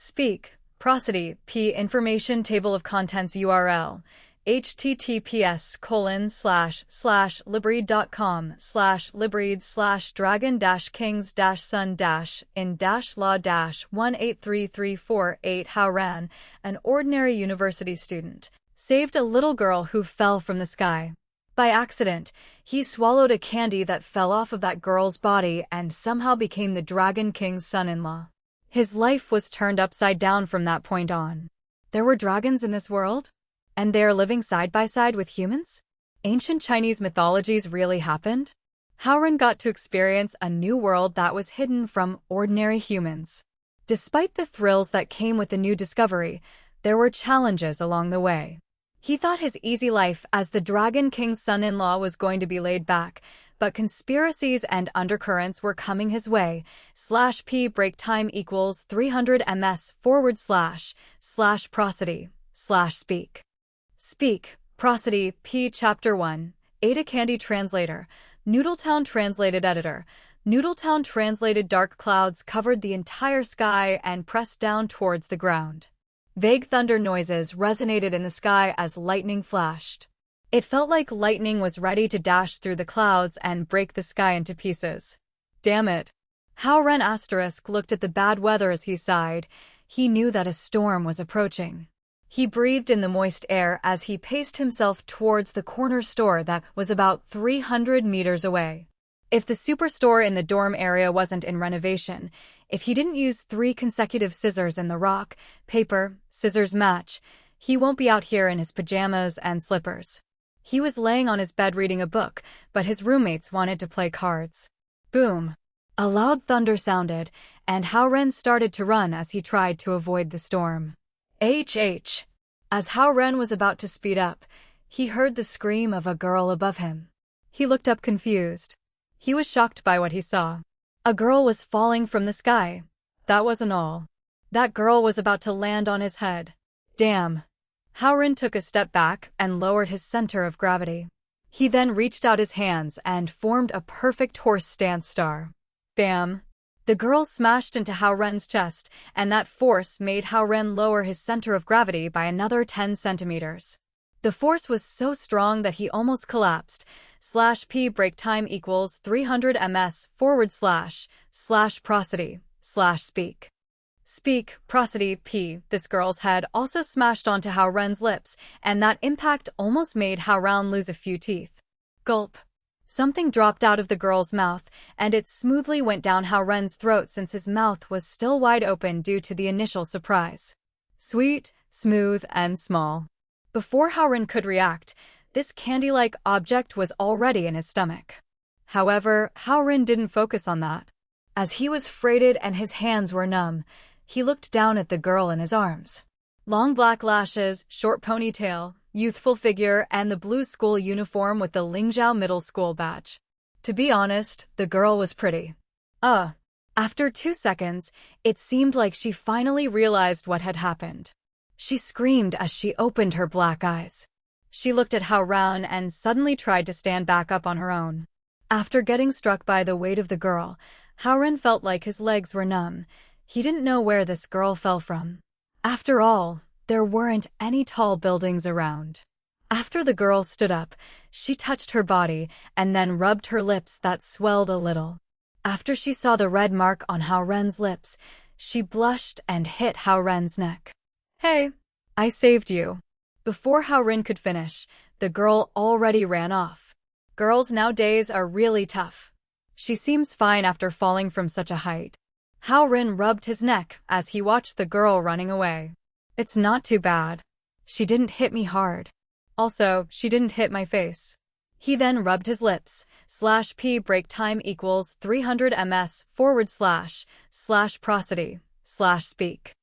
Speak. Prosody. P. Information table of contents URL. https://libreed.com/dragon-kings-sun-in-law-18334-8 Hao Ren, an ordinary university student, saved a little girl who fell from the sky. By accident, he swallowed a candy that fell off of that girl's body and somehow became the Dragon King's son-in-law. His life was turned upside down from that point on. There were dragons in this world? And they are living side by side with humans? Ancient Chinese mythologies really happened? Hao Ren got to experience a new world that was hidden from ordinary humans. Despite the thrills that came with the new discovery, there were challenges along the way. He thought his easy life as the Dragon King's son-in-law was going to be laid back, but conspiracies and undercurrents were coming his way. /p break time equals 300 ms/prosody/speak. Speak. Prosody. P. Chapter 1. Ada Candy Translator. Noodletown Translated Editor. Noodletown translated dark clouds covered the entire sky and pressed down towards the ground. Vague thunder noises resonated in the sky as lightning flashed. It felt like lightning was ready to dash through the clouds and break the sky into pieces. Damn it. Hao Ren * looked at the bad weather as he sighed. He knew that a storm was approaching. He breathed in the moist air as he paced himself towards the corner store that was about 300 meters away. If the superstore in the dorm area wasn't in renovation, if he didn't use 3 consecutive scissors in the rock, paper, scissors match, he won't be out here in his pajamas and slippers. He was laying on his bed reading a book, but his roommates wanted to play cards. Boom! A loud thunder sounded, and Hao Ren started to run as he tried to avoid the storm. H. As Hao Ren was about to speed up, he heard the scream of a girl above him. He looked up confused. He was shocked by what he saw. A girl was falling from the sky. That wasn't all. That girl was about to land on his head. Damn. Hao Ren took a step back and lowered his center of gravity. He then reached out his hands and formed a perfect horse stance star. Bam! The girl smashed into Hao Ren's chest, and that force made Hao Ren lower his center of gravity by another 10 centimeters. The force was so strong that he almost collapsed. /p break time equals 300 ms/prosody/speak. Speak. Prosody. P. This girl's head also smashed onto Hao Ren's lips, and that impact almost made Hao Ren lose a few teeth. Gulp. Something dropped out of the girl's mouth, and it smoothly went down Hao Ren's throat since his mouth was still wide open due to the initial surprise. Sweet, smooth, and small. Before Hao Ren could react, this candy-like object was already in his stomach. However, Hao Ren didn't focus on that. As he was freighted and his hands were numb, he looked down at the girl in his arms. Long black lashes, short ponytail, youthful figure, and the blue school uniform with the Lingzhou Middle School badge. To be honest, the girl was pretty. After 2 seconds, it seemed like she finally realized what had happened. She screamed as she opened her black eyes. She looked at Hao Ren and suddenly tried to stand back up on her own. After getting struck by the weight of the girl, Hao Ren felt like his legs were numb. He didn't know where this girl fell from. After all, there weren't any tall buildings around. After the girl stood up, she touched her body and then rubbed her lips that swelled a little. After she saw the red mark on Hao Ren's lips, she blushed and hit Hao Ren's neck. Hey, I saved you. Before Hao Ren could finish, the girl already ran off. Girls nowadays are really tough. She seems fine after falling from such a height. Hao Ren rubbed his neck as he watched the girl running away. It's not too bad. She didn't hit me hard. Also, she didn't hit my face. He then rubbed his lips. /p break time equals 300 ms/prosody/speak.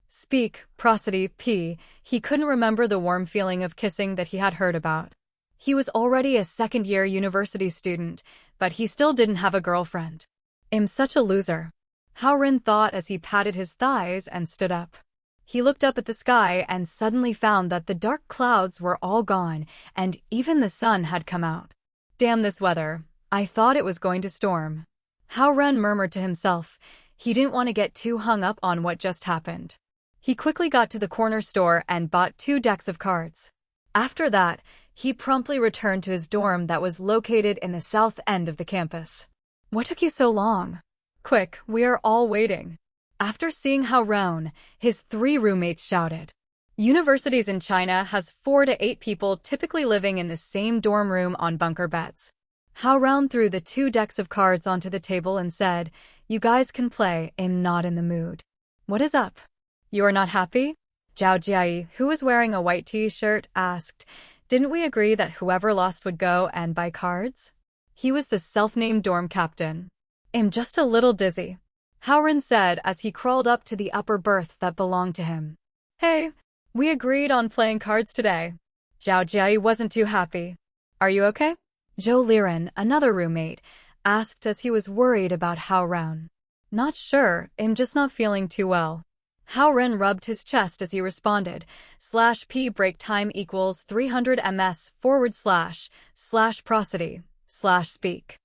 Speak. Prosody. P. He couldn't remember the warm feeling of kissing that he had heard about. He was already a second-year university student, but he still didn't have a girlfriend. I'm such a loser. Hao Ren thought as he patted his thighs and stood up. He looked up at the sky and suddenly found that the dark clouds were all gone, and even the sun had come out. Damn this weather. I thought it was going to storm. Hao Ren murmured to himself. He didn't want to get too hung up on what just happened. He quickly got to the corner store and bought 2 decks of cards. After that, he promptly returned to his dorm that was located in the south end of the campus. What took you so long? Quick, we are all waiting. After seeing Hao Ren, his 3 roommates shouted. Universities in China has 4 to 8 people typically living in the same dorm room on bunker beds. Hao Ren threw the 2 decks of cards onto the table and said, "You guys can play, I'm not in the mood." What is up? You are not happy? Zhao Jiai, who was wearing a white t-shirt, asked, "Didn't we agree that whoever lost would go and buy cards?" He was the self-named dorm captain. "I'm just a little dizzy," Hao Ren said as he crawled up to the upper berth that belonged to him. "Hey, we agreed on playing cards today." Zhao Jiai wasn't too happy. "Are you okay?" Zhou Liren, another roommate, asked as he was worried about Hao Ren. "Not sure, I'm just not feeling too well." Hao Ren rubbed his chest as he responded, /p break time equals 300 ms / prosody / speak.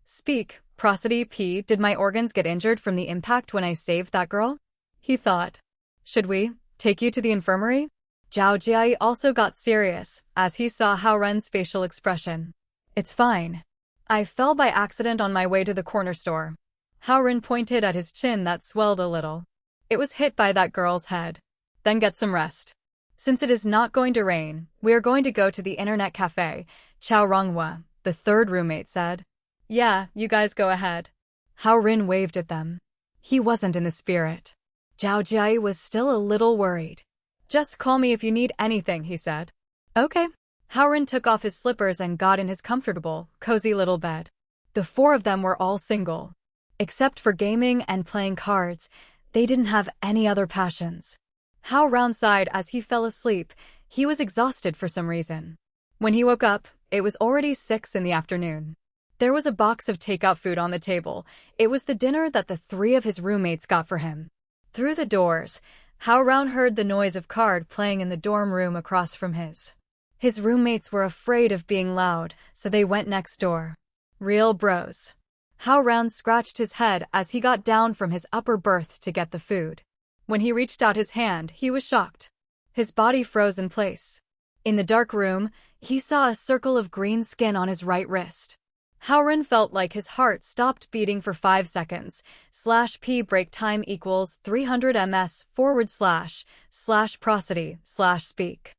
Speak, prosody p. Did my organs get injured from the impact when I saved that girl? He thought. Should we take you to the infirmary? Zhao Jiai also got serious as he saw Hao Ren's facial expression. It's fine. I fell by accident on my way to the corner store. Hao Ren pointed at his chin that swelled a little. It was hit by that girl's head. Then get some rest. Since it is not going to rain, we are going to go to the internet cafe, Chao Ronghua, the 3rd roommate said. Yeah, you guys go ahead. Hao Ren waved at them. He wasn't in the spirit. Zhao Jiai was still a little worried. Just call me if you need anything, he said. Okay. Hao Ren took off his slippers and got in his comfortable, cozy little bed. The 4 of them were all single. Except for gaming and playing cards, they didn't have any other passions. Hao Ren sighed as he fell asleep. He was exhausted for some reason. When he woke up, it was already 6 in the afternoon. There was a box of takeout food on the table. It was the dinner that the 3 of his roommates got for him. Through the doors, Hao Ren heard the noise of card playing in the dorm room across from his. His roommates were afraid of being loud, so they went next door. Real bros. Hao Ren scratched his head as he got down from his upper berth to get the food. When he reached out his hand, he was shocked. His body froze in place. In the dark room, he saw a circle of green skin on his right wrist. Hao Ren felt like his heart stopped beating for 5 seconds. /p break time equals 300 ms / prosody / speak.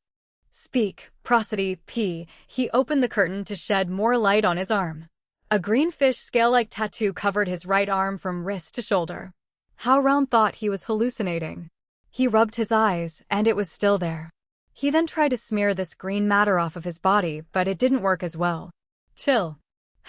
Speak, prosody p. He opened the curtain to shed more light on his arm. A green fish scale-like tattoo covered his right arm from wrist to shoulder. Hao Ren thought he was hallucinating. He rubbed his eyes, and it was still there. He then tried to smear this green matter off of his body, but it didn't work as well. Chill.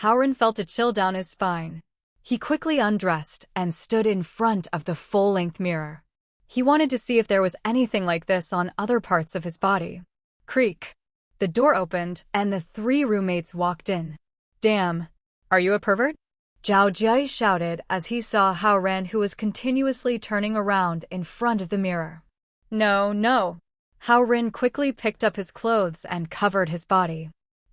Hao Ren felt a chill down his spine. He quickly undressed and stood in front of the full-length mirror. He wanted to see if there was anything like this on other parts of his body. Creak. The door opened, and the 3 roommates walked in. Damn. Are you a pervert? Zhao Jiai shouted as he saw Hao Ren, who was continuously turning around in front of the mirror. No, no. Hao Ren quickly picked up his clothes and covered his body.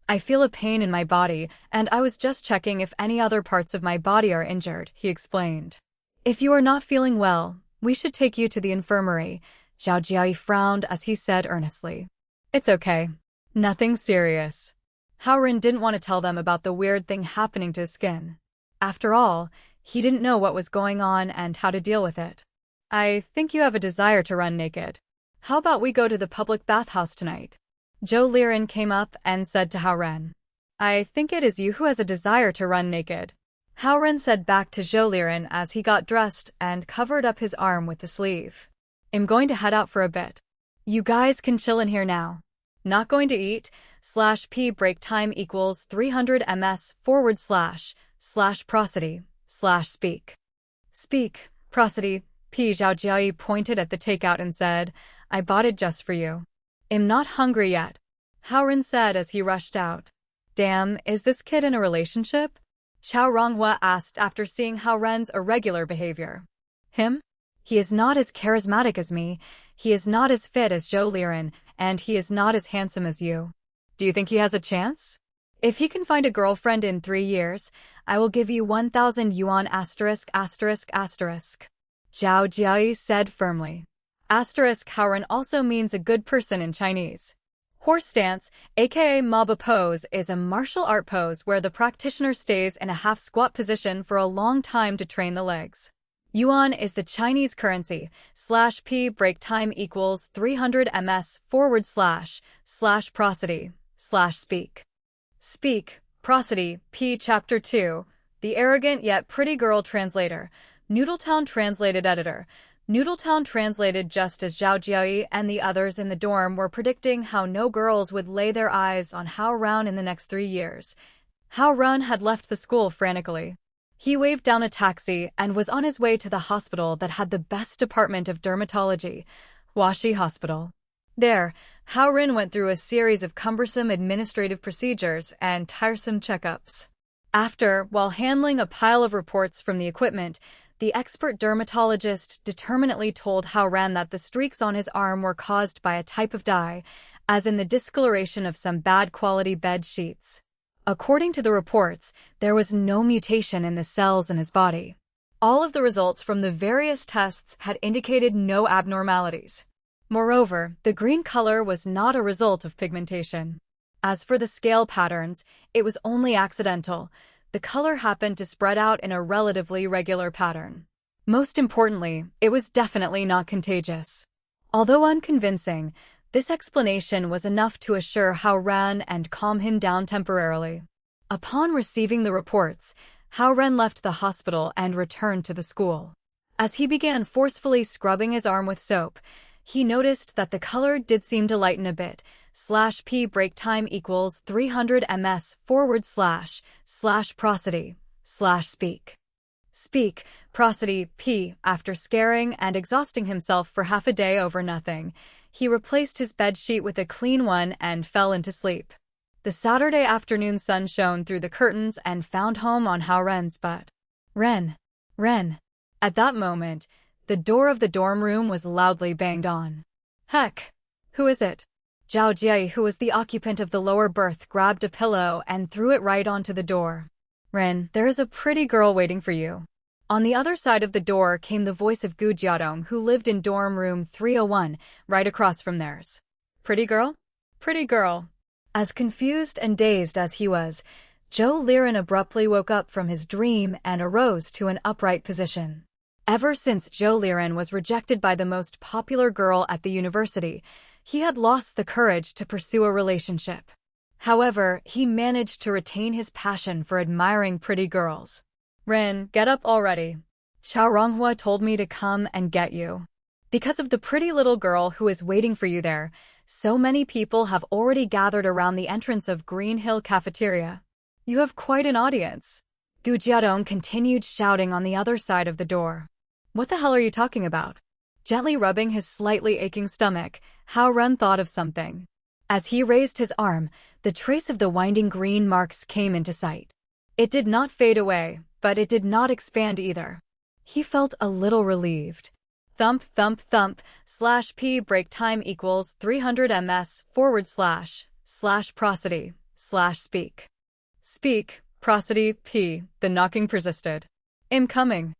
I feel a pain in my body, and I was just checking if any other parts of my body are injured, he explained. If you are not feeling well, we should take you to the infirmary. Zhao Jiai frowned as he said earnestly. It's okay. Nothing serious. Hao Ren didn't want to tell them about the weird thing happening to his skin. After all, he didn't know what was going on and how to deal with it. I think you have a desire to run naked. How about we go to the public bathhouse tonight? Zhou Liren came up and said to Hao Ren. I think it is you who has a desire to run naked. Hao Ren said back to Zhou Liren as he got dressed and covered up his arm with the sleeve. I'm going to head out for a bit. You guys can chill in here now. Not going to eat. /p break time equals 300 ms / prosody / speak. Speak, prosody p. Zhao Jiai pointed at the takeout and said, I bought it just for you. I'm not hungry yet. Hao Ren said as he rushed out. Damn, is this kid in a relationship? Chao Ronghua asked after seeing Hao Ren's irregular behavior. Him? He is not as charismatic as me, he is not as fit as Zhou Liren, and he is not as handsome as you. Do you think he has a chance? If he can find a girlfriend in 3 years, I will give you 1,000 yuan ****. Zhao Jiai said firmly. Hao Ren also means a good person in Chinese. Horse stance, aka Maba pose, is a martial art pose where the practitioner stays in a half-squat position for a long time to train the legs. Yuan is the Chinese currency, /p break time equals 300 ms / prosody / speak. Speak, prosody, p chapter 2, the arrogant yet pretty girl translator, Noodletown translated editor. Noodletown translated just as Zhao Jiayi and the others in the dorm were predicting how no girls would lay their eyes on Hao Ren in the next 3 years. Hao Ren had left the school frantically. He waved down a taxi and was on his way to the hospital that had the best department of dermatology, Huaxi Hospital. There, Hao Ren went through a series of cumbersome administrative procedures and tiresome checkups. After, while handling a pile of reports from the equipment, the expert dermatologist determinately told Hao Ren that the streaks on his arm were caused by a type of dye, as in the discoloration of some bad-quality bed sheets. According to the reports, there was no mutation in the cells in his body. All of the results from the various tests had indicated no abnormalities. Moreover, the green color was not a result of pigmentation. As for the scale patterns, it was only accidental. The color happened to spread out in a relatively regular pattern. Most importantly, it was definitely not contagious. Although unconvincing, this explanation was enough to assure Hao Ren and calm him down temporarily. Upon receiving the reports, Hao Ren left the hospital and returned to the school. As he began forcefully scrubbing his arm with soap, he noticed that the color did seem to lighten a bit. /p break time equals 300 ms / prosody / speak. Speak, prosody, p. After scaring and exhausting himself for half a day over nothing, he replaced his bedsheet with a clean one and fell into sleep. The Saturday afternoon sun shone through the curtains and found home on Hao Ren's butt. Ren. At that moment, the door of the dorm room was loudly banged on. Heck! Who is it? Zhao Jiayi, who was the occupant of the lower berth, grabbed a pillow and threw it right onto the door. Ren, there is a pretty girl waiting for you. On the other side of the door came the voice of Gu Jiadong, who lived in dorm room 301, right across from theirs. Pretty girl? Pretty girl. As confused and dazed as he was, Zhou Liren abruptly woke up from his dream and arose to an upright position. Ever since Zhou Liren was rejected by the most popular girl at the university, he had lost the courage to pursue a relationship. However, he managed to retain his passion for admiring pretty girls. Ren, get up already. Xiao Ronghua told me to come and get you. Because of the pretty little girl who is waiting for you there, so many people have already gathered around the entrance of Green Hill Cafeteria. You have quite an audience. Gu Jiadong continued shouting on the other side of the door. What the hell are you talking about? Gently rubbing his slightly aching stomach, Hao Ren thought of something. As he raised his arm, the trace of the winding green marks came into sight. It did not fade away, but it did not expand either. He felt a little relieved. Thump, thump, thump, /p break time equals 300 ms / prosody / speak. Speak, prosody, p. The knocking persisted. I'm coming.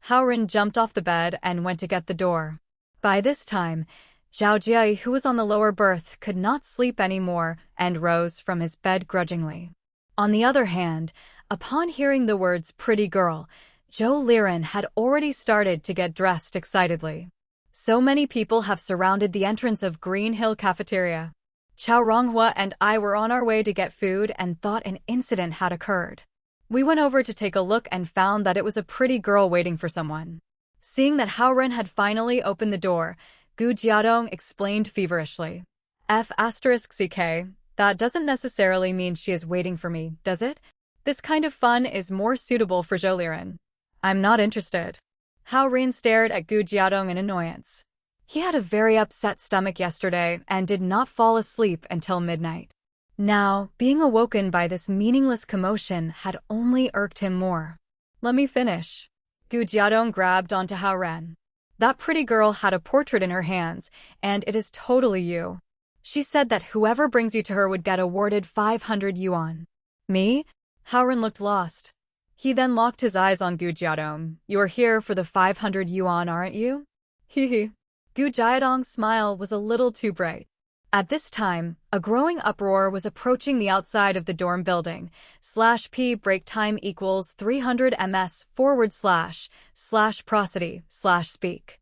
Hao Ren jumped off the bed and went to get the door. By this time, Zhao Jiayi, who was on the lower berth, could not sleep anymore and rose from his bed grudgingly. On the other hand, upon hearing the words pretty girl, Zhou Liren had already started to get dressed excitedly. So many people have surrounded the entrance of Green Hill Cafeteria. Xiao Ronghua and I were on our way to get food and thought an incident had occurred. We went over to take a look and found that it was a pretty girl waiting for someone. Seeing that Hao Ren had finally opened the door, Gu Jiadong explained feverishly. F***ck, that doesn't necessarily mean she is waiting for me, does it? This kind of fun is more suitable for Zhou Liren. I'm not interested. Hao Ren stared at Gu Jiadong in annoyance. He had a very upset stomach yesterday and did not fall asleep until midnight. Now, being awoken by this meaningless commotion had only irked him more. Let me finish. Gu Jiadong grabbed onto Hao Ren. That pretty girl had a portrait in her hands, and it is totally you. She said that whoever brings you to her would get awarded 500 yuan. Me? Hao Ren looked lost. He then locked his eyes on Gu Jiadong. You are here for the 500 yuan, aren't you? Hee hee. Gu Jiadong's smile was a little too bright. At this time, a growing uproar was approaching the outside of the dorm building. /P break time equals 300 ms / prosody / speak.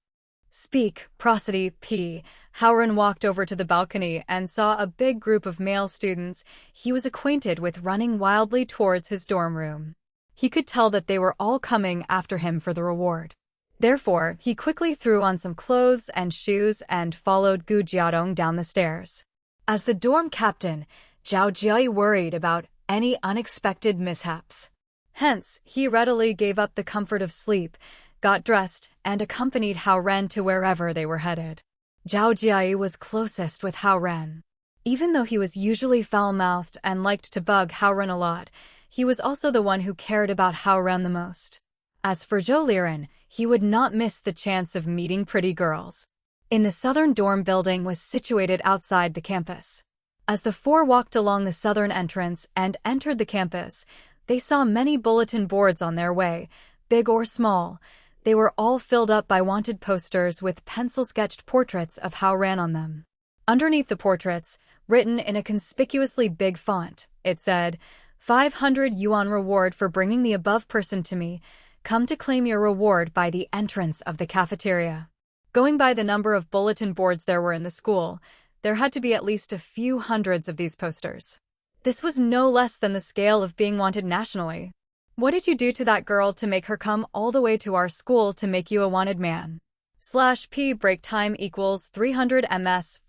Speak, prosody, p. Hao Ren walked over to the balcony and saw a big group of male students he was acquainted with running wildly towards his dorm room. He could tell that they were all coming after him for the reward. Therefore, he quickly threw on some clothes and shoes and followed Gu Jiadong down the stairs. As the dorm captain, Zhao Jie worried about any unexpected mishaps. Hence, he readily gave up the comfort of sleep, got dressed, and accompanied Hao Ren to wherever they were headed. Zhao Jie was closest with Hao Ren. Even though he was usually foul-mouthed and liked to bug Hao Ren a lot, he was also the one who cared about Hao Ren the most. As for Zhou Liren, he would not miss the chance of meeting pretty girls. In the southern dorm building was situated outside the campus. As the four walked along the southern entrance and entered the campus, they saw many bulletin boards on their way, big or small. They were all filled up by wanted posters with pencil-sketched portraits of Hao Ren on them. Underneath the portraits, written in a conspicuously big font, it said, 500 yuan reward for bringing the above person to me. Come to claim your reward by the entrance of the cafeteria. Going by the number of bulletin boards there were in the school, there had to be at least a few hundreds of these posters. This was no less than the scale of being wanted nationally. What did you do to that girl to make her come all the way to our school to make you a wanted man? /P break time equals 300 ms /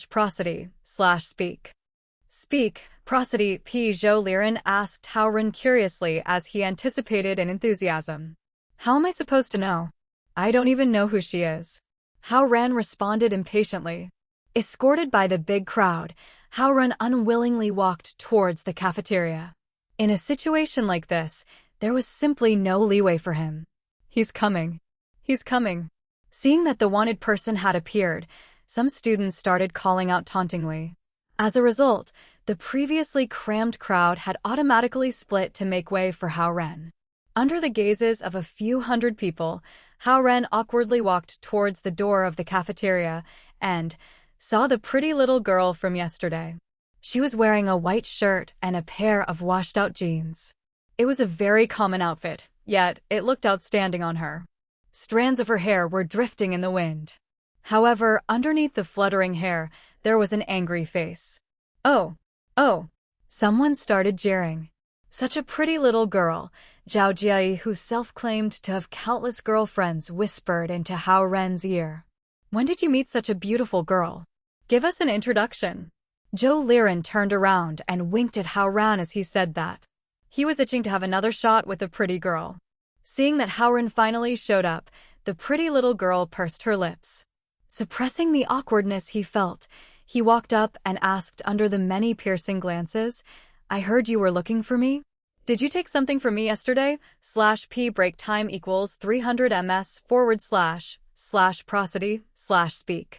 prosody / speak. Speak, prosody, p. Zhou Liren asked Hao Ren curiously as he anticipated an enthusiasm. How am I supposed to know? I don't even know who she is. Hao Ren responded impatiently. Escorted by the big crowd, Hao Ren unwillingly walked towards the cafeteria. In a situation like this, there was simply no leeway for him. He's coming. He's coming. Seeing that the wanted person had appeared, some students started calling out tauntingly. As a result, the previously crammed crowd had automatically split to make way for Hao Ren. Under the gazes of a few hundred people, Hao Ren awkwardly walked towards the door of the cafeteria and saw the pretty little girl from yesterday. She was wearing a white shirt and a pair of washed-out jeans. It was a very common outfit, yet it looked outstanding on her. Strands of her hair were drifting in the wind. However, underneath the fluttering hair, there was an angry face. Oh! Someone started jeering. Such a pretty little girl, Zhao Jie, who self-claimed to have countless girlfriends, whispered into Hao Ren's ear. When did you meet such a beautiful girl? Give us an introduction. Zhou Liren turned around and winked at Hao Ren as he said that. He was itching to have another shot with the pretty girl. Seeing that Hao Ren finally showed up, the pretty little girl pursed her lips. Suppressing the awkwardness he felt, he walked up and asked under the many piercing glances, I heard you were looking for me? Did you take something from me yesterday? /P break time equals 300 ms / prosody / speak.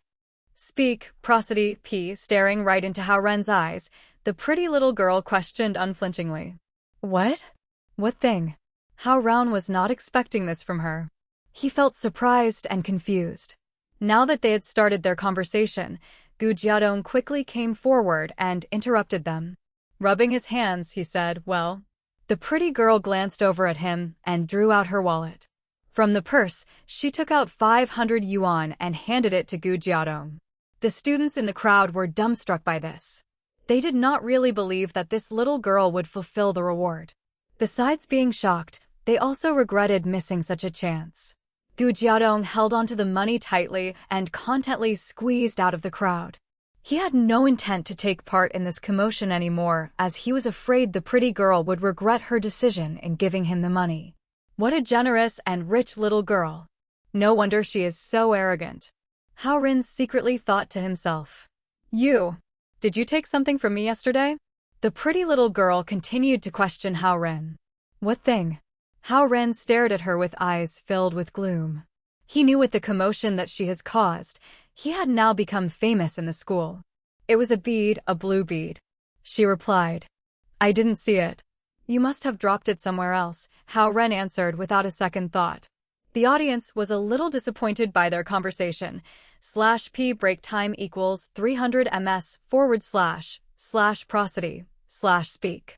Speak, prosody, p. Staring right into Hao Ren's eyes, the pretty little girl questioned unflinchingly. What? What thing? Hao Ren was not expecting this from her. He felt surprised and confused. Now that they had started their conversation, Gu Jiadong quickly came forward and interrupted them. Rubbing his hands, he said, well. The pretty girl glanced over at him and drew out her wallet. From the purse, she took out 500 yuan and handed it to Gu Jiadong. The students in the crowd were dumbstruck by this. They did not really believe that this little girl would fulfill the reward. Besides being shocked, they also regretted missing such a chance. Gu Jiadong held onto the money tightly and contently squeezed out of the crowd. He had no intent to take part in this commotion anymore, as he was afraid the pretty girl would regret her decision in giving him the money. What a generous and rich little girl. No wonder she is so arrogant. Hao Ren secretly thought to himself. Did you take something from me yesterday? The pretty little girl continued to question Hao Ren. What thing? Hao Ren stared at her with eyes filled with gloom. He knew with the commotion that she has caused, he had now become famous in the school. It was a bead, a blue bead. She replied. I didn't see it. You must have dropped it somewhere else, Hao Ren answered without a second thought. The audience was a little disappointed by their conversation. /p break time equals 300 ms / prosody / speak.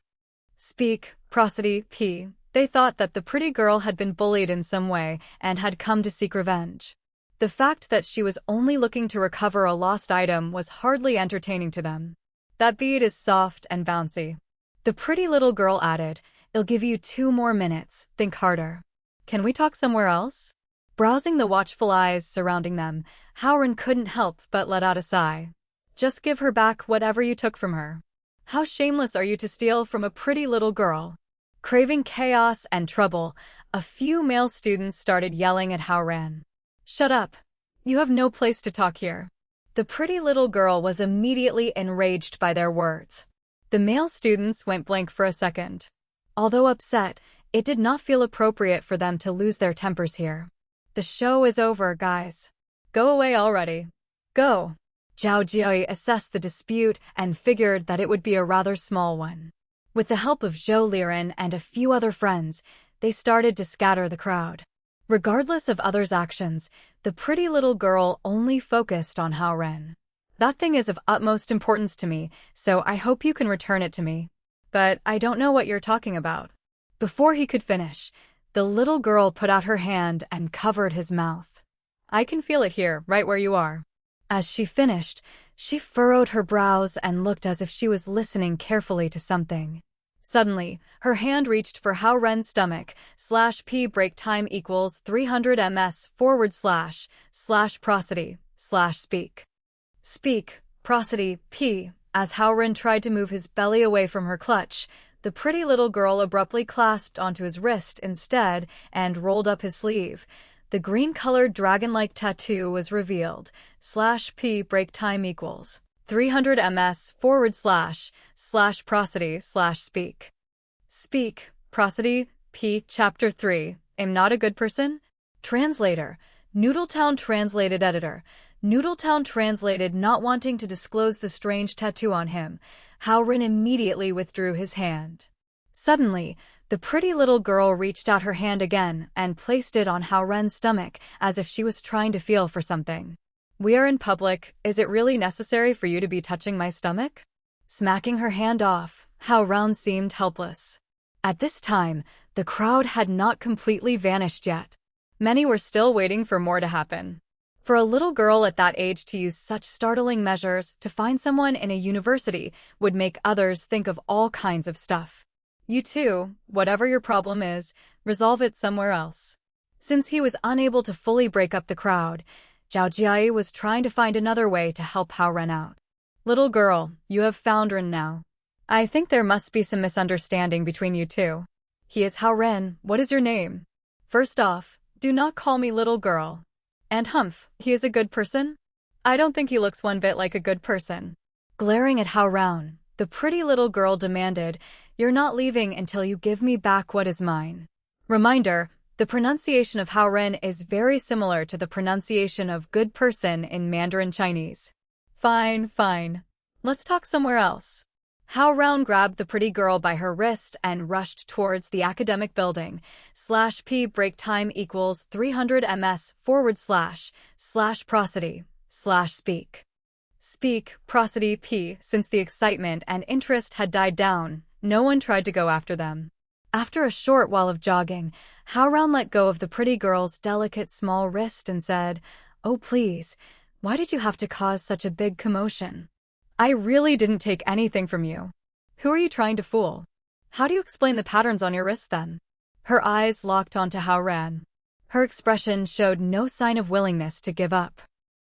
Speak, prosody, p. They thought that the pretty girl had been bullied in some way and had come to seek revenge. The fact that she was only looking to recover a lost item was hardly entertaining to them. That bead is soft and bouncy. The pretty little girl added, "It'll give you 2 more minutes, think harder. Can we talk somewhere else?" Browsing the watchful eyes surrounding them, Hao Ren couldn't help but let out a sigh. Just give her back whatever you took from her. How shameless are you to steal from a pretty little girl? Craving chaos and trouble, a few male students started yelling at Hao Ren. Shut up. You have no place to talk here. The pretty little girl was immediately enraged by their words. The male students went blank for a second. Although upset, it did not feel appropriate for them to lose their tempers here. The show is over, guys. Go away already. Go. Zhao Jiai assessed the dispute and figured that it would be a rather small one. With the help of Zhou Liren and a few other friends, they started to scatter the crowd. Regardless of others' actions, the pretty little girl only focused on Hao Ren. That thing is of utmost importance to me, so I hope you can return it to me. But I don't know what you're talking about. Before he could finish, the little girl put out her hand and covered his mouth. I can feel it here, right where you are. As she finished, she furrowed her brows and looked as if she was listening carefully to something. Suddenly, her hand reached for Hao Ren's stomach. /p break time equals 300 ms / prosody / speak. Speak, prosody, p. As Hao Ren tried to move his belly away from her clutch, the pretty little girl abruptly clasped onto his wrist instead and rolled up his sleeve. The green-colored dragon-like tattoo was revealed. /p break time equals 300 ms / prosody / speak. Speak, prosody, p. Chapter 3. Am not a good person? Translator. Noodletown translated editor. Noodletown translated, not wanting to disclose the strange tattoo on him. Hao Ren immediately withdrew his hand. Suddenly, the pretty little girl reached out her hand again and placed it on Hao Ren's stomach as if she was trying to feel for something. We are in public. Is it really necessary for you to be touching my stomach? Smacking her hand off, Hao Ren seemed helpless. At this time, the crowd had not completely vanished yet. Many were still waiting for more to happen. For a little girl at that age to use such startling measures to find someone in a university would make others think of all kinds of stuff. You too, whatever your problem is, resolve it somewhere else. Since he was unable to fully break up the crowd, Zhao Jiai was trying to find another way to help Hao Ren out. Little girl, you have found Ren now. I think there must be some misunderstanding between you two. He is Hao Ren. What is your name? First off, do not call me little girl. And Humph, he is a good person? I don't think he looks one bit like a good person. Glaring at Hao Ren, the pretty little girl demanded, You're not leaving until you give me back what is mine. Reminder, the pronunciation of Hao Ren is very similar to the pronunciation of good person in Mandarin Chinese. Fine, fine. Let's talk somewhere else. Hao Ren grabbed the pretty girl by her wrist and rushed towards the academic building. /p break time equals 300 ms / prosody / speak. Speak, prosody, p. Since the excitement and interest had died down, no one tried to go after them. After a short while of jogging, Hao Ren let go of the pretty girl's delicate small wrist and said, Oh please, why did you have to cause such a big commotion? I really didn't take anything from you. Who are you trying to fool? How do you explain the patterns on your wrist then? Her eyes locked onto Hao Ren. Her expression showed no sign of willingness to give up.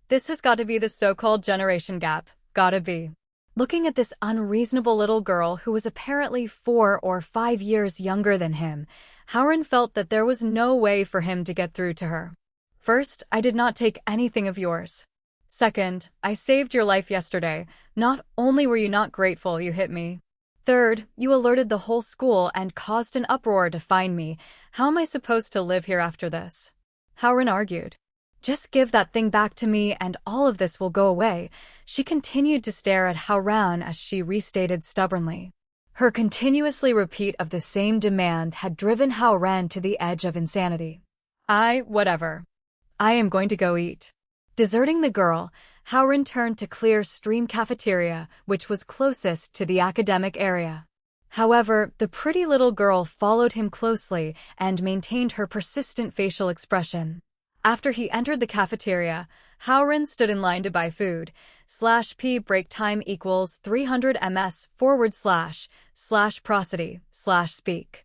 This has got to be the so-called generation gap. Gotta be. Looking at this unreasonable little girl who was apparently 4 or 5 years younger than him, Hao Ren felt that there was no way for him to get through to her. First, I did not take anything of yours. Second, I saved your life yesterday. Not only were you not grateful you hit me. Third, you alerted the whole school and caused an uproar to find me. How am I supposed to live here after this? Hao Ren argued. Just give that thing back to me and all of this will go away. She continued to stare at Hao Ren as she restated stubbornly. Her continuously repeat of the same demand had driven Hao Ren to the edge of insanity. Whatever. I am going to go eat. Deserting the girl, Hao Ren turned to clear Stream Cafeteria, which was closest to the academic area. However, the pretty little girl followed him closely and maintained her persistent facial expression. After he entered the cafeteria, Hao Ren stood in line to buy food. /p break time equals 300 ms / prosody / speak.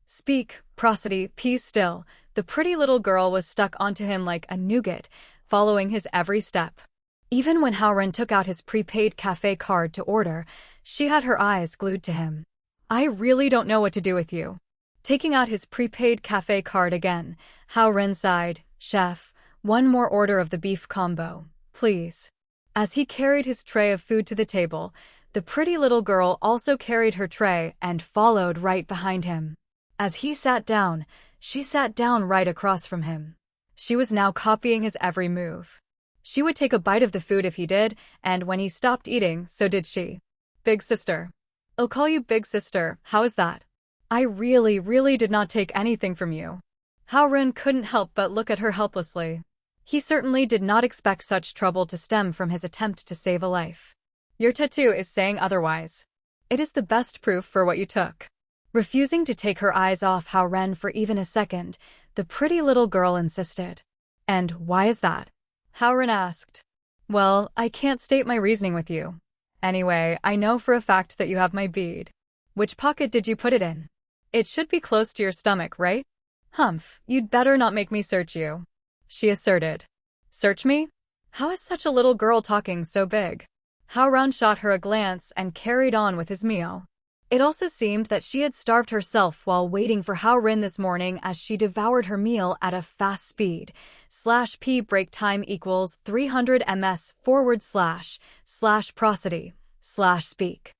Speak, prosody, p still. The pretty little girl was stuck onto him like a nougat, following his every step. Even when Hao Ren took out his prepaid cafe card to order, she had her eyes glued to him. I really don't know what to do with you. Taking out his prepaid cafe card again, Hao Ren sighed. Chef, one more order of the beef combo, please. As he carried his tray of food to the table, the pretty little girl also carried her tray and followed right behind him. As he sat down, she sat down right across from him. She was now copying his every move. She would take a bite of the food if he did, and when he stopped eating, so did she. Big sister. I'll call you Big Sister, how is that? I really did not take anything from you. Hao Ren couldn't help but look at her helplessly. He certainly did not expect such trouble to stem from his attempt to save a life. Your tattoo is saying otherwise. It is the best proof for what you took. Refusing to take her eyes off Hao Ren for even a second, the pretty little girl insisted. And why is that? Hao Ren asked. Well, I can't state my reasoning with you. Anyway, I know for a fact that you have my bead. Which pocket did you put it in? It should be close to your stomach, right? Humph, you'd better not make me search you, she asserted. Search me? How is such a little girl talking so big? Hao Ren shot her a glance and carried on with his meal. It also seemed that she had starved herself while waiting for Hao Ren this morning as she devoured her meal at a fast speed. /p break time equals 300 ms / prosody / speak.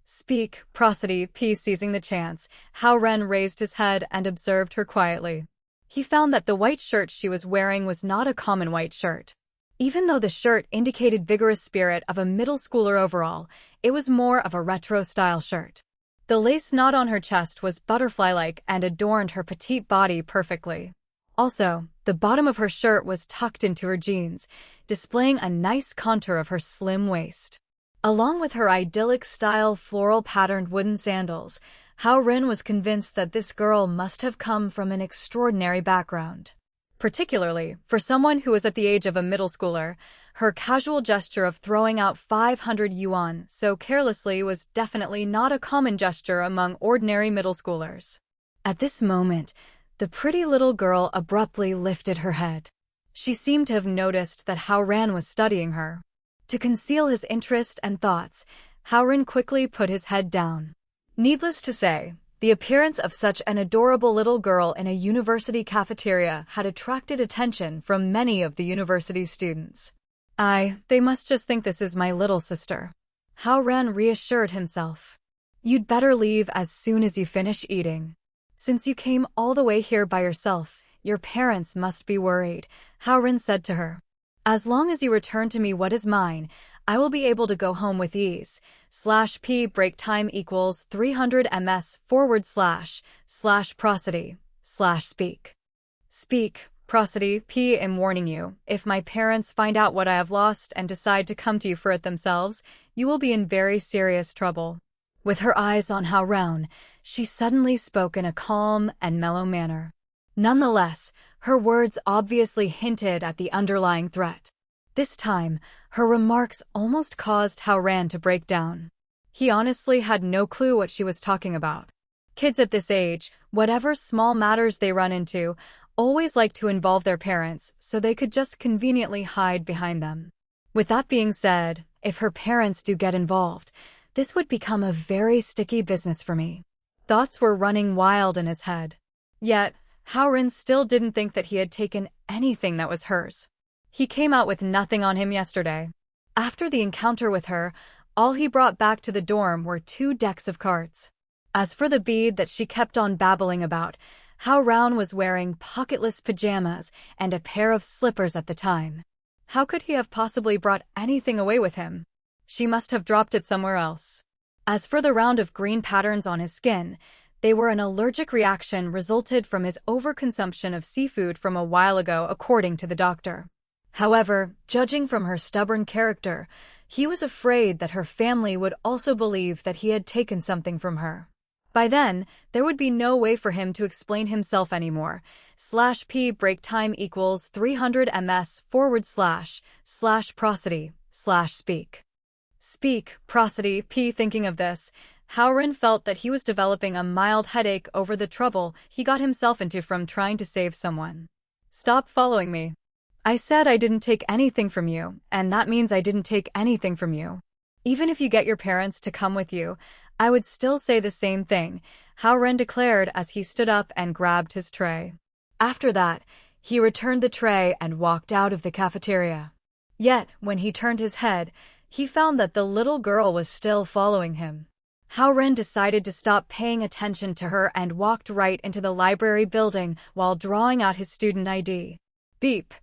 Speak, prosody, p seizing the chance, Hao Ren raised his head and observed her quietly. He found that the white shirt she was wearing was not a common white shirt. Even though the shirt indicated vigorous spirit of a middle schooler overall, it was more of a retro-style shirt. The lace knot on her chest was butterfly-like and adorned her petite body perfectly. Also, the bottom of her shirt was tucked into her jeans, displaying a nice contour of her slim waist. Along with her idyllic-style floral-patterned wooden sandals, Hao Ren was convinced that this girl must have come from an extraordinary background. Particularly, for someone who was at the age of a middle schooler, her casual gesture of throwing out 500 yuan so carelessly was definitely not a common gesture among ordinary middle schoolers. At this moment, the pretty little girl abruptly lifted her head. She seemed to have noticed that Hao Ren was studying her. To conceal his interest and thoughts, Hao Ren quickly put his head down. Needless to say, the appearance of such an adorable little girl in a university cafeteria had attracted attention from many of the university's students. They must just think this is my little sister. Hao Ren reassured himself. You'd better leave as soon as you finish eating. Since you came all the way here by yourself, your parents must be worried, Hao Ren said to her. As long as you return to me what is mine, I will be able to go home with ease. /p break time equals 300 ms / prosody / speak. Speak, prosody, p am warning you, if my parents find out what I have lost and decide to come to you for it themselves, you will be in very serious trouble. With her eyes on Hao Ren, she suddenly spoke in a calm and mellow manner. Nonetheless, her words obviously hinted at the underlying threat. This time, her remarks almost caused Hao Ren to break down. He honestly had no clue what she was talking about. Kids at this age, whatever small matters they run into, always like to involve their parents so they could just conveniently hide behind them. With that being said, if her parents do get involved, this would become a very sticky business for me. Thoughts were running wild in his head. Yet, Hao Ren still didn't think that he had taken anything that was hers. He came out with nothing on him yesterday. After the encounter with her, all he brought back to the dorm were 2 decks of cards. As for the bead that she kept on babbling about, Hao Ren was wearing pocketless pajamas and a pair of slippers at the time. How could he have possibly brought anything away with him? She must have dropped it somewhere else. As for the round of green patterns on his skin, They were an allergic reaction resulted from his overconsumption of seafood from a while ago, according to the doctor. However, judging from her stubborn character, he was afraid that her family would also believe that he had taken something from her. By then, there would be no way for him to explain himself anymore. /p break time equals 300 ms / prosody / speak. Speak, prosody, p. Thinking of this, Hao Ren felt that he was developing a mild headache over the trouble he got himself into from trying to save someone. Stop following me. I said I didn't take anything from you, and that means I didn't take anything from you. Even if you get your parents to come with you, I would still say the same thing, Hao Ren declared as he stood up and grabbed his tray. After that, he returned the tray and walked out of the cafeteria. Yet, when he turned his head, he found that the little girl was still following him. Hao Ren decided to stop paying attention to her and walked right into the library building while drawing out his student ID. Beep.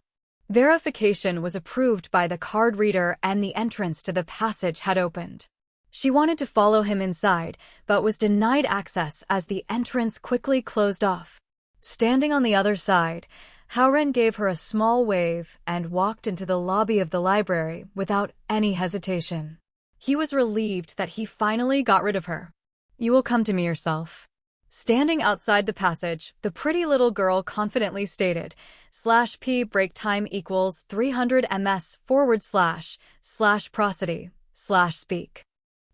Verification was approved by the card reader and the entrance to the passage had opened. She wanted to follow him inside, but was denied access as the entrance quickly closed off. Standing on the other side, Hao Ren gave her a small wave and walked into the lobby of the library without any hesitation. He was relieved that he finally got rid of her. You will come to me yourself. Standing outside the passage, the pretty little girl confidently stated, /p break time equals 300 ms / prosody / speak.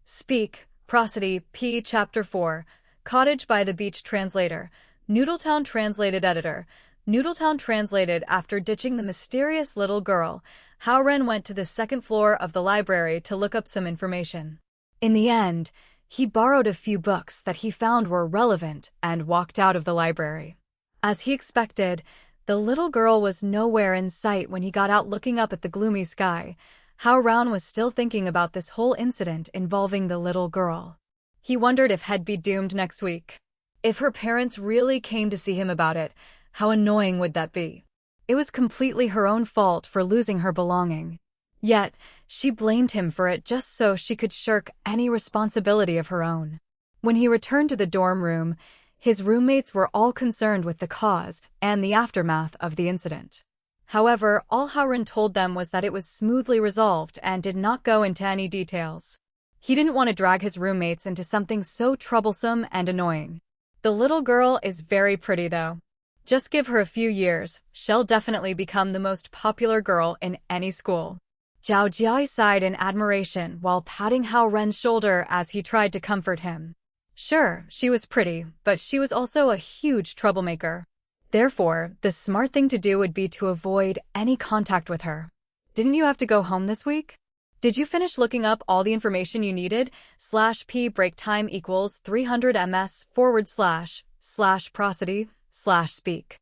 Speak, prosody, p. Chapter 4, Cottage by the Beach. Translator, Noodletown. Translated editor, Noodletown. Translated. After ditching the mysterious little girl, Hao Ren went to the second floor of the library to look up some information. In the end, he borrowed a few books that he found were relevant and walked out of the library. As he expected, the little girl was nowhere in sight when he got out. Looking up at the gloomy sky, Hao Ren was still thinking about this whole incident involving the little girl. He wondered if he'd be doomed next week. If her parents really came to see him about it, how annoying would that be? It was completely her own fault for losing her belonging. Yet, she blamed him for it just so she could shirk any responsibility of her own. When he returned to the dorm room, his roommates were all concerned with the cause and the aftermath of the incident. However, all Hao Ren told them was that it was smoothly resolved and did not go into any details. He didn't want to drag his roommates into something so troublesome and annoying. The little girl is very pretty though. Just give her a few years, she'll definitely become the most popular girl in any school. Zhao Jiai sighed in admiration while patting Hao Ren's shoulder as he tried to comfort him. Sure, she was pretty, but she was also a huge troublemaker. Therefore, the smart thing to do would be to avoid any contact with her. Didn't you have to go home this week? Did you finish looking up all the information you needed? /p break time equals 300 ms / prosody / speak.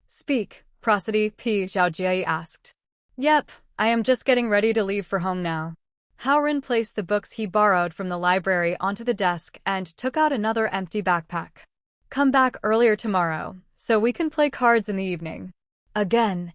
Speak, prosody, p. Zhao Jie asked. Yep, I am just getting ready to leave for home now. Hao Ren placed the books he borrowed from the library onto the desk and took out another empty backpack. Come back earlier tomorrow, so we can play cards in the evening. Again,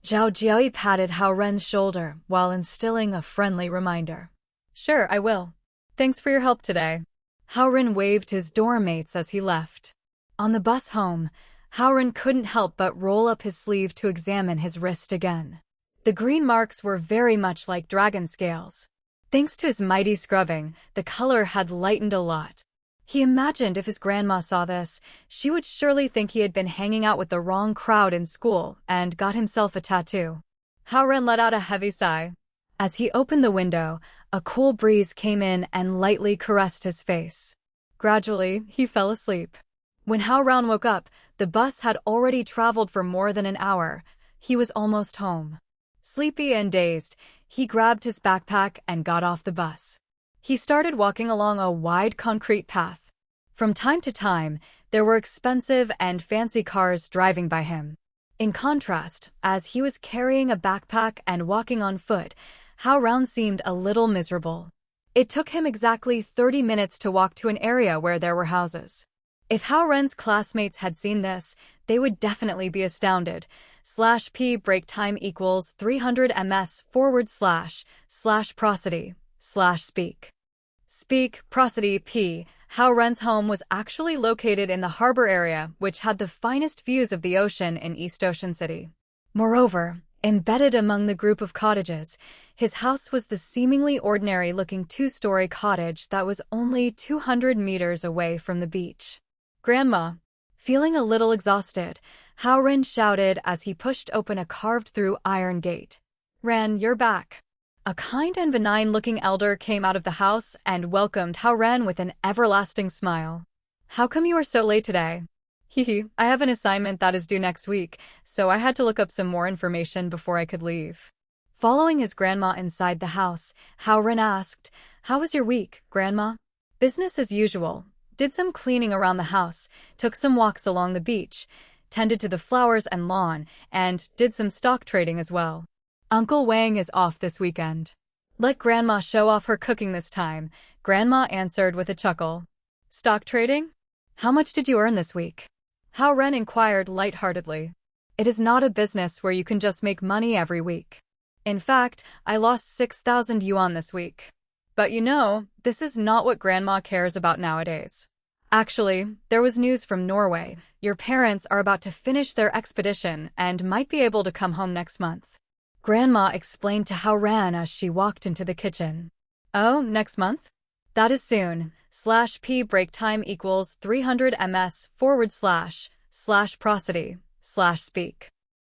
Zhao Jie patted Hao Ren's shoulder while instilling a friendly reminder. Sure, I will. Thanks for your help today. Hao Ren waved his dorm mates as he left. On the bus home, Hao Ren couldn't help but roll up his sleeve to examine his wrist again. The green marks were very much like dragon scales. Thanks to his mighty scrubbing, the color had lightened a lot. He imagined if his grandma saw this, she would surely think he had been hanging out with the wrong crowd in school and got himself a tattoo. Hao Ren let out a heavy sigh. As he opened the window, a cool breeze came in and lightly caressed his face. Gradually, he fell asleep. When Hao Ren woke up, the bus had already traveled for more than an hour. He was almost home. Sleepy and dazed, he grabbed his backpack and got off the bus. He started walking along a wide concrete path. From time to time, there were expensive and fancy cars driving by him. In contrast, as he was carrying a backpack and walking on foot, Hao Ren seemed a little miserable. It took him exactly 30 minutes to walk to an area where there were houses. If Hao Ren's classmates had seen this, they would definitely be astounded. /p break time equals 300 ms / prosody / speak. Speak, prosody, p. Hao Ren's home was actually located in the harbor area, which had the finest views of the ocean in East Ocean City. Moreover, embedded among the group of cottages, his house was the seemingly ordinary-looking two-story cottage that was only 200 meters away from the beach. "Grandma." Feeling a little exhausted, Hao Ren shouted as he pushed open a carved-through iron gate. "Ren, you're back." A kind and benign-looking elder came out of the house and welcomed Hao Ren with an everlasting smile. "How come you are so late today?" "Hee, I have an assignment that is due next week, so I had to look up some more information before I could leave." Following his grandma inside the house, Hao Ren asked, "How was your week, Grandma?" "Business as usual. Did some cleaning around the house, took some walks along the beach, tended to the flowers and lawn, and did some stock trading as well. Uncle Wang is off this weekend. Let Grandma show off her cooking this time," Grandma answered with a chuckle. "Stock trading? How much did you earn this week?" Hao Ren inquired lightheartedly. "It is not a business where you can just make money every week. In fact, I lost 6,000 yuan this week. But you know, this is not what Grandma cares about nowadays. Actually, there was news from Norway. Your parents are about to finish their expedition and might be able to come home next month." Grandma explained to Hao Ren as she walked into the kitchen. "Oh, next month? That is soon. /p break time equals 300 ms / prosody / speak.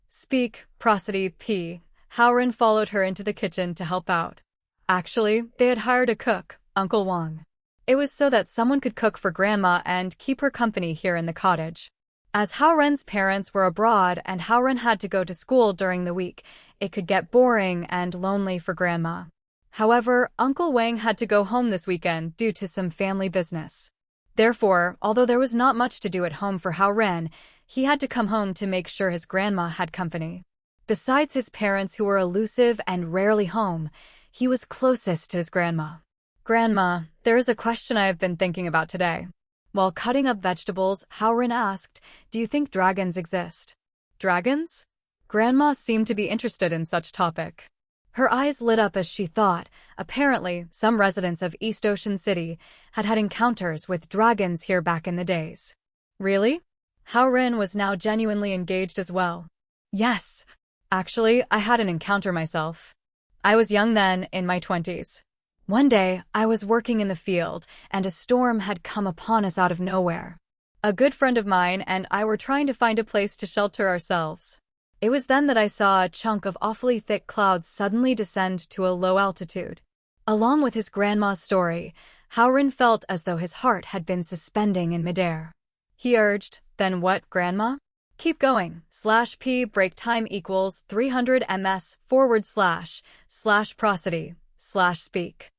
Speak, prosody, p." Hao Ren followed her into the kitchen to help out. Actually, they had hired a cook, Uncle Wang. It was so that someone could cook for Grandma and keep her company here in the cottage. As Hao Ren's parents were abroad and Hao Ren had to go to school during the week, it could get boring and lonely for Grandma. However, Uncle Wang had to go home this weekend due to some family business. Therefore, although there was not much to do at home for Hao Ren, he had to come home to make sure his grandma had company. Besides his parents who were elusive and rarely home, he was closest to his grandma. "Grandma, there is a question I have been thinking about today." While cutting up vegetables, Hao Ren asked, "Do you think dragons exist?" "Dragons?" Grandma seemed to be interested in such topic. Her eyes lit up as she thought, apparently, some residents of East Ocean City had had encounters with dragons here back in the days. "Really?" Hao Ren was now genuinely engaged as well. "Yes. Actually, I had an encounter myself. I was young then, in my 20s. One day, I was working in the field, and a storm had come upon us out of nowhere. A good friend of mine and I were trying to find a place to shelter ourselves. It was then that I saw a chunk of awfully thick clouds suddenly descend to a low altitude." Along with his grandma's story, Hao Ren felt as though his heart had been suspending in midair. He urged, "Then what, Grandma?" "Keep going. /p break time equals 300 ms / prosody / speak.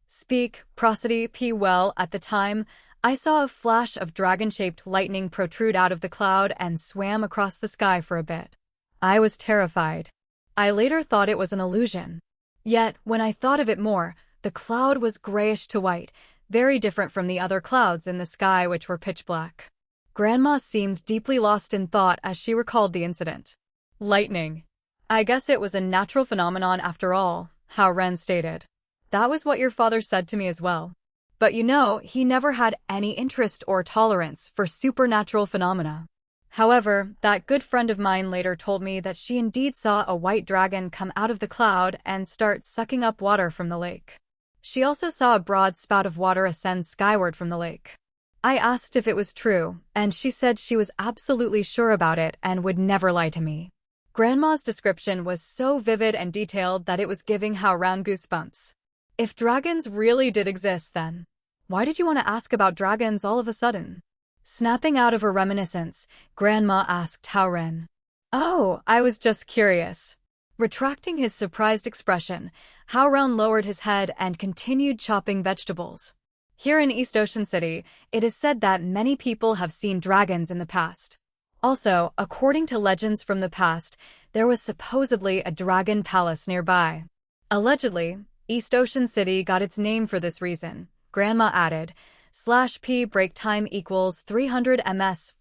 Speak, prosody, p." Well, at the time, I saw a flash of dragon-shaped lightning protrude out of the cloud and swam across the sky for a bit. I was terrified. I later thought it was an illusion. Yet, when I thought of it more, the cloud was grayish to white, very different from the other clouds in the sky which were pitch black. Grandma seemed deeply lost in thought as she recalled the incident. "Lightning. I guess it was a natural phenomenon after all," Hao Ren stated. "That was what your father said to me as well. But you know, he never had any interest or tolerance for supernatural phenomena. However, that good friend of mine later told me that she indeed saw a white dragon come out of the cloud and start sucking up water from the lake. She also saw a broad spout of water ascend skyward from the lake. I asked if it was true, and she said she was absolutely sure about it and would never lie to me." Grandma's description was so vivid and detailed that it was giving Hao Ren goosebumps. If dragons really did exist then, why did you want to ask about dragons all of a sudden? Snapping out of her reminiscence, Grandma asked Hao Ren. "Oh, I was just curious." Retracting his surprised expression, Hao Ren lowered his head and continued chopping vegetables. Here in East Ocean City, it is said that many people have seen dragons in the past. Also, according to legends from the past, there was supposedly a dragon palace nearby. Allegedly, East Ocean City got its name for this reason, Grandma added, /p break time equals 300 ms /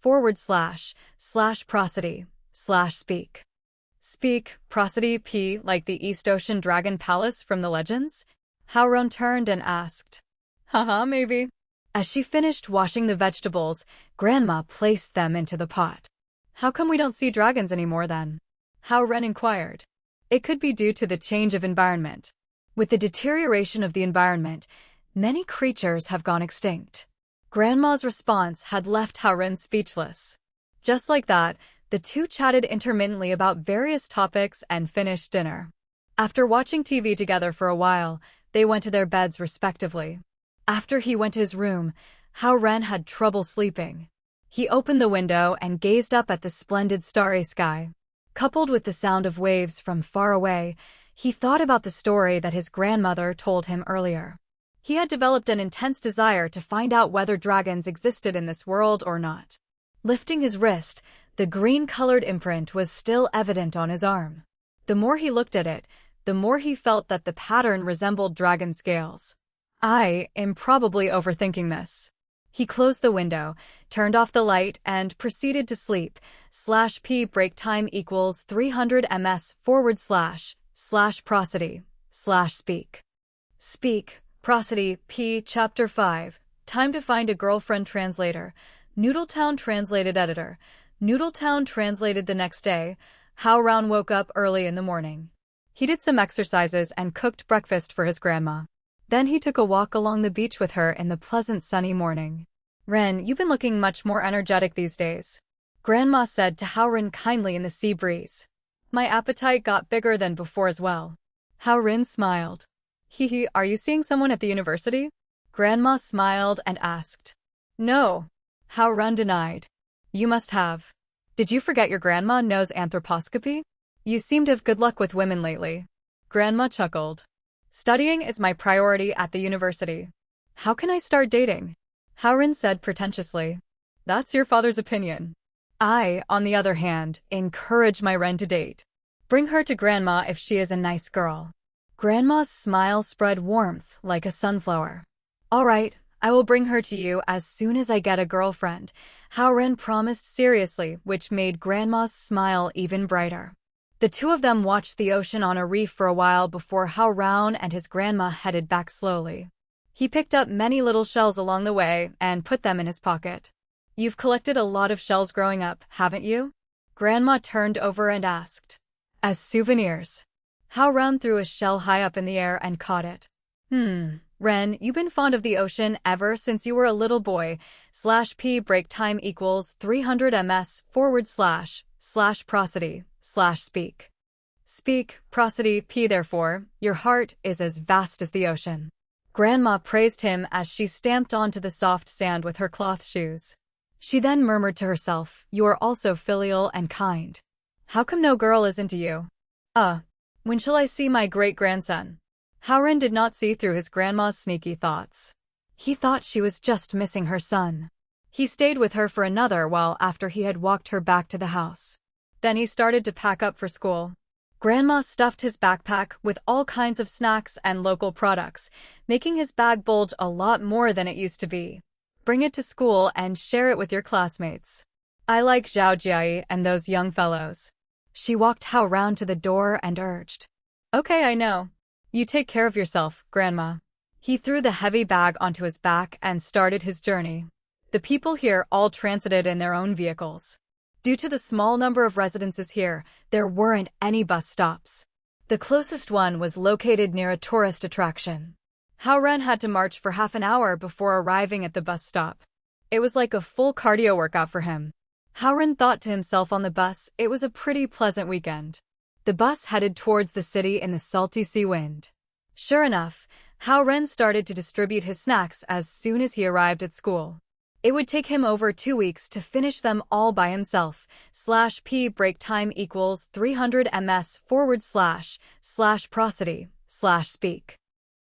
prosody / speak. Speak, prosody, p like the East Ocean Dragon Palace from the legends? Hao Ren turned and asked. "Haha, maybe." As she finished washing the vegetables, Grandma placed them into the pot. How come we don't see dragons anymore then? Hao Ren inquired. It could be due to the change of environment. With the deterioration of the environment, many creatures have gone extinct. Grandma's response had left Hao Ren speechless. Just like that, the two chatted intermittently about various topics and finished dinner. After watching TV together for a while, they went to their beds respectively. After he went to his room, Hao Ren had trouble sleeping. He opened the window and gazed up at the splendid starry sky. Coupled with the sound of waves from far away, he thought about the story that his grandmother told him earlier. He had developed an intense desire to find out whether dragons existed in this world or not. Lifting his wrist, the green-colored imprint was still evident on his arm. The more he looked at it, the more he felt that the pattern resembled dragon scales. I am probably overthinking this. He closed the window, turned off the light, and proceeded to sleep. /p break time equals 300 ms / prosody / speak. Speak, prosody, p. Chapter 5. Time to find a girlfriend. Translator. Noodletown translated editor. Noodletown translated the next day. Hao Ren woke up early in the morning. He did some exercises and cooked breakfast for his grandma. Then he took a walk along the beach with her in the pleasant sunny morning. Ren, you've been looking much more energetic these days. Grandma said to Hao Ren kindly in the sea breeze. My appetite got bigger than before as well. Hao Ren smiled. Hee, are you seeing someone at the university? Grandma smiled and asked. No. Hao Ren denied. You must have. Did you forget your grandma knows anthroposcopy? You seem to have good luck with women lately. Grandma chuckled. Studying is my priority at the university. How can I start dating? Hao Ren said pretentiously. That's your father's opinion. I, on the other hand, encourage my Ren to date. Bring her to Grandma if she is a nice girl. Grandma's smile spread warmth like a sunflower. All right, I will bring her to you as soon as I get a girlfriend, Hao Ren promised seriously, which made Grandma's smile even brighter. The two of them watched the ocean on a reef for a while before Hao Ren and his grandma headed back slowly. He picked up many little shells along the way and put them in his pocket. You've collected a lot of shells growing up, haven't you? Grandma turned over and asked. As souvenirs. Hao Ren threw a shell high up in the air and caught it. Ren, you've been fond of the ocean ever since you were a little boy. /p break time equals 300 ms / prosody / speak. Speak, prosody, p. Therefore, your heart is as vast as the ocean. Grandma praised him as she stamped onto the soft sand with her cloth shoes. She then murmured to herself, you are also filial and kind. How come no girl is into you? When shall I see my great-grandson? Hao Ren did not see through his grandma's sneaky thoughts. He thought she was just missing her son. He stayed with her for another while after he had walked her back to the house. Then he started to pack up for school. Grandma stuffed his backpack with all kinds of snacks and local products, making his bag bulge a lot more than it used to be. Bring it to school and share it with your classmates. I like Zhao Jiai and those young fellows. She walked Hao Ren to the door and urged. Okay, I know. You take care of yourself, Grandma. He threw the heavy bag onto his back and started his journey. The people here all transited in their own vehicles. Due to the small number of residences here, there weren't any bus stops. The closest one was located near a tourist attraction. Hao Ren had to march for half an hour before arriving at the bus stop. It was like a full cardio workout for him. Hao Ren thought to himself on the bus it was a pretty pleasant weekend. The bus headed towards the city in the salty sea wind. Sure enough, Hao Ren started to distribute his snacks as soon as he arrived at school. It would take him over 2 weeks to finish them all by himself. /p break time equals 300 ms / prosody / speak.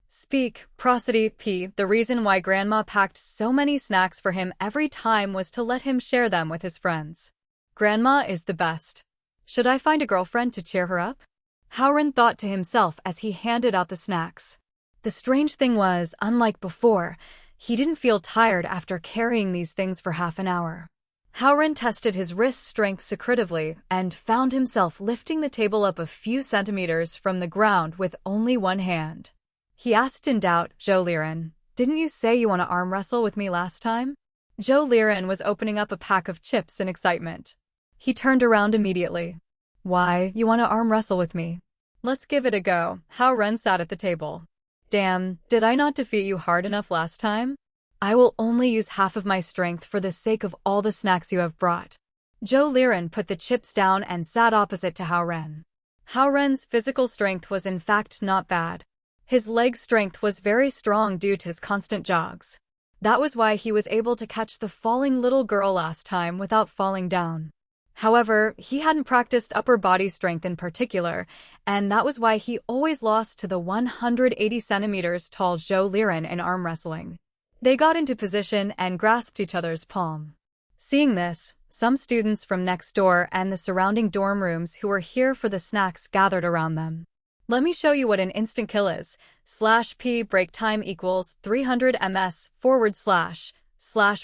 Speak, prosody, p. The reason why Grandma packed so many snacks for him every time was to let him share them with his friends. Grandma is the best. Should I find a girlfriend to cheer her up? Hao Ren thought to himself as he handed out the snacks. The strange thing was, unlike before, he didn't feel tired after carrying these things for half an hour. Hao Ren tested his wrist strength secretively and found himself lifting the table up a few centimeters from the ground with only one hand. He asked in doubt, Zhou Liren, Didn't you say you want to arm wrestle with me last time? Joe Liren was opening up a pack of chips in excitement. He turned around immediately. Why, you want to arm wrestle with me? Let's give it a go. Hao Ren sat at the table. Damn, did I not defeat you hard enough last time? I will only use half of my strength for the sake of all the snacks you have brought. Joe Liren put the chips down and sat opposite to Hao Ren. Hao Ren's physical strength was in fact not bad. His leg strength was very strong due to his constant jogs. That was why he was able to catch the falling little girl last time without falling down. However, he hadn't practiced upper body strength in particular, and that was why he always lost to the 180 centimeters tall Joe Liren in arm wrestling. They got into position and grasped each other's palm. Seeing this, some students from next door and the surrounding dorm rooms who were here for the snacks gathered around them. Let me show you what an instant kill is. /p break time equals 300 ms /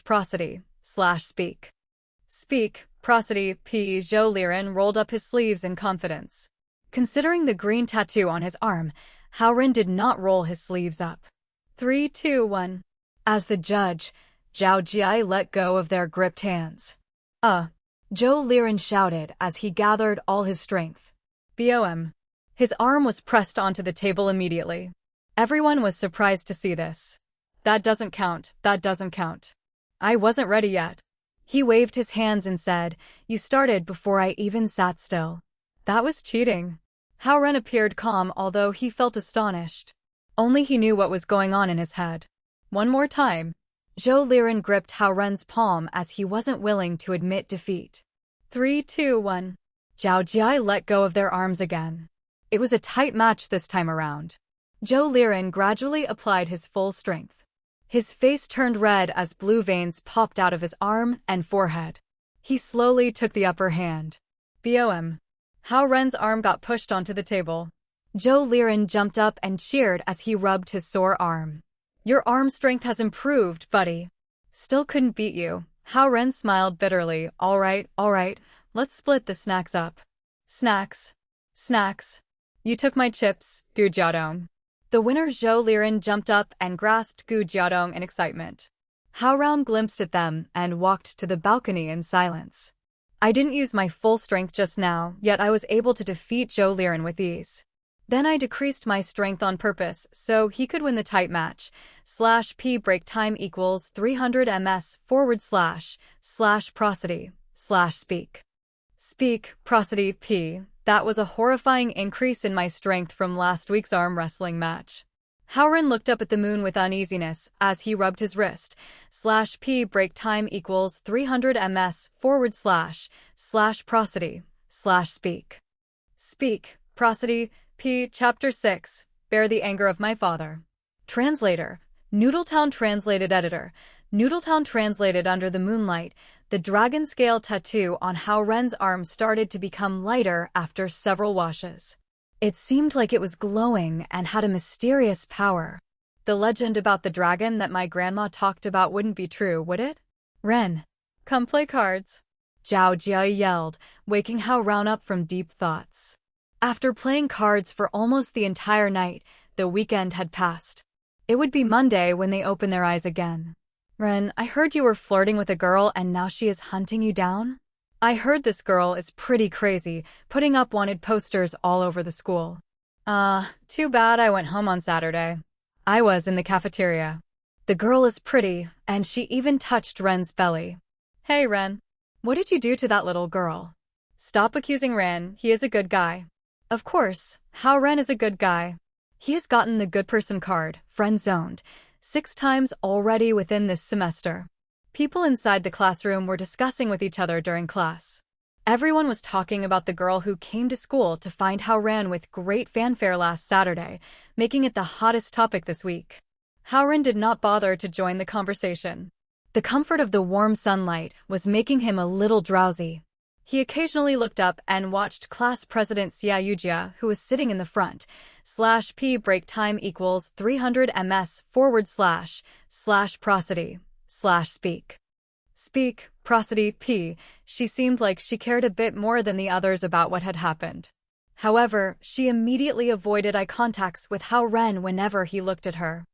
prosody / speak. Speak, prosody, p. Joe Liren rolled up his sleeves in confidence. Considering the green tattoo on his arm, Hao Ren did not roll his sleeves up. 3, 2, 1. As the judge, Zhao Jia let go of their gripped hands. Joe Liren shouted as he gathered all his strength. BOM. His arm was pressed onto the table immediately. Everyone was surprised to see this. That doesn't count, that doesn't count. I wasn't ready yet. He waved his hands and said, you started before I even sat still. That was cheating. Hao Ren appeared calm although he felt astonished. Only he knew what was going on in his head. One more time. Joe Liren gripped Hao Ren's palm as he wasn't willing to admit defeat. 3, 2, 1. Zhao Jia let go of their arms again. It was a tight match this time around. Joe Liren gradually applied his full strength. His face turned red as blue veins popped out of his arm and forehead. He slowly took the upper hand. BOM. Hao Ren's arm got pushed onto the table. Joe Liren jumped up and cheered as he rubbed his sore arm. Your arm strength has improved, buddy. Still couldn't beat you. Hao Ren smiled bitterly. All right, let's split the snacks up. Snacks. Snacks. You took my chips, Gu Jiaodong. The winner Joe Liren jumped up and grasped Gu Jiaodong in excitement. Hao Ren glimpsed at them and walked to the balcony in silence. I didn't use my full strength just now, yet I was able to defeat Joe Liren with ease. Then I decreased my strength on purpose so he could win the tight match. /p break time equals 300 ms / prosody / speak. Speak, prosody, p. That was a horrifying increase in my strength from last week's arm wrestling match. Hao Ren looked up at the moon with uneasiness as he rubbed his wrist. /p break time equals 300 ms / prosody / speak. Speak, prosody, p. Chapter 6. Bear the anger of my father. Translator. Noodletown translated editor. Noodletown translated under the moonlight. The dragon scale tattoo on Hao Ren's arm started to become lighter after several washes. It seemed like it was glowing and had a mysterious power. The legend about the dragon that my grandma talked about wouldn't be true, would it? Ren, come play cards. Zhao Jia yelled, waking Hao Ren up from deep thoughts. After playing cards for almost the entire night, the weekend had passed. It would be Monday when they opened their eyes again. Ren, I heard you were flirting with a girl and now she is hunting you down? I heard this girl is pretty crazy, putting up wanted posters all over the school. Too bad I went home on Saturday. I was in the cafeteria. The girl is pretty, and she even touched Ren's belly. Hey Ren, what did you do to that little girl? Stop accusing Ren, he is a good guy. Of course, Hao Ren is a good guy. He has gotten the good person card, friend zoned, 6 times already within this semester. People inside the classroom were discussing with each other during class. Everyone was talking about the girl who came to school to find Hao Ren with great fanfare last Saturday, making it the hottest topic this week. Hao Ren did not bother to join the conversation. The comfort of the warm sunlight was making him a little drowsy. He occasionally looked up and watched class president Xia Yujia, who was sitting in the front. /p break time equals 300 ms / prosody / speak. Speak, prosody, p. She seemed like she cared a bit more than the others about what had happened. However, she immediately avoided eye contacts with Hao Ren whenever he looked at her.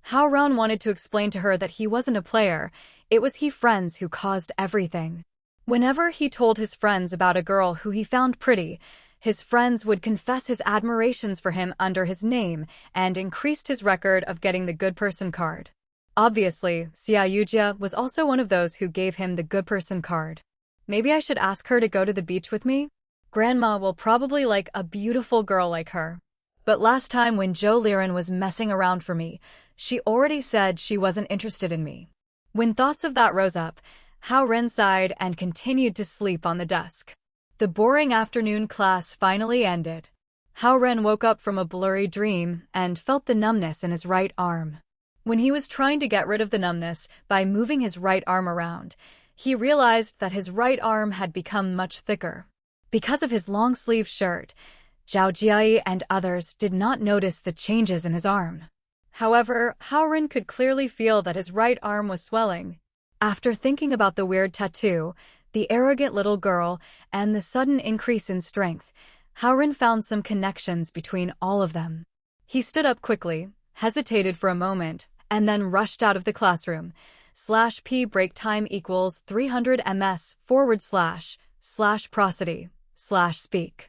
Hao Ren wanted to explain to her that he wasn't a player, it was he friends who caused everything. Whenever he told his friends about a girl who he found pretty, his friends would confess his admirations for him under his name and increased his record of getting the good person card. Obviously, Xia Yujia was also one of those who gave him the good person card. Maybe I should ask her to go to the beach with me? Grandma will probably like a beautiful girl like her. But last time when Zhou Liren was messing around for me, she already said she wasn't interested in me. When thoughts of that rose up, Hao Ren sighed and continued to sleep on the desk. The boring afternoon class finally ended. Hao Ren woke up from a blurry dream and felt the numbness in his right arm. When he was trying to get rid of the numbness by moving his right arm around, he realized that his right arm had become much thicker. Because of his long-sleeve shirt, Zhao Jiai and others did not notice the changes in his arm. However, Hao Ren could clearly feel that his right arm was swelling. After thinking about the weird tattoo, the arrogant little girl, and the sudden increase in strength, Hao Ren found some connections between all of them. He stood up quickly, hesitated for a moment, and then rushed out of the classroom. /p break time equals 300 ms / prosody / speak.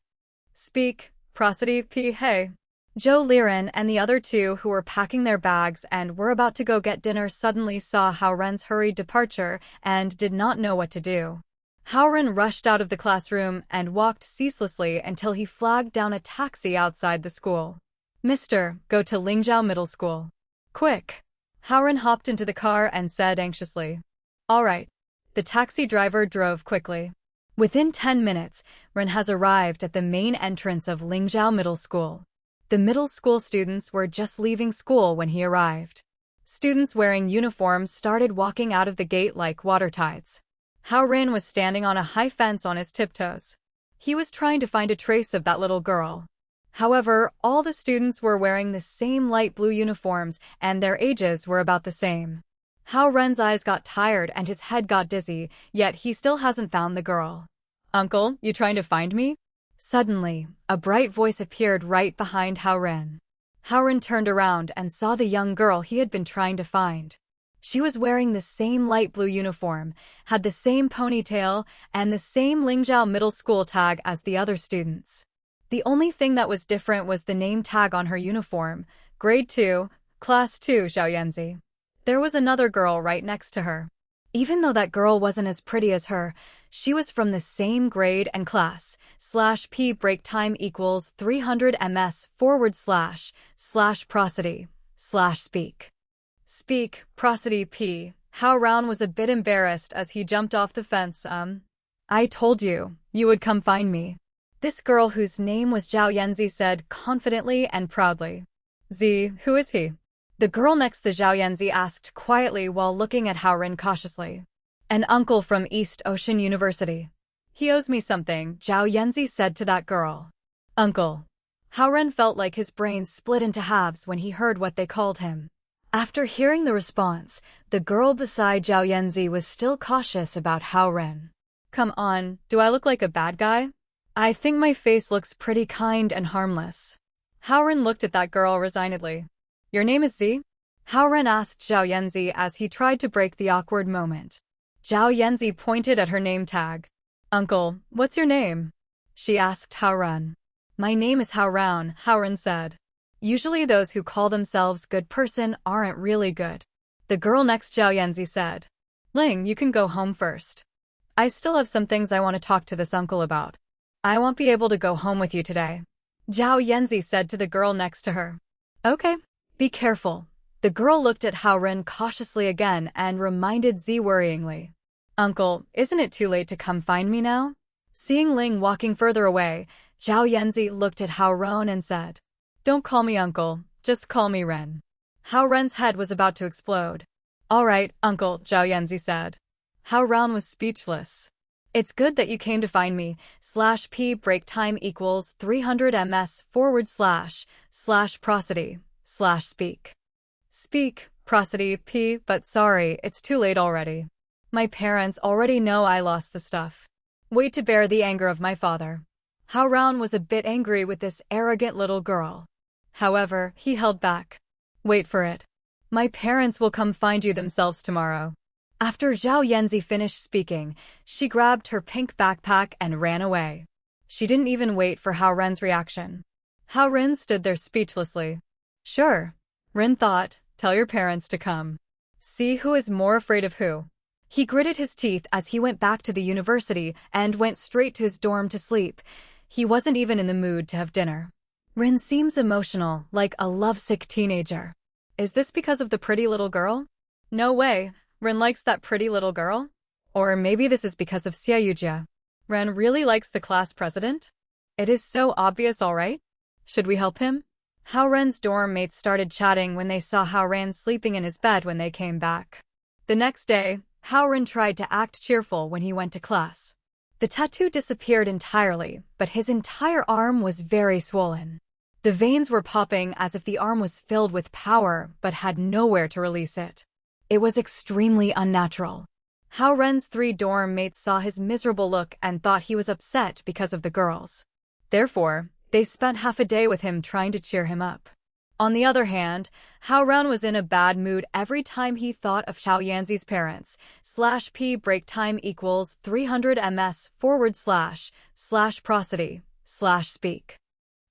Speak, prosody p hey. Zhou Liren and the other two who were packing their bags and were about to go get dinner suddenly saw Hao Ren's hurried departure and did not know what to do. Hao Ren rushed out of the classroom and walked ceaselessly until he flagged down a taxi outside the school. Mister, go to Lingzhou Middle School. Quick. Hao Ren hopped into the car and said anxiously. All right. The taxi driver drove quickly. Within 10 minutes, Ren has arrived at the main entrance of Lingzhou Middle School. The middle school students were just leaving school when he arrived. Students wearing uniforms started walking out of the gate like water tides. Hao Ren was standing on a high fence on his tiptoes. He was trying to find a trace of that little girl. However, all the students were wearing the same light blue uniforms and their ages were about the same. Hao Ren's eyes got tired and his head got dizzy, yet he still hasn't found the girl. Uncle, you trying to find me? Suddenly, a bright voice appeared right behind Hao Ren. Hao Ren turned around and saw the young girl he had been trying to find. She was wearing the same light blue uniform, had the same ponytail, and the same Lingzhou Middle School tag as the other students. The only thing that was different was the name tag on her uniform, Grade 2, Class 2 Xiaoyanzi. There was another girl right next to her. Even though that girl wasn't as pretty as her, she was from the same grade and class. /p break time equals 300 ms / prosody / speak. Speak, prosody p. Hao Ren was a bit embarrassed as he jumped off the fence. I told you, you would come find me. This girl whose name was Zhao Yanzi said confidently and proudly. Z, who is he? The girl next to Zhao Yanzi asked quietly while looking at Hao Ren cautiously. An uncle from East Ocean University. He owes me something, Zhao Yanzi said to that girl. Uncle. Hao Ren felt like his brain split into halves when he heard what they called him. After hearing the response, the girl beside Zhao Yanzi was still cautious about Hao Ren. Come on, do I look like a bad guy? I think my face looks pretty kind and harmless. Hao Ren looked at that girl resignedly. Your name is Z? Hao Ren asked Zhao Yanzi as he tried to break the awkward moment. Zhao Yanzi pointed at her name tag. Uncle, what's your name? She asked Hao Ren. My name is Hao Ren, Hao Ren said. Usually those who call themselves good person aren't really good. The girl next Zhao Yanzi said. Ling, you can go home first. I still have some things I want to talk to this uncle about. I won't be able to go home with you today. Zhao Yanzi said to the girl next to her. Okay. Be careful. The girl looked at Hao Ren cautiously again and reminded Z worryingly. Uncle, isn't it too late to come find me now? Seeing Ling walking further away, Zhao Yanzi looked at Hao Ren and said. Don't call me uncle, just call me Ren. Hao Ren's head was about to explode. All right, uncle, Zhao Yanzi said. Hao Ren was speechless. It's good that you came to find me. /p break time equals 300 ms / prosody / speak. Speak, prosody p, but sorry, it's too late already. My parents already know I lost the stuff. Wait to bear the anger of my father. Hao Ren was a bit angry with this arrogant little girl. However, he held back. Wait for it. My parents will come find you themselves tomorrow. After Zhao Yanzi finished speaking, she grabbed her pink backpack and ran away. She didn't even wait for Hao Ren's reaction. Hao Ren stood there speechlessly. Sure, Ren thought, tell your parents to come. See who is more afraid of who. He gritted his teeth as he went back to the university and went straight to his dorm to sleep. He wasn't even in the mood to have dinner. Ren seems emotional, like a lovesick teenager. Is this because of the pretty little girl? No way, Ren likes that pretty little girl? Or maybe this is because of Xiaoyujia. Ren really likes the class president? It is so obvious, alright? Should we help him? Hao Ren's dorm mates started chatting when they saw Hao Ren sleeping in his bed when they came back. The next day, Hao Ren tried to act cheerful when he went to class. The tattoo disappeared entirely, but his entire arm was very swollen. The veins were popping as if the arm was filled with power but had nowhere to release it. It was extremely unnatural. Hao Ren's 3 dorm mates saw his miserable look and thought he was upset because of the girls. Therefore, they spent half a day with him trying to cheer him up. On the other hand, Hao Ren was in a bad mood every time he thought of Zhao Yanzi's parents. /p break time equals 300 ms / prosody / speak.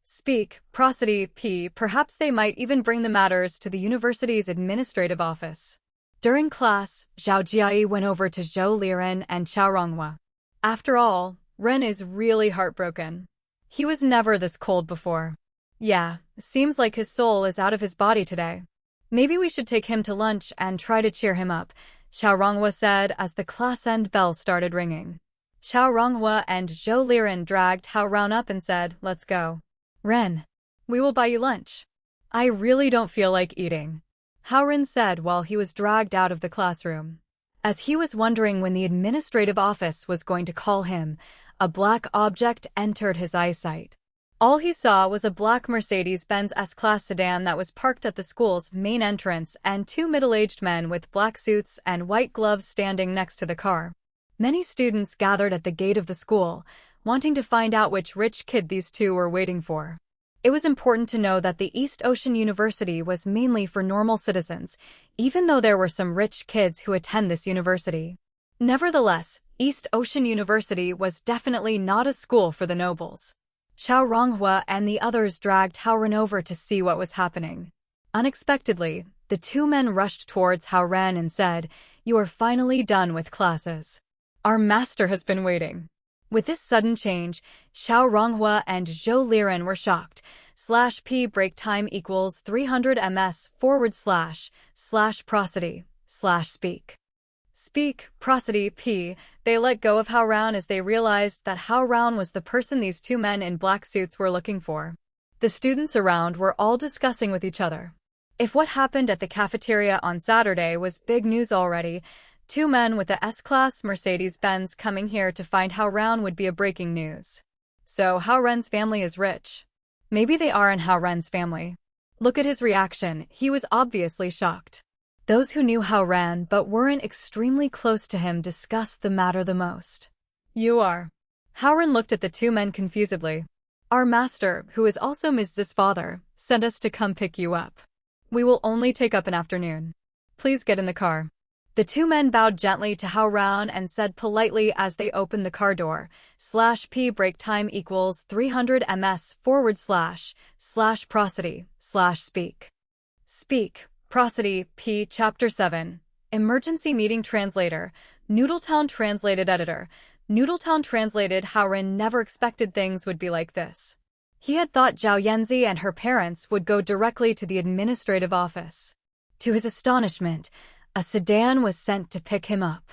Speak, prosody, p. Perhaps they might even bring the matters to the university's administrative office. During class, Zhao Jiai went over to Zhou Liren and Qiao Ronghua. After all, Ren is really heartbroken. He was never this cold before. Yeah, seems like his soul is out of his body today. Maybe we should take him to lunch and try to cheer him up, Qiao Ronghua said as the class end bell started ringing. Qiao Ronghua and Zhou Liren dragged Hao Ren up and said, let's go. Ren, we will buy you lunch. I really don't feel like eating, Hao Ren said while he was dragged out of the classroom. As he was wondering when the administrative office was going to call him, a black object entered his eyesight. All he saw was a black Mercedes-Benz S-Class sedan that was parked at the school's main entrance and 2 middle-aged men with black suits and white gloves standing next to the car. Many students gathered at the gate of the school, wanting to find out which rich kid these 2 were waiting for. It was important to know that the East Ocean University was mainly for normal citizens, even though there were some rich kids who attend this university. Nevertheless, East Ocean University was definitely not a school for the nobles. Qiao Ronghua and the others dragged Hao Ren over to see what was happening. Unexpectedly, the 2 men rushed towards Hao Ren and said, "You are finally done with classes. Our master has been waiting." With this sudden change, Qiao Ronghua and Zhou Liren were shocked. /p break time equals 300 ms / prosody / speak. Speak, prosody, p. They let go of Hao Ren as they realized that Hao Ren was the person these 2 men in black suits were looking for. The students around were all discussing with each other. If what happened at the cafeteria on Saturday was big news already, 2 men with a S-Class Mercedes-Benz coming here to find Hao Ren would be a breaking news. So Hao Ren's family is rich. Maybe they are in Hao Ren's family. Look at his reaction, he was obviously shocked. Those who knew Hao Ren but weren't extremely close to him discussed the matter the most. You are. Hao Ren looked at the 2 men confusedly. Our master, who is also Mrs.'s father, sent us to come pick you up. We will only take up an afternoon. Please get in the car. The 2 men bowed gently to Hao Ren and said politely as they opened the car door, /p break time equals 300 ms / prosody / speak. Speak, prosody, p. Chapter 7. Emergency Meeting Translator. Noodletown Translated Editor. Noodletown translated. Hao Ren never expected things would be like this. He had thought Zhao Yanzi and her parents would go directly to the administrative office. To his astonishment, a sedan was sent to pick him up.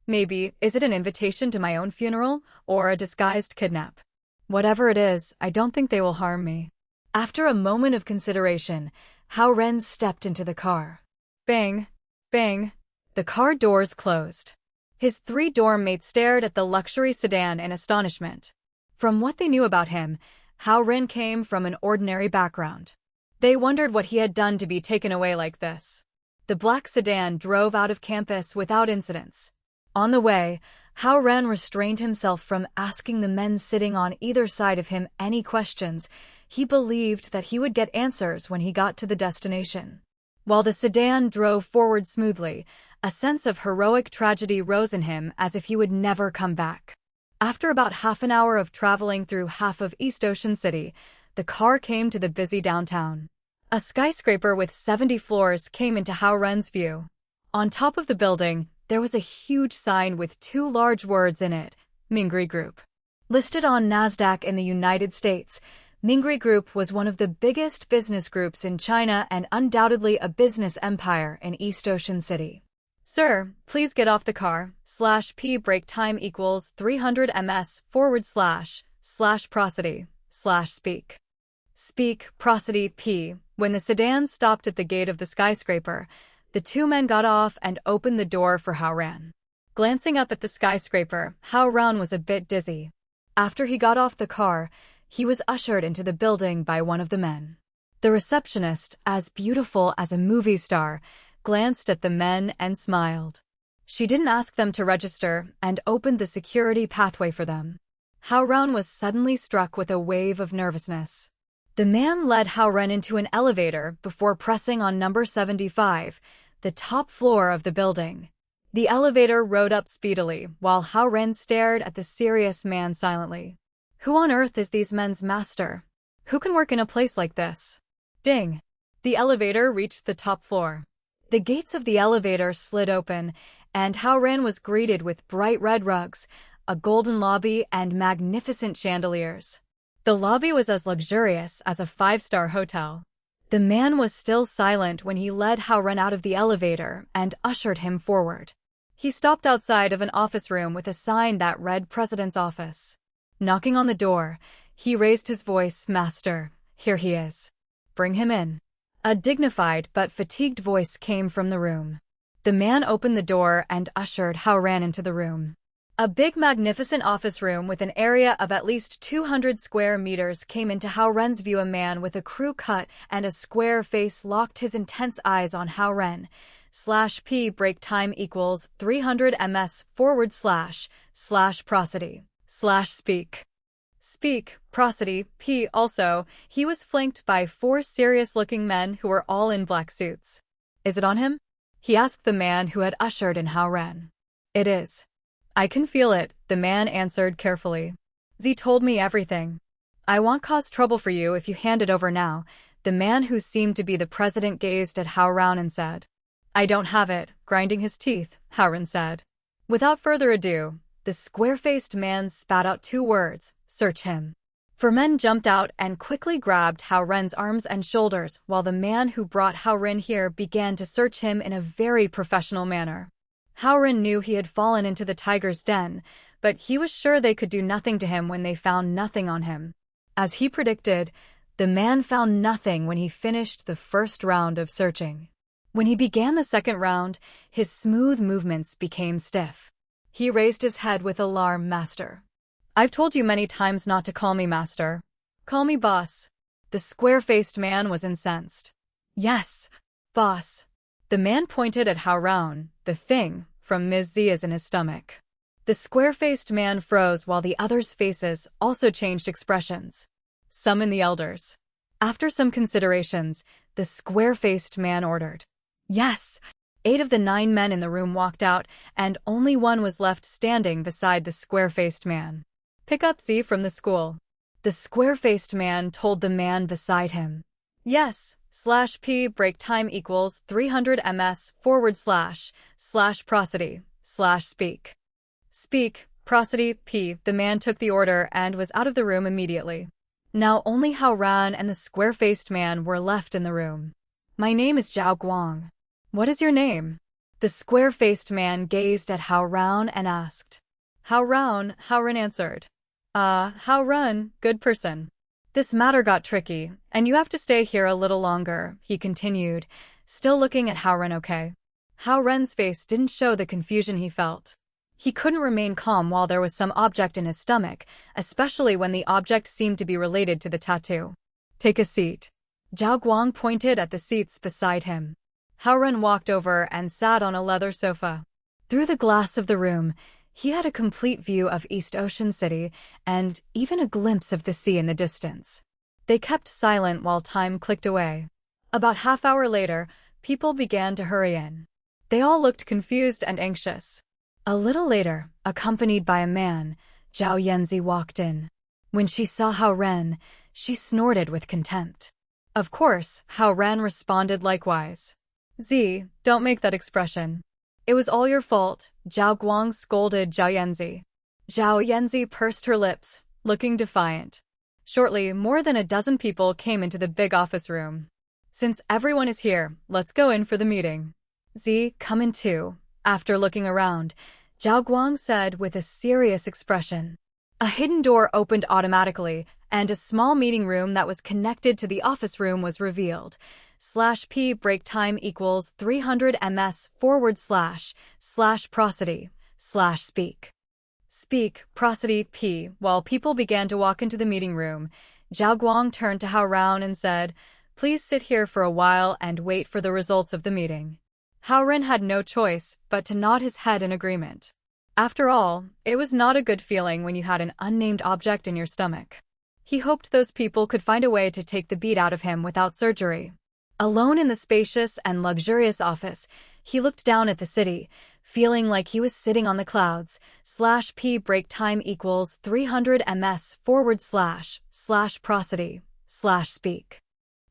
Maybe, is it an invitation to my own funeral, or a disguised kidnap? Whatever it is, I don't think they will harm me. After a moment of consideration, Hao Ren stepped into the car. Bang! Bang! The car doors closed. His 3 dorm mates stared at the luxury sedan in astonishment. From what they knew about him, Hao Ren came from an ordinary background. They wondered what he had done to be taken away like this. The black sedan drove out of campus without incidents. On the way, Hao Ren restrained himself from asking the men sitting on either side of him any questions. He believed that he would get answers when he got to the destination. While the sedan drove forward smoothly, a sense of heroic tragedy rose in him as if he would never come back. After about half an hour of traveling through half of East Ocean City, the car came to the busy downtown. A skyscraper with 70 floors came into Hao Ren's view. On top of the building, there was a huge sign with 2 large words in it, Mingri Group. Listed on NASDAQ in the United States, Mingri Group was one of the biggest business groups in China and undoubtedly a business empire in East Ocean City. Sir, please get off the car, /P break time equals 300 ms / prosody / speak. Speak, prosody P. When the sedan stopped at the gate of the skyscraper, the 2 men got off and opened the door for Hao Ren. Glancing up at the skyscraper, Hao Ren was a bit dizzy. After he got off the car, he was ushered into the building by one of the men. The receptionist, as beautiful as a movie star, glanced at the men and smiled. She didn't ask them to register and opened the security pathway for them. Hao Ren was suddenly struck with a wave of nervousness. The man led Hao Ren into an elevator before pressing on number 75, the top floor of the building. The elevator rode up speedily, while Hao Ren stared at the serious man silently. Who on earth is these men's master? Who can work in a place like this? Ding! The elevator reached the top floor. The gates of the elevator slid open, and Hao Ren was greeted with bright red rugs, a golden lobby, and magnificent chandeliers. The lobby was as luxurious as a 5-star hotel. The man was still silent when he led Hao Ren out of the elevator and ushered him forward. He stopped outside of an office room with a sign that read President's Office. Knocking on the door, he raised his voice, "Master, here he is. Bring him in." A dignified but fatigued voice came from the room. The man opened the door and ushered Hao Ren into the room. A big, magnificent office room with an area of at least 200 square meters came into Hao Ren's view. A man with a crew cut and a square face locked his intense eyes on Hao Ren. /P break time equals 300 ms / prosody / speak. Speak, prosody, P. Also, he was flanked by 4 serious-looking men who were all in black suits. Is it on him? He asked the man who had ushered in Hao Ren. It is. I can feel it, the man answered carefully. Z told me everything. I won't cause trouble for you if you hand it over now. The man who seemed to be the president gazed at Hao Ren and said. I don't have it, grinding his teeth, Hao Ren said. Without further ado, the square-faced man spat out 2 words, search him. 4 men jumped out and quickly grabbed Hao Ren's arms and shoulders, while the man who brought Hao Ren here began to search him in a very professional manner. Hao Ren knew he had fallen into the tiger's den, but he was sure they could do nothing to him when they found nothing on him. As he predicted, the man found nothing when he finished the first round of searching. When he began the second round, his smooth movements became stiff. He raised his head with alarm. Master. I've told you many times not to call me master. Call me boss. The square-faced man was incensed. Yes, boss. The man pointed at Hao Ren. The thing from Ms. Z is in his stomach. The square-faced man froze while the others' faces also changed expressions. Summon the elders. After some considerations, the square-faced man ordered. Yes. 8 of the 9 men in the room walked out, and only 1 was left standing beside the square-faced man. Pick up Z from the school. The square-faced man told the man beside him. Yes, /P break time equals 300 ms / prosody / speak. Speak, prosody, P. The man took the order and was out of the room immediately. Now only Hao Ren and the square-faced man were left in the room. My name is Zhao Guang. What is your name? The square-faced man gazed at Hao Ren and asked. Hao Ren answered. Hao Ren, good person. This matter got tricky, and you have to stay here a little longer, he continued, still looking at Hao Ren. Okay. Hao Ren's face didn't show the confusion he felt. He couldn't remain calm while there was some object in his stomach, especially when the object seemed to be related to the tattoo. Take a seat. Zhao Guang pointed at the seats beside him. Hao Ren walked over and sat on a leather sofa. Through the glass of the room, he had a complete view of East Ocean City and even a glimpse of the sea in the distance. They kept silent while time clicked away. About half-hour later, people began to hurry in. They all looked confused and anxious. A little later, accompanied by a man, Zhao Yanzi walked in. When she saw Hao Ren, she snorted with contempt. Of course, Hao Ren responded likewise. Z, don't make that expression. It was all your fault, Zhao Guang scolded Zhao Yanzi. Zhao Yanzi pursed her lips, looking defiant. Shortly, more than a dozen people came into the big office room. Since everyone is here, let's go in for the meeting. Z, come in too. After looking around, Zhao Guang said with a serious expression. A hidden door opened automatically, and a small meeting room that was connected to the office room was revealed. /p break time equals 300 ms / prosody / speak. Speak, prosody, p. While people began to walk into the meeting room, Zhao Guang turned to Hao Ren and said, please sit here for a while and wait for the results of the meeting. Hao Ren had no choice but to nod his head in agreement. After all, it was not a good feeling when you had an unnamed object in your stomach. He hoped those people could find a way to take the beat out of him without surgery. Alone in the spacious and luxurious office, he looked down at the city, feeling like he was sitting on the clouds. /p break time equals 300 ms / prosody / speak.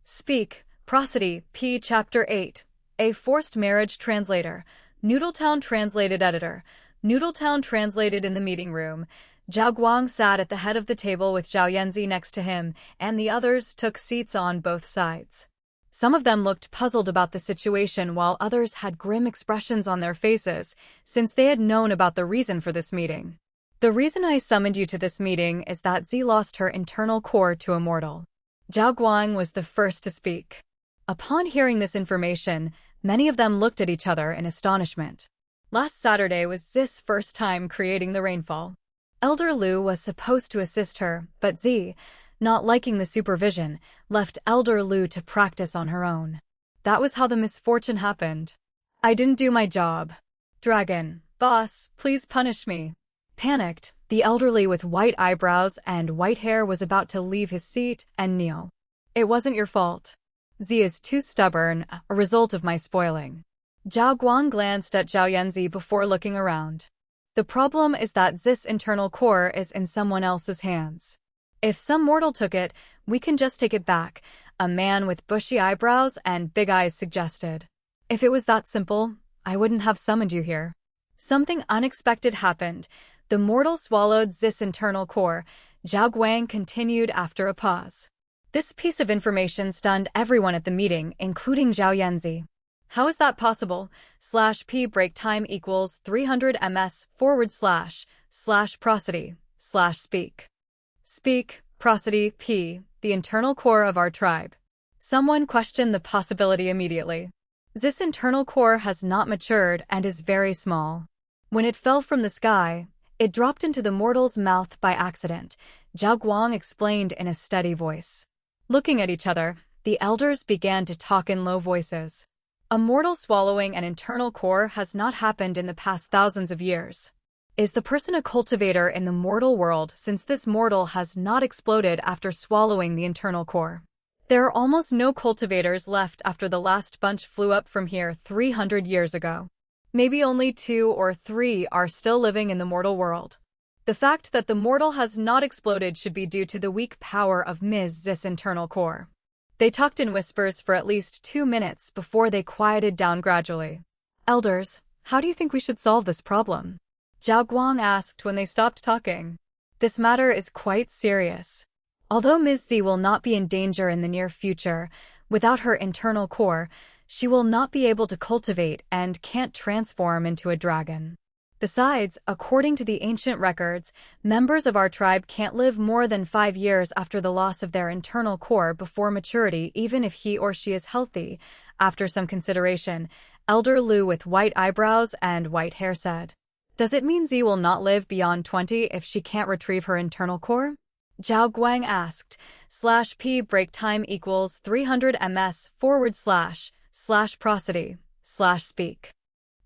Speak, prosody, p. Chapter 8. A forced marriage translator. Noodletown translated editor. Noodletown translated in the meeting room. Zhao Guang sat at the head of the table with Zhao Yanzi next to him, and the others took seats on both sides. Some of them looked puzzled about the situation while others had grim expressions on their faces, since they had known about the reason for this meeting. The reason I summoned you to this meeting is that Z lost her internal core to a mortal. Zhao Guang was the first to speak. Upon hearing this information, many of them looked at each other in astonishment. Last Saturday was Z's first time creating the rainfall. Elder Lu was supposed to assist her, but Z, not liking the supervision, left Elder Lu to practice on her own. That was how the misfortune happened. I didn't do my job. Dragon, boss, please punish me. Panicked, the elderly with white eyebrows and white hair was about to leave his seat and kneel. It wasn't your fault. Z is too stubborn, a result of my spoiling. Zhao Guang glanced at Zhao Yanzi before looking around. The problem is that Z's internal core is in someone else's hands. If some mortal took it, we can just take it back, a man with bushy eyebrows and big eyes suggested. If it was that simple, I wouldn't have summoned you here. Something unexpected happened. The mortal swallowed Z's internal core. Zhao Guang continued after a pause. This piece of information stunned everyone at the meeting, including Zhao Yanzi. How is that possible? /p break time equals 300 ms / prosody / speak. Speak, prosody, p. The internal core of our tribe. Someone questioned the possibility immediately. This internal core has not matured and is very small. When it fell from the sky, it dropped into the mortal's mouth by accident, Zhao Guang explained in a steady voice. Looking at each other, the elders began to talk in low voices. A mortal swallowing an internal core has not happened in the past thousands of years. Is the person a cultivator in the mortal world since this mortal has not exploded after swallowing the internal core? There are almost no cultivators left after the last bunch flew up from here 300 years ago. Maybe only 2 or 3 are still living in the mortal world. The fact that the mortal has not exploded should be due to the weak power of Ms. Z's internal core. They talked in whispers for at least 2 minutes before they quieted down gradually. Elders, how do you think we should solve this problem? Zhao Guang asked when they stopped talking. This matter is quite serious. Although Ms. Z will not be in danger in the near future, without her internal core, she will not be able to cultivate and can't transform into a dragon. Besides, according to the ancient records, members of our tribe can't live more than 5 years after the loss of their internal core before maturity, even if he or she is healthy. After some consideration, Elder Lu with white eyebrows and white hair said, does it mean Z will not live beyond 20 if she can't retrieve her internal core? Zhao Guang asked, /p break time equals 300 ms / prosody / speak.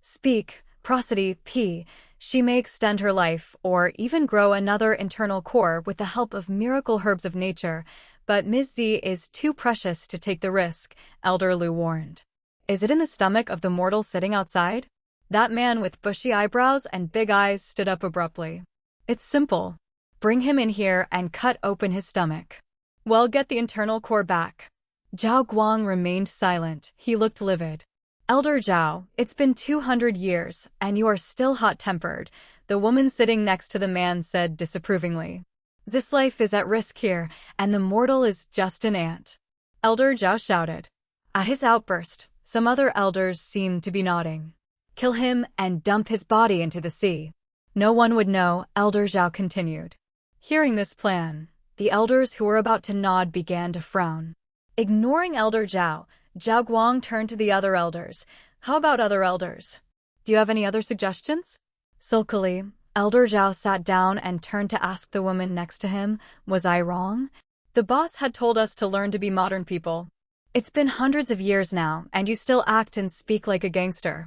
Speak, prosody, p. She may extend her life or even grow another internal core with the help of miracle herbs of nature, but Ms. Z is too precious to take the risk, Elder Lu warned. Is it in the stomach of the mortal sitting outside? That man with bushy eyebrows and big eyes stood up abruptly. It's simple. Bring him in here and cut open his stomach. Well, get the internal core back. Zhao Guang remained silent. He looked livid. Elder Zhao, it's been 200 years, and you are still hot-tempered, the woman sitting next to the man said disapprovingly. This life is at risk here, and the mortal is just an ant. Elder Zhao shouted. At his outburst, some other elders seemed to be nodding. Kill him and dump his body into the sea. No one would know, Elder Zhao continued. Hearing this plan, the elders who were about to nod began to frown. Ignoring Elder Zhao, Zhao Guang turned to the other elders. How about other elders? Do you have any other suggestions? Sulkily, Elder Zhao sat down and turned to ask the woman next to him, was I wrong? The boss had told us to learn to be modern people. It's been hundreds of years now, and you still act and speak like a gangster.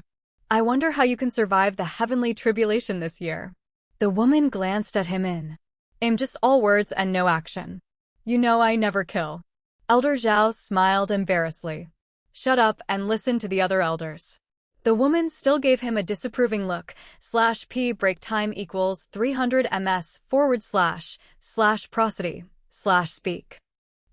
I wonder how you can survive the heavenly tribulation this year. The woman glanced at him in. I'm just all words and no action. You know I never kill. Elder Zhao smiled embarrassedly. Shut up and listen to the other elders. The woman still gave him a disapproving look. /p break time equals 300 ms / prosody / speak.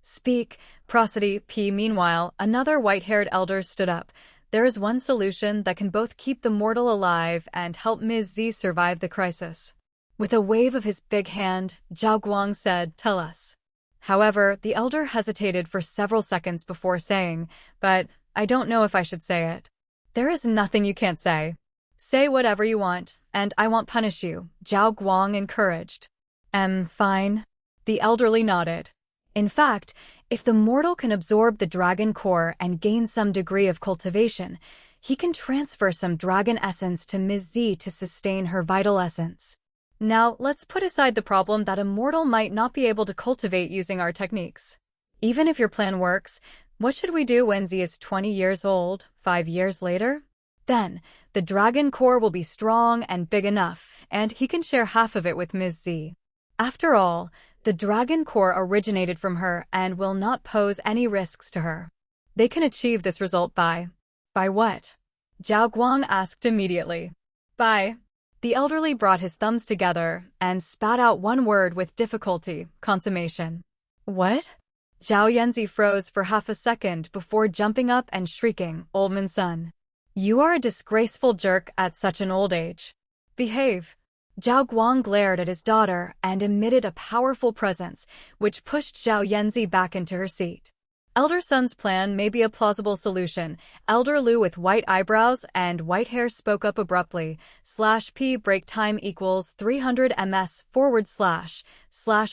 Speak, prosody, p. Meanwhile, another white-haired elder stood up. There is one solution that can both keep the mortal alive and help Ms. Z survive the crisis. With a wave of his big hand, Zhao Guang said, tell us. However, the elder hesitated for several seconds before saying, but I don't know if I should say it. There is nothing you can't say. Say whatever you want, and I won't punish you, Zhao Guang encouraged. Fine. The elderly nodded. In fact, if the mortal can absorb the dragon core and gain some degree of cultivation, he can transfer some dragon essence to Ms. Z to sustain her vital essence. Now, let's put aside the problem that a mortal might not be able to cultivate using our techniques. Even if your plan works, what should we do when Z is 20 years old, 5 years later? Then, the dragon core will be strong and big enough, and he can share half of it with Ms. Z. After all, the dragon core originated from her and will not pose any risks to her. They can achieve this result by what? Zhao Guang asked immediately. By. The elderly brought his thumbs together and spat out one word with difficulty, consummation. What? Zhao Yanzi froze for half a second before jumping up and shrieking, Old man's son. You are a disgraceful jerk at such an old age. Behave. Zhao Guang glared at his daughter and emitted a powerful presence, which pushed Zhao Yanzi back into her seat. Elder son's plan may be a plausible solution. Elder Lu with white eyebrows and white hair spoke up abruptly. /p break time equals 300 ms /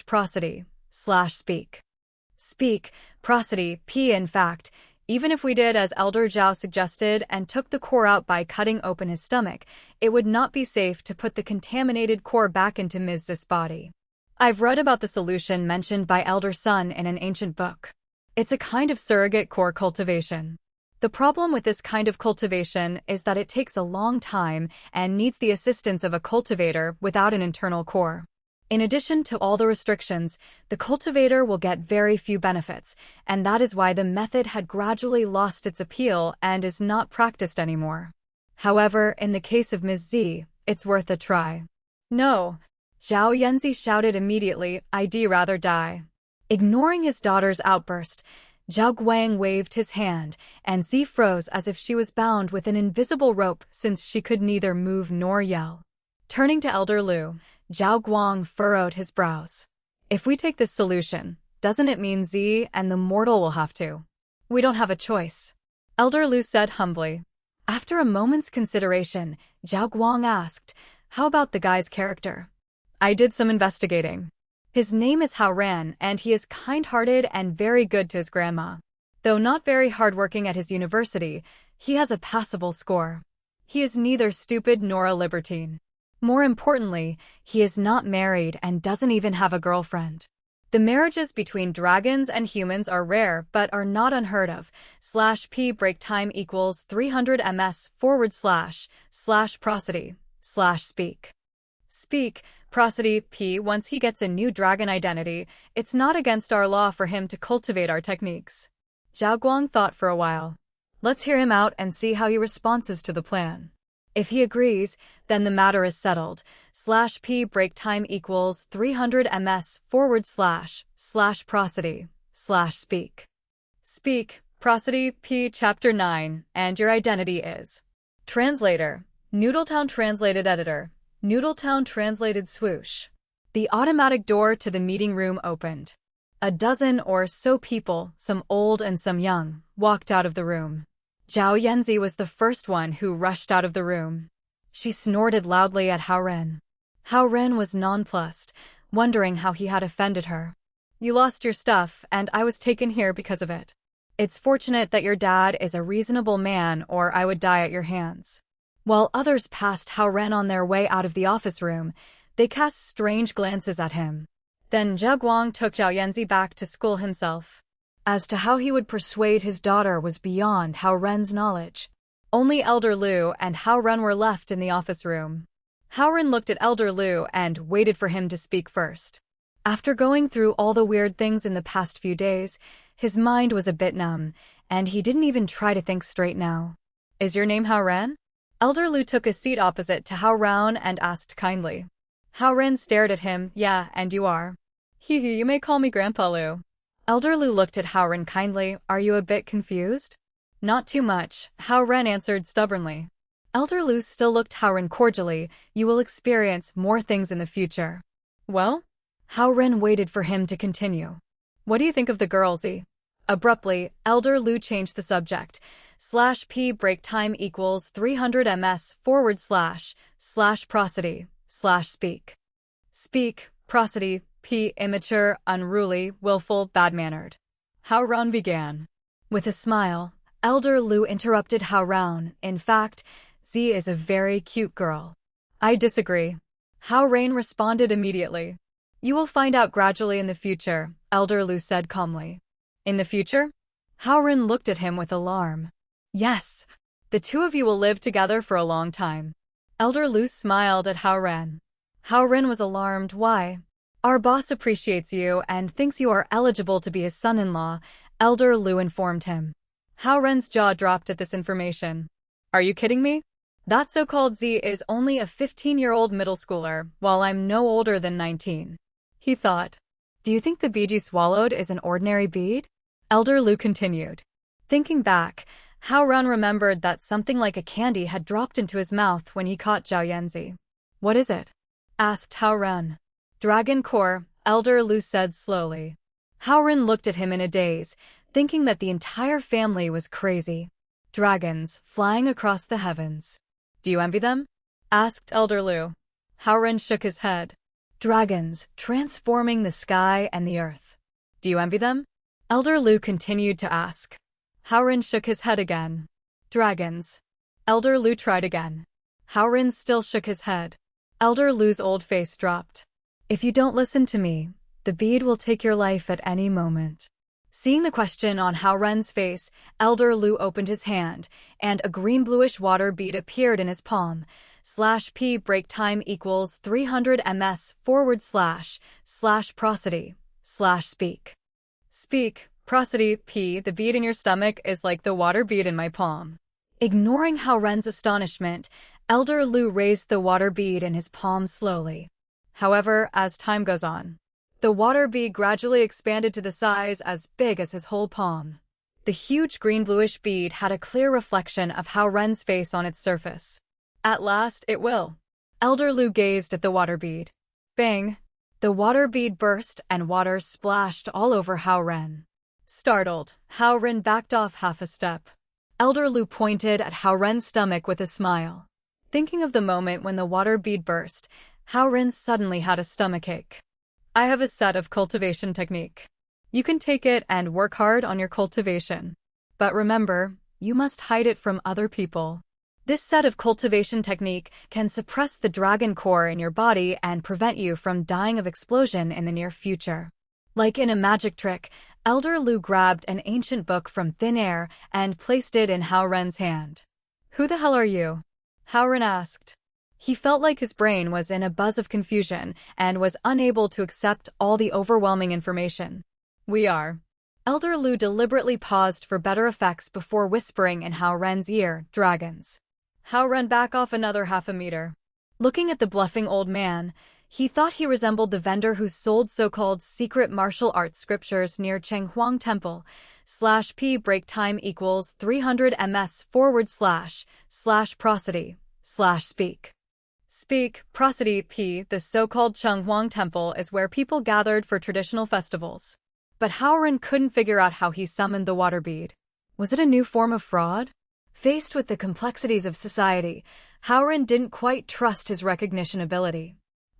prosody / speak. Speak, prosody, p. In fact, even if we did as Elder Zhao suggested and took the core out by cutting open his stomach, it would not be safe to put the contaminated core back into Ms. Z's body. I've read about the solution mentioned by Elder Sun in an ancient book. It's a kind of surrogate core cultivation. The problem with this kind of cultivation is that it takes a long time and needs the assistance of a cultivator without an internal core. In addition to all the restrictions, the cultivator will get very few benefits, and that is why the method had gradually lost its appeal and is not practiced anymore. However, in the case of Ms. Z, it's worth a try. No, Zhao Yanzi shouted immediately, I'd rather die. Ignoring his daughter's outburst, Zhao Guang waved his hand, and Z froze as if she was bound with an invisible rope since she could neither move nor yell. Turning to Elder Lu, Zhao Guang furrowed his brows. If we take this solution, doesn't it mean Z and the mortal will have to? We don't have a choice. Elder Lu said humbly. After a moment's consideration, Zhao Guang asked, how about the guy's character? I did some investigating. His name is Hao Ren, and he is kind-hearted and very good to his grandma. Though not very hard-working at his university, he has a passable score. He is neither stupid nor a libertine. More importantly, he is not married and doesn't even have a girlfriend. The marriages between dragons and humans are rare but are not unheard of. /p break time equals 300 ms / prosody / speak. Speak, prosody, p. Once he gets a new dragon identity, it's not against our law for him to cultivate our techniques. Zhao Guang thought for a while. Let's hear him out and see how he responds to the plan. If he agrees, then the matter is settled. /p break time equals 300 ms / prosody / speak. Speak, prosody, p chapter 9, and your identity is. Translator. Noodletown translated editor. Noodletown translated swoosh. The automatic door to the meeting room opened. A dozen or so people, some old and some young, walked out of the room. Zhao Yanzi was the first one who rushed out of the room. She snorted loudly at Hao Ren. Hao Ren was nonplussed, wondering how he had offended her. You lost your stuff, and I was taken here because of it. It's fortunate that your dad is a reasonable man, or I would die at your hands. While others passed Hao Ren on their way out of the office room, they cast strange glances at him. Then Zhe Guang took Zhao Yanzi back to school himself. As to how he would persuade his daughter was beyond Hao Ren's knowledge. Only Elder Lu and Hao Ren were left in the office room. Hao Ren looked at Elder Lu and waited for him to speak first. After going through all the weird things in the past few days, his mind was a bit numb, and he didn't even try to think straight now. Is your name Hao Ren? Elder Lu took a seat opposite to Hao Ren and asked kindly. Hao Ren stared at him. Yeah, and you are? Hee hee, you may call me Grandpa Lu. Elder Lu looked at Hao Ren kindly. Are you a bit confused? Not too much, Hao Ren answered stubbornly. Elder Lu still looked Hao Ren cordially. You will experience more things in the future. Well? Hao Ren waited for him to continue. What do you think of the girlsy? Abruptly, Elder Lu changed the subject. /p break time equals 300 ms / prosody / speak. Speak, prosody, p immature, unruly, willful, bad-mannered. Hao Ren began. With a smile, Elder Lu interrupted Hao Ren. In fact, Z is a very cute girl. I disagree. Hao Ren responded immediately. You will find out gradually in the future, Elder Lu said calmly. In the future? Hao Ren looked at him with alarm. Yes. The two of you will live together for a long time. Elder Lu smiled at Hao Ren. Hao Ren was alarmed. Why? Our boss appreciates you and thinks you are eligible to be his son-in-law, Elder Lu informed him. Hao Ren's jaw dropped at this information. Are you kidding me? That so-called Z is only a 15-year-old middle schooler, while I'm no older than 19. He thought. Do you think the bead you swallowed is an ordinary bead? Elder Lu continued. Thinking back, Hao Ren remembered that something like a candy had dropped into his mouth when he caught Zhao Yanzi. What is it? Asked Hao Ren. Dragon core, Elder Lu said slowly. Hao Ren looked at him in a daze, thinking that the entire family was crazy. Dragons, flying across the heavens. Do you envy them? Asked Elder Lu. Hao Ren shook his head. Dragons, transforming the sky and the earth. Do you envy them? Elder Lu continued to ask. Hao Ren shook his head again. Dragons. Elder Lu tried again. Hao Ren still shook his head. Elder Lu's old face dropped. If you don't listen to me, the bead will take your life at any moment. Seeing the question on Hao Ren's face, Elder Lu opened his hand, and a green-bluish water bead appeared in his palm. /p break time equals 300 ms / prosody / speak. Speak, prosody, p. The bead in your stomach is like the water bead in my palm. Ignoring Hao Ren's astonishment, Elder Lu raised the water bead in his palm slowly. However, as time goes on, the water bead gradually expanded to the size as big as his whole palm. The huge green-bluish bead had a clear reflection of Hao Ren's face on its surface. At last, it will. Elder Lu gazed at the water bead. Bang! The water bead burst and water splashed all over Hao Ren. Startled, Hao Ren backed off half a step. Elder Lu pointed at Hao Ren's stomach with a smile. Thinking of the moment when the water bead burst, Hao Ren suddenly had a stomachache. I have a set of cultivation technique. You can take it and work hard on your cultivation. But remember, you must hide it from other people. This set of cultivation technique can suppress the dragon core in your body and prevent you from dying of explosion in the near future. Like in a magic trick, Elder Lu grabbed an ancient book from thin air and placed it in Hao Ren's hand. Who the hell are you? Hao Ren asked. He felt like his brain was in a buzz of confusion and was unable to accept all the overwhelming information. We are. Elder Lu deliberately paused for better effects before whispering in Hao Ren's ear, "Dragons." Hao Ren back off another half a meter. Looking at the bluffing old man, he thought he resembled the vendor who sold so-called secret martial arts scriptures near Chenghuang Temple. /p break time equals 300 ms / prosody / speak. Speak, prosody p. The so-called Chenghuang Temple is where people gathered for traditional festivals. But Hao Ren couldn't figure out how he summoned the water bead. Was it a new form of fraud? Faced with the complexities of society, Hao Ren didn't quite trust his recognition ability.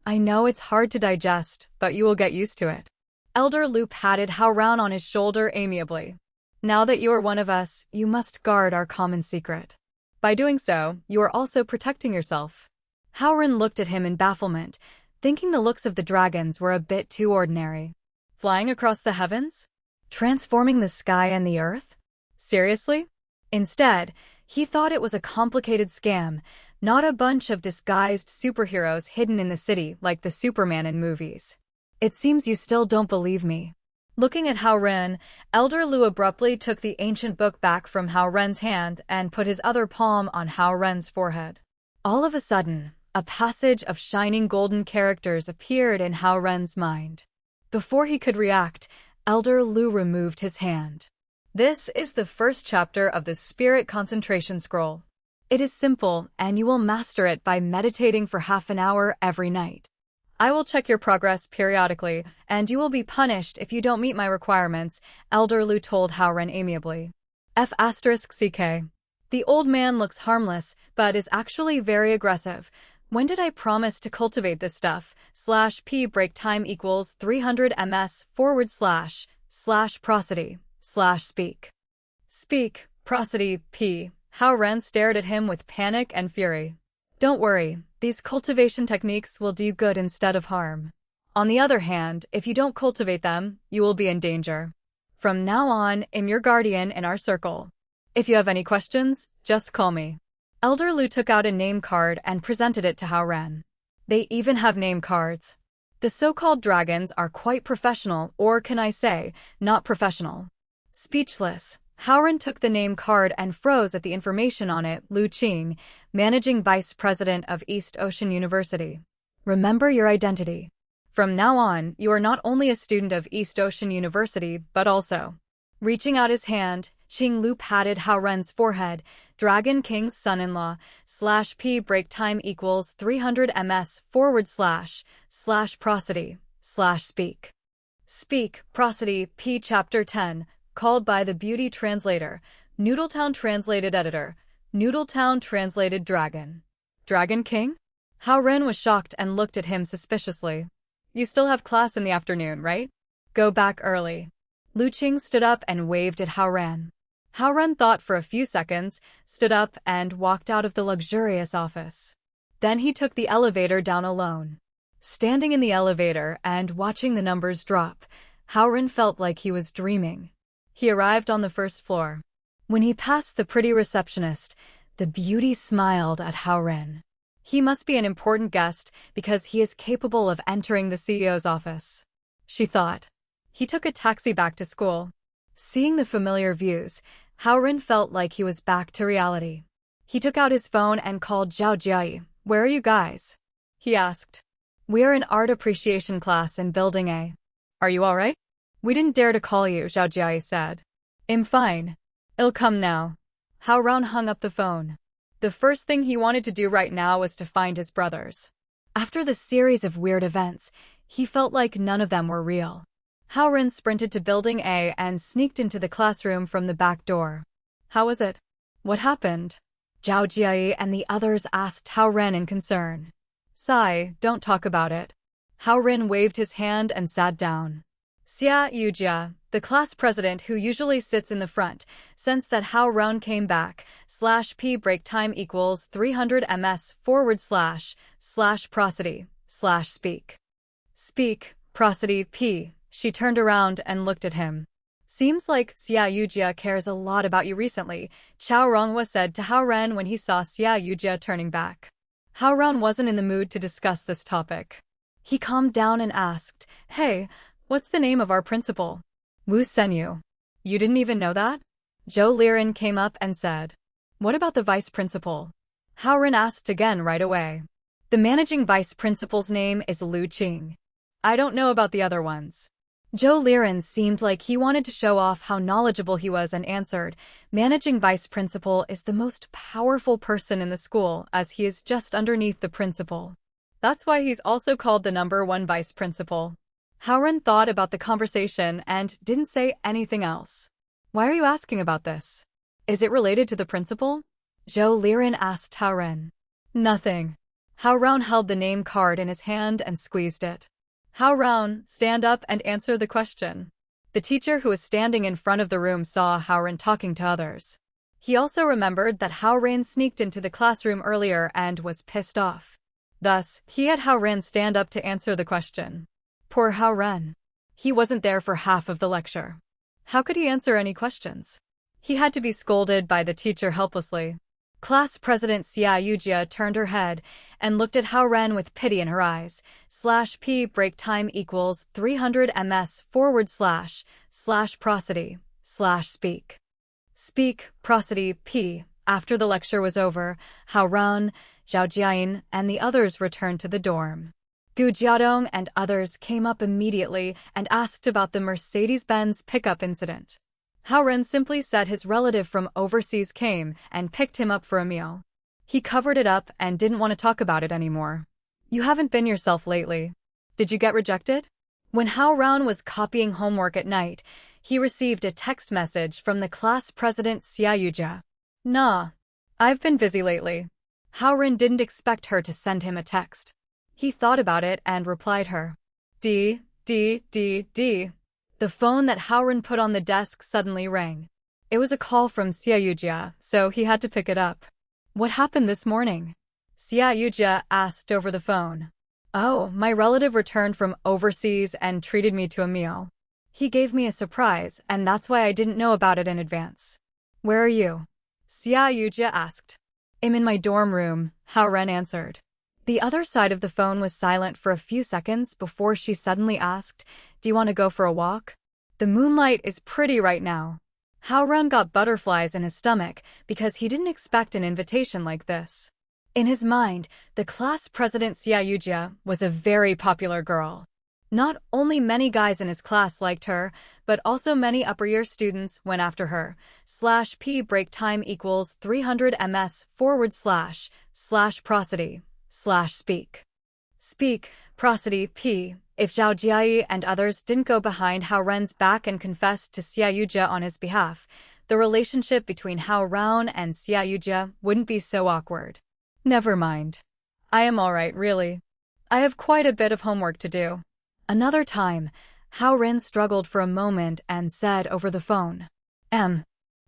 "I know it's hard to digest, but you will get used to it." Elder Lu patted Hao Ren on his shoulder amiably. "Now that you are one of us, you must guard our common secret. By doing so, you are also protecting yourself." Hao Ren looked at him in bafflement, thinking the looks of the dragons were a bit too ordinary. Flying across the heavens? Transforming the sky and the earth? Seriously? Instead, he thought it was a complicated scam, not a bunch of disguised superheroes hidden in the city like the Superman in movies. "It seems you still don't believe me." Looking at Hao Ren, Elder Lu abruptly took the ancient book back from Hao Ren's hand and put his other palm on Hao Ren's forehead. All of a sudden, a passage of shining golden characters appeared in Hao Ren's mind. Before he could react, Elder Lu removed his hand. "This is the first chapter of the Spirit Concentration Scroll. It is simple, and you will master it by meditating for half an hour every night. I will check your progress periodically, and you will be punished if you don't meet my requirements," Elder Lu told Hao Ren amiably. *CK. The old man looks harmless, but is actually very aggressive. "When did I promise to cultivate this stuff? /p break time equals 300 ms / prosody / speak. Speak, prosody p. Hao Ren stared at him with panic and fury. "Don't worry, these cultivation techniques will do good instead of harm. On the other hand, if you don't cultivate them, you will be in danger. From now on, I'm your guardian in our circle. If you have any questions, just call me." Elder Lu took out a name card and presented it to Hao Ren. They even have name cards. The so-called dragons are quite professional, or can I say, not professional. Speechless, Hao Ren took the name card and froze at the information on it. "Lu Qing, Managing Vice President of East Ocean University. Remember your identity. From now on, you are not only a student of East Ocean University, but also." Reaching out his hand, Qing Lu patted Hao Ren's forehead. "Dragon King's son-in-law, /p break time equals 300 ms / prosody / speak. Speak, prosody p. Chapter 10, called by the beauty translator, Noodletown translated editor, Noodletown translated dragon. Dragon King?" Hao Ren was shocked and looked at him suspiciously. "You still have class in the afternoon, right? Go back early." Lu Qing stood up and waved at Hao Ren. Hao Ren thought for a few seconds, stood up, and walked out of the luxurious office. Then he took the elevator down alone. Standing in the elevator and watching the numbers drop, Hao Ren felt like he was dreaming. He arrived on the first floor. When he passed the pretty receptionist, the beauty smiled at Hao Ren. He must be an important guest because he is capable of entering the CEO's office, she thought. He took a taxi back to school. Seeing the familiar views, Hao Ren felt like he was back to reality. He took out his phone and called Zhao Jiayi. "Where are you guys?" he asked. "We are in art appreciation class in Building A. Are you all right?" "We didn't dare to call you," Zhao Jiayi said. "I'm fine. I'll come now." Hao Ren hung up the phone. The first thing he wanted to do right now was to find his brothers. After the series of weird events, he felt like none of them were real. Hao Ren sprinted to Building A and sneaked into the classroom from the back door. "How was it? What happened?" Zhao Jiayi and the others asked Hao Ren in concern. "Sigh, don't talk about it." Hao Ren waved his hand and sat down. Xia Yujia, the class president who usually sits in the front, sensed that Hao Ren came back. /p break time equals 300 ms / prosody / speak. Speak, prosody p. She turned around and looked at him. "Seems like Xia Yujia cares a lot about you recently," Chao Ronghua said to Hao Ren when he saw Xia Yujia turning back. Hao Ren wasn't in the mood to discuss this topic. He calmed down and asked, "Hey, what's the name of our principal?" "Wu Senyu." You didn't even know that? Zhou Liren came up and said. What about the vice principal? Hao Ren asked again right away. The managing vice principal's name is Lu Qing. I don't know about the other ones. Zhou Liren seemed like he wanted to show off how knowledgeable he was and answered, managing vice principal is the most powerful person in the school as he is just underneath the principal. That's why he's also called the #1 vice principal. Hao Ren thought about the conversation and didn't say anything else. Why are you asking about this? Is it related to the principal? Zhou Liren asked Hao Ren. Nothing. Hao Ren held the name card in his hand and squeezed it. Hao Ren, stand up and answer the question. The teacher who was standing in front of the room saw Hao Ren talking to others. He also remembered that Hao Ren sneaked into the classroom earlier and was pissed off. Thus, he had Hao Ren stand up to answer the question. Poor Hao Ren. He wasn't there for half of the lecture. How could he answer any questions? He had to be scolded by the teacher helplessly. Class President Xia Yujia turned her head and looked at Hao Ren with pity in her eyes. /p break time equals 300 ms// prosody/speak. Speak, prosody, p. After the lecture was over, Hao Ren, Zhao Jiayin, and the others returned to the dorm. Gu Jiadong and others came up immediately and asked about the Mercedes-Benz pickup incident. Hao Ren simply said his relative from overseas came and picked him up for a meal. He covered it up and didn't want to talk about it anymore. You haven't been yourself lately. Did you get rejected? When Hao Ren was copying homework at night, he received a text message from the class president Xia Yujia. Nah, I've been busy lately. Hao Ren didn't expect her to send him a text. He thought about it and replied her. D. The phone that Hao Ren put on the desk suddenly rang. It was a call from Xia Yujia, so he had to pick it up. What happened this morning? Xia Yujia asked over the phone. Oh, my relative returned from overseas and treated me to a meal. He gave me a surprise, and that's why I didn't know about it in advance. Where are you? Xia Yujia asked. I'm in my dorm room, Hao Ren answered. The other side of the phone was silent for a few seconds before she suddenly asked, Do you want to go for a walk? The moonlight is pretty right now. Hao Ren got butterflies in his stomach because he didn't expect an invitation like this. In his mind, the class president Xia Yujia was a very popular girl. Not only many guys in his class liked her, but also many upper-year students went after her. /p break time equals 300 ms// prosody/speak. Speak, prosody, p. If Zhao Jiayi and others didn't go behind Hao Ren's back and confess to Xia Yujia on his behalf, the relationship between Hao Ren and Xia Yujia wouldn't be so awkward. Never mind. I am all right, really. I have quite a bit of homework to do. Another time, Hao Ren struggled for a moment and said over the phone.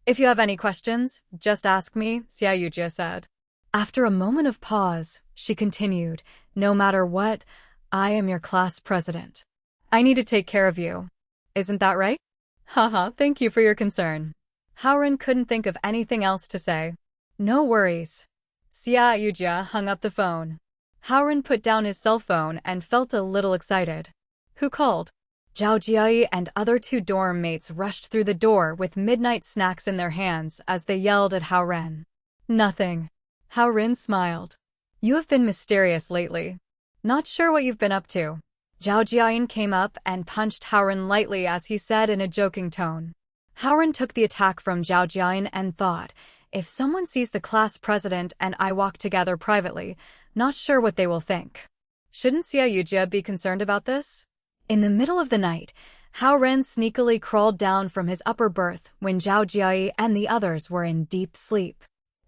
If you have any questions, just ask me, Xia Yujia said. After a moment of pause, she continued, No matter what, I am your class president. I need to take care of you. Isn't that right? Haha, thank you for your concern. Hao Ren couldn't think of anything else to say. No worries. Xia Yujia hung up the phone. Hao Ren put down his cell phone and felt a little excited. Who called? Zhao Jiayi and other two dorm mates rushed through the door with midnight snacks in their hands as they yelled at Hao Ren. Nothing. Hao Ren smiled. You have been mysterious lately. Not sure what you've been up to. Zhao Jiayin came up and punched Hao Ren lightly as he said in a joking tone. Hao Ren took the attack from Zhao Jiayin and thought, if someone sees the class president and I walk together privately, not sure what they will think. Shouldn't Xia Yujia be concerned about this? In the middle of the night, Hao Ren sneakily crawled down from his upper berth when Zhao Jiayi and the others were in deep sleep.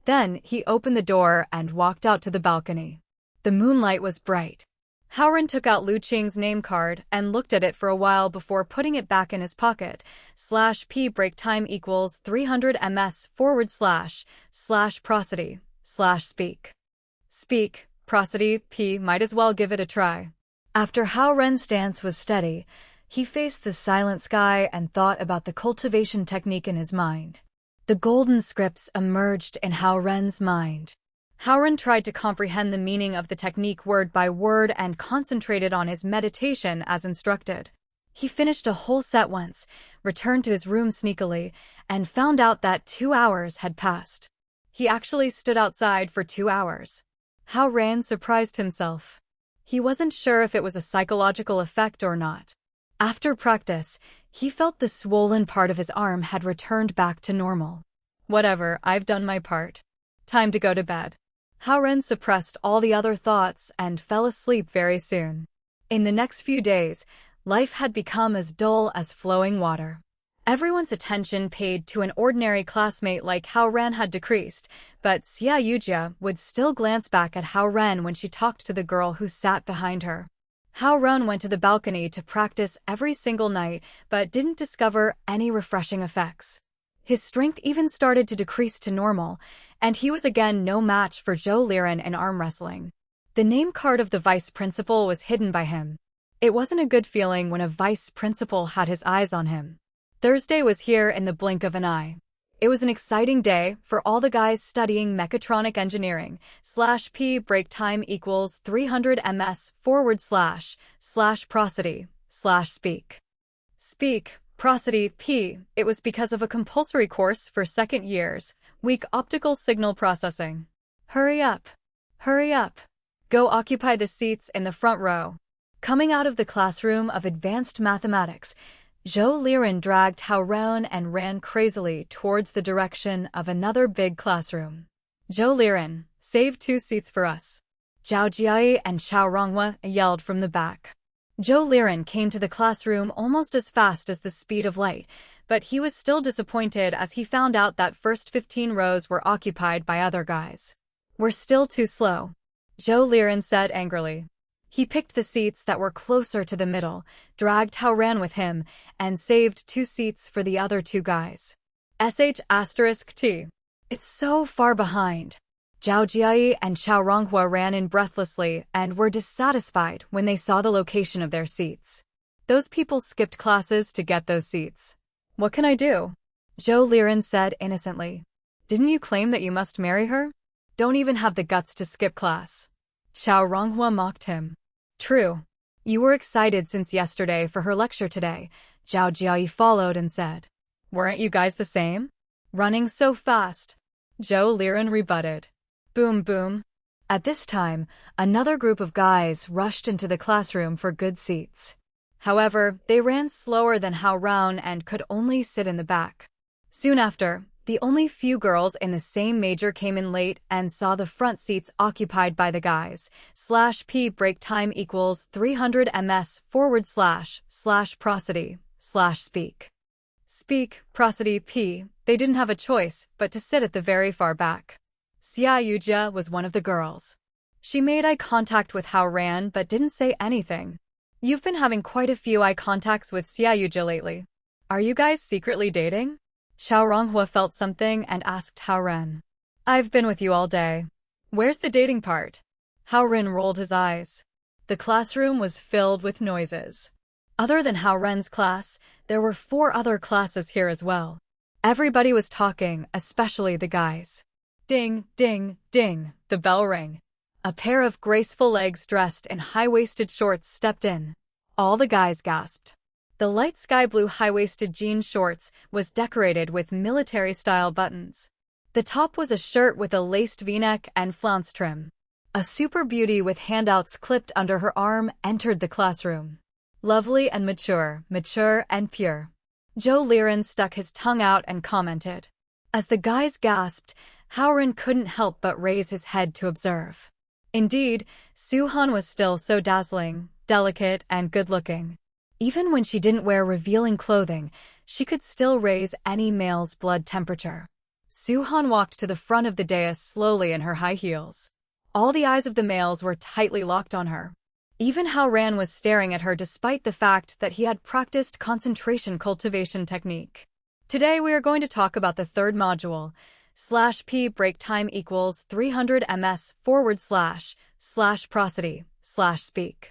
Then he opened the door and walked out to the balcony. The moonlight was bright. Hao Ren took out Lu Qing's name card and looked at it for a while before putting it back in his pocket. /p break time equals 300 ms// prosody/speak. Speak, prosody, p. Might as well give it a try. After Hao Ren's stance was steady, he faced the silent sky and thought about the cultivation technique in his mind. The golden scripts emerged in Hao Ren's mind. Hao Ren tried to comprehend the meaning of the technique word by word and concentrated on his meditation as instructed. He finished a whole set once, returned to his room sneakily, and found out that 2 hours had passed. He actually stood outside for 2 hours. Hao Ren surprised himself. He wasn't sure if it was a psychological effect or not. After practice, he felt the swollen part of his arm had returned back to normal. Whatever, I've done my part. Time to go to bed. Hao Ren suppressed all the other thoughts and fell asleep very soon. In the next few days, life had become as dull as flowing water. Everyone's attention paid to an ordinary classmate like Hao Ren had decreased, but Xia Yujia would still glance back at Hao Ren when she talked to the girl who sat behind her. Hao Ren went to the balcony to practice every single night, but didn't discover any refreshing effects. His strength even started to decrease to normal, and he was again no match for Zhou Liren in arm wrestling. The name card of the vice principal was hidden by him. It wasn't a good feeling when a vice principal had his eyes on him. Thursday was here in the blink of an eye. It was an exciting day for all the guys studying mechatronic engineering. /P break time equals 300 ms / prosody / speak. Speak, prosody, P. It was because of a compulsory course for second years, weak optical signal processing. Hurry up. Hurry up. Go occupy the seats in the front row. Coming out of the classroom of advanced mathematics, Zhou Liren dragged Hao Ren and ran crazily towards the direction of another big classroom. Zhou Liren, save 2 seats for us. Zhao Jiai and Xiao Ronghua yelled from the back. Zhou Liren came to the classroom almost as fast as the speed of light, but he was still disappointed as he found out that first 15 rows were occupied by other guys. We're still too slow, Zhou Liren said angrily. He picked the seats that were closer to the middle, dragged Hao Ren with him, and saved 2 seats for the other 2 guys. *T. It's so far behind. Zhao Jiai and Xiao Ronghua ran in breathlessly and were dissatisfied when they saw the location of their seats. Those people skipped classes to get those seats. What can I do? Zhou Liren said innocently. Didn't you claim that you must marry her? Don't even have the guts to skip class. Xiao Ronghua mocked him. True. You were excited since yesterday for her lecture today, Zhao Jiai followed and said. Weren't you guys the same? Running so fast. Zhou Liren rebutted. Boom boom. At this time, another group of guys rushed into the classroom for good seats. However, they ran slower than Hao Ren and could only sit in the back. Soon after, the only few girls in the same major came in late and saw the front seats occupied by the guys. /P break time equals 300 ms / prosody / speak. Speak, prosody, P. They didn't have a choice but to sit at the very far back. Xia Yujia was one of the girls. She made eye contact with Hao Ren but didn't say anything. You've been having quite a few eye contacts with Xia Yujia lately. Are you guys secretly dating? Xiao Ronghua felt something and asked Hao Ren. I've been with you all day. Where's the dating part? Hao Ren rolled his eyes. The classroom was filled with noises. Other than Hao Ren's class, there were 4 other classes here as well. Everybody was talking, especially the guys. Ding, ding, ding, the bell rang. A pair of graceful legs dressed in high-waisted shorts stepped in. All the guys gasped. The light sky blue high-waisted jean shorts was decorated with military-style buttons. The top was a shirt with a laced v-neck and flounce trim. A super beauty with handouts clipped under her arm entered the classroom. Lovely and mature, mature and pure. Zhou Liren stuck his tongue out and commented. As the guys gasped, Hao Ren couldn't help but raise his head to observe. Indeed, Su Han was still so dazzling, delicate, and good-looking. Even when she didn't wear revealing clothing, she could still raise any male's blood temperature. Su Han walked to the front of the dais slowly in her high heels. All the eyes of the males were tightly locked on her. Even Hao Ren was staring at her despite the fact that he had practiced concentration cultivation technique. Today we are going to talk about the 3rd module, /P break time equals 300 ms / prosody / speak.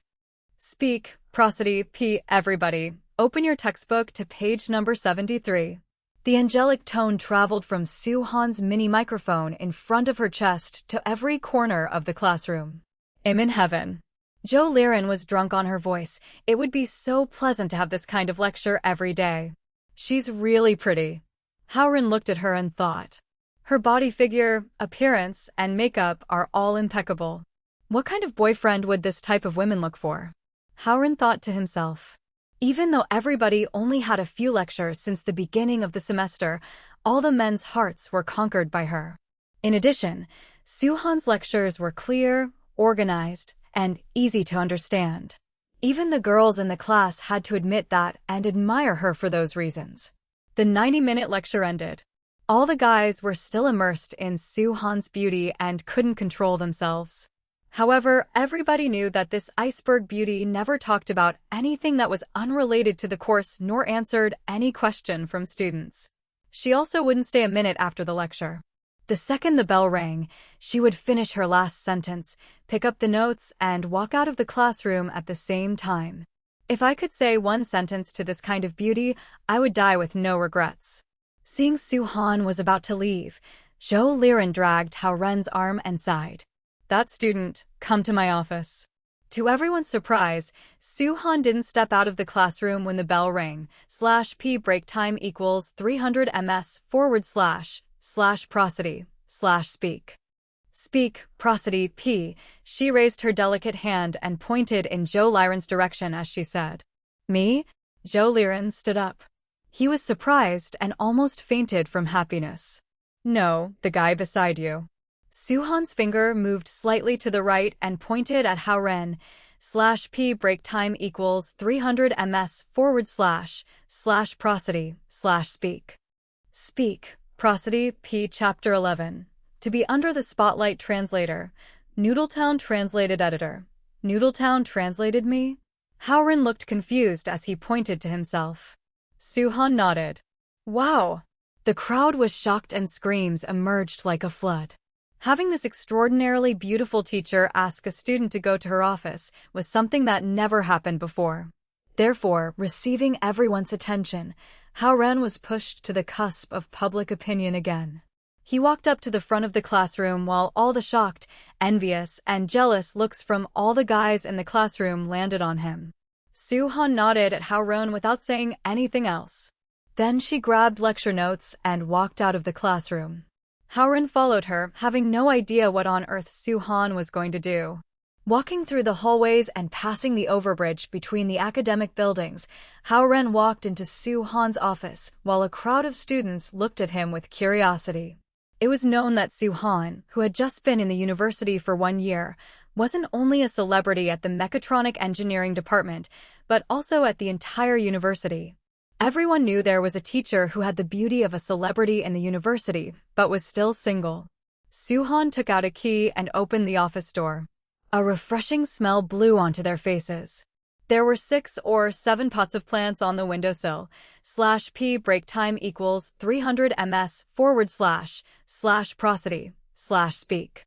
Speak, prosody, P. Everybody, open your textbook to page number 73. The angelic tone traveled from Su Han's mini microphone in front of her chest to every corner of the classroom. I'm in heaven. Zhou Liren was drunk on her voice. It would be so pleasant to have this kind of lecture every day. She's really pretty. Hao Ren looked at her and thought. Her body figure, appearance, and makeup are all impeccable. What kind of boyfriend would this type of women look for? Hao Ren thought to himself. Even though everybody only had a few lectures since the beginning of the semester, all the men's hearts were conquered by her. In addition, Suhan's lectures were clear, organized, and easy to understand. Even the girls in the class had to admit that and admire her for those reasons. The 90-minute lecture ended. All the guys were still immersed in Suhan's beauty and couldn't control themselves. However, everybody knew that this iceberg beauty never talked about anything that was unrelated to the course nor answered any question from students. She also wouldn't stay a minute after the lecture. The second the bell rang, she would finish her last sentence, pick up the notes, and walk out of the classroom at the same time. If I could say one sentence to this kind of beauty, I would die with no regrets. Seeing Suhan was about to leave, Zhou Liren dragged Hao Ren's arm and sighed. That student, come to my office. To everyone's surprise, Suhan didn't step out of the classroom when the bell rang. /p break time equals 300 ms / prosody / speak. Speak, prosody, p. She raised her delicate hand and pointed in Zhou Liren's direction as she said. Me? Zhou Liren stood up. He was surprised and almost fainted from happiness. No, the guy beside you. Suhan's finger moved slightly to the right and pointed at Hao Ren. /p break time equals 300 ms / prosody / speak. Speak, prosody, p. Chapter 11. To be under the spotlight translator. Noodletown translated editor. Noodletown translated me? Hao Ren looked confused as he pointed to himself. Suhan nodded. Wow! The crowd was shocked and screams emerged like a flood. Having this extraordinarily beautiful teacher ask a student to go to her office was something that never happened before. Therefore, receiving everyone's attention, Hao Ren was pushed to the cusp of public opinion again. He walked up to the front of the classroom while all the shocked, envious, and jealous looks from all the guys in the classroom landed on him. Suhan nodded at Hao Ren without saying anything else. Then she grabbed lecture notes and walked out of the classroom. Hao Ren followed her, having no idea what on earth Suhan was going to do. Walking through the hallways and passing the overbridge between the academic buildings, Hao Ren walked into Suhan's office while a crowd of students looked at him with curiosity. It was known that Suhan, who had just been in the university for 1 year, wasn't only a celebrity at the mechatronic engineering department, but also at the entire university. Everyone knew there was a teacher who had the beauty of a celebrity in the university, but was still single. Suhan took out a key and opened the office door. A refreshing smell blew onto their faces. There were 6 or 7 pots of plants on the windowsill. /p break time equals 300 ms / prosody / speak.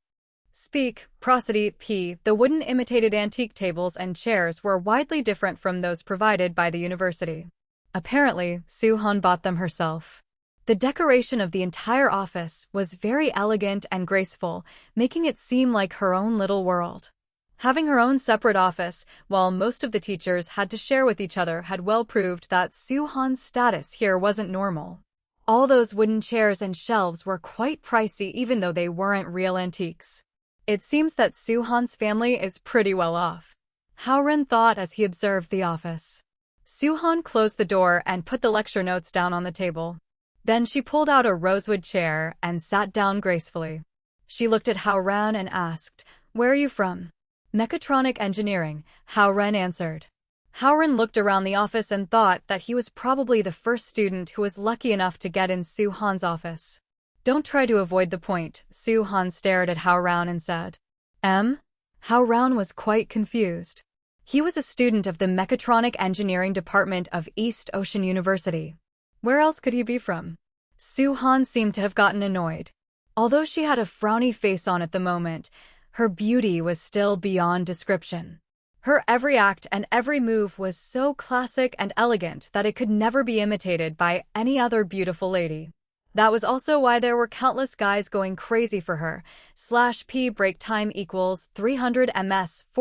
Speak, prosody, p. The wooden imitated antique tables and chairs were widely different from those provided by the university. Apparently, Suhan bought them herself. The decoration of the entire office was very elegant and graceful, making it seem like her own little world. Having her own separate office, while most of the teachers had to share with each other, had well proved that Suhan's status here wasn't normal. All those wooden chairs and shelves were quite pricey even though they weren't real antiques. It seems that Suhan's family is pretty well off. Hao Ren thought as he observed the office. Suhan closed the door and put the lecture notes down on the table. Then she pulled out a rosewood chair and sat down gracefully. She looked at Hao Ren and asked, "Where are you from?" "Mechatronic engineering," Hao Ren answered. Hao Ren looked around the office and thought that he was probably the first student who was lucky enough to get in Suhan's office. "Don't try to avoid the point," Suhan stared at Hao Ren and said. Hao Ren was quite confused. He was a student of the Mechatronic Engineering Department of East Ocean University. Where else could he be from? Suhan seemed to have gotten annoyed. Although she had a frowny face on at the moment, her beauty was still beyond description. Her every act and every move was so classic and elegant that it could never be imitated by any other beautiful lady. That was also why there were countless guys going crazy for her. /p break time equals 300 ms /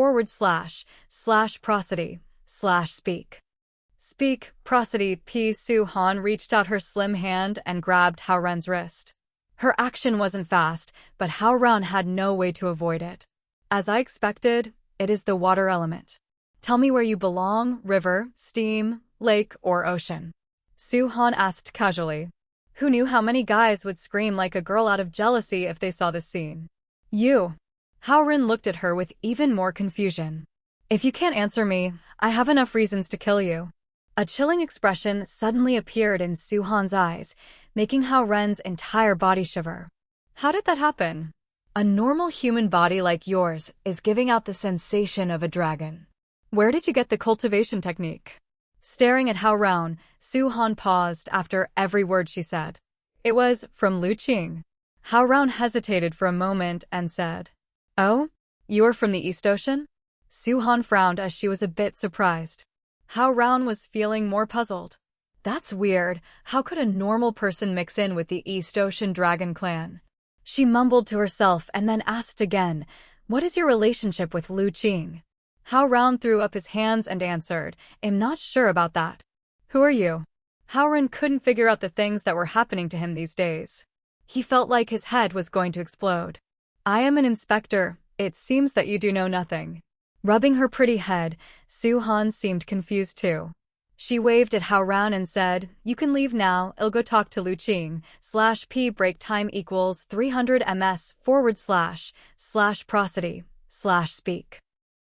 prosody / speak. Speak, prosody p. Su-han reached out her slim hand and grabbed Hao Ren's wrist. Her action wasn't fast, but Hao Ren had no way to avoid it. As I expected, it is the water element. Tell me where you belong, river, steam, lake, or ocean. Su-han asked casually. Who knew how many guys would scream like a girl out of jealousy if they saw this scene? You. Hao Ren looked at her with even more confusion. If you can't answer me, I have enough reasons to kill you. A chilling expression suddenly appeared in Su-han's eyes, making Hao Ren's entire body shiver. How did that happen? A normal human body like yours is giving out the sensation of a dragon. Where did you get the cultivation technique? Staring at Hao Ren, Su-han paused after every word she said. It was from Lu Qing. Hao Ren hesitated for a moment and said, Oh? You are from the East Ocean? Su-han frowned as she was a bit surprised. Hao Ren was feeling more puzzled. That's weird. How could a normal person mix in with the East Ocean Dragon clan? She mumbled to herself and then asked again, What is your relationship with Lu Qing? Hao Ren threw up his hands and answered, I'm not sure about that. Who are you? Hao Ren couldn't figure out the things that were happening to him these days. He felt like his head was going to explode. I am an inspector. It seems that you do know nothing. Rubbing her pretty head, Su-han seemed confused too. She waved at Hao Ren and said, You can leave now, I'll go talk to Lu Qing. /p break time equals 300 ms / prosody / speak.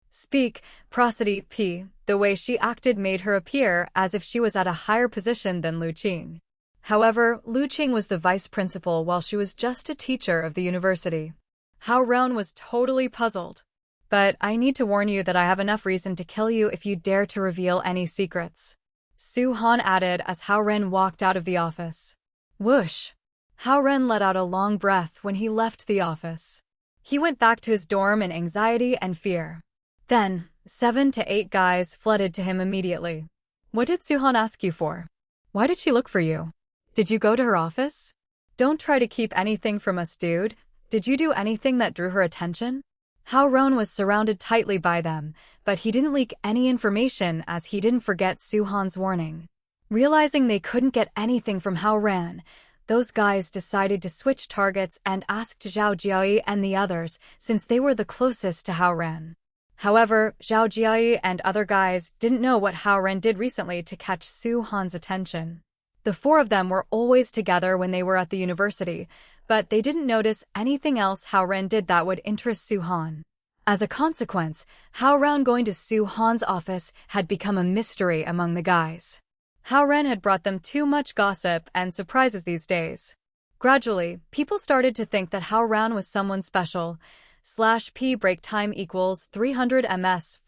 Speak, prosody p. The way she acted made her appear as if she was at a higher position than Lu Qing. However, Lu Qing was the vice principal while she was just a teacher of the university. Hao Ren was totally puzzled. But I need to warn you that I have enough reason to kill you if you dare to reveal any secrets. Su-han added as Hao Ren walked out of the office. Whoosh! Hao Ren let out a long breath when he left the office. He went back to his dorm in anxiety and fear. Then, 7 to 8 guys flooded to him immediately. What did Su-han ask you for? Why did she look for you? Did you go to her office? Don't try to keep anything from us, dude. Did you do anything that drew her attention? Hao Ren was surrounded tightly by them, but he didn't leak any information as he didn't forget Su-han's warning. Realizing they couldn't get anything from Hao Ren, those guys decided to switch targets and asked Zhao Jiayi and the others since they were the closest to Hao Ren. However, Zhao Jiayi and other guys didn't know what Hao Ren did recently to catch Su-han's attention. The 4 of them were always together when they were at the university, but they didn't notice anything else Hao Ren did that would interest Su-han. As a consequence, Hao Ren going to Su-han's office had become a mystery among the guys. Hao Ren had brought them too much gossip and surprises these days. Gradually, people started to think that Hao Ren was someone special. /p break time equals 300 ms /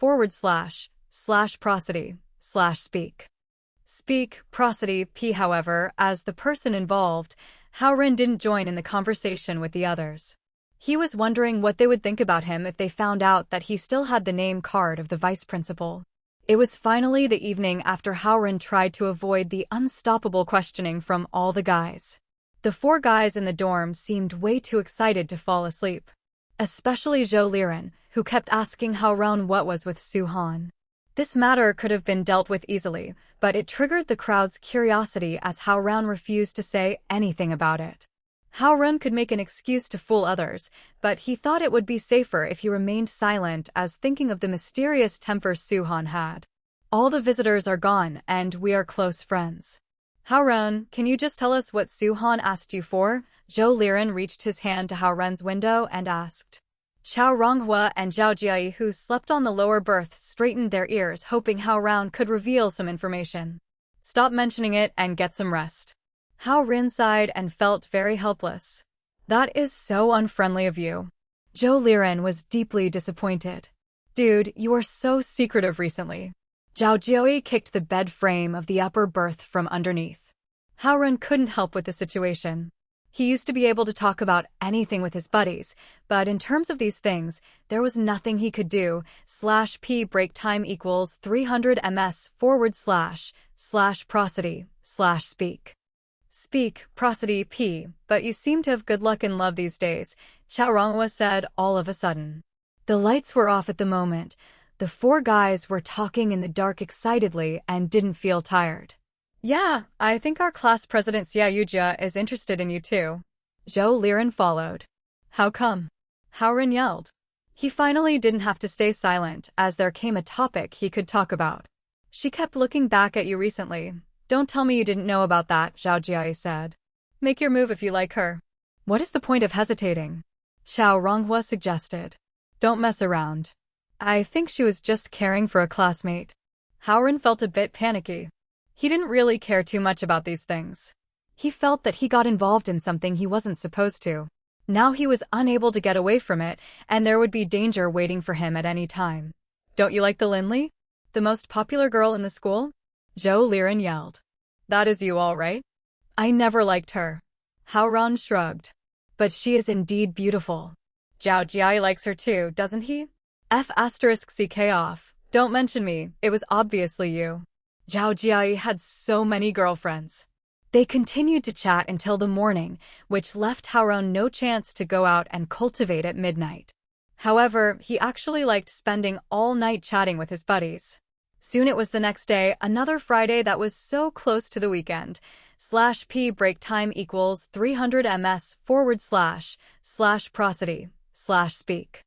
prosody / speak. Speak, prosody p. However, as the person involved, Hao Ren didn't join in the conversation with the others. He was wondering what they would think about him if they found out that he still had the name card of the vice principal. It was finally the evening after Hao Ren tried to avoid the unstoppable questioning from all the guys. The 4 guys in the dorm seemed way too excited to fall asleep. Especially Zhou Liren, who kept asking Hao Ren what was with Su-han. This matter could have been dealt with easily, but it triggered the crowd's curiosity as Hao Ren refused to say anything about it. Hao Ren could make an excuse to fool others, but he thought it would be safer if he remained silent as thinking of the mysterious temper Su-han had. All the visitors are gone and we are close friends. Hao Ren, can you just tell us what Su-han asked you for? Zhou Liren reached his hand to Hao Ren's window and asked. Chao Ronghua and Zhao Jiayi, who slept on the lower berth, straightened their ears, hoping Hao Ren could reveal some information. Stop mentioning it and get some rest. Hao Ren sighed and felt very helpless. That is so unfriendly of you. Zhou Liren was deeply disappointed. Dude, you are so secretive recently. Zhao Jiayi kicked the bed frame of the upper berth from underneath. Hao Ren couldn't help with the situation. He used to be able to talk about anything with his buddies, but in terms of these things, there was nothing he could do. /p break time equals 300 ms / prosody / speak. Speak, prosody P, but you seem to have good luck in love these days, Chao Ronghua said all of a sudden. The lights were off at the moment. The four guys were talking in the dark excitedly and didn't feel tired. Yeah, I think our class president Xia Yujia is interested in you too. Zhou Liren followed. How come? Hao Ren yelled. He finally didn't have to stay silent as there came a topic he could talk about. She kept looking back at you recently. Don't tell me you didn't know about that, Zhao Jiai said. Make your move if you like her. What is the point of hesitating? Chao Ronghua suggested. Don't mess around. I think she was just caring for a classmate. Hao Ren felt a bit panicky. He didn't really care too much about these things. He felt that he got involved in something he wasn't supposed to. Now he was unable to get away from it, and there would be danger waiting for him at any time. Don't you like the Linley? The most popular girl in the school? Zhou Liren yelled. That is you, all right? I never liked her. Hao Ren shrugged. But she is indeed beautiful. Zhao Jiai likes her too, doesn't he? F***ck off. Don't mention me, it was obviously you. Zhao Jiai had so many girlfriends. They continued to chat until the morning, which left Hao Ren no chance to go out and cultivate at midnight. However, he actually liked spending all night chatting with his buddies. Soon it was the next day, another Friday that was so close to the weekend. /p break time equals 300 ms / prosody / speak.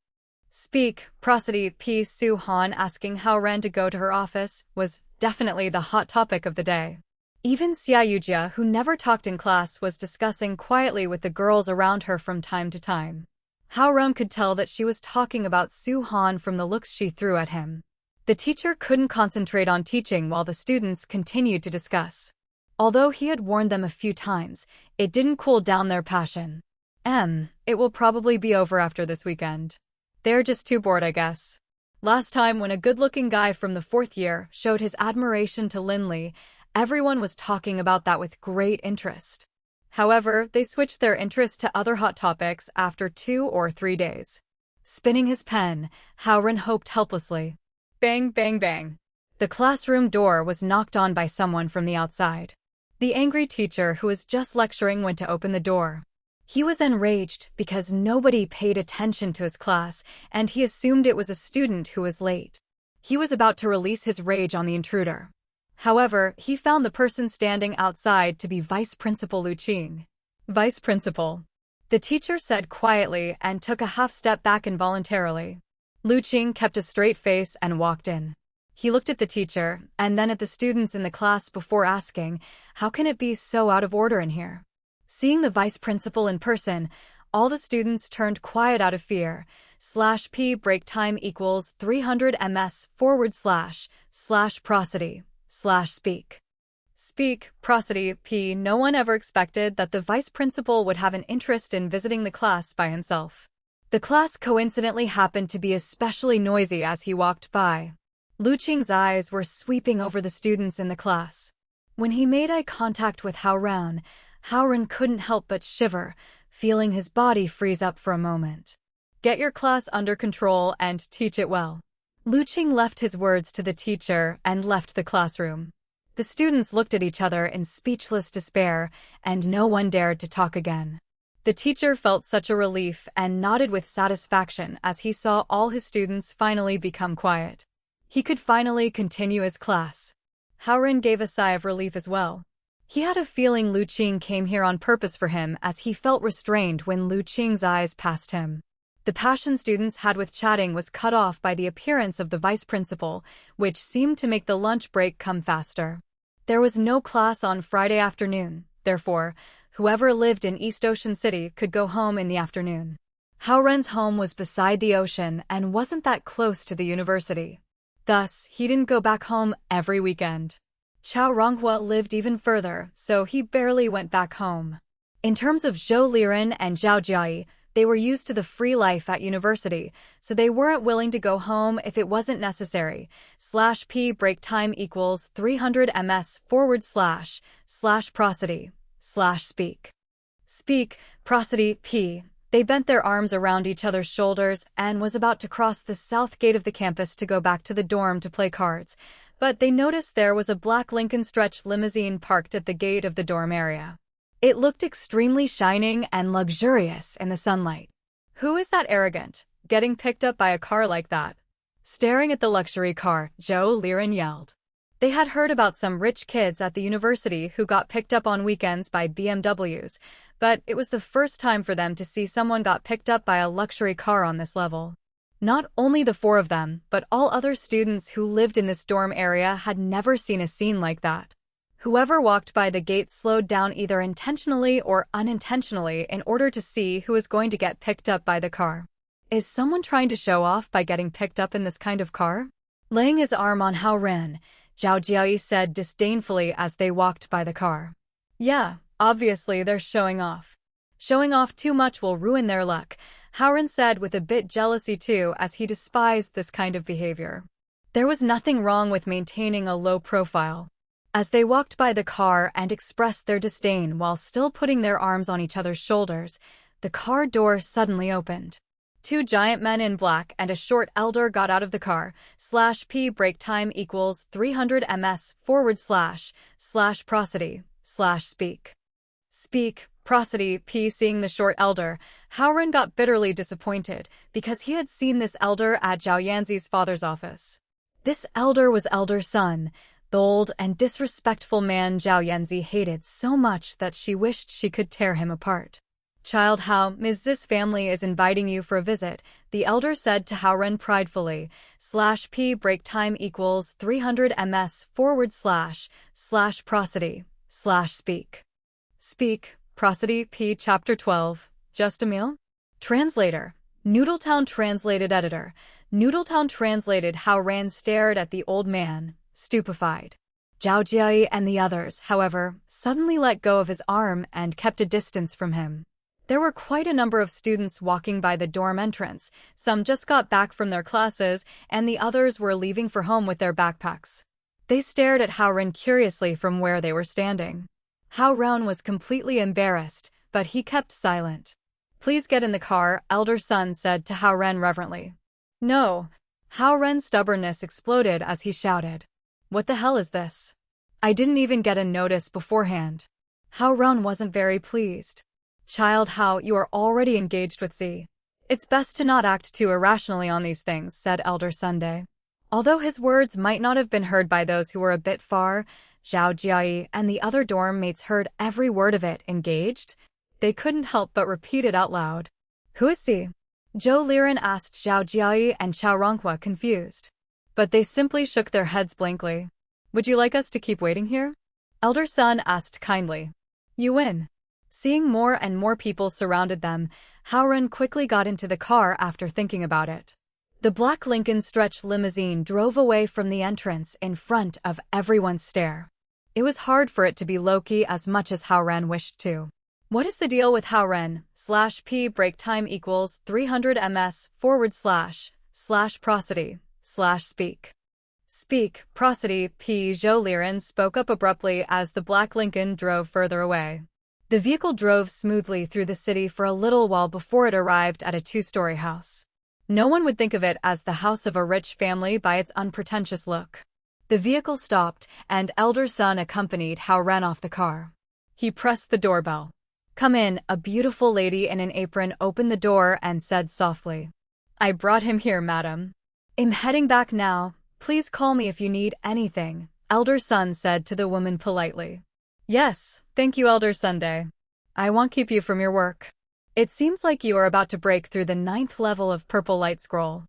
Speak, prosody P. Su Han asking Hao Ren to go to her office was definitely the hot topic of the day. Even Xia Yujia, who never talked in class, was discussing quietly with the girls around her from time to time. Hao Ren could tell that she was talking about Su Han from the looks she threw at him. The teacher couldn't concentrate on teaching while the students continued to discuss. Although he had warned them a few times, it didn't cool down their passion. It will probably be over after this weekend. They're just too bored, I guess. Last time when a good-looking guy from the 4th year showed his admiration to Linley, everyone was talking about that with great interest. However, they switched their interest to other hot topics after 2 or 3 days. Spinning his pen, Hao Ren hoped helplessly. Bang, bang, bang. The classroom door was knocked on by someone from the outside. The angry teacher who was just lecturing went to open the door. He was enraged because nobody paid attention to his class, and he assumed it was a student who was late. He was about to release his rage on the intruder. However, he found the person standing outside to be Vice Principal Lu Qing. Vice Principal, the teacher said quietly and took a half step back involuntarily. Lu Qing kept a straight face and walked in. He looked at the teacher and then at the students in the class before asking, "How can it be so out of order in here?" Seeing the vice principal in person, all the students turned quiet out of fear. /p break time equals 300 ms / prosody / speak. Speak, prosody P. No one ever expected that the vice principal would have an interest in visiting the class by himself. The class coincidentally happened to be especially noisy as he walked by. Lu Qing's eyes were sweeping over the students in the class. When he made eye contact with Hao Ren couldn't help but shiver, feeling his body freeze up for a moment. Get your class under control and teach it well. Lu Qing left his words to the teacher and left the classroom. The students looked at each other in speechless despair, and no one dared to talk again. The teacher felt such a relief and nodded with satisfaction as he saw all his students finally become quiet. He could finally continue his class. Hao Ren gave a sigh of relief as well. He had a feeling Lu Qing came here on purpose for him as he felt restrained when Lu Qing's eyes passed him. The passion students had with chatting was cut off by the appearance of the vice principal, which seemed to make the lunch break come faster. There was no class on Friday afternoon, therefore, whoever lived in East Ocean City could go home in the afternoon. Hao Ren's home was beside the ocean and wasn't that close to the university. Thus, he didn't go back home every weekend. Chao Ronghua lived even further, so he barely went back home. In terms of Zhou Liren and Zhao Jiai, they were used to the free life at university, so they weren't willing to go home if it wasn't necessary. /p break time equals 300 ms / prosody / speak. Speak, prosody P. They bent their arms around each other's shoulders and was about to cross the south gate of the campus to go back to the dorm to play cards, but they noticed there was a black Lincoln Stretch limousine parked at the gate of the dorm area. It looked extremely shining and luxurious in the sunlight. Who is that arrogant, getting picked up by a car like that? Staring at the luxury car, Zhou Liren yelled. They had heard about some rich kids at the university who got picked up on weekends by BMWs, but it was the first time for them to see someone got picked up by a luxury car on this level. Not only the four of them, but all other students who lived in this dorm area had never seen a scene like that. Whoever walked by the gate slowed down either intentionally or unintentionally in order to see who was going to get picked up by the car. Is someone trying to show off by getting picked up in this kind of car? Laying his arm on Hao Ren, Zhao Jiayi said disdainfully as they walked by the car. Yeah, obviously they're showing off. Showing off too much will ruin their luck, Hao Ren said with a bit jealousy too, as he despised this kind of behavior. There was nothing wrong with maintaining a low profile. As they walked by the car and expressed their disdain while still putting their arms on each other's shoulders, the car door suddenly opened. Two giant men in black and a short elder got out of the car. /P break time equals 300 ms / prosody / speak. Speak, prosody P. Seeing the short elder, Hao Ren got bitterly disappointed because he had seen this elder at Zhao Yanzi's father's office. This elder was Elder Sun, the old and disrespectful man Zhao Yanzi hated so much that she wished she could tear him apart. Child Hao, Ms. Zis family is inviting you for a visit, the elder said to Hao Ren pridefully. /P break time equals 300 ms / prosody / speak. Speak, prosody P. Chapter 12, Just a Meal? Translator. Noodletown translated editor. Noodletown translated. Hao Ren stared at the old man, stupefied. Zhao Jiayi and the others, however, suddenly let go of his arm and kept a distance from him. There were quite a number of students walking by the dorm entrance. Some just got back from their classes, and the others were leaving for home with their backpacks. They stared at Hao Ren curiously from where they were standing. Hao Ren was completely embarrassed, but he kept silent. Please get in the car, Elder Sun said to Hao Ren reverently. No. Hao Ren's stubbornness exploded as he shouted. What the hell is this? I didn't even get a notice beforehand. Hao Ren wasn't very pleased. Child Hao, you are already engaged with Z. It's best to not act too irrationally on these things, said Elder Sunday. Although his words might not have been heard by those who were a bit far, Zhao Jiayi and the other dorm mates heard every word of it. Engaged? They couldn't help but repeat it out loud. Who is he? Zhou Liren asked Zhao Jiayi and Chao Ronghua, confused. But they simply shook their heads blankly. Would you like us to keep waiting here? Elder Sun asked kindly. You win. Seeing more and more people surrounded them, Hao Ren quickly got into the car after thinking about it. The black Lincoln stretch limousine drove away from the entrance in front of everyone's stare. It was hard for it to be low-key as much as Hao Ren wished to. What is the deal with Hao Ren? /P break time equals 300 ms / prosody / speak. Speak, prosody P. Zhou Liren spoke up abruptly as the black Lincoln drove further away. The vehicle drove smoothly through the city for a little while before it arrived at a two-story house. No one would think of it as the house of a rich family by its unpretentious look. The vehicle stopped, and Elder Sun accompanied Hao Ren off the car. He pressed the doorbell. Come in, a beautiful lady in an apron opened the door and said softly. I brought him here, madam. I'm heading back now. Please call me if you need anything, Elder Sun said to the woman politely. Yes, thank you, Elder Sunday. I won't keep you from your work. It seems like you are about to break through the 9th level of Purple Light Scroll.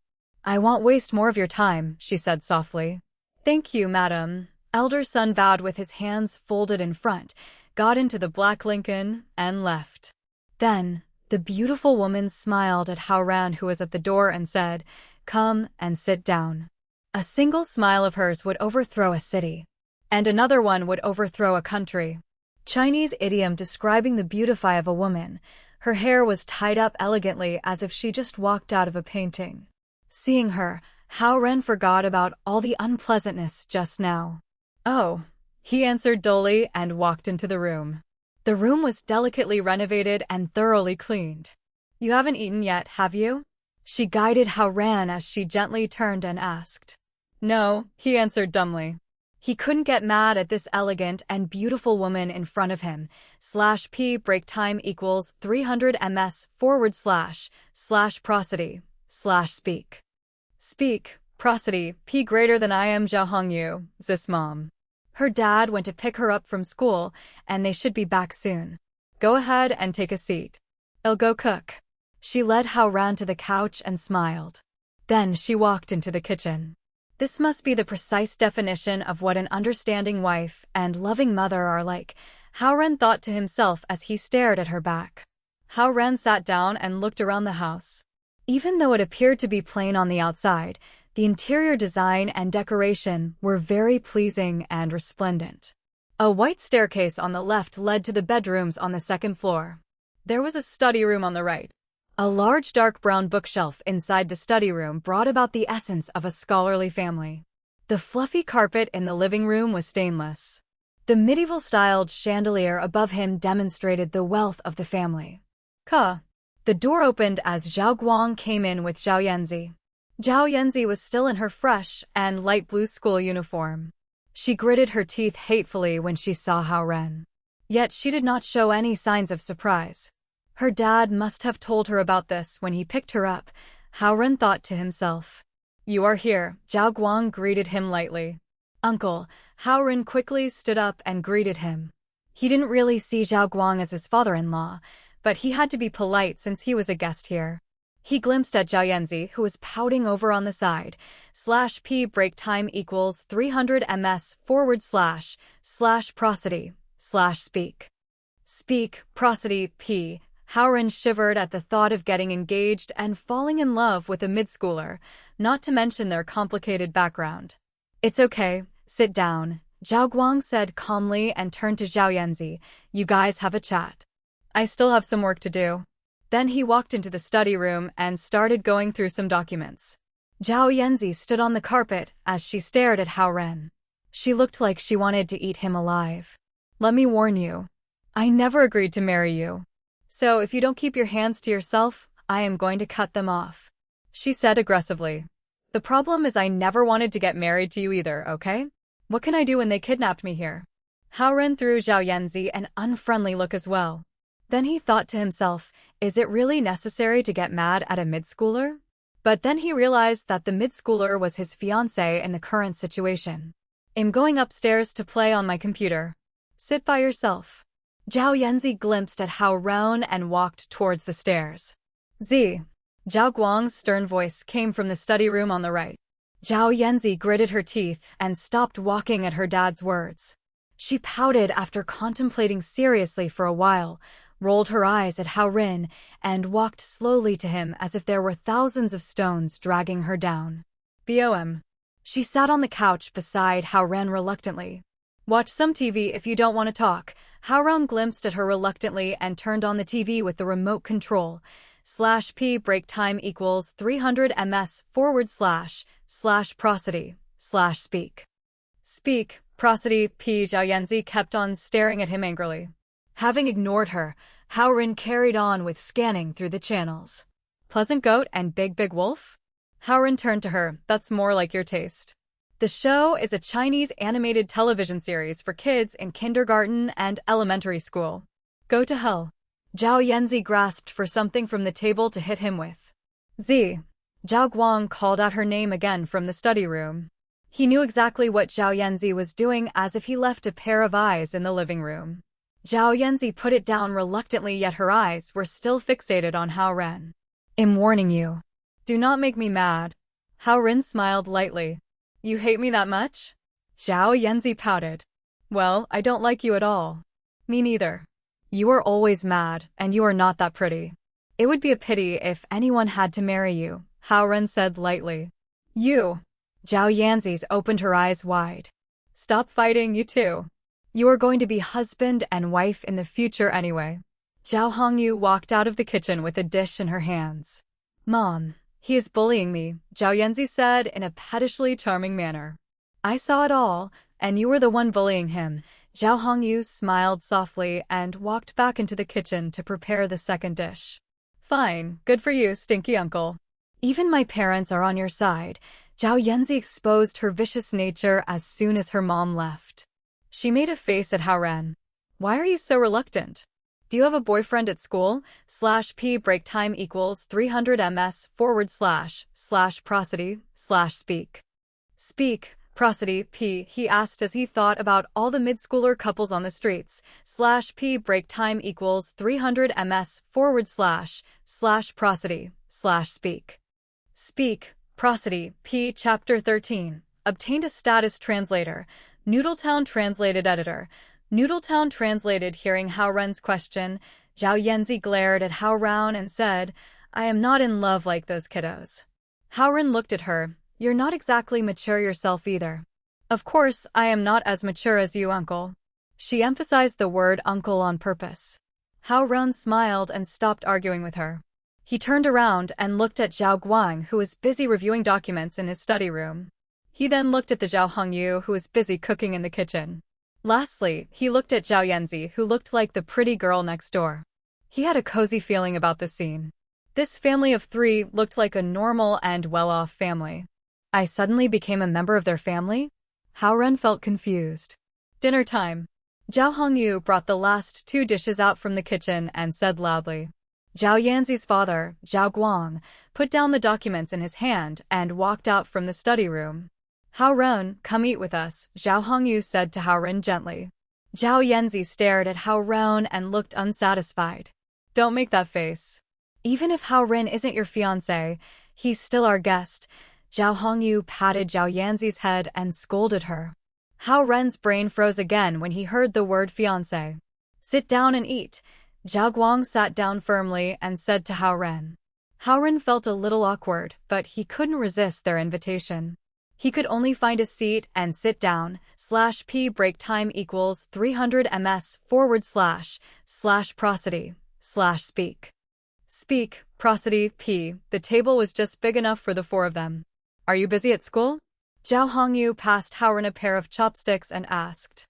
I won't waste more of your time, she said softly. Thank you, madam. Elder Sun bowed with his hands folded in front, got into the black Lincoln, and left. Then, the beautiful woman smiled at Hao Ren, who was at the door, and said, Come and sit down. A single smile of hers would overthrow a city. And another one would overthrow a country. Chinese idiom describing the beauty of a woman. Her hair was tied up elegantly as if she just walked out of a painting. Seeing her, Hao Ren forgot about all the unpleasantness just now. Oh, he answered dully and walked into the room. The room was delicately renovated and thoroughly cleaned. You haven't eaten yet, have you? She guided Hao Ren as she gently turned and asked. No, he answered dumbly. He couldn't get mad at this elegant and beautiful woman in front of him. /p break time equals 300 ms / prosody / speak. Speak, prosody, p greater than I am Zhao Hongyu, Zis mom. Her dad went to pick her up from school, and they should be back soon. Go ahead and take a seat. I'll go cook. She led Hao Ren to the couch and smiled. Then she walked into the kitchen. This must be the precise definition of what an understanding wife and loving mother are like, Hao Ren thought to himself as he stared at her back. Hao Ren sat down and looked around the house. Even though it appeared to be plain on the outside, the interior design and decoration were very pleasing and resplendent. A white staircase on the left led to the bedrooms on the second floor. There was a study room on the right. A large dark brown bookshelf inside the study room brought about the essence of a scholarly family. The fluffy carpet in the living room was stainless. The medieval-styled chandelier above him demonstrated the wealth of the family. The door opened as Zhao Guang came in with Zhao Yanzi. Zhao Yanzi was still in her fresh and light blue school uniform. She gritted her teeth hatefully when she saw Hao Ren. Yet she did not show any signs of surprise. Her dad must have told her about this when he picked her up, Hao Ren thought to himself. You are here, Zhao Guang greeted him lightly. Uncle, Hao Ren quickly stood up and greeted him. He didn't really see Zhao Guang as his father-in-law, but he had to be polite since he was a guest here. He glimpsed at Zhao Yanzi, who was pouting over on the side. /p break time equals 300 ms / prosody / speak. Speak, prosody, p. Hao Ren shivered at the thought of getting engaged and falling in love with a mid-schooler, not to mention their complicated background. It's okay, sit down, Zhao Guang said calmly and turned to Zhao Yanzi. You guys have a chat. I still have some work to do. Then he walked into the study room and started going through some documents. Zhao Yanzi stood on the carpet as she stared at Hao Ren. She looked like she wanted to eat him alive. Let me warn you. I never agreed to marry you. So if you don't keep your hands to yourself, I am going to cut them off, she said aggressively. The problem is I never wanted to get married to you either, okay? What can I do when they kidnapped me here? Hao Ren threw Zhao Yanzi an unfriendly look as well. Then he thought to himself, is it really necessary to get mad at a mid-schooler? But then he realized that the mid-schooler was his fiancé in the current situation. I'm going upstairs to play on my computer. Sit by yourself. Zhao Yanzi glimpsed at Hao Ren and walked towards the stairs. Zhao Guang's stern voice came from the study room on the right. Zhao Yanzi gritted her teeth and stopped walking at her dad's words. She pouted after contemplating seriously for a while, rolled her eyes at Hao Ren, and walked slowly to him as if there were thousands of stones dragging her down. Bom. She sat on the couch beside Hao Ren reluctantly. Watch some TV if you don't want to talk. Hao Ren glimpsed at her reluctantly and turned on the TV with the remote control. /p break time equals 300 ms / prosody / speak. Speak, prosody, p. Zhao Yanzi kept on staring at him angrily. Having ignored her, Hao Ren carried on with scanning through the channels. Pleasant Goat and Big Wolf? Hao Ren turned to her. That's more like your taste. The show is a Chinese animated television series for kids in kindergarten and elementary school. Go to hell. Zhao Yanzi grasped for something from the table to hit him with. Zhao Guang called out her name again from the study room. He knew exactly what Zhao Yanzi was doing as if he left a pair of eyes in the living room. Zhao Yanzi put it down reluctantly, yet her eyes were still fixated on Hao Ren. I'm warning you. Do not make me mad. Hao Ren smiled lightly. You hate me that much? Zhao Yanzi pouted. Well, I don't like you at all. Me neither. You are always mad, and you are not that pretty. It would be a pity if anyone had to marry you, Hao Ren said lightly. You. Zhao Yanzi's opened her eyes wide. Stop fighting, you two. You are going to be husband and wife in the future anyway. Zhao Hongyu walked out of the kitchen with a dish in her hands. Mom, he is bullying me, Zhao Yanzi said in a pettishly charming manner. I saw it all, and you were the one bullying him. Zhao Hongyu smiled softly and walked back into the kitchen to prepare the second dish. Fine, good for you, stinky uncle. Even my parents are on your side, Zhao Yanzi exposed her vicious nature as soon as her mom left. She made a face at Hao Ren. Why are you so reluctant? Do you have a boyfriend at school? /p break time equals 300 ms / prosody / speak. Speak, prosody, p, he asked as he thought about all the mid-schooler couples on the streets. /p break time equals 300 ms / prosody / speak. Speak, prosody, p. Chapter 13. Obtained a status translator. Noodletown translated editor. Noodletown translated. Hearing Hao Ren's question, Zhao Yanzi glared at Hao Ren and said, I am not in love like those kiddos. Hao Ren looked at her. You're not exactly mature yourself either. Of course, I am not as mature as you, uncle. She emphasized the word uncle on purpose. Hao Ren smiled and stopped arguing with her. He turned around and looked at Zhao Guang, who was busy reviewing documents in his study room. He then looked at the Zhao Hongyu, who was busy cooking in the kitchen. Lastly, he looked at Zhao Yanzi, who looked like the pretty girl next door. He had a cozy feeling about the scene. This family of three looked like a normal and well-off family. I suddenly became a member of their family? Hao Ren felt confused. Dinner time. Zhao Hongyu brought the last two dishes out from the kitchen and said loudly. Zhao Yanzi's father, Zhao Guang, put down the documents in his hand and walked out from the study room. Hao Ren, come eat with us, Zhao Hongyu said to Hao Ren gently. Zhao Yanzi stared at Hao Ren and looked unsatisfied. Don't make that face. Even if Hao Ren isn't your fiancé, he's still our guest. Zhao Hongyu patted Zhao Yanzi's head and scolded her. Hao Ren's brain froze again when he heard the word fiancé. Sit down and eat. Zhao Guang sat down firmly and said to Hao Ren. Hao Ren felt a little awkward, but he couldn't resist their invitation. He could only find a seat and sit down. /p break time equals 300 ms / prosody / speak. Speak, prosody, p. The table was just big enough for the four of them. Are you busy at school? Zhao Hongyu passed Hao Ren a pair of chopsticks and asked.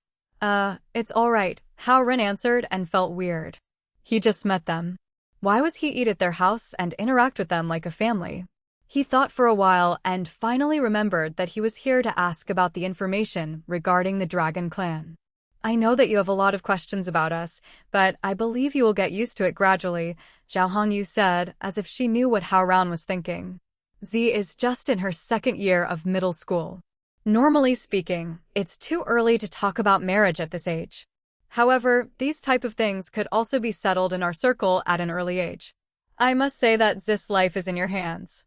It's all right, Hao Ren answered and felt weird. He just met them. Why was he eat at their house and interact with them like a family? He thought for a while and finally remembered that he was here to ask about the information regarding the Dragon Clan. I know that you have a lot of questions about us, but I believe you will get used to it gradually, Zhao Hongyu said, as if she knew what Hao Ren was thinking. Z is just in her second year of middle school. Normally speaking, it's too early to talk about marriage at this age. However, these type of things could also be settled in our circle at an early age. I must say that Z's life is in your hands.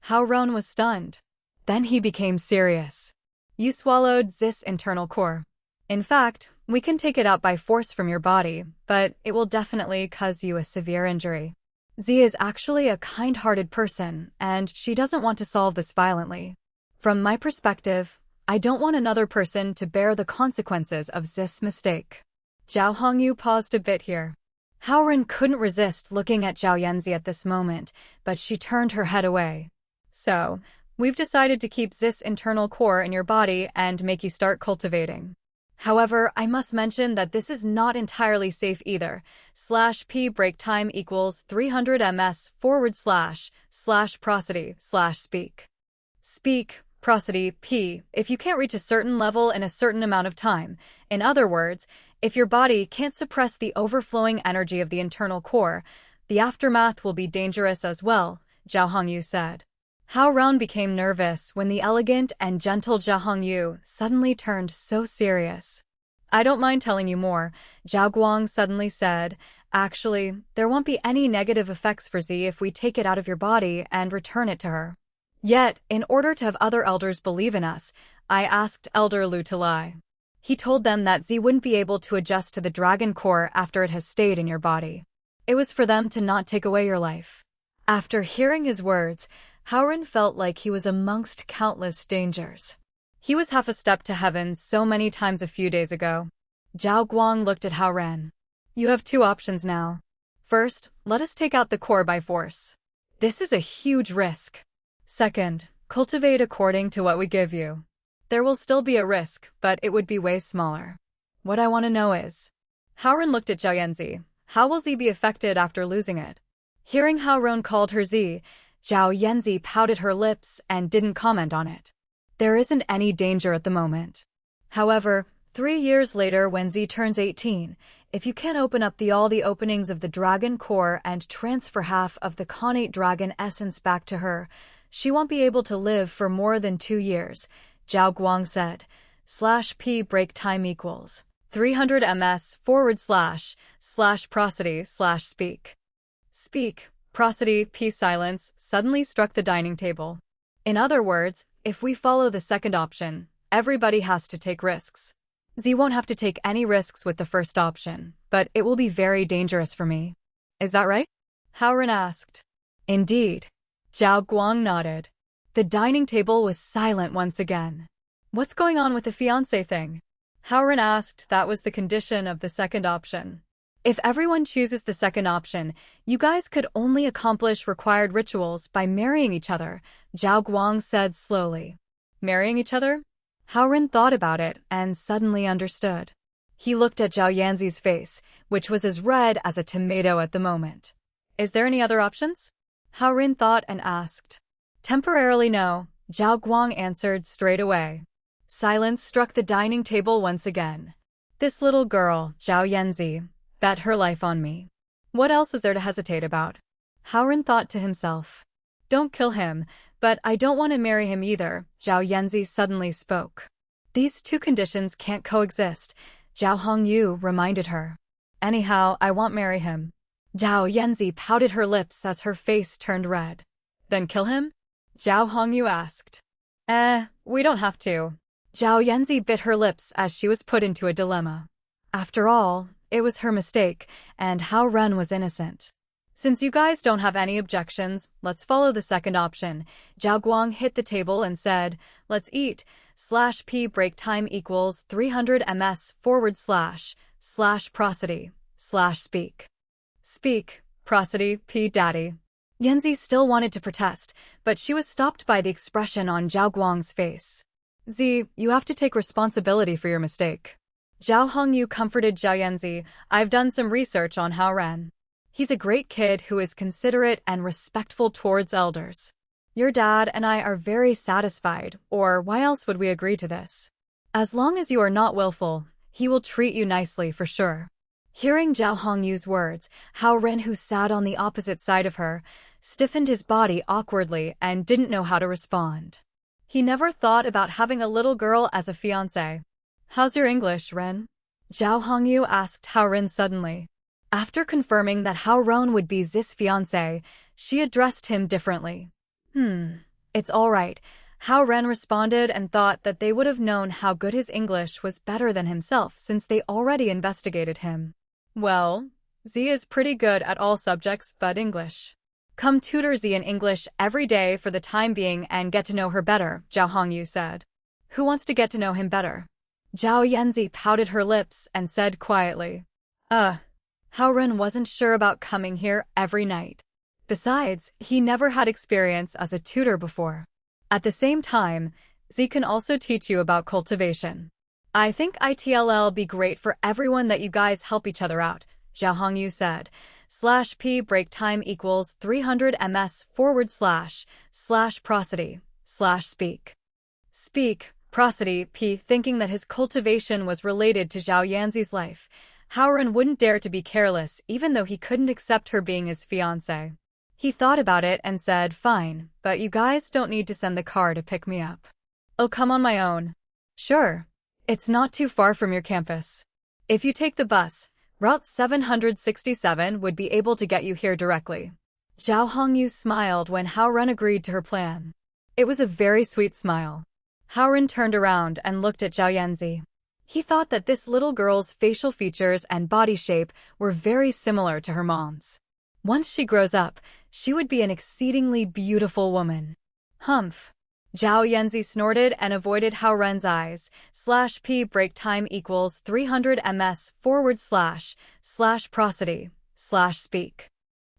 Hao Ren was stunned. Then he became serious. You swallowed Z's internal core. In fact, we can take it out by force from your body, but it will definitely cause you a severe injury. Z is actually a kind-hearted person, and she doesn't want to solve this violently. From my perspective, I don't want another person to bear the consequences of Z's mistake. Zhao Hongyu paused a bit here. Hao Ren couldn't resist looking at Zhao Yanzi at this moment, but she turned her head away. So, we've decided to keep Z's internal core in your body and make you start cultivating. However, I must mention that this is not entirely safe either. /p break time equals 300 ms / prosody / speak. Speak, prosody, p. If you can't reach a certain level in a certain amount of time. In other words, if your body can't suppress the overflowing energy of the internal core, the aftermath will be dangerous as well, Zhao Hongyu said. Hao Ren became nervous when the elegant and gentle Zhao Hongyu suddenly turned so serious. I don't mind telling you more, Zhao Guang suddenly said. Actually, there won't be any negative effects for Z if we take it out of your body and return it to her. Yet, in order to have other elders believe in us, I asked Elder Lu to lie. He told them that Z wouldn't be able to adjust to the dragon core after it has stayed in your body. It was for them to not take away your life. After hearing his words, Hao Ren felt like he was amongst countless dangers. He was half a step to heaven so many times a few days ago. Zhao Guang looked at Hao Ren. You have two options now. First, let us take out the core by force. This is a huge risk. Second, cultivate according to what we give you. There will still be a risk, but it would be way smaller. What I want to know is... Hao Ren looked at Zhao Yanzi. How will Z be affected after losing it? Hearing Hao Ren called her Z, Zhao Yanzi pouted her lips and didn't comment on it. There isn't any danger at the moment. However, 3 years later when Z turns 18, if you can't open up all the openings of the dragon core and transfer half of the connate dragon essence back to her, she won't be able to live for more than 2 years, Zhao Guang said. /p break time equals 300 ms / prosody / speak. Speak, prosody, p silence suddenly struck the dining table. In other words, if we follow the second option, everybody has to take risks. Z won't have to take any risks with the first option, but it will be very dangerous for me. Is that right? Hao Ren asked. Indeed. Zhao Guang nodded. The dining table was silent once again. What's going on with the fiancé thing? Hao Ren asked. That was the condition of the second option. If everyone chooses the second option, you guys could only accomplish required rituals by marrying each other, Zhao Guang said slowly. Marrying each other? Hao Ren thought about it and suddenly understood. He looked at Zhao Yanzi's face, which was as red as a tomato at the moment. Is there any other options? Hao Ren thought and asked. Temporarily no, Zhao Guang answered straight away. Silence struck the dining table once again. This little girl, Zhao Yanzi, bet her life on me. What else is there to hesitate about? Hao Ren thought to himself. Don't kill him, but I don't want to marry him either, Zhao Yanzi suddenly spoke. These two conditions can't coexist, Zhao Hongyu reminded her. Anyhow, I won't marry him. Zhao Yanzi pouted her lips as her face turned red. Then kill him? Zhao Hongyu asked. We don't have to. Zhao Yanzi bit her lips as she was put into a dilemma. After all, it was her mistake, and Hao Ren was innocent. Since you guys don't have any objections, let's follow the second option. Zhao Guang hit the table and said, let's eat, /p break time equals 300 ms / prosody / speak. Speak, prosody, p daddy. Yanzi still wanted to protest, but she was stopped by the expression on Zhao Guang's face. Z, you have to take responsibility for your mistake. Zhao Hongyu comforted Zhao Yanzi. I've done some research on Hao Ren. He's a great kid who is considerate and respectful towards elders. Your dad and I are very satisfied, or why else would we agree to this? As long as you are not willful, he will treat you nicely for sure. Hearing Zhao Hongyu's words, Hao Ren, who sat on the opposite side of her, stiffened his body awkwardly and didn't know how to respond. He never thought about having a little girl as a fiancé. How's your English, Ren? Zhao Hongyu asked Hao Ren suddenly. After confirming that Hao Ren would be Z's fiancé, she addressed him differently. It's all right. Hao Ren responded and thought that they would have known how good his English was better than himself since they already investigated him. Well, Z is pretty good at all subjects but English. Come tutor Z in English every day for the time being and get to know her better, Zhao Hongyu said. Who wants to get to know him better? Zhao Yanzi pouted her lips and said quietly. Hao Ren wasn't sure about coming here every night. Besides, he never had experience as a tutor before. At the same time, Z can also teach you about cultivation. I think it'll be great for everyone that you guys help each other out, Zhao Hongyu said. /p break time equals 300 ms / prosody / speak. Speak, prosody, p. Thinking that his cultivation was related to Zhao Yanzi's life, Hao Ren wouldn't dare to be careless even though he couldn't accept her being his fiancé. He thought about it and said, fine, but you guys don't need to send the car to pick me up. I'll come on my own. Sure. It's not too far from your campus. If you take the bus, Route 767 would be able to get you here directly. Zhao Hongyu smiled when Hao Ren agreed to her plan. It was a very sweet smile. Hao Ren turned around and looked at Zhao Yanzi. He thought that this little girl's facial features and body shape were very similar to her mom's. Once she grows up, she would be an exceedingly beautiful woman. Humph. Zhao Yanzi snorted and avoided Hao Ren's eyes. /p break time equals 300 ms / prosody / speak.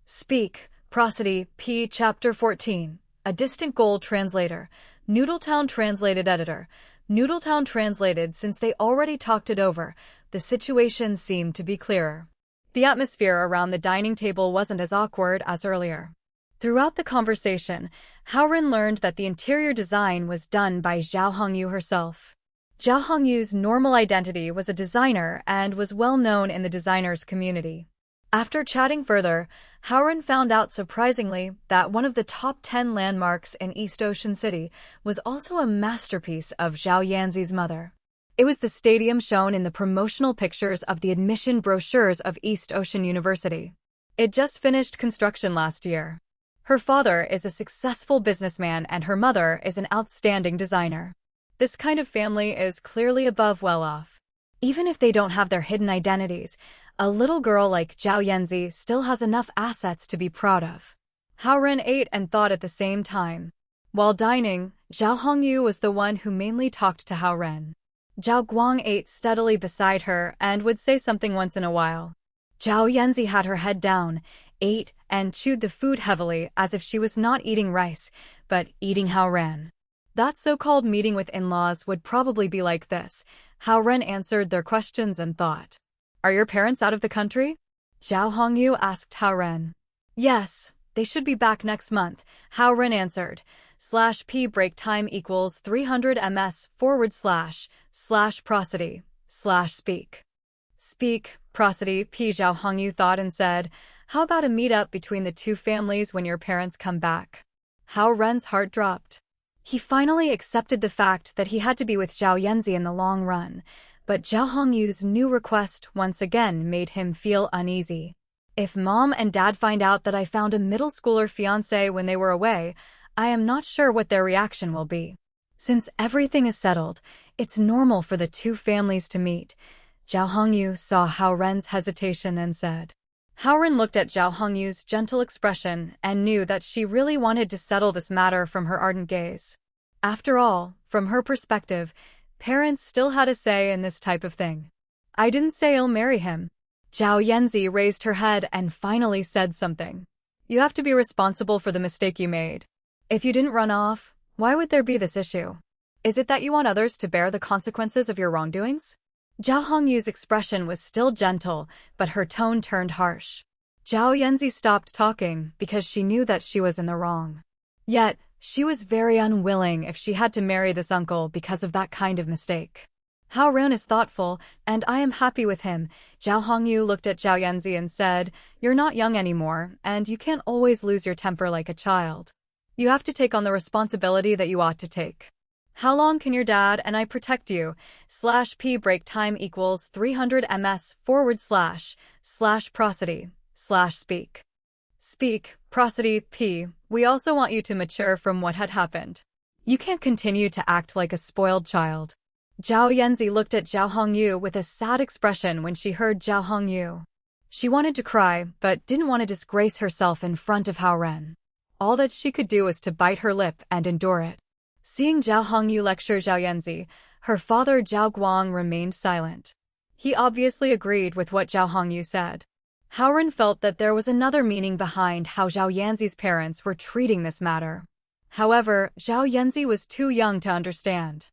Speak, prosody, p. Chapter 14. A Distant Goal Translator. Noodletown Translated Editor. Noodletown translated. Since they already talked it over, the situation seemed to be clearer. The atmosphere around the dining table wasn't as awkward as earlier. Throughout the conversation, Hao Ren learned that the interior design was done by Zhao Hongyu herself. Zhao Hongyu's normal identity was a designer and was well known in the designers' community. After chatting further, Hao Ren found out surprisingly that one of the top 10 landmarks in East Ocean City was also a masterpiece of Zhao Yanzi's mother. It was the stadium shown in the promotional pictures of the admission brochures of East Ocean University. It just finished construction last year. Her father is a successful businessman and her mother is an outstanding designer. This kind of family is clearly above well-off. Even if they don't have their hidden identities, a little girl like Zhao Yanzi still has enough assets to be proud of. Hao Ren ate and thought at the same time. While dining, Zhao Hongyu was the one who mainly talked to Hao Ren. Zhao Guang ate steadily beside her and would say something once in a while. Zhao Yanzi had her head down, ate and chewed the food heavily as if she was not eating rice, but eating Hao Ren. That so-called meeting with in-laws would probably be like this. Hao Ren answered their questions and thought. Are your parents out of the country? Zhao Hongyu asked Hao Ren. Yes, they should be back next month, Hao Ren answered. /p break time equals 300 ms / prosody / speak. Speak, prosody, p Zhao Hongyu thought and said, how about a meet-up between the two families when your parents come back? Hao Ren's heart dropped. He finally accepted the fact that he had to be with Zhao Yanzi in the long run, but Zhao Hongyu's new request once again made him feel uneasy. If Mom and Dad find out that I found a middle schooler fiancé when they were away, I am not sure what their reaction will be. Since everything is settled, it's normal for the two families to meet. Zhao Hongyu saw Hao Ren's hesitation and said. Hao Ren looked at Zhao Hongyu's gentle expression and knew that she really wanted to settle this matter from her ardent gaze. After all, from her perspective, parents still had a say in this type of thing. I didn't say I'll marry him. Zhao Yanzi raised her head and finally said something. You have to be responsible for the mistake you made. If you didn't run off, why would there be this issue? Is it that you want others to bear the consequences of your wrongdoings? Zhao Hongyu's expression was still gentle, but her tone turned harsh. Zhao Yanzi stopped talking because she knew that she was in the wrong. Yet, she was very unwilling if she had to marry this uncle because of that kind of mistake. Hao Ren is thoughtful, and I am happy with him. Zhao Hongyu looked at Zhao Yanzi and said, you're not young anymore, and you can't always lose your temper like a child. You have to take on the responsibility that you ought to take. How long can your dad and I protect you? /p break time equals 300 ms / prosody / speak. Speak, prosody, p. We also want you to mature from what had happened. You can't continue to act like a spoiled child. Zhao Yanzi looked at Zhao Hongyu with a sad expression when she heard Zhao Hongyu. She wanted to cry, but didn't want to disgrace herself in front of Hao Ren. All that she could do was to bite her lip and endure it. Seeing Zhao Hongyu lecture Zhao Yanzi, her father Zhao Guang remained silent. He obviously agreed with what Zhao Hongyu said. Hao Ren felt that there was another meaning behind how Zhao Yanzi's parents were treating this matter. However, Zhao Yanzi was too young to understand.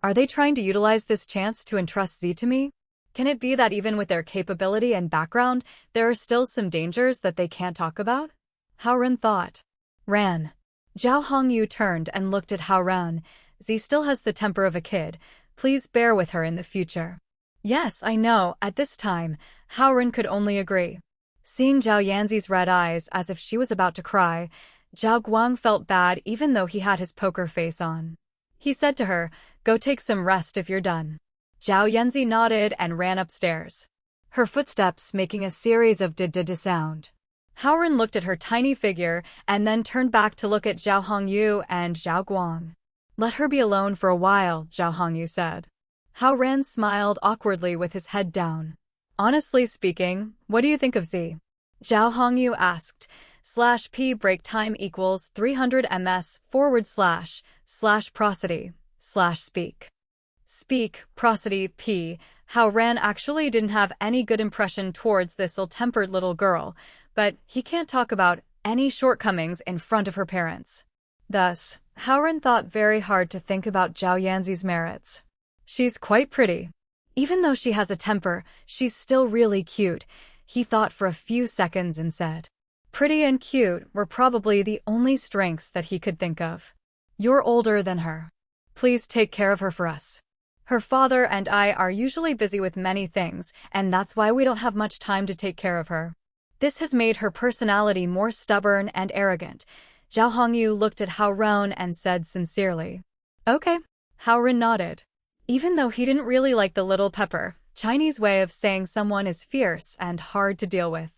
Are they trying to utilize this chance to entrust Z to me? Can it be that even with their capability and background, there are still some dangers that they can't talk about? Hao Ren thought. Ran. Zhao Hongyu turned and looked at Hao Ren. Z still has the temper of a kid. Please bear with her in the future. Yes, I know, at this time, Hao Ren could only agree. Seeing Zhao Yanzi's red eyes as if she was about to cry, Zhao Guang felt bad even though he had his poker face on. He said to her, go take some rest if you're done. Zhao Yanzi nodded and ran upstairs, her footsteps making a series of d-d-d sound. Hao Ren looked at her tiny figure and then turned back to look at Zhao Hongyu and Zhao Guang. Let her be alone for a while, Zhao Hongyu said. Hao Ren smiled awkwardly with his head down. Honestly speaking, what do you think of Z? Zhao Hongyu asked. /p break time equals 300 ms / prosody / speak. Speak, prosody, p. Hao Ren actually didn't have any good impression towards this ill-tempered little girl, but he can't talk about any shortcomings in front of her parents. Thus, Hao Ren thought very hard to think about Zhao Yanzi's merits. She's quite pretty. Even though she has a temper, she's still really cute, he thought for a few seconds and said. Pretty and cute were probably the only strengths that he could think of. You're older than her. Please take care of her for us. Her father and I are usually busy with many things, and that's why we don't have much time to take care of her. This has made her personality more stubborn and arrogant. Zhao Hongyu looked at Hao Ren and said sincerely. Okay. Hao Ren nodded. Even though he didn't really like the little pepper, Chinese way of saying someone is fierce and hard to deal with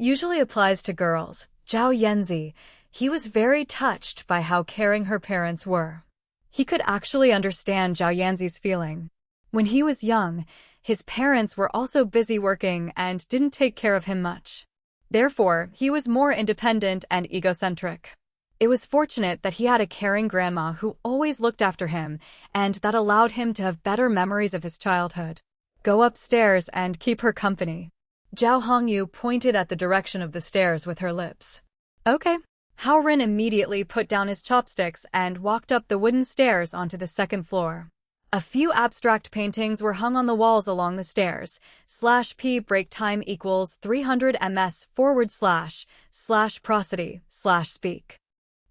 usually applies to girls. Zhao Yanzi, he was very touched by how caring her parents were. He could actually understand Zhao Yanzi's feeling. When he was young, his parents were also busy working and didn't take care of him much. Therefore, he was more independent and egocentric. It was fortunate that he had a caring grandma who always looked after him, and that allowed him to have better memories of his childhood. Go upstairs and keep her company. Zhao Hongyu pointed at the direction of the stairs with her lips. Okay. Hao Ren immediately put down his chopsticks and walked up the wooden stairs onto the second floor. A few abstract paintings were hung on the walls along the stairs. /p break time equals 300 ms / prosody / speak.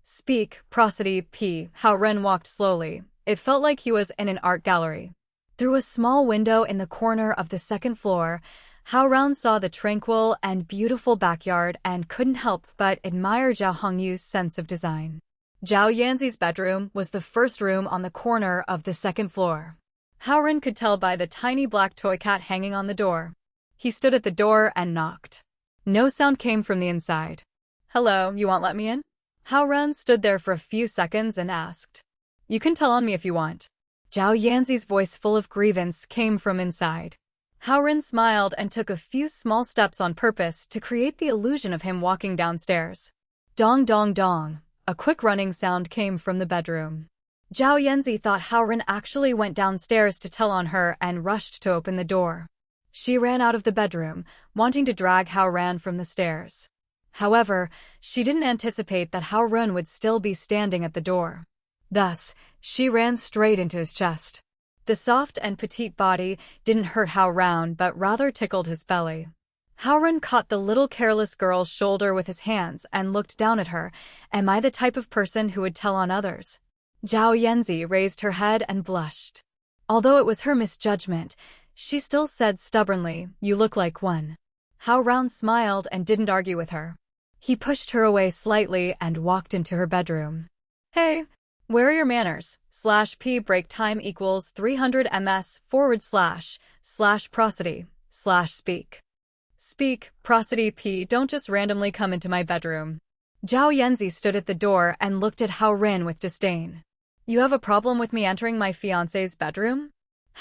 Speak, prosody, p. Hao Ren walked slowly. It felt like he was in an art gallery. Through a small window in the corner of the second floor, Hao Ren saw the tranquil and beautiful backyard and couldn't help but admire Zhao Hongyu's sense of design. Zhao Yanzi's bedroom was the first room on the corner of the second floor. Hao Ren could tell by the tiny black toy cat hanging on the door. He stood at the door and knocked. No sound came from the inside. Hello, you won't let me in? Hao Ren stood there for a few seconds and asked. You can tell on me if you want. Zhao Yanzi's voice full of grievance came from inside. Hao Ren smiled and took a few small steps on purpose to create the illusion of him walking downstairs. Dong dong dong. A quick running sound came from the bedroom. Zhao Yanzi thought Hao Ren actually went downstairs to tell on her and rushed to open the door. She ran out of the bedroom, wanting to drag Hao Ren from the stairs. However, she didn't anticipate that Hao Ren would still be standing at the door. Thus, she ran straight into his chest. The soft and petite body didn't hurt Hao Ren but rather tickled his belly. Hao Ren caught the little careless girl's shoulder with his hands and looked down at her. Am I the type of person who would tell on others? Zhao Yanzi raised her head and blushed. Although it was her misjudgment, she still said stubbornly, you look like one. Hao Ren smiled and didn't argue with her. He pushed her away slightly and walked into her bedroom. Hey, where are your manners? /p break time equals 300 ms / prosody / speak. Speak, prosody p. Don't just randomly come into my bedroom. Zhao Yanzi stood at the door and looked at Hao Ren with disdain. You have a problem with me entering my fiancé's bedroom?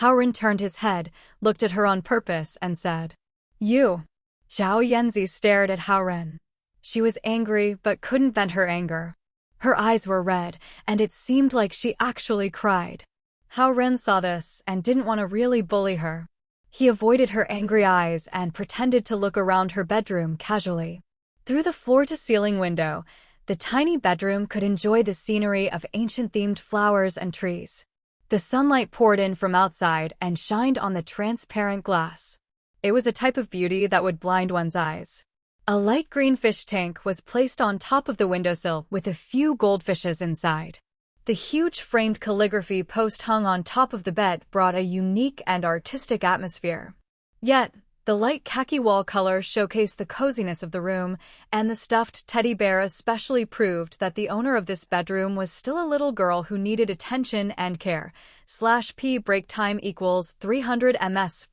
Hao Ren turned his head, looked at her on purpose, and said, You. Zhao Yanzi stared at Hao Ren. She was angry but couldn't vent her anger. Her eyes were red, and it seemed like she actually cried. Hao Ren saw this and didn't want to really bully her. He avoided her angry eyes and pretended to look around her bedroom casually. Through the floor-to-ceiling window, the tiny bedroom could enjoy the scenery of ancient-themed flowers and trees. The sunlight poured in from outside and shined on the transparent glass. It was a type of beauty that would blind one's eyes. A light green fish tank was placed on top of the windowsill with a few goldfishes inside. The huge framed calligraphy post hung on top of the bed brought a unique and artistic atmosphere. Yet, the light khaki wall color showcased the coziness of the room, and the stuffed teddy bear especially proved that the owner of this bedroom was still a little girl who needed attention and care. /p break time equals 300 ms /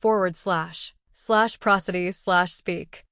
prosody / speak.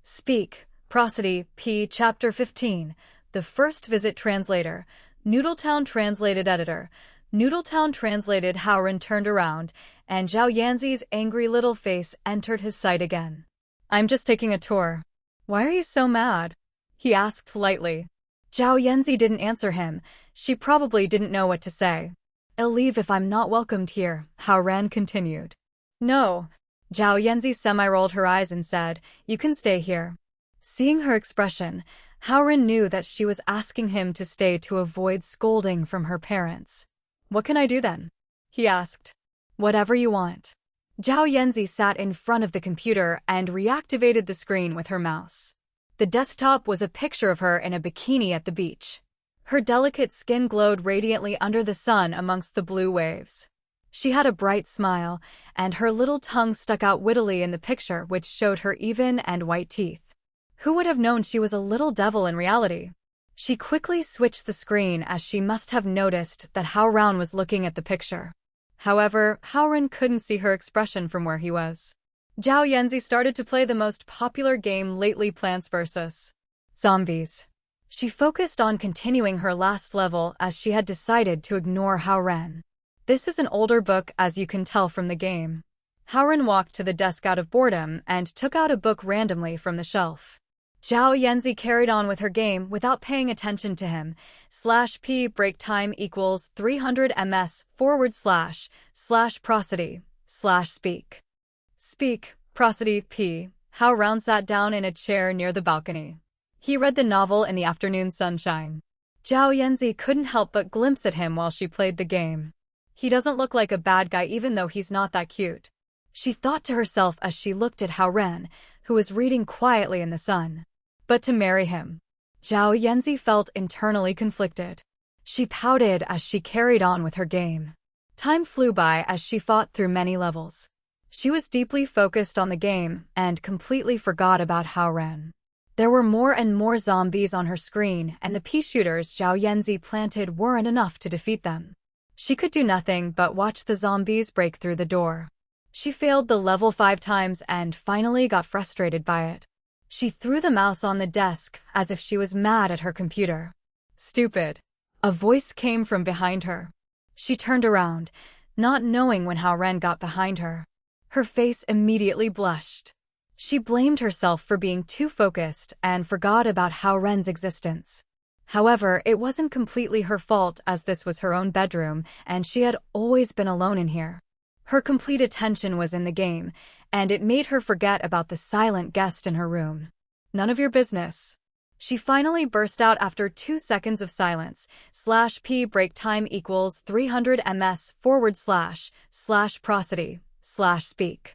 Speak, prosody, p. Chapter 15. The First Visit Translator. Noodletown translated editor. Noodletown translated. Hao Ren turned around, and Zhao Yanzi's angry little face entered his sight again. I'm just taking a tour. Why are you so mad? He asked lightly. Zhao Yanzi didn't answer him. She probably didn't know what to say. I'll leave if I'm not welcomed here, Hao Ren continued. No. Zhao Yanzi semi-rolled her eyes and said, You can stay here. Seeing her expression, Hao Ren knew that she was asking him to stay to avoid scolding from her parents. What can I do then? He asked. Whatever you want. Zhao Yanzi sat in front of the computer and reactivated the screen with her mouse. The desktop was a picture of her in a bikini at the beach. Her delicate skin glowed radiantly under the sun amongst the blue waves. She had a bright smile, and her little tongue stuck out wittily in the picture, which showed her even and white teeth. Who would have known she was a little devil in reality? She quickly switched the screen as she must have noticed that Hao Ren was looking at the picture. However, Hao Ren couldn't see her expression from where he was. Zhao Yanzi started to play the most popular game lately, Plants vs. Zombies. She focused on continuing her last level as she had decided to ignore Hao Ren. This is an older book, as you can tell from the game. Hao Ren walked to the desk out of boredom and took out a book randomly from the shelf. Zhao Yanzi carried on with her game without paying attention to him. /p break time equals 300 ms / prosody / speak. Speak, prosody p. Hao Ren sat down in a chair near the balcony. He read the novel in the afternoon sunshine. Zhao Yanzi couldn't help but glimpse at him while she played the game. He doesn't look like a bad guy even though he's not that cute. She thought to herself as she looked at Hao Ren, who was reading quietly in the sun. But to marry him. Zhao Yanzi felt internally conflicted. She pouted as she carried on with her game. Time flew by as she fought through many levels. She was deeply focused on the game and completely forgot about Hao Ren. There were more and more zombies on her screen, and the pea shooters Zhao Yanzi planted weren't enough to defeat them. She could do nothing but watch the zombies break through the door. She failed the level 5 times and finally got frustrated by it. She threw the mouse on the desk as if she was mad at her computer. Stupid. A voice came from behind her. She turned around, not knowing when Hao Ren got behind her. Her face immediately blushed. She blamed herself for being too focused and forgot about Hao Ren's existence. However, it wasn't completely her fault as this was her own bedroom and she had always been alone in here. Her complete attention was in the game, and it made her forget about the silent guest in her room. None of your business. She finally burst out after 2 seconds of silence. /p break time equals 300 ms / prosody / speak.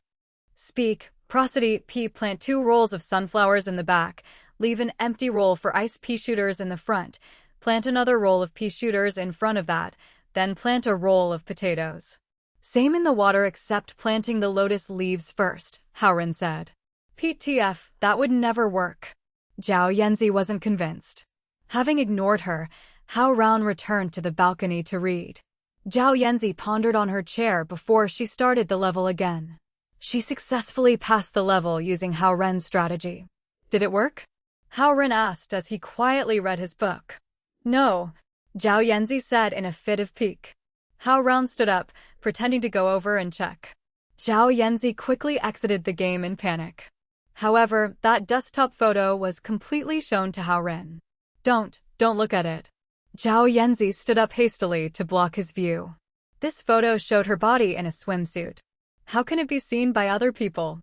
Speak, prosody p. Plant 2 rolls of sunflowers in the back. Leave an empty roll for ice pea shooters in the front. Plant another roll of pea shooters in front of that. Then plant a roll of potatoes. Same in the water except planting the lotus leaves first, Hao Ren said. PTF, that would never work. Zhao Yanzi wasn't convinced. Having ignored her, Hao Ren returned to the balcony to read. Zhao Yanzi pondered on her chair before she started the level again. She successfully passed the level using Hao Ren's strategy. Did it work? Hao Ren asked as he quietly read his book. No, Zhao Yanzi said in a fit of pique. Hao Ren stood up, pretending to go over and check. Zhao Yanzi quickly exited the game in panic. However, that desktop photo was completely shown to Hao Ren. Don't look at it. Zhao Yanzi stood up hastily to block his view. This photo showed her body in a swimsuit. How can it be seen by other people?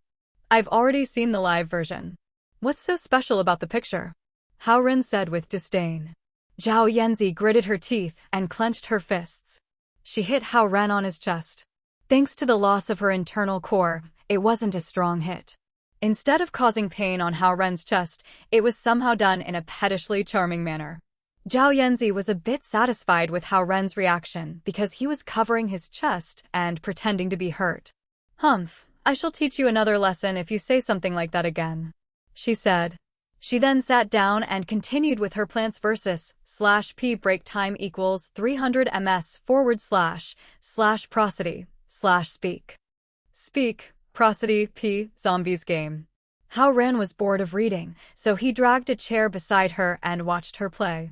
I've already seen the live version. What's so special about the picture? Hao Ren said with disdain. Zhao Yanzi gritted her teeth and clenched her fists. She hit Hao Ren on his chest. Thanks to the loss of her internal core, it wasn't a strong hit. Instead of causing pain on Hao Ren's chest, it was somehow done in a pettishly charming manner. Zhao Yanzi was a bit satisfied with Hao Ren's reaction because he was covering his chest and pretending to be hurt. Humph, I shall teach you another lesson if you say something like that again, she said. She then sat down and continued with her plants versus /p break time equals 300 ms / prosody / speak. Speak, prosody p. Zombies game. Hao Ren was bored of reading, so he dragged a chair beside her and watched her play.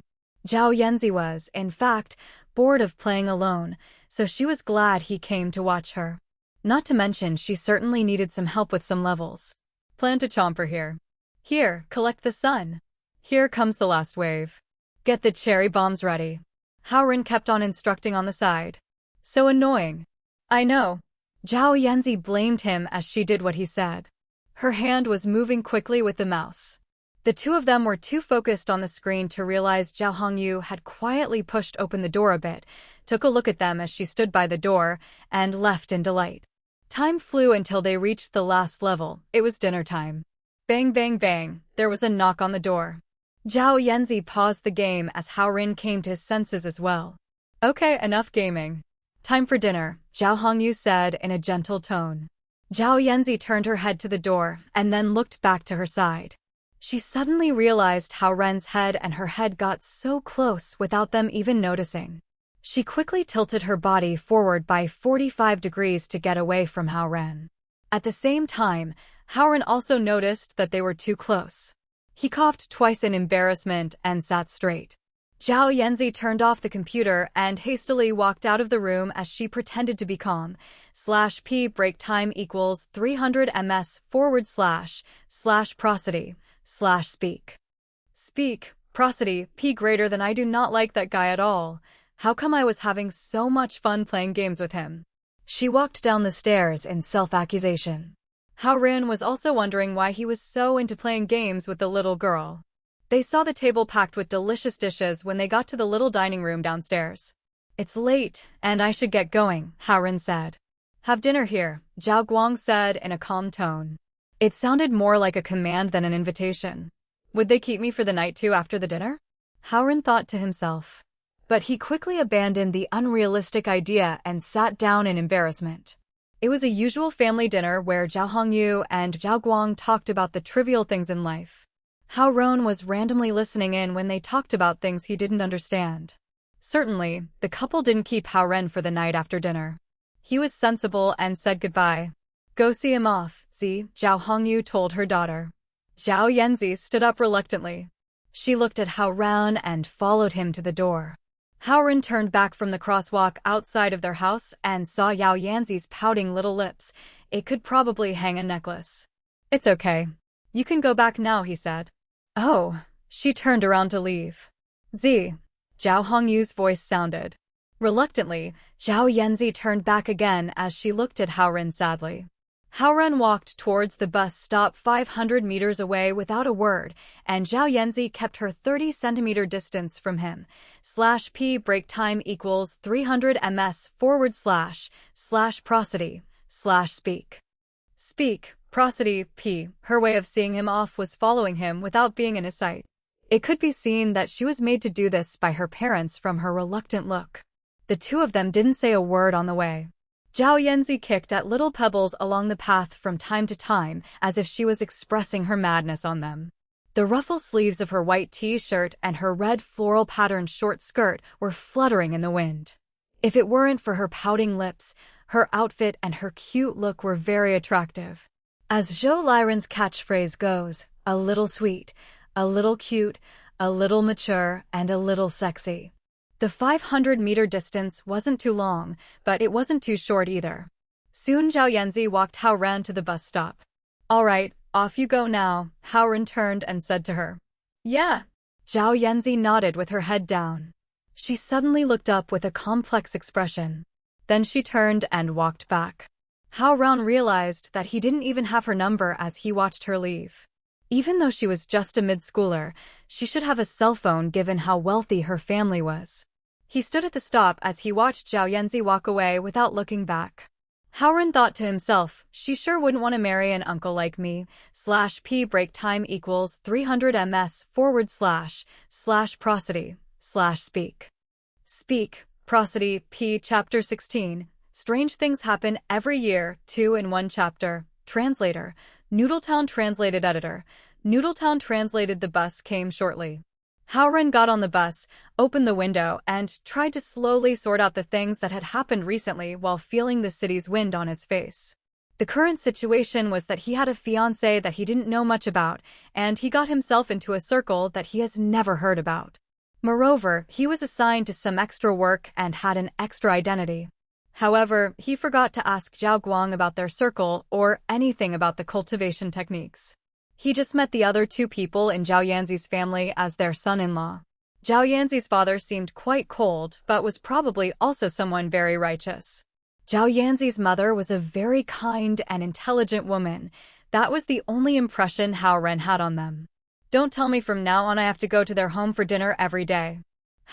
Zhao Yanzi was, in fact, bored of playing alone, so she was glad he came to watch her. Not to mention she certainly needed some help with some levels. Plant a chomper here. Here, collect the sun. Here comes the last wave. Get the cherry bombs ready. Hao Ren kept on instructing on the side. So annoying. I know. Zhao Yanzi blamed him as she did what he said. Her hand was moving quickly with the mouse. The two of them were too focused on the screen to realize Zhao Hongyu had quietly pushed open the door a bit, took a look at them as she stood by the door, and left in delight. Time flew until they reached the last level. It was dinner time. Bang bang bang, there was a knock on the door. Zhao Yanzi paused the game as Hao Ren came to his senses as well. Okay, enough gaming. Time for dinner, Zhao Hongyu said in a gentle tone. Zhao Yanzi turned her head to the door and then looked back to her side. She suddenly realized how Ren's head and her head got so close without them even noticing. She quickly tilted her body forward by 45 degrees to get away from Hao Ren. At the same time, Hao Ren also noticed that they were too close. He coughed twice in embarrassment and sat straight. Zhao Yanzi turned off the computer and hastily walked out of the room as she pretended to be calm. /p break time equals 300 ms / prosody / speak. Speak, prosody, p greater than I do not like that guy at all. How come I was having so much fun playing games with him? She walked down the stairs in self-accusation. Hao Ren was also wondering why he was so into playing games with the little girl. They saw the table packed with delicious dishes when they got to the little dining room downstairs. It's late, and I should get going, Hao Ren said. Have dinner here, Zhao Guang said in a calm tone. It sounded more like a command than an invitation. Would they keep me for the night too after the dinner? Hao Ren thought to himself. But he quickly abandoned the unrealistic idea and sat down in embarrassment. It was a usual family dinner where Zhao Hongyu and Zhao Guang talked about the trivial things in life. Hao Ren was randomly listening in when they talked about things he didn't understand. Certainly, the couple didn't keep Hao Ren for the night after dinner. He was sensible and said goodbye. Go see him off, Zi, Zhao Hongyu told her daughter. Zhao Yanzi stood up reluctantly. She looked at Hao Ren and followed him to the door. Hao Ren turned back from the crosswalk outside of their house and saw Zhao Yanzi's pouting little lips. It could probably hang a necklace. It's okay. You can go back now, he said. Oh, she turned around to leave. Zi, Zhao Hongyu's voice sounded. Reluctantly, Zhao Yanzi turned back again as she looked at Hao Ren sadly. Hao Ren walked towards the bus stop 500 meters away without a word, and Zhao Yanzi kept her 30-centimeter distance from him. /p break time equals 300 ms / prosody / speak. Speak, prosody, p. Her way of seeing him off was following him without being in his sight. It could be seen that she was made to do this by her parents from her reluctant look. The two of them didn't say a word on the way. Zhao Yanzi kicked at little pebbles along the path from time to time as if she was expressing her madness on them. The ruffle sleeves of her white t-shirt and her red floral-patterned short skirt were fluttering in the wind. If it weren't for her pouting lips, her outfit and her cute look were very attractive. As Zhou Liren's catchphrase goes, a little sweet, a little cute, a little mature, and a little sexy. The 500-meter distance wasn't too long, but it wasn't too short either. Soon Zhao Yanzi walked Hao Ren to the bus stop. All right, off you go now, Hao Ren turned and said to her. Yeah. Zhao Yanzi nodded with her head down. She suddenly looked up with a complex expression. Then she turned and walked back. Hao Ren realized that he didn't even have her number as he watched her leave. Even though she was just a mid-schooler, she should have a cell phone given how wealthy her family was. He stood at the stop as he watched Zhao Yanzi walk away without looking back. Hao Ren thought to himself, she sure wouldn't want to marry an uncle like me. /p break time equals 300 ms / prosody / speak. Speak, prosody, p. Chapter 16. Strange things happen every year, 2 in 1 chapter. Translator. Noodletown translated editor. Noodletown translated. The bus came shortly. Hao Ren got on the bus, opened the window, and tried to slowly sort out the things that had happened recently while feeling the city's wind on his face. The current situation was that he had a fiancée that he didn't know much about, and he got himself into a circle that he has never heard about. Moreover, he was assigned to some extra work and had an extra identity. However, he forgot to ask Zhao Guang about their circle or anything about the cultivation techniques. He just met the other two people in Zhao Yanzi's family as their son-in-law. Zhao Yanzi's father seemed quite cold, but was probably also someone very righteous. Zhao Yanzi's mother was a very kind and intelligent woman. That was the only impression Hao Ren had on them. Don't tell me from now on I have to go to their home for dinner every day.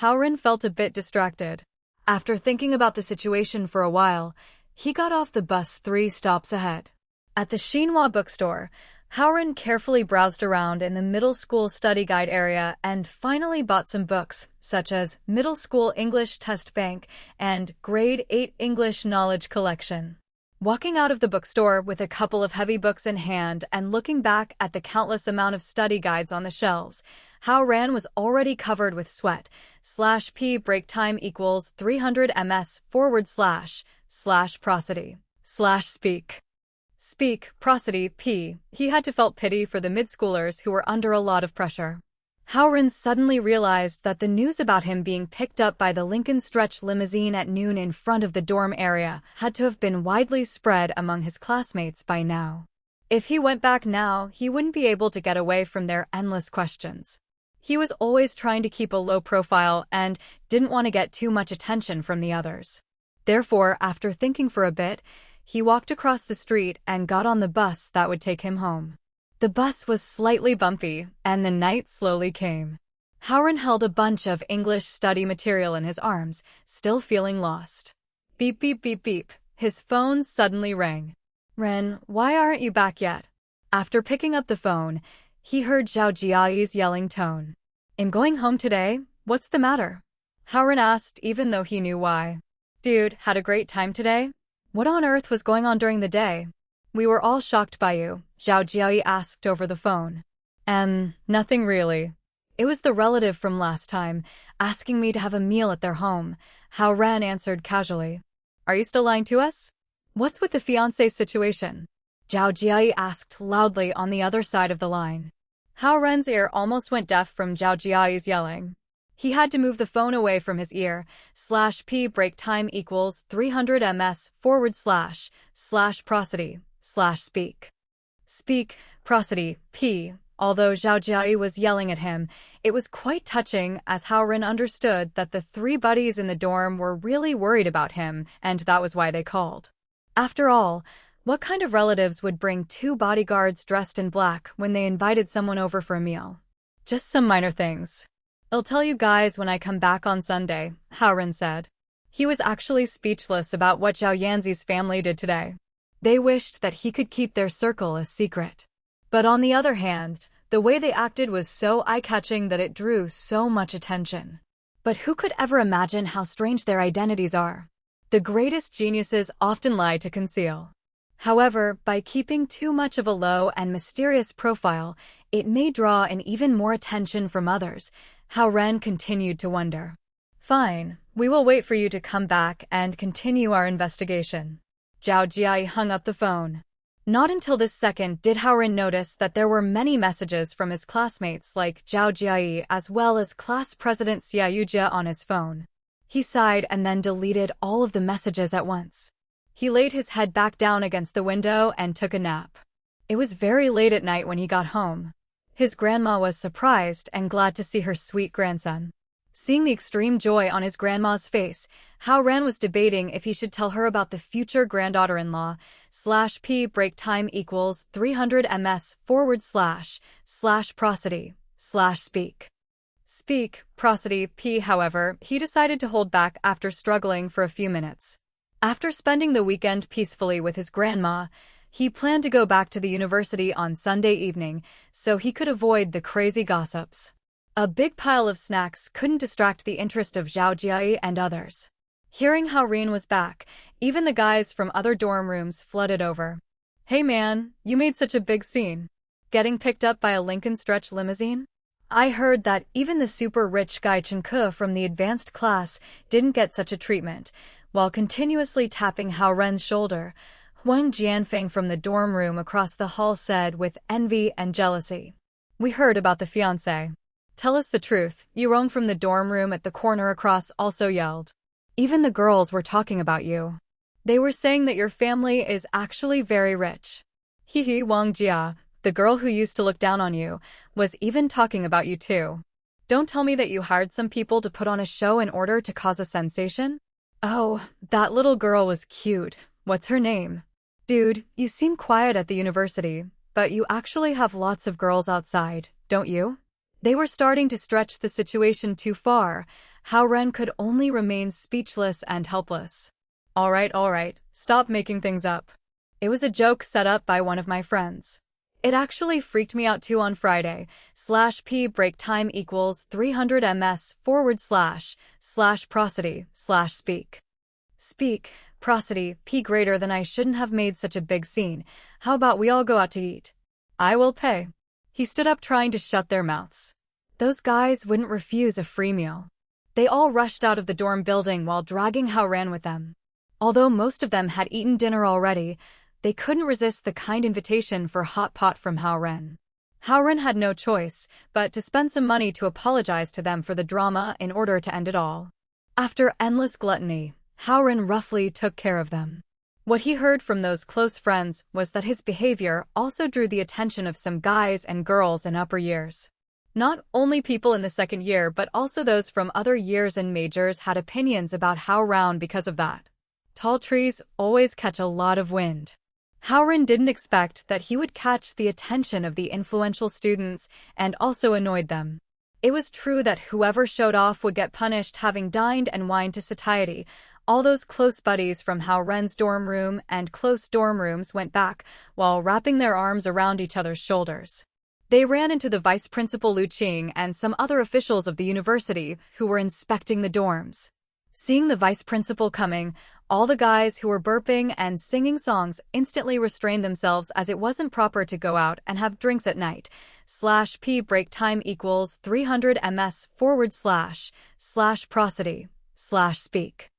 Hao Ren felt a bit distracted. After thinking about the situation for a while, he got off the bus 3 stops ahead. At the Xinhua bookstore, Hao Ren carefully browsed around in the middle school study guide area and finally bought some books, such as Middle School English Test Bank and Grade 8 English Knowledge Collection. Walking out of the bookstore with a couple of heavy books in hand and looking back at the countless amount of study guides on the shelves, Hao Ren was already covered with sweat. /p break time equals 300 ms / prosody / speak. Speak, prosody, p. He had to felt pity for the mid-schoolers who were under a lot of pressure. Hao Ren suddenly realized that the news about him being picked up by the Lincoln Stretch limousine at noon in front of the dorm area had to have been widely spread among his classmates by now. If he went back now, he wouldn't be able to get away from their endless questions. He was always trying to keep a low profile and didn't want to get too much attention from the others. Therefore, after thinking for a bit, he walked across the street and got on the bus that would take him home. The bus was slightly bumpy, and the night slowly came. Hao Ren held a bunch of English study material in his arms, still feeling lost. Beep beep beep beep. His phone suddenly rang. "Ren, why aren't you back yet?" After picking up the phone, he heard Zhao Jiayi's yelling tone. "I'm going home today. What's the matter?" Hao Ren asked, even though he knew why. "Dude, had a great time today? What on earth was going on during the day? We were all shocked by you," Zhao Jiayi asked over the phone. Nothing really. It was the relative from last time, asking me to have a meal at their home," Hao Ren answered casually. "Are you still lying to us? What's with the fiancé situation?" Zhao Jiayi asked loudly on the other side of the line. Hao Ren's ear almost went deaf from Zhao Jiayi's yelling. He had to move the phone away from his ear. /p break time equals 300 ms / prosody / speak. Speak, prosody, p. Although Zhao Jiayi was yelling at him, it was quite touching as Hao Ren understood that the three buddies in the dorm were really worried about him, and that was why they called. After all, what kind of relatives would bring two bodyguards dressed in black when they invited someone over for a meal? Just some minor things. "I'll tell you guys when I come back on Sunday," Hao Ren said. He was actually speechless about what Zhao Yanzi's family did today. They wished that he could keep their circle a secret. But on the other hand, the way they acted was so eye-catching that it drew so much attention. But who could ever imagine how strange their identities are? The greatest geniuses often lie to conceal. However, by keeping too much of a low and mysterious profile, it may draw in even more attention from others. Hao Ren continued to wonder. "Fine, we will wait for you to come back and continue our investigation." Zhao Jiayi hung up the phone. Not until this second did Hao Ren notice that there were many messages from his classmates like Zhao Jiayi as well as class president Xia Yujia on his phone. He sighed and then deleted all of the messages at once. He laid his head back down against the window and took a nap. It was very late at night when he got home. His grandma was surprised and glad to see her sweet grandson. Seeing the extreme joy on his grandma's face, Hao Ren was debating if he should tell her about the future granddaughter-in-law. /p break time equals 300 ms / prosody / speak. Speak, prosody, p. However, he decided to hold back after struggling for a few minutes. After spending the weekend peacefully with his grandma, he planned to go back to the university on Sunday evening so he could avoid the crazy gossips. A big pile of snacks couldn't distract the interest of Zhao Jiayi and others. Hearing Hao Ren was back, even the guys from other dorm rooms flooded over. "Hey man, you made such a big scene. Getting picked up by a Lincoln Stretch limousine? I heard that even the super rich guy Chen Ke from the advanced class didn't get such a treatment." While continuously tapping Hao Ren's shoulder, Huang Jianfeng from the dorm room across the hall said with envy and jealousy. "We heard about the fiancé. Tell us the truth." Yurong from the dorm room at the corner across also yelled. "Even the girls were talking about you. They were saying that your family is actually very rich." Hee Wang Jia, the girl who used to look down on you, was even talking about you too. Don't tell me that you hired some people to put on a show in order to cause a sensation? Oh, that little girl was cute. What's her name? Dude, you seem quiet at the university, but you actually have lots of girls outside, don't you? They were starting to stretch the situation too far. Hao Ren could only remain speechless and helpless. All right, stop making things up. It was a joke set up by one of my friends. It actually freaked me out too on Friday. /p break time equals 300 ms / prosody / speak. Speak, prosody, p greater than I shouldn't have made such a big scene. How about we all go out to eat? I will pay. He stood up trying to shut their mouths. Those guys wouldn't refuse a free meal. They all rushed out of the dorm building while dragging Hao Ren with them. Although most of them had eaten dinner already, they couldn't resist the kind invitation for hot pot from Hao Ren. Hao Ren had no choice but to spend some money to apologize to them for the drama in order to end it all. After endless gluttony, Hao Ren roughly took care of them. What he heard from those close friends was that his behavior also drew the attention of some guys and girls in upper years. Not only people in the second year but also those from other years and majors had opinions about Hao Ren because of that. Tall trees always catch a lot of wind. Hao Ren didn't expect that he would catch the attention of the influential students and also annoyed them. It was true that whoever showed off would get punished, having dined and wined to satiety. All those close buddies from Hao Ren's dorm room and close dorm rooms went back while wrapping their arms around each other's shoulders. They ran into the vice principal Lu Qing and some other officials of the university who were inspecting the dorms. Seeing the vice principal coming, all the guys who were burping and singing songs instantly restrained themselves, as it wasn't proper to go out and have drinks at night. /p break time equals 300 ms / prosody / speak.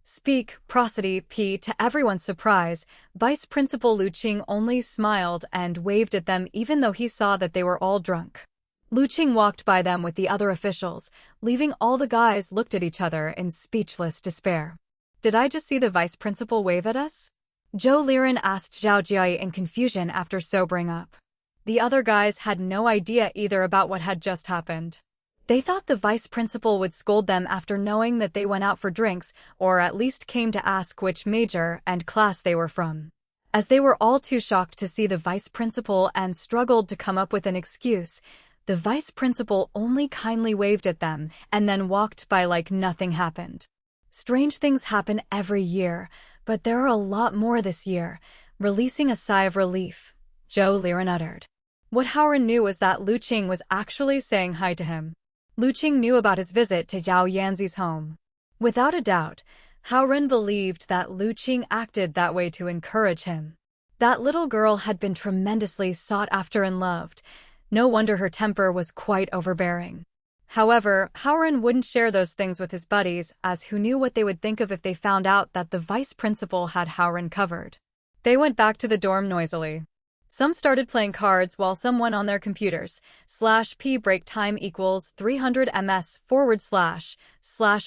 Speak, prosody, p. To everyone's surprise, Vice Principal Lu Qing only smiled and waved at them even though he saw that they were all drunk. Lu Qing walked by them with the other officials, leaving all the guys looked at each other in speechless despair. Did I just see the vice principal wave at us? Zhou Liren asked Zhao Jiayi in confusion after sobering up. The other guys had no idea either about what had just happened. They thought the vice principal would scold them after knowing that they went out for drinks, or at least came to ask which major and class they were from. As they were all too shocked to see the vice principal and struggled to come up with an excuse, the vice principal only kindly waved at them and then walked by like nothing happened. Strange things happen every year, but there are a lot more this year. Releasing a sigh of relief, Zhou Liren uttered. What Hao Ren knew was that Lu Qing was actually saying hi to him. Lu Qing knew about his visit to Yao Yanzi's home. Without a doubt, Hao Ren believed that Lu Qing acted that way to encourage him. That little girl had been tremendously sought after and loved. No wonder her temper was quite overbearing. However, Hao Ren wouldn't share those things with his buddies, as who knew what they would think of if they found out that the vice principal had Hao Ren covered. They went back to the dorm noisily. Some started playing cards while some went on their computers. /p break time equals 300 ms /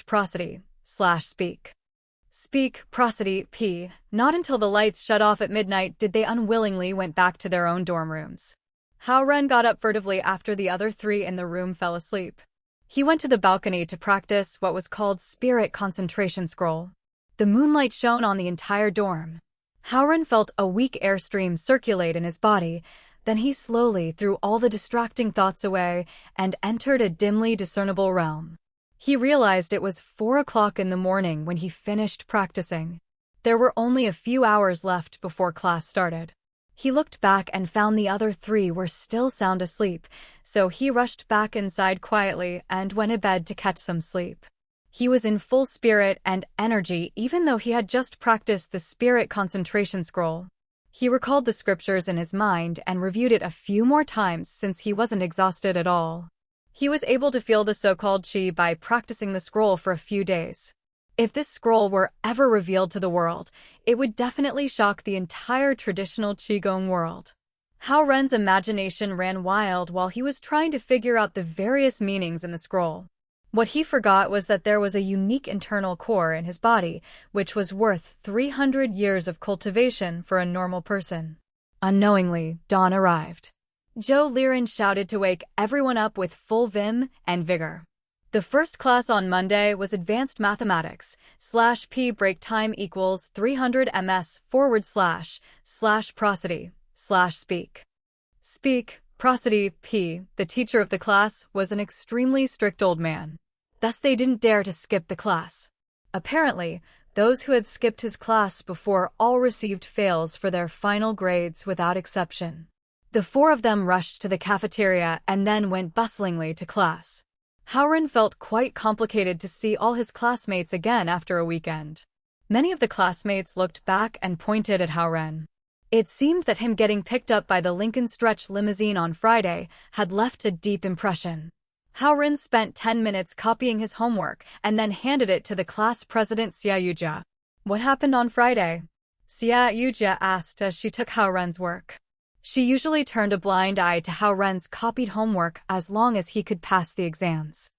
prosody / speak. Speak, prosody, p. Not until the lights shut off at midnight did they unwillingly went back to their own dorm rooms. Hao Ren got up furtively after the other three in the room fell asleep. He went to the balcony to practice what was called spirit concentration scroll. The moonlight shone on the entire dorm. Hao Ren felt a weak airstream circulate in his body, then he slowly threw all the distracting thoughts away and entered a dimly discernible realm. He realized it was 4 o'clock in the morning when he finished practicing. There were only a few hours left before class started. He looked back and found the other three were still sound asleep, so he rushed back inside quietly and went to bed to catch some sleep. He was in full spirit and energy even though he had just practiced the spirit concentration scroll. He recalled the scriptures in his mind and reviewed it a few more times since he wasn't exhausted at all. He was able to feel the so-called qi by practicing the scroll for a few days. If this scroll were ever revealed to the world, it would definitely shock the entire traditional qigong world. Hao Ren's imagination ran wild while he was trying to figure out the various meanings in the scroll. What he forgot was that there was a unique internal core in his body, which was worth 300 years of cultivation for a normal person. Unknowingly, dawn arrived. Zhou Liren shouted to wake everyone up with full vim and vigor. The first class on Monday was Advanced Mathematics, /p break time equals 300 ms / prosody / speak. Speak, prosody, p. The teacher of the class was an extremely strict old man. Thus they didn't dare to skip the class. Apparently, those who had skipped his class before all received fails for their final grades without exception. The four of them rushed to the cafeteria and then went bustlingly to class. Hao Ren felt quite complicated to see all his classmates again after a weekend. Many of the classmates looked back and pointed at Hao Ren. It seemed that him getting picked up by the Lincoln Stretch limousine on Friday had left a deep impression. Hao Ren spent 10 minutes copying his homework and then handed it to the class president Xia Yujia. "What happened on Friday?" Xia Yujia asked as she took Hao Ren's work. She usually turned a blind eye to Hao Ren's copied homework as long as he could pass the exams.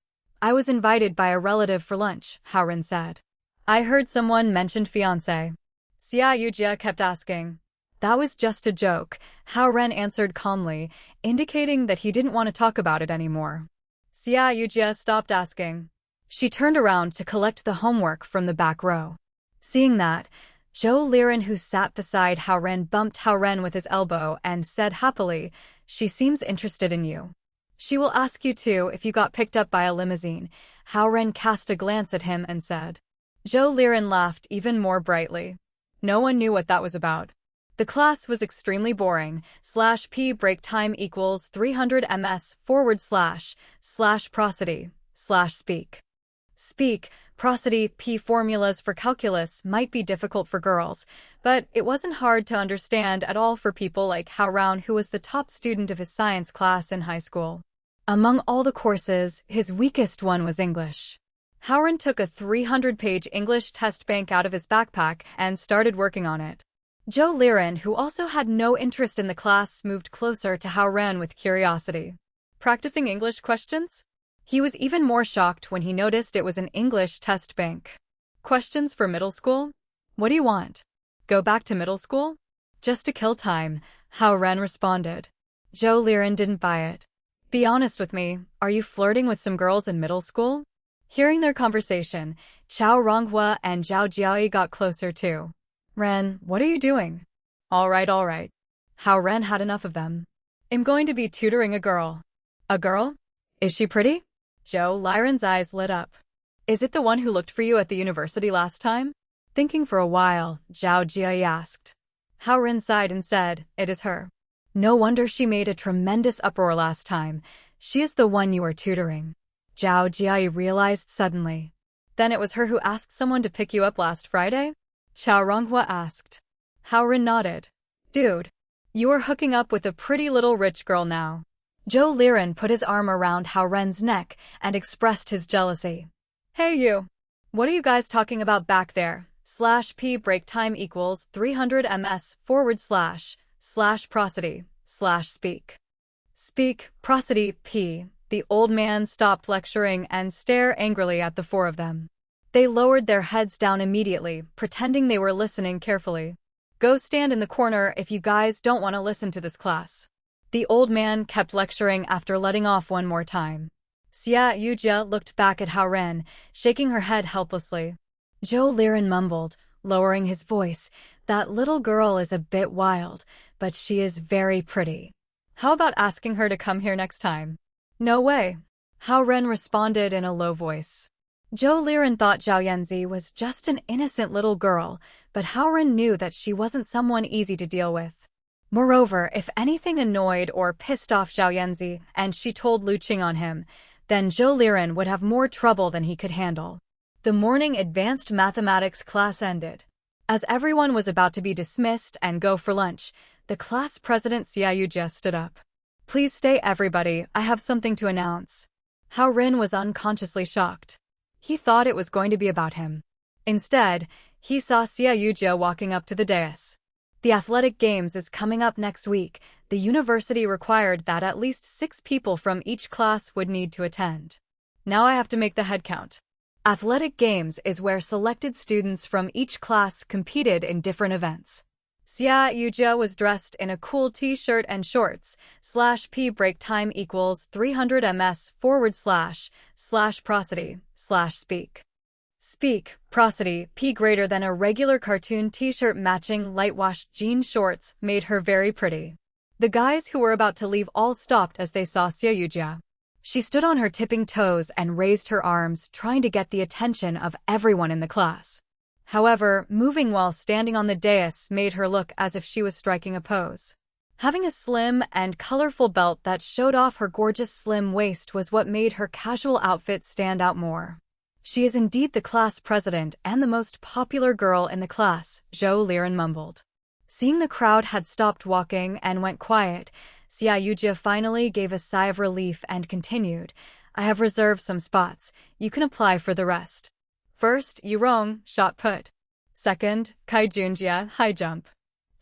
"I was invited by a relative for lunch," Hao Ren said. "I heard someone mentioned fiancé." Xia Yujia kept asking. "That was just a joke," Hao Ren answered calmly, indicating that he didn't want to talk about it anymore. Xia Yujia stopped asking. She turned around to collect the homework from the back row. Seeing that, Zhou Liren, who sat beside Hao Ren, bumped Hao Ren with his elbow and said happily, "She seems interested in you. She will ask you too if you got picked up by a limousine." Hao Ren cast a glance at him and said. Zhou Liren laughed even more brightly. No one knew what that was about. The class was extremely boring. /p break time equals 300 ms / prosody / speak. Speak, prosody, p formulas for calculus might be difficult for girls, but it wasn't hard to understand at all for people like Hao Ren, who was the top student of his science class in high school. Among all the courses, his weakest one was English. Hao Ren took a 300-page English test bank out of his backpack and started working on it. Zhou Liren, who also had no interest in the class, moved closer to Hao Ren with curiosity. Practicing English questions? He was even more shocked when he noticed it was an English test bank. Questions for middle school? What do you want? Go back to middle school? Just to kill time, Hao Ren responded. Zhou Liren didn't buy it. Be honest with me, are you flirting with some girls in middle school? Hearing their conversation, Chao Ronghua and Zhao Jiayi got closer too. Ren, what are you doing? All right. Hao Ren had enough of them. I'm going to be tutoring a girl. A girl? Is she pretty? Zhou Liren's eyes lit up. Is it the one who looked for you at the university last time? Thinking for a while, Zhao Jiayi asked. Hao Ren sighed and said, "It is her. No wonder she made a tremendous uproar last time. She is the one you are tutoring." Zhao Jiayi realized suddenly. Then it was her who asked someone to pick you up last Friday? Chao Ronghua asked. Hao Ren nodded. Dude, you are hooking up with a pretty little rich girl now. Zhou Liren put his arm around Hao Ren's neck and expressed his jealousy. Hey you! What are you guys talking about back there? /p break time equals 300 ms / prosody / speak. Speak, prosody, p. The old man stopped lecturing and stared angrily at the four of them. They lowered their heads down immediately, pretending they were listening carefully. Go stand in the corner if you guys don't want to listen to this class. The old man kept lecturing after letting off one more time. Xia Yujia looked back at Hao Ren, shaking her head helplessly. Zhou Liren mumbled, lowering his voice, "That little girl is a bit wild, but she is very pretty. How about asking her to come here next time?" No way. Hao Ren responded in a low voice. Zhou Liren thought Zhao Yanzi was just an innocent little girl, but Hao Ren knew that she wasn't someone easy to deal with. Moreover, if anything annoyed or pissed off Zhao Yanzi and she told Lu Qing on him, then Zhou Liren would have more trouble than he could handle. The morning advanced mathematics class ended. As everyone was about to be dismissed and go for lunch, the class president Xia Yujia stood up. Please stay everybody, I have something to announce. Hao Ren was unconsciously shocked. He thought it was going to be about him. Instead, he saw Xia Yujia walking up to the dais. The athletic games is coming up next week. The university required that at least 6 people from each class would need to attend. Now I have to make the head count. Athletic games is where selected students from each class competed in different events. Xia Yujia was dressed in a cool t-shirt and shorts. /p break time equals 300 ms / prosody / speak. Speak, prosody, p greater than a regular cartoon t-shirt matching light-washed jean shorts made her very pretty. The guys who were about to leave all stopped as they saw Xia Yujia. She stood on her tipping toes and raised her arms, trying to get the attention of everyone in the class. However, moving while standing on the dais made her look as if she was striking a pose. Having a slim and colorful belt that showed off her gorgeous slim waist was what made her casual outfit stand out more. She is indeed the class president and the most popular girl in the class, Zhou Liren mumbled. Seeing the crowd had stopped walking and went quiet, Xia Yujia finally gave a sigh of relief and continued, I have reserved some spots. You can apply for the rest. First, Yurong, shot put. Second, Kai Junjia, high jump.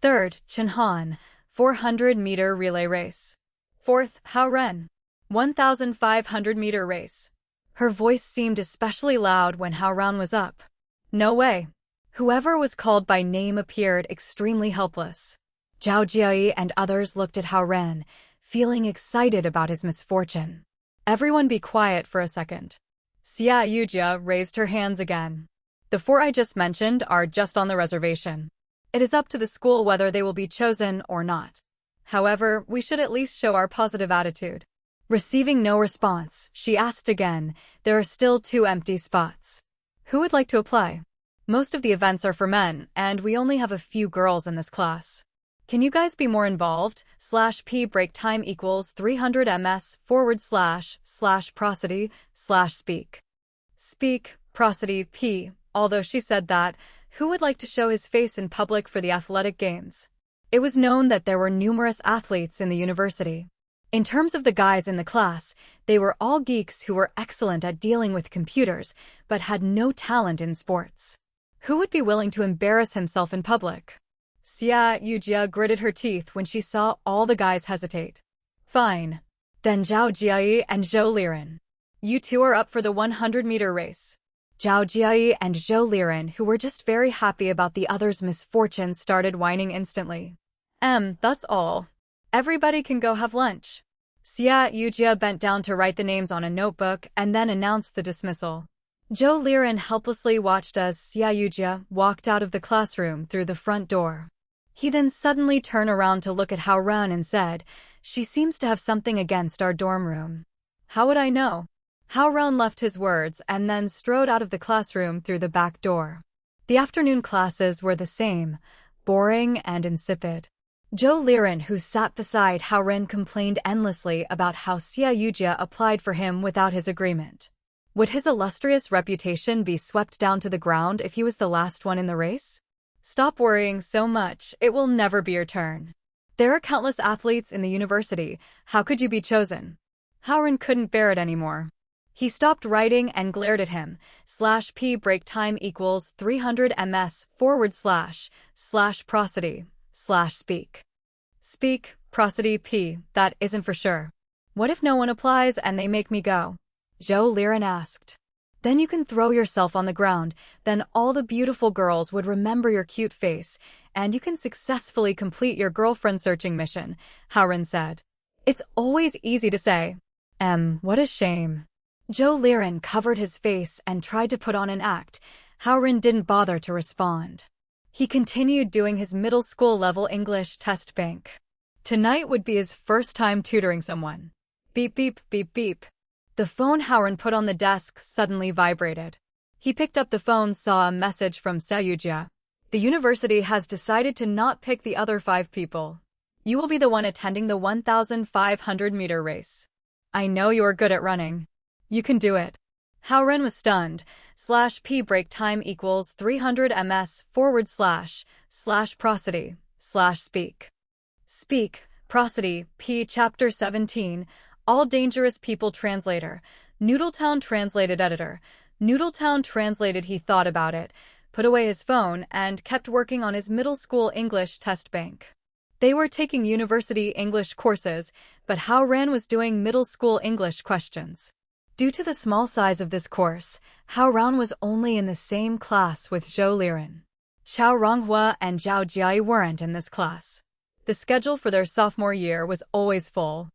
Third, Chen Han, 400-meter relay race. Fourth, Hao Ren, 1,500-meter race. Her voice seemed especially loud when Hao Ren was up. No way. Whoever was called by name appeared extremely helpless. Zhao Jiayi and others looked at Hao Ren, feeling excited about his misfortune. Everyone be quiet for a second. Xia Yujia raised her hands again. The 4 I just mentioned are just on the reservation. It is up to the school whether they will be chosen or not. However, we should at least show our positive attitude. Receiving no response, she asked again, there are still 2 empty spots. Who would like to apply? Most of the events are for men, and we only have a few girls in this class. Can you guys be more involved? /p break time equals 300 ms / prosody / speak. Speak, prosody, p. Although she said that, who would like to show his face in public for the athletic games? It was known that there were numerous athletes in the university. In terms of the guys in the class, they were all geeks who were excellent at dealing with computers, but had no talent in sports. Who would be willing to embarrass himself in public? Xia Yujia gritted her teeth when she saw all the guys hesitate. Fine. Then Zhao Jiayi and Zhou Liren. You 2 are up for the 100-meter race. Zhao Jiayi and Zhou Liren, who were just very happy about the others' misfortune, started whining instantly. That's all. Everybody can go have lunch. Xia Yujia bent down to write the names on a notebook and then announced the dismissal. Zhou Liren helplessly watched as Xia Yujia walked out of the classroom through the front door. He then suddenly turned around to look at Hao Ren and said, she seems to have something against our dorm room. How would I know? Hao Ren left his words and then strode out of the classroom through the back door. The afternoon classes were the same, boring and insipid. Zhou Liren, who sat beside Hao Ren, complained endlessly about how Xia Yujia applied for him without his agreement. Would his illustrious reputation be swept down to the ground if he was the last one in the race? Stop worrying so much, it will never be your turn. There are countless athletes in the university, how could you be chosen? Hao Ren couldn't bear it anymore. He stopped writing and glared at him. /p break time equals 300 ms / prosody / speak. Speak, prosody, p. That isn't for sure. What if no one applies and they make me go? Zhou Liren asked. Then you can throw yourself on the ground, then all the beautiful girls would remember your cute face, and you can successfully complete your girlfriend searching mission, Hao Ren said. It's always easy to say. What a shame. Zhou Liren covered his face and tried to put on an act. Hao Ren didn't bother to respond. He continued doing his middle school level English test bank. Tonight would be his first time tutoring someone. Beep beep beep beep. The phone Hao Ren put on the desk suddenly vibrated. He picked up the phone, saw a message from Xia Yujia. The university has decided to not pick the other 5 people. You will be the one attending the 1,500-meter race. I know you are good at running. You can do it. Hao Ren was stunned. /p break time equals 300 ms / prosody / speak. Speak, prosody, p. Chapter 17. All Dangerous People Translator. Noodletown translated editor. Noodletown translated. He thought about it, put away his phone, and kept working on his middle school English test bank. They were taking university English courses, but Hao Ren was doing middle school English questions. Due to the small size of this course, Hao Ren was only in the same class with Zhou Liren. Xiao Ronghua and Zhao Jiayi weren't in this class. The schedule for their sophomore year was always full.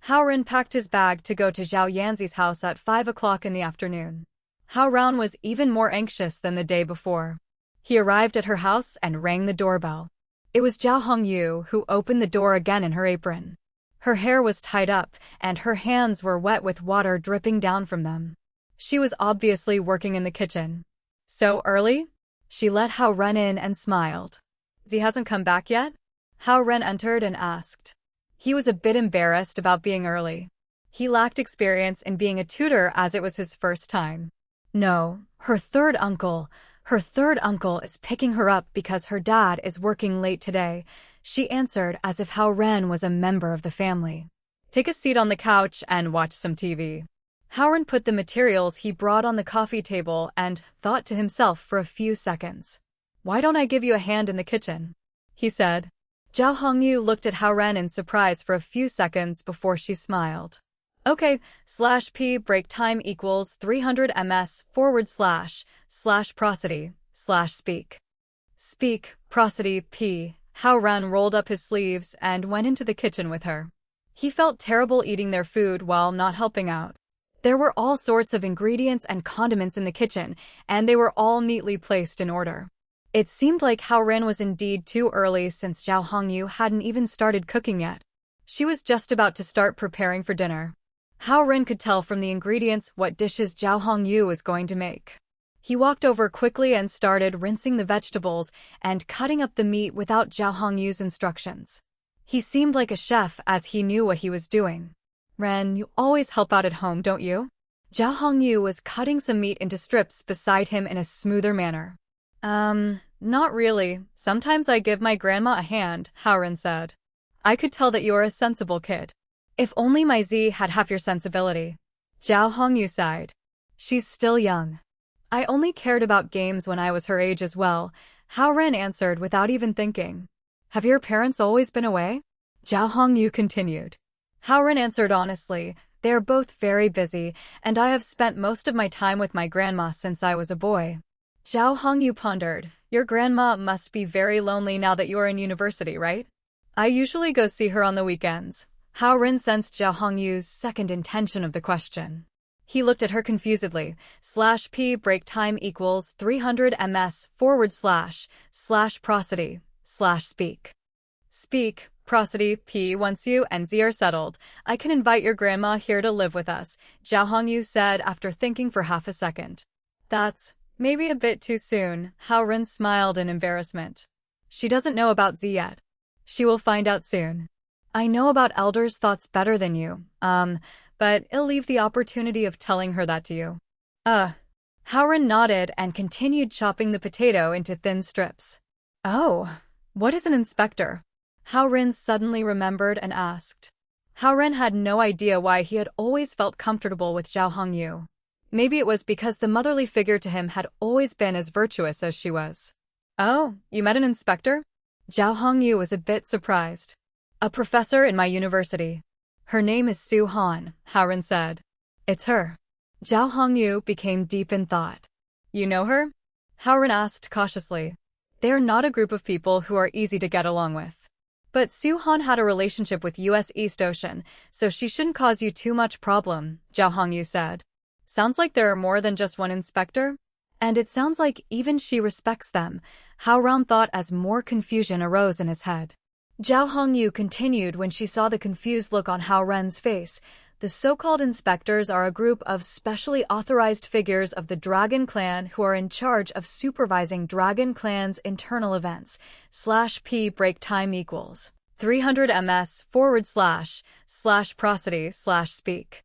Hao Ren packed his bag to go to Zhao Yanzi's house at 5 o'clock in the afternoon. Hao Ren was even more anxious than the day before. He arrived at her house and rang the doorbell. It was Zhao Hongyu, who opened the door again in her apron. Her hair was tied up, and her hands were wet with water dripping down from them. She was obviously working in the kitchen. So early? She let Hao Ren in and smiled. He hasn't come back yet? Hao Ren entered and asked. He was a bit embarrassed about being early. He lacked experience in being a tutor as it was his first time. No, her third uncle is picking her up because her dad is working late today, she answered as if Hao Ren was a member of the family. Take a seat on the couch and watch some TV. Hao Ren put the materials he brought on the coffee table and thought to himself for a few seconds. Why don't I give you a hand in the kitchen? He said. Zhao Hongyu looked at Hao Ren in surprise for a few seconds before she smiled. Okay, /p break time equals 300 ms / prosody / speak. Speak, prosody, p. Hao Ren rolled up his sleeves and went into the kitchen with her. He felt terrible eating their food while not helping out. There were all sorts of ingredients and condiments in the kitchen, and they were all neatly placed in order. It seemed like Hao Ren was indeed too early since Zhao Hongyu hadn't even started cooking yet. She was just about to start preparing for dinner. Hao Ren could tell from the ingredients what dishes Zhao Hongyu was going to make. He walked over quickly and started rinsing the vegetables and cutting up the meat without Zhao Hongyu's instructions. He seemed like a chef as he knew what he was doing. Ren, you always help out at home, don't you? Zhao Hongyu was cutting some meat into strips beside him in a smoother manner. Not really. Sometimes I give my grandma a hand, Hao Ren said. I could tell that you are a sensible kid. If only my Z had half your sensibility. Zhao Hongyu sighed. She's still young. I only cared about games when I was her age as well, Hao Ren answered without even thinking. Have your parents always been away? Zhao Hongyu continued. Hao Ren answered honestly, they are both very busy, and I have spent most of my time with my grandma since I was a boy. Zhao Hongyu pondered, your grandma must be very lonely now that you are in university, right? I usually go see her on the weekends. Hao Ren sensed Zhao Hongyu's second intention of the question. He looked at her confusedly. /p break time equals 300 ms / prosody / speak. Speak, prosody, p. Once you and Z are settled, I can invite your grandma here to live with us, Zhao Hongyu said after thinking for half a second. That's maybe a bit too soon, Hao Ren smiled in embarrassment. She doesn't know about Z yet. She will find out soon. I know about elders' thoughts better than you, but I'll leave the opportunity of telling her that to you. Hao Ren nodded and continued chopping the potato into thin strips. Oh, what is an inspector? Hao Ren suddenly remembered and asked. Hao Ren had no idea why he had always felt comfortable with Zhao Hongyu. Maybe it was because the motherly figure to him had always been as virtuous as she was. Oh, you met an inspector? Zhao Hongyu was a bit surprised. A professor in my university. Her name is Su Han, Hao Ren said. It's her. Zhao Hongyu became deep in thought. You know her? Hao Ren asked cautiously. They are not a group of people who are easy to get along with. But Su Han had a relationship with US East Ocean, so she shouldn't cause you too much problem, Zhao Hongyu said. Sounds like there are more than just one inspector? And it sounds like even she respects them, Hao Ren thought as more confusion arose in his head. Zhao Hongyu continued when she saw the confused look on Hao Ren's face. The so-called inspectors are a group of specially authorized figures of the Dragon Clan who are in charge of supervising Dragon Clan's internal events. /p break time equals 300 ms / prosody / speak.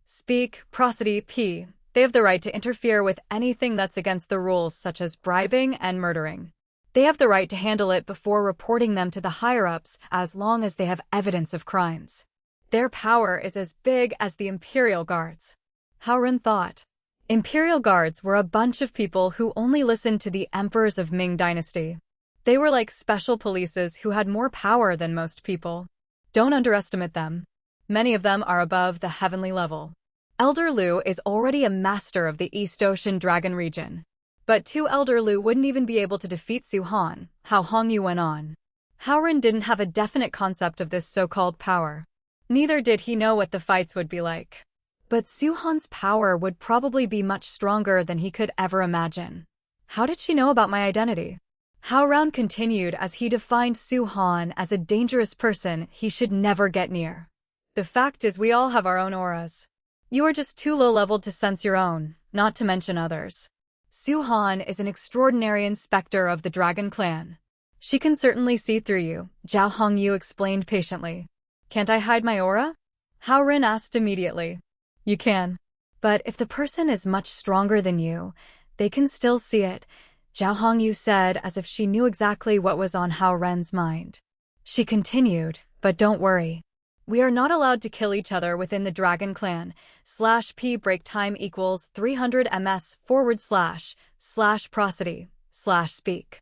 Speak, prosody, p. They have the right to interfere with anything that's against the rules, such as bribing and murdering. They have the right to handle it before reporting them to the higher-ups as long as they have evidence of crimes. Their power is as big as the Imperial Guards. Hao Ren thought. Imperial Guards were a bunch of people who only listened to the emperors of Ming Dynasty. They were like special polices who had more power than most people. Don't underestimate them. Many of them are above the heavenly level. Elder Lu is already a master of the East Ocean Dragon region. But two Elder Lu wouldn't even be able to defeat Su Han, Hao Hongyu went on. Hao Ren didn't have a definite concept of this so-called power. Neither did he know what the fights would be like. But Su Han's power would probably be much stronger than he could ever imagine. How did she know about my identity? Hao Ren continued as he defined Su Han as a dangerous person he should never get near. The fact is we all have our own auras. You are just too low-leveled to sense your own, not to mention others. Su Han is an extraordinary inspector of the Dragon Clan. She can certainly see through you, Zhao Hongyu explained patiently. Can't I hide my aura? Hao Ren asked immediately. You can. But if the person is much stronger than you, they can still see it, Zhao Hongyu said as if she knew exactly what was on Hao Ren's mind. She continued, but don't worry. We are not allowed to kill each other within the Dragon Clan. /p break time equals 300 ms / prosody / speak.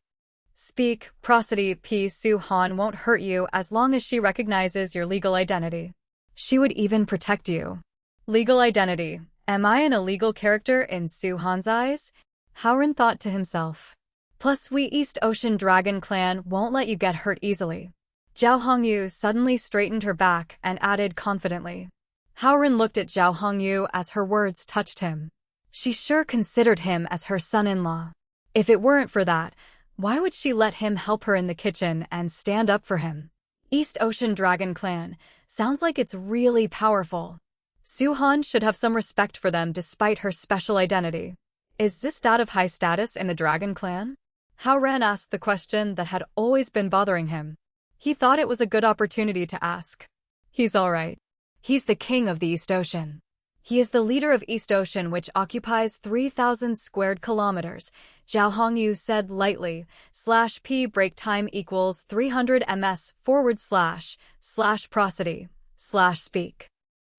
Speak, prosody P. Su Han won't hurt you as long as she recognizes your legal identity. She would even protect you. Legal identity. Am I an illegal character in Su Han's eyes? Hao Ren thought to himself. Plus we East Ocean Dragon Clan won't let you get hurt easily. Zhao Hongyu suddenly straightened her back and added confidently. Hao Ren looked at Zhao Hongyu as her words touched him. She sure considered him as her son-in-law. If it weren't for that, why would she let him help her in the kitchen and stand up for him? East Ocean Dragon Clan. Sounds like it's really powerful. Su Han should have some respect for them despite her special identity. Is this dad of high status in the Dragon Clan? Hao Ren asked the question that had always been bothering him. He thought it was a good opportunity to ask. He's all right. He's the king of the East Ocean. He is the leader of East Ocean, which occupies 3,000 squared kilometers, Zhao Hongyu said lightly. /p break time equals 300 ms / prosody / speak.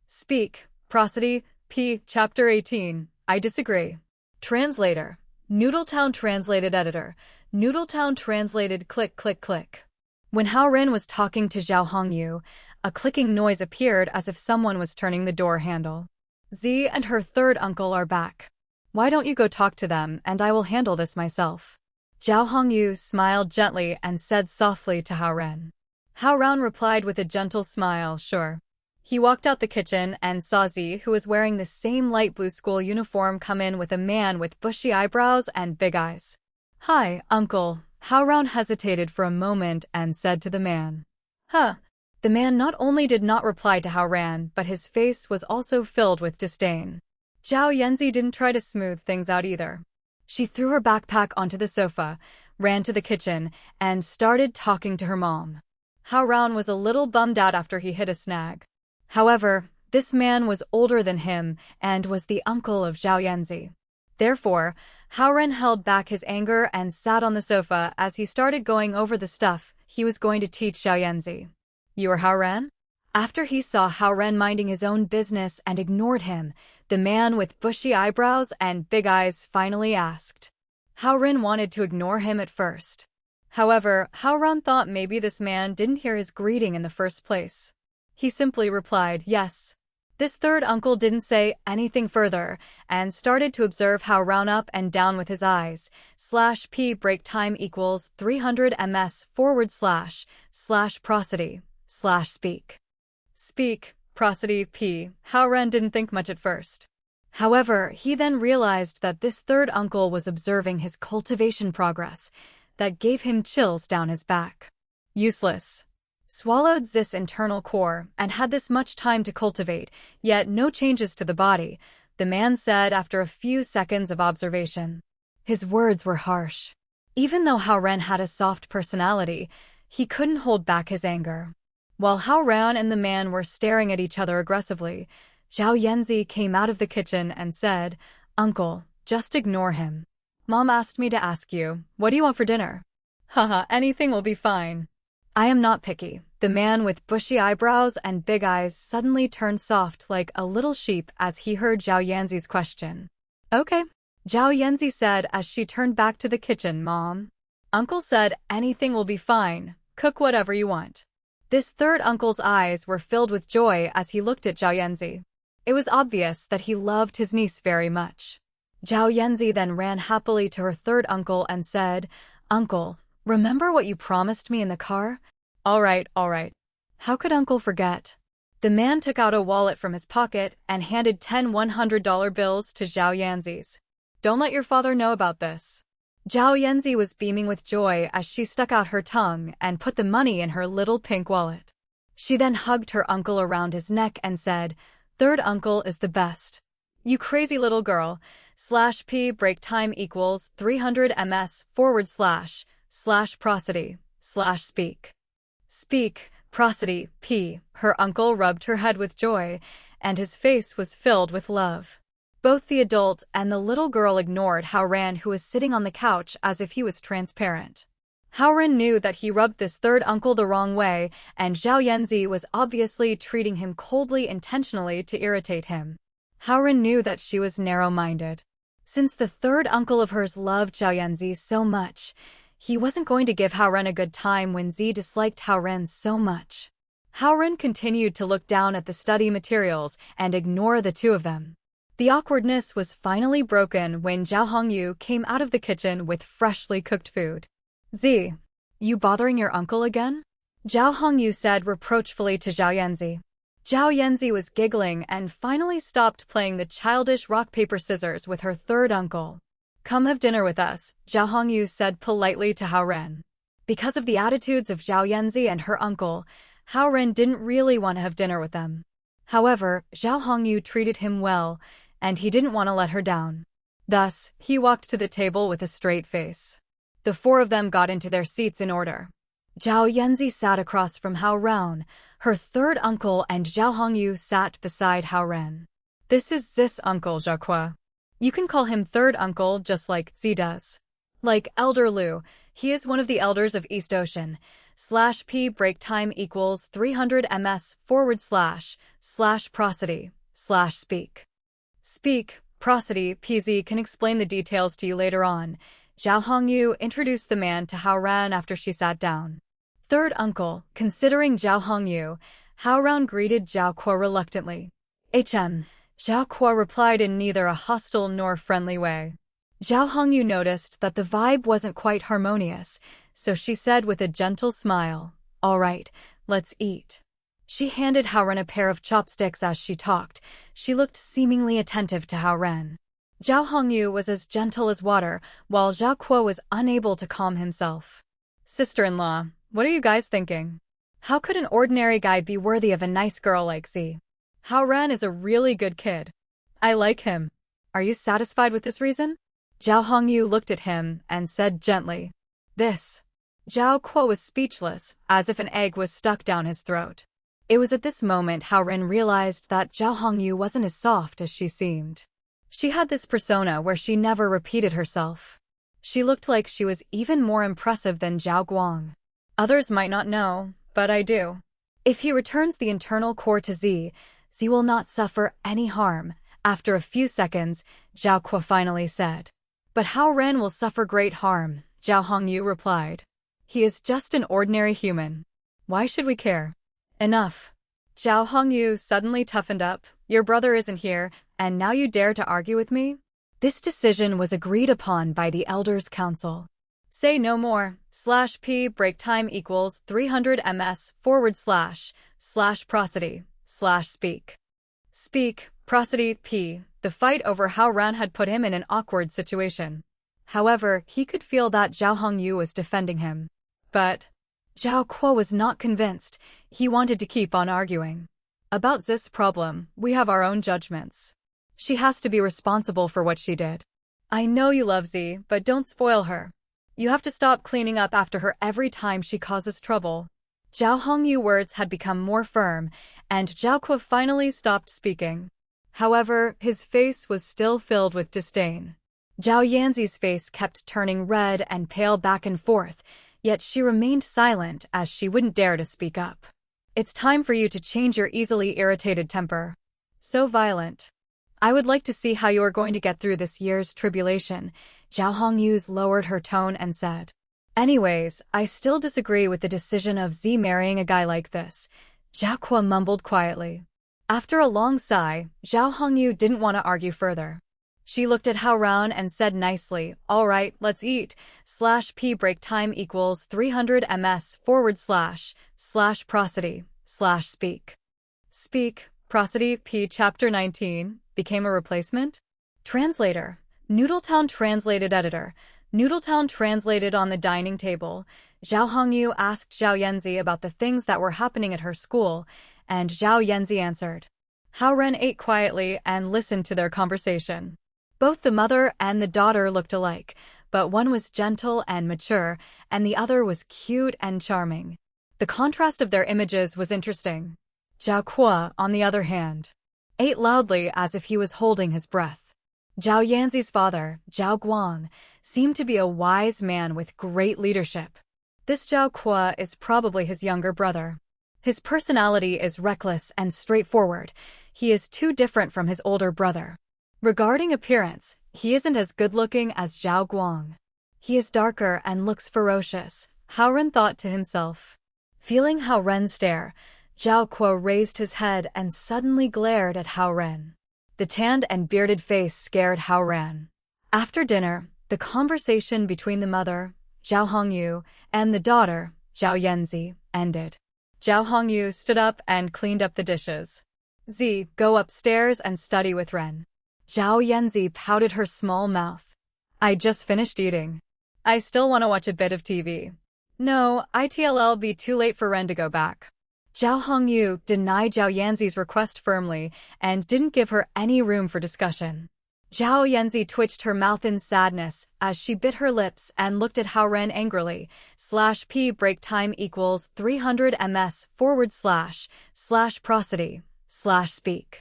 Speak, prosody, p. Chapter 18. I disagree. Translator. Noodletown translated editor. Noodletown translated click click click. When Hao Ren was talking to Zhao Hongyu, a clicking noise appeared as if someone was turning the door handle. Z and her third uncle are back. Why don't you go talk to them and I will handle this myself. Zhao Hongyu smiled gently and said softly to Hao Ren. Hao Ren replied with a gentle smile, sure. He walked out the kitchen and saw Z, who was wearing the same light blue school uniform, come in with a man with bushy eyebrows and big eyes. Hi, uncle. Hao Ren hesitated for a moment and said to the man. Huh. The man not only did not reply to Hao Ren, but his face was also filled with disdain. Zhao Yanzi didn't try to smooth things out either. She threw her backpack onto the sofa, ran to the kitchen, and started talking to her mom. Hao Ren was a little bummed out after he hit a snag. However, this man was older than him and was the uncle of Zhao Yanzi. Therefore, Hao Ren held back his anger and sat on the sofa as he started going over the stuff he was going to teach Zhao Yanzi. You are Hao Ren? After he saw Hao Ren minding his own business and ignored him, the man with bushy eyebrows and big eyes finally asked. Hao Ren wanted to ignore him at first. However, Hao Ren thought maybe this man didn't hear his greeting in the first place. He simply replied, yes. This third uncle didn't say anything further and started to observe Hao Ren up and down with his eyes. /p break time equals 300 ms / prosody / speak. Speak, prosody p. Hao Ren didn't think much at first. However, he then realized that this third uncle was observing his cultivation progress. That gave him chills down his back. Useless. Swallowed this internal core and had this much time to cultivate, yet no changes to the body, the man said after a few seconds of observation. His words were harsh. Even though Hao Ren had a soft personality, he couldn't hold back his anger. While Hao Ren and the man were staring at each other aggressively, Zhao Yanzi came out of the kitchen and said, Uncle, just ignore him. Mom asked me to ask you, what do you want for dinner? Haha, anything will be fine. I am not picky. The man with bushy eyebrows and big eyes suddenly turned soft like a little sheep as he heard Zhao Yanzi's question. Okay, Zhao Yanzi said as she turned back to the kitchen. Mom. Uncle said anything will be fine. Cook whatever you want. This third uncle's eyes were filled with joy as he looked at Zhao Yanzi. It was obvious that he loved his niece very much. Zhao Yanzi then ran happily to her third uncle and said, Uncle, remember what you promised me in the car? All right. How could Uncle forget? The man took out a wallet from his pocket and handed 10 $100 bills to Zhao Yanzi's. Don't let your father know about this. Zhao Yanzi was beaming with joy as she stuck out her tongue and put the money in her little pink wallet. She then hugged her uncle around his neck and said, Third uncle is the best. You crazy little girl. /p break time equals 300 ms / prosody Speak. Speak, prosody, p. Her uncle rubbed her head with joy, and his face was filled with love. Both the adult and the little girl ignored Hao Ren, who was sitting on the couch as if he was transparent. Hao Ren knew that he rubbed this third uncle the wrong way, and Zhao Yanzi was obviously treating him coldly intentionally to irritate him. Hao Ren knew that she was narrow-minded. Since the third uncle of hers loved Zhao Yanzi so much, he wasn't going to give Hao Ren a good time when Z disliked Hao Ren so much. Hao Ren continued to look down at the study materials and ignore the two of them. The awkwardness was finally broken when Zhao Hongyu came out of the kitchen with freshly cooked food. Z, you bothering your uncle again? Zhao Hongyu said reproachfully to Zhao Yanzi. Zhao Yanzi was giggling and finally stopped playing the childish rock-paper-scissors with her third uncle. Come have dinner with us, Zhao Hongyu said politely to Hao Ren. Because of the attitudes of Zhao Yanzi and her uncle, Hao Ren didn't really want to have dinner with them. However, Zhao Hongyu treated him well, and he didn't want to let her down. Thus, he walked to the table with a straight face. The four of them got into their seats in order. Zhao Yanzi sat across from Hao Ren, her third uncle, and Zhao Hongyu sat beside Hao Ren. This is Z's uncle, Zhao. You can call him third uncle just like Z does. Like Elder Liu, he is one of the elders of East Ocean. /p break time equals 300 ms / prosody / speak. Speak, prosody, PZ can explain the details to you later on. Zhao Hongyu introduced the man to Hao Ren after she sat down. Third uncle, considering Zhao Hongyu, Hao Ren greeted Zhao Kuo reluctantly. Zhao Kuo replied in neither a hostile nor friendly way. Zhao Hongyu noticed that the vibe wasn't quite harmonious, so she said with a gentle smile, "All right, let's eat." She handed Hao Ren a pair of chopsticks as she talked. She looked seemingly attentive to Hao Ren. Zhao Hongyu was as gentle as water, while Zhao Kuo was unable to calm himself. Sister-in-law, what are you guys thinking? How could an ordinary guy be worthy of a nice girl like Z? Hao Ren is a really good kid. I like him. Are you satisfied with this reason? Zhao Hongyu looked at him and said gently. This. Zhao Kuo was speechless, as if an egg was stuck down his throat. It was at this moment Hao Ren realized that Zhao Hongyu wasn't as soft as she seemed. She had this persona where she never repeated herself. She looked like she was even more impressive than Zhao Guang. Others might not know, but I do. If he returns the internal core to Z, Z will not suffer any harm. After a few seconds, Zhao Kuo finally said. But Hao Ren will suffer great harm, Zhao Hongyu replied. He is just an ordinary human. Why should we care? Enough. Zhao Hongyu suddenly toughened up. Your brother isn't here, and now you dare to argue with me? This decision was agreed upon by the Elders' Council. Say no more. /p break time equals 300 ms / prosody / speak. Speak, prosody, p. The fight over Hao Ren had put him in an awkward situation. However, he could feel that Zhao Hongyu was defending him. But Zhao Kuo was not convinced. He wanted to keep on arguing. About this problem, we have our own judgments. She has to be responsible for what she did. I know you love Z, but don't spoil her. You have to stop cleaning up after her every time she causes trouble. Zhao Hongyu's words had become more firm, and Zhao Kuo finally stopped speaking. However, his face was still filled with disdain. Zhao Yanzi's face kept turning red and pale back and forth, yet she remained silent as she wouldn't dare to speak up. It's time for you to change your easily irritated temper. So violent. I would like to see how you are going to get through this year's tribulation. Zhao Hongyu lowered her tone and said. Anyways, I still disagree with the decision of Z marrying a guy like this. Zhao Kuo mumbled quietly. After a long sigh, Zhao Hongyu didn't want to argue further. She looked at Hao Ren and said nicely, all right, let's eat. /p break time equals 300 ms / prosody / speak. Speak, prosody, p. Chapter 19, became a replacement? Translator. Noodletown translated editor. Noodletown translated on the dining table. Zhao Hongyu asked Zhao Yanzi about the things that were happening at her school, and Zhao Yanzi answered. Hao Ren ate quietly and listened to their conversation. Both the mother and the daughter looked alike, but one was gentle and mature, and the other was cute and charming. The contrast of their images was interesting. Zhao Kuo, on the other hand, ate loudly as if he was holding his breath. Zhao Yanzi's father, Zhao Guang, seemed to be a wise man with great leadership. This Zhao Kuo is probably his younger brother. His personality is reckless and straightforward. He is too different from his older brother. Regarding appearance, he isn't as good-looking as Zhao Guang. He is darker and looks ferocious, Hao Ren thought to himself. Feeling Hao Ren stare, Zhao Kuo raised his head and suddenly glared at Hao Ren. The tanned and bearded face scared Hao Ren. After dinner, the conversation between the mother, Zhao Hongyu, and the daughter, Zhao Yanzi, ended. Zhao Hongyu stood up and cleaned up the dishes. Go upstairs and study with Ren. Zhao Yanzi pouted her small mouth. I just finished eating. I still want to watch a bit of TV. No, it'll be too late for Ren to go back. Zhao Hongyu denied Zhao Yanzi's request firmly and didn't give her any room for discussion. Zhao Yanzi twitched her mouth in sadness as she bit her lips and looked at Hao Ren angrily. /p break time equals 300 ms / prosody / speak.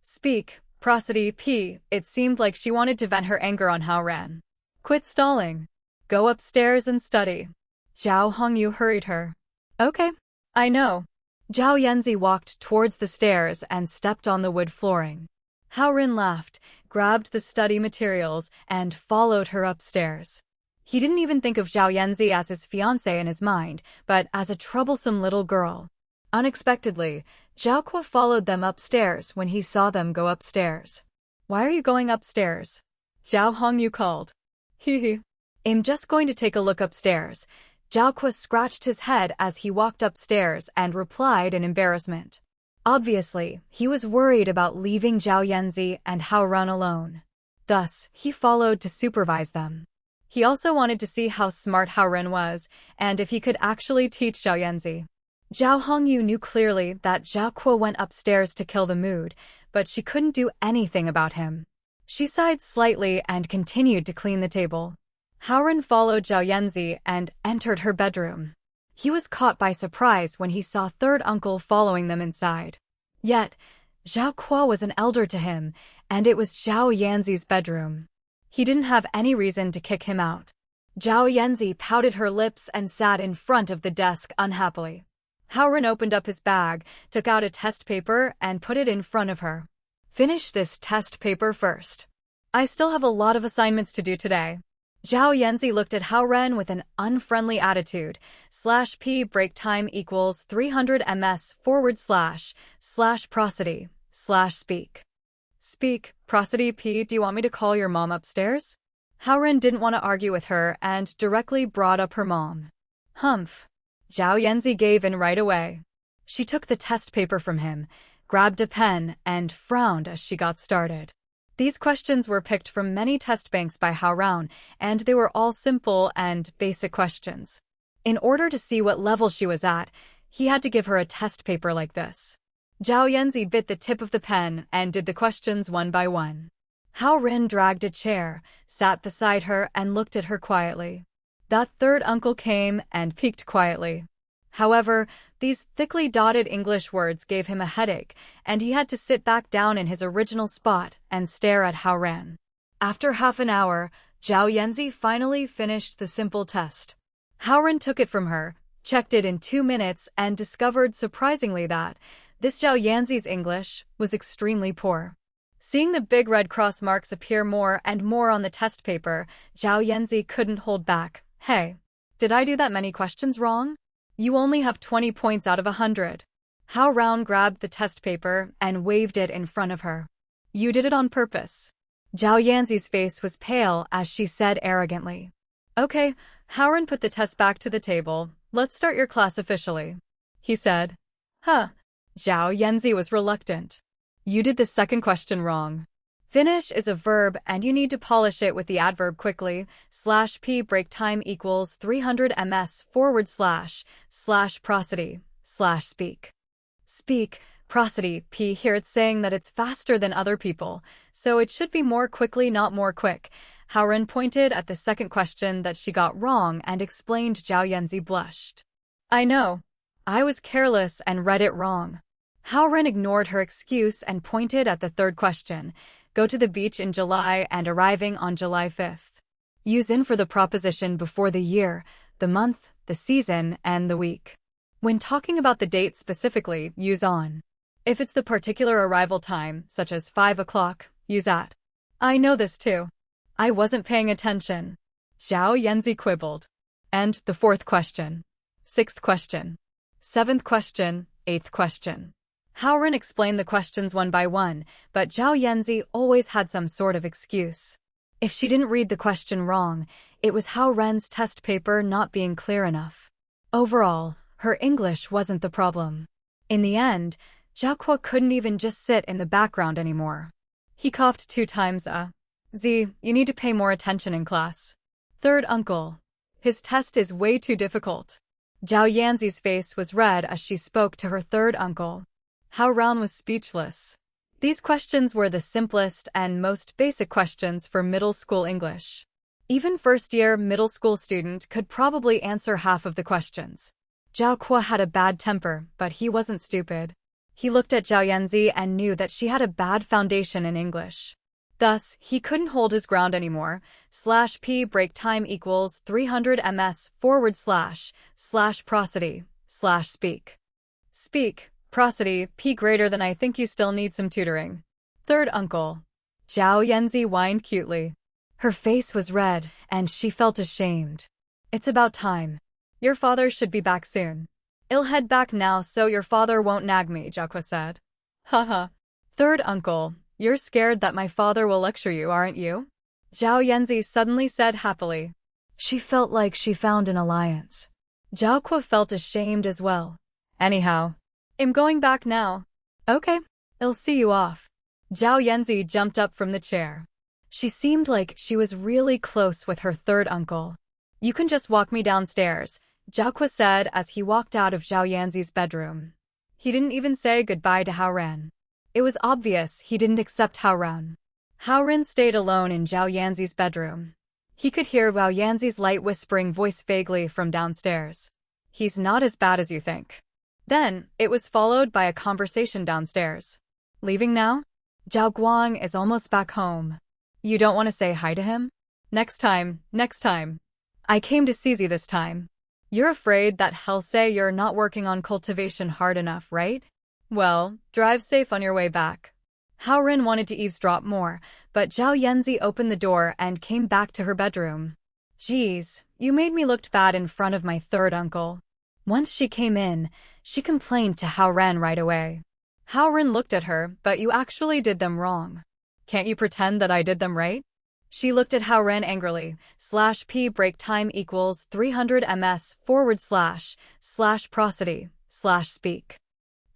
Speak, prosody p. It seemed like she wanted to vent her anger on Hao Ren. Quit stalling. Go upstairs and study. Zhao Hongyu hurried her. Okay, I know. Zhao Yanzi walked towards the stairs and stepped on the wood flooring. Hao Ren laughed, grabbed the study materials, and followed her upstairs. He didn't even think of Zhao Yanzi as his fiancée in his mind, but as a troublesome little girl. Unexpectedly, Zhao Kuo followed them upstairs when he saw them go upstairs. Why are you going upstairs? Zhao Hongyu called. Hee. I'm just going to take a look upstairs. Zhao Kuo scratched his head as he walked upstairs and replied in embarrassment. Obviously, he was worried about leaving Zhao Yanzi and Hao Ren alone. Thus, he followed to supervise them. He also wanted to see how smart Hao Ren was, and if he could actually teach Zhao Yanzi. Zhao Hongyu knew clearly that Zhao Kuo went upstairs to kill the mood, but she couldn't do anything about him. She sighed slightly and continued to clean the table. Hao Ren followed Zhao Yanzi and entered her bedroom. He was caught by surprise when he saw third uncle following them inside. Yet, Zhao Kuo was an elder to him, and it was Zhao Yanzi's bedroom. He didn't have any reason to kick him out. Zhao Yanzi pouted her lips and sat in front of the desk unhappily. Hao Ren opened up his bag, took out a test paper, and put it in front of her. Finish this test paper first. I still have a lot of assignments to do today. Zhao Yanzi looked at Hao Ren with an unfriendly attitude. /p break time equals 300 ms / prosody / speak. Speak, prosody p. Do you want me to call your mom upstairs? Hao Ren didn't want to argue with her and directly brought up her mom. Humph. Zhao Yanzi gave in right away. She took the test paper from him, grabbed a pen, and frowned as she got started. These questions were picked from many test banks by Hao Ren, and they were all simple and basic questions. In order to see what level she was at, he had to give her a test paper like this. Zhao Yanzi bit the tip of the pen and did the questions one by one. Hao Ren dragged a chair, sat beside her, and looked at her quietly. That third uncle came and peeked quietly. However, these thickly dotted English words gave him a headache, and he had to sit back down in his original spot and stare at Hao Ren. After half an hour, Zhao Yanzi finally finished the simple test. Hao Ren took it from her, checked it in 2 minutes, and discovered surprisingly that this Zhao Yanzi's English was extremely poor. Seeing the big red cross marks appear more and more on the test paper, Zhao Yanzi couldn't hold back. Hey, did I do that many questions wrong? You only have 20 points out of 100. Hao Ren grabbed the test paper and waved it in front of her. You did it on purpose. Zhao Yanzi's face was pale as she said arrogantly. Okay, Hao Ren put the test back to the table. Let's start your class officially. He said. Huh. Zhao Yanzi was reluctant. You did the second question wrong. Finish is a verb and you need to polish it with the adverb quickly. /p break time equals 300 ms / prosody / speak. Speak, prosody p. Here it's saying that it's faster than other people, so it should be more quickly, not more quick. Hao Ren pointed at the second question that she got wrong and explained. Zhao Yanzi blushed. I know. I was careless and read it wrong. Hao Ren ignored her excuse and pointed at the third question. Go to the beach in July and arriving on July 5th. Use in for the proposition before the year, the month, the season, and the week. When talking about the date specifically, use on. If it's the particular arrival time, such as 5 o'clock, use at. I know this too. I wasn't paying attention. Zhao Yanzi quibbled. And the fourth question. Sixth question. Seventh question. Eighth question. Hao Ren explained the questions one by one, but Zhao Yanzi always had some sort of excuse. If she didn't read the question wrong, it was Hao Ren's test paper not being clear enough. Overall, her English wasn't the problem. In the end, Zhao Kuo couldn't even just sit in the background anymore. He coughed 2 times. Z, you need to pay more attention in class. Third uncle. His test is way too difficult. Zhao Yanzi's face was red as she spoke to her third uncle. Hao Ren was speechless. These questions were the simplest and most basic questions for middle school English. Even first-year middle school student could probably answer half of the questions. Zhao Kuo had a bad temper, but he wasn't stupid. He looked at Zhao Yanzi and knew that she had a bad foundation in English. Thus, he couldn't hold his ground anymore. /p break time equals 300 ms / prosody / speak. Speak, prosody, p greater than I think you still need some tutoring. Third uncle. Zhao Yanzi whined cutely. Her face was red, and she felt ashamed. It's about time. Your father should be back soon. I'll head back now so your father won't nag me, Zhao Kuo said. Haha. Third uncle. You're scared that my father will lecture you, aren't you? Zhao Yanzi suddenly said happily. She felt like she found an alliance. Zhao Kuo felt ashamed as well. Anyhow, I'm going back now. Okay, I'll see you off. Zhao Yanzi jumped up from the chair. She seemed like she was really close with her third uncle. You can just walk me downstairs, Zhao Kuo said as he walked out of Zhao Yanzi's bedroom. He didn't even say goodbye to Hao Ren. It was obvious he didn't accept Hao Ren. Hao Ren stayed alone in Zhao Yanzi's bedroom. He could hear Zhao Yanzi's light whispering voice vaguely from downstairs. He's not as bad as you think. Then, it was followed by a conversation downstairs. Leaving now? Zhao Guang is almost back home. You don't want to say hi to him? Next time, next time. I came to seize you this time. You're afraid that he'll say you're not working on cultivation hard enough, right? Well, drive safe on your way back. Hao Ren wanted to eavesdrop more, but Zhao Yanzi opened the door and came back to her bedroom. Geez, you made me look bad in front of my third uncle. Once she came in, she complained to Hao Ren right away. Hao Ren looked at her, but you actually did them wrong. Can't you pretend that I did them right? She looked at Hao Ren angrily. /p break time equals 300 ms / prosody / speak.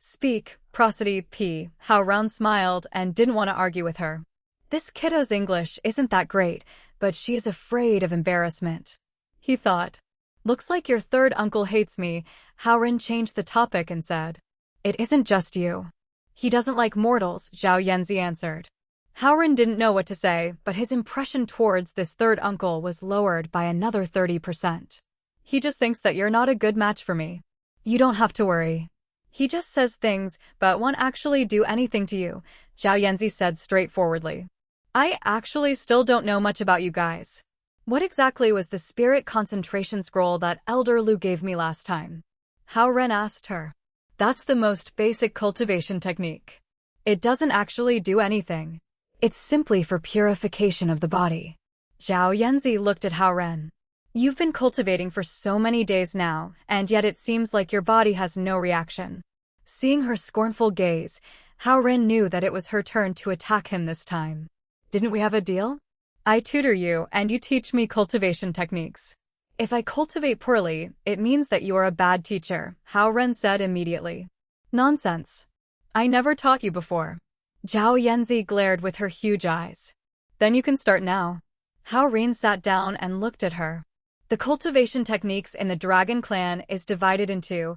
Speak, prosody, p. Hao Ren smiled and didn't want to argue with her. This kiddo's English isn't that great, but she is afraid of embarrassment. He thought. Looks like your third uncle hates me. Hao Ren changed the topic and said. It isn't just you. He doesn't like mortals, Zhao Yanzi answered. Hao Ren didn't know what to say, but his impression towards this third uncle was lowered by another 30%. He just thinks that you're not a good match for me. You don't have to worry. He just says things, but won't actually do anything to you, Zhao Yanzi said straightforwardly. I actually still don't know much about you guys. What exactly was the spirit concentration scroll that Elder Lu gave me last time? Hao Ren asked her. That's the most basic cultivation technique. It doesn't actually do anything. It's simply for purification of the body. Zhao Yanzi looked at Hao Ren. You've been cultivating for so many days now, and yet it seems like your body has no reaction. Seeing her scornful gaze, Hao Ren knew that it was her turn to attack him this time. Didn't we have a deal? I tutor you and you teach me cultivation techniques. If I cultivate poorly, it means that you are a bad teacher, Hao Ren said immediately. Nonsense. I never taught you before. Zhao Yanzi glared with her huge eyes. Then you can start now. Hao Ren sat down and looked at her. The cultivation techniques in the Dragon Clan is divided into,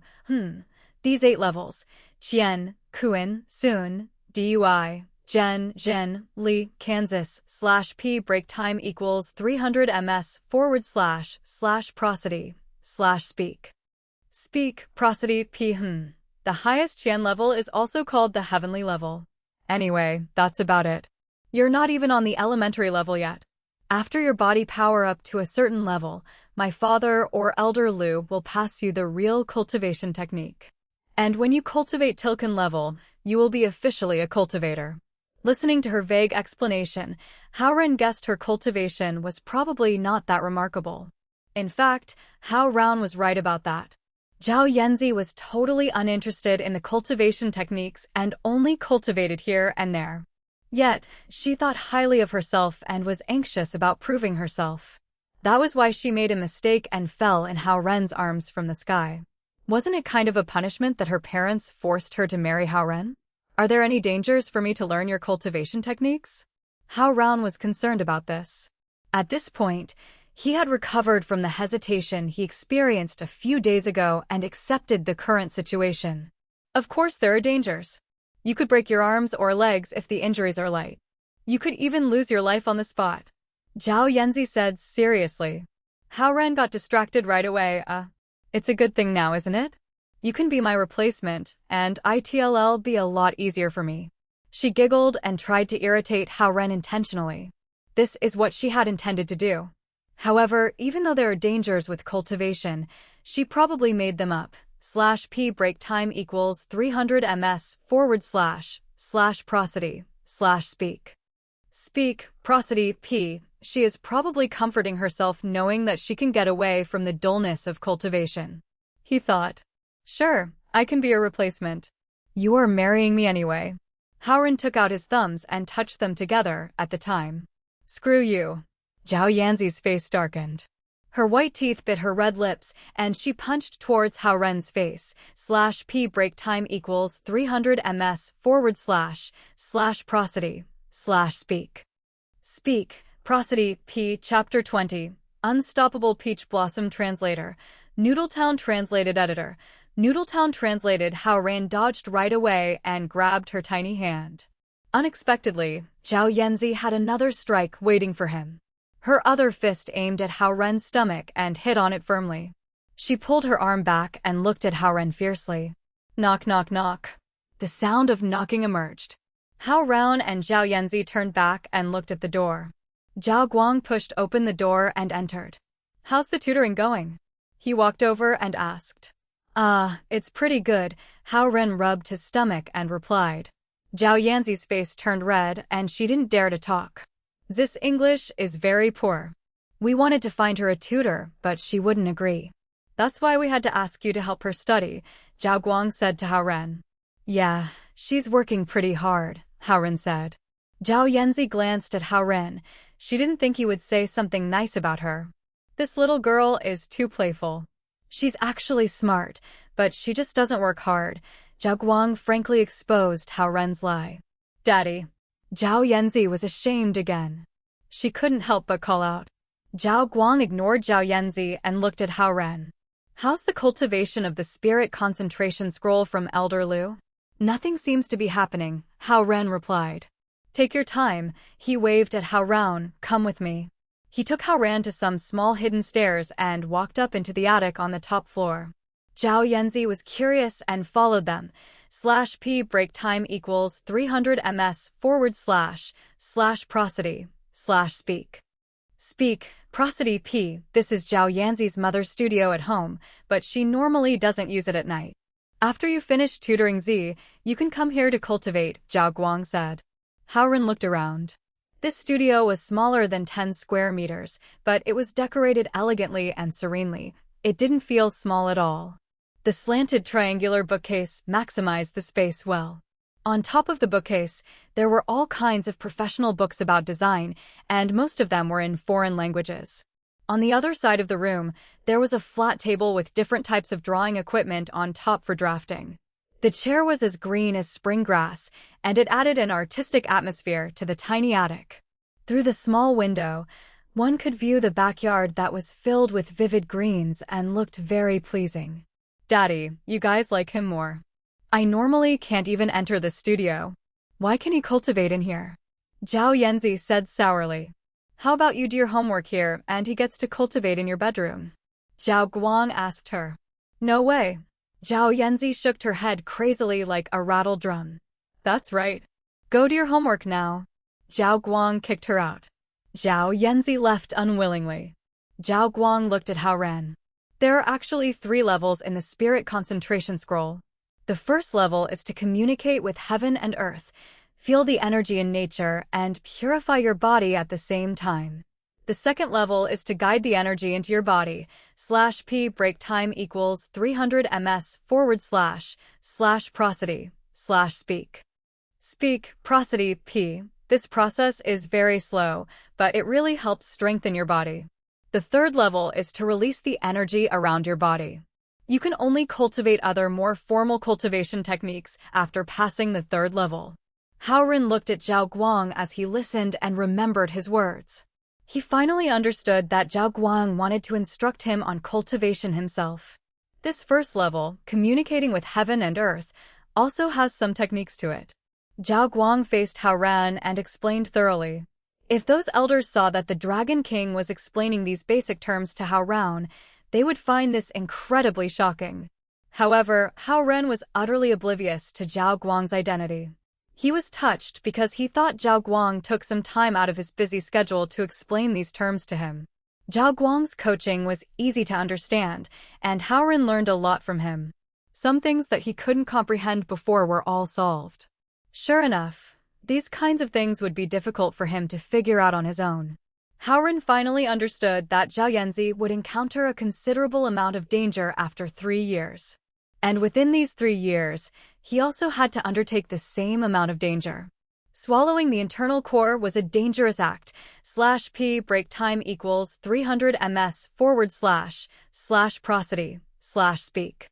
these 8 levels. Qian, Kuan, Sun, Dui, Jen, Lee, Kansas, /P break time equals 300 ms / prosody / speak. Speak, prosody, p. The highest Yen level is also called the heavenly level. Anyway, that's about it. You're not even on the elementary level yet. After your body power up to a certain level, my father or Elder Lu will pass you the real cultivation technique. And when you cultivate Tilken level, you will be officially a cultivator. Listening to her vague explanation, Hao Ren guessed her cultivation was probably not that remarkable. In fact, Hao Ren was right about that. Zhao Yanzi was totally uninterested in the cultivation techniques and only cultivated here and there. Yet, she thought highly of herself and was anxious about proving herself. That was why she made a mistake and fell in Hao Ren's arms from the sky. Wasn't it kind of a punishment that her parents forced her to marry Hao Ren? Are there any dangers for me to learn your cultivation techniques? Hao Ren was concerned about this. At this point, he had recovered from the hesitation he experienced a few days ago and accepted the current situation. Of course there are dangers. You could break your arms or legs if the injuries are light. You could even lose your life on the spot. Zhao Yanzi said seriously. Hao Ren got distracted right away. It's a good thing now, isn't it? You can be my replacement, and it'll be a lot easier for me. She giggled and tried to irritate Hao Ren intentionally. This is what she had intended to do. However, even though there are dangers with cultivation, she probably made them up. /P break time equals 300 ms / prosody / speak. Speak, prosody, p. She is probably comforting herself knowing that she can get away from the dullness of cultivation. He thought. Sure, I can be a replacement. You are marrying me anyway. Hao Ren took out his thumbs and touched them together at the time. Screw you. Zhao Yanzi's face darkened. Her white teeth bit her red lips, and she punched towards Hao Ren's face. /P break time equals 300 ms / prosody / speak. Speak, prosody, p. Chapter 20. Unstoppable Peach Blossom Translator. Noodletown Translated Editor. Noodletown translated. Hao Ren dodged right away and grabbed her tiny hand. Unexpectedly, Zhao Yanzi had another strike waiting for him. Her other fist aimed at Hao Ren's stomach and hit on it firmly. She pulled her arm back and looked at Hao Ren fiercely. Knock, knock, knock. The sound of knocking emerged. Hao Ren and Zhao Yanzi turned back and looked at the door. Zhao Guang pushed open the door and entered. How's the tutoring going? He walked over and asked. It's pretty good. Hao Ren rubbed his stomach and replied. Zhao Yanzi's face turned red and she didn't dare to talk. This English is very poor. We wanted to find her a tutor, but she wouldn't agree. That's why we had to ask you to help her study, Zhao Guang said to Hao Ren. Yeah, she's working pretty hard, Hao Ren said. Zhao Yanzi glanced at Hao Ren. She didn't think he would say something nice about her. This little girl is too playful. She's actually smart, but she just doesn't work hard. Zhao Guang frankly exposed Hao Ren's lie. Daddy. Zhao Yanzi was ashamed again. She couldn't help but call out. Zhao Guang ignored Zhao Yanzi and looked at Hao Ren. How's the cultivation of the spirit concentration scroll from Elder Lu? Nothing seems to be happening, Hao Ren replied. Take your time, he waved at Hao Ren, come with me. He took Hao Ren to some small hidden stairs and walked up into the attic on the top floor. Zhao Yanzi was curious and followed them. /P break time equals 300 ms / prosody / speak. Speak, prosody, p. This is Zhao Yanzi's mother's studio at home, but she normally doesn't use it at night. After you finish tutoring Z, you can come here to cultivate, Zhao Guang said. Hao Ren looked around. This studio was smaller than 10 square meters, but it was decorated elegantly and serenely. It didn't feel small at all. The slanted triangular bookcase maximized the space well. On top of the bookcase, there were all kinds of professional books about design, and most of them were in foreign languages. On the other side of the room, there was a flat table with different types of drawing equipment on top for drafting. The chair was as green as spring grass, and it added an artistic atmosphere to the tiny attic. Through the small window, one could view the backyard that was filled with vivid greens and looked very pleasing. Daddy, you guys like him more. I normally can't even enter the studio. Why can he cultivate in here? Zhao Yanzi said sourly. How about you do your homework here and he gets to cultivate in your bedroom? Zhao Guang asked her. No way. Zhao Yanzi shook her head crazily like a rattled drum. That's right. Go do your homework now. Zhao Guang kicked her out. Zhao Yanzi left unwillingly. Zhao Guang looked at Hao Ren. There are actually 3 levels in the spirit concentration scroll. The first level is to communicate with heaven and earth, feel the energy in nature, and purify your body at the same time. The second level is to guide the energy into your body. /p break time equals 300 ms / prosody / speak. Speak, prosody, p. This process is very slow, but it really helps strengthen your body. The third level is to release the energy around your body. You can only cultivate other more formal cultivation techniques after passing the third level. Hao Ren looked at Zhao Guang as he listened and remembered his words. He finally understood that Zhao Guang wanted to instruct him on cultivation himself. This first level, communicating with heaven and earth, also has some techniques to it. Zhao Guang faced Hao Ren and explained thoroughly. If those elders saw that the Dragon King was explaining these basic terms to Hao Ren, they would find this incredibly shocking. However, Hao Ren was utterly oblivious to Zhao Guang's identity. He was touched because he thought Zhao Guang took some time out of his busy schedule to explain these terms to him. Zhao Guang's coaching was easy to understand, and Hao Ren learned a lot from him. Some things that he couldn't comprehend before were all solved. Sure enough, these kinds of things would be difficult for him to figure out on his own. Hao Ren finally understood that Zhao Yanzi would encounter a considerable amount of danger after 3 years. And within these 3 years, he also had to undertake the same amount of danger. Swallowing the internal core was a dangerous act. /p break time equals 300 ms / prosody / speak.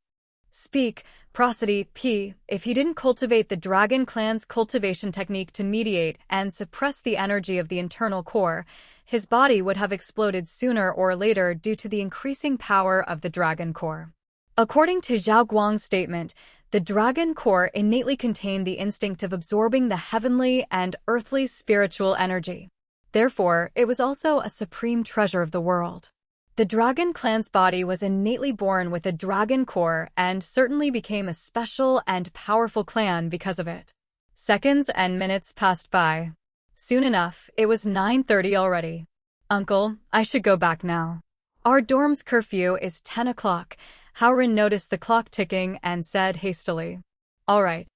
Speak, prosody, p. If he didn't cultivate the Dragon Clan's cultivation technique to mediate and suppress the energy of the internal core, his body would have exploded sooner or later due to the increasing power of the Dragon Core. According to Zhao Guang's statement, the Dragon Core innately contained the instinct of absorbing the heavenly and earthly spiritual energy. Therefore, it was also a supreme treasure of the world. The Dragon Clan's body was innately born with a Dragon Core and certainly became a special and powerful clan because of it. Seconds and minutes passed by. Soon enough, it was 9:30 already. Uncle, I should go back now. Our dorm's curfew is 10 o'clock. Hao Ren noticed the clock ticking and said hastily. All right.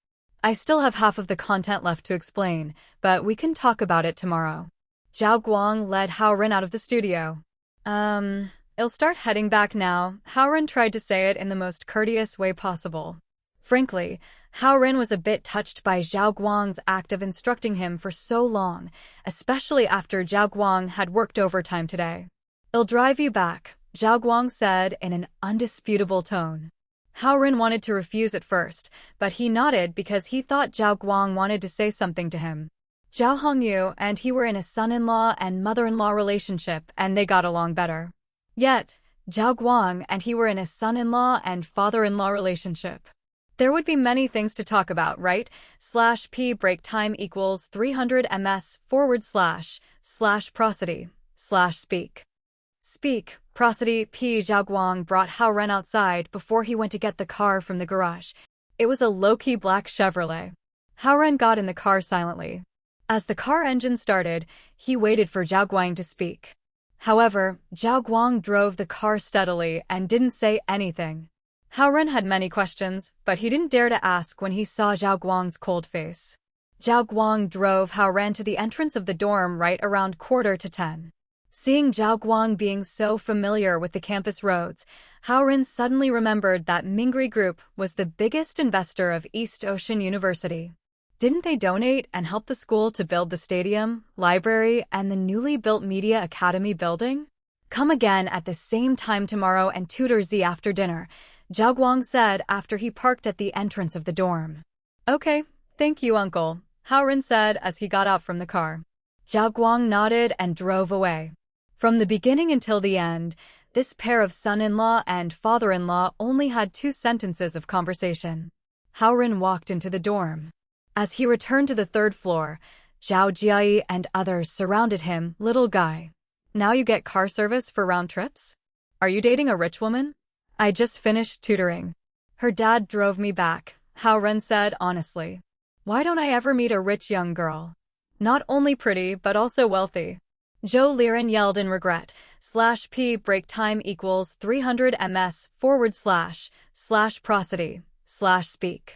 I still have half of the content left to explain, but we can talk about it tomorrow. Zhao Guang led Hao Ren out of the studio. I'll start heading back now. Hao Ren tried to say it in the most courteous way possible. Frankly, Hao Ren was a bit touched by Zhao Guang's act of instructing him for so long, especially after Zhao Guang had worked overtime today. I'll drive you back, Zhao Guang said in an undisputable tone. Hao Ren wanted to refuse at first, but he nodded because he thought Zhao Guang wanted to say something to him. Zhao Hongyu and he were in a son-in-law and mother-in-law relationship, and they got along better. Yet, Zhao Guang and he were in a son-in-law and father-in-law relationship. There would be many things to talk about, right? /p break time equals 300 ms / prosody / speak. Speak, prosody, p. Zhao Guang brought Hao Ren outside before he went to get the car from the garage. It was a low-key black Chevrolet. Hao Ren got in the car silently. As the car engine started, he waited for Zhao Guang to speak. However, Zhao Guang drove the car steadily and didn't say anything. Hao Ren had many questions, but he didn't dare to ask when he saw Zhao Guang's cold face. Zhao Guang drove Hao Ren to the entrance of the dorm right around 9:45. Seeing Zhao Guang being so familiar with the campus roads, Hao Ren suddenly remembered that Mingri Group was the biggest investor of East Ocean University. Didn't they donate and help the school to build the stadium, library, and the newly built Media Academy building? Come again at the same time tomorrow and tutor Z after dinner, Zhao Guang said after he parked at the entrance of the dorm. Okay, thank you, uncle, Hao Ren said as he got out from the car. Zhao Guang nodded and drove away. From the beginning until the end, this pair of son-in-law and father-in-law only had 2 sentences of conversation. Hao Ren walked into the dorm. As he returned to the third floor, Zhao Jiai and others surrounded him. Little guy. Now you get car service for round trips? Are you dating a rich woman? I just finished tutoring. Her dad drove me back, Hao Ren said honestly. Why don't I ever meet a rich young girl? Not only pretty, but also wealthy. Zhou Liren yelled in regret. /p break time equals 300 ms / prosody / speak.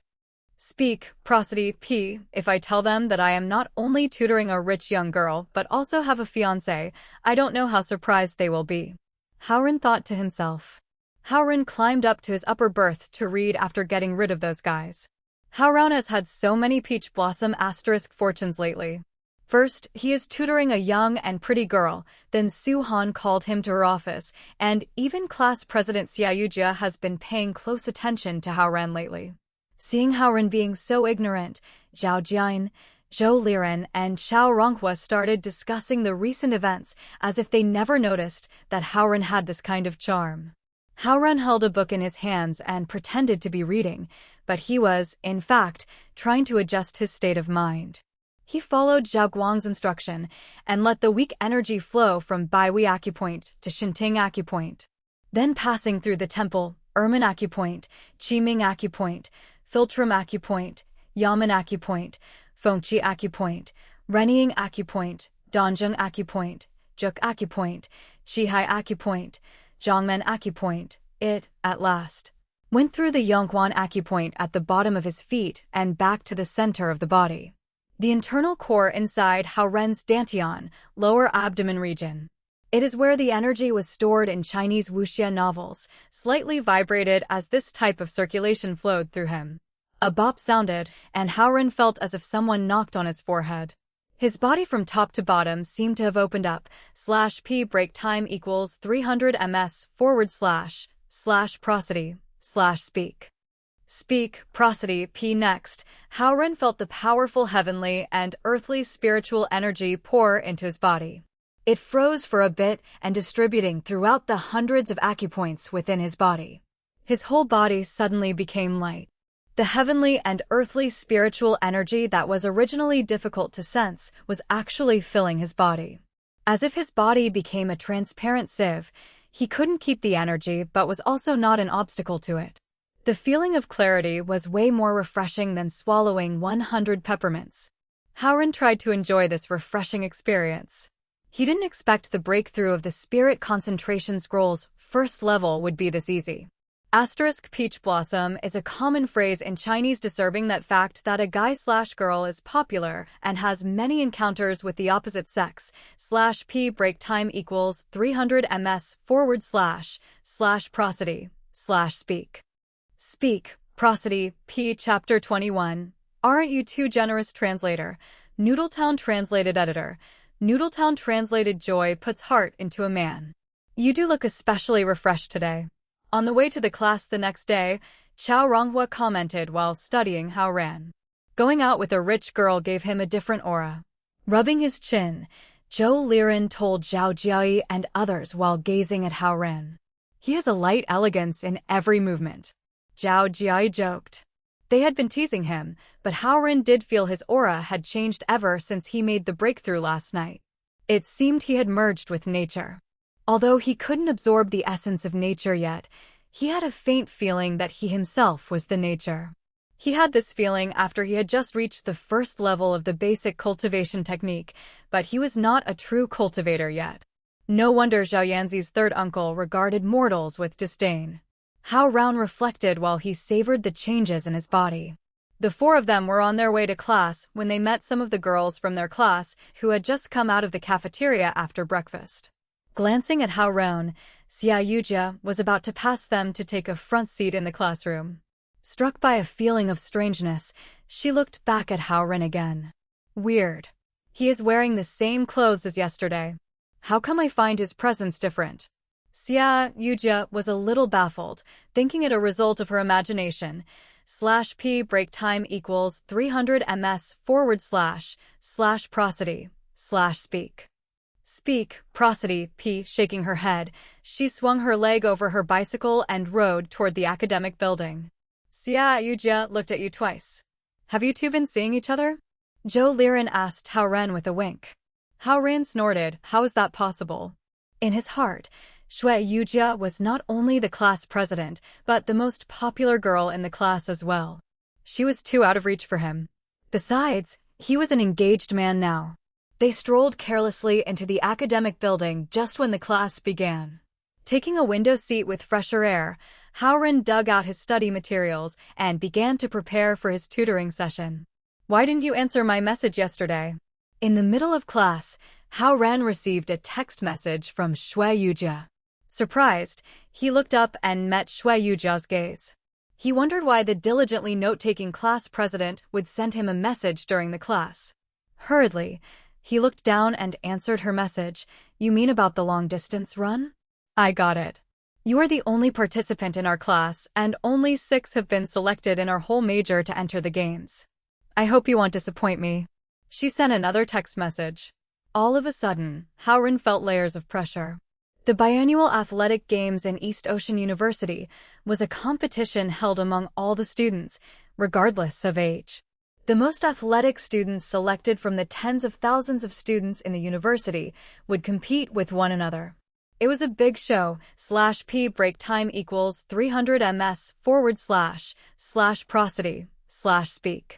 Speak, prosody, p. If I tell them that I am not only tutoring a rich young girl, but also have a fiancé, I don't know how surprised they will be. Hao Ren thought to himself. Hao Ren climbed up to his upper berth to read after getting rid of those guys. Hao Ren has had so many peach blossom * fortunes lately. First, he is tutoring a young and pretty girl, then Su Han called him to her office, and even class president Xia Yujia has been paying close attention to Hao Ren lately. Seeing Hao Ren being so ignorant, Zhao Jian, Zhou Liren, and Xiao Ronghua started discussing the recent events as if they never noticed that Hao Ren had this kind of charm. Hao Ren held a book in his hands and pretended to be reading, but he was, in fact, trying to adjust his state of mind. He followed Zhao Guang's instruction and let the weak energy flow from Baihui Acupoint to Shinting Acupoint. Then passing through the temple, Ermin Acupoint, Qiming Acupoint, Philtrum Acupoint, Yamen Acupoint, Fengqi Acupoint, Renying Acupoint, Danzheng Acupoint, Juk Acupoint, Qihai Acupoint, Zhongmen Acupoint, it, at last, went through the Yongquan Acupoint at the bottom of his feet and back to the center of the body. The internal core inside Hao Ren's dantian, lower abdomen region. It is where the energy was stored in Chinese wuxia novels, slightly vibrated as this type of circulation flowed through him. A bop sounded, and Hao Ren felt as if someone knocked on his forehead. His body from top to bottom seemed to have opened up. /p break time equals 300 ms / prosody / speak. Speak, prosody, p. Next, Hao Ren felt the powerful heavenly and earthly spiritual energy pour into his body. It froze for a bit and distributing throughout the hundreds of acupoints within his body. His whole body suddenly became light. The heavenly and earthly spiritual energy that was originally difficult to sense was actually filling his body. As if his body became a transparent sieve, he couldn't keep the energy but was also not an obstacle to it. The feeling of clarity was way more refreshing than swallowing 100 peppermints. Hao Ren tried to enjoy this refreshing experience. He didn't expect the breakthrough of the Spirit Concentration Scroll's first level would be this easy. Peach blossom is a common phrase in Chinese describing that fact that a guy/girl is popular and has many encounters with the opposite sex. /p break time equals 300 ms / prosody / speak. Speak, prosody, p. Chapter 21. Aren't you too generous? Translator. Noodletown translated editor. Noodletown translated joy puts heart into a man. You do look especially refreshed today. On the way to the class the next day, Xiao Ronghua commented while studying Hao Ren. Going out with a rich girl gave him a different aura. Rubbing his chin, Zhou Liren told Zhao Jiai and others while gazing at Hao Ren. He has a light elegance in every movement. Zhao Jiai joked. They had been teasing him, but Hao Ren did feel his aura had changed ever since he made the breakthrough last night. It seemed he had merged with nature. Although he couldn't absorb the essence of nature yet, he had a faint feeling that he himself was the nature. He had this feeling after he had just reached the first level of the basic cultivation technique, but he was not a true cultivator yet. No wonder Zhao Yanzi's third uncle regarded mortals with disdain. Hao Ren reflected while he savored the changes in his body. The four of them were on their way to class when they met some of the girls from their class who had just come out of the cafeteria after breakfast. Glancing at Hao Ren, Xia Yujia was about to pass them to take a front seat in the classroom. Struck by a feeling of strangeness, she looked back at Hao Ren again. Weird. He is wearing the same clothes as yesterday. How come I find his presence different? Xia Yujia was a little baffled, thinking it a result of her imagination. /p break time equals 300 ms / prosody / speak. Speak, prosody, p. Shaking her head, she swung her leg over her bicycle and rode toward the academic building. Xia Yujia looked at you twice. Have you two been seeing each other? Zhou Liren asked Hao Ren with a wink. Hao Ren snorted. How is that possible? In his heart, Shui Yujia was not only the class president, but the most popular girl in the class as well. She was too out of reach for him. Besides, he was an engaged man now. They strolled carelessly into the academic building just when the class began. Taking a window seat with fresher air, Hao Ren dug out his study materials and began to prepare for his tutoring session. Why didn't you answer my message yesterday? In the middle of class, Hao Ren received a text message from Shui Yujia. Surprised, he looked up and met Shui Yujia's gaze. He wondered why the diligently note-taking class president would send him a message during the class. Hurriedly, he looked down and answered her message. You mean about the long-distance run? I got it. You are the only participant in our class, and only 6 have been selected in our whole major to enter the games. I hope you won't disappoint me. She sent another text message. All of a sudden, Hao Ren felt layers of pressure. The biannual athletic games in East Ocean University was a competition held among all the students, regardless of age. The most athletic students selected from the tens of thousands of students in the university would compete with one another. It was a big show. /p break time equals 300 ms / prosody / speak.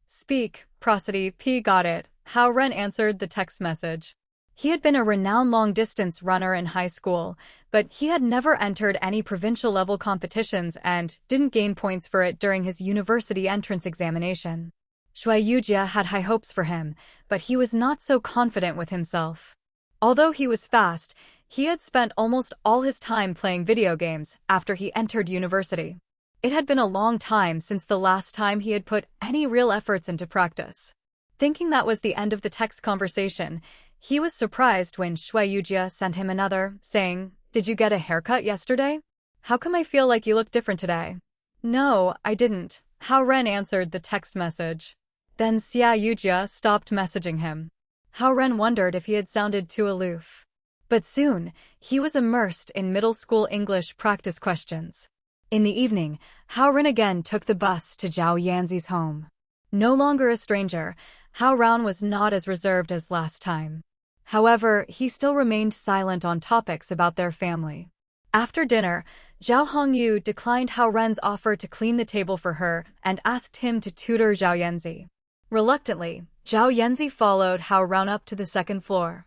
Speak, prosody, p got it. Hao Ren answered the text message. He had been a renowned long-distance runner in high school, but he had never entered any provincial-level competitions and didn't gain points for it during his university entrance examination. Shui Yujia had high hopes for him, but he was not so confident with himself. Although he was fast, he had spent almost all his time playing video games after he entered university. It had been a long time since the last time he had put any real efforts into practice. Thinking that was the end of the text conversation, he was surprised when Shui Yujia sent him another, saying, Did you get a haircut yesterday? How come I feel like you look different today? No, I didn't. Hao Ren answered the text message. Then Xia Yujia stopped messaging him. Hao Ren wondered if he had sounded too aloof. But soon, he was immersed in middle school English practice questions. In the evening, Hao Ren again took the bus to Zhao Yanzi's home. No longer a stranger, Hao Ren was not as reserved as last time. However, he still remained silent on topics about their family. After dinner, Zhao Hongyu declined Hao Ren's offer to clean the table for her and asked him to tutor Zhao Yanzi. Reluctantly, Zhao Yanzi followed Hao Ren up to the second floor.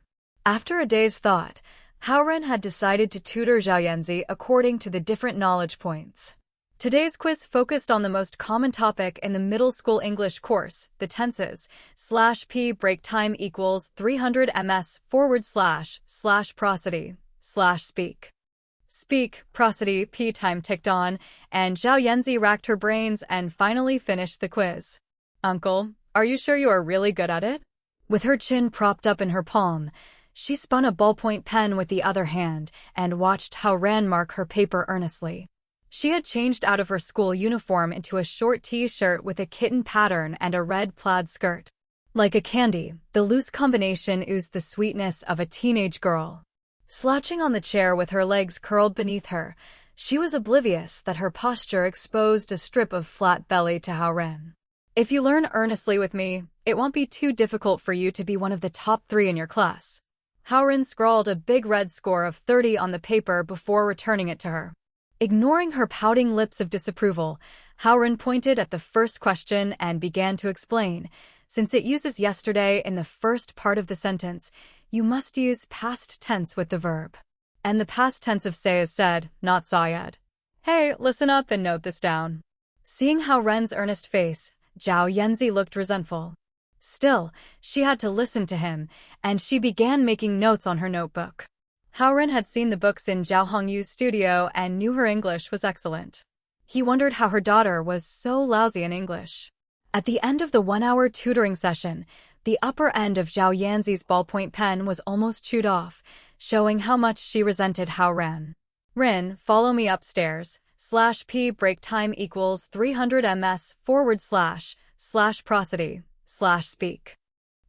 After a day's thought, Hao Ren had decided to tutor Zhao Yanzi according to the different knowledge points. Today's quiz focused on the most common topic in the middle school English course, the tenses, /p break time equals 300 ms / prosody / speak. Speak, prosody, p time ticked on, and Zhao Yanzi racked her brains and finally finished the quiz. Uncle, are you sure you are really good at it? With her chin propped up in her palm, she spun a ballpoint pen with the other hand and watched Hao Ren mark her paper earnestly. She had changed out of her school uniform into a short t-shirt with a kitten pattern and a red plaid skirt. Like a candy, the loose combination oozed the sweetness of a teenage girl. Slouching on the chair with her legs curled beneath her, she was oblivious that her posture exposed a strip of flat belly to Hao Ren. If you learn earnestly with me, it won't be too difficult for you to be one of the top 3 in your class. Hao Ren scrawled a big red score of 30 on the paper before returning it to her. Ignoring her pouting lips of disapproval, Hao Ren pointed at the first question and began to explain. Since it uses yesterday in the first part of the sentence, you must use past tense with the verb. And the past tense of say is said, not saw yet. Hey, listen up and note this down. Seeing Hao Ren's earnest face, Zhao Yanzi looked resentful. Still, she had to listen to him, and she began making notes on her notebook. Hao Ren had seen the books in Zhao Hongyu's studio and knew her English was excellent. He wondered how her daughter was so lousy in English. At the end of the 1-hour tutoring session, the upper end of Zhao Yanzi's ballpoint pen was almost chewed off, showing how much she resented Hao Ren. Ren, follow me upstairs. /p break time equals 300 ms / prosody / speak.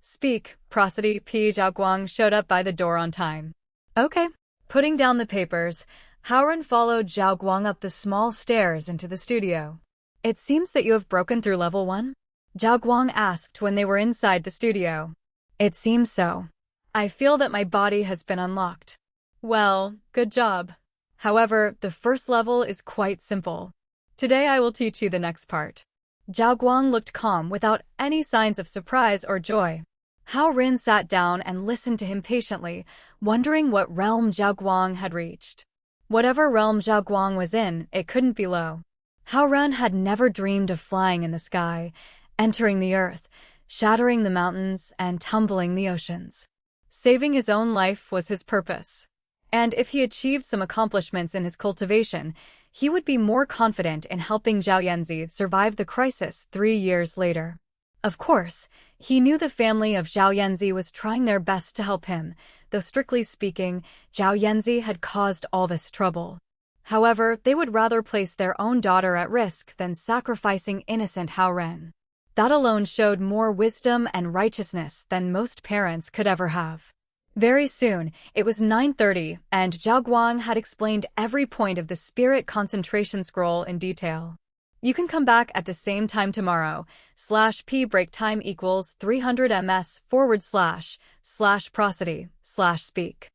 Speak, prosody, p Zhao Guang showed up by the door on time. Okay. Putting down the papers, Hao Ren followed Zhao Guang up the small stairs into the studio. It seems that you have broken through level 1? Zhao Guang asked when they were inside the studio. It seems so. I feel that my body has been unlocked. Well, good job. However, the first level is quite simple. Today I will teach you the next part. Zhao Guang looked calm without any signs of surprise or joy. Hao Ren sat down and listened to him patiently, wondering what realm Zhao Guang had reached. Whatever realm Zhao Guang was in, it couldn't be low. Hao Ren had never dreamed of flying in the sky, entering the earth, shattering the mountains, and tumbling the oceans. Saving his own life was his purpose. And if he achieved some accomplishments in his cultivation, he would be more confident in helping Zhao Yanzi survive the crisis 3 years later. Of course, he knew the family of Zhao Yanzi was trying their best to help him, though strictly speaking, Zhao Yanzi had caused all this trouble. However, they would rather place their own daughter at risk than sacrificing innocent Hao Ren. That alone showed more wisdom and righteousness than most parents could ever have. Very soon, it was 9:30, and Zhao Guang had explained every point of the Spirit Concentration Scroll in detail. You can come back at the same time tomorrow. /p break time equals 300 ms / prosody / speak.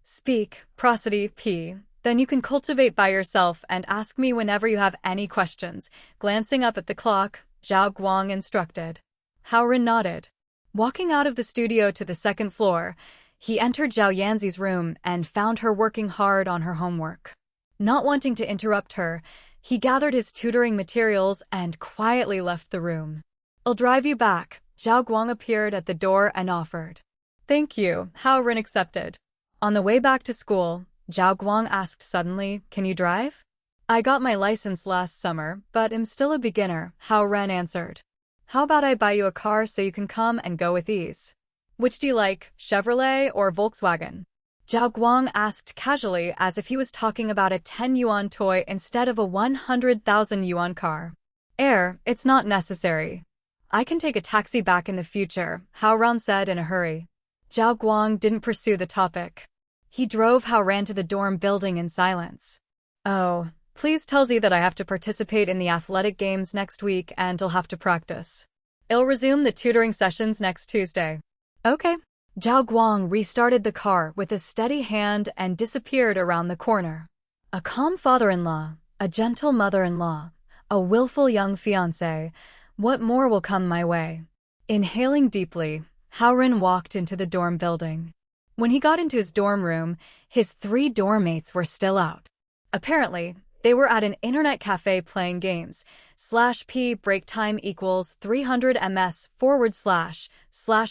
Speak, prosody, p. Then you can cultivate by yourself and ask me whenever you have any questions. Glancing up at the clock, Zhao Guang instructed. Hao Ren nodded. Walking out of the studio to the second floor, he entered Zhao Yanzi's room and found her working hard on her homework. Not wanting to interrupt her, he gathered his tutoring materials and quietly left the room. I'll drive you back. Zhao Guang appeared at the door and offered. Thank you, Hao Ren accepted. On the way back to school, Zhao Guang asked suddenly, can you drive? I got my license last summer, but am still a beginner, Hao Ren answered. How about I buy you a car so you can come and go with ease? Which do you like, Chevrolet or Volkswagen? Zhao Guang asked casually as if he was talking about a 10 yuan toy instead of a 100,000 yuan car. It's not necessary. I can take a taxi back in the future, Hao Ren said in a hurry. Zhao Guang didn't pursue the topic. He drove Hao Ren to the dorm building in silence. Oh, please tell Z that I have to participate in the athletic games next week and I'll have to practice. I'll resume the tutoring sessions next Tuesday. Okay. Zhao Guang restarted the car with a steady hand and disappeared around the corner. A calm father-in-law, a gentle mother-in-law, a willful young fiancé. What more will come my way? Inhaling deeply, Hao Ren walked into the dorm building. When he got into his dorm room, his 3 dorm mates were still out. Apparently, they were at an internet cafe playing games. /p break time equals 300 ms /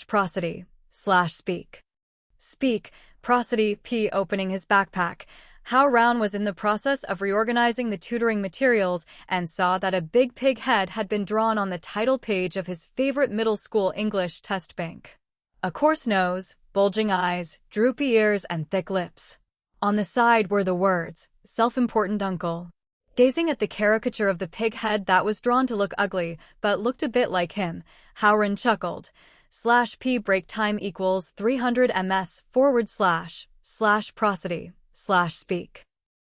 prosody / speak. Speak, prosody, p. Opening his backpack, Hao Ren was in the process of reorganizing the tutoring materials and saw that a big pig head had been drawn on the title page of his favorite middle school English test bank. A coarse nose, bulging eyes, droopy ears, and thick lips. On the side were the words, self-important uncle. Gazing at the caricature of the pig head that was drawn to look ugly, but looked a bit like him, Hao Ren chuckled. /p break time equals 300 ms / prosody / speak.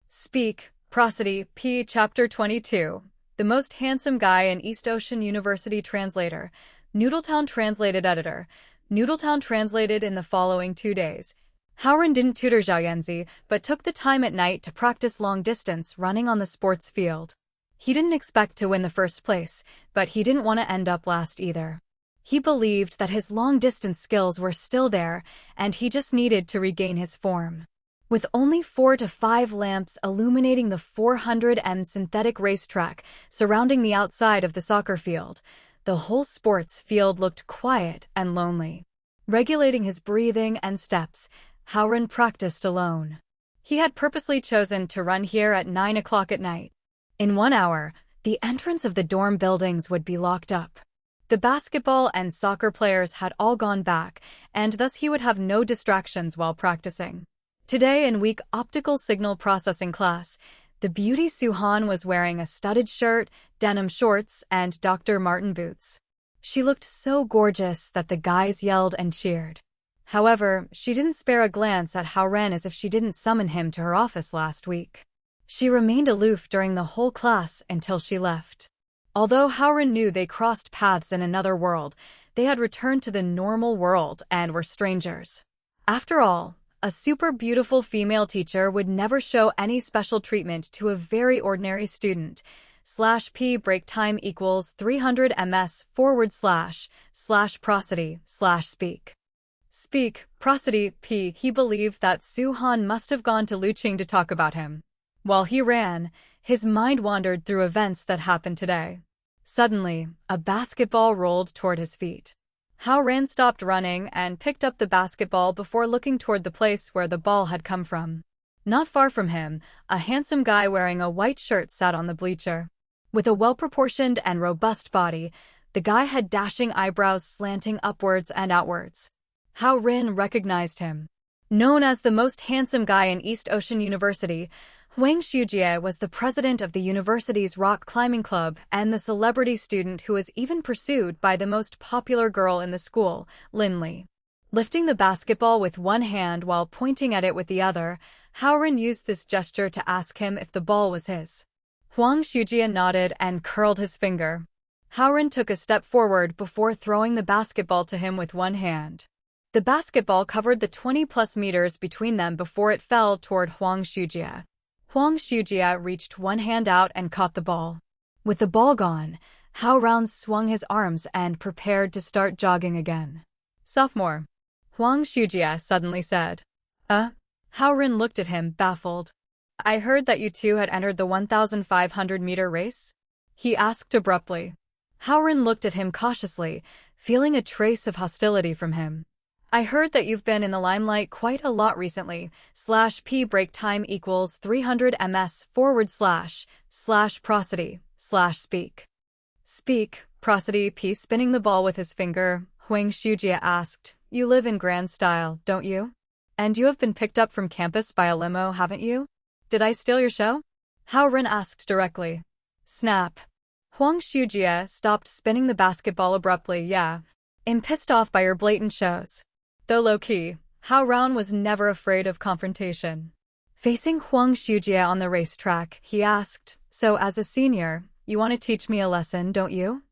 Speak, prosody, p. Chapter 22. The most handsome guy in East Ocean University translator. Noodletown translated editor. Noodletown translated in the following 2 days. Hao Ren didn't tutor Zhao Yanzi, but took the time at night to practice long-distance running on the sports field. He didn't expect to win the first place, but he didn't want to end up last either. He believed that his long-distance skills were still there, and he just needed to regain his form. With only 4 to 5 lamps illuminating the 400 synthetic racetrack surrounding the outside of the soccer field, the whole sports field looked quiet and lonely. Regulating his breathing and steps, Hao Ren practiced alone. He had purposely chosen to run here at 9 o'clock at night. In 1 hour, the entrance of the dorm buildings would be locked up. The basketball and soccer players had all gone back, and thus he would have no distractions while practicing. Today in weak optical signal processing class, the beauty Suhan was wearing a studded shirt, denim shorts, and Dr. Martin boots. She looked so gorgeous that the guys yelled and cheered. However, she didn't spare a glance at Hao Ren as if she didn't summon him to her office last week. She remained aloof during the whole class until she left. Although Hao Ren knew they crossed paths in another world, they had returned to the normal world and were strangers. After all, a super beautiful female teacher would never show any special treatment to a very ordinary student. /p break time equals 300 ms / prosody / speak. Speak, prosody, p. He believed that Su-han must have gone to Luqing to talk about him. While he ran, his mind wandered through events that happened today. Suddenly, a basketball rolled toward his feet. Hao Ren stopped running and picked up the basketball before looking toward the place where the ball had come from. Not far from him, a handsome guy wearing a white shirt sat on the bleacher. With a well-proportioned and robust body, the guy had dashing eyebrows slanting upwards and outwards. Hao Ren recognized him. Known as the most handsome guy in East Ocean University, Huang Shujie was the president of the university's rock climbing club and the celebrity student who was even pursued by the most popular girl in the school, Lin Li. Lifting the basketball with one hand while pointing at it with the other, Hao Ren used this gesture to ask him if the ball was his. Huang Shujie nodded and curled his finger. Hao Ren took a step forward before throwing the basketball to him with one hand. The basketball covered the 20+ meters between them before it fell toward Huang Shujie. Huang Shujie reached one hand out and caught the ball. With the ball gone, Hao Ren swung his arms and prepared to start jogging again. Sophomore, Huang Shujie suddenly said. Hao Ren looked at him, baffled. I heard that you two had entered the 1,500-meter race? He asked abruptly. Hao Ren looked at him cautiously, feeling a trace of hostility from him. I heard that you've been in the limelight quite a lot recently. /p break time equals 300 ms / prosody / speak. Speak, prosody, p. Spinning the ball with his finger, Huang Shujie asked, You live in grand style, don't you? And you have been picked up from campus by a limo, haven't you? Did I steal your show? Hao Ren asked directly. Snap. Huang Shujie stopped spinning the basketball abruptly. Yeah. I'm pissed off by your blatant shows. Though low-key, Hao Ren was never afraid of confrontation. Facing Huang Shujie on the racetrack, he asked, So as a senior, you want to teach me a lesson, don't you?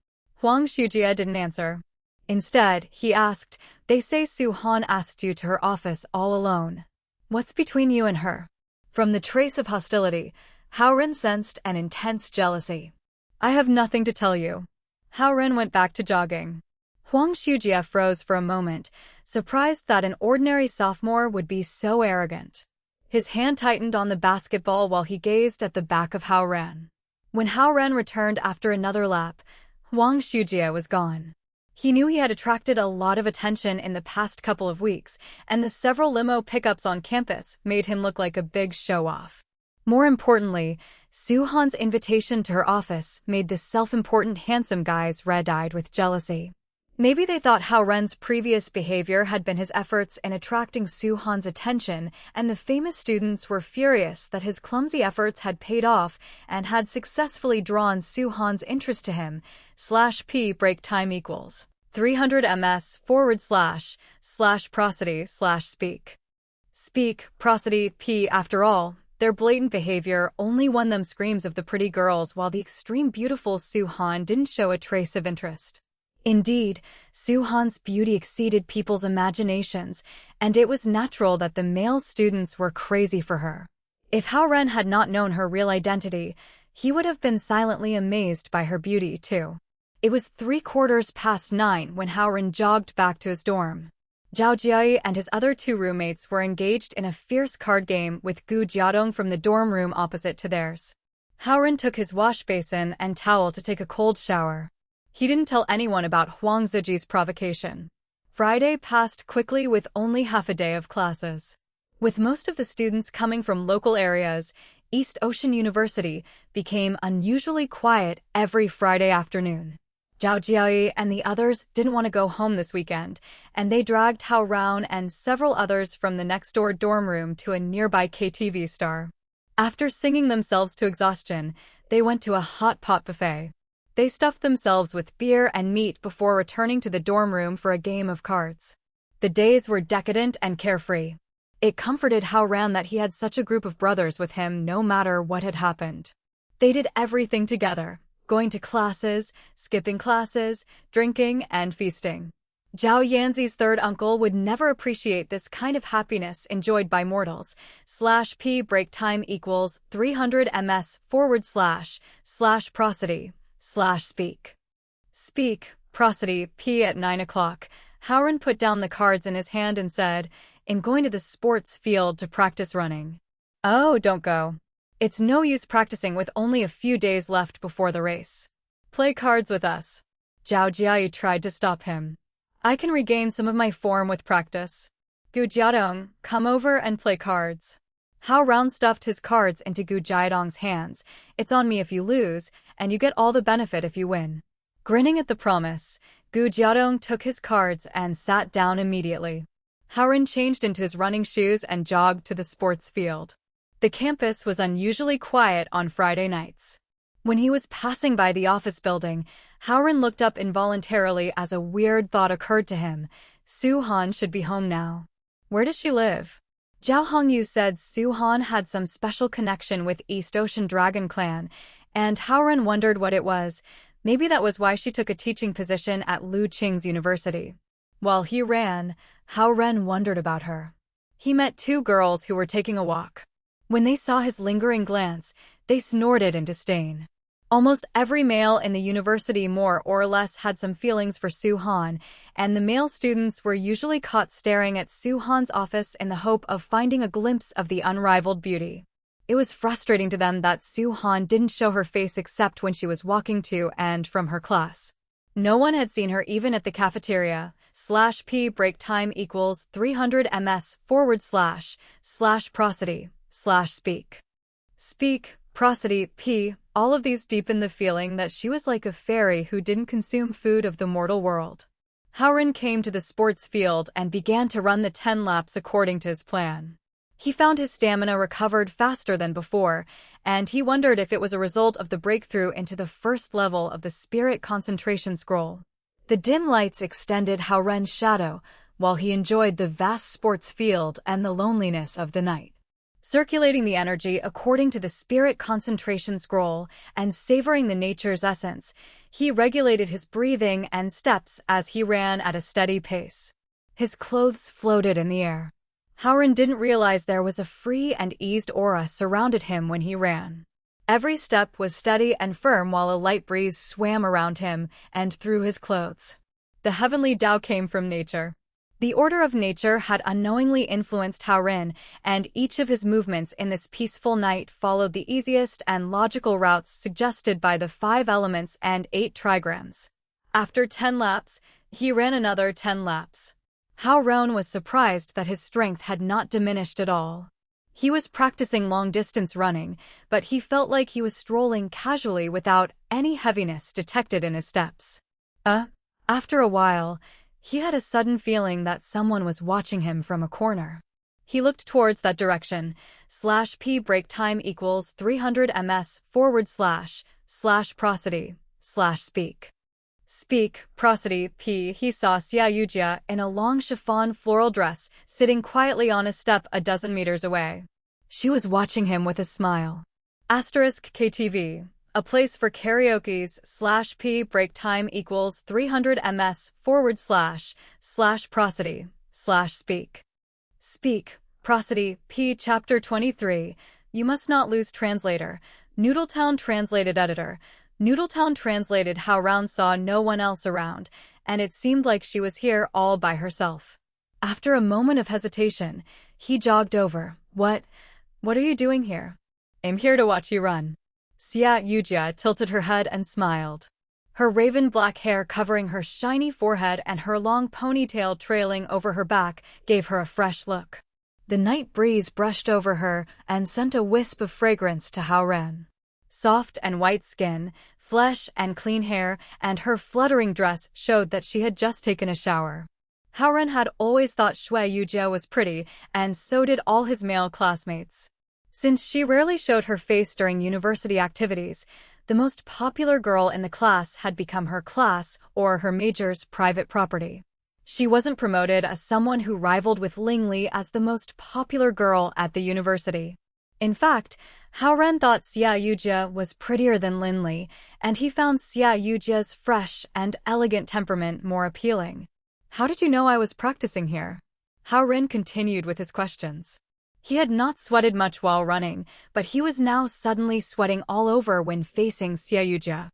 Huang Shujie didn't answer. Instead, he asked, They say Su-han asked you to her office all alone. What's between you and her? From the trace of hostility, Hao Ren sensed an intense jealousy. I have nothing to tell you. Hao Ren went back to jogging. Huang Shujie froze for a moment, surprised that an ordinary sophomore would be so arrogant. His hand tightened on the basketball while he gazed at the back of Hao Ren. When Hao Ren returned after another lap, Huang Shujie was gone. He knew he had attracted a lot of attention in the past couple of weeks, and the several limo pickups on campus made him look like a big show-off. More importantly, Su-han's invitation to her office made the self-important handsome guys red-eyed with jealousy. Maybe they thought Hao Ren's previous behavior had been his efforts in attracting Su-han's attention, and the famous students were furious that his clumsy efforts had paid off and had successfully drawn Su-han's interest to him. /p break time equals 300 ms / prosody / speak. Speak, prosody, p. After all, their blatant behavior only won them screams of the pretty girls, while the extreme beautiful Su-han didn't show a trace of interest. Indeed, Su-han's beauty exceeded people's imaginations, and it was natural that the male students were crazy for her. If Hao Ren had not known her real identity, he would have been silently amazed by her beauty, too. It was 9:15 when Hao Ren jogged back to his dorm. Zhao Jiayi and his other two roommates were engaged in a fierce card game with Gu Jiadong from the dorm room opposite to theirs. Hao Ren took his wash basin and towel to take a cold shower. He didn't tell anyone about Huang Ziji's provocation. Friday passed quickly with only half a day of classes. With most of the students coming from local areas, East Ocean University became unusually quiet every Friday afternoon. Zhao Jiayi and the others didn't want to go home this weekend, and they dragged Hao Ren and several others from the next-door dorm room to a nearby KTV star. After singing themselves to exhaustion, they went to a hot pot buffet. They stuffed themselves with beer and meat before returning to the dorm room for a game of cards. The days were decadent and carefree. It comforted Hao Ren that he had such a group of brothers with him no matter what had happened. They did everything together, going to classes, skipping classes, drinking, and feasting. Zhao Yanzi's third uncle would never appreciate this kind of happiness enjoyed by mortals. /p break time equals 300 ms / prosody / speak. Speak, prosody, p at 9 o'clock. Hao Ren put down the cards in his hand and said, "I'm going to the sports field to practice running." "Oh, don't go. It's no use practicing with only a few days left before the race. Play cards with us." Zhao Jiayu tried to stop him. "I can regain some of my form with practice. Gu Jiadong, come over and play cards." Hao Ren stuffed his cards into Gu Jiadong's hands. "It's on me if you lose, and you get all the benefit if you win." Grinning at the promise, Gu Jiadong took his cards and sat down immediately. Hao Ren changed into his running shoes and jogged to the sports field. The campus was unusually quiet on Friday nights. When he was passing by the office building, Hao Ren looked up involuntarily as a weird thought occurred to him. Su Han should be home now. Where does she live? Zhao Hongyu said Su Han had some special connection with East Ocean Dragon Clan, and Hao Ren wondered what it was. Maybe that was why she took a teaching position at Lu Qing's university. While he ran, Hao Ren wondered about her. He met two girls who were taking a walk. When they saw his lingering glance, they snorted in disdain. Almost every male in the university more or less had some feelings for Su Han, and the male students were usually caught staring at Su Han's office in the hope of finding a glimpse of the unrivaled beauty. It was frustrating to them that Su Han didn't show her face except when she was walking to and from her class. No one had seen her even at the cafeteria. /p break time equals 300 ms / prosody / speak. Speak, prosody, p. All of these deepened the feeling that she was like a fairy who didn't consume food of the mortal world. Hao Ren came to the sports field and began to run the 10 laps according to his plan. He found his stamina recovered faster than before, and he wondered if it was a result of the breakthrough into the first level of the Spirit Concentration Scroll. The dim lights extended Hao Ren's shadow, while he enjoyed the vast sports field and the loneliness of the night. Circulating the energy according to the Spirit Concentration Scroll and savoring the nature's essence, he regulated his breathing and steps as he ran at a steady pace. His clothes floated in the air. Hao Ren didn't realize there was a free and eased aura surrounded him when he ran. Every step was steady and firm while a light breeze swam around him and through his clothes. The heavenly Tao came from nature. The order of nature had unknowingly influenced Hao Ren, and each of his movements in this peaceful night followed the easiest and logical routes suggested by the 5 elements and 8 trigrams. After 10 laps, he ran another 10 laps. Hao Ren was surprised that his strength had not diminished at all. He was practicing long-distance running, but he felt like he was strolling casually without any heaviness detected in his steps. After a while, he had a sudden feeling that someone was watching him from a corner. He looked towards that direction. /p break time equals 300 ms / prosody / speak. Speak, prosody, p. He saw Xia Yujia in a long chiffon floral dress, sitting quietly on a step a dozen meters away. She was watching him with a smile. *KTV. A place for karaoke's /p break time equals 300 ms / prosody / speak. Speak, prosody, p. Chapter 23. You must not lose translator. Noodletown translated editor. Noodletown translated. Hao Ren saw no one else around, and it seemed like she was here all by herself. After a moment of hesitation, he jogged over. What are you doing here? I'm here to watch you run. Xia Yujia tilted her head and smiled. Her raven black hair covering her shiny forehead and her long ponytail trailing over her back gave her a fresh look. The night breeze brushed over her and sent a wisp of fragrance to Hao Ren. Soft and white skin, flesh and clean hair, and her fluttering dress showed that she had just taken a shower. Hao Ren had always thought Xia Yujia was pretty, and so did all his male classmates. Since she rarely showed her face during university activities, the most popular girl in the class had become her class or her major's private property. She wasn't promoted as someone who rivaled with Ling Li as the most popular girl at the university. In fact, Hao Ren thought Xia Yujia was prettier than Linley, and he found Xia Yujia's fresh and elegant temperament more appealing. How did you know I was practicing here? Hao Ren continued with his questions. He had not sweated much while running, but he was now suddenly sweating all over when facing Xia Yujia.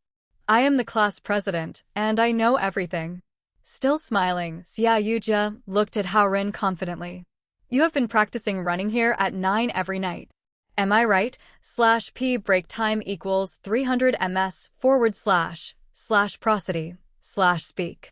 I am the class president, and I know everything. Still smiling, Xia Yujia looked at Hao Ren confidently. You have been practicing running here at 9 every night. Am I right? /p break time equals 300 ms / prosody / speak.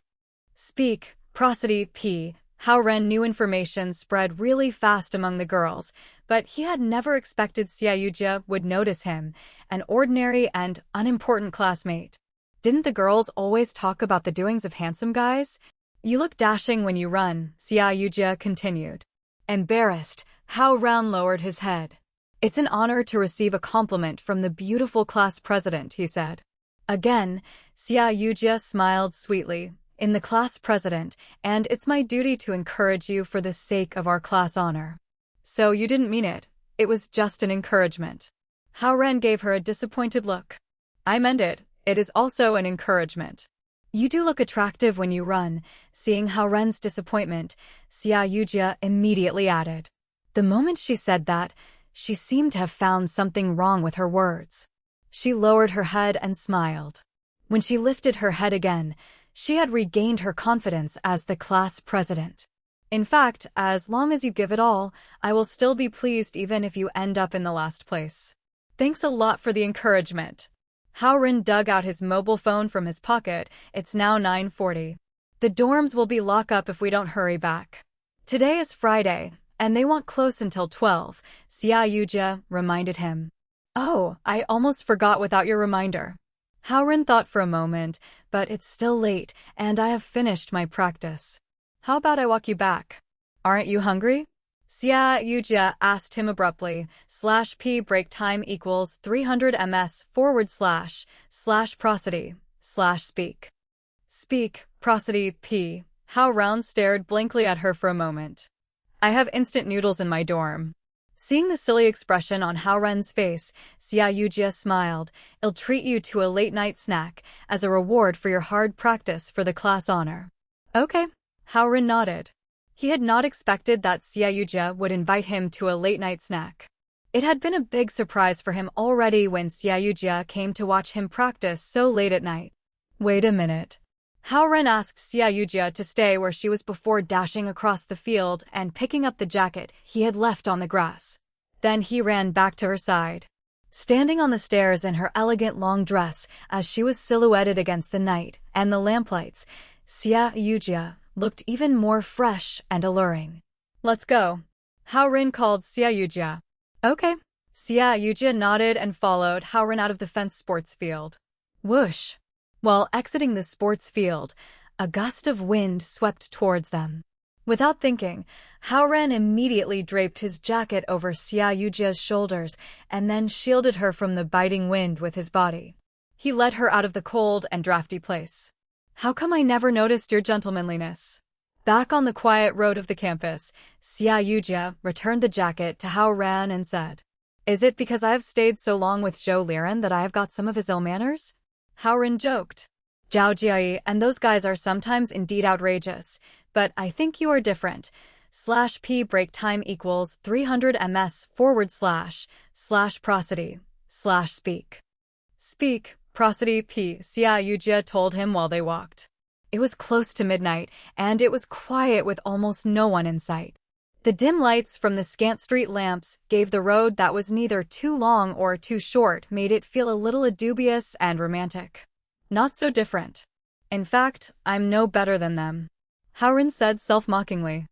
Speak, prosody p. Hao Ren knew information spread really fast among the girls, but he had never expected Xia Yujia would notice him, an ordinary and unimportant classmate. Didn't the girls always talk about the doings of handsome guys? You look dashing when you run, Xia Yujia continued. Embarrassed, Hao Ren lowered his head. It's an honor to receive a compliment from the beautiful class president, he said. Again, Xia Yujia smiled sweetly. In the class president, and it's my duty to encourage you for the sake of our class honor. So you didn't mean it. It was just an encouragement. Hao Ren gave her a disappointed look. I meant it. It is also an encouragement. You do look attractive when you run. Seeing Hao Ren's disappointment, Xia Yujia immediately added. The moment she said that, she seemed to have found something wrong with her words. She lowered her head and smiled. When she lifted her head again, she had regained her confidence as the class president. In fact, as long as you give it all, I will still be pleased even if you end up in the last place. Thanks a lot for the encouragement. Hao Ren dug out his mobile phone from his pocket. It's now 9:40. The dorms will be locked up if we don't hurry back. Today is Friday, and they won't close until 12, Xia Yujia reminded him. Oh, I almost forgot without your reminder. Hao Ren thought for a moment, but it's still late, and I have finished my practice. How about I walk you back? Aren't you hungry? Xia Yujia asked him abruptly. /p break time equals 300 ms / prosody / speak. Speak, prosody p. Hao Ren stared blankly at her for a moment. I have instant noodles in my dorm. Seeing the silly expression on Hao Ren's face, Xia Yujia smiled. I'll treat you to a late-night snack as a reward for your hard practice for the class honor. Okay. Hao Ren nodded. He had not expected that Xia Yujia would invite him to a late-night snack. It had been a big surprise for him already when Xia Yujia came to watch him practice so late at night. Wait a minute. Hao Ren asked Xia Yujia to stay where she was before dashing across the field and picking up the jacket he had left on the grass. Then he ran back to her side. Standing on the stairs in her elegant long dress as she was silhouetted against the night and the lamplights, Xia Yujia looked even more fresh and alluring. Let's go. Hao Ren called Xia Yujia. Okay. Xia Yujia nodded and followed Hao Ren out of the fenced sports field. Whoosh. While exiting the sports field, a gust of wind swept towards them. Without thinking, Hao Ren immediately draped his jacket over Xia Yujia's shoulders and then shielded her from the biting wind with his body. He led her out of the cold and drafty place. How come I never noticed your gentlemanliness? Back on the quiet road of the campus, Xia Yujia returned the jacket to Hao Ren and said, Is it because I have stayed so long with Zhou Liren that I have got some of his ill manners? Hao Ren joked. Zhao Jiayi and those guys are sometimes indeed outrageous, but I think you are different. /p break time equals 300 ms / prosody / speak. Speak, prosody p. Xia Yujia told him while they walked. It was close to midnight, and it was quiet with almost no one in sight. The dim lights from the scant street lamps gave the road that was neither too long or too short made it feel a little dubious and romantic. Not so different. In fact, I'm no better than them. Hao Ren said self-mockingly.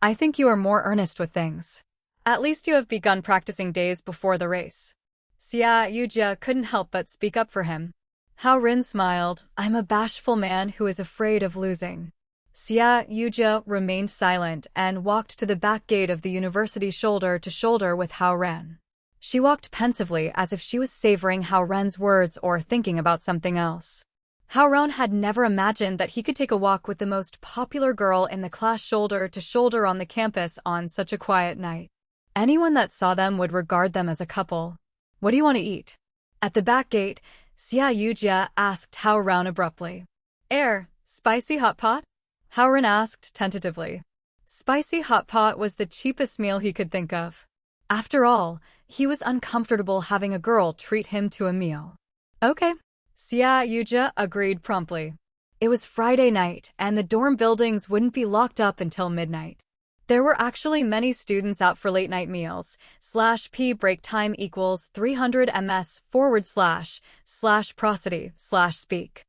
I think you are more earnest with things. At least you have begun practicing days before the race. Xia Yujia couldn't help but speak up for him. Hao Ren smiled. I'm a bashful man who is afraid of losing. Xia Yujia remained silent and walked to the back gate of the university shoulder to shoulder with Hao Ren. She walked pensively as if she was savoring Hao Ren's words or thinking about something else. Hao Ren had never imagined that he could take a walk with the most popular girl in the class shoulder to shoulder on the campus on such a quiet night. Anyone that saw them would regard them as a couple. What do you want to eat? At the back gate, Xia Yujia asked Hao Ren abruptly. Spicy hot pot? Hao Ren asked tentatively. Spicy hot pot was the cheapest meal he could think of. After all, he was uncomfortable having a girl treat him to a meal. Okay. Xia Yujia agreed promptly. It was Friday night, and the dorm buildings wouldn't be locked up until midnight. There were actually many students out for late-night meals. /p break time equals 300 ms / prosody / speak.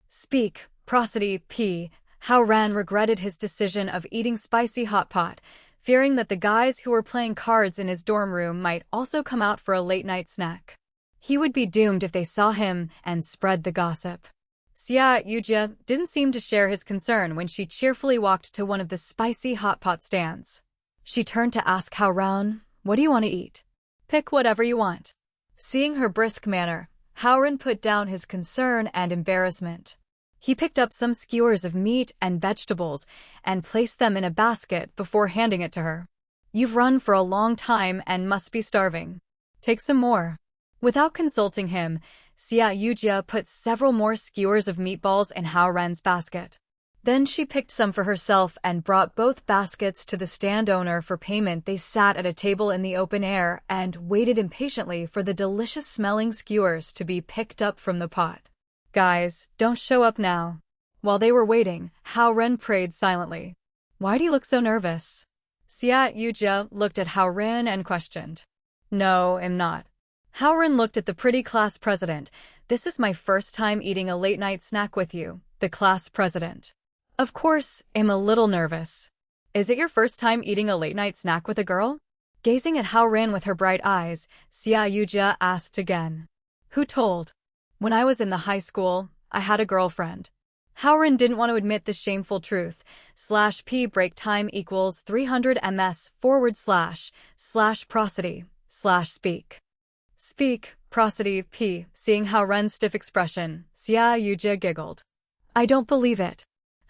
Speak, prosody, p. Hao Ren regretted his decision of eating spicy hot pot, fearing that the guys who were playing cards in his dorm room might also come out for a late-night snack. He would be doomed if they saw him and spread the gossip. Xia Yujia didn't seem to share his concern when she cheerfully walked to one of the spicy hot pot stands. She turned to ask Hao Ren, "What do you want to eat?" "Pick whatever you want." Seeing her brisk manner, Hao Ren put down his concern and embarrassment. He picked up some skewers of meat and vegetables and placed them in a basket before handing it to her. "You've run for a long time and must be starving. Take some more." Without consulting him, Xia Yujia put several more skewers of meatballs in Hao Ren's basket. Then she picked some for herself and brought both baskets to the stand owner for payment. They sat at a table in the open air and waited impatiently for the delicious-smelling skewers to be picked up from the pot. "Guys, don't show up now." While they were waiting, Hao Ren prayed silently. "Why do you look so nervous?" Xia Yujia looked at Hao Ren and questioned. "No, I'm not." Hao Ren looked at the pretty class president. "This is my first time eating a late-night snack with you, the class president. Of course, I'm a little nervous." "Is it your first time eating a late-night snack with a girl?" Gazing at Hao Ren with her bright eyes, Xia Yujia asked again. "Who told?" "When I was in the high school, I had a girlfriend." Hao Ren didn't want to admit the shameful truth. /p break time equals 300 ms / prosody / speak. Speak, prosody, p. Seeing Hao Ren's stiff expression, Xia Yujia giggled. "I don't believe it."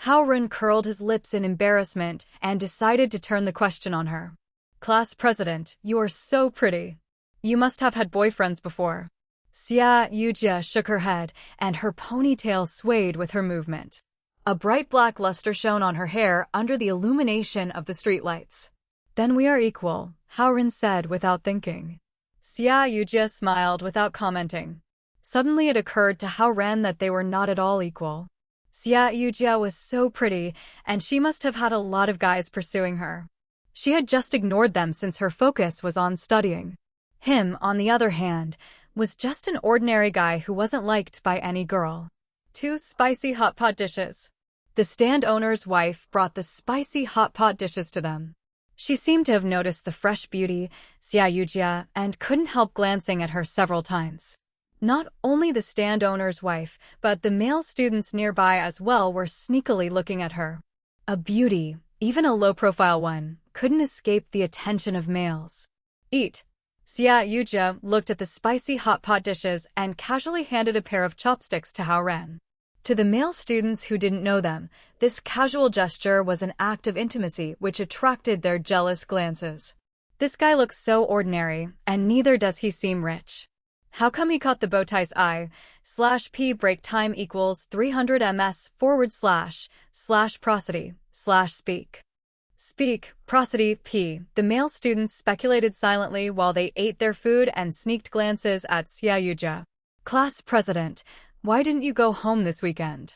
Hao Ren curled his lips in embarrassment and decided to turn the question on her. "Class president, you are so pretty. You must have had boyfriends before." Xia Yujia shook her head, and her ponytail swayed with her movement. A bright black luster shone on her hair under the illumination of the streetlights. "Then we are equal," Hao Ren said without thinking. Xia Yujia smiled without commenting. Suddenly it occurred to Hao Ren that they were not at all equal. Xia Yujia was so pretty, and she must have had a lot of guys pursuing her. She had just ignored them since her focus was on studying. Him, on the other hand, was just an ordinary guy who wasn't liked by any girl. 2 spicy hot pot dishes. The stand owner's wife brought the spicy hot pot dishes to them. She seemed to have noticed the fresh beauty, Xia Yujia, and couldn't help glancing at her several times. Not only the stand owner's wife, but the male students nearby as well were sneakily looking at her. A beauty, even a low-profile one, couldn't escape the attention of males. "Eat." Xia Yujia looked at the spicy hot pot dishes and casually handed a pair of chopsticks to Hao Ren. To the male students who didn't know them, this casual gesture was an act of intimacy which attracted their jealous glances. "This guy looks so ordinary, and neither does he seem rich. How come he caught the bowtie's eye? /p break time equals 300 ms / prosody / speak. Speak, prosody, p. The male students speculated silently while they ate their food and sneaked glances at Xia Yujia. "Class president, why didn't you go home this weekend?"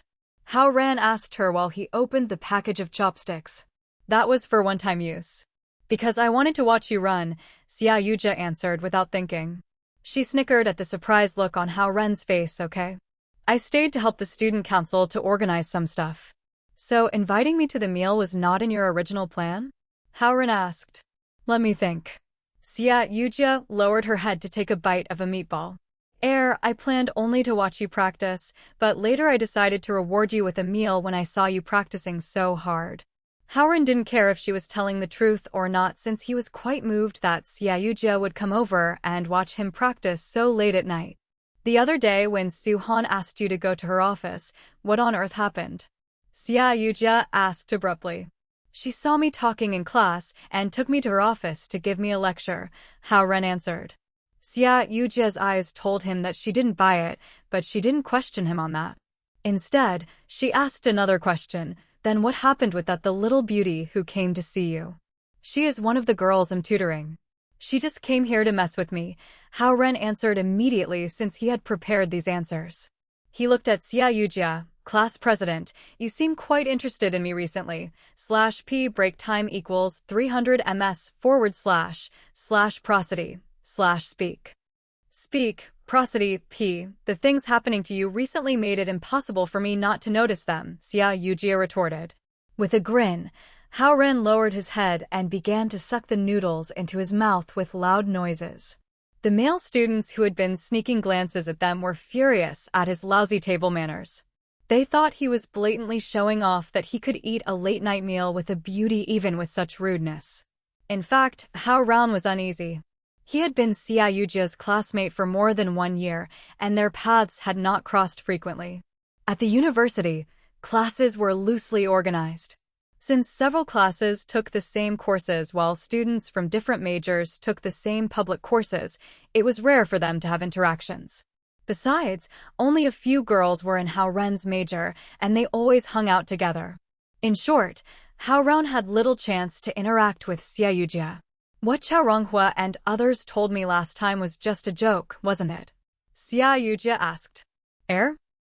Hao Ren asked her while he opened the package of chopsticks. "That was for one-time use." "Because I wanted to watch you run," Xia Yujia answered without thinking. She snickered at the surprised look on Hao Ren's face. "Okay. I stayed to help the student council to organize some stuff." "So inviting me to the meal was not in your original plan?" Hao Ren asked. "Let me think." Xia Yujia lowered her head to take a bite of a meatball. I planned only to watch you practice, but later I decided to reward you with a meal when I saw you practicing so hard." Hao Ren didn't care if she was telling the truth or not since he was quite moved that Xia Yujia would come over and watch him practice so late at night. "The other day when Su-han asked you to go to her office, what on earth happened?" Xia Yujia asked abruptly. She saw me talking in class and took me to her office to give me a lecture, Hao Ren answered. Xia Yujia's eyes told him that she didn't buy it, but she didn't question him on that. Instead, she asked another question, then what happened with the little beauty who came to see you? She is one of the girls I'm tutoring. She just came here to mess with me, Hao Ren answered immediately since he had prepared these answers. He looked at Xia Yujia, class president. You seem quite interested in me recently. /p break time equals 300 ms / prosody / speak. Speak, prosody, p. The things happening to you recently made it impossible for me not to notice them, Xia Yujia retorted. With a grin, Hao Ren lowered his head and began to suck the noodles into his mouth with loud noises. The male students who had been sneaking glances at them were furious at his lousy table manners. They thought he was blatantly showing off that he could eat a late-night meal with a beauty even with such rudeness. In fact, Hao Ren was uneasy. He had been Xia Yujia's classmate for more than 1 year, and their paths had not crossed frequently. At the university, classes were loosely organized. Since several classes took the same courses while students from different majors took the same public courses, it was rare for them to have interactions. Besides, only a few girls were in Hao Ren's major, and they always hung out together. In short, Hao Ren had little chance to interact with Xia Yujia. What Qiao Ronghua and others told me last time was just a joke, wasn't it? Xia Yujia asked.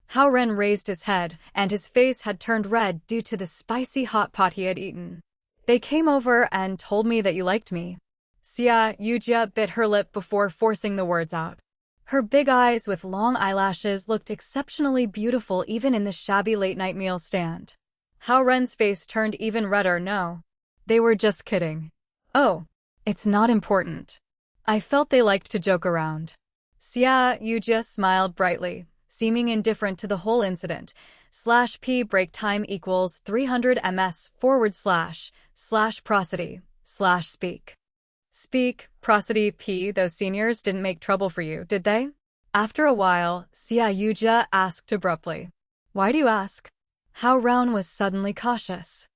Hao Ren raised his head, and his face had turned red due to the spicy hot pot he had eaten. They came over and told me that you liked me. Xia Yujia bit her lip before forcing the words out. Her big eyes with long eyelashes looked exceptionally beautiful even in the shabby late-night meal stand. Hao Ren's face turned even redder. No. They were just kidding. Oh. It's not important. I felt they liked to joke around. Xia Yujia smiled brightly, seeming indifferent to the whole incident. /p break time equals 300 ms / prosody / speak. Speak, prosody, p. Those seniors didn't make trouble for you, did they? After a while, Xia Yujia asked abruptly. Why do you ask? Hao Ren was suddenly cautious.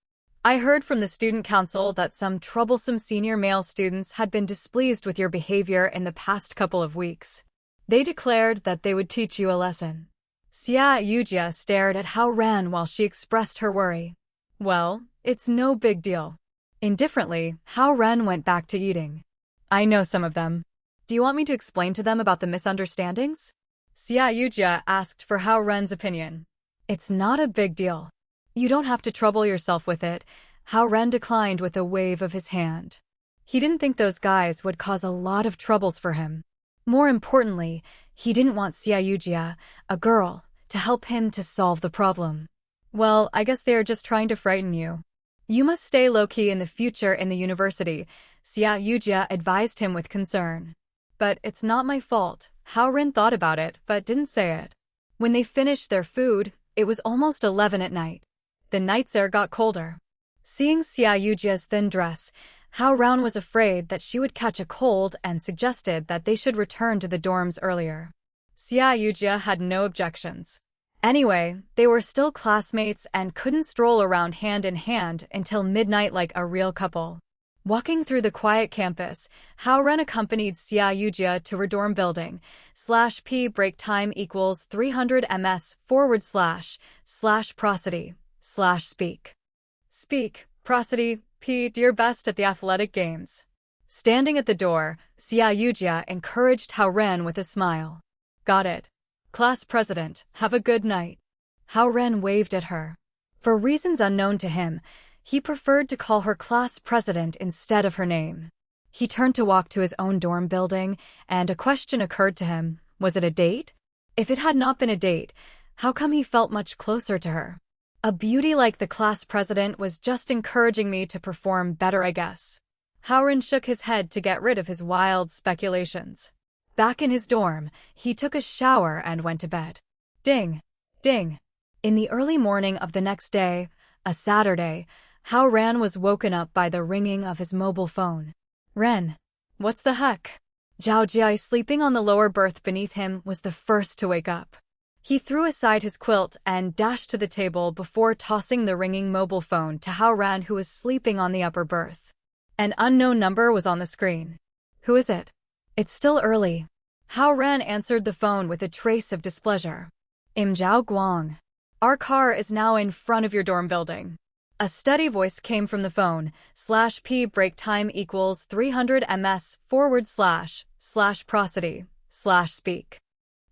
I heard from the student council that some troublesome senior male students had been displeased with your behavior in the past couple of weeks. They declared that they would teach you a lesson. Xia Yujia stared at Hao Ren while she expressed her worry. Well, it's no big deal. Indifferently, Hao Ren went back to eating. I know some of them. Do you want me to explain to them about the misunderstandings? Xia Yujia asked for Hao Ren's opinion. It's not a big deal. You don't have to trouble yourself with it, Hao Ren declined with a wave of his hand. He didn't think those guys would cause a lot of troubles for him. More importantly, he didn't want Xia Yujia, a girl, to help him to solve the problem. Well, I guess they are just trying to frighten you. You must stay low-key in the future in the university, Xia Yujia advised him with concern. But it's not my fault. Hao Ren thought about it, but didn't say it. When they finished their food, it was almost 11 at night. The night's air got colder. Seeing Xia Yujia's thin dress, Hao Ren was afraid that she would catch a cold and suggested that they should return to the dorms earlier. Xia Yujia had no objections. Anyway, they were still classmates and couldn't stroll around hand in hand until midnight like a real couple. Walking through the quiet campus, Hao Ren accompanied Xia Yujia to her dorm building. /p break time equals 300 ms / prosody / speak. Speak, prosody, p. Do your best at the athletic games. Standing at the door, Xia Yujia encouraged Hao Ren with a smile. Got it. Class president, have a good night. Hao Ren waved at her. For reasons unknown to him, he preferred to call her class president instead of her name. He turned to walk to his own dorm building, and a question occurred to him. Was it a date? If it had not been a date, how come he felt much closer to her? A beauty like the class president was just encouraging me to perform better, I guess. Hao Ren shook his head to get rid of his wild speculations. Back in his dorm, he took a shower and went to bed. Ding! Ding! In the early morning of the next day, a Saturday, Hao Ren was woken up by the ringing of his mobile phone. Ren. What's the heck? Zhao Jia, sleeping on the lower berth beneath him, was the first to wake up. He threw aside his quilt and dashed to the table before tossing the ringing mobile phone to Hao Ren, who was sleeping on the upper berth. An unknown number was on the screen. Who is it? It's still early. Hao Ren answered the phone with a trace of displeasure. Zhao Guang. Our car is now in front of your dorm building. A steady voice came from the phone. /p break time equals 300 ms / prosody / speak.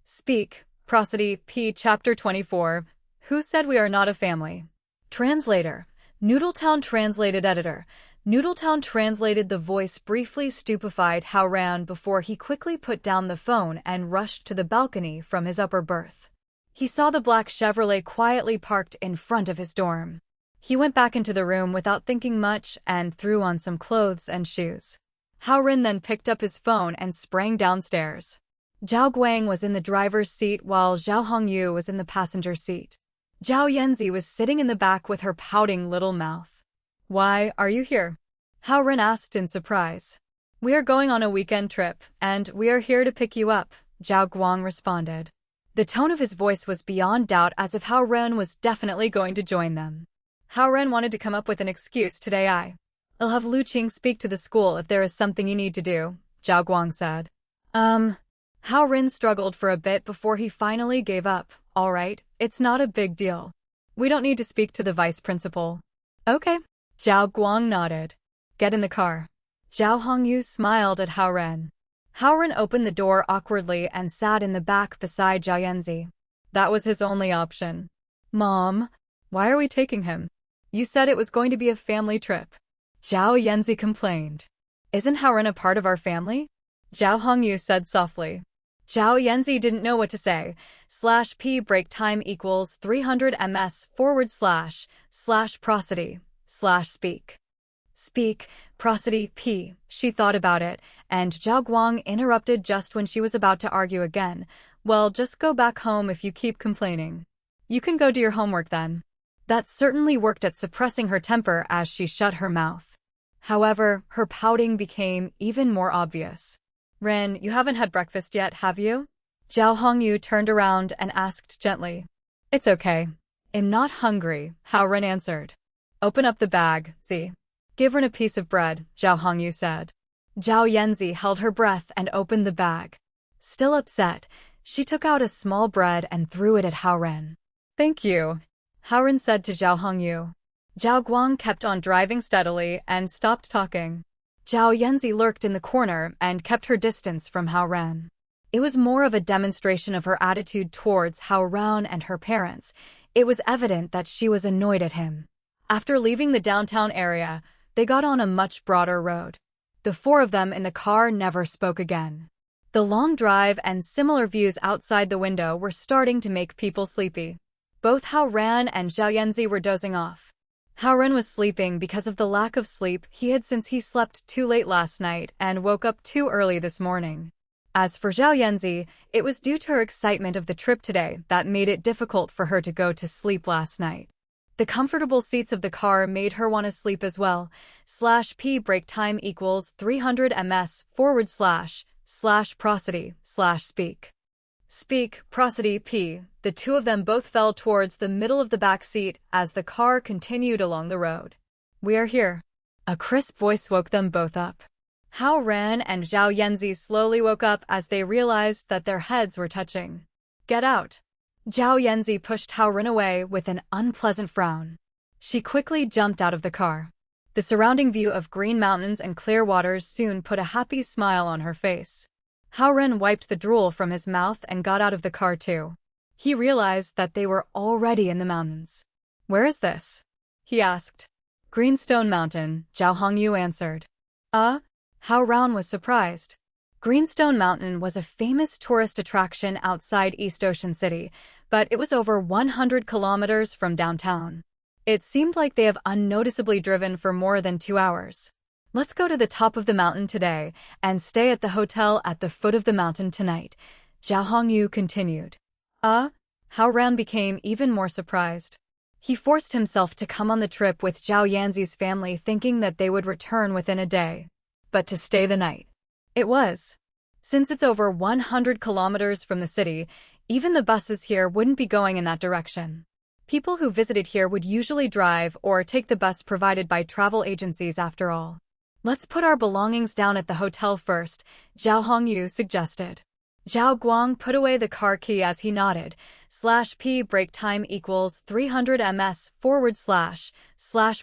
Speak, prosody, p. Chapter 24. Who said we are not a family? Translator. Noodletown translated editor. Noodletown translated. The voice briefly stupefied Hao Ren before he quickly put down the phone and rushed to the balcony from his upper berth. He saw the black Chevrolet quietly parked in front of his dorm. He went back into the room without thinking much and threw on some clothes and shoes. Hao Ren then picked up his phone and sprang downstairs. Zhao Guang was in the driver's seat while Zhao Hongyu was in the passenger seat. Zhao Yanzi was sitting in the back with her pouting little mouth. Why are you here? Hao Ren asked in surprise. We are going on a weekend trip, and we are here to pick you up, Zhao Guang responded. The tone of his voice was beyond doubt, as if Hao Ren was definitely going to join them. Hao Ren wanted to come up with an excuse today. I'll have Lu Qing speak to the school if there is something you need to do, Zhao Guang said. Hao Ren struggled for a bit before he finally gave up. All right, it's not a big deal. We don't need to speak to the vice principal. Okay. Zhao Guang nodded. Get in the car. Zhao Hongyu smiled at Hao Ren. Hao Ren opened the door awkwardly and sat in the back beside Zhao Yanzi. That was his only option. Mom, why are we taking him? You said it was going to be a family trip. Zhao Yanzi complained. Isn't Hao Ren a part of our family? Zhao Hongyu said softly. Zhao Yanzi didn't know what to say. /p break time equals 300 ms / prosody / speak. Speak, prosody, p. She thought about it, and Zhao Guang interrupted just when she was about to argue again. Well, just go back home if you keep complaining. You can go do your homework then. That certainly worked at suppressing her temper as she shut her mouth. However, her pouting became even more obvious. Ren, you haven't had breakfast yet, have you? Zhao Hongyu turned around and asked gently. It's okay. I'm not hungry, Hao Ren answered. Open up the bag, Z. Give Ren a piece of bread, Zhao Hongyu said. Zhao Yanzi held her breath and opened the bag. Still upset, she took out a small bread and threw it at Hao Ren. Thank you, Hao Ren said to Zhao Hongyu. Zhao Guang kept on driving steadily and stopped talking. Zhao Yanzi lurked in the corner and kept her distance from Hao Ren. It was more of a demonstration of her attitude towards Hao Ren and her parents. It was evident that she was annoyed at him. After leaving the downtown area, they got on a much broader road. The four of them in the car never spoke again. The long drive and similar views outside the window were starting to make people sleepy. Both Hao Ren and Zhao Yanzi were dozing off. Hao Ren was sleeping because of the lack of sleep he had since he slept too late last night and woke up too early this morning. As for Zhao Yanzi, it was due to her excitement of the trip today that made it difficult for her to go to sleep last night. The comfortable seats of the car made her want to sleep as well. /p break time equals 300 ms / prosody / speak. Speak, prosody, p. The two of them both fell towards the middle of the back seat as the car continued along the road. We are here. A crisp voice woke them both up. Hao Ren and Zhao Yanzi slowly woke up as they realized that their heads were touching. Get out. Zhao Yanzi pushed Hao Ren away with an unpleasant frown. She quickly jumped out of the car. The surrounding view of green mountains and clear waters soon put a happy smile on her face. Hao Ren wiped the drool from his mouth and got out of the car too. He realized that they were already in the mountains. Where is this? He asked. Greenstone Mountain, Zhao Hongyu answered. Hao Ren was surprised. Greenstone Mountain was a famous tourist attraction outside East Ocean City, but it was over 100 kilometers from downtown. It seemed like they have unnoticeably driven for more than 2 hours. Let's go to the top of the mountain today and stay at the hotel at the foot of the mountain tonight, Zhao Hongyu continued. Hao Ren became even more surprised. He forced himself to come on the trip with Zhao Yanzi's family thinking that they would return within a day. But to stay the night. It was. Since it's over 100 kilometers from the city, Even the buses here wouldn't be going in that direction. People who visited here would usually drive or take the bus provided by travel agencies after all. Let's put our belongings down at the hotel first, Zhao Hongyu suggested. Zhao Guang put away the car key as he nodded. /p break time equals 300 ms /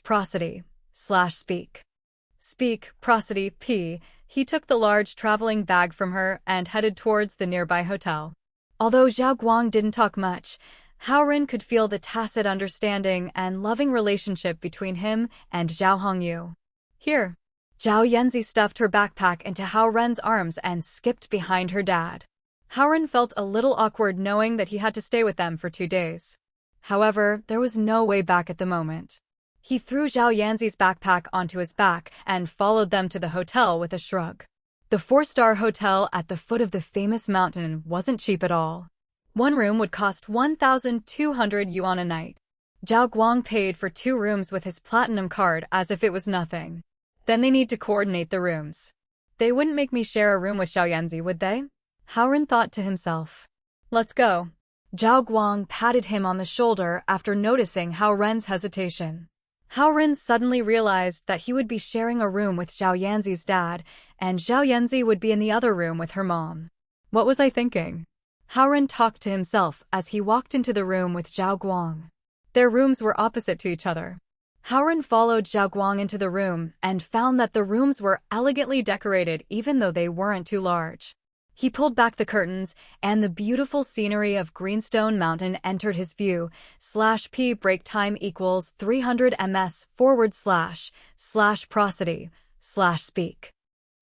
prosody / speak. Speak, prosody, p. He took the large traveling bag from her and headed towards the nearby hotel. Although Zhao Guang didn't talk much, Hao Ren could feel the tacit understanding and loving relationship between him and Zhao Hongyu. Here. Zhao Yanzi stuffed her backpack into Hao Ren's arms and skipped behind her dad. Hao Ren felt a little awkward knowing that he had to stay with them for 2 days. However, there was no way back at the moment. He threw Zhao Yanzi's backpack onto his back and followed them to the hotel with a shrug. The 4-star hotel at the foot of the famous mountain wasn't cheap at all. One room would cost 1,200 yuan a night. Zhao Guang paid for 2 rooms with his platinum card as if it was nothing. Then they need to coordinate the rooms. They wouldn't make me share a room with Zhao Yanzi, would they? Hao Ren thought to himself. Let's go. Zhao Guang patted him on the shoulder after noticing Hao Ren's hesitation. Hao Ren suddenly realized that he would be sharing a room with Zhao Yanzi's dad, and Zhao Yanzi would be in the other room with her mom. What was I thinking? Hao Ren talked to himself as he walked into the room with Zhao Guang. Their rooms were opposite to each other. Hao Ren followed Zhao Guang into the room and found that the rooms were elegantly decorated even though they weren't too large. He pulled back the curtains, and the beautiful scenery of Greenstone Mountain entered his view. /p break time equals 300 ms / prosody / speak.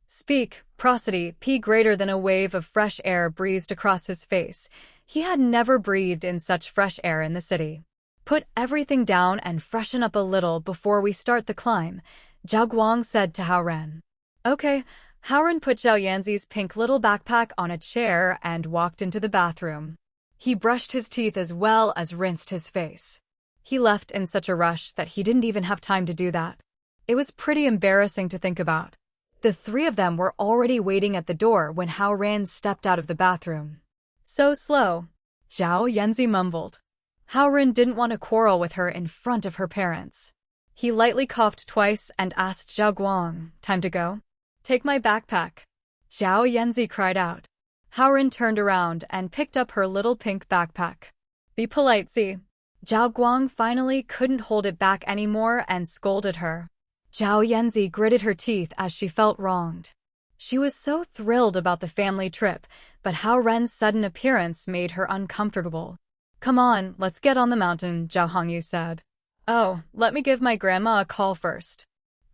Speak, prosody, p greater than a wave of fresh air breezed across his face. He had never breathed in such fresh air in the city. Put everything down and freshen up a little before we start the climb, Zhao Guang said to Hao Ren. Okay. Hao Ren put Zhao Yanzi's pink little backpack on a chair and walked into the bathroom. He brushed his teeth as well as rinsed his face. He left in such a rush that he didn't even have time to do that. It was pretty embarrassing to think about. The 3 of them were already waiting at the door when Hao Ren stepped out of the bathroom. So slow, Zhao Yanzi mumbled. Hao Ren didn't want to quarrel with her in front of her parents. He lightly coughed twice and asked Zhao Guang, time to go? Take my backpack, Zhao Yanzi cried out. Hao Ren turned around and picked up her little pink backpack. Be polite, see. Zhao Guang finally couldn't hold it back anymore and scolded her. Zhao Yanzi gritted her teeth as she felt wronged. She was so thrilled about the family trip, but Hao Ren's sudden appearance made her uncomfortable. Come on, let's get on the mountain, Zhao Hongyu said. Oh, let me give my grandma a call first.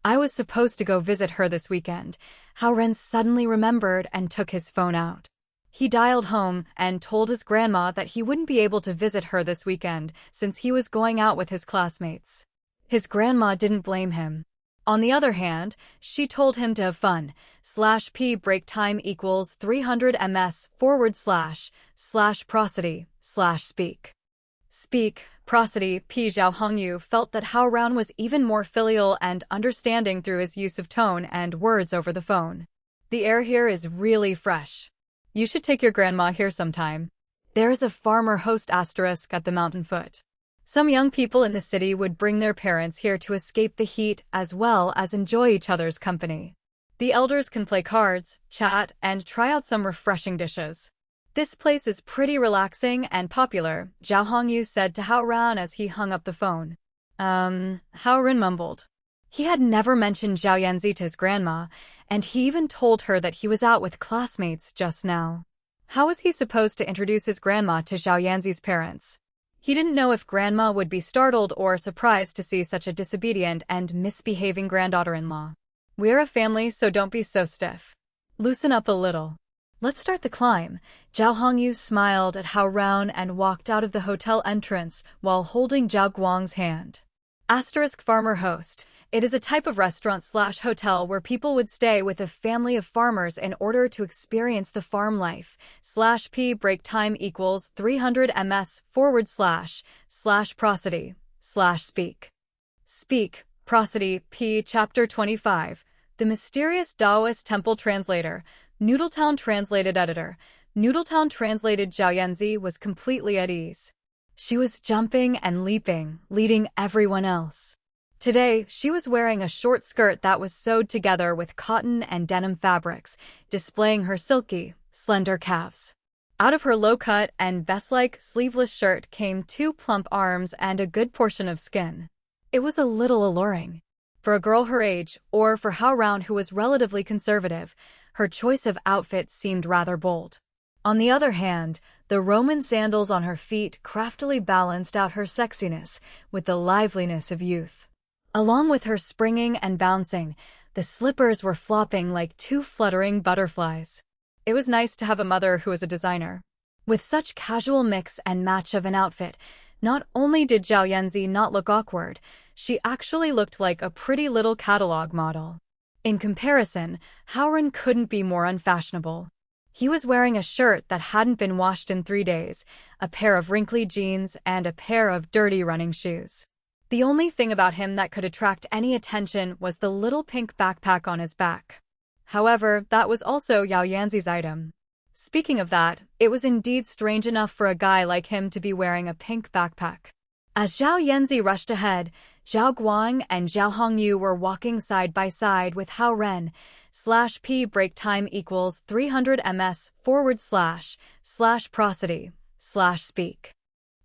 I was supposed to go visit her this weekend. Hao Ren suddenly remembered and took his phone out. He dialed home and told his grandma that he wouldn't be able to visit her this weekend since he was going out with his classmates. His grandma didn't blame him. On the other hand, she told him to have fun. /p break time equals 300 ms / prosody / speak. Speak, prosody, p. Zhao Hongyu felt that Hao Ren was even more filial and understanding through his use of tone and words over the phone. The air here is really fresh. You should take your grandma here sometime. There is a farmer host asterisk at the mountain foot. Some young people in the city would bring their parents here to escape the heat as well as enjoy each other's company. The elders can play cards, chat, and try out some refreshing dishes. This place is pretty relaxing and popular, Zhao Hongyu said to Hao Ren as he hung up the phone. Hao Ren mumbled. He had never mentioned Zhao Yanzi to his grandma, and he even told her that he was out with classmates just now. How was he supposed to introduce his grandma to Zhao Yanzi's parents? He didn't know if grandma would be startled or surprised to see such a disobedient and misbehaving granddaughter-in-law. We're a family, so don't be so stiff. Loosen up a little. Let's start the climb. Zhao Hongyu smiled at Hao Ren and walked out of the hotel entrance while holding Zhao Guang's hand. Asterisk farmer host. It is a type of restaurant/hotel where people would stay with a family of farmers in order to experience the farm life. /p break time equals 300 ms / prosody / speak. Speak, prosody, p. Chapter 25. The Mysterious Taoist Temple Translator. Noodletown Translated Editor. Noodletown translated Zhao Yanzi was completely at ease. She was jumping and leaping, leading everyone else. Today, she was wearing a short skirt that was sewed together with cotton and denim fabrics, displaying her silky, slender calves. Out of her low-cut and vest-like sleeveless shirt came 2 plump arms and a good portion of skin. It was a little alluring. For a girl her age, or for Hao Ren who was relatively conservative, her choice of outfit seemed rather bold. On the other hand, the Roman sandals on her feet craftily balanced out her sexiness with the liveliness of youth. Along with her springing and bouncing, the slippers were flopping like 2 fluttering butterflies. It was nice to have a mother who was a designer. With such casual mix and match of an outfit, not only did Zhao Yanzi not look awkward, she actually looked like a pretty little catalog model. In comparison, Hao Ren couldn't be more unfashionable. He was wearing a shirt that hadn't been washed in 3 days, a pair of wrinkly jeans, and a pair of dirty running shoes. The only thing about him that could attract any attention was the little pink backpack on his back. However, that was also Yao Yanzi's item. Speaking of that, it was indeed strange enough for a guy like him to be wearing a pink backpack. As Zhao Yanzi rushed ahead, Zhao Guang and Zhao Hongyu were walking side by side with Hao Ren. /p break time equals 300 ms / prosody / speak.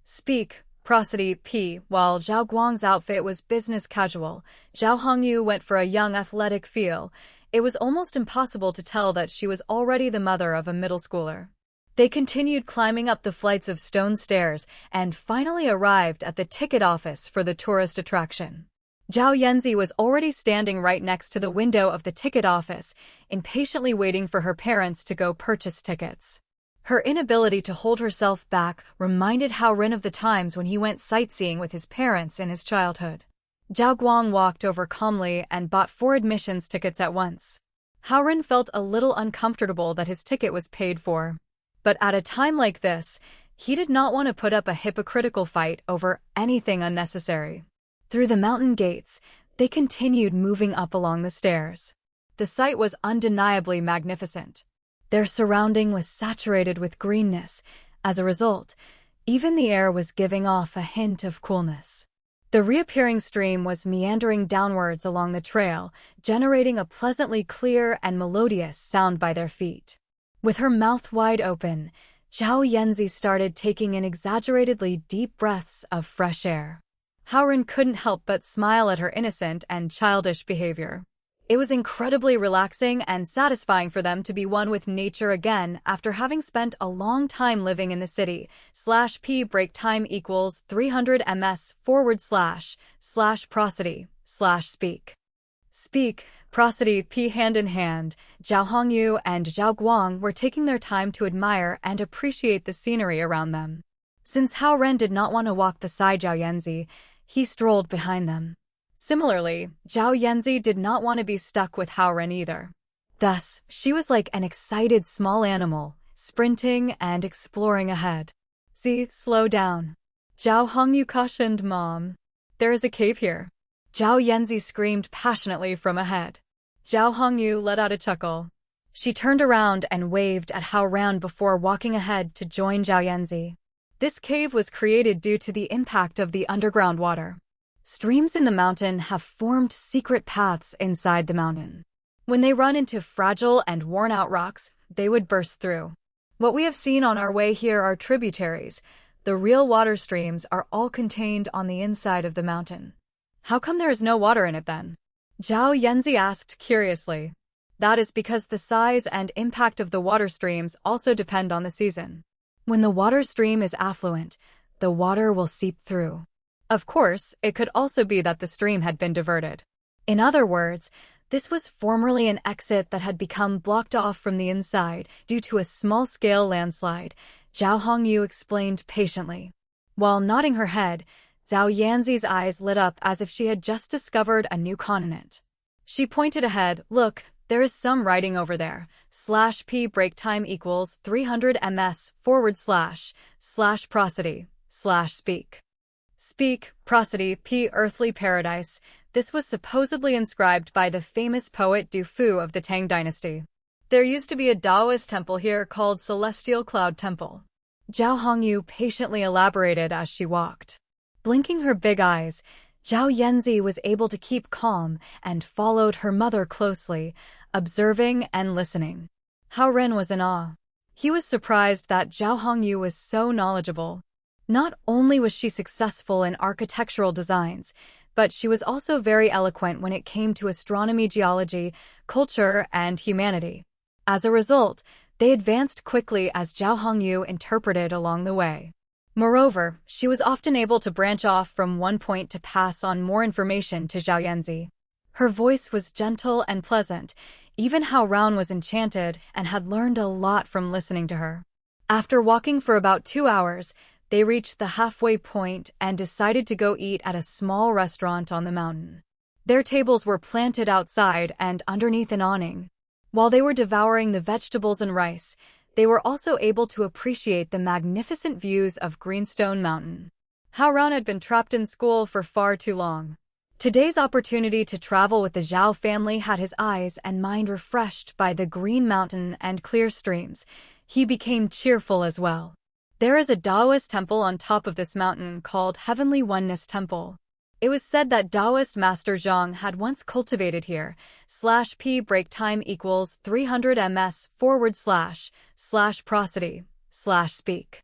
Speak, prosody p. While Zhao Guang's outfit was business casual, Zhao Hongyu went for a young athletic feel. It was almost impossible to tell that she was already the mother of a middle schooler. They continued climbing up the flights of stone stairs and finally arrived at the ticket office for the tourist attraction. Zhao Yanzi was already standing right next to the window of the ticket office, impatiently waiting for her parents to go purchase tickets. Her inability to hold herself back reminded Hao Ren of the times when he went sightseeing with his parents in his childhood. Zhao Guang walked over calmly and bought 4 admissions tickets at once. Hao Ren felt a little uncomfortable that his ticket was paid for. But at a time like this, he did not want to put up a hypocritical fight over anything unnecessary. Through the mountain gates, they continued moving up along the stairs. The sight was undeniably magnificent. Their surrounding was saturated with greenness. As a result, even the air was giving off a hint of coolness. The reappearing stream was meandering downwards along the trail, generating a pleasantly clear and melodious sound by their feet. With her mouth wide open, Zhao Yanzi started taking in exaggeratedly deep breaths of fresh air. Hao Ren couldn't help but smile at her innocent and childish behavior. It was incredibly relaxing and satisfying for them to be one with nature again after having spent a long time living in the city. /p break time equals 300 ms / prosody / speak. Speak, prosody p. Hand in hand, Zhao Hongyu and Zhao Guang were taking their time to admire and appreciate the scenery around them. Since Hao Ren did not want to walk beside Zhao Yanzi, he strolled behind them. Similarly, Zhao Yanzi did not want to be stuck with Hao Ren either. Thus, she was like an excited small animal, sprinting and exploring ahead. "See, slow down." Zhao Hongyu cautioned Mom. "There is a cave here." Zhao Yanzi screamed passionately from ahead. Zhao Hongyu let out a chuckle. She turned around and waved at Hao Ren before walking ahead to join Zhao Yanzi. This cave was created due to the impact of the underground water. Streams in the mountain have formed secret paths inside the mountain. When they run into fragile and worn-out rocks, they would burst through. What we have seen on our way here are tributaries. The real water streams are all contained on the inside of the mountain. How come there is no water in it then? Zhao Yanzi asked curiously. That is because the size and impact of the water streams also depend on the season. When the water stream is affluent, the water will seep through. Of course, it could also be that the stream had been diverted. In other words, this was formerly an exit that had become blocked off from the inside due to a small-scale landslide, Zhao Hongyu explained patiently. While nodding her head, Zhao Yanzi's eyes lit up as if she had just discovered a new continent. She pointed ahead. "Look, there is some writing over there. /p break time equals 300 ms / prosody / speak. Speak, prosody p. Earthly paradise. This was supposedly inscribed by the famous poet Du Fu of the Tang dynasty. There used to be a Taoist temple here called Celestial Cloud Temple. Zhao Hongyu patiently elaborated as she walked. Blinking her big eyes, Zhao Yanzi was able to keep calm and followed her mother closely, observing and listening. Hao Ren was in awe. He was surprised that Zhao Hongyu was so knowledgeable. Not only was she successful in architectural designs, but she was also very eloquent when it came to astronomy, geology, culture, and humanity. As a result, they advanced quickly as Zhao Hongyu interpreted along the way. Moreover, she was often able to branch off from one point to pass on more information to Zhao Yanzi. Her voice was gentle and pleasant. Even Hao Ren was enchanted and had learned a lot from listening to her. After walking for about 2 hours, they reached the halfway point and decided to go eat at a small restaurant on the mountain. Their tables were planted outside and underneath an awning. While they were devouring the vegetables and rice, they were also able to appreciate the magnificent views of Greenstone Mountain. Hao Ren had been trapped in school for far too long. Today's opportunity to travel with the Zhao family had his eyes and mind refreshed by the green mountain and clear streams. He became cheerful as well. There is a Taoist temple on top of this mountain called Heavenly Oneness Temple. It was said that Taoist Master Zhang had once cultivated here. /p break time equals 300 ms / prosody / speak.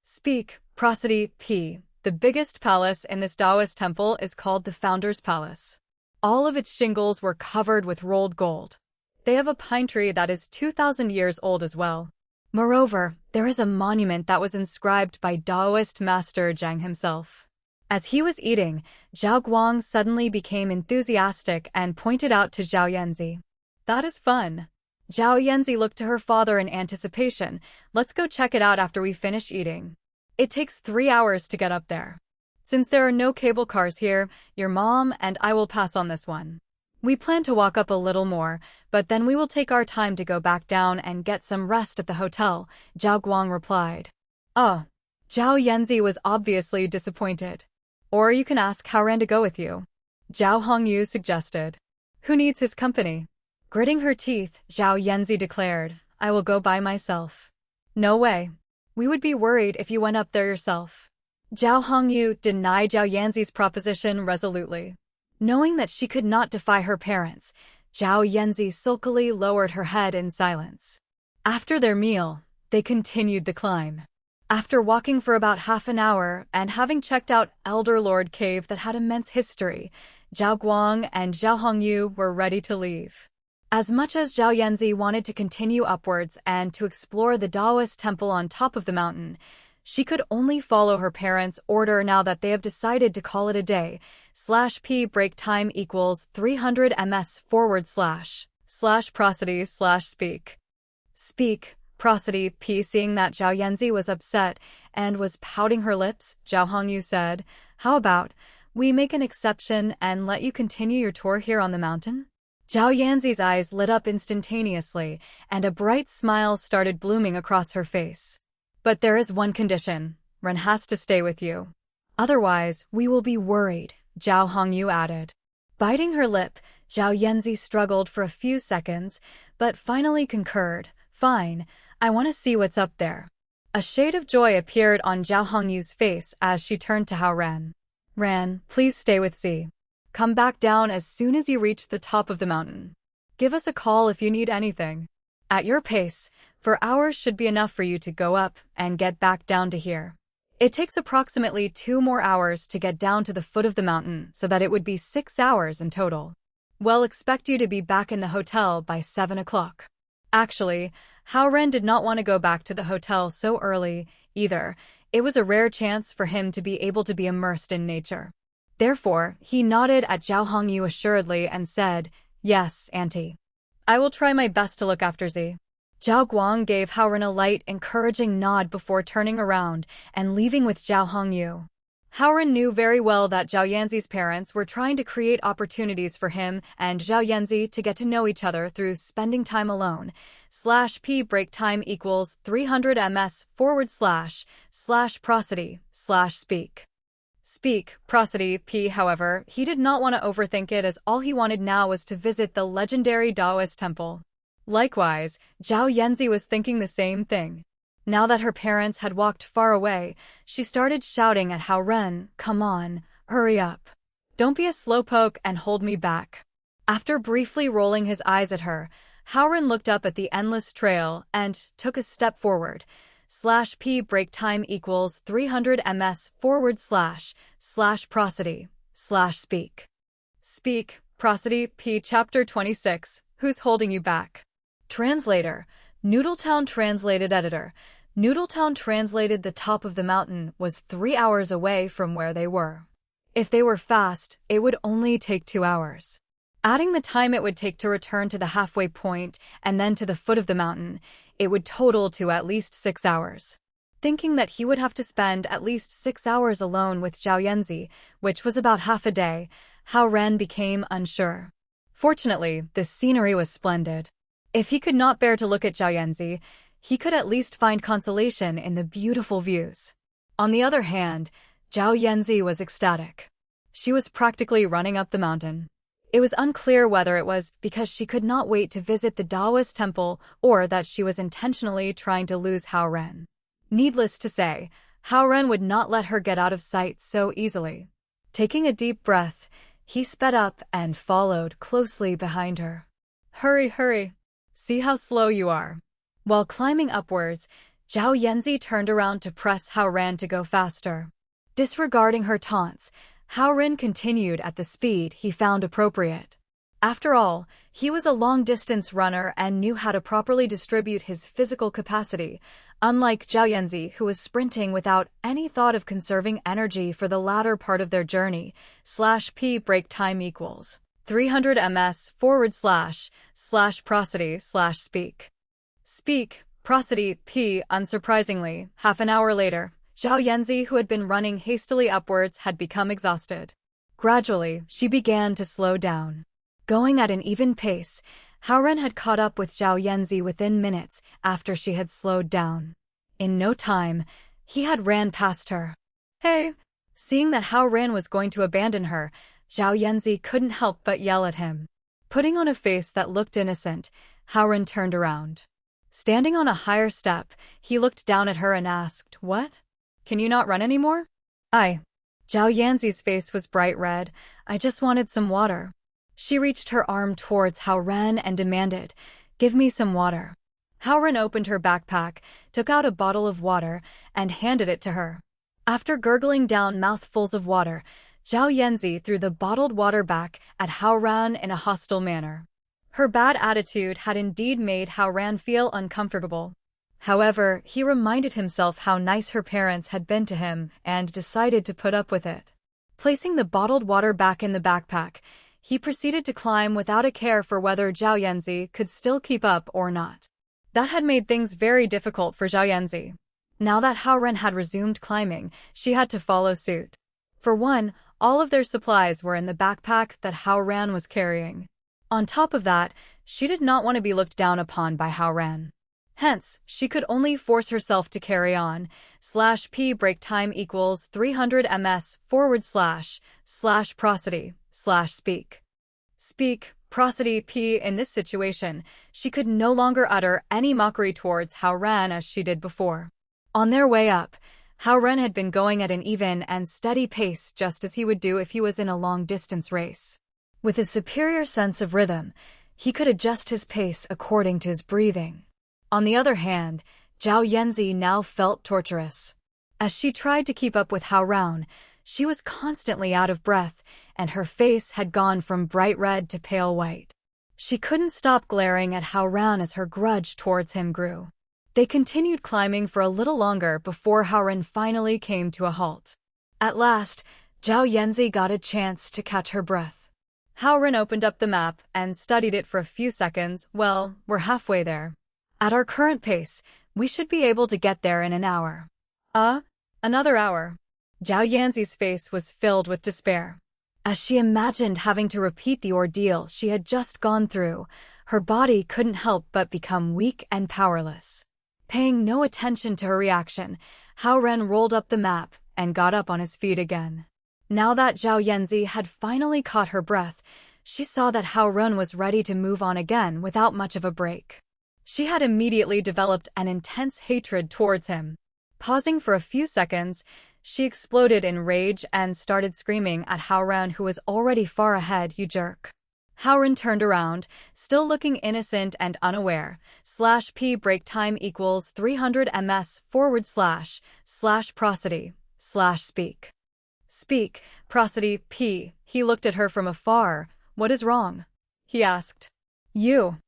Speak, prosody, p. The biggest palace in this Taoist temple is called the Founder's Palace. All of its shingles were covered with rolled gold. They have a pine tree that is 2,000 years old as well. Moreover, there is a monument that was inscribed by Taoist Master Zhang himself. As he was eating, Zhao Guang suddenly became enthusiastic and pointed out to Zhao Yanzi. That is fun. Zhao Yanzi looked to her father in anticipation. Let's go check it out after we finish eating. It takes 3 hours to get up there. Since there are no cable cars here, your mom and I will pass on this one. We plan to walk up a little more, but then we will take our time to go back down and get some rest at the hotel, Zhao Guang replied. Oh. Zhao Yanzi was obviously disappointed. Or you can ask Hao Ren to go with you, Zhao Hongyu suggested. Who needs his company? Gritting her teeth, Zhao Yanzi declared, I will go by myself. No way. We would be worried if you went up there yourself. Zhao Hongyu denied Zhao Yanzi's proposition resolutely. Knowing that she could not defy her parents, Zhao Yanzi sulkily lowered her head in silence. After their meal, they continued the climb. After walking for about half an hour and having checked out Elder Lord Cave that had immense history, Zhao Guang and Zhao Hongyu were ready to leave. As much as Zhao Yanzi wanted to continue upwards and to explore the Taoist temple on top of the mountain, she could only follow her parents' order now that they have decided to call it a day. /p break time equals 300 ms / prosody / speak. Speak, prosody, p. Seeing that Zhao Yanzi was upset and was pouting her lips, Zhao Hongyu said, How about we make an exception and let you continue your tour here on the mountain? Zhao Yanzi's eyes lit up instantaneously, and a bright smile started blooming across her face. But there is one condition. Ren has to stay with you. Otherwise, we will be worried, Zhao Hongyu added. Biting her lip, Zhao Yanzi struggled for a few seconds, but finally concurred. Fine, I want to see what's up there. A shade of joy appeared on Zhao Hongyu's face as she turned to Hao Ren. Ren, please stay with Z. Come back down as soon as you reach the top of the mountain. Give us a call if you need anything. At your pace, 4 hours should be enough for you to go up and get back down to here. It takes approximately 2 more hours to get down to the foot of the mountain, so that it would be 6 hours in total. We'll expect you to be back in the hotel by 7 o'clock. Actually, Hao Ren did not want to go back to the hotel so early, either. It was a rare chance for him to be able to be immersed in nature. Therefore, he nodded at Zhao Hongyu assuredly and said, Yes, Auntie. I will try my best to look after Z. Zhao Guang gave Hao Ren a light, encouraging nod before turning around and leaving with Zhao Hongyu. Hao Ren knew very well that Zhao Yanzi's parents were trying to create opportunities for him and Zhao Yanzi to get to know each other through spending time alone. /p break time equals 300 ms / prosody / speak. Speak, prosody, p. However, he did not want to overthink it, as all he wanted now was to visit the legendary Taoist temple. Likewise, Zhao Yanzi was thinking the same thing. Now that her parents had walked far away, she started shouting at Hao Ren, "Come on, hurry up. Don't be a slowpoke and hold me back." After briefly rolling his eyes at her, Hao Ren looked up at the endless trail and took a step forward. /p break time equals 300 ms / prosody / speak. Speak, prosody, p. Chapter 26, Who's Holding You Back? Translator, Noodletown translated editor. Noodletown translated the top of the mountain was 3 hours away from where they were. If they were fast, it would only take 2 hours. Adding the time it would take to return to the halfway point and then to the foot of the mountain, it would total to at least 6 hours. Thinking that he would have to spend at least 6 hours alone with Zhao Yanzi, which was about half a day, Hao Ren became unsure. Fortunately, the scenery was splendid. If he could not bear to look at Zhao Yanzi, he could at least find consolation in the beautiful views. On the other hand, Zhao Yanzi was ecstatic. She was practically running up the mountain. It was unclear whether it was because she could not wait to visit the Taoist temple or that she was intentionally trying to lose Hao Ren. Needless to say, Hao Ren would not let her get out of sight so easily. Taking a deep breath, he sped up and followed closely behind her. "Hurry, hurry. See how slow you are." While climbing upwards, Zhao Yanzi turned around to press Hao Ren to go faster. Disregarding her taunts, Hao Ren continued at the speed he found appropriate. After all, he was a long-distance runner and knew how to properly distribute his physical capacity, unlike Zhao Yanzi, who was sprinting without any thought of conserving energy for the latter part of their journey. /p break time equals 300 ms / prosody / speak. Speak, prosody, p. Unsurprisingly, half an hour later, Zhao Yanzi, who had been running hastily upwards, had become exhausted. Gradually, she began to slow down. Going at an even pace, Hao Ren had caught up with Zhao Yanzi within minutes after she had slowed down. In no time, he had ran past her. "Hey!" Seeing that Hao Ren was going to abandon her, Zhao Yanzi couldn't help but yell at him. Putting on a face that looked innocent, Hao Ren turned around. Standing on a higher step, he looked down at her and asked, "What? Can you not run anymore?" Zhao Yanzi's face was bright red. "I just wanted some water." She reached her arm towards Hao Ren and demanded, "Give me some water." Hao Ren opened her backpack, took out a bottle of water, and handed it to her. After gurgling down mouthfuls of water, Zhao Yanzi threw the bottled water back at Hao Ren in a hostile manner. Her bad attitude had indeed made Hao Ren feel uncomfortable. However, he reminded himself how nice her parents had been to him and decided to put up with it. Placing the bottled water back in the backpack, he proceeded to climb without a care for whether Zhao Yanzi could still keep up or not. That had made things very difficult for Zhao Yanzi. Now that Hao Ren had resumed climbing, she had to follow suit. For one, all of their supplies were in the backpack that Hao Ren was carrying. On top of that, she did not want to be looked down upon by Hao Ren. Hence, she could only force herself to carry on. /p break time equals 300 ms / prosody / speak. Speak, prosody, p. In this situation, she could no longer utter any mockery towards Hao Ren as she did before. On their way up, Hao Ren had been going at an even and steady pace, just as he would do if he was in a long-distance race. With a superior sense of rhythm, he could adjust his pace according to his breathing. On the other hand, Zhao Yanzi now felt torturous. As she tried to keep up with Hao Ren, she was constantly out of breath, and her face had gone from bright red to pale white. She couldn't stop glaring at Hao Ren as her grudge towards him grew. They continued climbing for a little longer before Hao Ren finally came to a halt. At last, Zhao Yanzi got a chance to catch her breath. Hao Ren opened up the map and studied it for a few seconds. "Well, we're halfway there. At our current pace, we should be able to get there in an hour." Another hour. Zhao Yanzi's face was filled with despair. As she imagined having to repeat the ordeal she had just gone through, her body couldn't help but become weak and powerless. Paying no attention to her reaction, Hao Ren rolled up the map and got up on his feet again. Now that Zhao Yanzi had finally caught her breath, she saw that Hao Ren was ready to move on again without much of a break. She had immediately developed an intense hatred towards him. Pausing for a few seconds, she exploded in rage and started screaming at Hao Ren, who was already far ahead. "You jerk." Hao Ren turned around, still looking innocent and unaware. /p break time equals 300 ms / prosody / speak. Speak, prosody p. He looked at her from afar. "What is wrong?" he asked. You.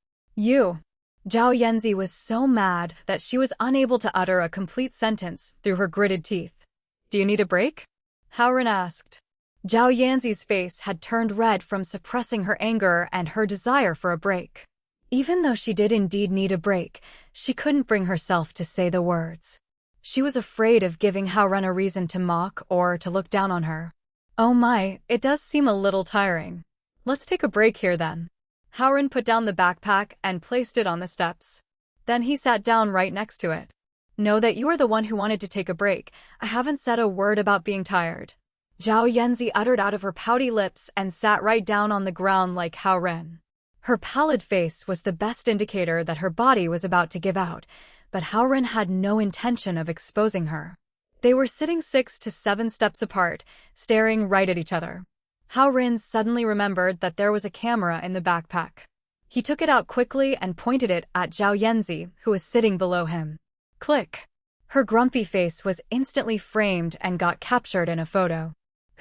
Zhao Yanzi was so mad that she was unable to utter a complete sentence through her gritted teeth. "Do you need a break?" Hao Ren asked. Zhao Yanzi's face had turned red from suppressing her anger and her desire for a break. Even though she did indeed need a break, she couldn't bring herself to say the words. She was afraid of giving Hao Ren a reason to mock or to look down on her. "Oh my, it does seem a little tiring. Let's take a break here then." Hao Ren put down the backpack and placed it on the steps. Then he sat down right next to it. "Know that you are the one who wanted to take a break. I haven't said a word about being tired." Zhao Yanzi uttered out of her pouty lips and sat right down on the ground like Hao Ren. Her pallid face was the best indicator that her body was about to give out, but Hao Ren had no intention of exposing her. They were sitting 6 to 7 steps apart, staring right at each other. Hao Ren suddenly remembered that there was a camera in the backpack. He took it out quickly and pointed it at Zhao Yanzi, who was sitting below him. Click. Her grumpy face was instantly framed and got captured in a photo.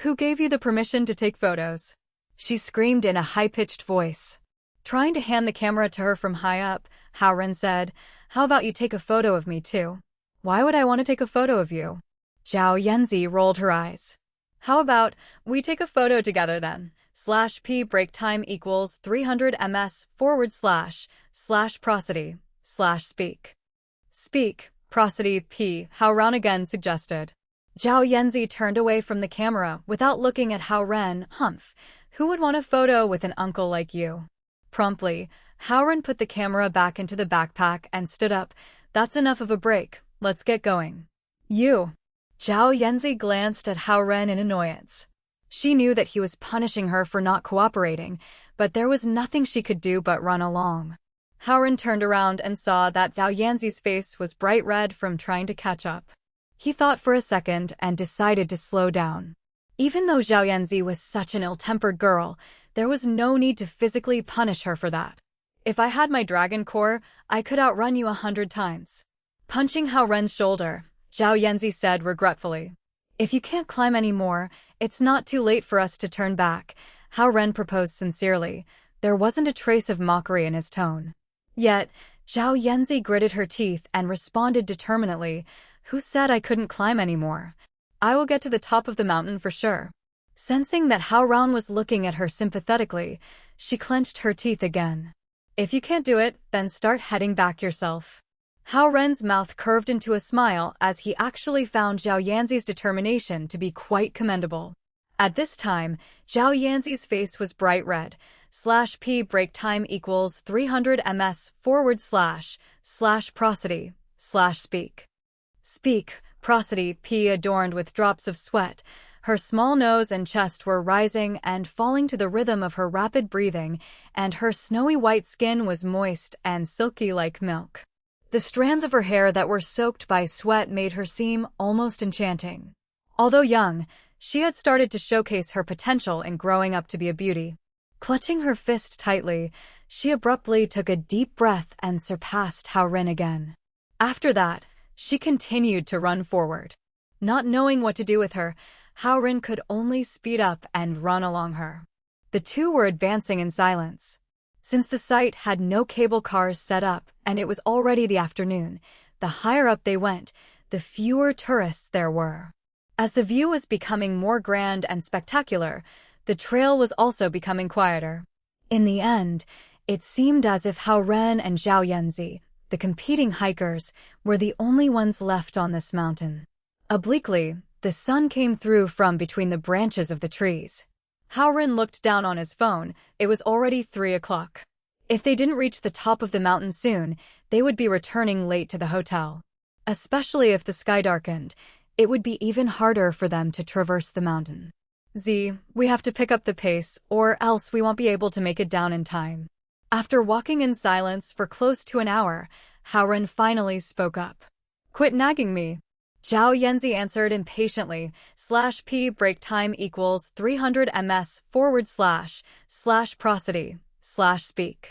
"Who gave you the permission to take photos?" she screamed in a high-pitched voice. Trying to hand the camera to her from high up, Hao Ren said, "How about you take a photo of me too?" "Why would I want to take a photo of you?" Zhao Yanzi rolled her eyes. "How about we take a photo together then? /p break time equals 300 ms / prosody / speak. Speak, prosody p. Hao Ren again suggested. Zhao Yanzi turned away from the camera without looking at Hao Ren. "Humph, who would want a photo with an uncle like you?" Promptly, Hao Ren put the camera back into the backpack and stood up. "That's enough of a break. Let's get going." "You." Zhao Yanzi glanced at Hao Ren in annoyance. She knew that he was punishing her for not cooperating, but there was nothing she could do but run along. Hao Ren turned around and saw that Zhao Yanzi's face was bright red from trying to catch up. He thought for a second and decided to slow down. Even though Zhao Yanzi was such an ill-tempered girl, there was no need to physically punish her for that. "If I had my dragon core, I could outrun you 100 times. Punching Hao Ren's shoulder, Zhao Yanzi said regretfully. "If you can't climb anymore, it's not too late for us to turn back," Hao Ren proposed sincerely. There wasn't a trace of mockery in his tone. Yet, Zhao Yanzi gritted her teeth and responded determinedly, "Who said I couldn't climb anymore? I will get to the top of the mountain for sure." Sensing that Hao Ren was looking at her sympathetically, she clenched her teeth again. "If you can't do it, then start heading back yourself." Hao Ren's mouth curved into a smile as he actually found Zhao Yanzi's determination to be quite commendable. At this time, Zhao Yanzi's face was bright red. /p break time equals 300 ms / prosody / speak. Speak, prosody p. Adorned with drops of sweat, her small nose and chest were rising and falling to the rhythm of her rapid breathing, and her snowy white skin was moist and silky like milk. The strands of her hair that were soaked by sweat made her seem almost enchanting. Although young, she had started to showcase her potential in growing up to be a beauty. Clutching her fist tightly, she abruptly took a deep breath and surpassed Hao Ren again. After that, she continued to run forward. Not knowing what to do with her, Hao Ren could only speed up and run along her. The two were advancing in silence. Since the site had no cable cars set up and it was already the afternoon, the higher up they went, the fewer tourists there were. As the view was becoming more grand and spectacular, the trail was also becoming quieter. In the end, it seemed as if Hao Ren and Zhao Yanzi, the competing hikers, were the only ones left on this mountain. Obliquely, the sun came through from between the branches of the trees. Hao Ren looked down on his phone. It was already 3 o'clock. If they didn't reach the top of the mountain soon, they would be returning late to the hotel. Especially if the sky darkened, it would be even harder for them to traverse the mountain. Z, we have to pick up the pace, or else we won't be able to make it down in time. After walking in silence for close to an hour, Hao Ren finally spoke up. Quit nagging me. Zhao Yanzi answered impatiently, /p break time equals 300 ms / prosody / speak.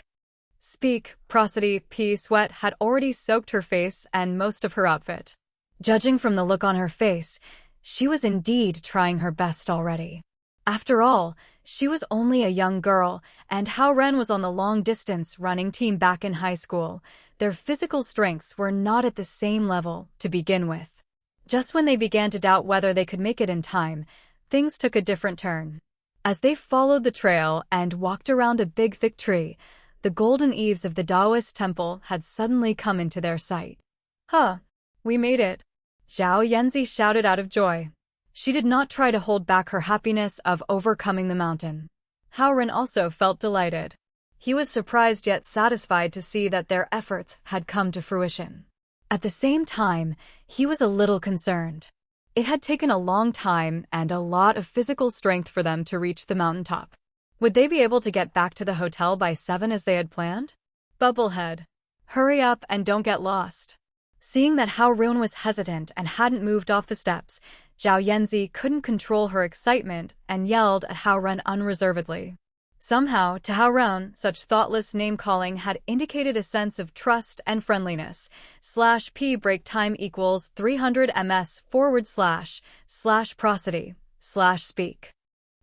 Speak, prosody, p sweat had already soaked her face and most of her outfit. Judging from the look on her face, she was indeed trying her best already. After all, she was only a young girl, and Hao Ren was on the long-distance running team back in high school. Their physical strengths were not at the same level to begin with. Just when they began to doubt whether they could make it in time, things took a different turn. As they followed the trail and walked around a big thick tree, the golden eaves of the Taoist temple had suddenly come into their sight. Huh, we made it! Zhao Yanzi shouted out of joy. She did not try to hold back her happiness of overcoming the mountain. Hao Ren also felt delighted. He was surprised yet satisfied to see that their efforts had come to fruition. At the same time, he was a little concerned. It had taken a long time and a lot of physical strength for them to reach the mountaintop. Would they be able to get back to the hotel by 7 as they had planned? Bubblehead. Hurry up and don't get lost. Seeing that Hao Ren was hesitant and hadn't moved off the steps, Zhao Yanzi couldn't control her excitement and yelled at Hao Ren unreservedly. Somehow, to Hao Ren, such thoughtless name-calling had indicated a sense of trust and friendliness. /p break time equals 300 ms / prosody / speak.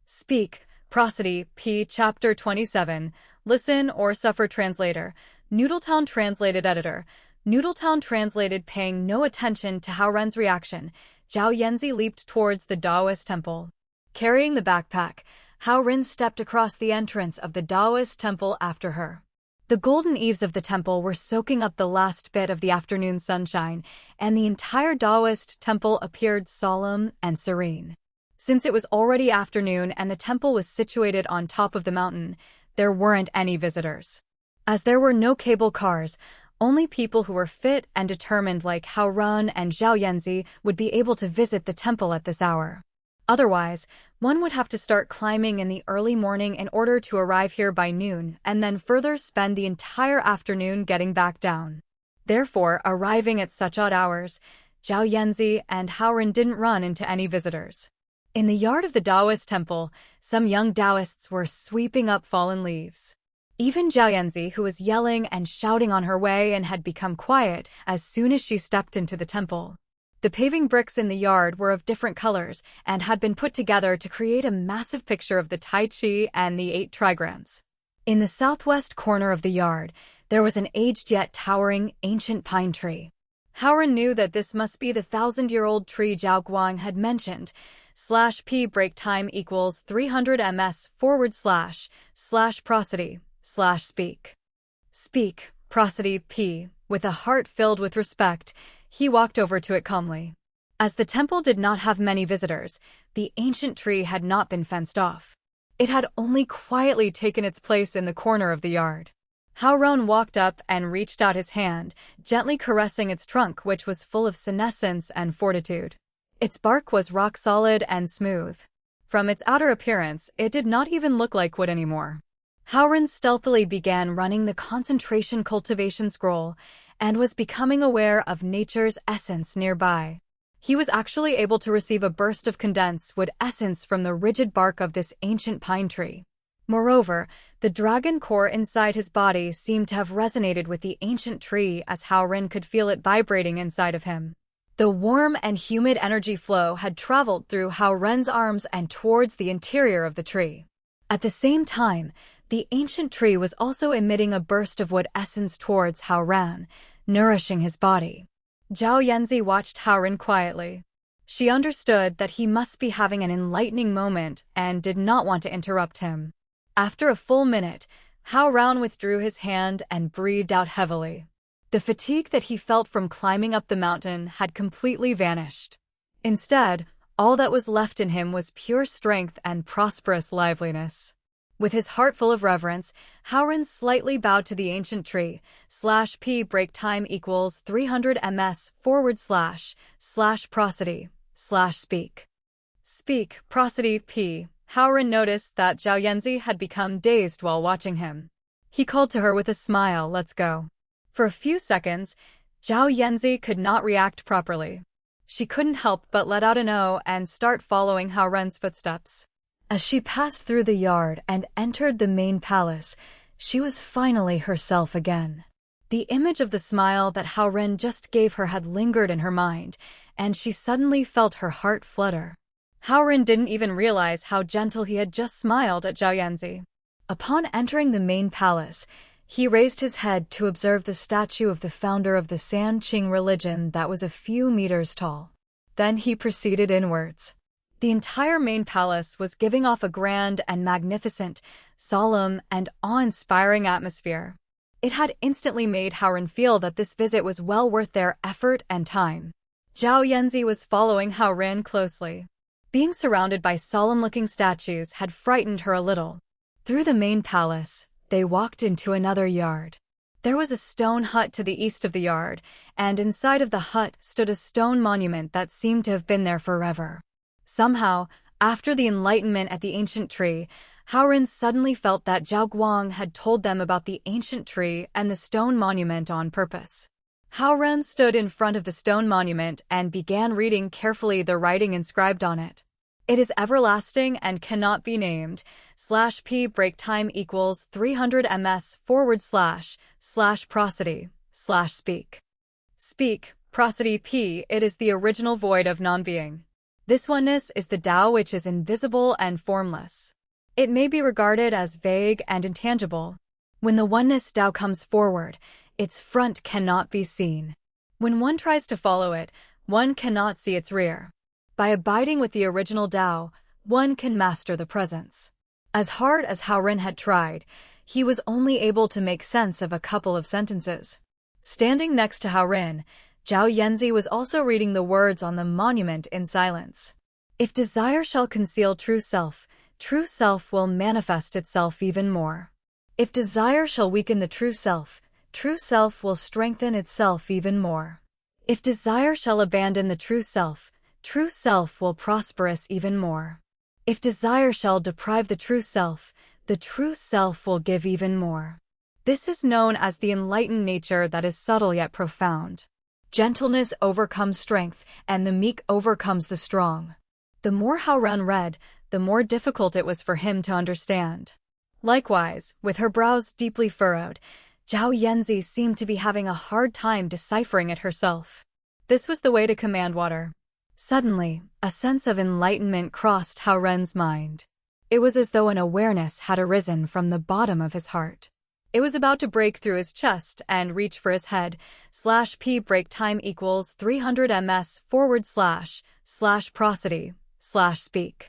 Speak, prosody, p. Chapter 27, Listen or Suffer Translator, Noodletown Translated Editor. Noodletown translated. Paying no attention to Hao Ren's reaction, Zhao Yanzi leaped towards the Taoist temple. Carrying the backpack, Hao Ren stepped across the entrance of the Taoist temple after her. The golden eaves of the temple were soaking up the last bit of the afternoon sunshine, and the entire Taoist temple appeared solemn and serene. Since it was already afternoon and the temple was situated on top of the mountain, there weren't any visitors. As there were no cable cars, only people who were fit and determined like Hao Ren and Zhao Yanzi would be able to visit the temple at this hour. Otherwise, one would have to start climbing in the early morning in order to arrive here by noon and then further spend the entire afternoon getting back down. Therefore, arriving at such odd hours, Zhao Yanzi and Hao Ren didn't run into any visitors. In the yard of the Taoist temple, some young Taoists were sweeping up fallen leaves. Even Zhao Yanzi, who was yelling and shouting on her way and had become quiet as soon as she stepped into the temple. The paving bricks in the yard were of different colors and had been put together to create a massive picture of the Tai Chi and the 8 trigrams. In the southwest corner of the yard, there was an aged yet towering ancient pine tree. Hao Ren knew that this must be the 1,000-year-old tree Zhao Guang had mentioned. /p break time equals 300 ms / prosody / speak. Speak, prosody, p. With a heart filled with respect, he walked over to it calmly. As the temple did not have many visitors, the ancient tree had not been fenced off. It had only quietly taken its place in the corner of the yard. Hao Ren walked up and reached out his hand, gently caressing its trunk, which was full of senescence and fortitude. Its bark was rock-solid and smooth. From its outer appearance, it did not even look like wood anymore. Hao Ren stealthily began running the concentration cultivation scroll and was becoming aware of nature's essence nearby. He was actually able to receive a burst of condensed wood essence from the rigid bark of this ancient pine tree. Moreover, the dragon core inside his body seemed to have resonated with the ancient tree as Hao Ren could feel it vibrating inside of him. The warm and humid energy flow had traveled through Hao Ren's arms and towards the interior of the tree. At the same time, the ancient tree was also emitting a burst of wood essence towards Hao Ren, nourishing his body. Zhao Yanzi watched Hao Ren quietly. She understood that he must be having an enlightening moment and did not want to interrupt him. After a full minute, Hao Ren withdrew his hand and breathed out heavily. The fatigue that he felt from climbing up the mountain had completely vanished. Instead, all that was left in him was pure strength and prosperous liveliness. With his heart full of reverence, Hao Ren slightly bowed to the ancient tree. /p break time equals 300 ms / prosody / speak. Speak, prosody P. Hao Ren noticed that Zhao Yanzi had become dazed while watching him. He called to her with a smile, let's go. For a few seconds, Zhao Yanzi could not react properly. She couldn't help but let out an "oh" and start following Hao Ren's footsteps. As she passed through the yard and entered the main palace, she was finally herself again. The image of the smile that Hao Ren just gave her had lingered in her mind, and she suddenly felt her heart flutter. Hao Ren didn't even realize how gentle he had just smiled at Zhao Yanzi. Upon entering the main palace, he raised his head to observe the statue of the founder of the San Qing religion that was a few meters tall. Then he proceeded inwards. The entire main palace was giving off a grand and magnificent, solemn and awe-inspiring atmosphere. It had instantly made Hao Ren feel that this visit was well worth their effort and time. Zhao Yanzi was following Hao Ren closely. Being surrounded by solemn-looking statues had frightened her a little. Through the main palace, they walked into another yard. There was a stone hut to the east of the yard, and inside of the hut stood a stone monument that seemed to have been there forever. Somehow, after the enlightenment at the ancient tree, Hao Ren suddenly felt that Zhao Guang had told them about the ancient tree and the stone monument on purpose. Hao Ren stood in front of the stone monument and began reading carefully the writing inscribed on it. It is everlasting and cannot be named. /p break time equals 300 ms / prosody / speak. Speak, prosody p. It is the original void of non-being. This oneness is the Tao which is invisible and formless. It may be regarded as vague and intangible. When the oneness Tao comes forward, its front cannot be seen. When one tries to follow it, one cannot see its rear. By abiding with the original Tao, one can master the presence. As hard as Hao Ren had tried, he was only able to make sense of a couple of sentences. Standing next to Hao Ren, Zhao Yanzi was also reading the words on the monument in silence. If desire shall conceal true self will manifest itself even more. If desire shall weaken the true self will strengthen itself even more. If desire shall abandon the true self will prosperous even more. If desire shall deprive the true self will give even more. This is known as the enlightened nature that is subtle yet profound. Gentleness overcomes strength, and the meek overcomes the strong. The more Hao Ren read, the more difficult it was for him to understand. Likewise, with her brows deeply furrowed, Zhao Yanzi seemed to be having a hard time deciphering it herself. This was the way to command water. Suddenly, a sense of enlightenment crossed Hao Ren's mind. It was as though an awareness had arisen from the bottom of his heart. It was about to break through his chest and reach for his head. /p break time equals 300 ms / prosody / speak.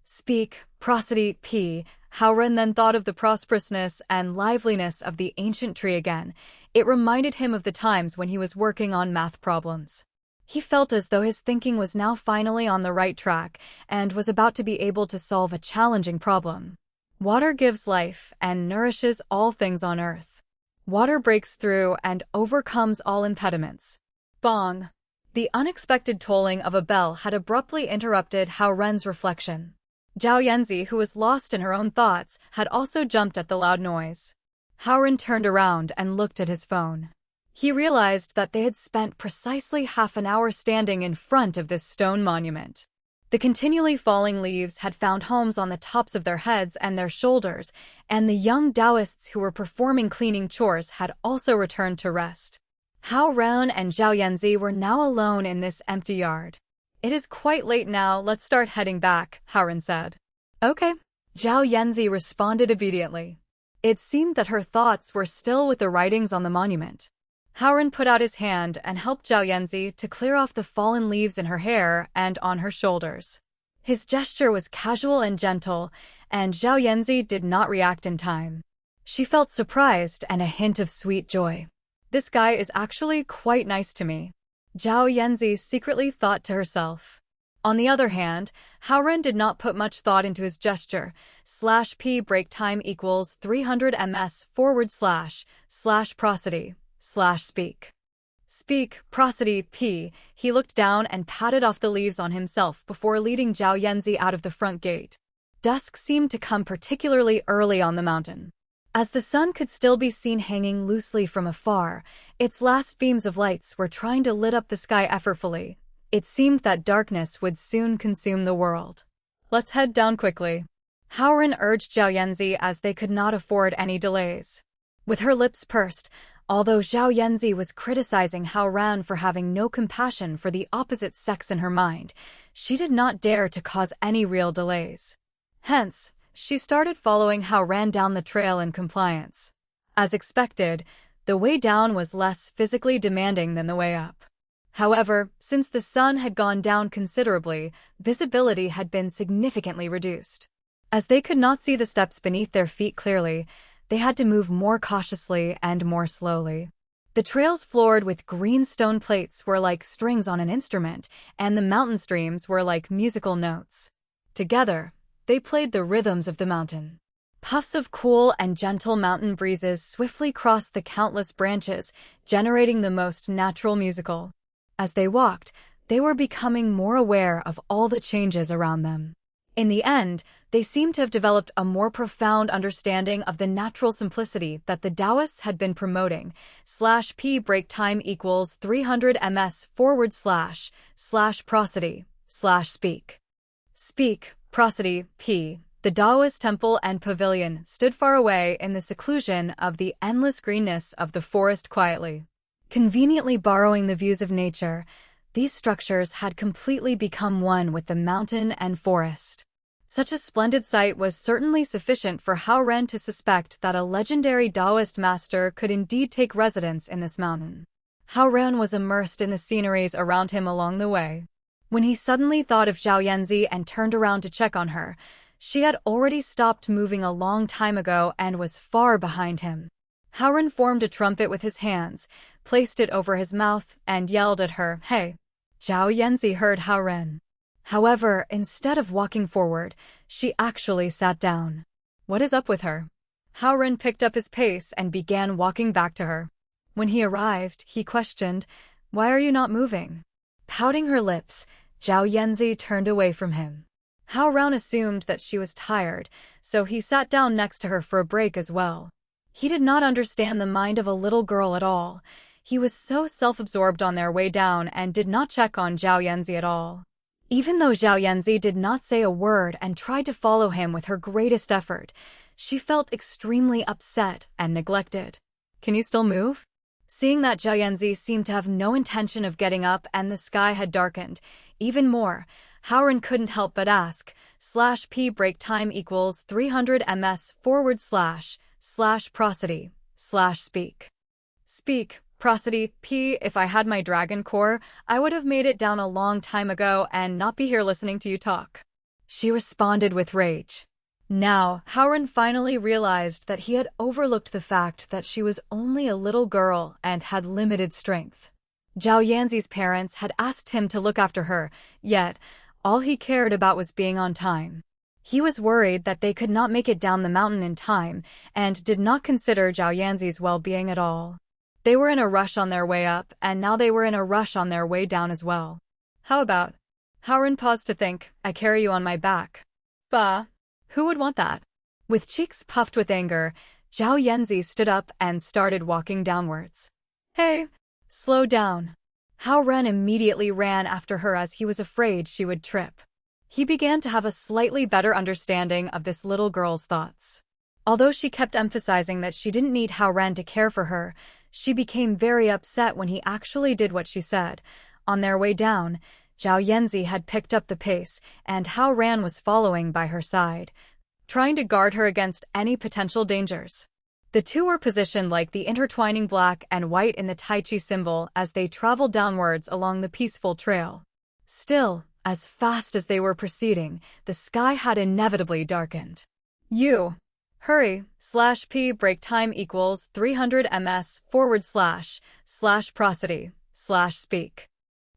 Speak, prosody p. Hao Ren then thought of the prosperousness and liveliness of the ancient tree again. It reminded him of the times when he was working on math problems. He felt as though his thinking was now finally on the right track and was about to be able to solve a challenging problem. Water gives life and nourishes all things on earth. Water breaks through and overcomes all impediments. Bong! The unexpected tolling of a bell had abruptly interrupted Hao Ren's reflection. Zhao Yanzi, who was lost in her own thoughts, had also jumped at the loud noise. Hao Ren turned around and looked at his phone. He realized that they had spent precisely half an hour standing in front of this stone monument. The continually falling leaves had found homes on the tops of their heads and their shoulders, and the young Taoists who were performing cleaning chores had also returned to rest. Hao Ren and Zhao Yanzi were now alone in this empty yard. It is quite late now, let's start heading back, Hao Ren said. Okay. Zhao Yanzi responded obediently. It seemed that her thoughts were still with the writings on the monument. Hao Ren put out his hand and helped Zhao Yanzi to clear off the fallen leaves in her hair and on her shoulders. His gesture was casual and gentle, and Zhao Yanzi did not react in time. She felt surprised and a hint of sweet joy. This guy is actually quite nice to me, Zhao Yanzi secretly thought to herself. On the other hand, Hao Ren did not put much thought into his gesture. /p break time equals 300 ms / prosody / speak. Speak, prosody, P. He looked down and patted off the leaves on himself before leading Zhao Yanzi out of the front gate. Dusk seemed to come particularly early on the mountain. As the sun could still be seen hanging loosely from afar, its last beams of lights were trying to lit up the sky effortfully. It seemed that darkness would soon consume the world. Let's head down quickly. Hao Ren urged Zhao Yanzi as they could not afford any delays. With her lips pursed, although Zhao Yanzi was criticizing Hao Ren for having no compassion for the opposite sex in her mind, she did not dare to cause any real delays. Hence, she started following Hao Ren down the trail in compliance. As expected, the way down was less physically demanding than the way up. However, since the sun had gone down considerably, visibility had been significantly reduced. As they could not see the steps beneath their feet clearly, they had to move more cautiously and more slowly. The trails floored with green stone plates were like strings on an instrument, and the mountain streams were like musical notes. Together, they played the rhythms of the mountain. Puffs of cool and gentle mountain breezes swiftly crossed the countless branches, generating the most natural musical. As they walked, they were becoming more aware of all the changes around them. In the end, they seemed to have developed a more profound understanding of the natural simplicity that the Taoists had been promoting. /p break time equals 300 ms / prosody / speak. Speak, prosody, p. The Taoist temple and pavilion stood far away in the seclusion of the endless greenness of the forest quietly. Conveniently borrowing the views of nature, these structures had completely become one with the mountain and forest. Such a splendid sight was certainly sufficient for Hao Ren to suspect that a legendary Taoist master could indeed take residence in this mountain. Hao Ren was immersed in the sceneries around him along the way. When he suddenly thought of Zhao Yanzi and turned around to check on her, she had already stopped moving a long time ago and was far behind him. Hao Ren formed a trumpet with his hands, placed it over his mouth, and yelled at her, "Hey!" Zhao Yanzi heard Hao Ren. However, instead of walking forward, she actually sat down. What is up with her? Hao Ren picked up his pace and began walking back to her. When he arrived, he questioned, "Why are you not moving?" Pouting her lips, Zhao Yanzi turned away from him. Hao Ren assumed that she was tired, so he sat down next to her for a break as well. He did not understand the mind of a little girl at all. He was so self-absorbed on their way down and did not check on Zhao Yanzi at all. Even though Zhao Yanzi did not say a word and tried to follow him with her greatest effort, she felt extremely upset and neglected. "Can you still move?" Seeing that Zhao Yanzi seemed to have no intention of getting up and the sky had darkened, even more, Hao Ren couldn't help but ask, /p break time equals 300 ms / prosody / speak. Speak, prosody, p. If I had my dragon core, I would have made it down a long time ago and not be here listening to you talk. She responded with rage. Now, Hao Ren finally realized that he had overlooked the fact that she was only a little girl and had limited strength. Zhao Yanzi's parents had asked him to look after her, yet all he cared about was being on time. He was worried that they could not make it down the mountain in time and did not consider Zhao Yanzi's well-being at all. They were in a rush on their way up, and now they were in a rush on their way down as well. How about? Hao Ren paused to think, "I carry you on my back." Bah, who would want that? With cheeks puffed with anger, Zhao Yanzi stood up and started walking downwards. "Hey, slow down." Hao Ren immediately ran after her as he was afraid she would trip. He began to have a slightly better understanding of this little girl's thoughts. Although she kept emphasizing that she didn't need Hao Ren to care for her, she became very upset when he actually did what she said. On their way down, Zhao Yanzi had picked up the pace, and Hao Ren was following by her side, trying to guard her against any potential dangers. The two were positioned like the intertwining black and white in the Tai Chi symbol as they traveled downwards along the peaceful trail. Still, as fast as they were proceeding, the sky had inevitably darkened. "You! Hurry, /p break time equals 300 ms / prosody / speak.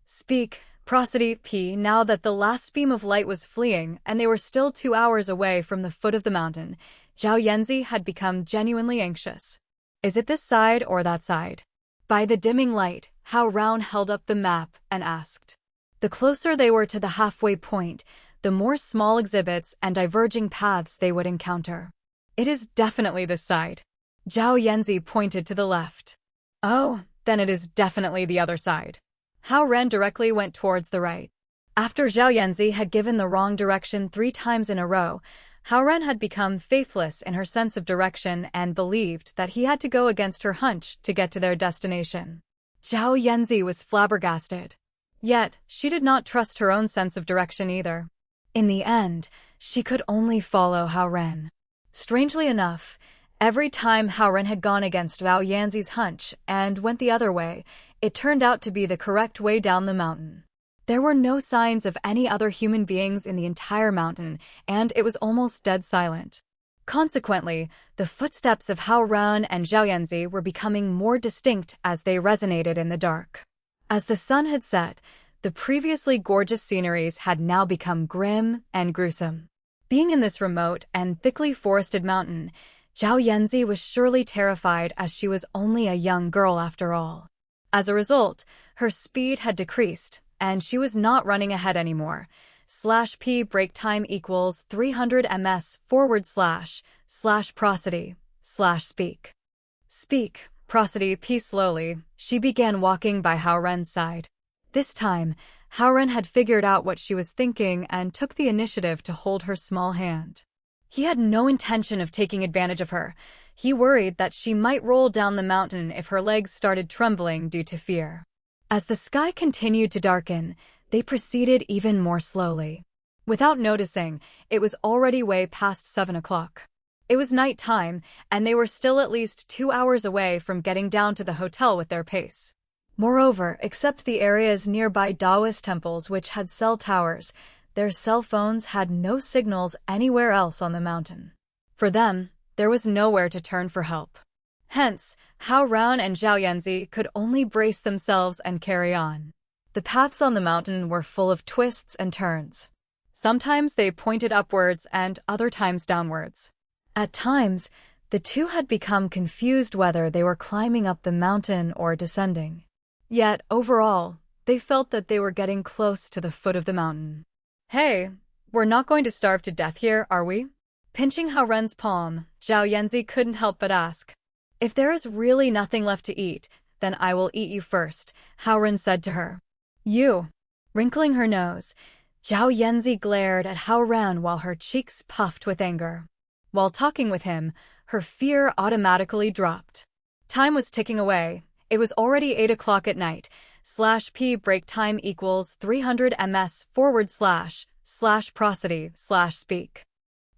Speak, prosody, p. Now that the last beam of light was fleeing and they were still 2 hours away from the foot of the mountain, Zhao Yanzi had become genuinely anxious. Is it this side or that side? By the dimming light, Hao Ren held up the map and asked. The closer they were to the halfway point, the more small exhibits and diverging paths they would encounter. It is definitely this side. Zhao Yanzi pointed to the left. Oh, then it is definitely the other side. Hao Ren directly went towards the right. After Zhao Yanzi had given the wrong direction 3 times in a row, Hao Ren had become faithless in her sense of direction and believed that he had to go against her hunch to get to their destination. Zhao Yanzi was flabbergasted. Yet, she did not trust her own sense of direction either. In the end, she could only follow Hao Ren. Strangely enough, every time Hao Ren had gone against Zhao Yanzi's hunch and went the other way, it turned out to be the correct way down the mountain. There were no signs of any other human beings in the entire mountain, and it was almost dead silent. Consequently, the footsteps of Hao Ren and Zhao Yanzi were becoming more distinct as they resonated in the dark. As the sun had set, the previously gorgeous sceneries had now become grim and gruesome. Being in this remote and thickly forested mountain, Zhao Yanzi was surely terrified as she was only a young girl after all. As a result, her speed had decreased, and she was not running ahead anymore. /p break time equals 300 ms / prosody / speak. Speak, prosody p slowly, she began walking by Hao Ren's side. This time, Hao Ren had figured out what she was thinking and took the initiative to hold her small hand. He had no intention of taking advantage of her. He worried that she might roll down the mountain if her legs started trembling due to fear. As the sky continued to darken, they proceeded even more slowly. Without noticing, it was already way past 7 o'clock. It was night time, and they were still at least 2 hours away from getting down to the hotel with their pace. Moreover, except the areas nearby Taoist temples which had cell towers, their cell phones had no signals anywhere else on the mountain. For them, there was nowhere to turn for help. Hence, Hao Ren and Zhao Yanzi could only brace themselves and carry on. The paths on the mountain were full of twists and turns. Sometimes they pointed upwards and other times downwards. At times, the two had become confused whether they were climbing up the mountain or descending. Yet, overall, they felt that they were getting close to the foot of the mountain. Hey, we're not going to starve to death here, are we? Pinching Hao Ren's palm, Zhao Yanzi couldn't help but ask. If there is really nothing left to eat, then I will eat you first, Hao Ren said to her. You. Wrinkling her nose, Zhao Yanzi glared at Hao Ren while her cheeks puffed with anger. While talking with him, her fear automatically dropped. Time was ticking away. It was already 8 o'clock at night. /p break time equals 300 ms / prosody / speak.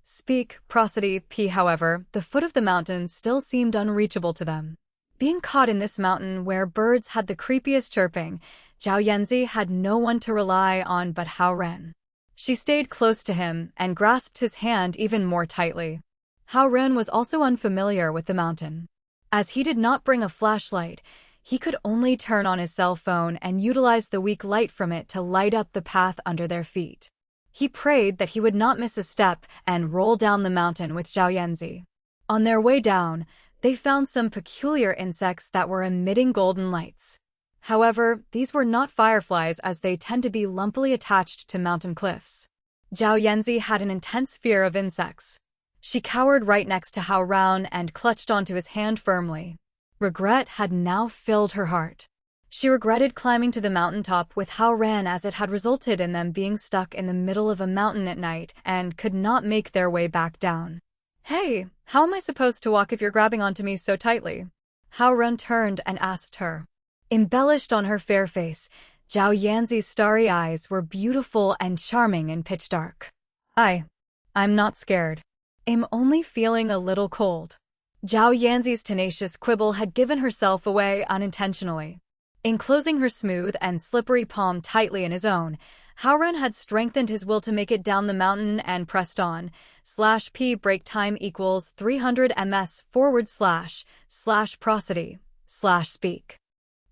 Speak, prosody p. However, the foot of the mountain still seemed unreachable to them. Being caught in this mountain where birds had the creepiest chirping, Zhao Yanzi had no one to rely on but Hao Ren. She stayed close to him and grasped his hand even more tightly. Hao Ren was also unfamiliar with the mountain. As he did not bring a flashlight, he could only turn on his cell phone and utilize the weak light from it to light up the path under their feet. He prayed that he would not miss a step and roll down the mountain with Zhao Yanzi. On their way down, they found some peculiar insects that were emitting golden lights. However, these were not fireflies as they tend to be lumpily attached to mountain cliffs. Zhao Yanzi had an intense fear of insects. She cowered right next to Hao Ren and clutched onto his hand firmly. Regret had now filled her heart. She regretted climbing to the mountaintop with Hao Ren as it had resulted in them being stuck in the middle of a mountain at night and could not make their way back down. Hey, how am I supposed to walk if you're grabbing onto me so tightly? Hao Ren turned and asked her. Embellished on her fair face, Zhao Yanzi's starry eyes were beautiful and charming in pitch dark. I'm not scared. I'm only feeling a little cold. Zhao Yanzi's tenacious quibble had given herself away unintentionally. Enclosing her smooth and slippery palm tightly in his own, Hao Ren had strengthened his will to make it down the mountain and pressed on. /p break time equals 300 ms / prosody / speak.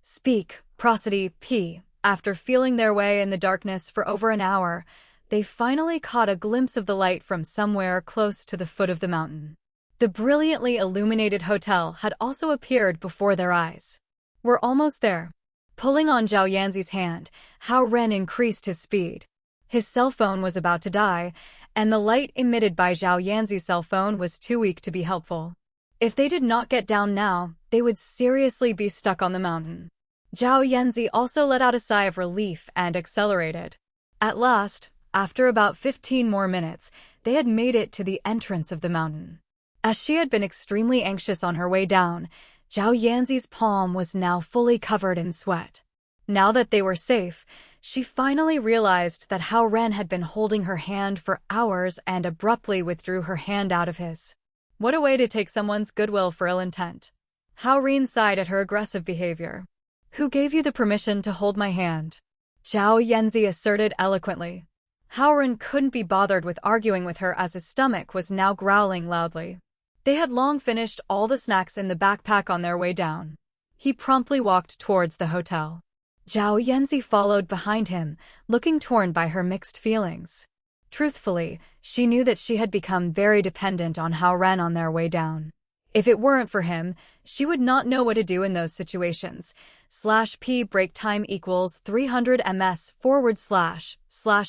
Speak, prosody p. After feeling their way in the darkness for over an hour, they finally caught a glimpse of the light from somewhere close to the foot of the mountain. The brilliantly illuminated hotel had also appeared before their eyes. We're almost there. Pulling on Zhao Yanzi's hand, Hao Ren increased his speed. His cell phone was about to die, and the light emitted by Zhao Yanzi's cell phone was too weak to be helpful. If they did not get down now, they would seriously be stuck on the mountain. Zhao Yanzi also let out a sigh of relief and accelerated. At last, after about 15 more minutes, they had made it to the entrance of the mountain. As she had been extremely anxious on her way down, Zhao Yanzi's palm was now fully covered in sweat. Now that they were safe, she finally realized that Hao Ren had been holding her hand for hours and abruptly withdrew her hand out of his. What a way to take someone's goodwill for ill intent. Hao Ren sighed at her aggressive behavior. "Who gave you the permission to hold my hand?" Zhao Yanzi asserted eloquently. Hao Ren couldn't be bothered with arguing with her as his stomach was now growling loudly. They had long finished all the snacks in the backpack on their way down. He promptly walked towards the hotel. Zhao Yanzi followed behind him, looking torn by her mixed feelings. Truthfully, she knew that she had become very dependent on Hao Ren on their way down. If it weren't for him, she would not know what to do in those situations. /p break time equals 300 ms /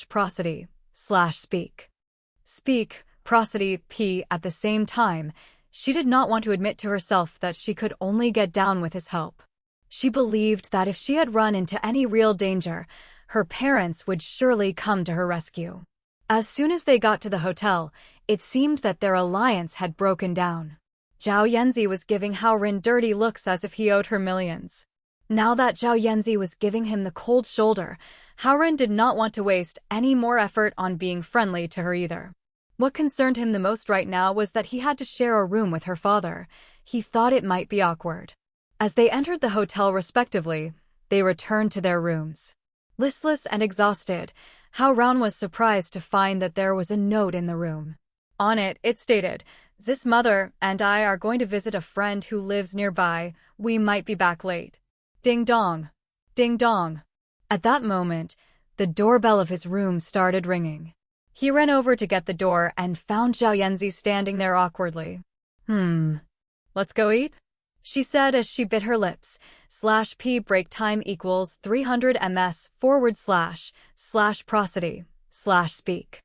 prosody / speak. Speak, prosody, p at the same time. She did not want to admit to herself that she could only get down with his help. She believed that if she had run into any real danger, her parents would surely come to her rescue. As soon as they got to the hotel, it seemed that their alliance had broken down. Zhao Yanzi was giving Hao Ren dirty looks as if he owed her millions. Now that Zhao Yanzi was giving him the cold shoulder, Hao Ren did not want to waste any more effort on being friendly to her either. What concerned him the most right now was that he had to share a room with her father. He thought it might be awkward. As they entered the hotel respectively, they returned to their rooms. Listless and exhausted, Hao Ren was surprised to find that there was a note in the room. On it, it stated, "This mother and I are going to visit a friend who lives nearby. We might be back late." Ding dong. Ding dong. At that moment, the doorbell of his room started ringing. He ran over to get the door and found Zhao Yanzi standing there awkwardly. Let's go eat?" she said as she bit her lips. /p break time equals 300 ms / prosody / speak.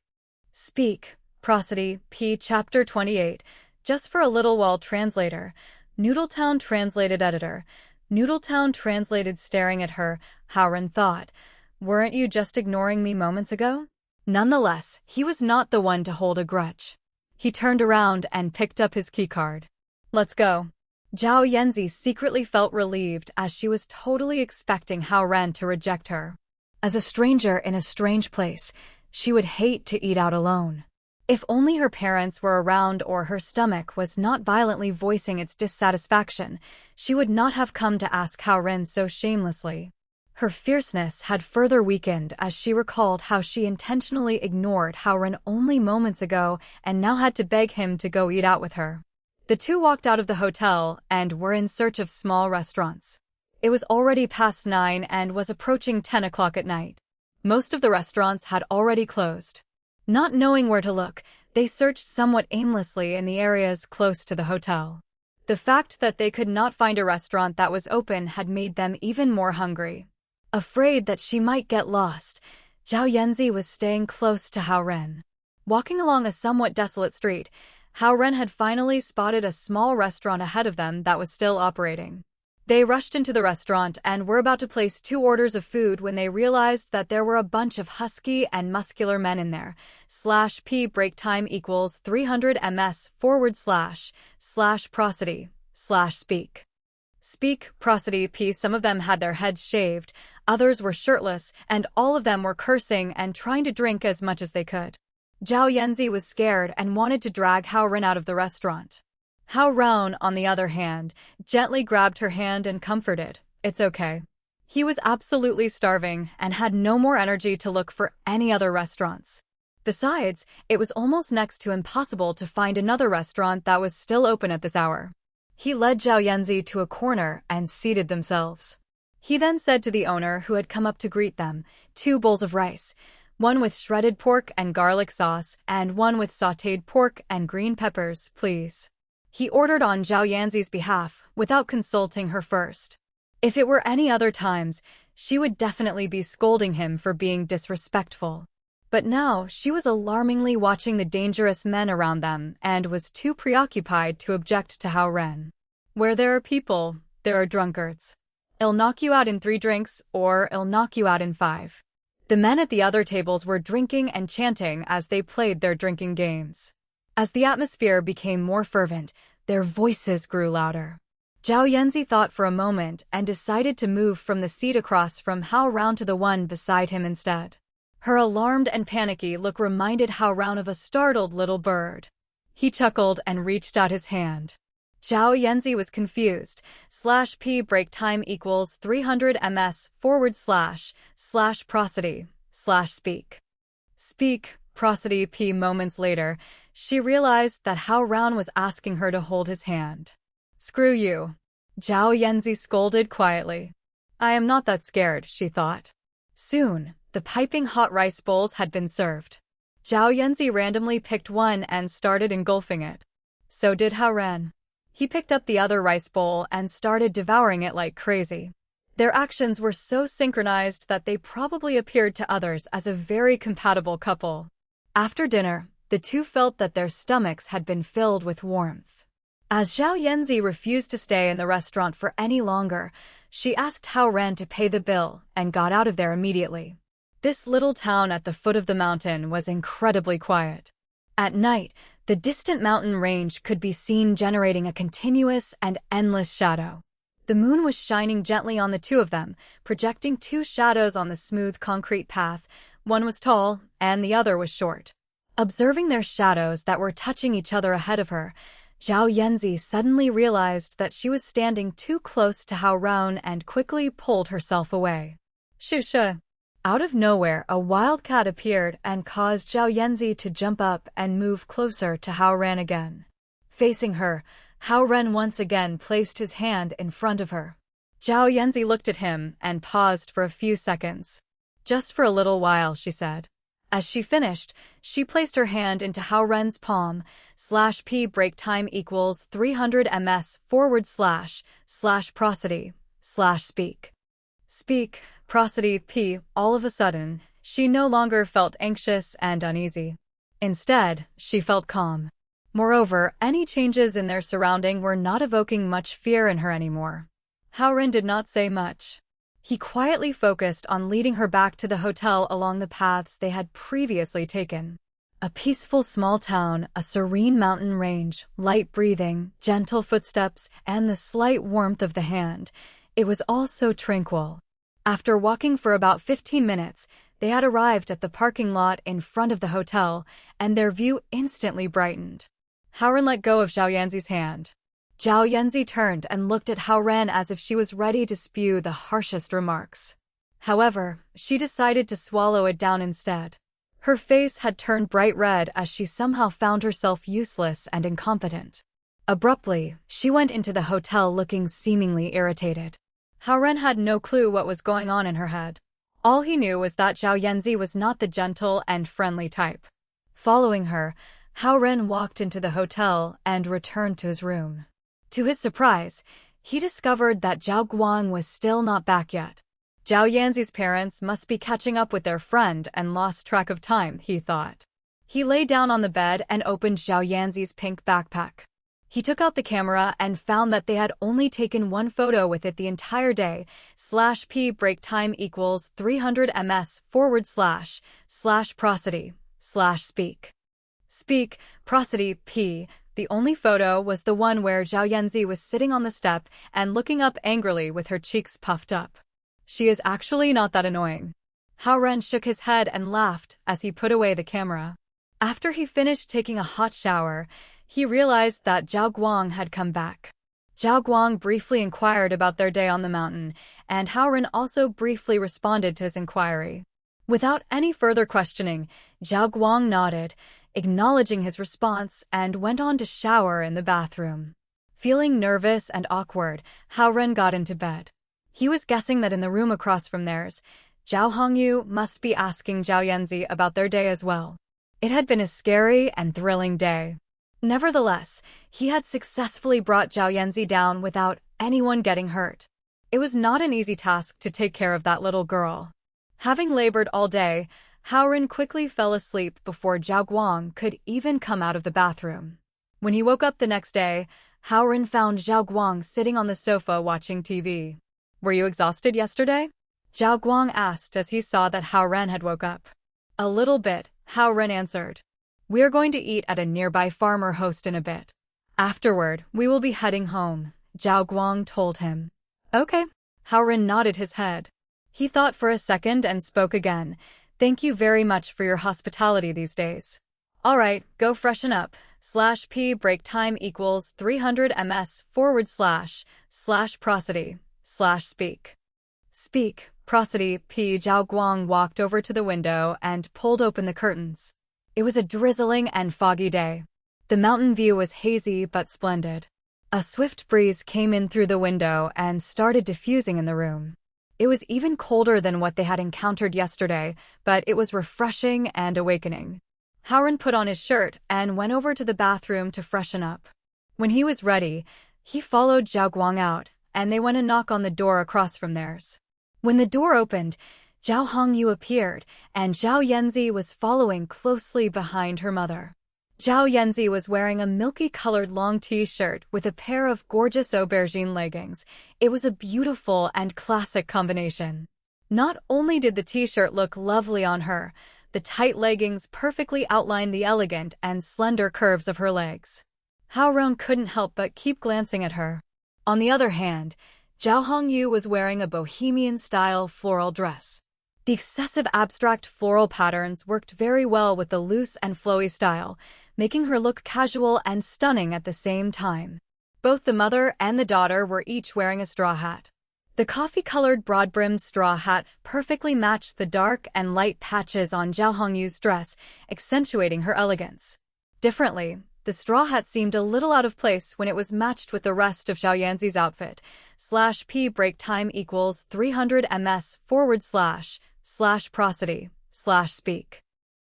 Speak, prosody, p chapter 28. Just for a little while translator. Noodletown translated editor. Noodletown translated staring at her, Hao Ren thought. Weren't you just ignoring me moments ago? Nonetheless, he was not the one to hold a grudge. He turned around and picked up his keycard. Let's go. Zhao Yanzi secretly felt relieved as she was totally expecting Hao Ren to reject her. As a stranger in a strange place, she would hate to eat out alone. If only her parents were around or her stomach was not violently voicing its dissatisfaction, she would not have come to ask Hao Ren so shamelessly. Her fierceness had further weakened as she recalled how she intentionally ignored Hao Ren only moments ago and now had to beg him to go eat out with her. The two walked out of the hotel and were in search of small restaurants. It was already past 9 and was approaching 10 o'clock at night. Most of the restaurants had already closed. Not knowing where to look, they searched somewhat aimlessly in the areas close to the hotel. The fact that they could not find a restaurant that was open had made them even more hungry. Afraid that she might get lost, Zhao Yanzi was staying close to Hao Ren. Walking along a somewhat desolate street, Hao Ren had finally spotted a small restaurant ahead of them that was still operating. They rushed into the restaurant and were about to place 2 orders of food when they realized that there were a bunch of husky and muscular men in there. /p break time equals 300 ms / prosody / speak. Speak, prosody, p. Some of them had their heads shaved, others were shirtless, and all of them were cursing and trying to drink as much as they could. Zhao Yanzi was scared and wanted to drag Hao Ren out of the restaurant. Hao Ren, on the other hand, gently grabbed her hand and comforted. It's okay. He was absolutely starving and had no more energy to look for any other restaurants. Besides, it was almost next to impossible to find another restaurant that was still open at this hour. He led Zhao Yanzi to a corner and seated themselves. He then said to the owner who had come up to greet them, 2 bowls of rice, one with shredded pork and garlic sauce, and one with sautéed pork and green peppers, please. He ordered on Zhao Yanzi's behalf, without consulting her first. If it were any other times, she would definitely be scolding him for being disrespectful. But now she was alarmingly watching the dangerous men around them and was too preoccupied to object to Hao Ren. Where there are people, there are drunkards. It'll knock you out in 3 drinks, or it'll knock you out in 5. The men at the other tables were drinking and chanting as they played their drinking games. As the atmosphere became more fervent, their voices grew louder. Zhao Yanzi thought for a moment and decided to move from the seat across from Hao Ren to the one beside him instead. Her alarmed and panicky look reminded Hao Ren of a startled little bird. He chuckled and reached out his hand. Zhao Yanzi was confused. /p break time equals 300 ms / prosody / speak. Speak, prosody p. Moments later, she realized that Hao Ren was asking her to hold his hand. Screw you. Zhao Yanzi scolded quietly. I am not that scared, she thought. Soon, the piping hot rice bowls had been served. Zhao Yanzi randomly picked one and started engulfing it. So did Hao Ren. He picked up the other rice bowl and started devouring it like crazy. Their actions were so synchronized that they probably appeared to others as a very compatible couple. After dinner, the two felt that their stomachs had been filled with warmth. As Zhao Yanzi refused to stay in the restaurant for any longer, she asked Hao Ren to pay the bill and got out of there immediately. This little town at the foot of the mountain was incredibly quiet. At night, the distant mountain range could be seen generating a continuous and endless shadow. The moon was shining gently on the two of them, projecting 2 shadows on the smooth concrete path. One was tall, and the other was short. Observing their shadows that were touching each other ahead of her, Zhao Yanzi suddenly realized that she was standing too close to Hao Ren and quickly pulled herself away. Shusha! Out of nowhere, a wildcat appeared and caused Zhao Yanzi to jump up and move closer to Hao Ren again. Facing her, Hao Ren once again placed his hand in front of her. Zhao Yanzi looked at him and paused for a few seconds. Just for a little while, she said. As she finished, she placed her hand into Hao Ren's palm. /p break time equals 300 ms / prosody / speak. Speak, prosody p. All of a sudden, she no longer felt anxious and uneasy. Instead, she felt calm. Moreover, any changes in their surrounding were not evoking much fear in her anymore. Hao Ren did not say much. He quietly focused on leading her back to the hotel along the paths they had previously taken. A peaceful small town, a serene mountain range, light breathing, gentle footsteps, and the slight warmth of the hand. It was all so tranquil. After walking for about 15 minutes, they had arrived at the parking lot in front of the hotel, and their view instantly brightened. Hao Ren let go of Zhao Yanzi's hand. Zhao Yanzi turned and looked at Hao Ren as if she was ready to spew the harshest remarks. However, she decided to swallow it down instead. Her face had turned bright red as she somehow found herself useless and incompetent. Abruptly, she went into the hotel looking seemingly irritated. Hao Ren had no clue what was going on in her head. All he knew was that Zhao Yanzi was not the gentle and friendly type. Following her, Hao Ren walked into the hotel and returned to his room. To his surprise, he discovered that Zhao Guang was still not back yet. Zhao Yanzi's parents must be catching up with their friend and lost track of time, he thought. He lay down on the bed and opened Zhao Yanzi's pink backpack. He took out the camera and found that they had only taken one photo with it the entire day. /p break time equals 300 ms / prosody / speak. Speak, prosody p. The only photo was the one where Zhao Yanzi was sitting on the step and looking up angrily with her cheeks puffed up. She is actually not that annoying. Hao Ren shook his head and laughed as he put away the camera. After he finished taking a hot shower, he realized that Zhao Guang had come back. Zhao Guang briefly inquired about their day on the mountain, and Hao Ren also briefly responded to his inquiry. Without any further questioning, Zhao Guang nodded, acknowledging his response, and went on to shower in the bathroom. Feeling nervous and awkward, Hao Ren got into bed. He was guessing that in the room across from theirs, Zhao Hongyu must be asking Zhao Yanzi about their day as well. It had been a scary and thrilling day. Nevertheless, he had successfully brought Zhao Yanzi down without anyone getting hurt. It was not an easy task to take care of that little girl. Having labored all day, Hao Ren quickly fell asleep before Zhao Guang could even come out of the bathroom. When he woke up the next day, Hao Ren found Zhao Guang sitting on the sofa watching TV. "Were you exhausted yesterday?" Zhao Guang asked as he saw that Hao Ren had woke up. "A little bit," Hao Ren answered. "We are going to eat at a nearby farmer host in a bit. Afterward, we will be heading home," Zhao Guang told him. "Okay." Hao Ren nodded his head. He thought for a second and spoke again. "Thank you very much for your hospitality these days. All right, go freshen up. /p break time equals 300 ms / prosody / speak. Speak, prosody, p. Zhao Guang walked over to the window and pulled open the curtains. It was a drizzling and foggy day. The mountain view was hazy but splendid. A swift breeze came in through the window and started diffusing in the room. It was even colder than what they had encountered yesterday, but it was refreshing and awakening. Hao Ren put on his shirt and went over to the bathroom to freshen up. When he was ready, he followed Zhao Guang out, and they went a knock on the door across from theirs. When the door opened, Zhao Hongyu appeared, and Zhao Yanzi was following closely behind her mother. Zhao Yanzi was wearing a milky-colored long t-shirt with a pair of gorgeous aubergine leggings. It was a beautiful and classic combination. Not only did the t-shirt look lovely on her, the tight leggings perfectly outlined the elegant and slender curves of her legs. Hao Ren couldn't help but keep glancing at her. On the other hand, Zhao Hongyu was wearing a bohemian-style floral dress. The excessive abstract floral patterns worked very well with the loose and flowy style, making her look casual and stunning at the same time. Both the mother and the daughter were each wearing a straw hat. The coffee-colored broad-brimmed straw hat perfectly matched the dark and light patches on Zhao Hongyu's dress, accentuating her elegance. Differently, the straw hat seemed a little out of place when it was matched with the rest of Zhao Yanzi's outfit. /p break time equals 300 ms / prosody / speak.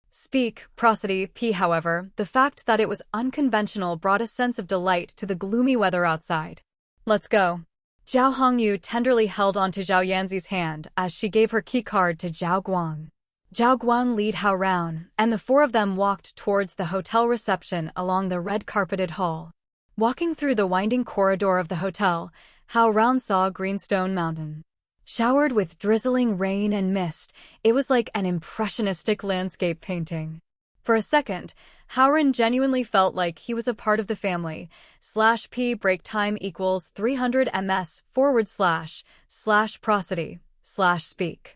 Speak, prosody, p. However, the fact that it was unconventional brought a sense of delight to the gloomy weather outside. "Let's go." Zhao Hongyu tenderly held onto Zhao Yanzi's hand as she gave her keycard to Zhao Guang. Zhao Guang led Hao Ren, and the four of them walked towards the hotel reception along the red-carpeted hall. Walking through the winding corridor of the hotel, Hao Ren saw Greenstone Mountain. Showered with drizzling rain and mist, it was like an impressionistic landscape painting. For a second, Hao Ren genuinely felt like he was a part of the family. /p break time equals 300 ms / prosody / speak.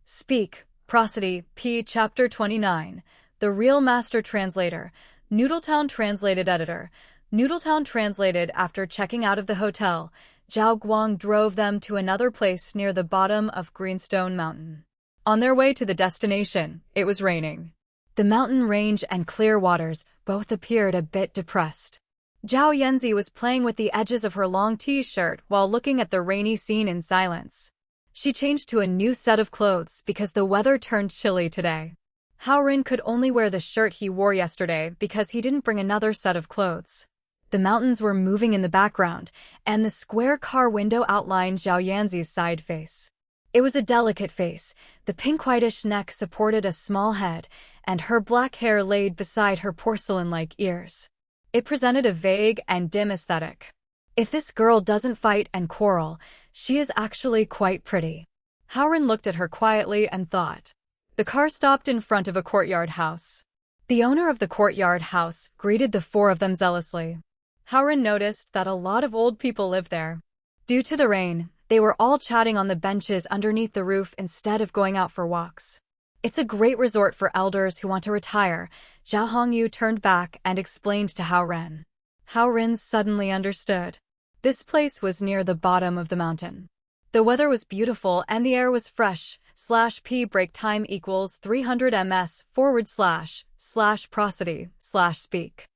Speak, prosody, p. Chapter 29. The Real Master Translator. Noodletown Translated Editor. Noodletown translated. After checking out of the hotel, Zhao Guang drove them to another place near the bottom of Greenstone Mountain. On their way to the destination, it was raining. The mountain range and clear waters both appeared a bit depressed. Zhao Yanzi was playing with the edges of her long t-shirt while looking at the rainy scene in silence. She changed to a new set of clothes because the weather turned chilly today. Hao Ren could only wear the shirt he wore yesterday because he didn't bring another set of clothes. The mountains were moving in the background, and the square car window outlined Zhao Yanzi's side face. It was a delicate face. The pink whitish neck supported a small head, and her black hair laid beside her porcelain-like ears. It presented a vague and dim aesthetic. If this girl doesn't fight and quarrel, she is actually quite pretty. Hao Ren looked at her quietly and thought. The car stopped in front of a courtyard house. The owner of the courtyard house greeted the four of them zealously. Hao Ren noticed that a lot of old people lived there. Due to the rain, they were all chatting on the benches underneath the roof instead of going out for walks. It's a great resort for elders who want to retire. Zhao Hongyu turned back and explained to Hao Ren. Hao Ren suddenly understood. This place was near the bottom of the mountain. The weather was beautiful and the air was fresh. /p break time equals 300 ms / prosody / speak.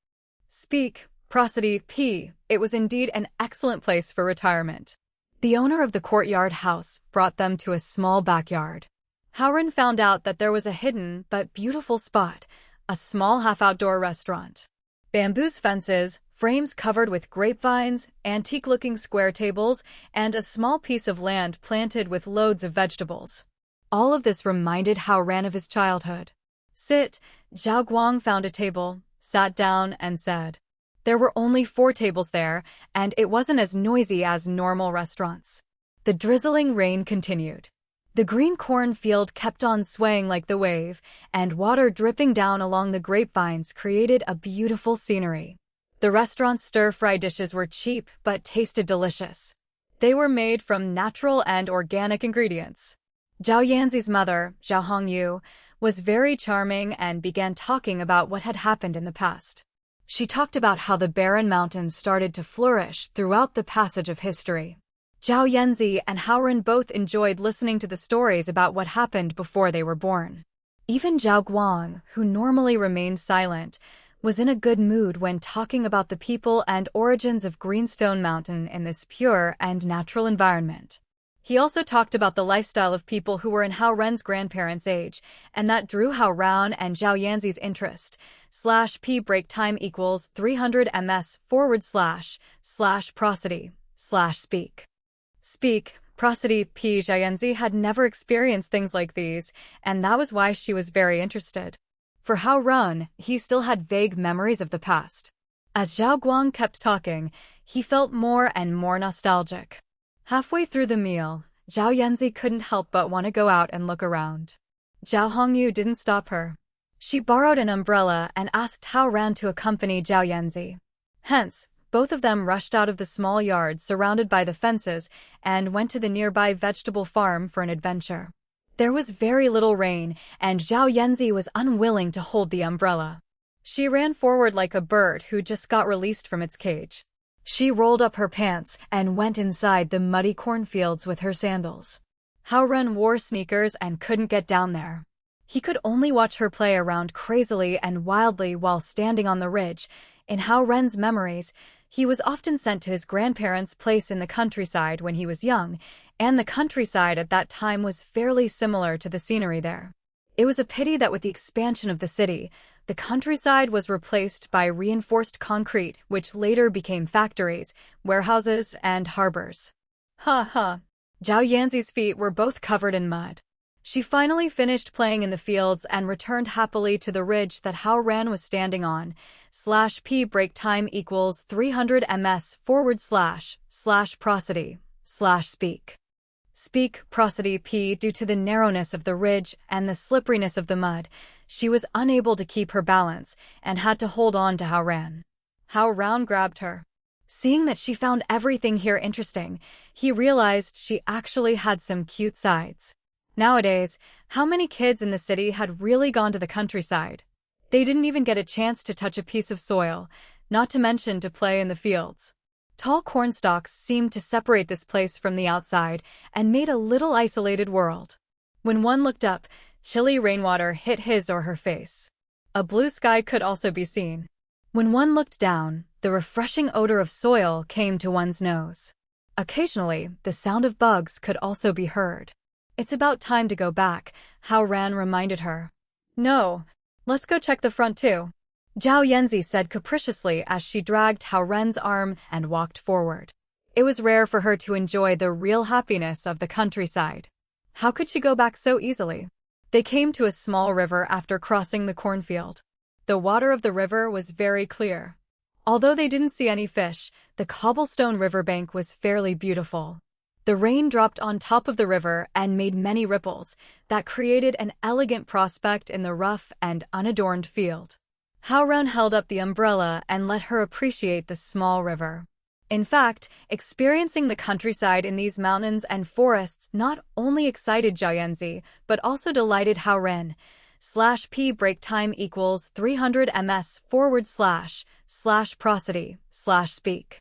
Speak, prosody, p. It was indeed an excellent place for retirement. The owner of the courtyard house brought them to a small backyard. Hao Ren found out that there was a hidden but beautiful spot, a small half-outdoor restaurant. Bamboo's fences, frames covered with grapevines, antique-looking square tables, and a small piece of land planted with loads of vegetables. All of this reminded Hao Ren of his childhood. Sit, Zhao Guang found a table, sat down, and said. There were only 4 tables there, and it wasn't as noisy as normal restaurants. The drizzling rain continued. The green cornfield kept on swaying like the wave, and water dripping down along the grapevines created a beautiful scenery. The restaurant's stir-fry dishes were cheap but tasted delicious. They were made from natural and organic ingredients. Zhao Yanzi's mother, Zhao Hongyu, was very charming and began talking about what had happened in the past. She talked about how the barren mountains started to flourish throughout the passage of history. Zhao Yanzi and Hao Ren both enjoyed listening to the stories about what happened before they were born. Even Zhao Guang, who normally remained silent, was in a good mood when talking about the people and origins of Greenstone Mountain in this pure and natural environment. He also talked about the lifestyle of people who were in Hao Ren's grandparents' age, and that drew Hao Ren and Zhao Yanzi's interest. /p break time equals 300 ms / prosody / speak. Speak, prosody p. Zhao Yanzi had never experienced things like these, and that was why she was very interested. For Hao Ren, he still had vague memories of the past. As Zhao Guang kept talking, he felt more and more nostalgic. Halfway through the meal, Zhao Yanzi couldn't help but want to go out and look around. Zhao Hongyu didn't stop her. She borrowed an umbrella and asked Hao Ren to accompany Zhao Yanzi. Hence, both of them rushed out of the small yard surrounded by the fences and went to the nearby vegetable farm for an adventure. There was very little rain, and Zhao Yanzi was unwilling to hold the umbrella. She ran forward like a bird who just got released from its cage. She rolled up her pants and went inside the muddy cornfields with her sandals. Hao Ren wore sneakers and couldn't get down there. He could only watch her play around crazily and wildly while standing on the ridge. In Hao Ren's memories, he was often sent to his grandparents' place in the countryside when he was young, and the countryside at that time was fairly similar to the scenery there. It was a pity that with the expansion of the city, the countryside was replaced by reinforced concrete, which later became factories, warehouses, and harbors. Ha ha. Zhao Yanzi's feet were both covered in mud. She finally finished playing in the fields and returned happily to the ridge that Hao Ren was standing on. /p break time equals 300 ms / prosody / speak. Speak, prosody p. Due to the narrowness of the ridge and the slipperiness of the mud, she was unable to keep her balance and had to hold on to Hao Ren. Hao Ren grabbed her. Seeing that she found everything here interesting, he realized she actually had some cute sides. Nowadays, how many kids in the city had really gone to the countryside? They didn't even get a chance to touch a piece of soil, not to mention to play in the fields. Tall cornstalks seemed to separate this place from the outside and made a little isolated world. When one looked up, chilly rainwater hit his or her face. A blue sky could also be seen. When one looked down, the refreshing odor of soil came to one's nose. Occasionally, the sound of bugs could also be heard. It's about time to go back, Hao Ren reminded her. No, let's go check the front too. Zhao Yanzi said capriciously as she dragged Hao Ren's arm and walked forward. It was rare for her to enjoy the real happiness of the countryside. How could she go back so easily? They came to a small river after crossing the cornfield. The water of the river was very clear. Although they didn't see any fish, the cobblestone riverbank was fairly beautiful. The rain dropped on top of the river and made many ripples that created an elegant prospect in the rough and unadorned field. Hao Ren held up the umbrella and let her appreciate the small river. In fact, experiencing the countryside in these mountains and forests not only excited Zhao Yanzi, but also delighted Hao Ren. /p break time equals 300 ms / prosody / speak.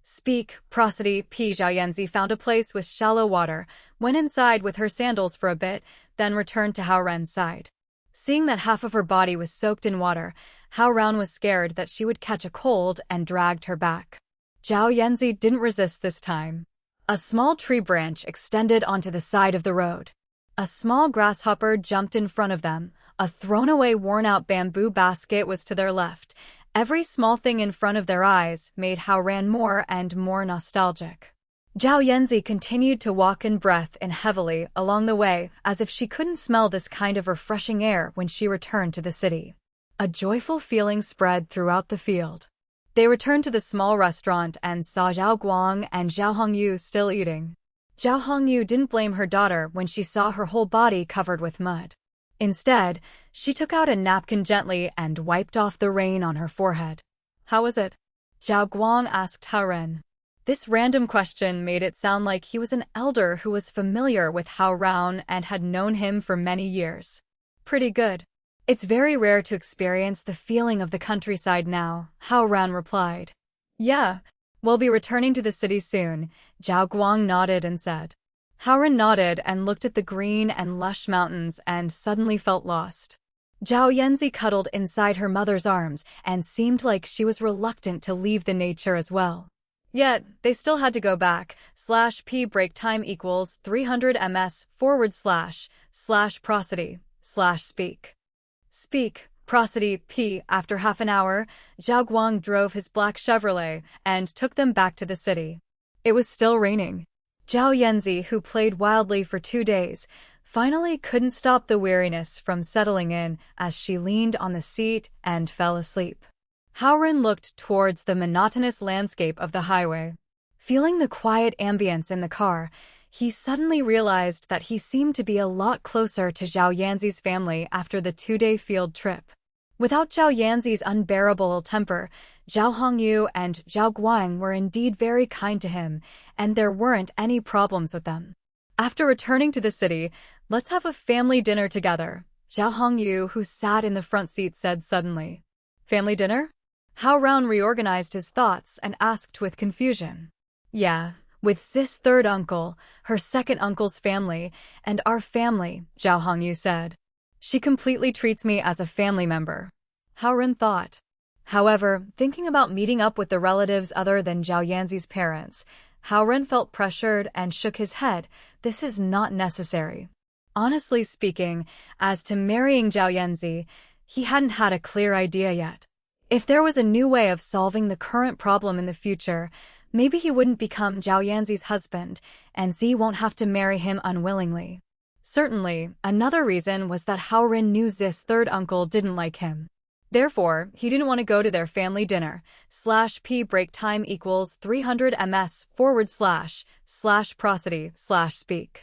Speak, prosody p. Zhao Yanzi found a place with shallow water, went inside with her sandals for a bit, then returned to Hao Ren's side. Seeing that half of her body was soaked in water, Hao Ren was scared that she would catch a cold and dragged her back. Zhao Yanzi didn't resist this time. A small tree branch extended onto the side of the road. A small grasshopper jumped in front of them. A thrown-away worn-out bamboo basket was to their left, Every small thing in front of their eyes made Hao Ren more and more nostalgic. Zhao Yanzi continued to walk in breath in heavily along the way, as if she couldn't smell this kind of refreshing air when she returned to the city. A joyful feeling spread throughout the field. They returned to the small restaurant and saw Zhao Guang and Zhao Hongyu still eating. Zhao Hongyu didn't blame her daughter when she saw her whole body covered with mud. Instead, she took out a napkin gently and wiped off the rain on her forehead. "How was it?" Zhao Guang asked Hao Ren. This random question made it sound like he was an elder who was familiar with Hao Ren and had known him for many years. "Pretty good. It's very rare to experience the feeling of the countryside now," Hao Ren replied. "Yeah, we'll be returning to the city soon," Zhao Guang nodded and said. Hao Ren nodded and looked at the green and lush mountains and suddenly felt lost. Zhao Yanzi cuddled inside her mother's arms and seemed like she was reluctant to leave the nature as well. Yet, they still had to go back. /p break time equals 300 ms / prosody / speak. Speak, prosody, p. After half an hour, Zhao Guang drove his black Chevrolet and took them back to the city. It was still raining. Zhao Yanzi, who played wildly for 2 days, finally couldn't stop the weariness from settling in as she leaned on the seat and fell asleep. Hao Ren looked towards the monotonous landscape of the highway. Feeling the quiet ambience in the car, he suddenly realized that he seemed to be a lot closer to Zhao Yanzi's family after the 2-day field trip. Without Zhao Yanzi's unbearable temper, Zhao Hongyu and Zhao Guang were indeed very kind to him, and there weren't any problems with them. "After returning to the city, let's have a family dinner together," Zhao Hongyu, who sat in the front seat, said suddenly. "Family dinner?" Hao Ren reorganized his thoughts and asked with confusion. "Yeah, with Zis third uncle, her second uncle's family, and our family," Zhao Hongyu said. "She completely treats me as a family member," Hao Ren thought. However, thinking about meeting up with the relatives other than Zhao Yanzi's parents, Hao Ren felt pressured and shook his head. This is not necessary. Honestly speaking, as to marrying Zhao Yanzi, he hadn't had a clear idea yet. If there was a new way of solving the current problem in the future, maybe he wouldn't become Zhao Yanzi's husband, and Z won't have to marry him unwillingly. Certainly, another reason was that Hao Ren knew Zis third uncle didn't like him. Therefore, he didn't want to go to their family dinner. /p break time equals 300 ms / prosody / speak.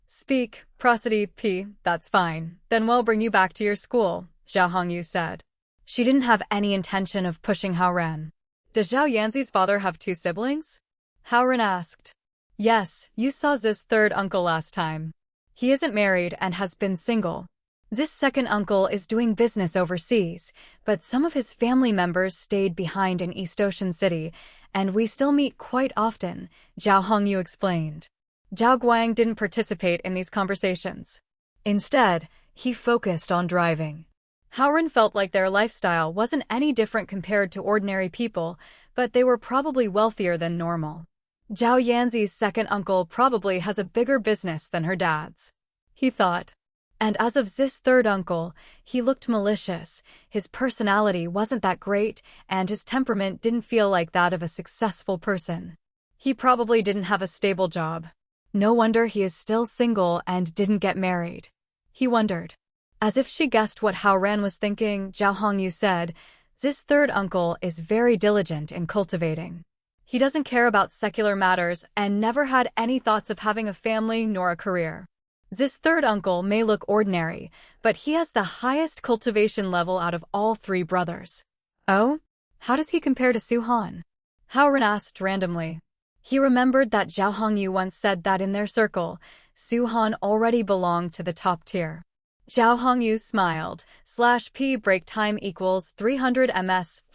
Speak, prosody, p. That's fine. Then we'll bring you back to your school, Zhao Hongyu said. She didn't have any intention of pushing Hao Ren. "Does Zhao Yanzi's father have 2 siblings?" Hao Ren asked. "Yes, you saw Zis third uncle last time. He isn't married and has been single. Zis second uncle is doing business overseas, but some of his family members stayed behind in East Ocean City, and we still meet quite often," Zhao Hongyu explained. Zhao Guang didn't participate in these conversations. Instead, he focused on driving. Hao Ren felt like their lifestyle wasn't any different compared to ordinary people, but they were probably wealthier than normal. Zhao Yanzi's second uncle probably has a bigger business than her dad's, he thought. And as of Zis third uncle, he looked malicious, his personality wasn't that great, and his temperament didn't feel like that of a successful person. He probably didn't have a stable job. No wonder he is still single and didn't get married, he wondered. As if she guessed what Hao Ren was thinking, Zhao Hongyu said, "Zis third uncle is very diligent in cultivating. He doesn't care about secular matters and never had any thoughts of having a family nor a career. Zis third uncle may look ordinary, but he has the highest cultivation level out of all 3 brothers." "Oh? How does he compare to Su-han?" Hao Ren asked randomly. He remembered that Zhao Hongyu once said that in their circle, Su-han already belonged to the top tier. Zhao Hongyu smiled. /p break time equals 300 ms /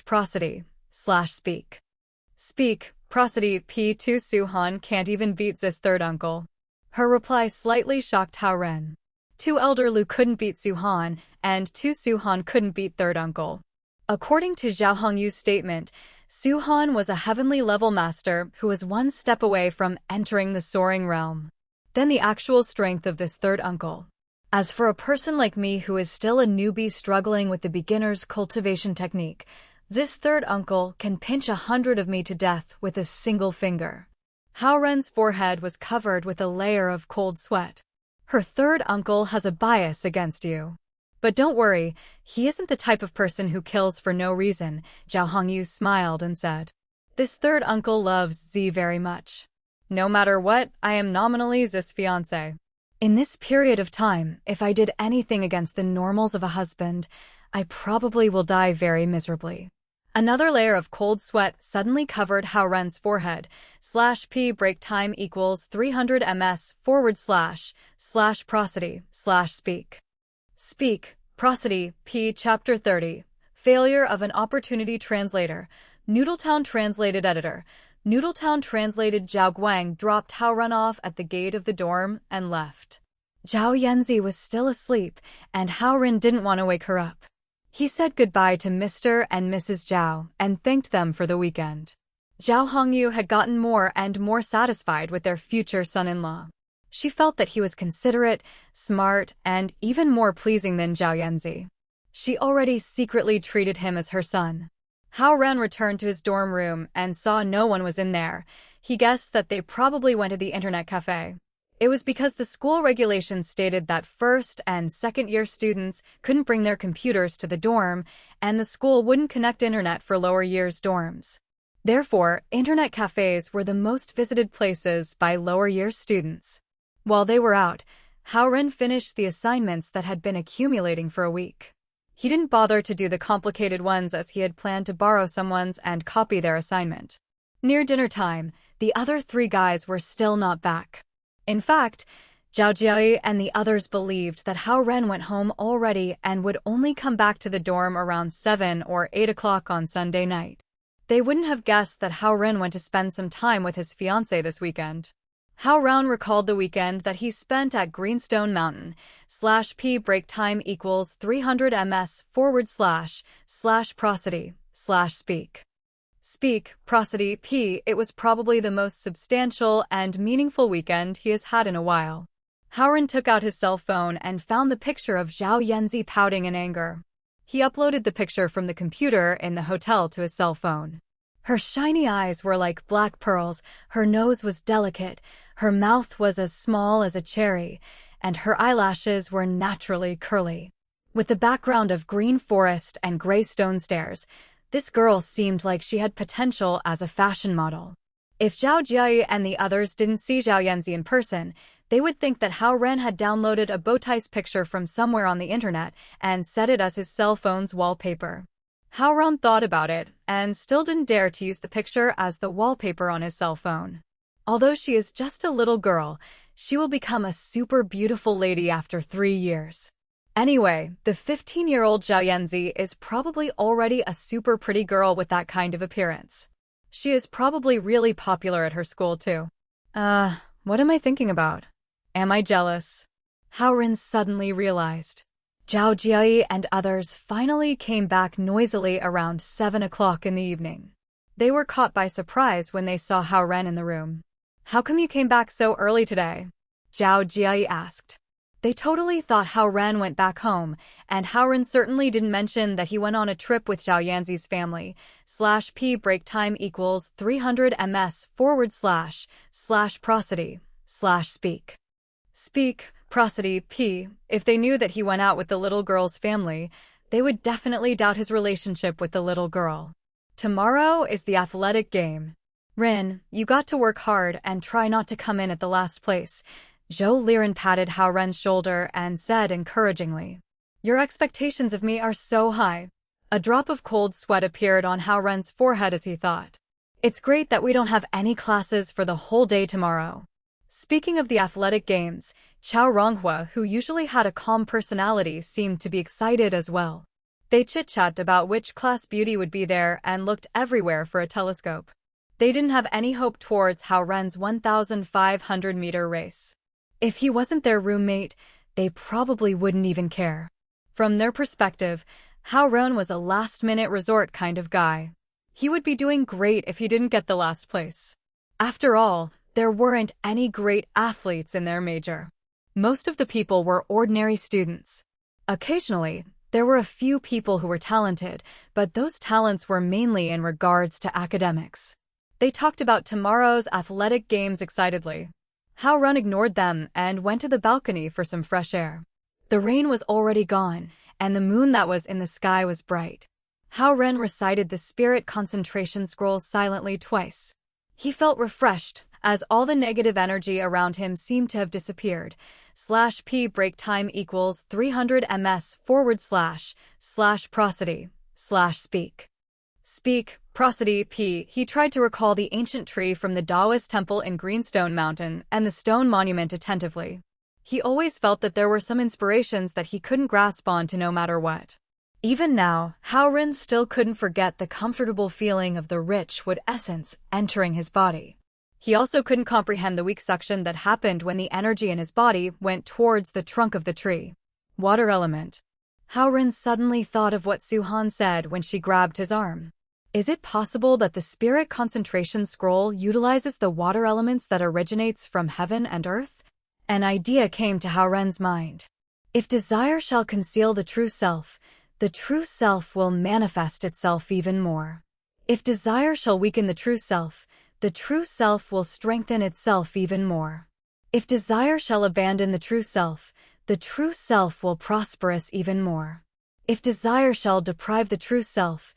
prosody / speak. Speak, prosody, p2. Su-han can't even beat Zis third uncle. Her reply slightly shocked Hao Ren. 2 elder Lu couldn't beat Su-han, and 2 Su-han couldn't beat third uncle. According to Zhao Hongyu's statement, Su-han was a heavenly level master who was 1 step away from entering the soaring realm. Then the actual strength of this third uncle. As for a person like me who is still a newbie struggling with the beginner's cultivation technique, this third uncle can pinch 100 of me to death with a single finger. Hao Ren's forehead was covered with a layer of cold sweat. Her third uncle has a bias against you. But don't worry, he isn't the type of person who kills for no reason, Zhao Hongyu smiled and said. This third uncle loves Z very much. No matter what, I am nominally Z's fiancé. In this period of time, if I did anything against the normals of a husband, I probably will die very miserably. Another layer of cold sweat suddenly covered Hao Ren's forehead. /p break time equals 300 ms / prosody / speak. Speak, prosody, p. Chapter 30. Failure of an opportunity translator. Noodletown translated editor. Noodletown translated Zhao Guang dropped Hao Ren off at the gate of the dorm and left. Zhao Yanzi was still asleep, and Hao Ren didn't want to wake her up. He said goodbye to Mr. and Mrs. Zhao and thanked them for the weekend. Zhao Hongyu had gotten more and more satisfied with their future son-in-law. She felt that he was considerate, smart, and even more pleasing than Zhao Yanzi. She already secretly treated him as her son. Hao Ren returned to his dorm room and saw no one was in there. He guessed that they probably went to the internet cafe. It was because the school regulations stated that first and second-year students couldn't bring their computers to the dorm, and the school wouldn't connect internet for lower years dorms. Therefore, internet cafes were the most visited places by lower year students. While they were out, Hao Ren finished the assignments that had been accumulating for a week. He didn't bother to do the complicated ones as he had planned to borrow someone's and copy their assignment. Near dinner time, the other three guys were still not back. In fact, Zhao Jiayi and the others believed that Hao Ren went home already and would only come back to the dorm around 7 or 8 o'clock on Sunday night. They wouldn't have guessed that Hao Ren went to spend some time with his fiancée this weekend. Hao Ren recalled the weekend that he spent at Greenstone Mountain. /p break time equals 300 ms / prosody / speak. Speak, prosody, p. It was probably the most substantial and meaningful weekend he has had in a while. Hao Ren took out his cell phone and found the picture of Zhao Yanzi pouting in anger. He uploaded the picture from the computer in the hotel to his cell phone. Her shiny eyes were like black pearls, her nose was delicate, her mouth was as small as a cherry, and her eyelashes were naturally curly. With the background of green forest and gray stone stairs, this girl seemed like she had potential as a fashion model. If Zhao Jiayi and the others didn't see Zhao Yanzi in person, they would think that Hao Ren had downloaded a Bowtie's picture from somewhere on the internet and set it as his cell phone's wallpaper. Hao Ren thought about it and still didn't dare to use the picture as the wallpaper on his cell phone. Although she is just a little girl, she will become a super beautiful lady after 3 years. Anyway, the 15-year-old Zhao Yanzi is probably already a super pretty girl with that kind of appearance. She is probably really popular at her school too. What am I thinking about? Am I jealous? Hao Ren suddenly realized. Zhao Jiayi and others finally came back noisily around 7 o'clock in the evening. They were caught by surprise when they saw Hao Ren in the room. How come you came back so early today? Zhao Jiayi asked. They totally thought Hao Ren went back home, and Hao Ren certainly didn't mention that he went on a trip with Zhao Yanzi's family. /p break time equals 300 ms / prosody / speak. Speak, prosody, p. If they knew that he went out with the little girl's family, they would definitely doubt his relationship with the little girl. Tomorrow is the athletic game. Ren, you got to work hard and try not to come in at the last place. Zhou Liren patted Hao Ren's shoulder and said encouragingly, Your expectations of me are so high. A drop of cold sweat appeared on Hao Ren's forehead as he thought. It's great that we don't have any classes for the whole day tomorrow. Speaking of the athletic games, Chao Ronghua, who usually had a calm personality, seemed to be excited as well. They chit-chatted about which class beauty would be there and looked everywhere for a telescope. They didn't have any hope towards Hao Ren's 1,500-meter race. If he wasn't their roommate, they probably wouldn't even care. From their perspective, Hao Ren was a last-minute resort kind of guy. He would be doing great if he didn't get the last place. After all, there weren't any great athletes in their major. Most of the people were ordinary students. Occasionally, there were a few people who were talented, but those talents were mainly in regards to academics. They talked about tomorrow's athletic games excitedly. Hao Ren ignored them and went to the balcony for some fresh air. The rain was already gone, and the moon that was in the sky was bright. Hao Ren recited the spirit concentration scroll silently twice. He felt refreshed, as all the negative energy around him seemed to have disappeared. /p break time equals 300 ms//prosody/speak. Speak, prosody, p. He tried to recall the ancient tree from the Taoist temple in Greenstone Mountain and the stone monument attentively. He always felt that there were some inspirations that he couldn't grasp onto no matter what. Even now, Hao Ren still couldn't forget the comfortable feeling of the rich wood essence entering his body. He also couldn't comprehend the weak suction that happened when the energy in his body went towards the trunk of the tree. Water element. Hao Ren suddenly thought of what Su-Han said when she grabbed his arm. Is it possible that the spirit concentration scroll utilizes the water elements that originates from heaven and earth? An idea came to Hao Ren's mind. If desire shall conceal the true self will manifest itself even more. If desire shall weaken the true self will strengthen itself even more. If desire shall abandon the true self will prosperous even more. If desire shall deprive the true self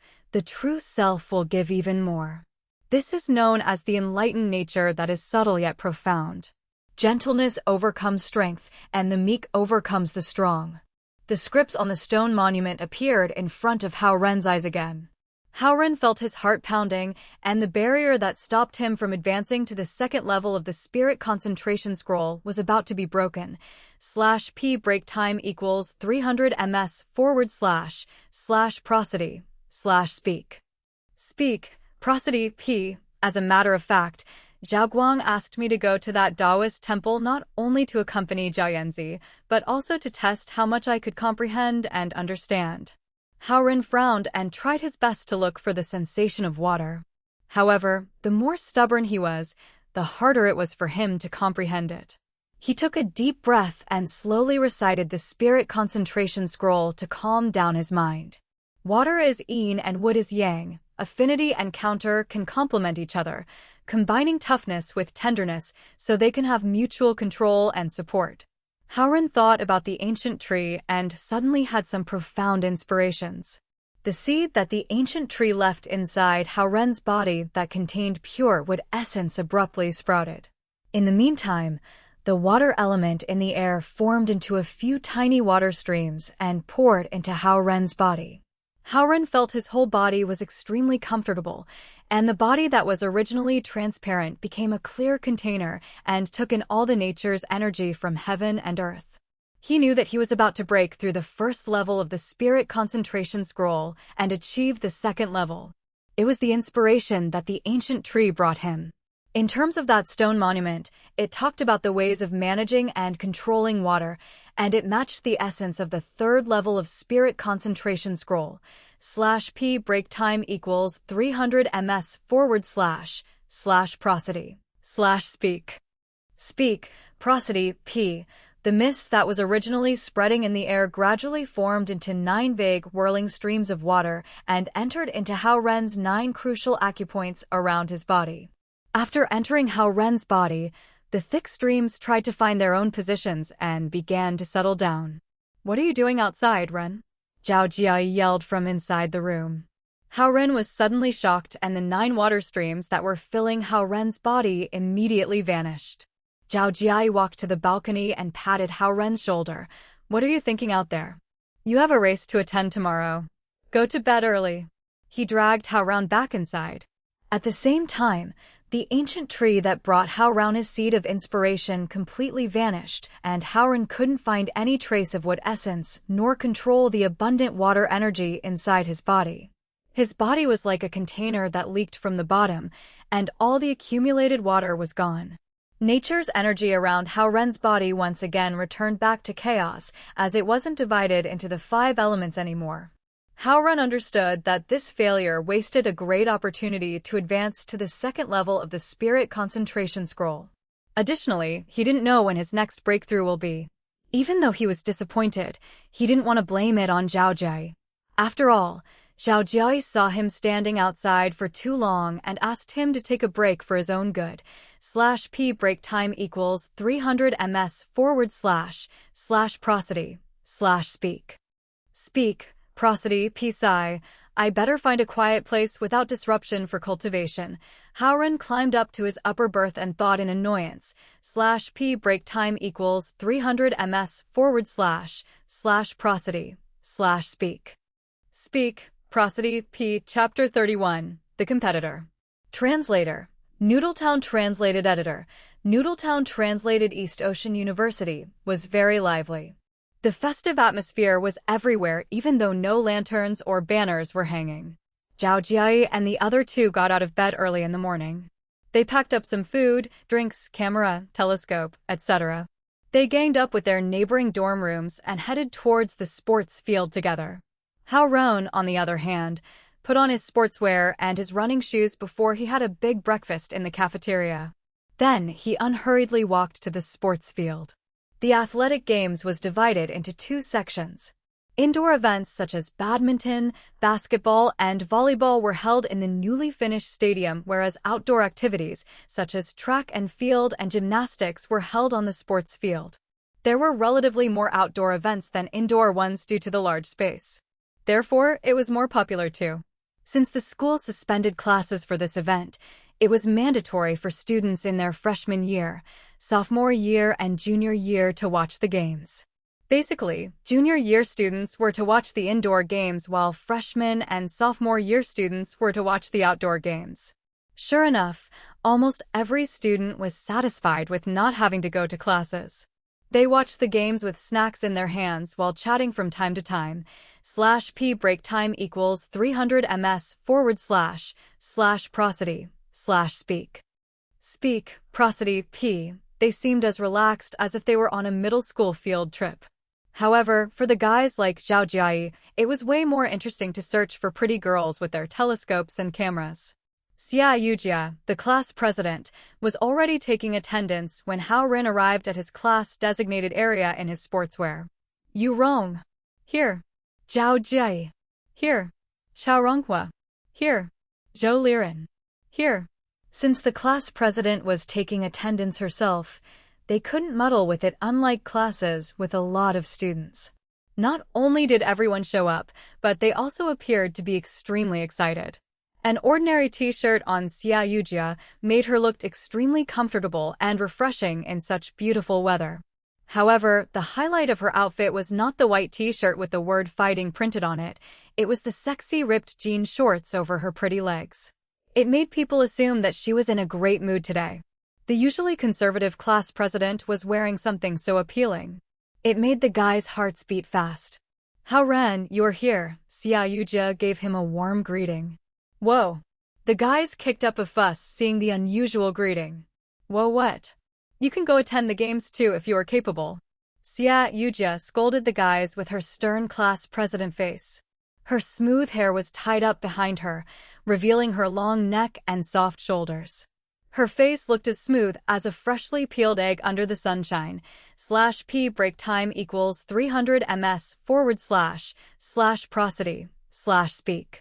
will give even more. This is known as the enlightened nature that is subtle yet profound. Gentleness overcomes strength, and the meek overcomes the strong. The scripts on the stone monument appeared in front of Hao Ren's eyes again. Hao Ren felt his heart pounding, and the barrier that stopped him from advancing to the second level of the spirit concentration scroll was about to be broken. /p break time equals 300 ms//prosody/speak. Speak, prosody, p. As a matter of fact, Zhao Guang asked me to go to that Taoist temple not only to accompany Zhao Yanzi, but also to test how much I could comprehend and understand. Hao Ren frowned and tried his best to look for the sensation of water. However, the more stubborn he was, the harder it was for him to comprehend it. He took a deep breath and slowly recited the spirit concentration scroll to calm down his mind. Water is yin and wood is yang. Affinity and counter can complement each other, combining toughness with tenderness so they can have mutual control and support. Hao Ren thought about the ancient tree and suddenly had some profound inspirations. The seed that the ancient tree left inside Hao Ren's body that contained pure wood essence abruptly sprouted. In the meantime, the water element in the air formed into a few tiny water streams and poured into Hao Ren's body. Hao Ren felt his whole body was extremely comfortable, and the body that was originally transparent became a clear container and took in all the nature's energy from heaven and earth. He knew that he was about to break through the first level of the spirit concentration scroll and achieve the second level. It was the inspiration that the ancient tree brought him. In terms of that stone monument, it talked about the ways of managing and controlling water, and it matched the essence of the third level of spirit concentration scroll. /p break time equals 300 ms//prosody/speak. Speak, prosody, p. The mist that was originally spreading in the air gradually formed into 9 vague whirling streams of water and entered into Hao Ren's 9 crucial acupoints around his body. After entering Hao Ren's body, the thick streams tried to find their own positions and began to settle down. What are you doing outside, Ren? Zhao Jia yelled from inside the room. Hao Ren was suddenly shocked, and the 9 water streams that were filling Hao Ren's body immediately vanished. Zhao Jia walked to the balcony and patted Hao Ren's shoulder. What are you thinking out there? You have a race to attend tomorrow. Go to bed early. He dragged Hao Ren back inside. At the same time, the ancient tree that brought Hao Ren his seed of inspiration completely vanished, and Hao Ren couldn't find any trace of wood essence nor control the abundant water energy inside his body. His body was like a container that leaked from the bottom, and all the accumulated water was gone. Nature's energy around Hao Ren's body once again returned back to chaos, as it wasn't divided into the 5 elements anymore. Hao Ren understood that this failure wasted a great opportunity to advance to the second level of the spirit concentration scroll. Additionally, he didn't know when his next breakthrough will be. Even though he was disappointed, he didn't want to blame it on Zhao Jie. After all, Zhao Jie saw him standing outside for too long and asked him to take a break for his own good. /p break time equals 300 ms / prosody / speak. Speak, prosody, psi. I better find a quiet place without disruption for cultivation. Hao Ren climbed up to his upper berth and thought in annoyance. /p break time equals 300 ms / prosody / speak. Speak, prosody, p. Chapter 31. The Competitor. Translator. Noodletown translated editor. Noodletown translated East Ocean University was very lively. The festive atmosphere was everywhere even though no lanterns or banners were hanging. Zhao Jie and the other two got out of bed early in the morning. They packed up some food, drinks, camera, telescope, etc. They ganged up with their neighboring dorm rooms and headed towards the sports field together. Hao Ren, on the other hand, put on his sportswear and his running shoes before he had a big breakfast in the cafeteria. Then he unhurriedly walked to the sports field. The athletic games was divided into two sections. Indoor events such as badminton, basketball, and volleyball were held in the newly finished stadium, whereas outdoor activities such as track and field and gymnastics were held on the sports field. There were relatively more outdoor events than indoor ones due to the large space. Therefore, it was more popular too. Since the school suspended classes for this event, it was mandatory for students in their freshman year, sophomore year, and junior year to watch the games. Basically, junior year students were to watch the indoor games while freshman and sophomore year students were to watch the outdoor games. Sure enough, almost every student was satisfied with not having to go to classes. They watched the games with snacks in their hands while chatting from time to time. /p break time equals 300 ms / prosody / speak. Speak, prosody, p. They seemed as relaxed as if they were on a middle school field trip. However, for the guys like Zhao Jie, it was way more interesting to search for pretty girls with their telescopes and cameras. Xia Yujia, the class president, was already taking attendance when Hao Ren arrived at his class-designated area in his sportswear. Yu Rong. Here. Zhao Jie. Here. Xiao Ronghua. Here. Zhou Liren. Here. Since the class president was taking attendance herself, they couldn't muddle with it, unlike classes with a lot of students. Not only did everyone show up, but they also appeared to be extremely excited. An ordinary t-shirt on Xia Yujia made her look extremely comfortable and refreshing in such beautiful weather. However, the highlight of her outfit was not the white t-shirt with the word fighting printed on it. It was the sexy ripped jean shorts over her pretty legs. It made people assume that she was in a great mood today. The usually conservative class president was wearing something so appealing. It made the guys' hearts beat fast. Hao Ren, you're here. Xia Yujia gave him a warm greeting. Whoa. The guys kicked up a fuss seeing the unusual greeting. Whoa, what? You can go attend the games too if you are capable. Xia Yujia scolded the guys with her stern class president face. Her smooth hair was tied up behind her, revealing her long neck and soft shoulders. Her face looked as smooth as a freshly peeled egg under the sunshine. /p break time equals 300 ms / prosody / speak.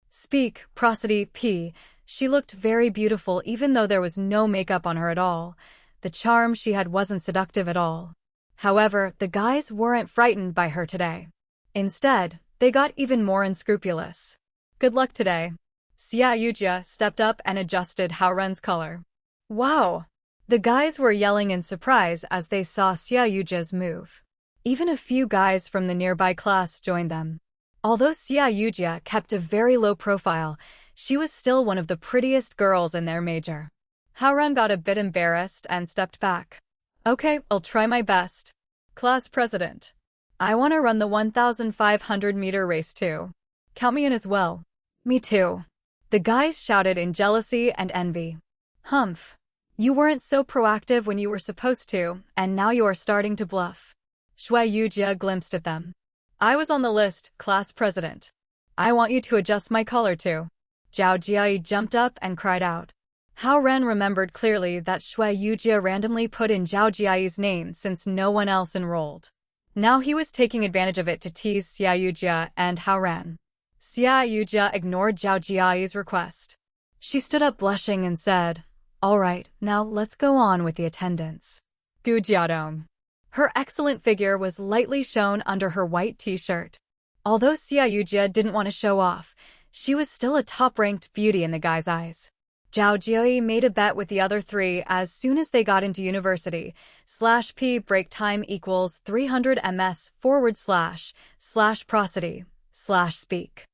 Speak, prosody, p. She looked very beautiful even though there was no makeup on her at all. The charm she had wasn't seductive at all. However, the guys weren't frightened by her today. Instead, they got even more unscrupulous. Good luck today. Xia Yujia stepped up and adjusted Hao Ren's color. Wow! The guys were yelling in surprise as they saw Xia Yujia's move. Even a few guys from the nearby class joined them. Although Xia Yujia kept a very low profile, she was still one of the prettiest girls in their major. Hao Ren got a bit embarrassed and stepped back. Okay, I'll try my best. Class president. I want to run the 1,500-meter race too. Count me in as well. Me too. The guys shouted in jealousy and envy. Humph. You weren't so proactive when you were supposed to, and now you are starting to bluff. Shui Yujia glimpsed at them. I was on the list, class president. I want you to adjust my collar too. Zhao Jie jumped up and cried out. Hao Ren remembered clearly that Shui Yujia randomly put in Zhao Jiai's name since no one else enrolled. Now he was taking advantage of it to tease Xia Yujia and Hao Ren. Xia Yujia ignored Zhao Jiai's request. She stood up blushing and said, "All right, now let's go on with the attendance." Gu Jiadong. Her excellent figure was lightly shown under her white t-shirt. Although Xia Yujia didn't want to show off, she was still a top-ranked beauty in the guys' eyes. Zhao Jiai made a bet with the other three as soon as they got into university. /P break time equals 300 ms//prosody/speak.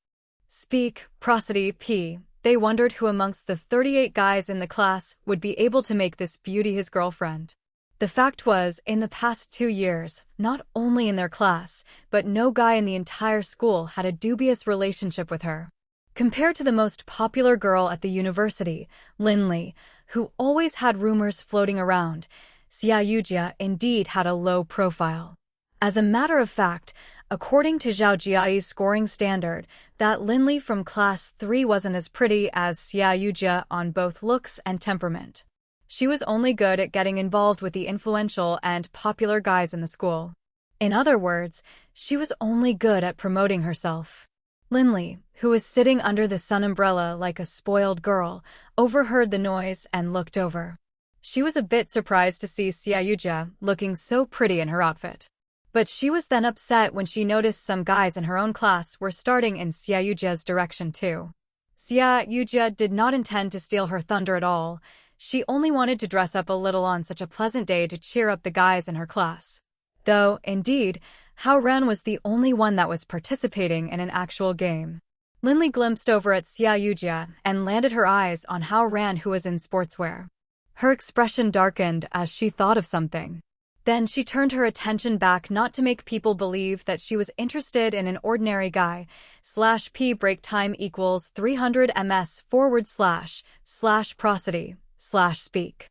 Speak, prosody, P. They wondered who amongst the 38 guys in the class would be able to make this beauty his girlfriend. The fact was, in the past 2 years, not only in their class, but no guy in the entire school had a dubious relationship with her. Compared to the most popular girl at the university, Linley, who always had rumors floating around, Xia Yujia indeed had a low profile. As a matter of fact, according to Zhao Jiai's scoring standard, that Linley from class 3 wasn't as pretty as Xia Yujia on both looks and temperament. She was only good at getting involved with the influential and popular guys in the school. In other words, she was only good at promoting herself. Linley, who was sitting under the sun umbrella like a spoiled girl, overheard the noise and looked over. She was a bit surprised to see Xia Yujia looking so pretty in her outfit. But she was then upset when she noticed some guys in her own class were starting in Xia Yujia's direction too. Xia Yujia did not intend to steal her thunder at all. She only wanted to dress up a little on such a pleasant day to cheer up the guys in her class. Though, indeed, Hao Ren was the only one that was participating in an actual game. Linley glimpsed over at Xia Yujia and landed her eyes on Hao Ren, who was in sportswear. Her expression darkened as she thought of something. Then she turned her attention back not to make people believe that she was interested in an ordinary guy. /P break time equals 300 ms//prosody/speak.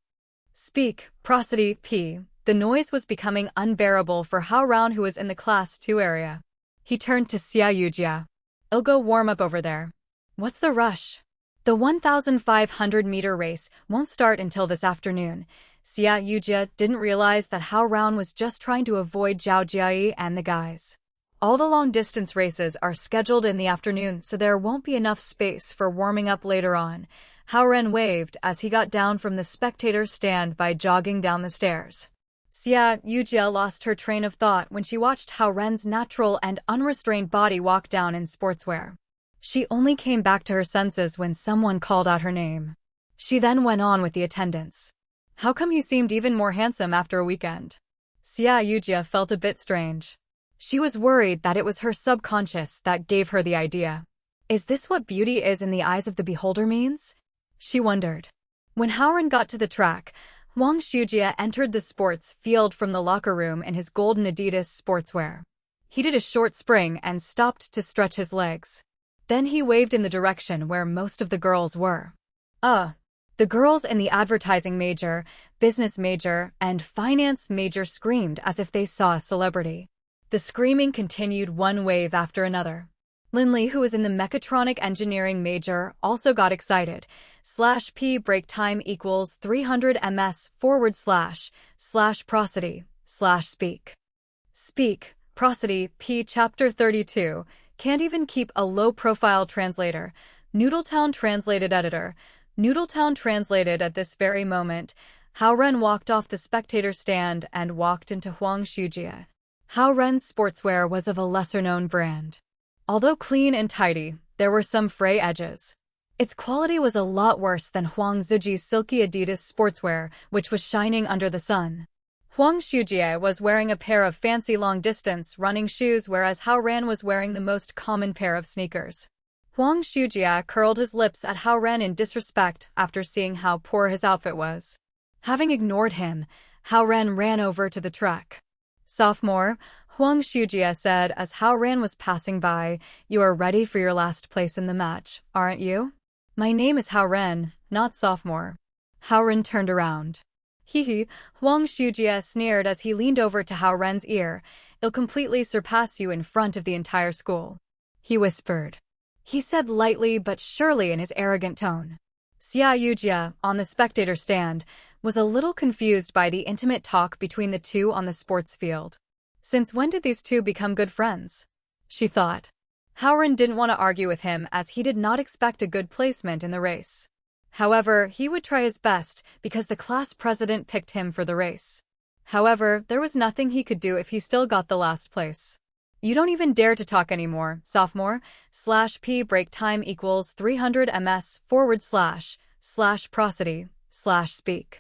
Speak, prosody, P. The noise was becoming unbearable for Hao Ren, who was in the class 2 area. He turned to Xia Yujia. "I'll go warm up over there." "What's the rush?" "The 1,500-meter race won't start until this afternoon." Xia Yujia didn't realize that Hao Ren was just trying to avoid Zhao Jiai and the guys. All the long-distance races are scheduled in the afternoon, so there won't be enough space for warming up later on. Hao Ren waved as he got down from the spectator's stand by jogging down the stairs. Xia Yujia lost her train of thought when she watched Hao Ren's natural and unrestrained body walk down in sportswear. She only came back to her senses when someone called out her name. She then went on with the attendance. How come he seemed even more handsome after a weekend? Xia Yujia felt a bit strange. She was worried that it was her subconscious that gave her the idea. Is this what beauty is in the eyes of the beholder means? She wondered. When Hao Ren got to the track, Huang Shujia entered the sports field from the locker room in his golden Adidas sportswear. He did a short spring and stopped to stretch his legs. Then he waved in the direction where most of the girls were. The girls in the advertising major, business major, and finance major screamed as if they saw a celebrity. The screaming continued one wave after another. Linley, who was in the mechatronic engineering major, also got excited. /P break time equals 300 ms//prosody/speak. Speak, prosody, P. Chapter 32. Can't even keep a low-profile translator. Noodletown translated editor. Noodletown translated at this very moment. Hao Ren walked off the spectator stand and walked into Huang Shujia. Hao Ren's sportswear was of a lesser-known brand. Although clean and tidy, there were some fray edges. Its quality was a lot worse than Huang Zuji's silky Adidas sportswear, which was shining under the sun. Huang Shujia was wearing a pair of fancy long-distance running shoes, whereas Hao Ren was wearing the most common pair of sneakers. Huang Shujia curled his lips at Hao Ren in disrespect after seeing how poor his outfit was. Having ignored him, Hao Ren ran over to the truck. "Sophomore," Huang Shujia said as Hao Ren was passing by, "You are ready for your last place in the match, aren't you?" "My name is Hao Ren, not sophomore." Hao Ren turned around. "Hee," Huang Shujia sneered as he leaned over to Hao Ren's ear. "It'll completely surpass you in front of the entire school," he whispered. He said lightly but surely in his arrogant tone. Xia Yujia, on the spectator stand, was a little confused by the intimate talk between the two on the sports field. Since when did these two become good friends? She thought. Hao Ren didn't want to argue with him as he did not expect a good placement in the race. However, he would try his best because the class president picked him for the race. However, there was nothing he could do if he still got the last place. You don't even dare to talk anymore, sophomore. /p break time equals 300 ms / prosody / speak.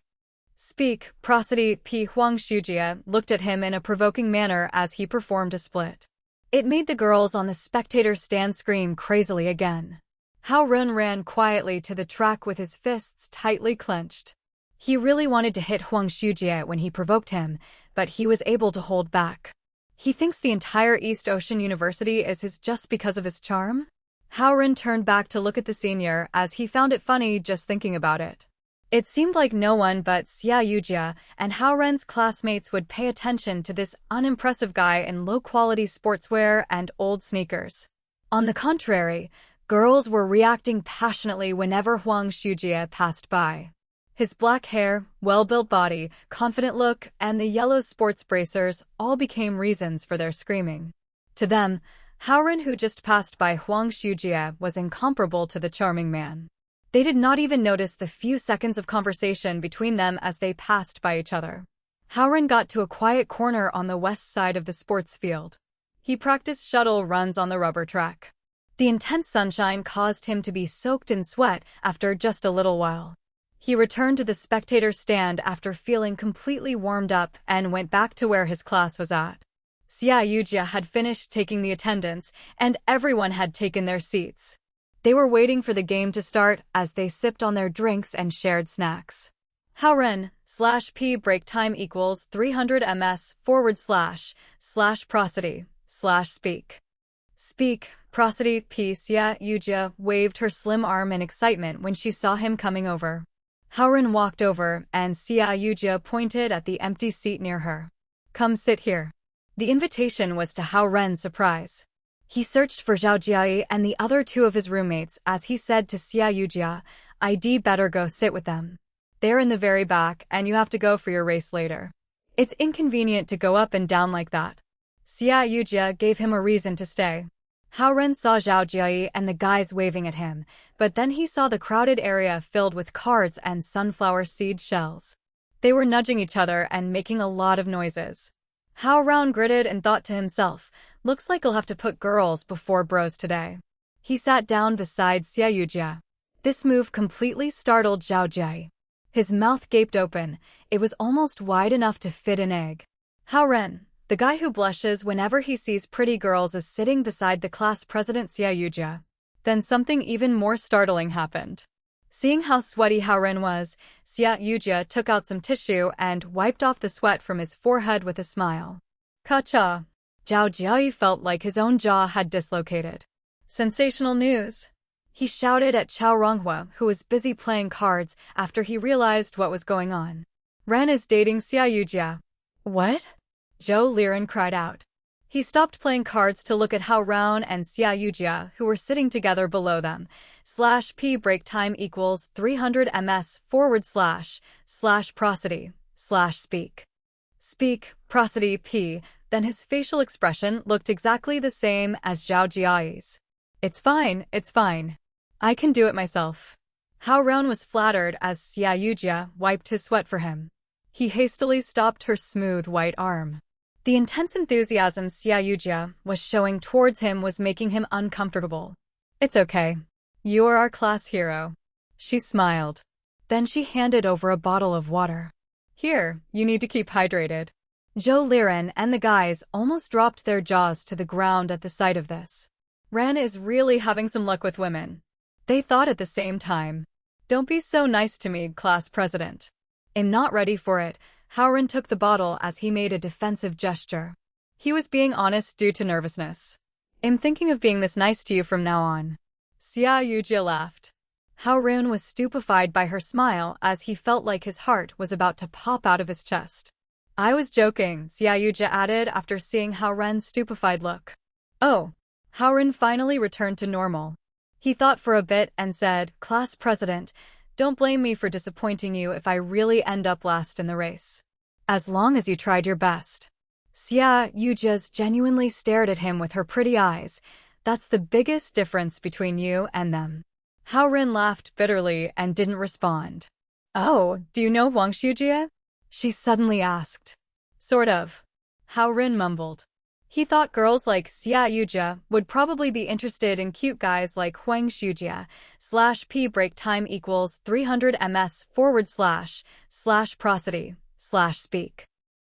Speak, prosody. P. Huang Shujia looked at him in a provoking manner as he performed a split. It made the girls on the spectator stand scream crazily again. Hao Ren ran quietly to the track with his fists tightly clenched. He really wanted to hit Huang Shujia when he provoked him, but he was able to hold back. He thinks the entire East Ocean University is his just because of his charm? Hao Ren turned back to look at the senior as he found it funny just thinking about it. It seemed like no one but Xia Yujia and Hao Ren's classmates would pay attention to this unimpressive guy in low-quality sportswear and old sneakers. On the contrary, girls were reacting passionately whenever Huang Shujia passed by. His black hair, well-built body, confident look, and the yellow sports bracers all became reasons for their screaming. To them, Hao Ren, who just passed by Huang Shujia, was incomparable to the charming man. They did not even notice the few seconds of conversation between them as they passed by each other. Hao Ren got to a quiet corner on the west side of the sports field. He practiced shuttle runs on the rubber track. The intense sunshine caused him to be soaked in sweat after just a little while. He returned to the spectator stand after feeling completely warmed up and went back to where his class was at. Xia Yujia had finished taking the attendance, and everyone had taken their seats. They were waiting for the game to start as they sipped on their drinks and shared snacks. Hao Ren /p break time equals 300 ms / prosody / speak. Speak, prosody. P. Xia Yujia waved her slim arm in excitement when she saw him coming over. Hao Ren walked over and Xia Yujia pointed at the empty seat near her. Come sit here. The invitation was to Hao Ren's surprise. He searched for Zhao Jiai and the other two of his roommates as he said to Xia Yujia, I'd better go sit with them. They're in the very back and you have to go for your race later. It's inconvenient to go up and down like that. Xia Yujia gave him a reason to stay. Hao Ren saw Zhao Jiai and the guys waving at him, but then he saw the crowded area filled with cards and sunflower seed shells. They were nudging each other and making a lot of noises. Hao Ren gritted and thought to himself, looks like I'll have to put girls before bros today. He sat down beside Xia Yujia. This move completely startled Zhao Jiai. His mouth gaped open. It was almost wide enough to fit an egg. Hao Ren, the guy who blushes whenever he sees pretty girls, is sitting beside the class president Xia Yujia. Then something even more startling happened. Seeing how sweaty Hao Ren was, Xia Yujia took out some tissue and wiped off the sweat from his forehead with a smile. Ka-cha! Zhao Jiai felt like his own jaw had dislocated. Sensational news! He shouted at Chao Ronghua, who was busy playing cards, after he realized what was going on. Ren is dating Xia Yujia. What? Zhou Liren cried out. He stopped playing cards to look at Hao Ren and Xia Yujia, who were sitting together below them. /p break time equals 300 ms / prosody / speak. Speak, prosody. P. Then his facial expression looked exactly the same as Zhao Jiai's. It's fine, it's fine. I can do it myself. Hao Ren was flattered as Xia Yujia wiped his sweat for him. He hastily stopped her smooth white arm. The intense enthusiasm Xia Yujia was showing towards him was making him uncomfortable. It's okay. You are our class hero. She smiled. Then she handed over a bottle of water. Here, you need to keep hydrated. Zhou Liren and the guys almost dropped their jaws to the ground at the sight of this. Ren is really having some luck with women. They thought at the same time. Don't be so nice to me, class president. I'm not ready for it. Hao Ren took the bottle as he made a defensive gesture. He was being honest due to nervousness. I'm thinking of being this nice to you from now on. Xia Yujia laughed. Hao Ren was stupefied by her smile as he felt like his heart was about to pop out of his chest. I was joking, Xia Yujia added after seeing Hao Ren's stupefied look. Oh. Hao Ren finally returned to normal. He thought for a bit and said, Class president, Don't blame me for disappointing you if I really end up last in the race. As long as you tried your best. Xia Yu just genuinely stared at him with her pretty eyes. That's the biggest difference between you and them. Hao Ren laughed bitterly and didn't respond. Oh, do you know Wang Shujie? She suddenly asked. Sort of. Hao Ren mumbled. He thought girls like Xia Yujia would probably be interested in cute guys like Huang Shujia. /p break time equals 300 ms / prosody / speak.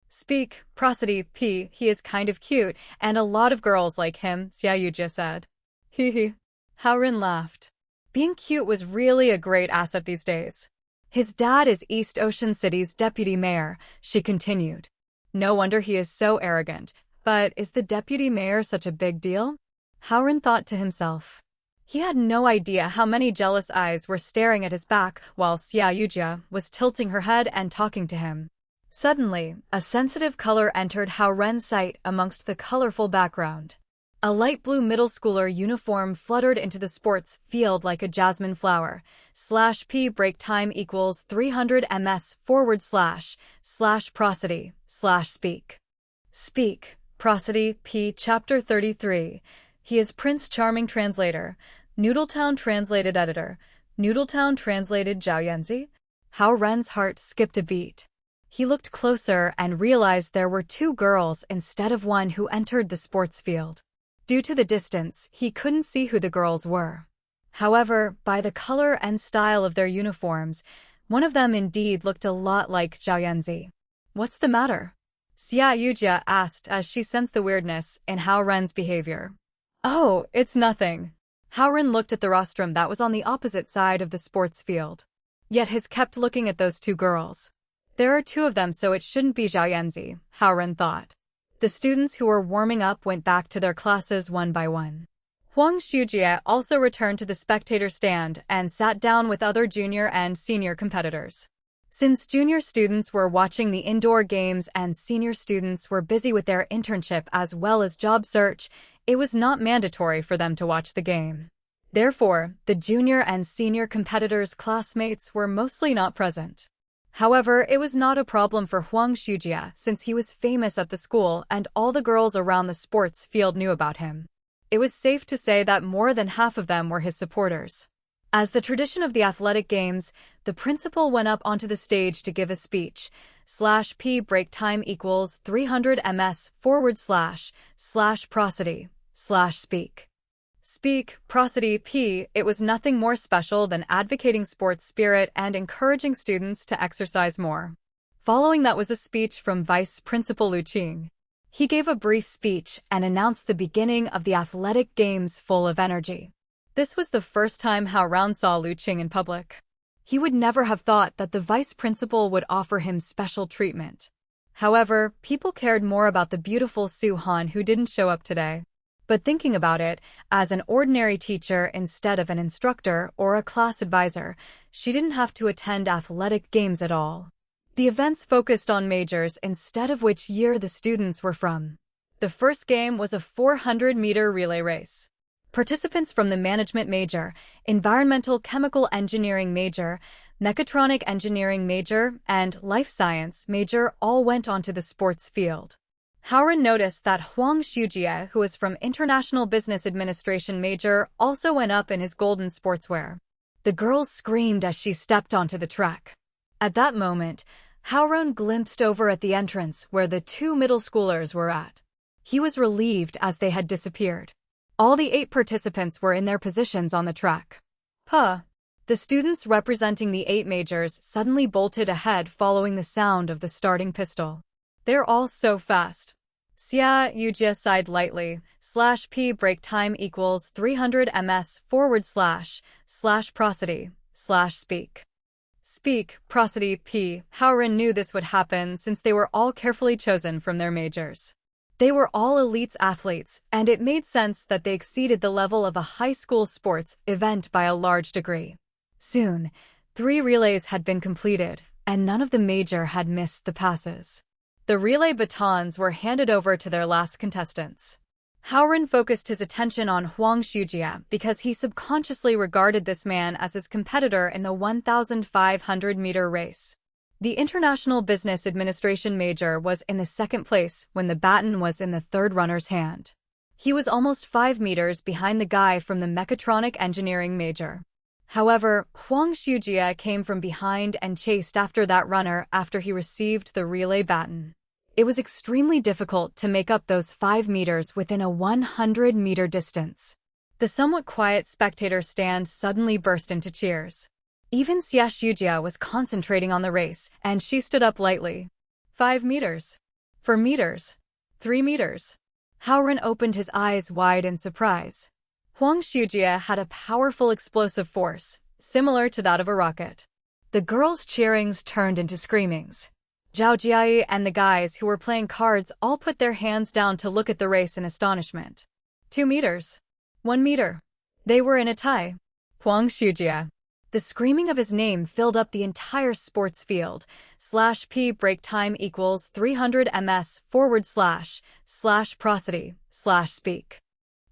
Speak, prosody, p, he is kind of cute, and a lot of girls like him, Xia Yujia said. Hee. Hao Ren laughed. Being cute was really a great asset these days. His dad is East Ocean City's deputy mayor, she continued. No wonder he is so arrogant. But is the deputy mayor such a big deal? Hao Ren thought to himself. He had no idea how many jealous eyes were staring at his back while Xia Yujia was tilting her head and talking to him. Suddenly, a sensitive color entered Hao Ren's sight amongst the colorful background. A light blue middle schooler uniform fluttered into the sports field like a jasmine flower. /p break time equals 300 ms / prosody / speak. Speak. Prosody, P. Chapter 33. He is Prince Charming Translator. Noodletown Translated Editor. Noodletown Translated Zhao Yanzi? Hao Ren's heart skipped a beat. He looked closer and realized there were two girls instead of one who entered the sports field. Due to the distance, he couldn't see who the girls were. However, by the color and style of their uniforms, one of them indeed looked a lot like Zhao Yanzi. What's the matter? Xia Yujia asked as she sensed the weirdness in Hao Ren's behavior. Oh, it's nothing. Hao Ren looked at the rostrum that was on the opposite side of the sports field. Yet he kept looking at those two girls. There are two of them, so it shouldn't be Zhao Yanzi, Hao Ren thought. The students who were warming up went back to their classes one by one. Huang Shujie also returned to the spectator stand and sat down with other junior and senior competitors. Since junior students were watching the indoor games and senior students were busy with their internship as well as job search, it was not mandatory for them to watch the game. Therefore, the junior and senior competitors' classmates were mostly not present. However, it was not a problem for Huang Shujie since he was famous at the school and all the girls around the sports field knew about him. It was safe to say that more than half of them were his supporters. As the tradition of the athletic games, the principal went up onto the stage to give a speech. /p break time equals 300 ms / prosody / speak. Speak, prosody, p. It was nothing more special than advocating sports spirit and encouraging students to exercise more. Following that was a speech from Vice Principal Lu Qing. He gave a brief speech and announced the beginning of the athletic games full of energy. This was the first time Hao Ren saw Lu Qing in public. He would never have thought that the vice principal would offer him special treatment. However, people cared more about the beautiful Su Han who didn't show up today. But thinking about it, as an ordinary teacher instead of an instructor or a class advisor, she didn't have to attend athletic games at all. The events focused on majors instead of which year the students were from. The first game was a 400-meter relay race. Participants from the management major, environmental chemical engineering major, mechatronic engineering major, and life science major all went onto the sports field. Hao Ren noticed that Huang Shujie, who was from International Business Administration major, also went up in his golden sportswear. The girls screamed as she stepped onto the track. At that moment, Hao Ren glimpsed over at the entrance where the two middle schoolers were at. He was relieved as they had disappeared. All the 8 participants were in their positions on the track. The students representing the 8 majors suddenly bolted ahead following the sound of the starting pistol. They're all so fast. Xia Yujia sighed lightly. /p break time equals 300 ms / prosody / speak. Speak, prosody, p. Hao Ren knew this would happen since they were all carefully chosen from their majors. They were all elites athletes, and it made sense that they exceeded the level of a high school sports event by a large degree. Soon, 3 relays had been completed, and none of the major had missed the passes. The relay batons were handed over to their last contestants. Hao Ren focused his attention on Huang Shujia because he subconsciously regarded this man as his competitor in the 1,500-meter race. The International Business Administration major was in the second place when the baton was in the third runner's hand. He was almost 5 meters behind the guy from the mechatronic engineering major. However, Huang Shujia came from behind and chased after that runner after he received the relay baton. It was extremely difficult to make up those 5 meters within a 100-meter distance. The somewhat quiet spectator stand suddenly burst into cheers. Even Xia Shujia was concentrating on the race, and she stood up lightly. 5 meters. 4 meters. 3 meters. Hao Ren opened his eyes wide in surprise. Huang Shujia had a powerful explosive force, similar to that of a rocket. The girls' cheerings turned into screamings. Zhao Jiai and the guys who were playing cards all put their hands down to look at the race in astonishment. 2 meters. 1 meter. They were in a tie. Huang Shujia. The screaming of his name filled up the entire sports field. /P break time equals 300 ms / prosody / speak.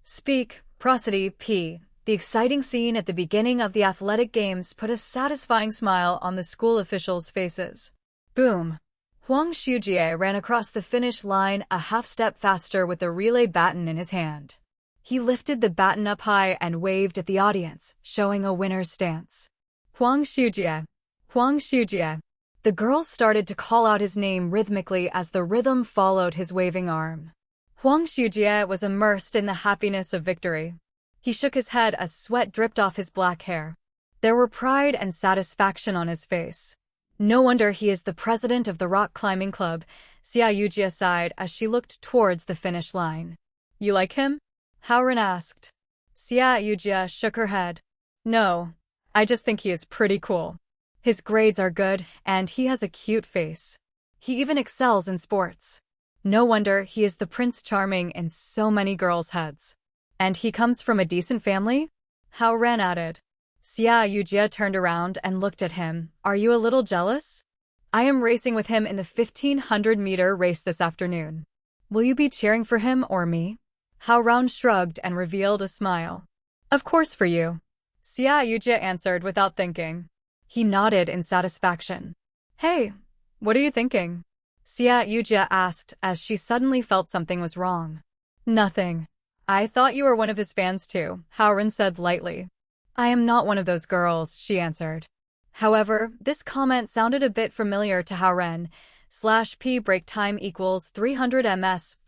Speak, prosody, p. The exciting scene at the beginning of the athletic games put a satisfying smile on the school officials' faces. Boom. Huang Shujie ran across the finish line a half-step faster with the relay baton in his hand. He lifted the baton up high and waved at the audience, showing a winner's stance. Huang Shujie. Huang Shujie. The girls started to call out his name rhythmically as the rhythm followed his waving arm. Huang Shujie was immersed in the happiness of victory. He shook his head as sweat dripped off his black hair. There were pride and satisfaction on his face. No wonder he is the president of the rock climbing club, Xia Yujia sighed as she looked towards the finish line. You like him? Hao Ren asked. Xia Yujia shook her head. No, I just think he is pretty cool. His grades are good, and he has a cute face. He even excels in sports. No wonder he is the Prince Charming in so many girls' heads. And he comes from a decent family? Hao Ren added. Xia Yujia turned around and looked at him. Are you a little jealous? I am racing with him in the 1,500-meter race this afternoon. Will you be cheering for him or me? Hao Ren shrugged and revealed a smile. Of course for you. Xia Yujia answered without thinking. He nodded in satisfaction. Hey, what are you thinking? Xia Yujia asked as she suddenly felt something was wrong. Nothing. I thought you were one of his fans too, Hao Ren said lightly. I am not one of those girls, she answered. However, this comment sounded a bit familiar to Hao Ren. /P break time equals 300 ms /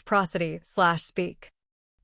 prosody / speak.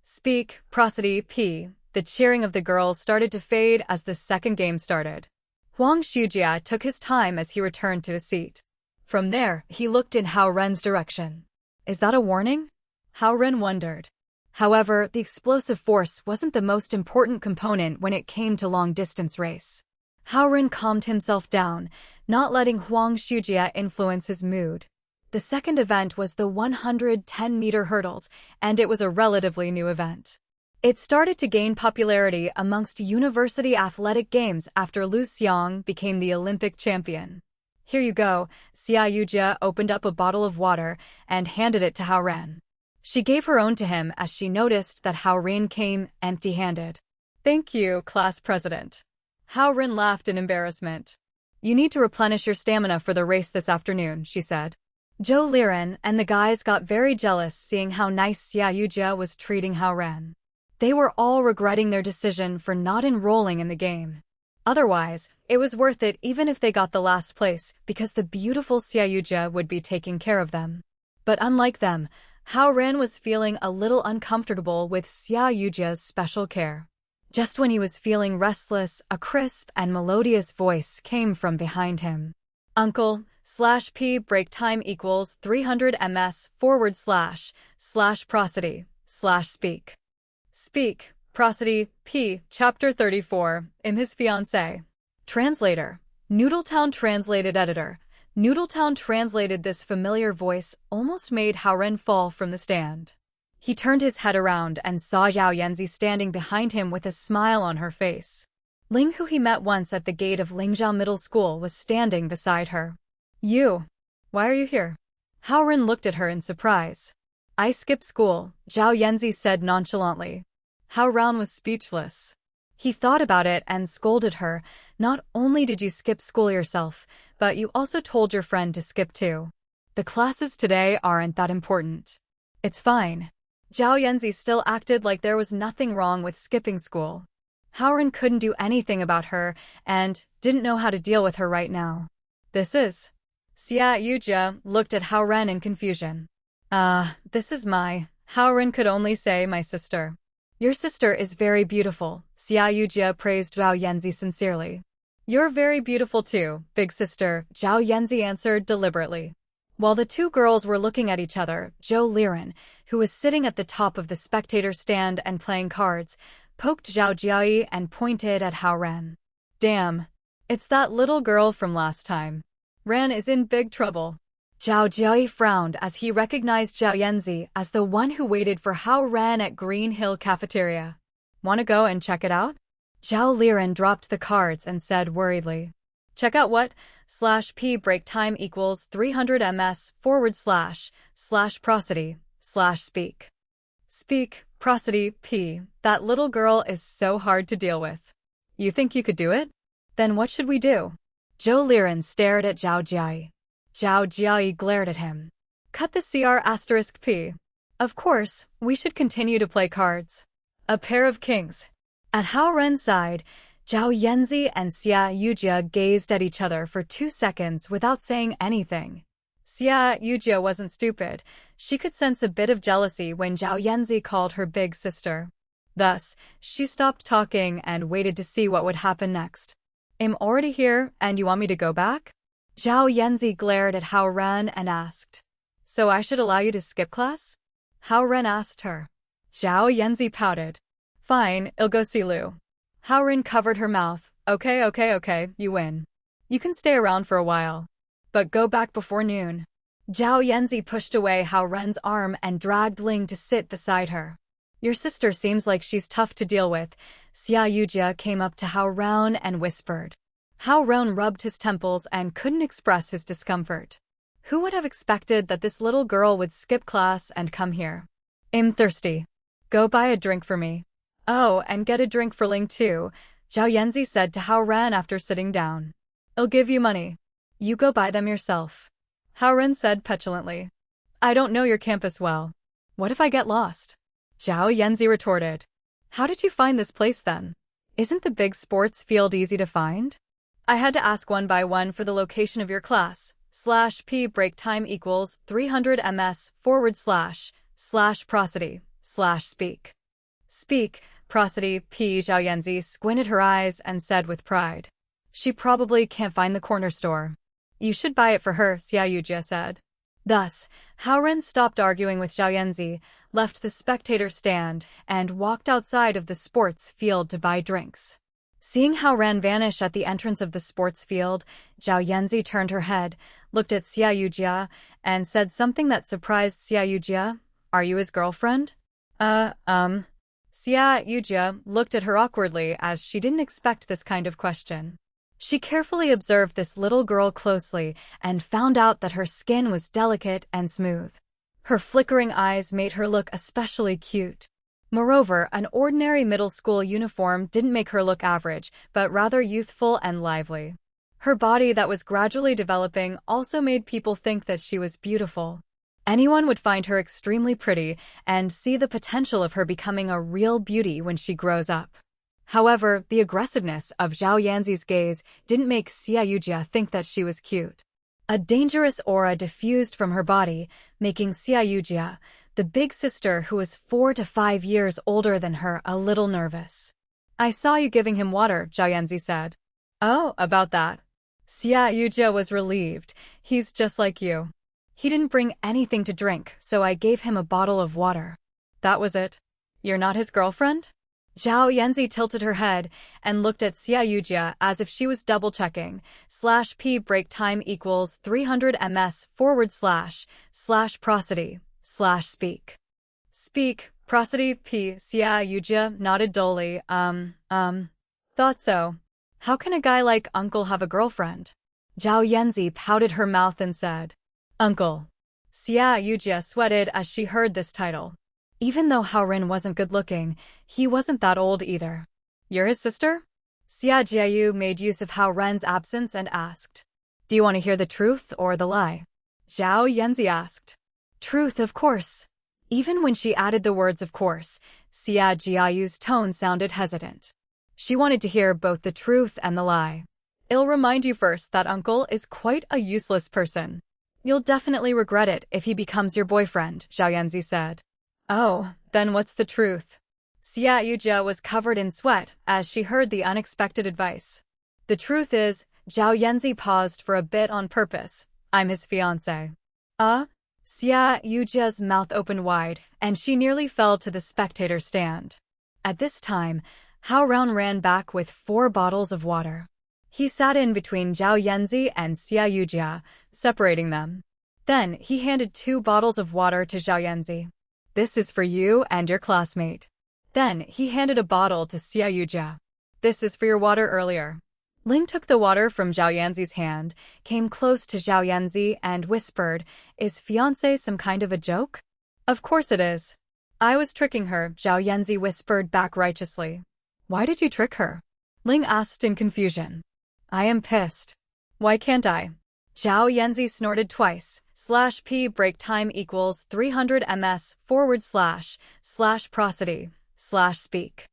Speak, prosody, p. The cheering of the girls started to fade as the second game started. Huang Shujia took his time as he returned to his seat. From there, he looked in Hao Ren's direction. Is that a warning? Hao Ren wondered. However, the explosive force wasn't the most important component when it came to long-distance race. Hao Ren calmed himself down, not letting Huang Shujia influence his mood. The second event was the 110-meter hurdles, and it was a relatively new event. It started to gain popularity amongst university athletic games after Lu Xiang became the Olympic champion. Here you go, Xia Yujia opened up a bottle of water and handed it to Hao Ren. She gave her own to him as she noticed that Hao Ren came empty-handed. Thank you, class president. Hao Ren laughed in embarrassment. You need to replenish your stamina for the race this afternoon, she said. Zhou Liren and the guys got very jealous seeing how nice Xia Yujia was treating Hao Ren. They were all regretting their decision for not enrolling in the game. Otherwise, it was worth it even if they got the last place because the beautiful Xia Yujia would be taking care of them. But unlike them, Hao Ren was feeling a little uncomfortable with Xia Yujia's special care. Just when he was feeling restless, a crisp and melodious voice came from behind him. Uncle, /P break time equals 300 ms / prosody / speak. Speak, prosody, p. Chapter 34, his fiancé. Translator. Noodletown translated editor. Noodletown translated this familiar voice almost made Hao Ren fall from the stand. He turned his head around and saw Yao Yanzi standing behind him with a smile on her face. Ling, who he met once at the gate of Lingzhou Middle School, was standing beside her. You. Why are you here? Hao Ren looked at her in surprise. I skipped school, Zhao Yanzi said nonchalantly. Hao Ren was speechless. He thought about it and scolded her. Not only did you skip school yourself, but you also told your friend to skip too. The classes today aren't that important. It's fine. Zhao Yanzi still acted like there was nothing wrong with skipping school. Hao Ren couldn't do anything about her and didn't know how to deal with her right now. This is. Xia Yujia looked at Hao Ren in confusion. This is Hao Ren could only say my sister. Your sister is very beautiful, Xia Yujia praised Zhao Yanzi sincerely. You're very beautiful too, big sister, Zhao Yanzi answered deliberately. While the two girls were looking at each other, Zhou Liren, who was sitting at the top of the spectator stand and playing cards, poked Zhao Jiayi and pointed at Hao Ren. Damn. It's that little girl from last time. Ren is in big trouble. Zhao Jiayi frowned as he recognized Zhao Yanzi as the one who waited for Hao Ren at Green Hill Cafeteria. Wanna go and check it out? Zhao Liren dropped the cards and said worriedly. Check out what? /p break time equals 300 ms / prosody / speak. Speak, prosody, p. That little girl is so hard to deal with. You think you could do it? Then what should we do? Zhou Liren stared at Zhao Jiayi. Zhao Jiayi glared at him. Cut the **p. Of course, we should continue to play cards. A pair of kings. At Hao Ren's side, Zhao Yanzi and Xia Yujia gazed at each other for 2 seconds without saying anything. Xia Yujia wasn't stupid. She could sense a bit of jealousy when Zhao Yanzi called her big sister. Thus, she stopped talking and waited to see what would happen next. I'm already here, and you want me to go back? Zhao Yanzi glared at Hao Ren and asked. So I should allow you to skip class? Hao Ren asked her. Zhao Yanzi pouted. Fine, I'll go see Lu. Hao Ren covered her mouth. Okay, you win. You can stay around for a while. But go back before noon. Zhao Yanzi pushed away Hao Ren's arm and dragged Ling to sit beside her. Your sister seems like she's tough to deal with. Xia Yujia came up to Hao Ren and whispered. Hao Ren rubbed his temples and couldn't express his discomfort. Who would have expected that this little girl would skip class and come here? I'm thirsty. Go buy a drink for me. Oh, and get a drink for Ling too, Zhao Yanzi said to Hao Ren after sitting down. I'll give you money. You go buy them yourself. Hao Ren said petulantly. I don't know your campus well. What if I get lost? Zhao Yanzi retorted. How did you find this place then? Isn't the big sports field easy to find? I had to ask one by one for the location of your class. /p break time equals 300 ms / prosody / speak. Speak, prosody, p. Zhao Yanzi squinted her eyes and said with pride. She probably can't find the corner store. You should buy it for her, Xia Yujia said. Thus, Hao Ren stopped arguing with Zhao Yanzi, left the spectator stand, and walked outside of the sports field to buy drinks. Seeing Hao Ren vanish at the entrance of the sports field, Zhao Yanzi turned her head, looked at Xia Yujia, and said something that surprised Xia Yujia. Are you his girlfriend? Xia Yujia looked at her awkwardly as she didn't expect this kind of question. She carefully observed this little girl closely and found out that her skin was delicate and smooth. Her flickering eyes made her look especially cute. Moreover, an ordinary middle school uniform didn't make her look average, but rather youthful and lively. Her body that was gradually developing also made people think that she was beautiful. Anyone would find her extremely pretty and see the potential of her becoming a real beauty when she grows up. However, the aggressiveness of Zhao Yanzi's gaze didn't make Xia Yujia think that she was cute. A dangerous aura diffused from her body, making Xia Yujia, the big sister who was 4 to 5 years older than her, a little nervous. I saw you giving him water, Zhao Yanzi said. Oh, about that. Xia Yujia was relieved. He's just like you. He didn't bring anything to drink, so I gave him a bottle of water. That was it. You're not his girlfriend? Zhao Yanzi tilted her head and looked at Xia Yujia as if she was double-checking. /p break time equals 300 ms / prosody / speak. Speak, prosody, p. Xia Yujia nodded dully. Thought so. How can a guy like Uncle have a girlfriend? Zhao Yanzi pouted her mouth and said. Uncle. Xia Yujia sweated as she heard this title. Even though Hao Ren wasn't good-looking, he wasn't that old either. You're his sister? Xia Jiayu made use of Hao Ren's absence and asked. Do you want to hear the truth or the lie? Zhao Yanzi asked. Truth, of course. Even when she added the words of course, Xia Jiayu's tone sounded hesitant. She wanted to hear both the truth and the lie. I'll remind you first that uncle is quite a useless person. You'll definitely regret it if he becomes your boyfriend, Zhao Yanzi said. Oh, then what's the truth? Xia Yujia was covered in sweat as she heard the unexpected advice. The truth is, Zhao Yanzi paused for a bit on purpose. I'm his fiancé. Xia Yujia's mouth opened wide, and she nearly fell to the spectator stand. At this time, Hao Ren ran back with 4 bottles of water. He sat in between Zhao Yanzi and Xia Yujia, separating them. Then he handed 2 bottles of water to Zhao Yanzi. This is for you and your classmate. Then he handed a bottle to Xia Yujia. This is for your water earlier. Ling took the water from Zhao Yanzi's hand, came close to Zhao Yanzi and whispered, Is fiancé some kind of a joke? Of course it is. I was tricking her, Zhao Yanzi whispered back righteously. Why did you trick her? Ling asked in confusion. I am pissed. Why can't I? Zhao Yanzi snorted twice. /p break time equals 300 ms / prosody / speak.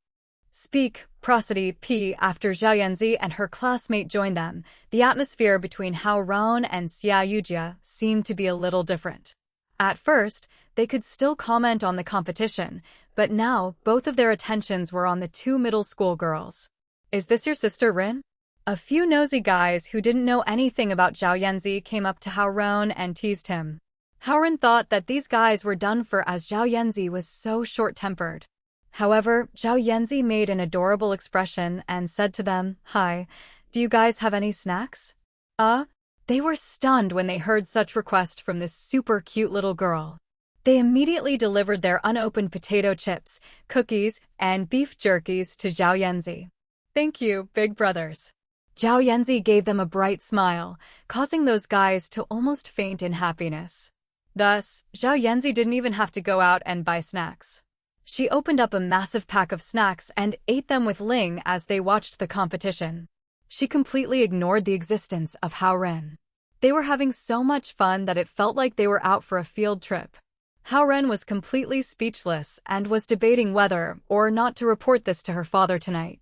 Speak, prosody, p. After Zhao Yanzi and her classmate joined them, the atmosphere between Hao Ren and Xia Yujia seemed to be a little different. At first, they could still comment on the competition, but now both of their attentions were on the 2 middle school girls. Is this your sister, Rin? A few nosy guys who didn't know anything about Zhao Yanzi came up to Hao Ren and teased him. Hao Ren thought that these guys were done for as Zhao Yanzi was so short-tempered. However, Zhao Yanzi made an adorable expression and said to them, Hi, do you guys have any snacks? They were stunned when they heard such request from this super cute little girl. They immediately delivered their unopened potato chips, cookies, and beef jerkies to Zhao Yanzi. Thank you, big brothers. Zhao Yanzi gave them a bright smile, causing those guys to almost faint in happiness. Thus, Zhao Yanzi didn't even have to go out and buy snacks. She opened up a massive pack of snacks and ate them with Ling as they watched the competition. She completely ignored the existence of Hao Ren. They were having so much fun that it felt like they were out for a field trip. Hao Ren was completely speechless and was debating whether or not to report this to her father tonight.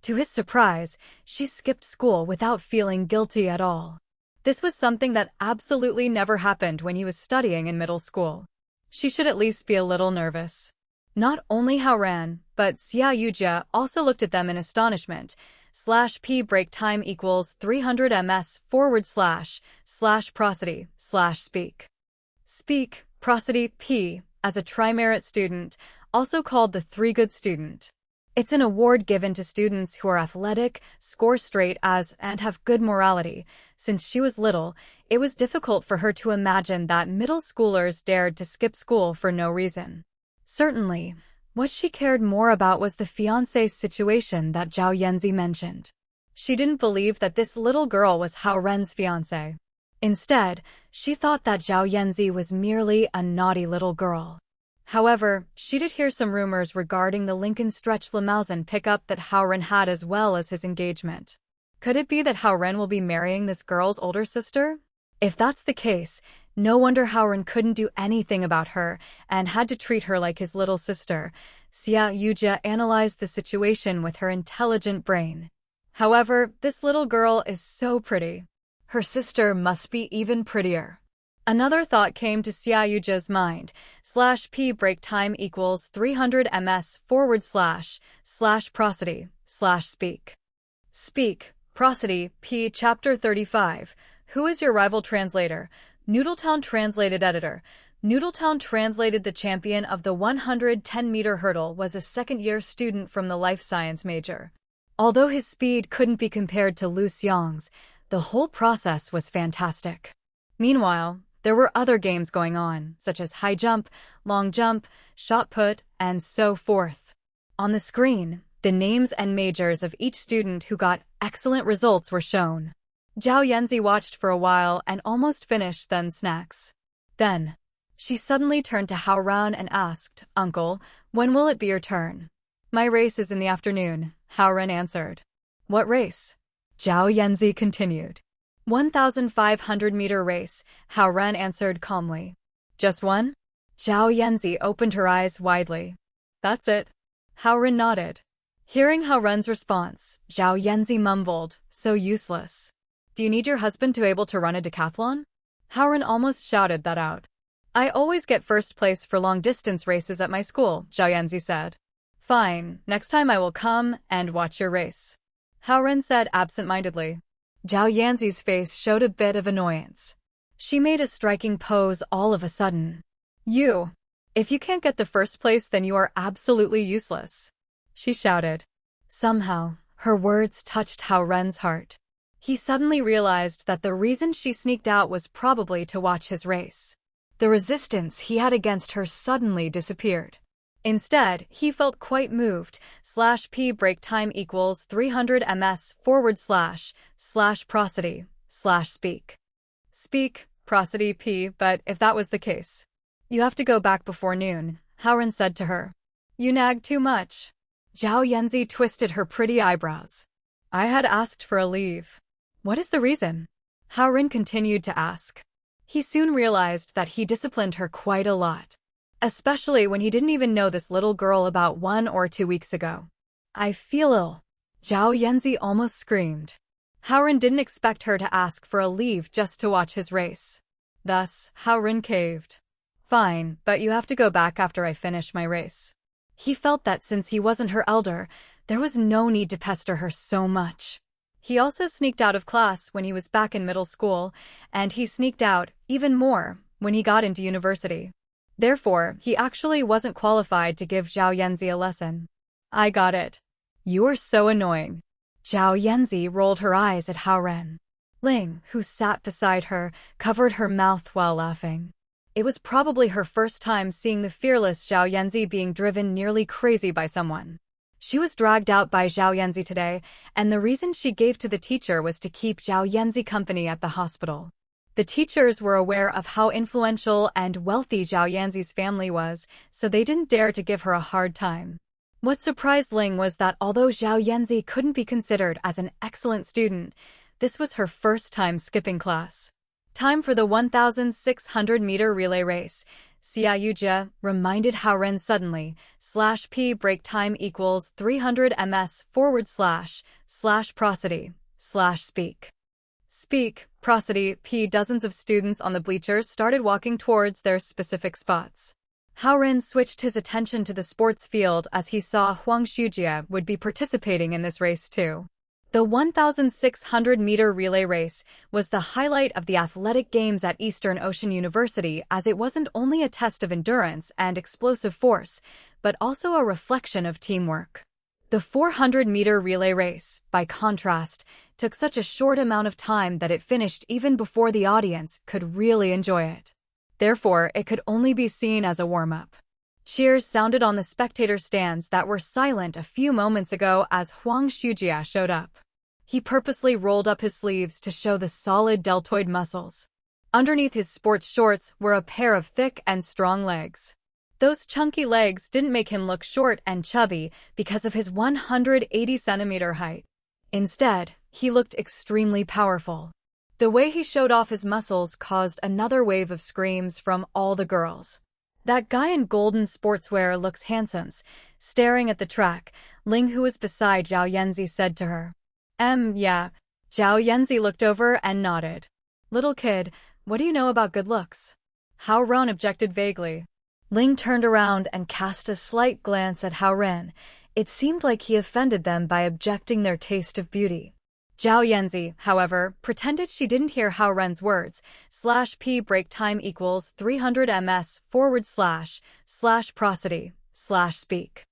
To his surprise, she skipped school without feeling guilty at all. This was something that absolutely never happened when he was studying in middle school. She should at least be a little nervous. Not only Hao Ren, but Xia Yujia also looked at them in astonishment. /p break time equals 300 ms / prosody / speak. Speak, prosody, p. As a tri-merit student, also called the 3 good student. It's an award given to students who are athletic, score straight as, and have good morality. Since she was little, it was difficult for her to imagine that middle schoolers dared to skip school for no reason. Certainly, what she cared more about was the fiancé situation that Zhao Yanzi mentioned. She didn't believe that this little girl was Hao Ren's fiancé. Instead, she thought that Zhao Yanzi was merely a naughty little girl. However, she did hear some rumors regarding the Lincoln Stretch Limousin pickup that Hao Ren had as well as his engagement. Could it be that Hao Ren will be marrying this girl's older sister? If that's the case, no wonder Hao Ren couldn't do anything about her and had to treat her like his little sister. Xia Yujia analyzed the situation with her intelligent brain. However, this little girl is so pretty. Her sister must be even prettier. Another thought came to Xia Yujia's mind. /p break time equals 300 ms / prosody / speak. Speak, prosody, p. Chapter 35. Who is your rival translator? Noodletown translated editor. Noodletown translated the champion of the 110-meter hurdle was a second-year student from the life science major. Although his speed couldn't be compared to Lu Xiang's, the whole process was fantastic. Meanwhile, there were other games going on, such as high jump, long jump, shot put, and so forth. On the screen, the names and majors of each student who got excellent results were shown. Zhao Yanzi watched for a while and almost finished then snacks. Then, She suddenly turned to Hao Ren and asked, "Uncle, when will it be your turn?" "My race is in the afternoon," Hao Ren answered. "What race?" Zhao Yanzi continued. 1,500-meter race, Hao Ren answered calmly. "Just one?" Zhao Yanzi opened her eyes widely. "That's it." Hao Ren nodded. Hearing Hao Ren's response, Zhao Yanzi mumbled, "So useless. Do you need your husband to be able to run a decathlon?" Hao Ren almost shouted that out. "I always get first place for long-distance races at my school," Zhao Yanzi said. "Fine, next time I will come and watch your race," Hao Ren said absent-mindedly. Zhao Yanzi's face showed a bit of annoyance. She made a striking pose all of a sudden. If you can't get the first place, then you are absolutely useless," she shouted. Somehow, her words touched Hao Ren's heart. He suddenly realized that the reason she sneaked out was probably to watch his race. The resistance he had against her suddenly disappeared. Instead, he felt quite moved. /p break time equals 300 ms / prosody / speak. Speak, prosody p, but if that was the case, you have to go back before noon, Hao Ren said to her. You nag too much. Zhao Yanzi twisted her pretty eyebrows. I had asked for a leave. What is the reason? Hao Ren continued to ask. He soon realized that he disciplined her quite a lot, especially when he didn't even know this little girl about 1 or 2 weeks ago. I feel ill. Zhao Yanzi almost screamed. Hao Ren didn't expect her to ask for a leave just to watch his race. Thus, Hao Ren caved. Fine, but you have to go back after I finish my race. He felt that since he wasn't her elder, there was no need to pester her so much. He also sneaked out of class when he was back in middle school, and he sneaked out, even more, when he got into university. Therefore, he actually wasn't qualified to give Zhao Yanzi a lesson. I got it. You're so annoying. Zhao Yanzi rolled her eyes at Hao Ren. Ling, who sat beside her, covered her mouth while laughing. It was probably her first time seeing the fearless Zhao Yanzi being driven nearly crazy by someone. She was dragged out by Zhao Yanzi today, and the reason she gave to the teacher was to keep Zhao Yanzi company at the hospital. The teachers were aware of how influential and wealthy Zhao Yanzi's family was, so they didn't dare to give her a hard time. What surprised Ling was that although Zhao Yanzi couldn't be considered as an excellent student, this was her first time skipping class. Time for the 1,600-meter relay race. Xiaoyujia reminded Hao Ren suddenly. /p break time equals 300 ms / prosody / speak. Speak, prosody p. Dozens of students on the bleachers started walking towards their specific spots. Hao Ren switched his attention to the sports field as he saw Huang Shujia would be participating in this race too. The 1,600-meter relay race was the highlight of the athletic games at Eastern Ocean University, as it wasn't only a test of endurance and explosive force, but also a reflection of teamwork. The 400-meter relay race, by contrast, took such a short amount of time that it finished even before the audience could really enjoy it. Therefore, it could only be seen as a warm-up. Cheers sounded on the spectator stands that were silent a few moments ago as Huang Shujia showed up. He purposely rolled up his sleeves to show the solid deltoid muscles. Underneath his sports shorts were a pair of thick and strong legs. Those chunky legs didn't make him look short and chubby because of his 180-centimeter height. Instead, he looked extremely powerful. The way he showed off his muscles caused another wave of screams from all the girls. That guy in golden sportswear looks handsome. Staring at the track, Ling, who was beside Zhao Yanzi, said to her. Yeah. Zhao Yanzi looked over and nodded. Little kid, what do you know about good looks? Hao Ren objected vaguely. Ling turned around and cast a slight glance at Hao Ren. It seemed like he offended them by objecting their taste of beauty. Zhao Yanzi, however, pretended she didn't hear Hao Ren's words. /p break time equals 300 ms / prosody / speak.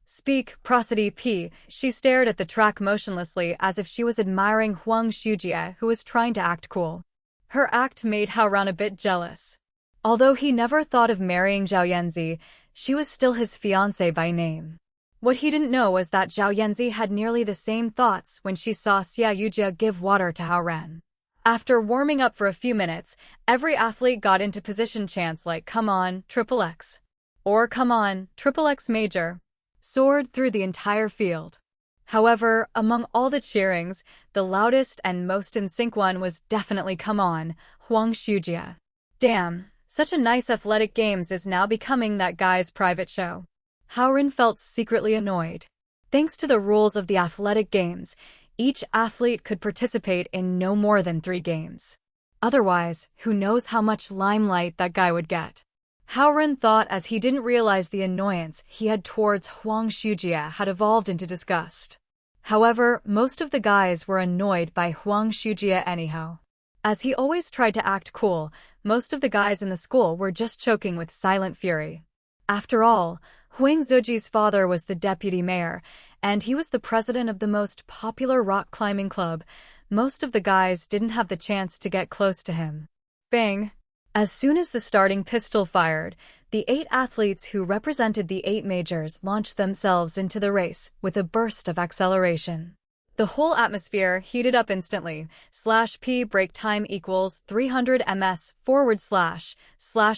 Speak, prosody p. She stared at the track motionlessly as if she was admiring Huang Shujia, who was trying to act cool. Her act made Hao Ren a bit jealous. Although he never thought of marrying Zhao Yanzi, she was still his fiancée by name. What he didn't know was that Zhao Yanzi had nearly the same thoughts when she saw Xiaoyujia give water to Hao Ren. After warming up for a few minutes, every athlete got into position chants like "Come on, Triple X," or "Come on, Triple X Major," soared through the entire field. However, among all the cheerings, the loudest and most in sync one was definitely "Come on, Huang Shujia." Damn, such a nice athletic games is now becoming that guy's private show. Hao Ren felt secretly annoyed. Thanks to the rules of the athletic games, each athlete could participate in no more than 3 games. Otherwise, who knows how much limelight that guy would get. Hao Ren thought as he didn't realize the annoyance he had towards Huang Shujia had evolved into disgust. However, most of the guys were annoyed by Huang Shujia anyhow. As he always tried to act cool, most of the guys in the school were just choking with silent fury. After all, Huang Zuji's father was the deputy mayor, and he was the president of the most popular rock climbing club. Most of the guys didn't have the chance to get close to him. Bang! As soon as the starting pistol fired, the 8 athletes who represented the 8 majors launched themselves into the race with a burst of acceleration. The whole atmosphere heated up instantly. /P break time equals 300 ms /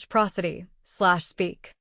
prosody / speak.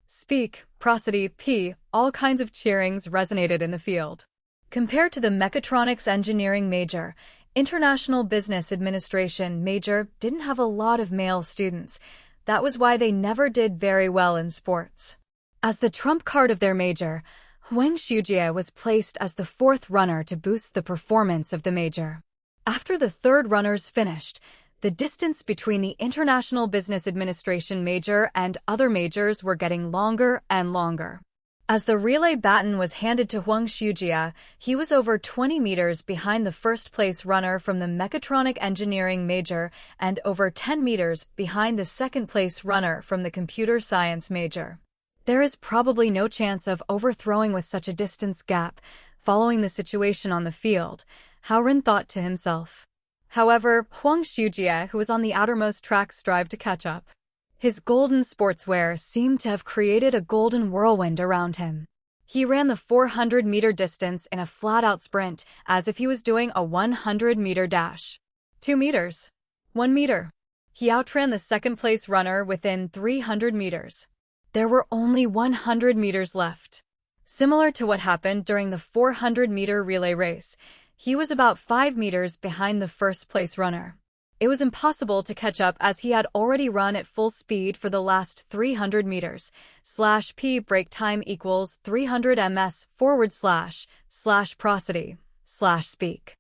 Speak, prosody, P, all kinds of cheerings resonated in the field. Compared to the mechatronics engineering major, International Business Administration major didn't have a lot of male students. That was why they never did very well in sports. As the trump card of their major, Huang Shujia was placed as the 4th runner to boost the performance of the major. After the 3rd runners finished, the distance between the International Business Administration major and other majors were getting longer and longer. As the relay baton was handed to Huang Shujia, he was over 20 meters behind the first-place runner from the mechatronic engineering major and over 10 meters behind the second-place runner from the computer science major. There is probably no chance of overthrowing with such a distance gap. Following the situation on the field, Hao Ren thought to himself. However, Huang Shujia, who was on the outermost track, strived to catch up. His golden sportswear seemed to have created a golden whirlwind around him. He ran the 400-meter distance in a flat-out sprint, as if he was doing a 100-meter dash. 2 meters. 1 meter. He outran the second-place runner within 300 meters. There were only 100 meters left. Similar to what happened during the 400-meter relay race, he was about 5 meters behind the first-place runner. It was impossible to catch up as he had already run at full speed for the last 300 meters. /P break time equals 300 ms / prosody / speak.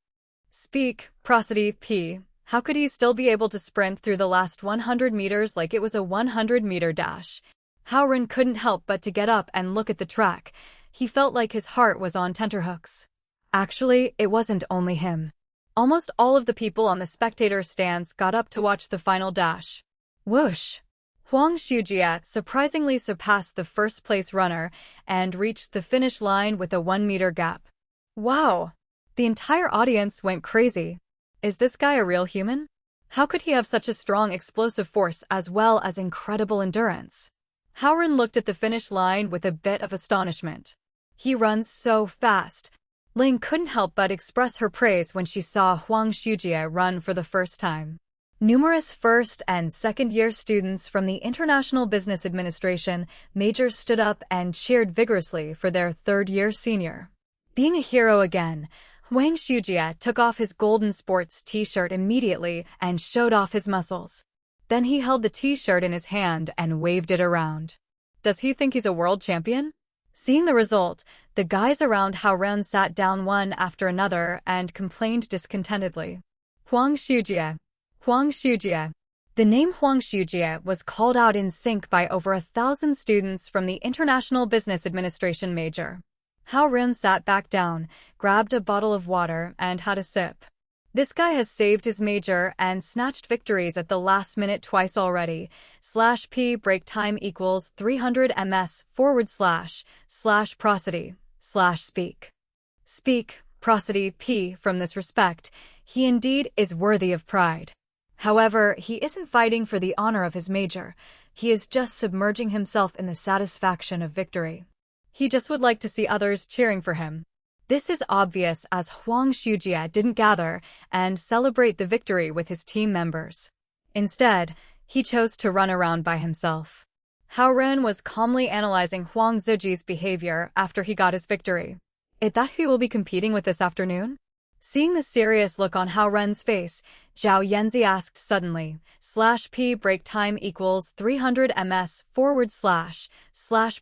Speak, prosody, P. How could he still be able to sprint through the last 100 meters like it was a 100-meter dash? Hao Ren couldn't help but to get up and look at the track. He felt like his heart was on tenterhooks. Actually, it wasn't only him. Almost all of the people on the spectator stands got up to watch the final dash. Whoosh! Huang Shujia surprisingly surpassed the first-place runner and reached the finish line with a 1-meter gap. Wow! The entire audience went crazy. Is this guy a real human? How could he have such a strong explosive force as well as incredible endurance? Hao Ren looked at the finish line with a bit of astonishment. He runs so fast. Ling couldn't help but express her praise when she saw Huang Shujia run for the first time. Numerous first- and second-year students from the International Business Administration major stood up and cheered vigorously for their third-year senior. Being a hero again, Huang Shujia took off his golden sports t-shirt immediately and showed off his muscles. Then he held the t-shirt in his hand and waved it around. Does he think he's a world champion? Seeing the result, the guys around Hao Ren sat down one after another and complained discontentedly. Huang Shujia. Huang Shujia. The name Huang Shujia was called out in sync by over 1,000 students from the International Business Administration major. Hao Ren sat back down, grabbed a bottle of water, and had a sip. This guy has saved his major and snatched victories at the last minute twice already. /P break time equals 300 ms / prosody / speak. Speak, prosody, P. From this respect, he indeed is worthy of pride. However, he isn't fighting for the honor of his major. He is just submerging himself in the satisfaction of victory. He just would like to see others cheering for him. This is obvious as Huang Shujie didn't gather and celebrate the victory with his team members. Instead, he chose to run around by himself. Hao Ren was calmly analyzing Huang Zijie's behavior after he got his victory. Is that who will be competing with this afternoon? Seeing the serious look on Hao Ren's face, Zhao Yanzi asked suddenly, /p break time equals 300 ms /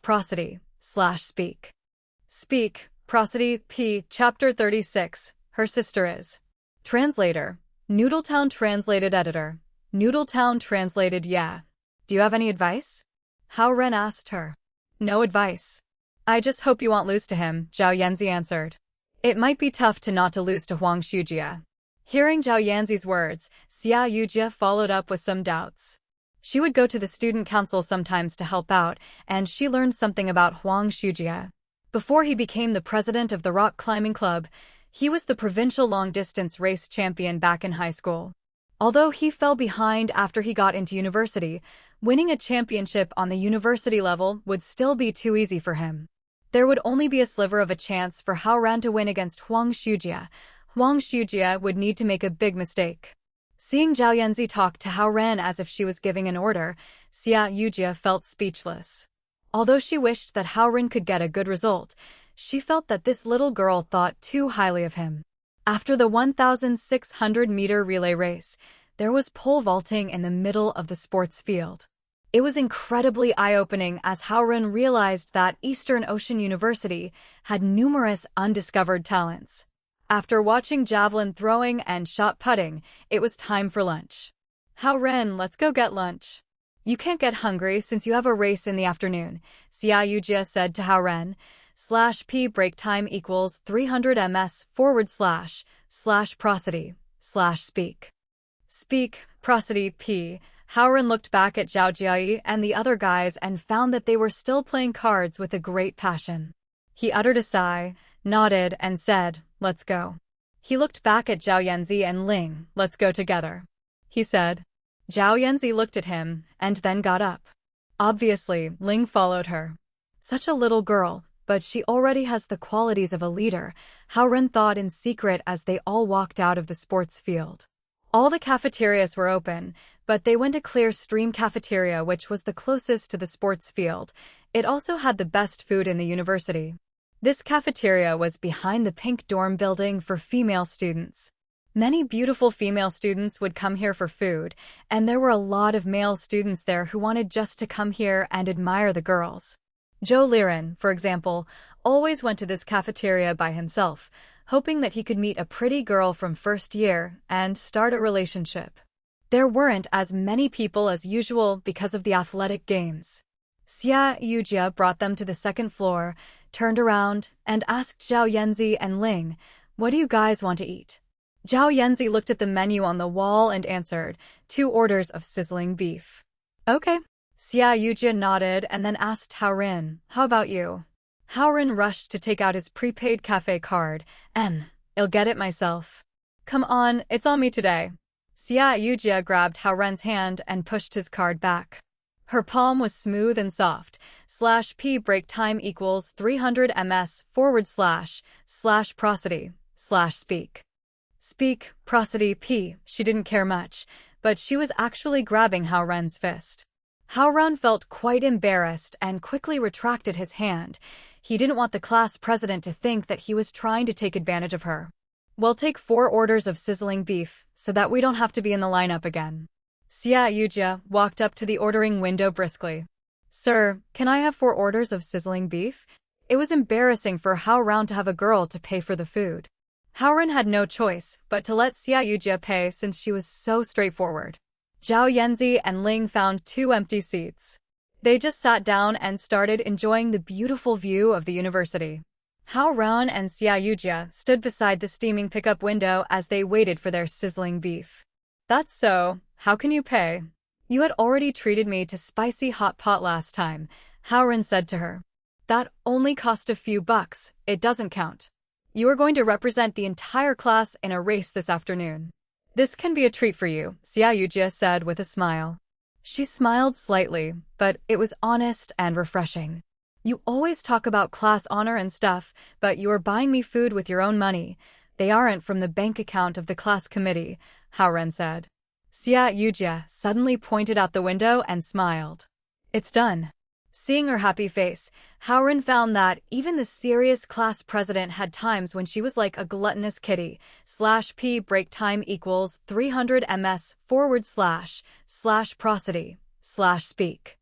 prosody / speak. Speak, prosody, p. Chapter 36, Her Sister Is. Translator. Noodletown translated editor. Noodletown translated yeah. Do you have any advice? Hao Ren asked her. No advice. I just hope you won't lose to him, Zhao Yanzi answered. It might be tough not to lose to Huang Shujie. Hearing Zhao Yanzi's words, Xia Yujie followed up with some doubts. She would go to the student council sometimes to help out, and she learned something about Huang Shujie. Before he became the president of the rock climbing club, he was the provincial long-distance race champion back in high school. Although he fell behind after he got into university, winning a championship on the university level would still be too easy for him. There would only be a sliver of a chance for Hao Ren to win against Huang Shujie. Huang Shujie would need to make a big mistake. Seeing Zhao Yanzi talk to Hao Ren as if she was giving an order, Xia Yujie felt speechless. Although she wished that Hao Ren could get a good result, she felt that this little girl thought too highly of him. After the 1,600-meter relay race, there was pole vaulting in the middle of the sports field. It was incredibly eye-opening as Hao Ren realized that Eastern Ocean University had numerous undiscovered talents. After watching javelin throwing and shot putting, it was time for lunch. Hao Ren, let's go get lunch. You can't get hungry since you have a race in the afternoon, Xia Yujie said to Hao Ren. /p break time equals 300 ms / prosody / speak. Speak, prosody, p. Hao Ren looked back at Zhao Jiayi and the other guys and found that they were still playing cards with a great passion. He uttered a sigh, nodded, and said, let's go. He looked back at Zhao Yanzi and Ling. Let's go together, he said. Zhao Yanzi looked at him and then got up. Obviously, Ling followed her. Such a little girl, but she already has the qualities of a leader, Hao Ren thought in secret as they all walked out of the sports field. All the cafeterias were open, but they went to Clear Stream Cafeteria, which was the closest to the sports field. It also had the best food in the university. This cafeteria was behind the pink dorm building for female students. Many beautiful female students would come here for food, and there were a lot of male students there who wanted just to come here and admire the girls. Zhou Liren, for example, always went to this cafeteria by himself, hoping that he could meet a pretty girl from first year and start a relationship. There weren't as many people as usual because of the athletic games. Xia Yujie brought them to the second floor, turned around, and asked Zhao Yanzi and Ling, what do you guys want to eat? Zhao Yanzi looked at the menu on the wall and answered, 2 orders of sizzling beef. Okay. Xia Yujie nodded and then asked Hao Ren, how about you? Hao Ren rushed to take out his prepaid cafe card. I'll get it myself. Come on, it's on me today. Xia Yujie grabbed Hao Ren's hand and pushed his card back. Her palm was smooth and soft. /p break time equals 300 ms / prosody / speak. Speak, prosody, p. She didn't care much, but she was actually grabbing Hao Ren's fist. Hao Ren felt quite embarrassed and quickly retracted his hand. He didn't want the class president to think that he was trying to take advantage of her. We'll take 4 orders of sizzling beef, so that we don't have to be in the lineup again. Xia Yujie walked up to the ordering window briskly. Sir, can I have 4 orders of sizzling beef? It was embarrassing for Hao Ren to have a girl to pay for the food. Hao Ren had no choice but to let Xia Yujie pay since she was so straightforward. Zhao Yanzi and Ling found 2 empty seats. They just sat down and started enjoying the beautiful view of the university. Hao Ren and Xia Yujie stood beside the steaming pickup window as they waited for their sizzling beef. That's so. How can you pay? You had already treated me to spicy hot pot last time, Hao Ren said to her. That only cost a few bucks. It doesn't count. You are going to represent the entire class in a race this afternoon. This can be a treat for you, Xia Yujie said with a smile. She smiled slightly, but it was honest and refreshing. You always talk about class honor and stuff, but you are buying me food with your own money. They aren't from the bank account of the class committee, Hao Ren said. Xia Yujia suddenly pointed out the window and smiled. It's done. Seeing her happy face, Hao Ren found that even the serious class president had times when she was like a gluttonous kitty. /p break time equals 300 ms / prosody / speak.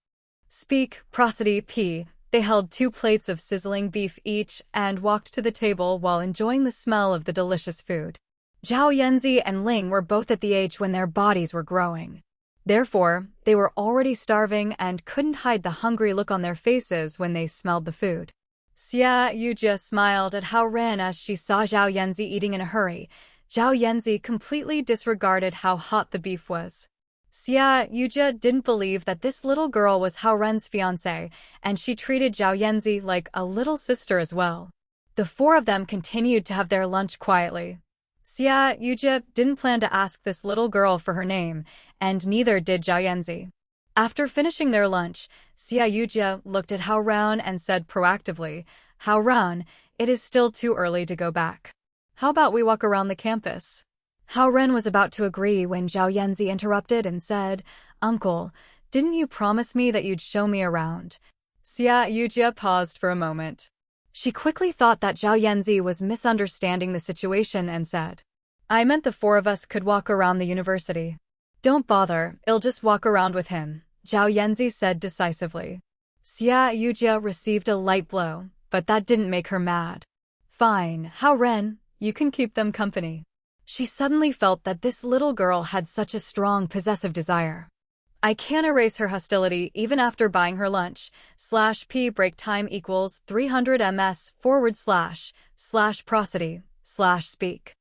Speak, prosody p. They held 2 plates of sizzling beef each and walked to the table while enjoying the smell of the delicious food. Zhao Yanzi and Ling were both at the age when their bodies were growing. Therefore, they were already starving and couldn't hide the hungry look on their faces when they smelled the food. Xia Yujia smiled at Hao Ren as she saw Zhao Yanzi eating in a hurry. Zhao Yanzi completely disregarded how hot the beef was. Xia Yujia didn't believe that this little girl was Hao Ren's fiancée, and she treated Zhao Yanzi like a little sister as well. The 4 of them continued to have their lunch quietly. Xia Yujia didn't plan to ask this little girl for her name, and neither did Zhao Yanzi. After finishing their lunch, Xia Yujia looked at Hao Ren and said proactively, Hao Ren, it is still too early to go back. How about we walk around the campus? Hao Ren was about to agree when Zhao Yanzi interrupted and said, Uncle, didn't you promise me that you'd show me around? Xia Yujia paused for a moment. She quickly thought that Zhao Yanzi was misunderstanding the situation and said, I meant the 4 of us could walk around the university. Don't bother, I'll just walk around with him, Zhao Yanzi said decisively. Xia Yujia received a light blow, but that didn't make her mad. Fine, Hao Ren, you can keep them company. She suddenly felt that this little girl had such a strong possessive desire. I can't erase her hostility even after buying her lunch. /p break time equals 300 ms / prosody / speak.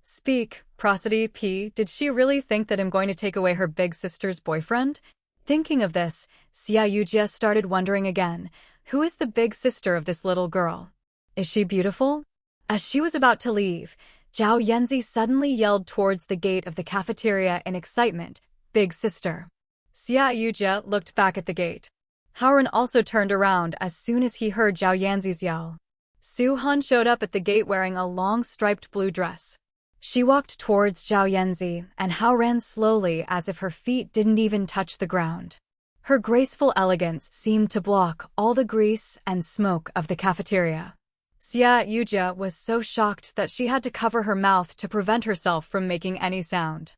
Speak, prosody p. Did she really think that I'm going to take away her big sister's boyfriend? Thinking of this, Xia Yujia started wondering again, who is the big sister of this little girl? Is she beautiful? As she was about to leave, Zhao Yanzi suddenly yelled towards the gate of the cafeteria in excitement, Big sister. Xia Yujia looked back at the gate. Hao Ren also turned around as soon as he heard Zhao Yanzi's yell. Su Han showed up at the gate wearing a long striped blue dress. She walked towards Zhao Yanzi, and Hao ran slowly as if her feet didn't even touch the ground. Her graceful elegance seemed to block all the grease and smoke of the cafeteria. Xia Yujia was so shocked that she had to cover her mouth to prevent herself from making any sound.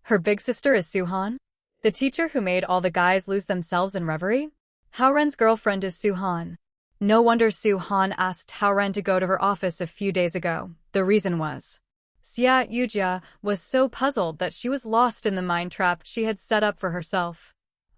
Her big sister is Su Han? The teacher who made all the guys lose themselves in reverie? Hao Ren's girlfriend is Su Han. No wonder Su Han asked Hao Ren to go to her office a few days ago. The reason was, Xia Yujia was so puzzled that she was lost in the mind trap she had set up for herself.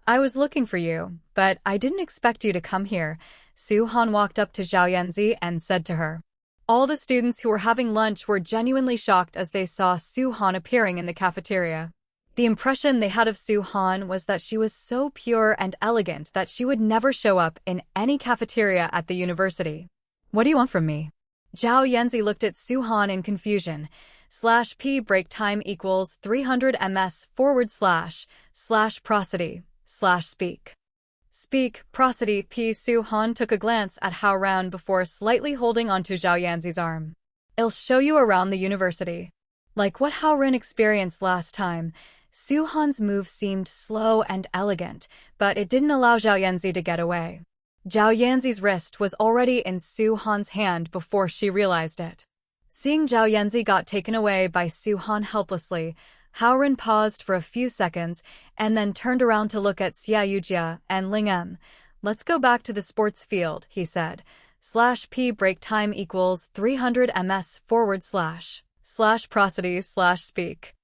I was looking for you, but I didn't expect you to come here. Su Han walked up to Zhao Yanzi and said to her. All the students who were having lunch were genuinely shocked as they saw Su Han appearing in the cafeteria. The impression they had of Su Han was that she was so pure and elegant that she would never show up in any cafeteria at the university. What do you want from me? Zhao Yanzi looked at Su Han in confusion. /p break time equals 300 ms / prosody / speak. Speak, prosody p. Su Han took a glance at Hao Ren before slightly holding onto Zhao Yanzi's arm. I'll show you around the university. Like what Hao Ren experienced last time, Su Han's move seemed slow and elegant, but it didn't allow Zhao Yanzi to get away. Zhao Yanzi's wrist was already in Su Han's hand before she realized it. Seeing Zhao Yanzi got taken away by Su Han helplessly, Hao Ren paused for a few seconds and then turned around to look at Xia Yujia and Ling Em. Let's go back to the sports field, he said. /p break time equals 300 ms / prosody / speak.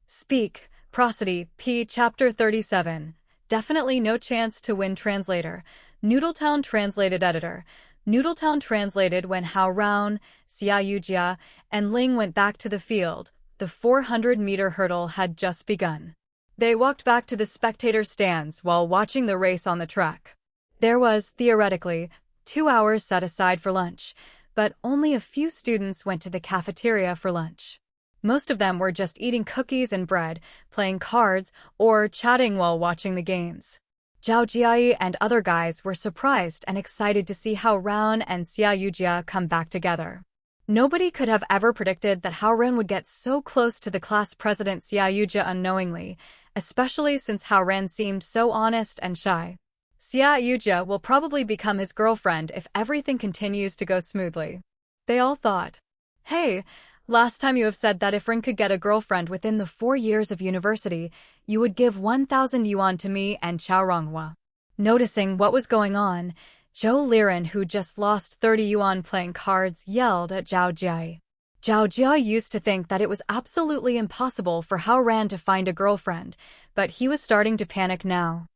Speak, prosody p. Chapter 37. Definitely no chance to win. Translator. Noodletown translated editor. Noodletown translated when Hao Ren, Xia Yujia, and Ling went back to the field. The 400-meter hurdle had just begun. They walked back to the spectator stands while watching the race on the track. There was, theoretically, 2 hours set aside for lunch, but only a few students went to the cafeteria for lunch. Most of them were just eating cookies and bread, playing cards, or chatting while watching the games. Zhao Jiayi and other guys were surprised and excited to see Hao Ren and Xia Yujia come back together. Nobody could have ever predicted that Hao Ren would get so close to the class president Xia Yujia unknowingly, especially since Hao Ren seemed so honest and shy. Xia Yujia will probably become his girlfriend if everything continues to go smoothly. They all thought, "Hey, last time you have said that if Ren could get a girlfriend within the 4 years of university, you would give 1,000 yuan to me and Chao Ronghua." Noticing what was going on, Zhou Liren, who just lost 30 yuan playing cards, yelled at Zhao Jiayi. Zhao Jiayi used to think that it was absolutely impossible for Hao Ren to find a girlfriend, but he was starting to panic now.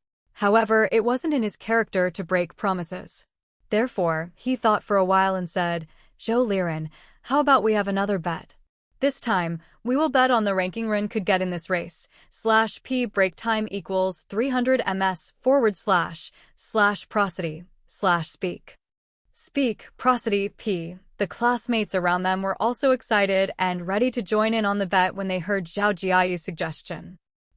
However, it wasn't in his character to break promises. Therefore, he thought for a while and said, "Zhou Liren, how about we have another bet? This time, we will bet on the ranking Ren could get in this race. /p break time equals 300 ms / prosody / speak. Speak, prosody, p. The classmates around them were also excited and ready to join in on the bet when they heard Zhao Jiayi's suggestion.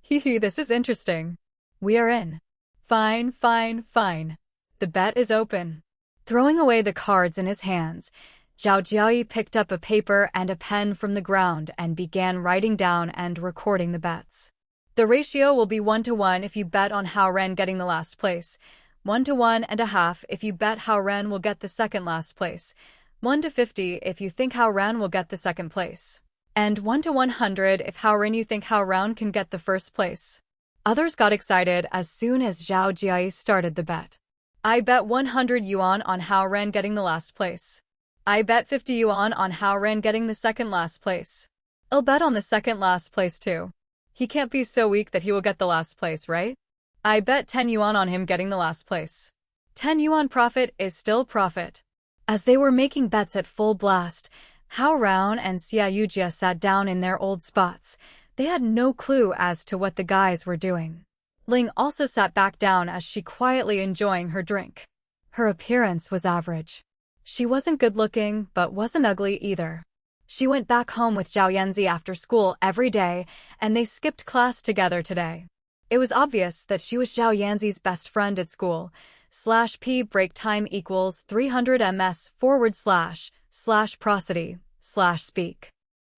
Hehe, this is interesting. We are in. Fine, fine, fine. The bet is open. Throwing away the cards in his hands, Zhao Jiayi picked up a paper and a pen from the ground and began writing down and recording the bets. The ratio will be 1-to-1 if you bet on Hao Ren getting the last place, 1-to-1.5 if you bet Hao Ren will get the second last place, 1-to-50 if you think Hao Ren will get the second place, and 1-to-100 if Hao Ren you think Hao Ren can get the first place. Others got excited as soon as Zhao Jiayi started the bet. I bet 100 yuan on Hao Ren getting the last place. I bet 50 yuan on Hao Ren getting the second last place. I'll bet on the second last place too. He can't be so weak that he will get the last place, right? I bet 10 yuan on him getting the last place. 10 yuan profit is still profit. As they were making bets at full blast, Hao Ren and Xia Yujia sat down in their old spots. They had no clue as to what the guys were doing. Ling also sat back down as she quietly enjoying her drink. Her appearance was average. She wasn't good-looking, but wasn't ugly either. She went back home with Zhao Yanzi after school every day, and they skipped class together today. It was obvious that she was Zhao Yanzi's best friend at school. /p break time equals 300 ms / prosody / speak.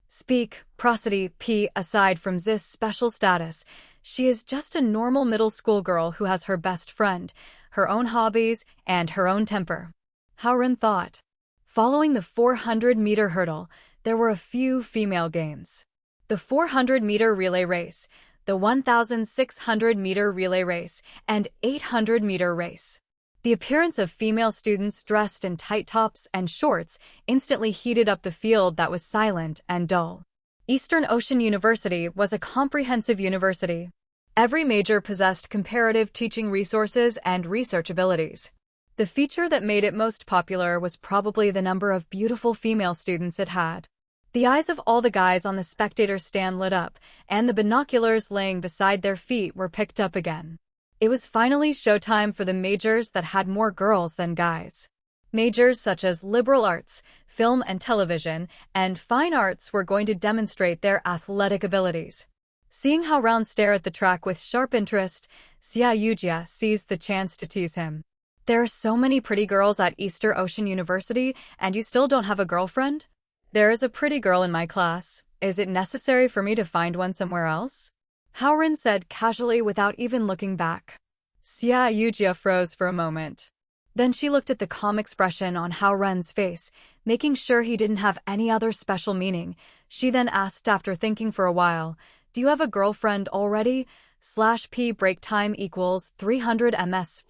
Speak, prosody, p. Aside from this special status, she is just a normal middle school girl who has her best friend, her own hobbies, and her own temper. Hao Ren thought. Following the 400-meter hurdle, there were a few female games. The 400-meter relay race, the 1,600-meter relay race, and 800-meter race. The appearance of female students dressed in tight tops and shorts instantly heated up the field that was silent and dull. Eastern Ocean University was a comprehensive university. Every major possessed comparative teaching resources and research abilities. The feature that made it most popular was probably the number of beautiful female students it had. The eyes of all the guys on the spectator stand lit up, and the binoculars laying beside their feet were picked up again. It was finally showtime for the majors that had more girls than guys. Majors such as liberal arts, film and television, and fine arts were going to demonstrate their athletic abilities. Seeing Hao Ren stare at the track with sharp interest, Xia Yujia seized the chance to tease him. There are so many pretty girls at Eastern Ocean University, and you still don't have a girlfriend? There is a pretty girl in my class. Is it necessary for me to find one somewhere else? Hao Ren said casually without even looking back. Xia Yujia froze for a moment. Then she looked at the calm expression on Hao Ren's face, making sure he didn't have any other special meaning. She then asked after thinking for a while, "Do you have a girlfriend already? /p break time equals 300 ms /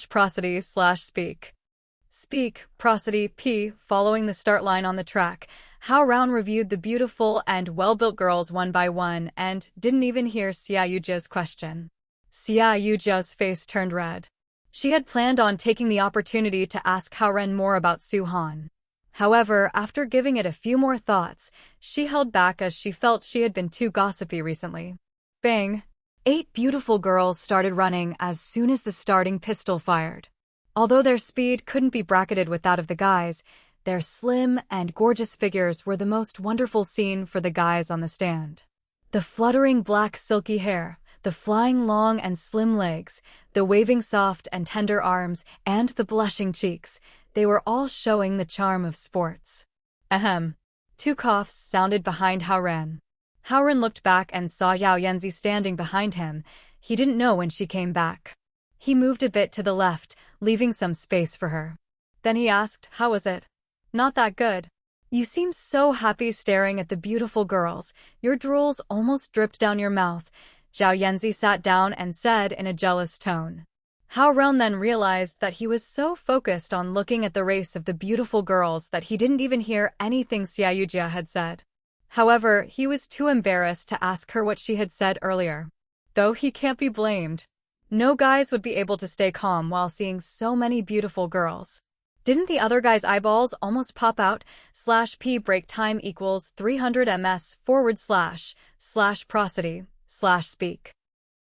prosody / speak. Speak, prosody, p. Following the start line on the track, Hao Ren reviewed the beautiful and well-built girls one by one and didn't even hear Xia Yujia's question. Xia Yujia's face turned red. She had planned on taking the opportunity to ask Hao Ren more about Su Han. However, after giving it a few more thoughts, she held back as she felt she had been too gossipy recently. Bang! 8 beautiful girls started running as soon as the starting pistol fired. Although their speed couldn't be bracketed with that of the guys, their slim and gorgeous figures were the most wonderful scene for the guys on the stand. The fluttering black silky hair, The flying long and slim legs, the waving soft and tender arms, and the blushing cheeks, they were all showing the charm of sports. Ahem. 2 coughs sounded behind Hao Ren. Hao Ren looked back and saw Yao Yanzi standing behind him. He didn't know when she came back. He moved a bit to the left, leaving some space for her. Then he asked, "How was it?" "Not that good. You seem so happy staring at the beautiful girls. Your drools almost dripped down your mouth." Zhao Yanzi sat down and said in a jealous tone. Hao Ren then realized that he was so focused on looking at the race of the beautiful girls that he didn't even hear anything Xia Yujia had said. However, he was too embarrassed to ask her what she had said earlier. Though he can't be blamed. No guys would be able to stay calm while seeing so many beautiful girls. Didn't the other guy's eyeballs almost pop out? /p break time equals 300 ms / prosody / speak.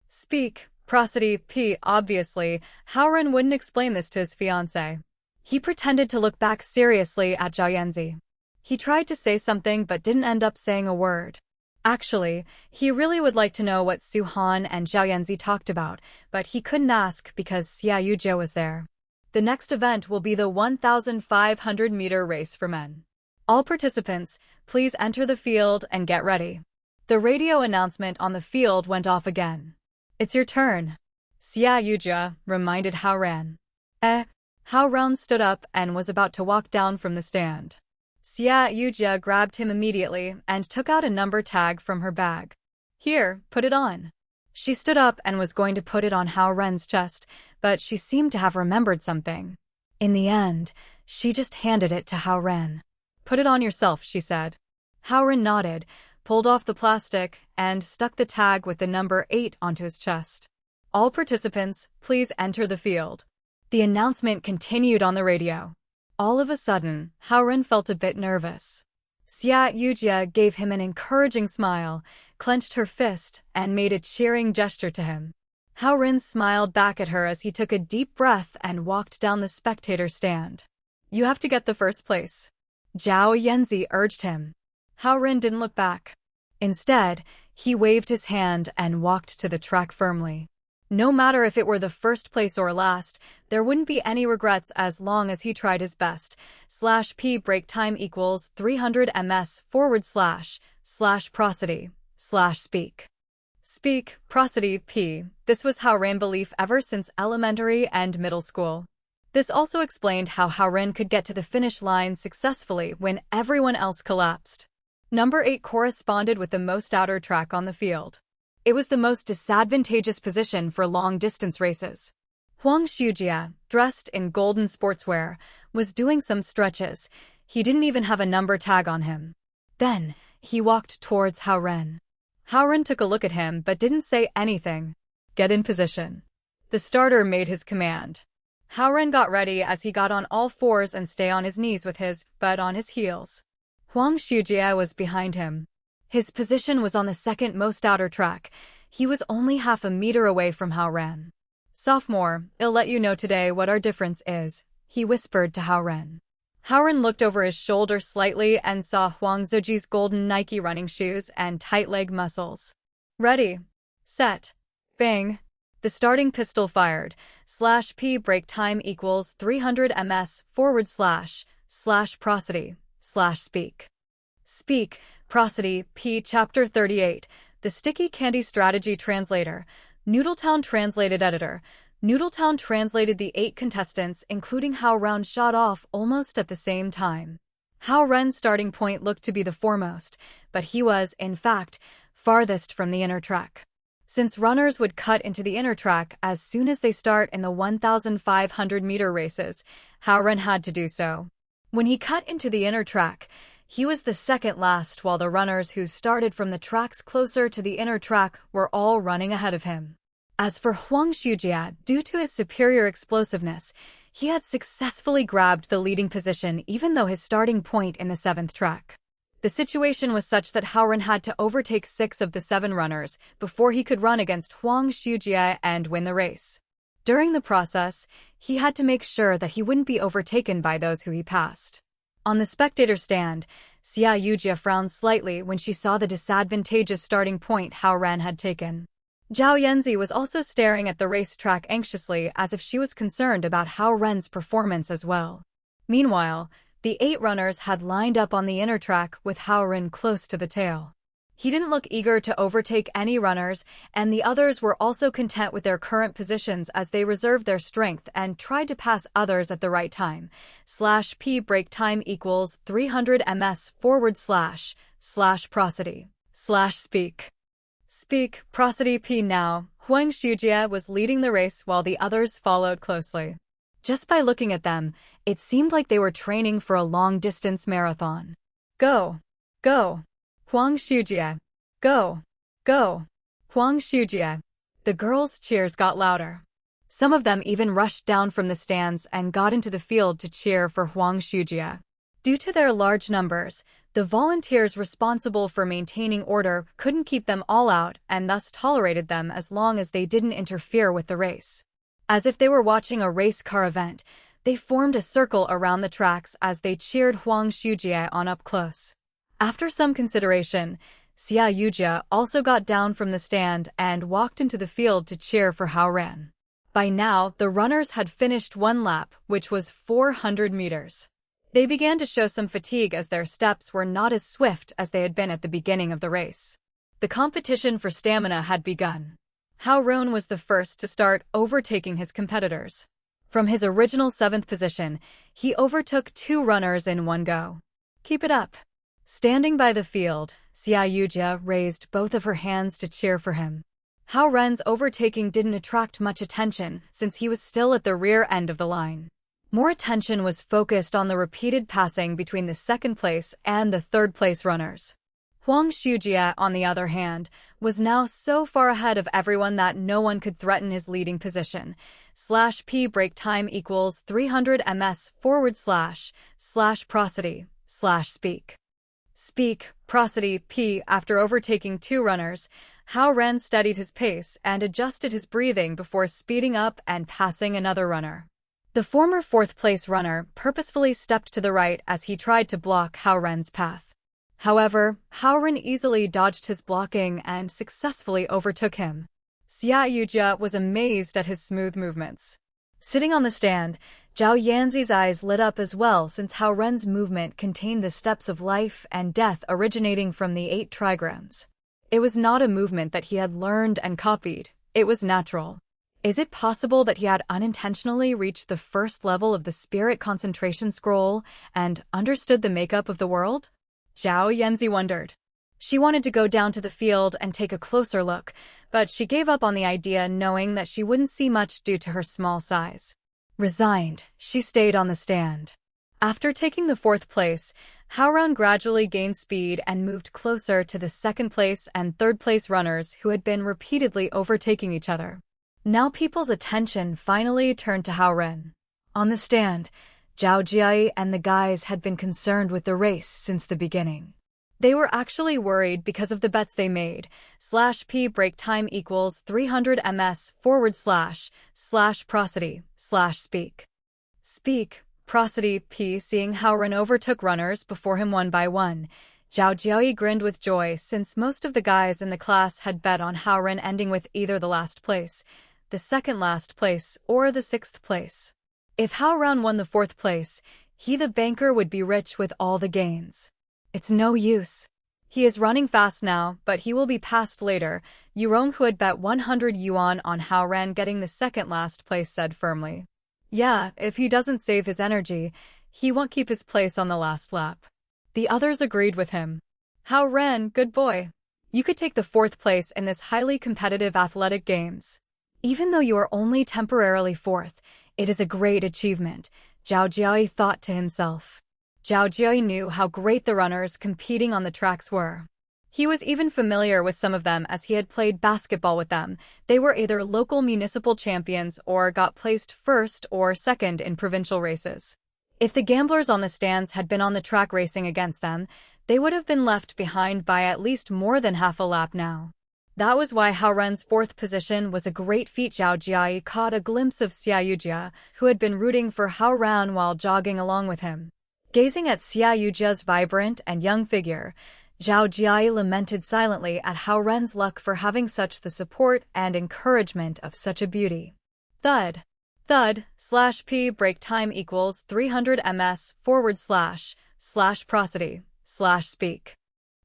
Speak, prosody, p. Obviously, Hao Ren wouldn't explain this to his fiancée. He pretended to look back seriously at Zhao Yanzi. He tried to say something but didn't end up saying a word. Actually, he really would like to know what Su Han and Zhao Yanzi talked about, but he couldn't ask because Xia Yujia was there. The next event will be the 1,500-meter race for men. All participants, please enter the field and get ready. The radio announcement on the field went off again. "It's your turn," Xia Yujia reminded Hao Ren. Hao Ren stood up and was about to walk down from the stand. Xia Yujia grabbed him immediately and took out a number tag from her bag. "Here, put it on." She stood up and was going to put it on Hao Ren's chest, but she seemed to have remembered something. In the end, she just handed it to Hao Ren. "Put it on yourself," she said. Hao Ren nodded, pulled off the plastic, and stuck the tag with the number 8 onto his chest. "All participants, please enter the field." The announcement continued on the radio. All of a sudden, Hao Ren felt a bit nervous. Xia Yujia gave him an encouraging smile, clenched her fist, and made a cheering gesture to him. Hao Ren smiled back at her as he took a deep breath and walked down the spectator stand. "You have to get the first place," Zhao Yanzi urged him. Hao Ren didn't look back. Instead, he waved his hand and walked to the track firmly. No matter if it were the first place or last, there wouldn't be any regrets as long as he tried his best. /p break time equals 300 ms / prosody / speak. Speak, prosody, p. This was Hao Ren's belief ever since elementary and middle school. This also explained how Hao Ren could get to the finish line successfully when everyone else collapsed. Number 8 corresponded with the most outer track on the field. It was the most disadvantageous position for long-distance races. Huang Shujia, dressed in golden sportswear, was doing some stretches. He didn't even have a number tag on him. Then, he walked towards Hao Ren. Hao Ren took a look at him but didn't say anything. "Get in position." The starter made his command. Hao Ren got ready as he got on all fours and stayed on his knees with his butt on his heels. Huang Shujia was behind him. His position was on the second most outer track. He was only half a meter away from Hao Ren. "Sophomore, I'll let you know today what our difference is," he whispered to Hao Ren. Hao Ren looked over his shoulder slightly and saw Huang Zheji's golden Nike running shoes and tight leg muscles. "Ready, set, bang." The starting pistol fired. /p break time equals 300 ms / prosody / speak. Speak, prosody, p. Chapter 38. The Sticky Candy Strategy Translator. Noodletown translated editor. Noodletown translated the 8 contestants, including Hao Ren, shot off almost at the same time. Hao Ren's starting point looked to be the foremost, but he was, in fact, farthest from the inner track. Since runners would cut into the inner track as soon as they start in the 1,500-meter races, Hao Ren had to do so. When he cut into the inner track, he was the second last, while the runners who started from the tracks closer to the inner track were all running ahead of him. As for Huang Shujia, due to his superior explosiveness, he had successfully grabbed the leading position even though his starting point in the 7th track. The situation was such that Hao Ren had to overtake 6 of the 7 runners before he could run against Huang Shujia and win the race. During the process, he had to make sure that he wouldn't be overtaken by those who he passed. On the spectator stand, Xia Yujia frowned slightly when she saw the disadvantageous starting point Hao Ren had taken. Zhao Yanzi was also staring at the racetrack anxiously as if she was concerned about Hao Ren's performance as well. Meanwhile, the 8 runners had lined up on the inner track with Hao Ren close to the tail. He didn't look eager to overtake any runners, and the others were also content with their current positions as they reserved their strength and tried to pass others at the right time. /P break time equals 300 ms / prosody / speak. Speak, prosody P now. Huang Shujie was leading the race while the others followed closely. Just by looking at them, it seemed like they were training for a long-distance marathon. Go! Go! Huang Shujie! Go! Go! Huang Shujie! The girls' cheers got louder. Some of them even rushed down from the stands and got into the field to cheer for Huang Shujie. Due to their large numbers, the volunteers responsible for maintaining order couldn't keep them all out and thus tolerated them as long as they didn't interfere with the race. As if they were watching a race car event, they formed a circle around the tracks as they cheered Huang Shujie on up close. After some consideration, Xia Yujia also got down from the stand and walked into the field to cheer for Hao Ren. By now, the runners had finished 1 lap, which was 400 meters. They began to show some fatigue as their steps were not as swift as they had been at the beginning of the race. The competition for stamina had begun. Hao Ren was the first to start overtaking his competitors. From his original 7th position, he overtook 2 runners in one go. Keep it up. Standing by the field, Xia Yujia raised both of her hands to cheer for him. Hao Ren's overtaking didn't attract much attention since he was still at the rear end of the line. More attention was focused on the repeated passing between the 2nd place and the 3rd place runners. Huang Shujie, on the other hand, was now so far ahead of everyone that no one could threaten his leading position. /P break time equals 300 ms / prosody / speak. Speak, prosody P. After overtaking 2 runners, Hao Ren steadied his pace and adjusted his breathing before speeding up and passing another runner. The former 4th place runner purposefully stepped to the right as he tried to block Hao Ren's path. However, Hao Ren easily dodged his blocking and successfully overtook him. Xia Yujia was amazed at his smooth movements. Sitting on the stand, Zhao Yanzi's eyes lit up as well since Hao Ren's movement contained the steps of life and death originating from the 8 trigrams. It was not a movement that he had learned and copied, it was natural. Is it possible that he had unintentionally reached the 1st level of the spirit concentration scroll and understood the makeup of the world? Zhao Yanzi wondered. She wanted to go down to the field and take a closer look, but she gave up on the idea knowing that she wouldn't see much due to her small size. Resigned, she stayed on the stand. After taking the 4th place, Hao Ren gradually gained speed and moved closer to the 2nd place and 3rd place runners who had been repeatedly overtaking each other. Now people's attention finally turned to Hao Ren. On the stand, Zhao Jie and the guys had been concerned with the race since the beginning. They were actually worried because of the bets they made. /P break time equals 300 ms / prosody / speak. Speak, prosody P. Seeing Hao Ren overtook runners before him one by one, Zhao Jie grinned with joy since most of the guys in the class had bet on Hao Ren ending with either the last place, the 2nd last place, or the 6th place. If Hao Ren won the 4th place, he the banker would be rich with all the gains. It's no use. He is running fast now, but he will be passed later, Yurong, who had bet 100 yuan on Hao Ren getting the 2nd last place, said firmly. Yeah, if he doesn't save his energy, he won't keep his place on the last lap. The others agreed with him. Hao Ren, good boy. You could take the 4th place in this highly competitive athletic games. Even though you are only temporarily 4th, it is a great achievement, Zhao Jie thought to himself. Zhao Jie knew how great the runners competing on the tracks were. He was even familiar with some of them as he had played basketball with them. They were either local municipal champions or got placed 1st or 2nd in provincial races. If the gamblers on the stands had been on the track racing against them, they would have been left behind by at least more than half a lap now. That was why Hao Ren's 4th position was a great feat. Zhao Jie caught a glimpse of Xia Yujia, who had been rooting for Hao Ren while jogging along with him. Gazing at Xia Yujia's vibrant and young figure, Zhao Jiai lamented silently at Hao Ren's luck for having such the support and encouragement of such a beauty. Thud. Thud, /p break time equals 300 ms / prosody / speak.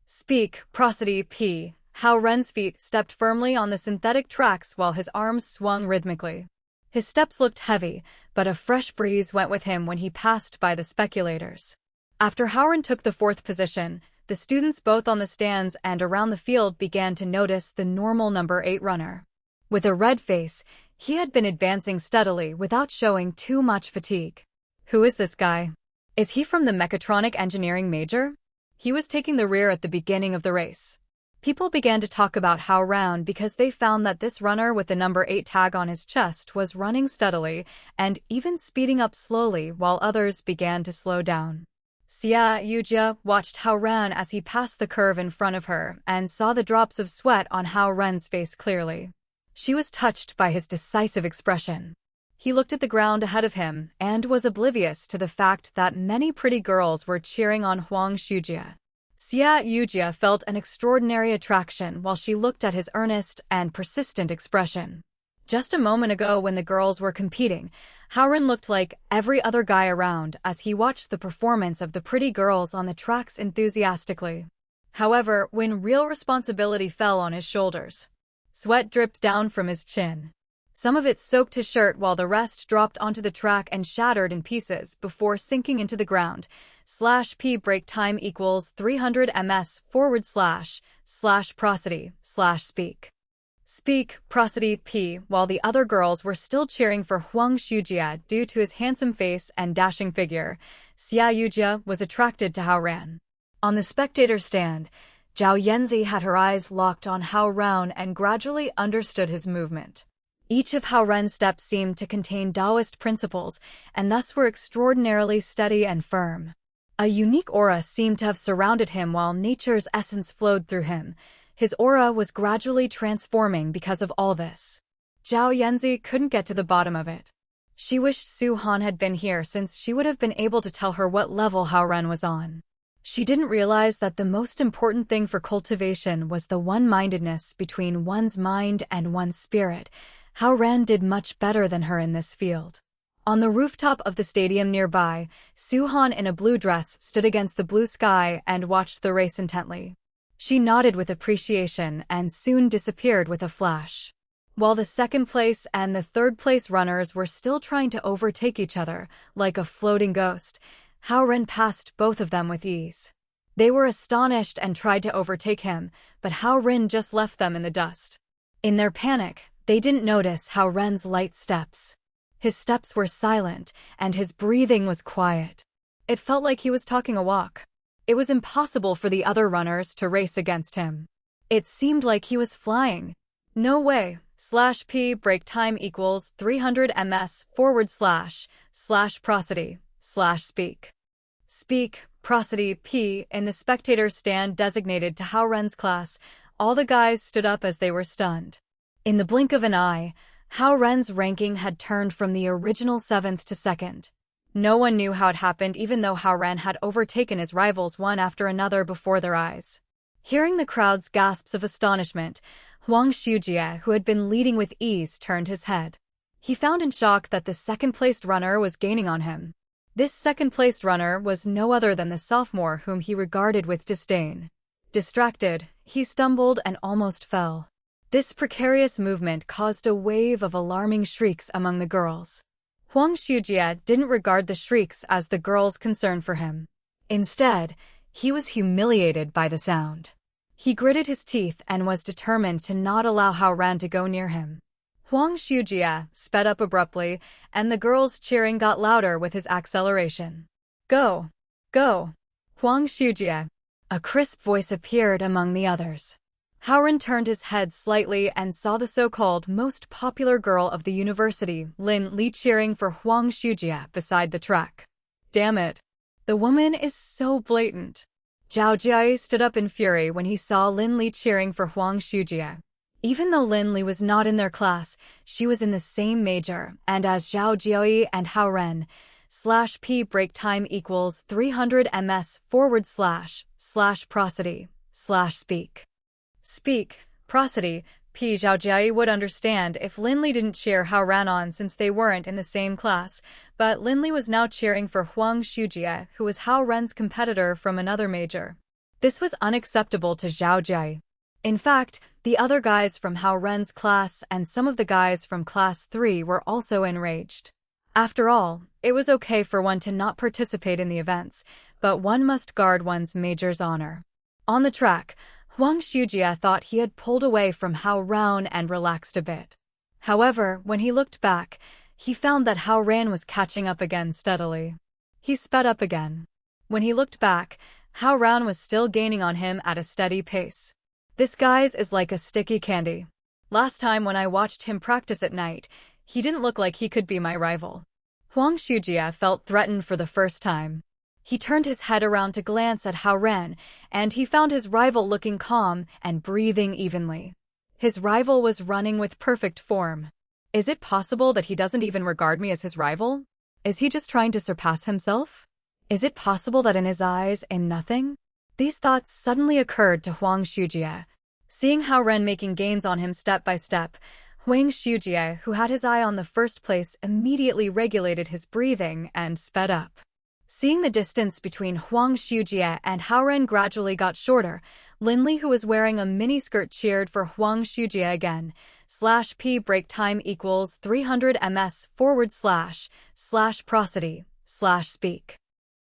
Speak, prosody p. Hao Ren's feet stepped firmly on the synthetic tracks while his arms swung rhythmically. His steps looked heavy, but a fresh breeze went with him when he passed by the speculators. After Hao Ren took the 4th position, the students both on the stands and around the field began to notice the normal number 8 runner. With a red face, he had been advancing steadily without showing too much fatigue. Who is this guy? Is he from the mechatronic engineering major? He was taking the rear at the beginning of the race. People began to talk about Hao Ren because they found that this runner with the number 8 tag on his chest was running steadily and even speeding up slowly while others began to slow down. Xia Yujia watched Hao Ren as he passed the curve in front of her and saw the drops of sweat on Hao Ren's face clearly. She was touched by his decisive expression. He looked at the ground ahead of him and was oblivious to the fact that many pretty girls were cheering on Huang Shujia. Xia Yujia felt an extraordinary attraction while she looked at his earnest and persistent expression. Just a moment ago when the girls were competing, Hao Ren looked like every other guy around as he watched the performance of the pretty girls on the tracks enthusiastically. However, when real responsibility fell on his shoulders, sweat dripped down from his chin. Some of it soaked his shirt while the rest dropped onto the track and shattered in pieces before sinking into the ground. /p break time equals 300 ms / prosody / speak. Speak, prosody p. While the other girls were still cheering for Huang Shujia due to his handsome face and dashing figure, Xia Yujia was attracted to Hao Ren. On the spectator stand, Zhao Yanzi had her eyes locked on Hao Ren and gradually understood his movement. Each of Hao Ren's steps seemed to contain Taoist principles and thus were extraordinarily steady and firm. A unique aura seemed to have surrounded him while nature's essence flowed through him. His aura was gradually transforming because of all this. Zhao Yanzi couldn't get to the bottom of it. She wished Su Han had been here since she would have been able to tell her what level Hao Ren was on. She didn't realize that the most important thing for cultivation was the one-mindedness between one's mind and one's spirit. Hao Ren did much better than her in this field. On the rooftop of the stadium nearby, Su Han in a blue dress stood against the blue sky and watched the race intently. She nodded with appreciation and soon disappeared with a flash. While the 2nd place and the 3rd place runners were still trying to overtake each other, like a floating ghost, Hao Ren passed both of them with ease. They were astonished and tried to overtake him, but Hao Ren just left them in the dust. In their panic, they didn't notice Hao Ren's light steps. His steps were silent, and his breathing was quiet. It felt like he was talking a walk. It was impossible for the other runners to race against him. It seemed like he was flying. No way. /p break time equals 300 ms / prosody / speak. Speak, prosody p. In the spectator stand designated to Hao Ren's class, all the guys stood up as they were stunned. In the blink of an eye, Hao Ren's ranking had turned from the original 7th to 2nd. No one knew how it happened even though Hao Ren had overtaken his rivals one after another before their eyes. Hearing the crowd's gasps of astonishment, Huang Shujia, who had been leading with ease, turned his head. He found in shock that the 2nd-placed runner was gaining on him. This 2nd-placed runner was no other than the sophomore whom he regarded with disdain. Distracted, he stumbled and almost fell. This precarious movement caused a wave of alarming shrieks among the girls. Huang Shujia didn't regard the shrieks as the girls' concern for him. Instead, he was humiliated by the sound. He gritted his teeth and was determined to not allow Hao Ren to go near him. Huang Shujia sped up abruptly, and the girls' cheering got louder with his acceleration. Go! Go! Huang Shujia! A crisp voice appeared among the others. Hao Ren turned his head slightly and saw the so-called most popular girl of the university, Lin Li, cheering for Huang Shujia beside the track. Damn it. The woman is so blatant. Zhao Jiai stood up in fury when he saw Lin Li cheering for Huang Shujia. Even though Lin Li was not in their class, she was in the same major, and as Zhao Jiai and Hao Ren, /p break time equals 300 ms / prosody Speak. Speak, prosody, P. Zhaojiai would understand if Linli didn't cheer Hao Ren on since they weren't in the same class, but Linli was now cheering for Huang Shujie, who was Hao Ren's competitor from another major. This was unacceptable to Zhaojiai. In fact, the other guys from Hao Ren's class and some of the guys from Class 3 were also enraged. After all, it was okay for one to not participate in the events, but one must guard one's major's honor. On the track, Huang Shujie thought he had pulled away from Hao Ren and relaxed a bit. However, when he looked back, he found that Hao Ren was catching up again steadily. He sped up again. When he looked back, Hao Ren was still gaining on him at a steady pace. This guy's is like a sticky candy. Last time when I watched him practice at night, he didn't look like he could be my rival. Huang Shujie felt threatened for the first time. He turned his head around to glance at Hao Ren, and he found his rival looking calm and breathing evenly. His rival was running with perfect form. Is it possible that he doesn't even regard me as his rival? Is he just trying to surpass himself? Is it possible that in his eyes I'm nothing? These thoughts suddenly occurred to Huang Shujie. Seeing Hao Ren making gains on him step by step, Huang Shujie, who had his eye on the first place, immediately regulated his breathing and sped up. Seeing the distance between Huang Shujie and Hao Ren gradually got shorter, Linli, who was wearing a miniskirt, cheered for Huang Shujie again. /P break time equals 300 ms / prosody / speak.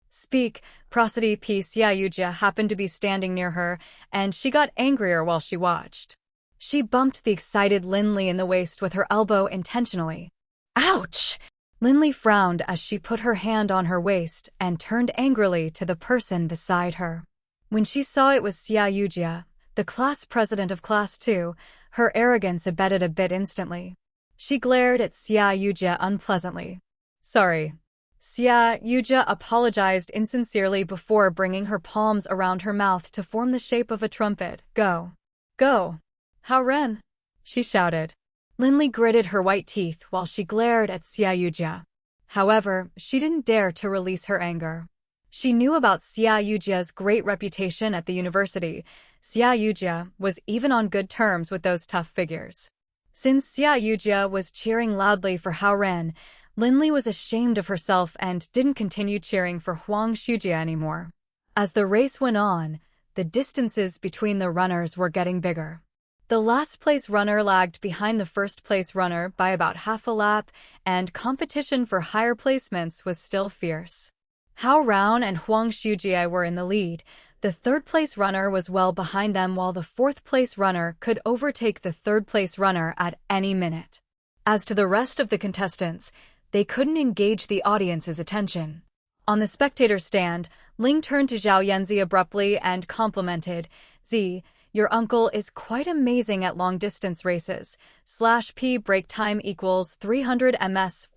Speak, prosody P. Xiaoyuja happened to be standing near her, and she got angrier while she watched. She bumped the excited Linli in the waist with her elbow intentionally. Ouch! Linli frowned as she put her hand on her waist and turned angrily to the person beside her. When she saw it was Xiaoyuja, the class president of Class 2, her arrogance abated a bit instantly. She glared at Xiaoyuja unpleasantly. Sorry. Xiaoyuja apologized insincerely before bringing her palms around her mouth to form the shape of a trumpet. Go. Go. Hao Ren, she shouted. Linli gritted her white teeth while she glared at Xiaoyuja. However, she didn't dare to release her anger. She knew about Xiaoyuja's great reputation at the university. Xiaoyuja was even on good terms with those tough figures. Since Xiaoyuja was cheering loudly for Hao Ren, Linli was ashamed of herself and didn't continue cheering for Huang Shujie anymore. As the race went on, the distances between the runners were getting bigger. The last-place runner lagged behind the first-place runner by about half a lap, and competition for higher placements was still fierce. Hao Ren and Huang Shujie were in the lead. The third-place runner was well behind them, while the fourth-place runner could overtake the third-place runner at any minute. As to the rest of the contestants, they couldn't engage the audience's attention. On the spectator stand, Ling turned to Zhao Yanzi abruptly and complimented, "Z, your uncle is quite amazing at long-distance races. /P break time equals 300 ms /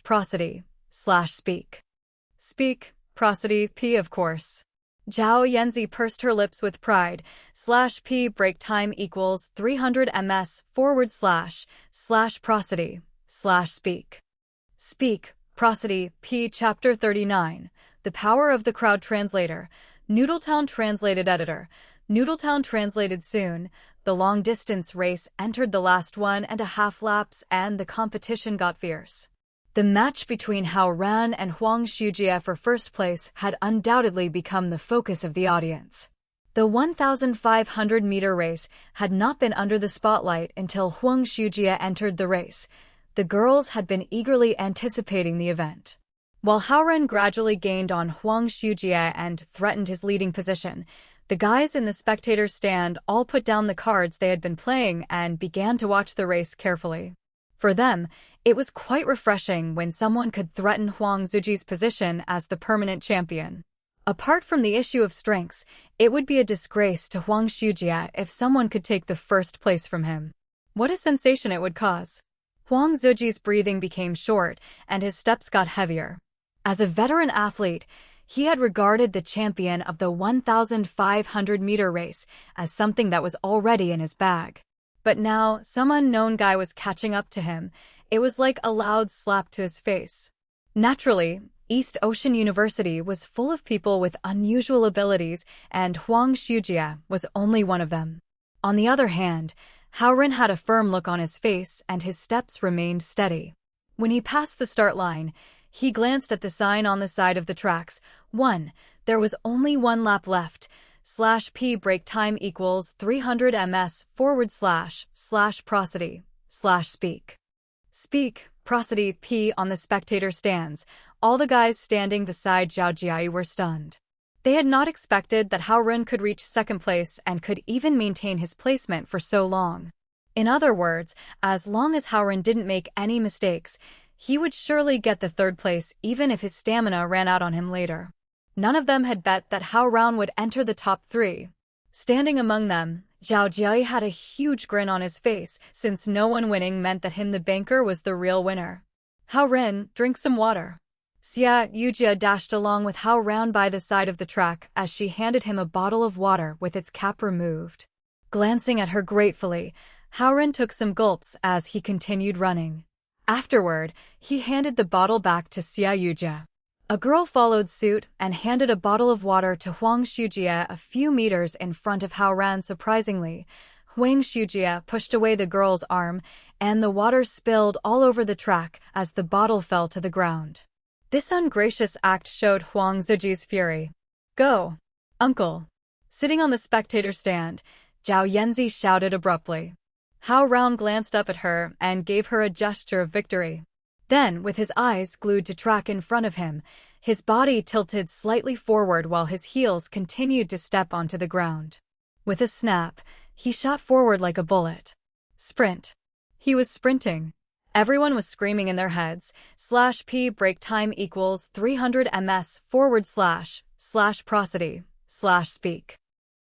prosody / speak. Speak, prosody P of course. Zhao Yanzi pursed her lips with pride. /P break time equals 300 ms / prosody / speak. Speak, prosody P. Chapter 39. The Power of the Crowd. Translator. Noodletown translated editor. Noodletown translated soon. The long-distance race entered the last 1.5 laps and the competition got fierce. The match between Hao Ren and Huang Shujie for first place had undoubtedly become the focus of the audience. The 1,500-meter race had not been under the spotlight until Huang Shujie entered the race. The girls had been eagerly anticipating the event. While Hao Ren gradually gained on Huang Shujie and threatened his leading position, the guys in the spectator stand all put down the cards they had been playing and began to watch the race carefully. For them, it was quite refreshing when someone could threaten Huang Zujie's position as the permanent champion. Apart from the issue of strengths, it would be a disgrace to Huang Shujie if someone could take the first place from him. What a sensation it would cause! Huang Zujie's breathing became short and his steps got heavier. As a veteran athlete, he had regarded the champion of the 1,500-meter race as something that was already in his bag. But now, some unknown guy was catching up to him. It was like a loud slap to his face. Naturally, East Ocean University was full of people with unusual abilities, and Huang Shujia was only one of them. On the other hand, Hao Ren had a firm look on his face and his steps remained steady. When he passed the start line, he glanced at the sign on the side of the tracks. There was only one lap left. /P break time equals 300 ms / prosody / speak. Speak, prosody P on the spectator stands. All the guys standing beside Zhao Jiai were stunned. They had not expected that Hao Ren could reach second place and could even maintain his placement for so long. In other words, as long as Hao Ren didn't make any mistakes, he would surely get the third place even if his stamina ran out on him later. None of them had bet that Hao Ren would enter the top 3. Standing among them, Zhao Jiai had a huge grin on his face, since no one winning meant that him the banker was the real winner. Hao Ren, drink some water. Xia Yujia dashed along with Hao Ren by the side of the track as she handed him a bottle of water with its cap removed. Glancing at her gratefully, Hao Ren took some gulps as he continued running. Afterward, he handed the bottle back to Xia Yujia. A girl followed suit and handed a bottle of water to Huang Shujia a few meters in front of Hao Ren. Surprisingly, Huang Shujia pushed away the girl's arm, and the water spilled all over the track as the bottle fell to the ground. This ungracious act showed Huang Ziji's fury. Go, uncle! Sitting on the spectator stand, Zhao Yanzi shouted abruptly. Hao Ren glanced up at her and gave her a gesture of victory. Then, with his eyes glued to track in front of him, his body tilted slightly forward while his heels continued to step onto the ground. With a snap, he shot forward like a bullet. Sprint. He was sprinting. Everyone was screaming in their heads. /P break time equals 300 ms / prosody / speak.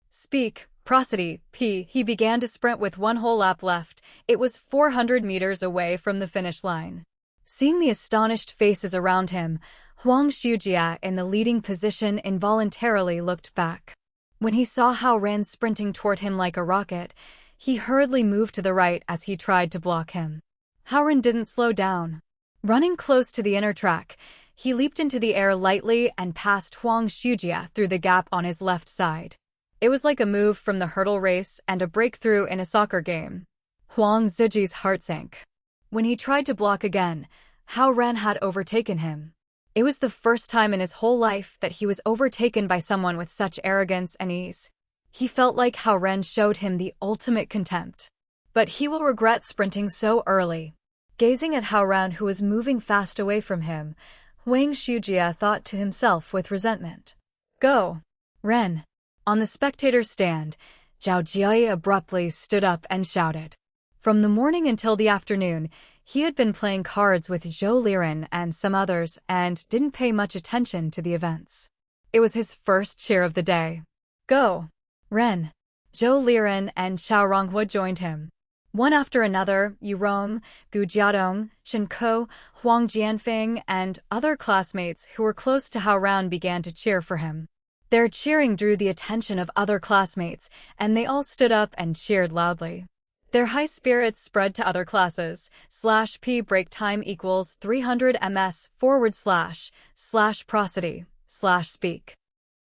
Speak, prosody, P. He began to sprint with one whole lap left. It was 400 meters away from the finish line. Seeing the astonished faces around him, Huang Shujia in the leading position involuntarily looked back. When he saw Hao Ren sprinting toward him like a rocket, he hurriedly moved to the right as he tried to block him. Hao Ren didn't slow down. Running close to the inner track, he leaped into the air lightly and passed Huang Shujia through the gap on his left side. It was like a move from the hurdle race and a breakthrough in a soccer game. Huang Ziji's heart sank. When he tried to block again, Hao Ren had overtaken him. It was the first time in his whole life that he was overtaken by someone with such arrogance and ease. He felt like Hao Ren showed him the ultimate contempt. But he will regret sprinting so early. Gazing at Hao Ren, who was moving fast away from him, Huang Shujia thought to himself with resentment. Go, Ren. On the spectator stand, Zhao Jiai abruptly stood up and shouted. From the morning until the afternoon, he had been playing cards with Zhou Liren and some others and didn't pay much attention to the events. It was his first cheer of the day. Go, Ren. Zhou Liren and Xiao Ronghua joined him. One after another, Yu Rong, Gu Jiadong, Shen Ko, Huang Jianfeng, and other classmates who were close to Hao Ren began to cheer for him. Their cheering drew the attention of other classmates, and they all stood up and cheered loudly. Their high spirits spread to other classes. /P break time equals 300 ms / prosody / speak.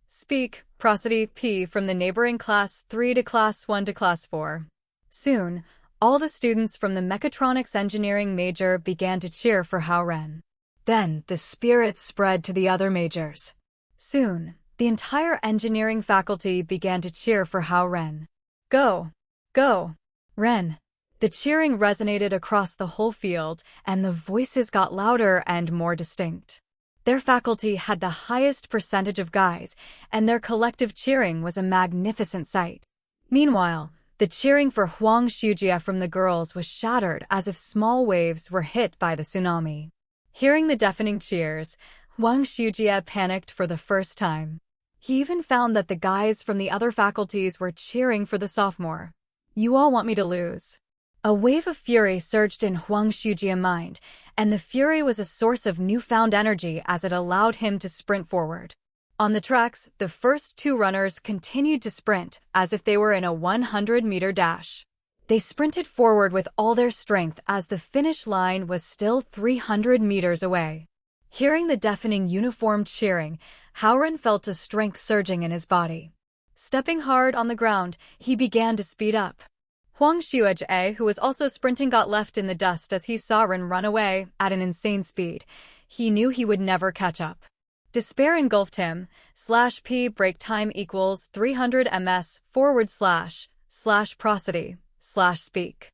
Speak, prosody P from the neighboring class 3 to class 1 to class 4. Soon, all the students from the mechatronics engineering major began to cheer for Hao Ren. Then, the spirits spread to the other majors. Soon, the entire engineering faculty began to cheer for Hao Ren. Go, go, Ren. The cheering resonated across the whole field, and the voices got louder and more distinct. Their faculty had the highest percentage of guys, and their collective cheering was a magnificent sight. Meanwhile, the cheering for Huang Shujia from the girls was shattered as if small waves were hit by the tsunami. Hearing the deafening cheers, Huang Shujia panicked for the first time. He even found that the guys from the other faculties were cheering for the sophomore. You all want me to lose. A wave of fury surged in Huang Shujia's mind, and the fury was a source of newfound energy as it allowed him to sprint forward. On the tracks, the first two runners continued to sprint as if they were in a 100-meter dash. They sprinted forward with all their strength as the finish line was still 300 meters away. Hearing the deafening uniformed cheering, Hao Ren felt a strength surging in his body. Stepping hard on the ground, he began to speed up. Huang Xuejie, who was also sprinting, got left in the dust as he saw Ren run away at an insane speed. He knew he would never catch up. Despair engulfed him. /p break time equals 300 ms / prosody / speak.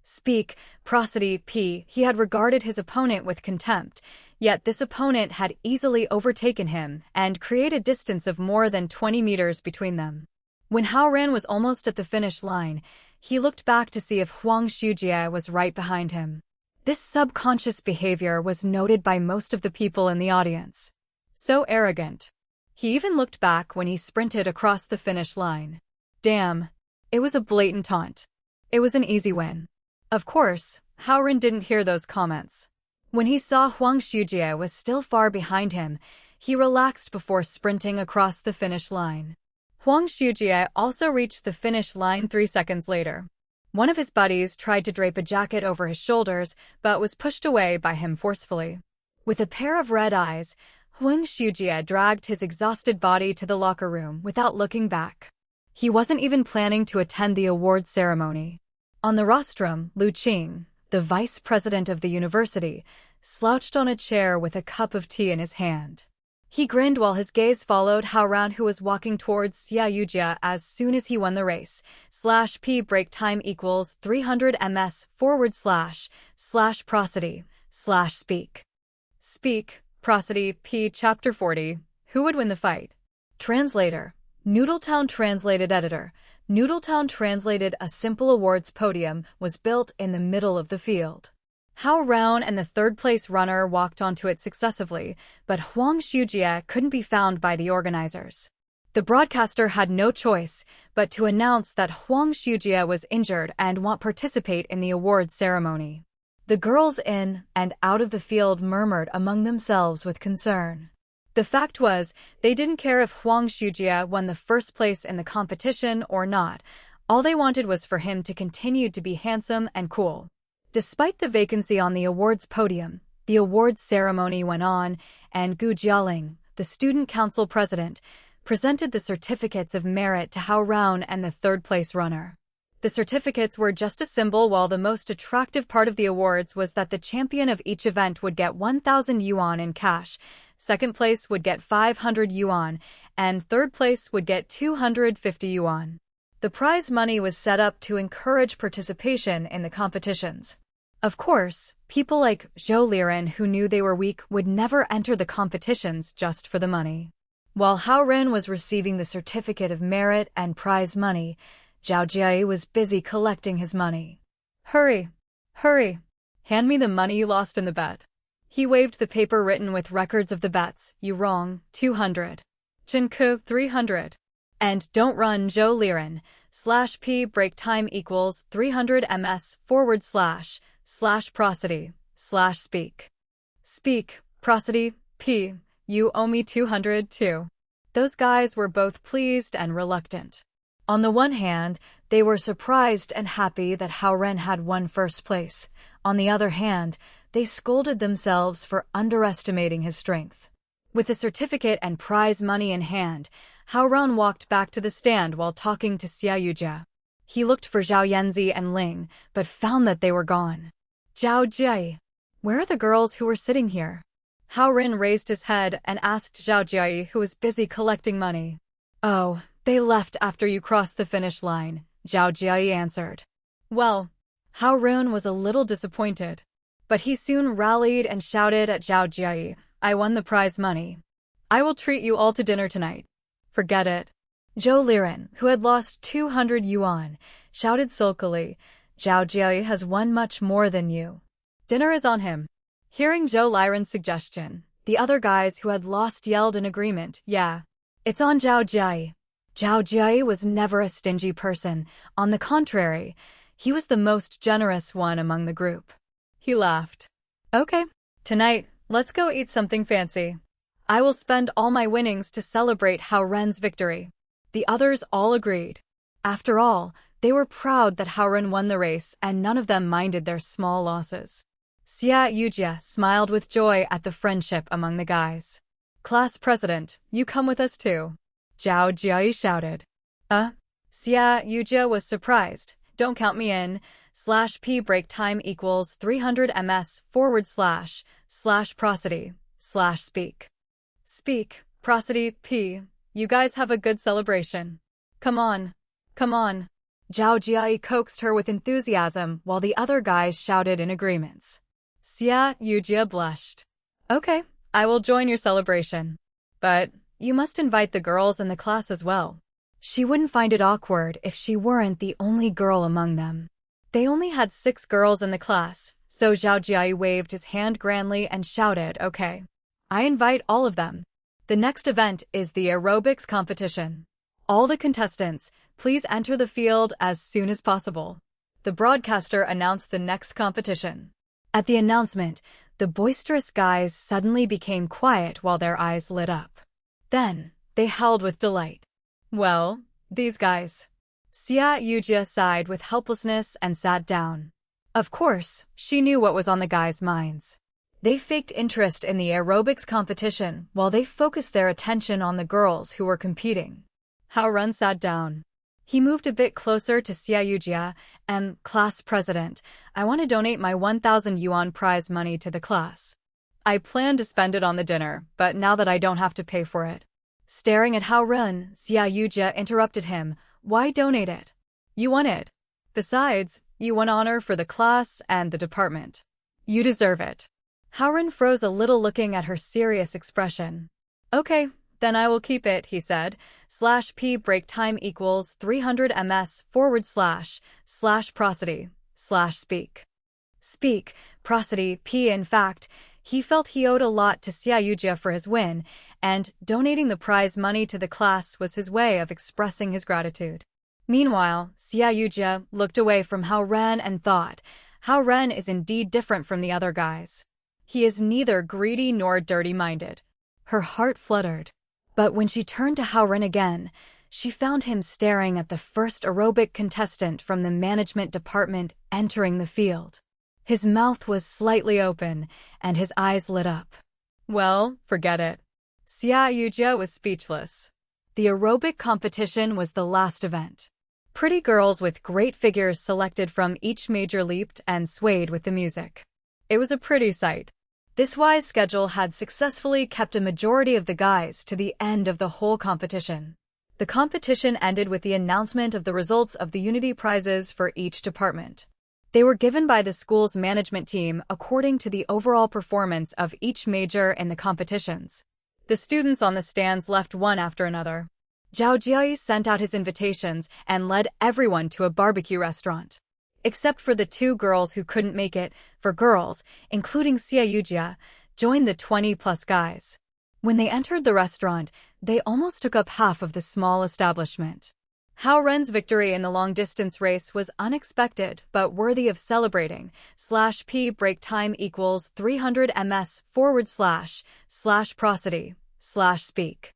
Speak, prosody, p. He had regarded his opponent with contempt, yet this opponent had easily overtaken him and created distance of more than 20 meters between them. When Hao Ren was almost at the finish line, he looked back to see if Huang Xuejie was right behind him. This subconscious behavior was noted by most of the people in the audience. So arrogant. He even looked back when he sprinted across the finish line. Damn. It was a blatant taunt. It was an easy win. Of course, Hao Ren didn't hear those comments. When he saw Huang Xuejie was still far behind him, he relaxed before sprinting across the finish line. Huang Xuejie also reached the finish line 3 seconds later. One of his buddies tried to drape a jacket over his shoulders, but was pushed away by him forcefully. With a pair of red eyes, Huang Xuejie dragged his exhausted body to the locker room without looking back. He wasn't even planning to attend the award ceremony. On the rostrum, Lu Qing, the vice president of the university, slouched on a chair with a cup of tea in his hand. He grinned while his gaze followed Hao Ren, who was walking towards Xiaoyujia as soon as he won the race. /p break time equals 300 ms / prosody / speak. Speak, prosody, p. Chapter 40. Who would win the fight? Translator. Noodletown translated editor. Noodletown translated. A simple awards podium was built in the middle of the field. Hao Ren and the third-place runner walked onto it successively, but Huang Xuejie couldn't be found by the organizers. The broadcaster had no choice but to announce that Huang Xuejie was injured and won't participate in the awards ceremony. The girls in and out of the field murmured among themselves with concern. The fact was, they didn't care if Huang Xuejie won the first place in the competition or not. All they wanted was for him to continue to be handsome and cool. Despite the vacancy on the awards podium, the awards ceremony went on, and Gu Jialing, the student council president, presented the certificates of merit to Hao Ren and the third-place runner. The certificates were just a symbol, while the most attractive part of the awards was that the champion of each event would get 1,000 yuan in cash, second place would get 500 yuan, and third place would get 250 yuan. The prize money was set up to encourage participation in the competitions. Of course, people like Zhou Liren, who knew they were weak, would never enter the competitions just for the money. While Hao Ren was receiving the certificate of merit and prize money, Zhao Jie was busy collecting his money. Hurry! Hurry! Hand me the money you lost in the bet. He waved the paper written with records of the bets. You wrong, 200. Chinku, 300. And don't run, Zhou Liren. /p break time equals 300 ms / prosody / speak. Speak, prosody, p. You owe me 200 too. Those guys were both pleased and reluctant. On the one hand, they were surprised and happy that Hao Ren had won first place. On the other hand, they scolded themselves for underestimating his strength. With the certificate and prize money in hand, Hao Ren walked back to the stand while talking to Xiaoyujia. He looked for Zhao Yanzi and Ling, but found that they were gone. Zhao Jie, where are the girls who were sitting here? Hao Ren raised his head and asked Zhao Jie, who was busy collecting money. Oh, they left after you crossed the finish line, Zhao Jie answered. Well, Hao Ren was a little disappointed, but he soon rallied and shouted at Zhao Jie, I won the prize money. I will treat you all to dinner tonight. Forget it. Zhou Liren, who had lost 200 yuan, shouted sulkily, Zhao Jie has won much more than you. Dinner is on him. Hearing Zhou Liren's suggestion, the other guys who had lost yelled in agreement, yeah. It's on Zhao Jie. Zhao Jie was never a stingy person. On the contrary, he was the most generous one among the group. He laughed. Okay, tonight, let's go eat something fancy. I will spend all my winnings to celebrate Hao Ren's victory. The others all agreed. After all, they were proud that Hao Ren won the race, and none of them minded their small losses. Xia Yujia smiled with joy at the friendship among the guys. Class president, you come with us too. Zhao Jiai shouted. Xia Yujia was surprised. Don't count me in. /p break time equals 300 ms / prosody / speak. Speak, prosody, p. You guys have a good celebration. Come on. Come on. Zhao Jiai coaxed her with enthusiasm while the other guys shouted in agreements. Xia Yujia blushed. Okay, I will join your celebration. But you must invite the girls in the class as well. She wouldn't find it awkward if she weren't the only girl among them. They only had 6 girls in the class, so Zhao Jiai waved his hand grandly and shouted, okay. I invite all of them. The next event is the aerobics competition. All the contestants, please enter the field as soon as possible. The broadcaster announced the next competition. At the announcement, the boisterous guys suddenly became quiet while their eyes lit up. Then, they howled with delight. Well, these guys. Xia Yujia sighed with helplessness and sat down. Of course, she knew what was on the guys' minds. They faked interest in the aerobics competition while they focused their attention on the girls who were competing. Hao Ren sat down. He moved a bit closer to Xia Yujia and, class president, I want to donate my 1,000 yuan prize money to the class. I plan to spend it on the dinner, but now that I don't have to pay for it. Staring at Hao Ren, Xia Yujia interrupted him. Why donate it? You won it. Besides, you won honor for the class and the department. You deserve it. Hao Ren froze a little looking at her serious expression. Okay, then I will keep it, he said. /p break time equals 300 ms / prosody / speak. Speak, prosody, p. In fact, he felt he owed a lot to Xia Yujia for his win, and donating the prize money to the class was his way of expressing his gratitude. Meanwhile, Xia Yujia looked away from Hao Ren and thought, Hao Ren is indeed different from the other guys. He is neither greedy nor dirty-minded. Her heart fluttered. But when she turned to Hao Ren again, she found him staring at the first aerobic contestant from the management department entering the field. His mouth was slightly open, and his eyes lit up. Well, forget it. Xia Yujia was speechless. The aerobic competition was the last event. Pretty girls with great figures selected from each major leaped and swayed with the music. It was a pretty sight. This wise schedule had successfully kept a majority of the guys to the end of the whole competition. The competition ended with the announcement of the results of the Unity Prizes for each department. They were given by the school's management team according to the overall performance of each major in the competitions. The students on the stands left one after another. Zhao Jiai sent out his invitations and led everyone to a barbecue restaurant. Except for the 2 girls who couldn't make it, for girls, including Xia Yujia, joined the 20-plus guys. When they entered the restaurant, they almost took up half of the small establishment. Hao Ren's victory in the long-distance race was unexpected but worthy of celebrating. /p break time equals 300 ms / prosody / speak.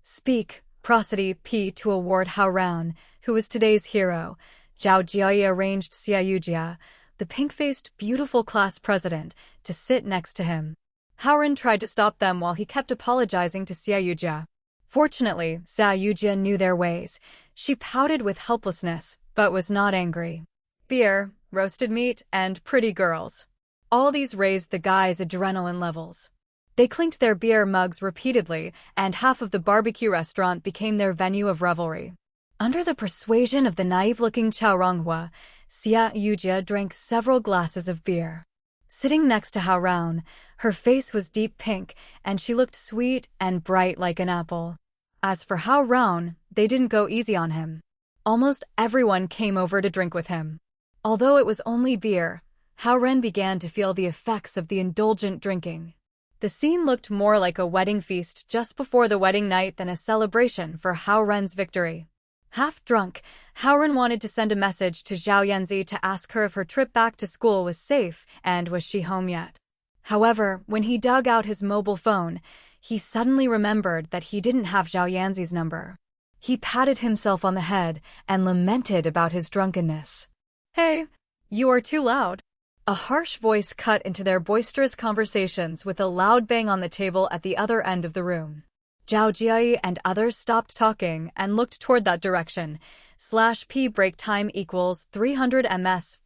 Speak, prosody, p. To award Hao Ren, who was today's hero, Zhao Jiai arranged Xia Yujia, the pink-faced, beautiful class president, to sit next to him. Hao Ren tried to stop them while he kept apologizing to Xia Yujia. Fortunately, Xia Yujia knew their ways. She pouted with helplessness, but was not angry. Beer, roasted meat, and pretty girls. All these raised the guys' adrenaline levels. They clinked their beer mugs repeatedly, and half of the barbecue restaurant became their venue of revelry. Under the persuasion of the naive-looking Chao Ronghua, Xia Yujia drank several glasses of beer. Sitting next to Hao Ren, her face was deep pink, and she looked sweet and bright like an apple. As for Hao Ren, they didn't go easy on him. Almost everyone came over to drink with him. Although it was only beer, Hao Ren began to feel the effects of the indulgent drinking. The scene looked more like a wedding feast just before the wedding night than a celebration for Hao Ren's victory. Half drunk, Hao Ren wanted to send a message to Zhao Yanzi to ask her if her trip back to school was safe and was she home yet. However, when he dug out his mobile phone, he suddenly remembered that he didn't have Zhao Yanzi's number. He patted himself on the head and lamented about his drunkenness. Hey, you are too loud. A harsh voice cut into their boisterous conversations with a loud bang on the table at the other end of the room. Zhao Jiai and others stopped talking and looked toward that direction. /p break time equals 300 ms /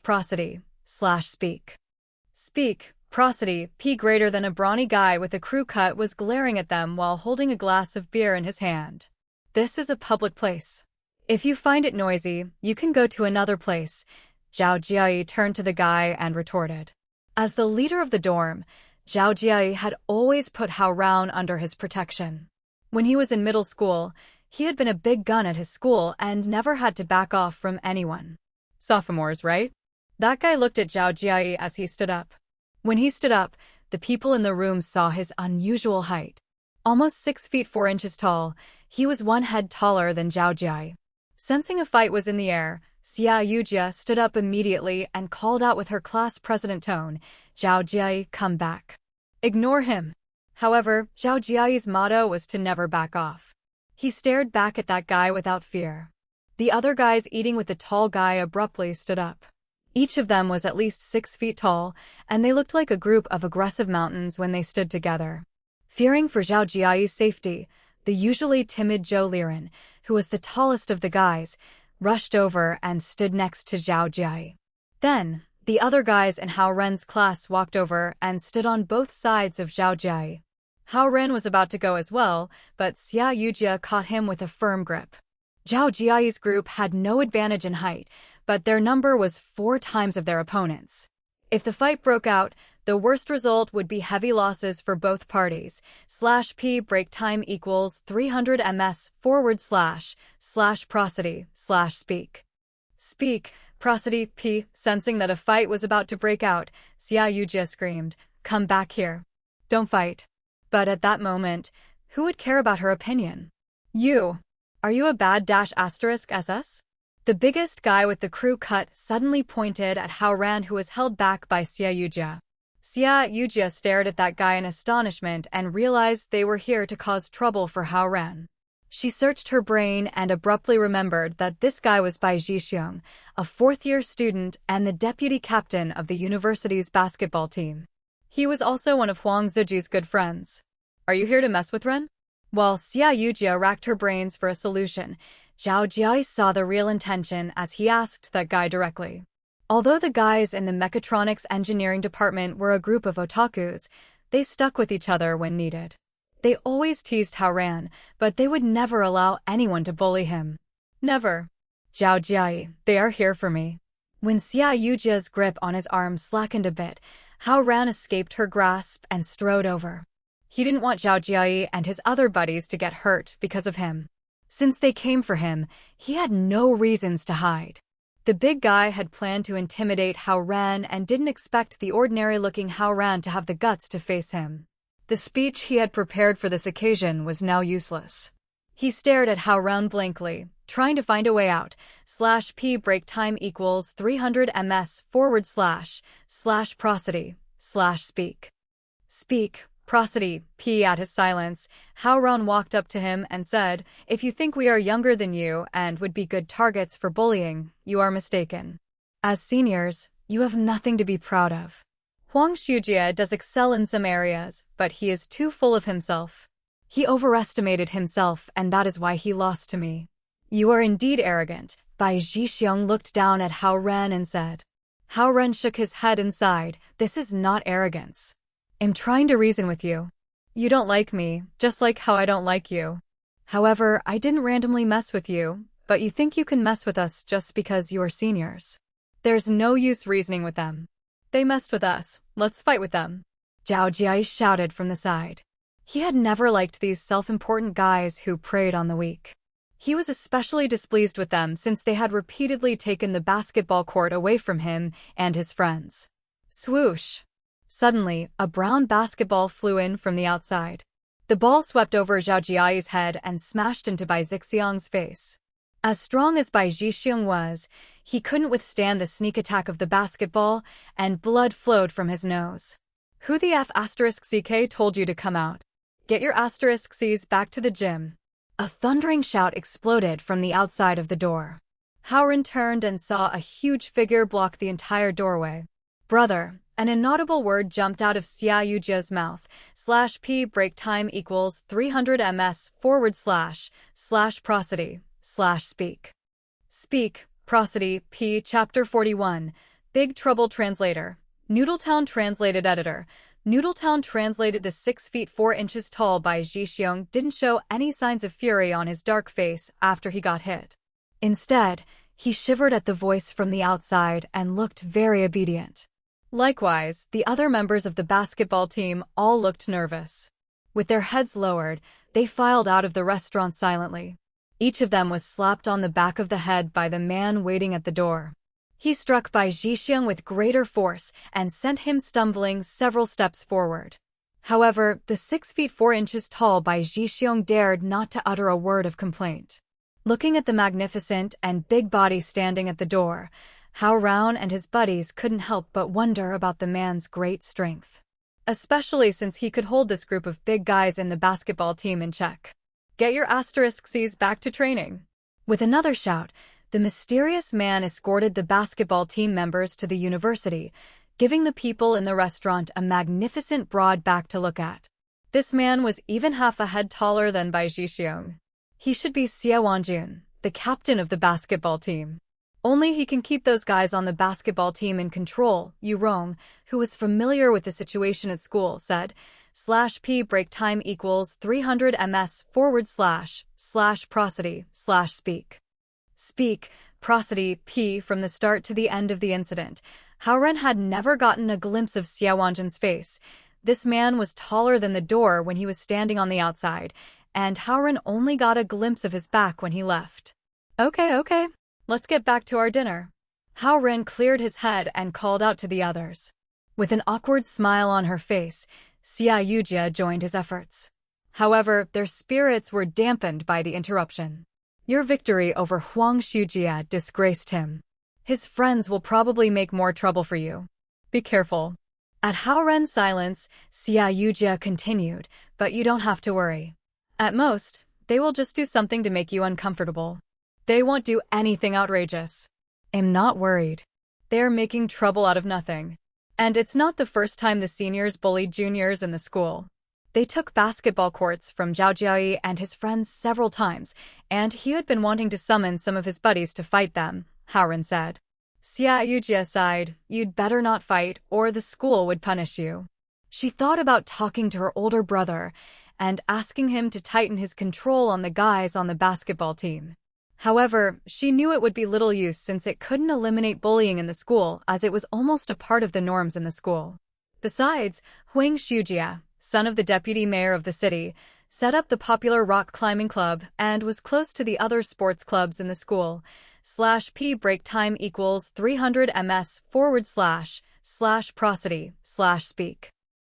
prosody / speak. Speak, prosody, p greater than a brawny guy with a crew cut was glaring at them while holding a glass of beer in his hand. This is a public place. If you find it noisy, you can go to another place. Zhao Jiai turned to the guy and retorted. As the leader of the dorm, Zhao Jiai had always put Hao Ren under his protection. When he was in middle school, he had been a big gun at his school and never had to back off from anyone. Sophomores, right? That guy looked at Zhao Jiai as he stood up. When he stood up, the people in the room saw his unusual height. Almost 6 feet 4 inches tall, he was one head taller than Zhao Jiai. Sensing a fight was in the air, Xia Yujia stood up immediately and called out with her class president tone, "Zhao Jiai, come back." Ignore him. However, Zhao Jiai's motto was to never back off. He stared back at that guy without fear. The other guys eating with the tall guy abruptly stood up. Each of them was at least 6 feet tall, and they looked like a group of aggressive mountains when they stood together. Fearing for Zhao Jiai's safety, the usually timid Zhou Liren, who was the tallest of the guys, rushed over and stood next to Zhao Jiai. Then, the other guys in Hao Ren's class walked over and stood on both sides of Zhao Jiai. Hao Ren was about to go as well, but Xia Yujia caught him with a firm grip. Zhao Jiai's group had no advantage in height, but their number was 4 times of their opponents. If the fight broke out, the worst result would be heavy losses for both parties. /p break time equals 300 ms / prosody / speak. Speak, prosody, p. Sensing that a fight was about to break out, Xia Yujia screamed, "Come back here. Don't fight." But at that moment, who would care about her opinion? You. Are you a bad **SS? The biggest guy with the crew cut suddenly pointed at Hao Ren, who was held back by Xia Yujia. Xia Yujia stared at that guy in astonishment and realized they were here to cause trouble for Hao Ren. She searched her brain and abruptly remembered that this guy was Bai Jixiong, a 4th-year student and the deputy captain of the university's basketball team. He was also one of Huang Ziji's good friends. Are you here to mess with Ren? While Xia Yujia racked her brains for a solution, Zhao Jiai saw the real intention as he asked that guy directly. Although the guys in the mechatronics engineering department were a group of otakus, they stuck with each other when needed. They always teased Hao Ren, but they would never allow anyone to bully him. Never. Zhao Jiai, they are here for me. When Xia Yujia's grip on his arm slackened a bit, Hao Ren escaped her grasp and strode over. He didn't want Zhao Jiai and his other buddies to get hurt because of him. Since they came for him, he had no reasons to hide. The big guy had planned to intimidate Hao Ren and didn't expect the ordinary-looking Hao Ren to have the guts to face him. The speech he had prepared for this occasion was now useless. He stared at Hao Ren blankly, trying to find a way out. /p break time equals 300 ms / prosody / speak. Speak, prosody, p. At his silence, Hao Ren walked up to him and said, "If you think we are younger than you and would be good targets for bullying, you are mistaken. As seniors, you have nothing to be proud of. Huang Shujia does excel in some areas, but he is too full of himself. He overestimated himself, and that is why he lost to me." "You are indeed arrogant," Bai Jixiong looked down at Hao Ren and said. Hao Ren shook his head and sighed. "This is not arrogance. I'm trying to reason with you. You don't like me, just like how I don't like you. However, I didn't randomly mess with you, but you think you can mess with us just because you are seniors. There's no use reasoning with them. They messed with us, let's fight with them." Zhao Jiai shouted from the side. He had never liked these self-important guys who preyed on the weak. He was especially displeased with them since they had repeatedly taken the basketball court away from him and his friends. Swoosh! Suddenly, a brown basketball flew in from the outside. The ball swept over Zhao Jiai's head and smashed into Bai Zixiong's face. As strong as Bai Jixiong was, he couldn't withstand the sneak attack of the basketball, and blood flowed from his nose. "Who the **CK told you to come out? Get your **Cs back to the gym." A thundering shout exploded from the outside of the door. Hao Ren turned and saw a huge figure block the entire doorway. Brother, an inaudible word jumped out of Xia Yujia's mouth. /p break time equals 300 ms / prosody / speak. Speak, prosody, p. Chapter 41. Big Trouble Translator. Noodletown Translated Editor. Noodletown translated. The 6 feet 4 inches tall Bai Jixiong didn't show any signs of fury on his dark face after he got hit. Instead, he shivered at the voice from the outside and looked very obedient. Likewise, the other members of the basketball team all looked nervous. With their heads lowered, they filed out of the restaurant silently. Each of them was slapped on the back of the head by the man waiting at the door. He struck Bai Jixiong with greater force and sent him stumbling several steps forward. However, the 6 feet 4 inches tall Bai Jixiong dared not to utter a word of complaint. Looking at the magnificent and big body standing at the door, Hao Ren and his buddies couldn't help but wonder about the man's great strength. Especially since he could hold this group of big guys in the basketball team in check. Get your *C's back to training. With another shout, the mysterious man escorted the basketball team members to the university, giving the people in the restaurant a magnificent broad back to look at. This man was even half a head taller than Bai Jixiong. He should be Xie Wanjun, the captain of the basketball team. Only he can keep those guys on the basketball team in control, Yu Rong, who was familiar with the situation at school, said, /p break time equals 300 ms / prosody / speak. Speak, prosody, p. From the start to the end of the incident, Hao Ren had never gotten a glimpse of Xie Wanjun's face. This man was taller than the door when he was standing on the outside, and Hao Ren only got a glimpse of his back when he left. Okay. Let's get back to our dinner. Hao Ren cleared his head and called out to the others. With an awkward smile on her face, Xia Yujia joined his efforts. However, their spirits were dampened by the interruption. Your victory over Huang Shujia disgraced him. His friends will probably make more trouble for you. Be careful. At Hao Ren's silence, Xia Yujia continued, but you don't have to worry. At most, they will just do something to make you uncomfortable. They won't do anything outrageous. I'm not worried. They're making trouble out of nothing. And it's not the first time the seniors bullied juniors in the school. They took basketball courts from Zhao Jiayi and his friends several times, and he had been wanting to summon some of his buddies to fight them, Hao Ren said. Xia Yujia sighed, you'd better not fight, or the school would punish you. She thought about talking to her older brother and asking him to tighten his control on the guys on the basketball team. However, she knew it would be little use since it couldn't eliminate bullying in the school as it was almost a part of the norms in the school. Besides, Huang Shujia, son of the deputy mayor of the city, set up the popular rock climbing club and was close to the other sports clubs in the school. /p break time equals 300 ms / prosody / speak.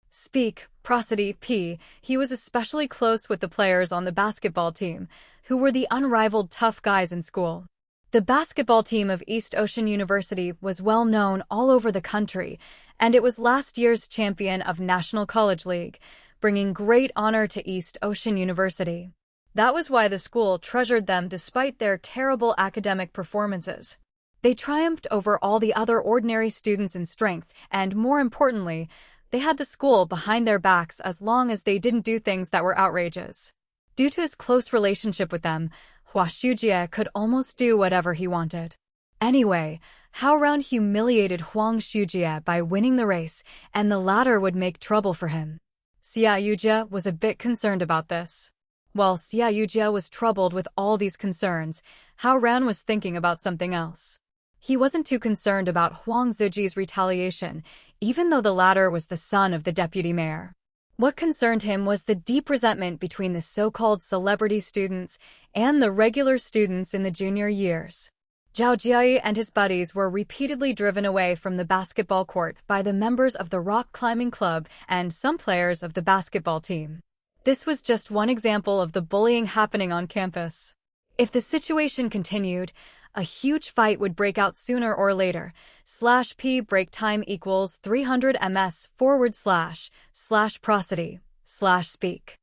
Speak, prosody, p. He was especially close with the players on the basketball team, who were the unrivaled tough guys in school. The basketball team of East Ocean University was well known all over the country, and it was last year's champion of National College League, bringing great honor to East Ocean University. That was why the school treasured them despite their terrible academic performances. They triumphed over all the other ordinary students in strength, and more importantly, they had the school behind their backs as long as they didn't do things that were outrageous. Due to his close relationship with them, Hua Shujie could almost do whatever he wanted. Anyway, Hao Ren humiliated Huang Shujie by winning the race, and the latter would make trouble for him. Xia Yujia was a bit concerned about this. While Xia Yujia was troubled with all these concerns, Hao Ren was thinking about something else. He wasn't too concerned about Huang Ziji's retaliation, even though the latter was the son of the deputy mayor. What concerned him was the deep resentment between the so-called celebrity students and the regular students in the junior years. Zhao Jiayi and his buddies were repeatedly driven away from the basketball court by the members of the rock climbing club and some players of the basketball team. This was just one example of the bullying happening on campus. If the situation continued, a huge fight would break out sooner or later. /p break time equals 300 ms / prosody / speak.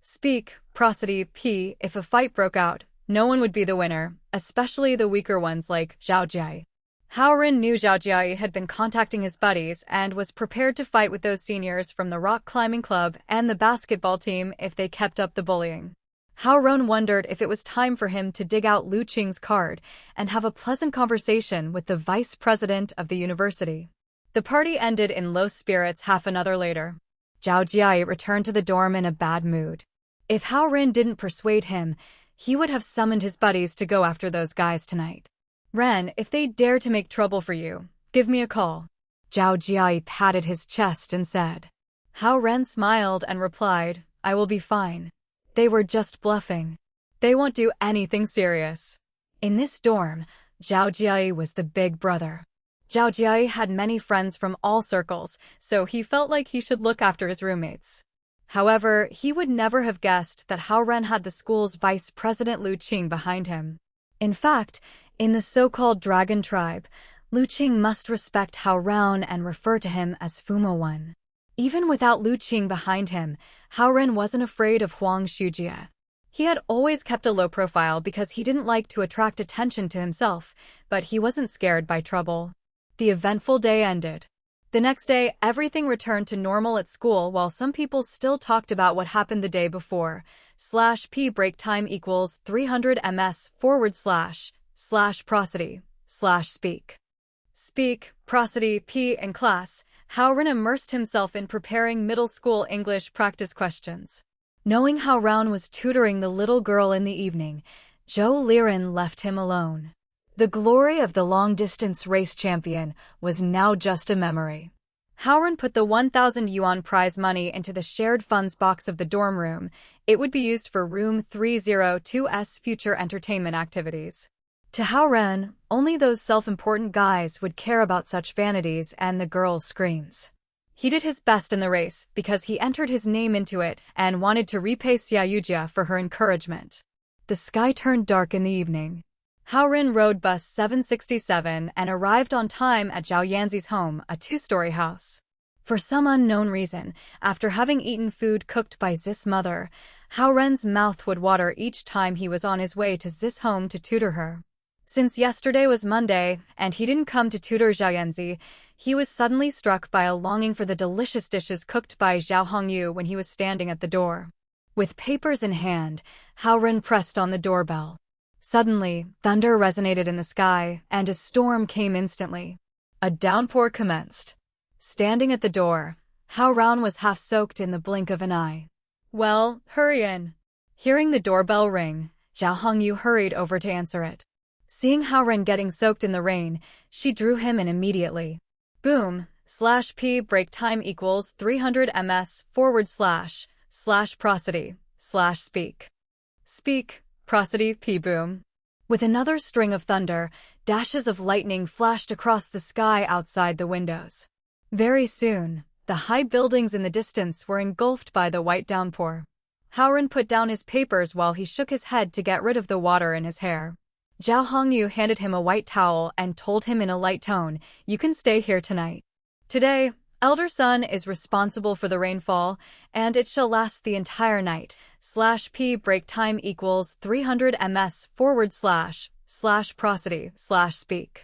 Speak, prosody, p. If a fight broke out, No one would be the winner, especially the weaker ones like Zhao Jie. Hao Ren knew Zhao Jie had been contacting his buddies and was prepared to fight with those seniors from the rock climbing club and the basketball team if they kept up the bullying. Hao Ren wondered if it was time for him to dig out Lu Qing's card and have a pleasant conversation with the vice president of the university. The party ended in low spirits half an hour later. Zhao Jie returned to the dorm in a bad mood. If Hao Ren didn't persuade him, he would have summoned his buddies to go after those guys tonight. Ren, if they dare to make trouble for you, give me a call. Zhao Jie patted his chest and said. Hao Ren smiled and replied, I will be fine. They were just bluffing. They won't do anything serious. In this dorm, Zhao Jie was the big brother. Zhao Jie had many friends from all circles, so he felt like he should look after his roommates. However, he would never have guessed that Hao Ren had the school's vice president Lu Qing behind him. In fact, in the so-called Dragon Tribe, Lu Qing must respect Hao Ren and refer to him as Fumo One. Even without Lu Qing behind him, Hao Ren wasn't afraid of Huang Shujie. He had always kept a low profile because he didn't like to attract attention to himself, but he wasn't scared by trouble. The eventful day ended. The next day, everything returned to normal at school while some people still talked about what happened the day before. /p break time equals 300 ms / prosody / speak. Speak, prosody, p in class. Hao Ren immersed himself in preparing middle school English practice questions. Knowing Hao Ren was tutoring the little girl in the evening, Zhou Liren left him alone. The glory of the long-distance race champion was now just a memory. Hao Ren put the 1,000 yuan prize money into the shared funds box of the dorm room. It would be used for room 302's future entertainment activities. To Hao Ren, only those self-important guys would care about such vanities and the girls' screams. He did his best in the race because he entered his name into it and wanted to repay Xia Yujia for her encouragement. The sky turned dark in the evening. Hao Ren rode bus 767 and arrived on time at Zhao Yanzi's home, a two-story house. For some unknown reason, after having eaten food cooked by Zis' mother, Hao Ren's mouth would water each time he was on his way to Zis' home to tutor her. Since yesterday was Monday, and he didn't come to tutor Zhao Yanzi, he was suddenly struck by a longing for the delicious dishes cooked by Zhao Hongyu when he was standing at the door. With papers in hand, Hao Ren pressed on the doorbell. Suddenly, thunder resonated in the sky, and a storm came instantly. A downpour commenced. Standing at the door, Hao Ren was half soaked in the blink of an eye. Well, hurry in. Hearing the doorbell ring, Zhao Hongyu hurried over to answer it. Seeing Hao Ren getting soaked in the rain, she drew him in immediately. Boom, /p break time equals 300 ms / prosody / speak. Speak, prosody, p boom. With another string of thunder, dashes of lightning flashed across the sky outside the windows. Very soon, the high buildings in the distance were engulfed by the white downpour. Hao Ren put down his papers while he shook his head to get rid of the water in his hair. Zhao Hongyu handed him a white towel and told him in a light tone, you can stay here tonight. Today, Elder Sun is responsible for the rainfall, and it shall last the entire night. /p break time equals 300 ms / prosody / speak.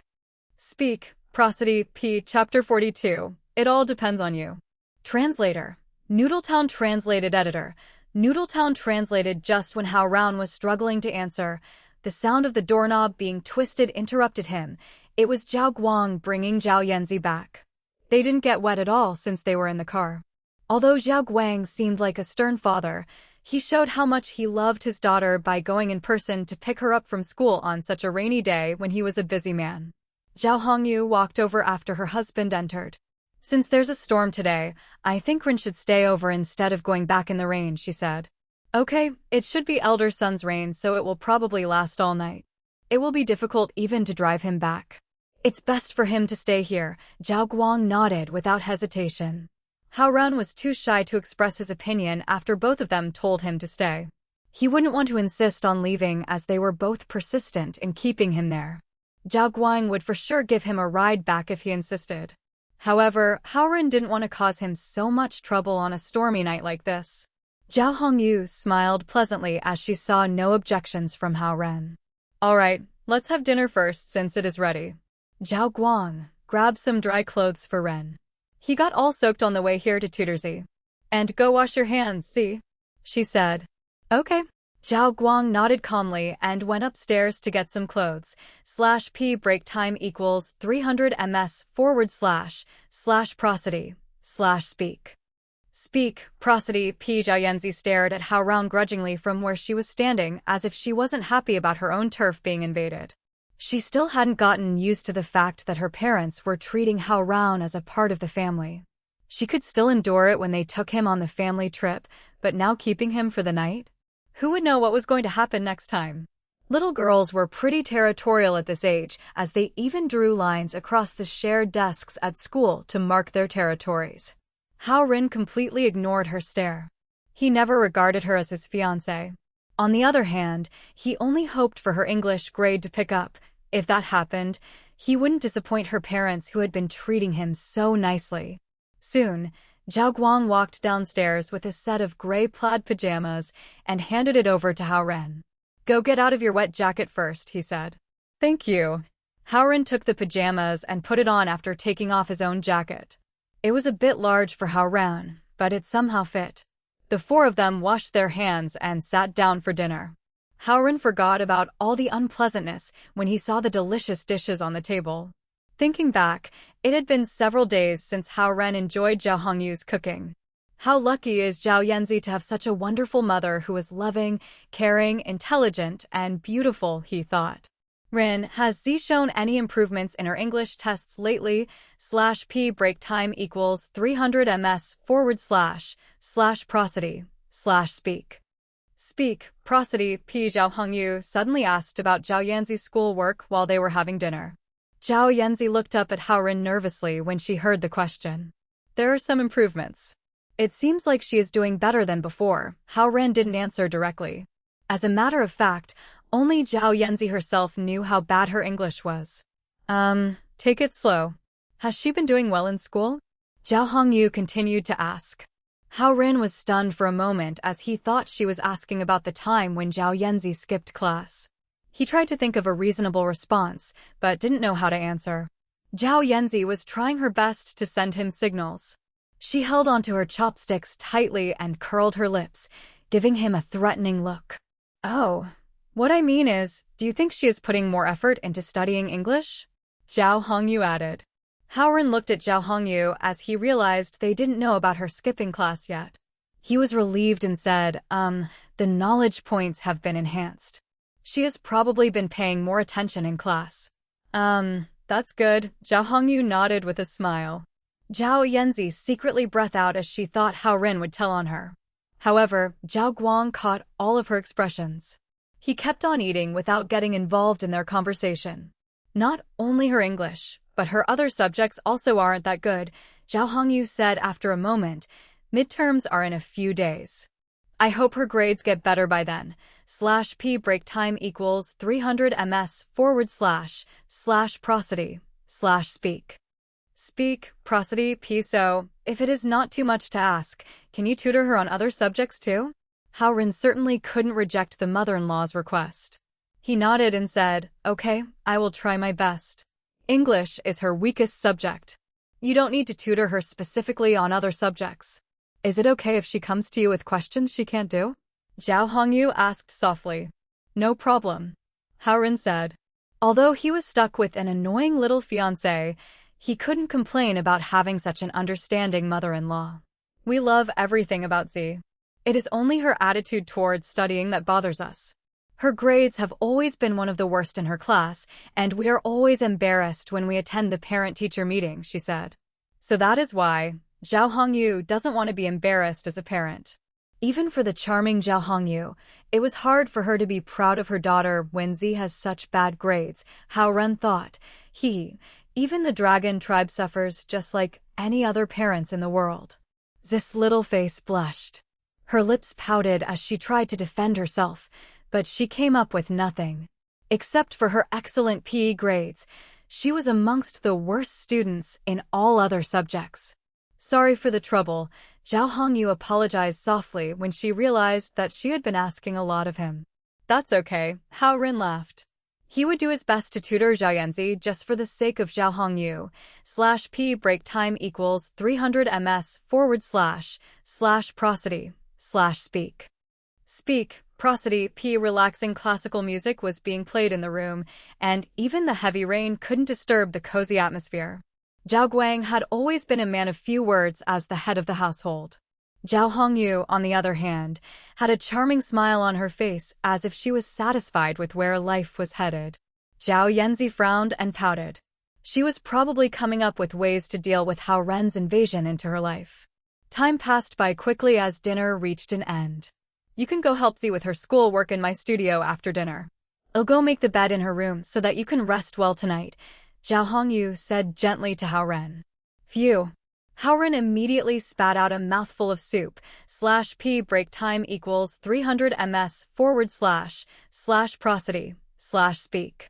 Speak, prosody, p chapter 42. It all depends on you. Translator. Noodletown translated editor. Noodletown translated just when Hao Ren was struggling to answer. The sound of the doorknob being twisted interrupted him. It was Zhao Guang bringing Zhao Yanzi back. They didn't get wet at all since they were in the car. Although Zhao Guang seemed like a stern father, he showed how much he loved his daughter by going in person to pick her up from school on such a rainy day when he was a busy man. Zhao Hongyu walked over after her husband entered. Since there's a storm today, I think Ren should stay over instead of going back in the rain, she said. Okay, it should be Elder Sun's rain, so it will probably last all night. It will be difficult even to drive him back. It's best for him to stay here, Zhao Guang nodded without hesitation. Hao Ren was too shy to express his opinion after both of them told him to stay. He wouldn't want to insist on leaving as they were both persistent in keeping him there. Zhao Guang would for sure give him a ride back if he insisted. However, Hao Ren didn't want to cause him so much trouble on a stormy night like this. Zhao Hongyu smiled pleasantly as she saw no objections from Hao Ren. All right, let's have dinner first since it is ready. Zhao Guang grabbed some dry clothes for Ren. He got all soaked on the way here to Tutor Z. And go wash your hands, see? She said. Okay. Zhao Guang nodded calmly and went upstairs to get some clothes. /p break time equals 300 ms / prosody / speak. Speak, prosody, P. Zhao Yanzi stared at Hao Ren grudgingly from where she was standing as if she wasn't happy about her own turf being invaded. She still hadn't gotten used to the fact that her parents were treating Hao Ren as a part of the family. She could still endure it when they took him on the family trip, but now keeping him for the night? Who would know what was going to happen next time? Little girls were pretty territorial at this age, as they even drew lines across the shared desks at school to mark their territories. Hao Ren completely ignored her stare. He never regarded her as his fiancée. On the other hand, he only hoped for her English grade to pick up. If that happened, he wouldn't disappoint her parents who had been treating him so nicely. Soon, Zhao Guang walked downstairs with a set of gray plaid pajamas and handed it over to Hao Ren. Go get out of your wet jacket first, he said. Thank you. Hao Ren took the pajamas and put it on after taking off his own jacket. It was a bit large for Hao Ren, but it somehow fit. The four of them washed their hands and sat down for dinner. Hao Ren forgot about all the unpleasantness when he saw the delicious dishes on the table. Thinking back, it had been several days since Hao Ren enjoyed Zhao Hongyu's cooking. How lucky is Zhao Yanzi to have such a wonderful mother who is loving, caring, intelligent, and beautiful, he thought. Ren, has Z shown any improvements in her English tests lately? /p break time equals 300 ms / prosody / speak. Speak, prosody, P. Zhao Hongyu suddenly asked about Zhao Yanzi's schoolwork while they were having dinner. Zhao Yanzi looked up at Hao Ren nervously when she heard the question. There are some improvements. It seems like she is doing better than before. Hao Ren didn't answer directly. As a matter of fact, only Zhao Yanzi herself knew how bad her English was. Take it slow. Has she been doing well in school? Zhao Hongyu continued to ask. Hao Ren was stunned for a moment as he thought she was asking about the time when Zhao Yanzi skipped class. He tried to think of a reasonable response, but didn't know how to answer. Zhao Yanzi was trying her best to send him signals. She held onto her chopsticks tightly and curled her lips, giving him a threatening look. Oh, what I mean is, do you think she is putting more effort into studying English? Zhao Hongyu added. Hao Ren looked at Zhao Hongyu as he realized they didn't know about her skipping class yet. He was relieved and said, the knowledge points have been enhanced. She has probably been paying more attention in class. That's good. Zhao Hongyu nodded with a smile. Zhao Yanzi secretly breathed out as she thought Hao Ren would tell on her. However, Zhao Guang caught all of her expressions. He kept on eating without getting involved in their conversation. Not only her English, but her other subjects also aren't that good, Zhao Hongyu said after a moment. Midterms are in a few days. I hope her grades get better by then. /p break time equals 300 ms / prosody / speak. Speak, prosody, P. So, if it is not too much to ask, can you tutor her on other subjects too? Hao Ren certainly couldn't reject the mother-in-law's request. He nodded and said, okay, I will try my best. English is her weakest subject. You don't need to tutor her specifically on other subjects. Is it okay if she comes to you with questions she can't do? Zhao Hongyu asked softly. No problem, Hao Ren said. Although he was stuck with an annoying little fiancée, he couldn't complain about having such an understanding mother-in-law. We love everything about Z. It is only her attitude towards studying that bothers us. Her grades have always been one of the worst in her class, and we are always embarrassed when we attend the parent-teacher meeting, she said. So that is why Zhao Hongyu doesn't want to be embarrassed as a parent. Even for the charming Zhao Hongyu, it was hard for her to be proud of her daughter when Z has such bad grades, Hao Ren thought. Even the dragon tribe suffers just like any other parents in the world. This little face blushed. Her lips pouted as she tried to defend herself, but she came up with nothing. Except for her excellent PE grades, she was amongst the worst students in all other subjects. Sorry for the trouble. Zhao Hongyu apologized softly when she realized that she had been asking a lot of him. That's okay, Hao Ren laughed. He would do his best to tutor Zhao Yanzi just for the sake of Zhao Hongyu. /p break time equals 300 ms / prosody / speak. Speak, prosody p relaxing classical music was being played in the room, and even the heavy rain couldn't disturb the cozy atmosphere. Zhao Guang had always been a man of few words as the head of the household. Zhao Hongyu, on the other hand, had a charming smile on her face as if she was satisfied with where life was headed. Zhao Yanzi frowned and pouted. She was probably coming up with ways to deal with Hao Ren's invasion into her life. Time passed by quickly as dinner reached an end. You can go help Z with her schoolwork in my studio after dinner. I'll go make the bed in her room so that you can rest well tonight, Zhao Hongyu said gently to Hao Ren. Phew. Hao Ren immediately spat out a mouthful of soup. /p break time equals 300 ms / prosody / speak.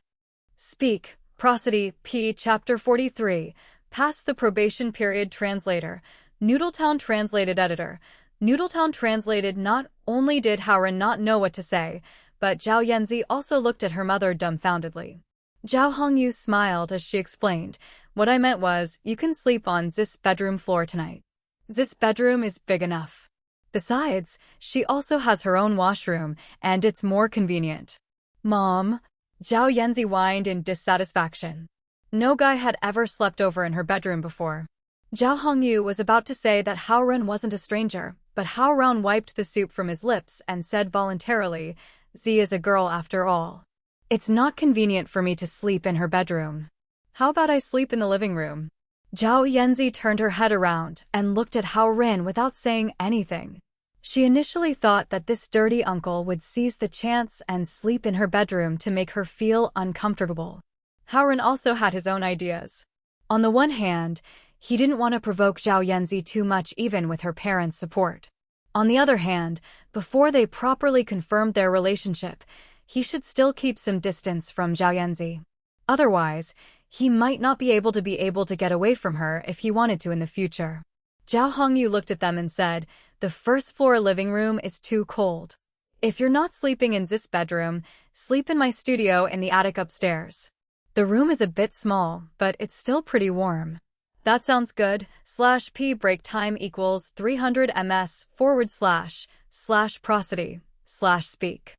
Speak, prosody p chapter 43. Past the probation period translator. Noodletown translated editor. Noodletown translated. Not only did Hao Ren not know what to say, but Zhao Yanzi also looked at her mother dumbfoundedly. Zhao Hongyu smiled as she explained, what I meant was, you can sleep on this bedroom floor tonight. This bedroom is big enough. Besides, she also has her own washroom, and it's more convenient. Mom? Zhao Yanzi whined in dissatisfaction. No guy had ever slept over in her bedroom before. Zhao Hongyu was about to say that Hao Ren wasn't a stranger, but Hao Ren wiped the soup from his lips and said voluntarily, Z is a girl after all. It's not convenient for me to sleep in her bedroom. How about I sleep in the living room? Zhao Yanzi turned her head around and looked at Hao Ren without saying anything. She initially thought that this dirty uncle would seize the chance and sleep in her bedroom to make her feel uncomfortable. Hao Ren also had his own ideas. On the one hand, he didn't want to provoke Zhao Yanzi too much even with her parents' support. On the other hand, before they properly confirmed their relationship, he should still keep some distance from Zhao Yanzi. Otherwise, he might not be able to get away from her if he wanted to in the future. Zhao Hongyu looked at them and said, the first floor living room is too cold. If you're not sleeping in this bedroom, sleep in my studio in the attic upstairs. The room is a bit small, but it's still pretty warm. That sounds good. /p break time equals 300 ms / prosody / speak.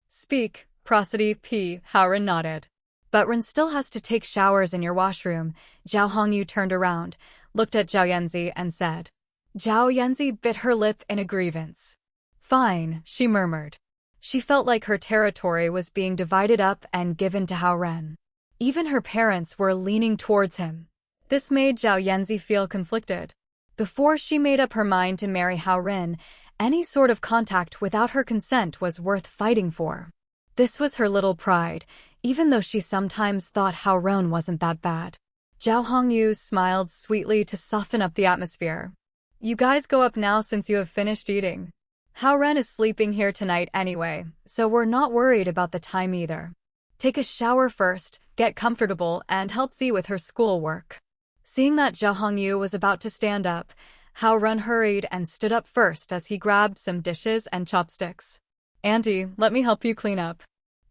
Speak, prosody p. Hao Ren nodded. But Ren still has to take showers in your washroom. Zhao Hongyu turned around, looked at Zhao Yanzi and said. Zhao Yanzi bit her lip in a grievance. Fine, she murmured. She felt like her territory was being divided up and given to Hao Ren. Even her parents were leaning towards him. This made Zhao Yanzi feel conflicted. Before she made up her mind to marry Hao Ren, any sort of contact without her consent was worth fighting for. This was her little pride, even though she sometimes thought Hao Ren wasn't that bad. Zhao Hongyu smiled sweetly to soften up the atmosphere. You guys go up now since you have finished eating. Hao Ren is sleeping here tonight anyway, so we're not worried about the time either. Take a shower first, get comfortable, and help Z with her schoolwork. Seeing that Zhao Hongyu was about to stand up, Hao Ren hurried and stood up first as he grabbed some dishes and chopsticks. Auntie, let me help you clean up.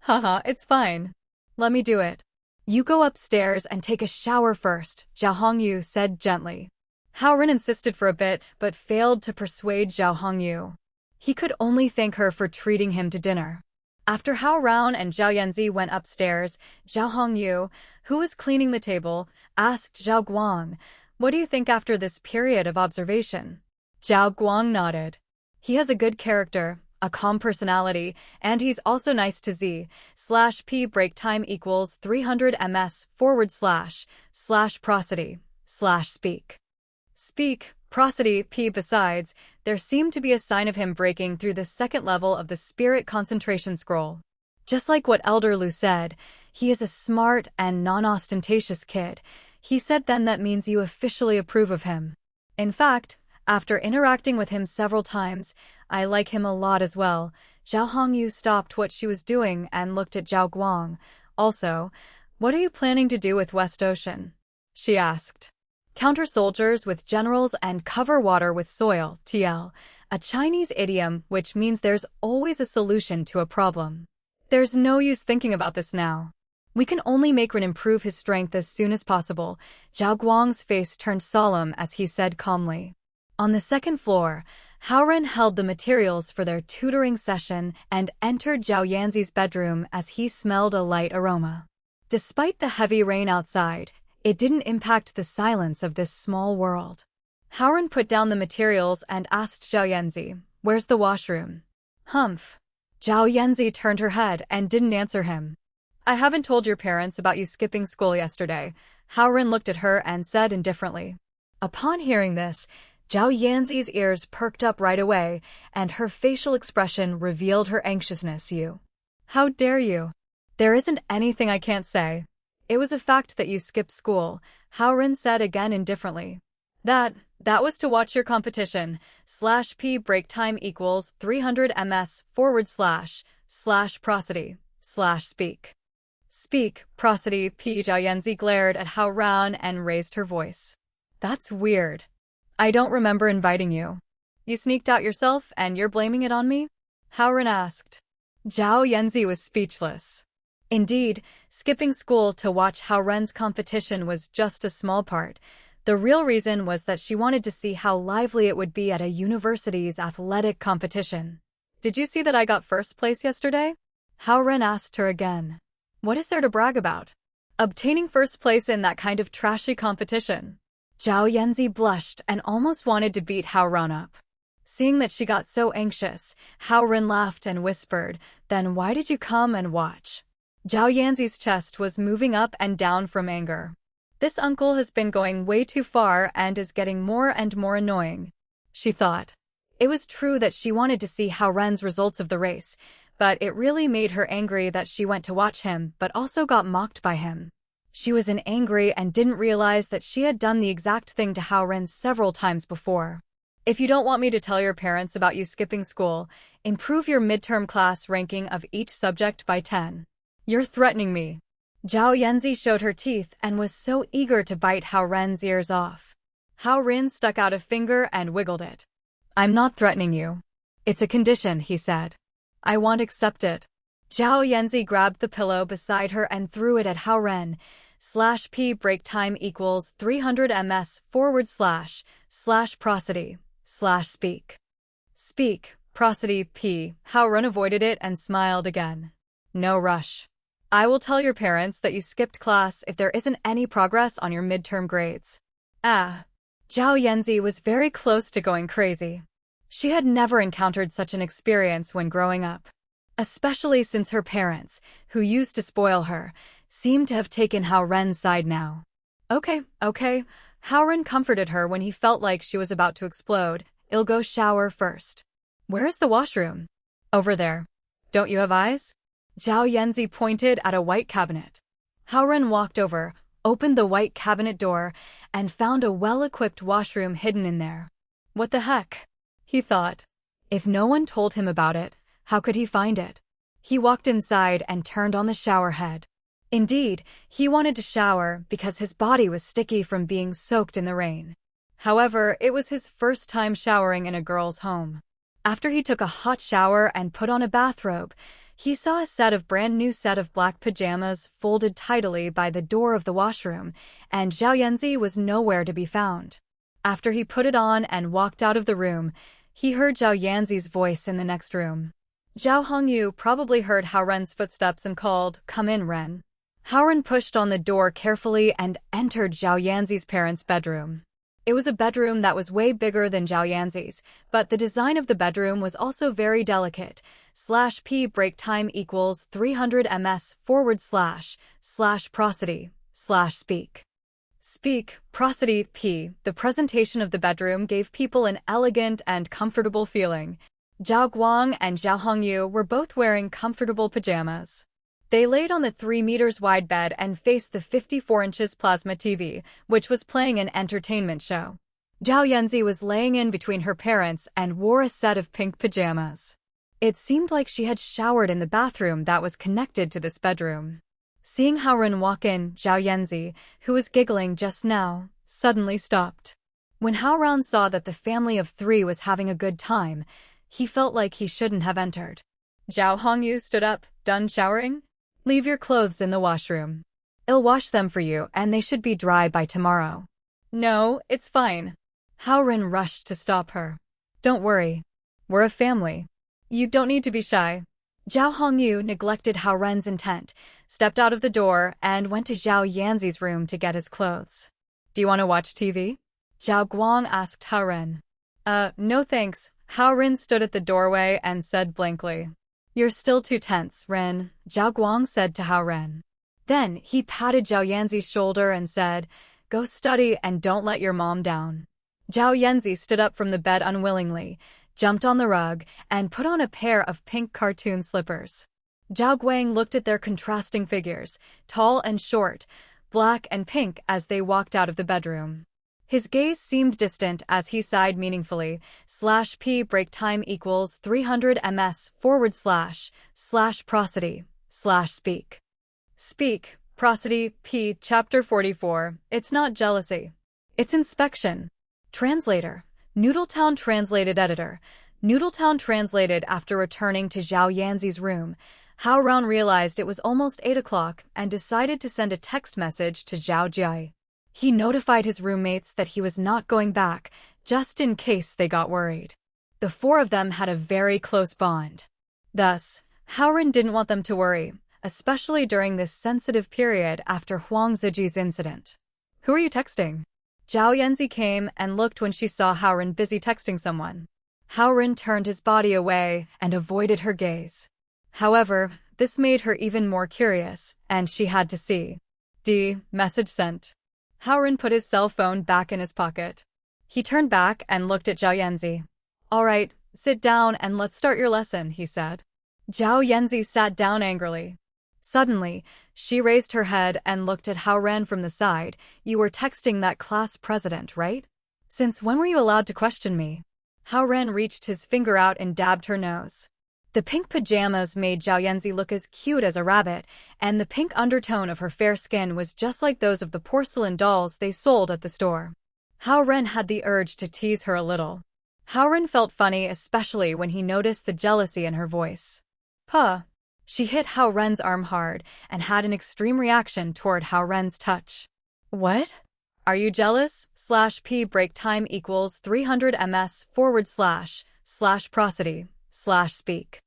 Haha, it's fine. Let me do it. You go upstairs and take a shower first, Zhao Hongyu said gently. Hao Ren insisted for a bit, but failed to persuade Zhao Hongyu. He could only thank her for treating him to dinner. After Hao Ren and Zhao Yanzi went upstairs, Zhao Hongyu, who was cleaning the table, asked Zhao Guang, what do you think after this period of observation? Zhao Guang nodded. He has a good character, a calm personality, and he's also nice to Z. /p break time equals 300 ms / prosody / speak. Speak, prosody p. Besides, there seemed to be a sign of him breaking through the second level of the spirit concentration scroll. Just like what Elder Lu said, he is a smart and non-ostentatious kid. He said then that means you officially approve of him. In fact, after interacting with him several times, I like him a lot as well. Zhao Hongyu stopped what she was doing and looked at Zhao Guang. Also, what are you planning to do with West Ocean? She asked. Counter soldiers with generals and cover water with soil, TL, a Chinese idiom which means there's always a solution to a problem. There's no use thinking about this now. We can only make Ren improve his strength as soon as possible. Zhao Guang's face turned solemn as he said calmly. On the second floor, Hao Ren held the materials for their tutoring session and entered Zhao Yanzi's bedroom as he smelled a light aroma. Despite the heavy rain outside, it didn't impact the silence of this small world. Hao Ren put down the materials and asked Zhao Yanzi, "Where's the washroom?" "Humph." Zhao Yanzi turned her head and didn't answer him. "I haven't told your parents about you skipping school yesterday." Hao Ren looked at her and said indifferently. Upon hearing this, Zhao Yanzi's ears perked up right away, and her facial expression revealed her anxiousness. "You? How dare you? There isn't anything I can't say. It was a fact that you skipped school," Hao Ren said again indifferently. That was to watch your competition. /p break time equals 300 ms / prosody / speak. Speak, prosody, p. Zhao Yanzi glared at Hao Ren and raised her voice. "That's weird. I don't remember inviting you. You sneaked out yourself and you're blaming it on me?" Hao Ren asked. Zhao Yanzi was speechless. Indeed, skipping school to watch Hao Ren's competition was just a small part. The real reason was that she wanted to see how lively it would be at a university's athletic competition. "Did you see that I got first place yesterday?" Hao Ren asked her again. "What is there to brag about? Obtaining first place in that kind of trashy competition." Zhao Yanzi blushed and almost wanted to beat Hao Ren up. Seeing that she got so anxious, Hao Ren laughed and whispered, "Then why did you come and watch?" Zhao Yanzi's chest was moving up and down from anger. This uncle has been going way too far and is getting more and more annoying, she thought. It was true that she wanted to see Hao Ren's results of the race, but it really made her angry that she went to watch him but also got mocked by him. She was angry and didn't realize that she had done the exact thing to Hao Ren several times before. "If you don't want me to tell your parents about you skipping school, improve your midterm class ranking of each subject by 10. You're threatening me." Zhao Yanzi showed her teeth and was so eager to bite Hao Ren's ears off. Hao Ren stuck out a finger and wiggled it. "I'm not threatening you. It's a condition," he said. "I won't accept it." Zhao Yanzi grabbed the pillow beside her and threw it at Hao Ren. /p break time equals 300 ms / prosody / speak. Speak, prosody, p. Hao Ren avoided it and smiled again. "No rush. I will tell your parents that you skipped class if there isn't any progress on your midterm grades." Zhao Yanzi was very close to going crazy. She had never encountered such an experience when growing up. Especially since her parents, who used to spoil her, seemed to have taken Hao Ren's side now. Okay. Hao Ren comforted her when he felt like she was about to explode. "I'll go shower first." "Where is the washroom?" "Over there. Don't you have eyes?" Zhao Yanzi pointed at a white cabinet. Hao Ren walked over, opened the white cabinet door, and found a well-equipped washroom hidden in there. What the heck? He thought. If no one told him about it, how could he find it? He walked inside and turned on the shower head. Indeed, he wanted to shower because his body was sticky from being soaked in the rain. However, it was his first time showering in a girl's home. After he took a hot shower and put on a bathrobe, he saw a brand new set of black pajamas folded tidily by the door of the washroom, and Zhao Yanzi was nowhere to be found. After he put it on and walked out of the room, he heard Zhao Yanzi's voice in the next room. Zhao Hongyu probably heard Hao Ren's footsteps and called, "Come in, Ren." Hao Ren pushed on the door carefully and entered Zhao Yanzi's parents' bedroom. It was a bedroom that was way bigger than Zhao Yanzi's, but the design of the bedroom was also very delicate. /p break time equals 300 ms / prosody / speak. Speak, prosody, p. The presentation of the bedroom gave people an elegant and comfortable feeling. Zhao Guang and Zhao Hongyu were both wearing comfortable pajamas. They laid on the 3 meters wide bed and faced the 54 inches plasma TV, which was playing an entertainment show. Zhao Yanzi was laying in between her parents and wore a set of pink pajamas. It seemed like she had showered in the bathroom that was connected to this bedroom. Seeing Hao Ren walk in, Zhao Yanzi, who was giggling just now, suddenly stopped. When Hao Ren saw that the family of 3 was having a good time, he felt like he shouldn't have entered. Zhao Hongyu stood up, done showering? Leave your clothes in the washroom. I'll wash them for you and they should be dry by tomorrow. No, it's fine. Hao Ren rushed to stop her. Don't worry. We're a family. You don't need to be shy. Zhao Hongyu neglected Hao Ren's intent, stepped out of the door, and went to Zhao Yanzi's room to get his clothes. Do you want to watch TV? Zhao Guang asked Hao Ren. No thanks. Hao Ren stood at the doorway and said blankly. You're still too tense, Ren, Zhao Guang said to Hao Ren. Then he patted Zhao Yanzi's shoulder and said, Go study and don't let your mom down. Zhao Yanzi stood up from the bed unwillingly, jumped on the rug, and put on a pair of pink cartoon slippers. Zhao Guang looked at their contrasting figures, tall and short, black and pink, as they walked out of the bedroom. His gaze seemed distant as he sighed meaningfully. /p break time equals 300 ms / prosody / speak. Speak, prosody, p. Chapter 44. It's not jealousy. It's inspection. Translator. Noodletown translated editor. Noodletown translated. After returning to Zhao Yanzi's room, Hao Ren realized it was almost 8 o'clock and decided to send a text message to Zhao Jie. He notified his roommates that he was not going back, just in case they got worried. The 4 of them had a very close bond. Thus, Hao Ren didn't want them to worry, especially during this sensitive period after Huang Ziji's incident. Who are you texting? Zhao Yanzi came and looked when she saw Hao Ren busy texting someone. Hao Ren turned his body away and avoided her gaze. However, this made her even more curious, and she had to see. Message sent. Hao Ren put his cell phone back in his pocket. He turned back and looked at Zhao Yanzi. All right, sit down and let's start your lesson, he said. Zhao Yanzi sat down angrily. Suddenly, she raised her head and looked at Hao Ren from the side. You were texting that class president, right? Since when were you allowed to question me? Hao Ren reached his finger out and dabbed her nose. The pink pajamas made Zhao Yanzi look as cute as a rabbit, and the pink undertone of her fair skin was just like those of the porcelain dolls they sold at the store. Hao Ren had the urge to tease her a little. Hao Ren felt funny, especially when he noticed the jealousy in her voice. Puh. She hit Hao Ren's arm hard and had an extreme reaction toward Hao Ren's touch. What? Are you jealous? /p break time equals 300 ms / prosody / speak.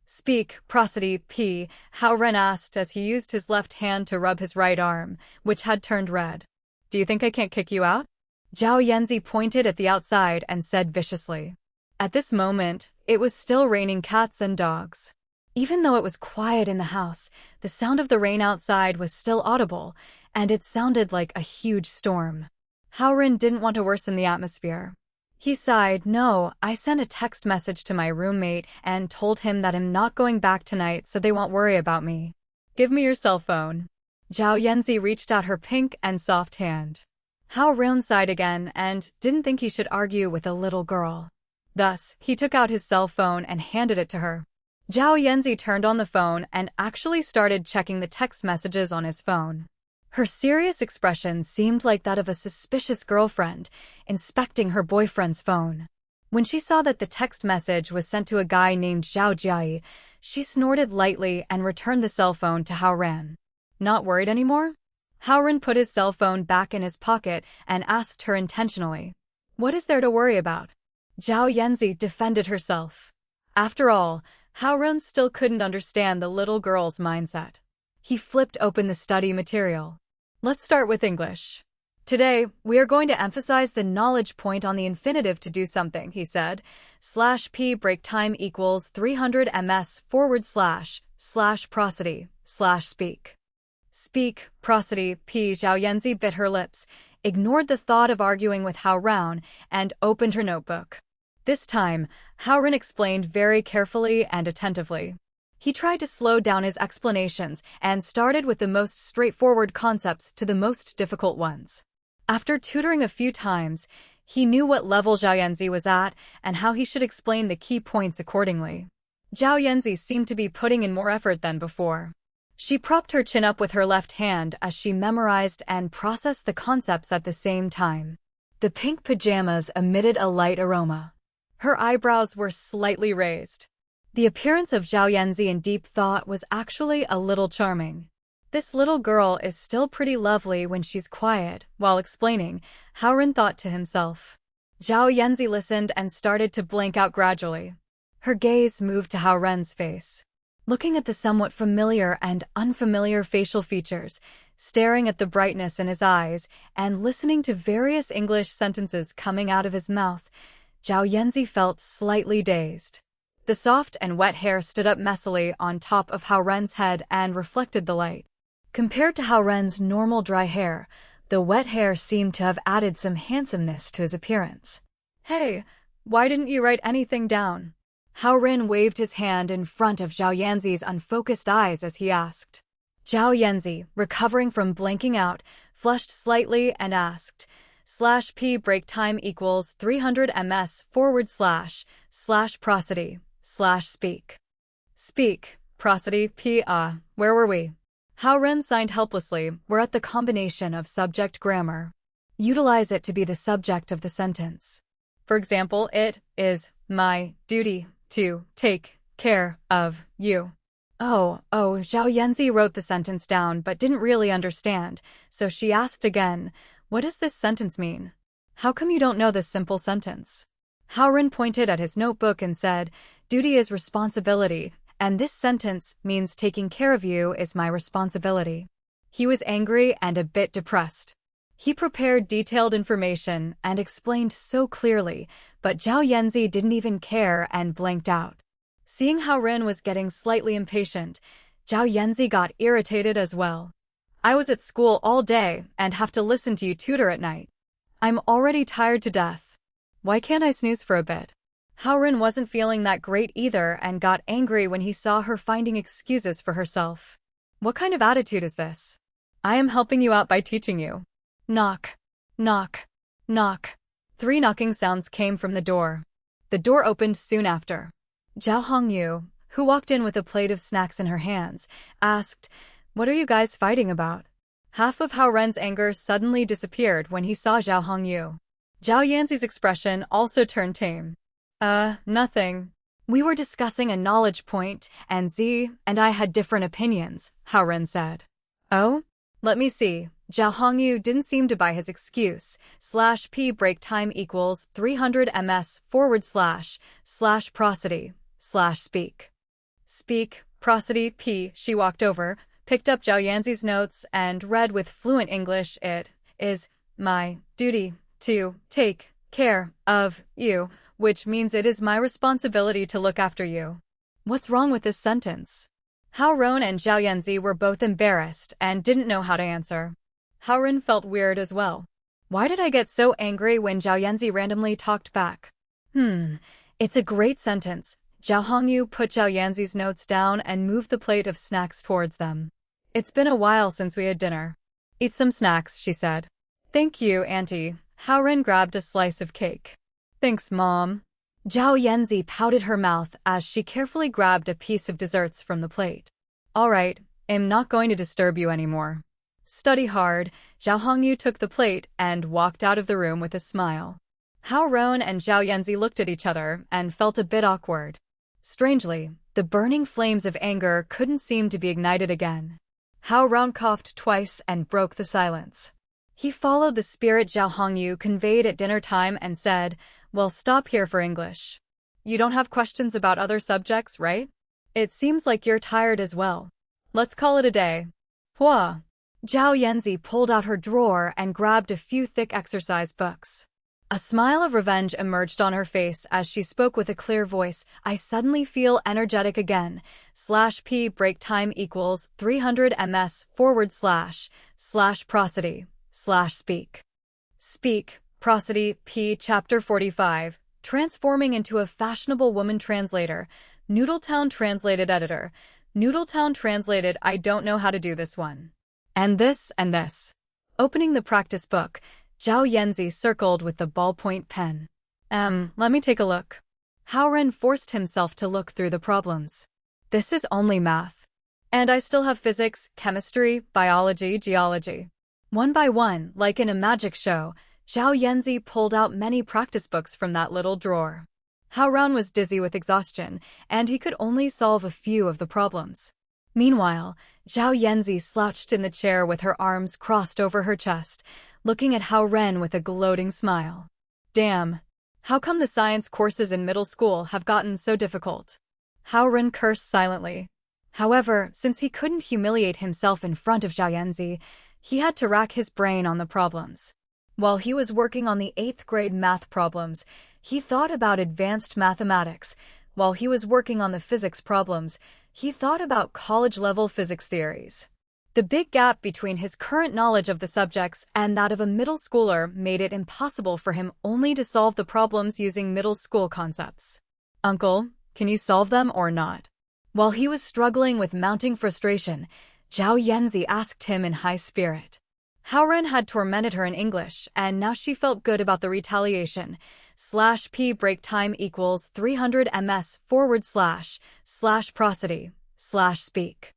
Speak, prosody, p. Hao Ren asked as he used his left hand to rub his right arm, which had turned red. Do you think I can't kick you out? Zhao Yanzi pointed at the outside and said viciously. At this moment, it was still raining cats and dogs. Even though it was quiet in the house, the sound of the rain outside was still audible, and it sounded like a huge storm. Hao Ren didn't want to worsen the atmosphere. He sighed. No, I sent a text message to my roommate and told him that I'm not going back tonight so they won't worry about me. Give me your cell phone. Zhao Yanzi reached out her pink and soft hand. Hao Ren sighed again and didn't think he should argue with a little girl. Thus, he took out his cell phone and handed it to her. Zhao Yanzi turned on the phone and actually started checking the text messages on his phone. Her serious expression seemed like that of a suspicious girlfriend, inspecting her boyfriend's phone. When she saw that the text message was sent to a guy named Zhao Jie, she snorted lightly and returned the cell phone to Hao Ren. Not worried anymore? Hao Ren put his cell phone back in his pocket and asked her intentionally. What is there to worry about? Zhao Yanzi defended herself. After all, Hao Ren still couldn't understand the little girl's mindset. He flipped open the study material. Let's start with English. Today, we are going to emphasize the knowledge point on the infinitive to do something, he said. /p break time equals 300 ms / prosody / speak. Speak, prosody, p. Zhao Yanzi bit her lips, ignored the thought of arguing with Hao Ren, and opened her notebook. This time, Hao Ren explained very carefully and attentively. He tried to slow down his explanations and started with the most straightforward concepts to the most difficult ones. After tutoring a few times, he knew what level Zhao Yanzi was at and how he should explain the key points accordingly. Zhao Yanzi seemed to be putting in more effort than before. She propped her chin up with her left hand as she memorized and processed the concepts at the same time. The pink pajamas emitted a light aroma. Her eyebrows were slightly raised. The appearance of Zhao Yanzi in deep thought was actually a little charming. This little girl is still pretty lovely when she's quiet, while explaining, Hao Ren thought to himself. Zhao Yanzi listened and started to blank out gradually. Her gaze moved to Hao Ren's face. Looking at the somewhat familiar and unfamiliar facial features, staring at the brightness in his eyes, and listening to various English sentences coming out of his mouth, Zhao Yanzi felt slightly dazed. The soft and wet hair stood up messily on top of Hao Ren's head and reflected the light. Compared to Hao Ren's normal dry hair, the wet hair seemed to have added some handsomeness to his appearance. Hey, why didn't you write anything down? Hao Ren waved his hand in front of Zhao Yanzi's unfocused eyes as he asked. Zhao Yanzi, recovering from blanking out, flushed slightly and asked, /p break time equals 300 ms / prosody / speak. Speak, prosody, where were we? Hao Ren signed helplessly. We're at the combination of subject grammar. Utilize it to be the subject of the sentence. For example, it is my duty to take care of you. Oh, Zhao Yanzi wrote the sentence down but didn't really understand, so she asked again, what does this sentence mean? How come you don't know this simple sentence? Hao Ren pointed at his notebook and said, duty is responsibility, and this sentence means taking care of you is my responsibility. He was angry and a bit depressed. He prepared detailed information and explained so clearly, but Zhao Yanzi didn't even care and blanked out. Seeing Hao Ren was getting slightly impatient, Zhao Yanzi got irritated as well. I was at school all day and have to listen to you tutor at night. I'm already tired to death. Why can't I snooze for a bit? Hao Ren wasn't feeling that great either and got angry when he saw her finding excuses for herself. What kind of attitude is this? I am helping you out by teaching you. Knock, knock, knock. 3 knocking sounds came from the door. The door opened soon after. Zhao Hongyu, who walked in with a plate of snacks in her hands, asked, what are you guys fighting about? Half of Hao Ren's anger suddenly disappeared when he saw Zhao Hongyu. Zhao Yanzi's expression also turned tame. Nothing. We were discussing a knowledge point, and Z and I had different opinions, Hao Ren said. Oh? Let me see. Zhao Hongyu didn't seem to buy his excuse. /p break time equals 300 ms / prosody / speak. Speak, prosody, p. She walked over, picked up Zhao Yanzi's notes, and read with fluent English, it is my duty to take care of you, which means it is my responsibility to look after you. What's wrong with this sentence? Hao Ren and Zhao Yanzi were both embarrassed and didn't know how to answer. Hao Ren felt weird as well. Why did I get so angry when Zhao Yanzi randomly talked back? It's a great sentence. Zhao Hongyu put Zhao Yanzi's notes down and moved the plate of snacks towards them. It's been a while since we had dinner. Eat some snacks, she said. Thank you, Auntie. Hao Ren grabbed a slice of cake. Thanks, Mom. Zhao Yanzi pouted her mouth as she carefully grabbed a piece of desserts from the plate. All right, I'm not going to disturb you anymore. Study hard. Zhao Hongyu took the plate and walked out of the room with a smile. Hao Ren and Zhao Yanzi looked at each other and felt a bit awkward. Strangely, the burning flames of anger couldn't seem to be ignited again. Hao Ren coughed twice and broke the silence. He followed the spirit Zhao Hongyu conveyed at dinner time and said, well, stop here for English. You don't have questions about other subjects, right? It seems like you're tired as well. Let's call it a day. Hua. Zhao Yanzi pulled out her drawer and grabbed a few thick exercise books. A smile of revenge emerged on her face as she spoke with a clear voice. I suddenly feel energetic again. /p break time equals 300 ms / prosody / speak. Speak, prosody, p. Chapter 45. Transforming into a fashionable woman translator. Noodletown translated editor. Noodletown translated I don't know how to do this one. And this and this. Opening the practice book, Zhao Yanzi circled with the ballpoint pen. Let me take a look. Hao Ren forced himself to look through the problems. This is only math. And I still have physics, chemistry, biology, geology. One by one, like in a magic show, Zhao Yanzi pulled out many practice books from that little drawer. Hao Ren was dizzy with exhaustion, and he could only solve a few of the problems. Meanwhile, Zhao Yanzi slouched in the chair with her arms crossed over her chest, looking at Hao Ren with a gloating smile. Damn. How come the science courses in middle school have gotten so difficult? Hao Ren cursed silently. However, since he couldn't humiliate himself in front of Zhao Yanzi, he had to rack his brain on the problems. While he was working on the 8th grade math problems, he thought about advanced mathematics. While he was working on the physics problems, he thought about college-level physics theories. The big gap between his current knowledge of the subjects and that of a middle schooler made it impossible for him only to solve the problems using middle school concepts. Uncle, can you solve them or not? While he was struggling with mounting frustration, Zhao Yanzi asked him in high spirit. Hao Ren had tormented her in English, and now she felt good about the retaliation. /p break time equals 300 ms / prosody / speak.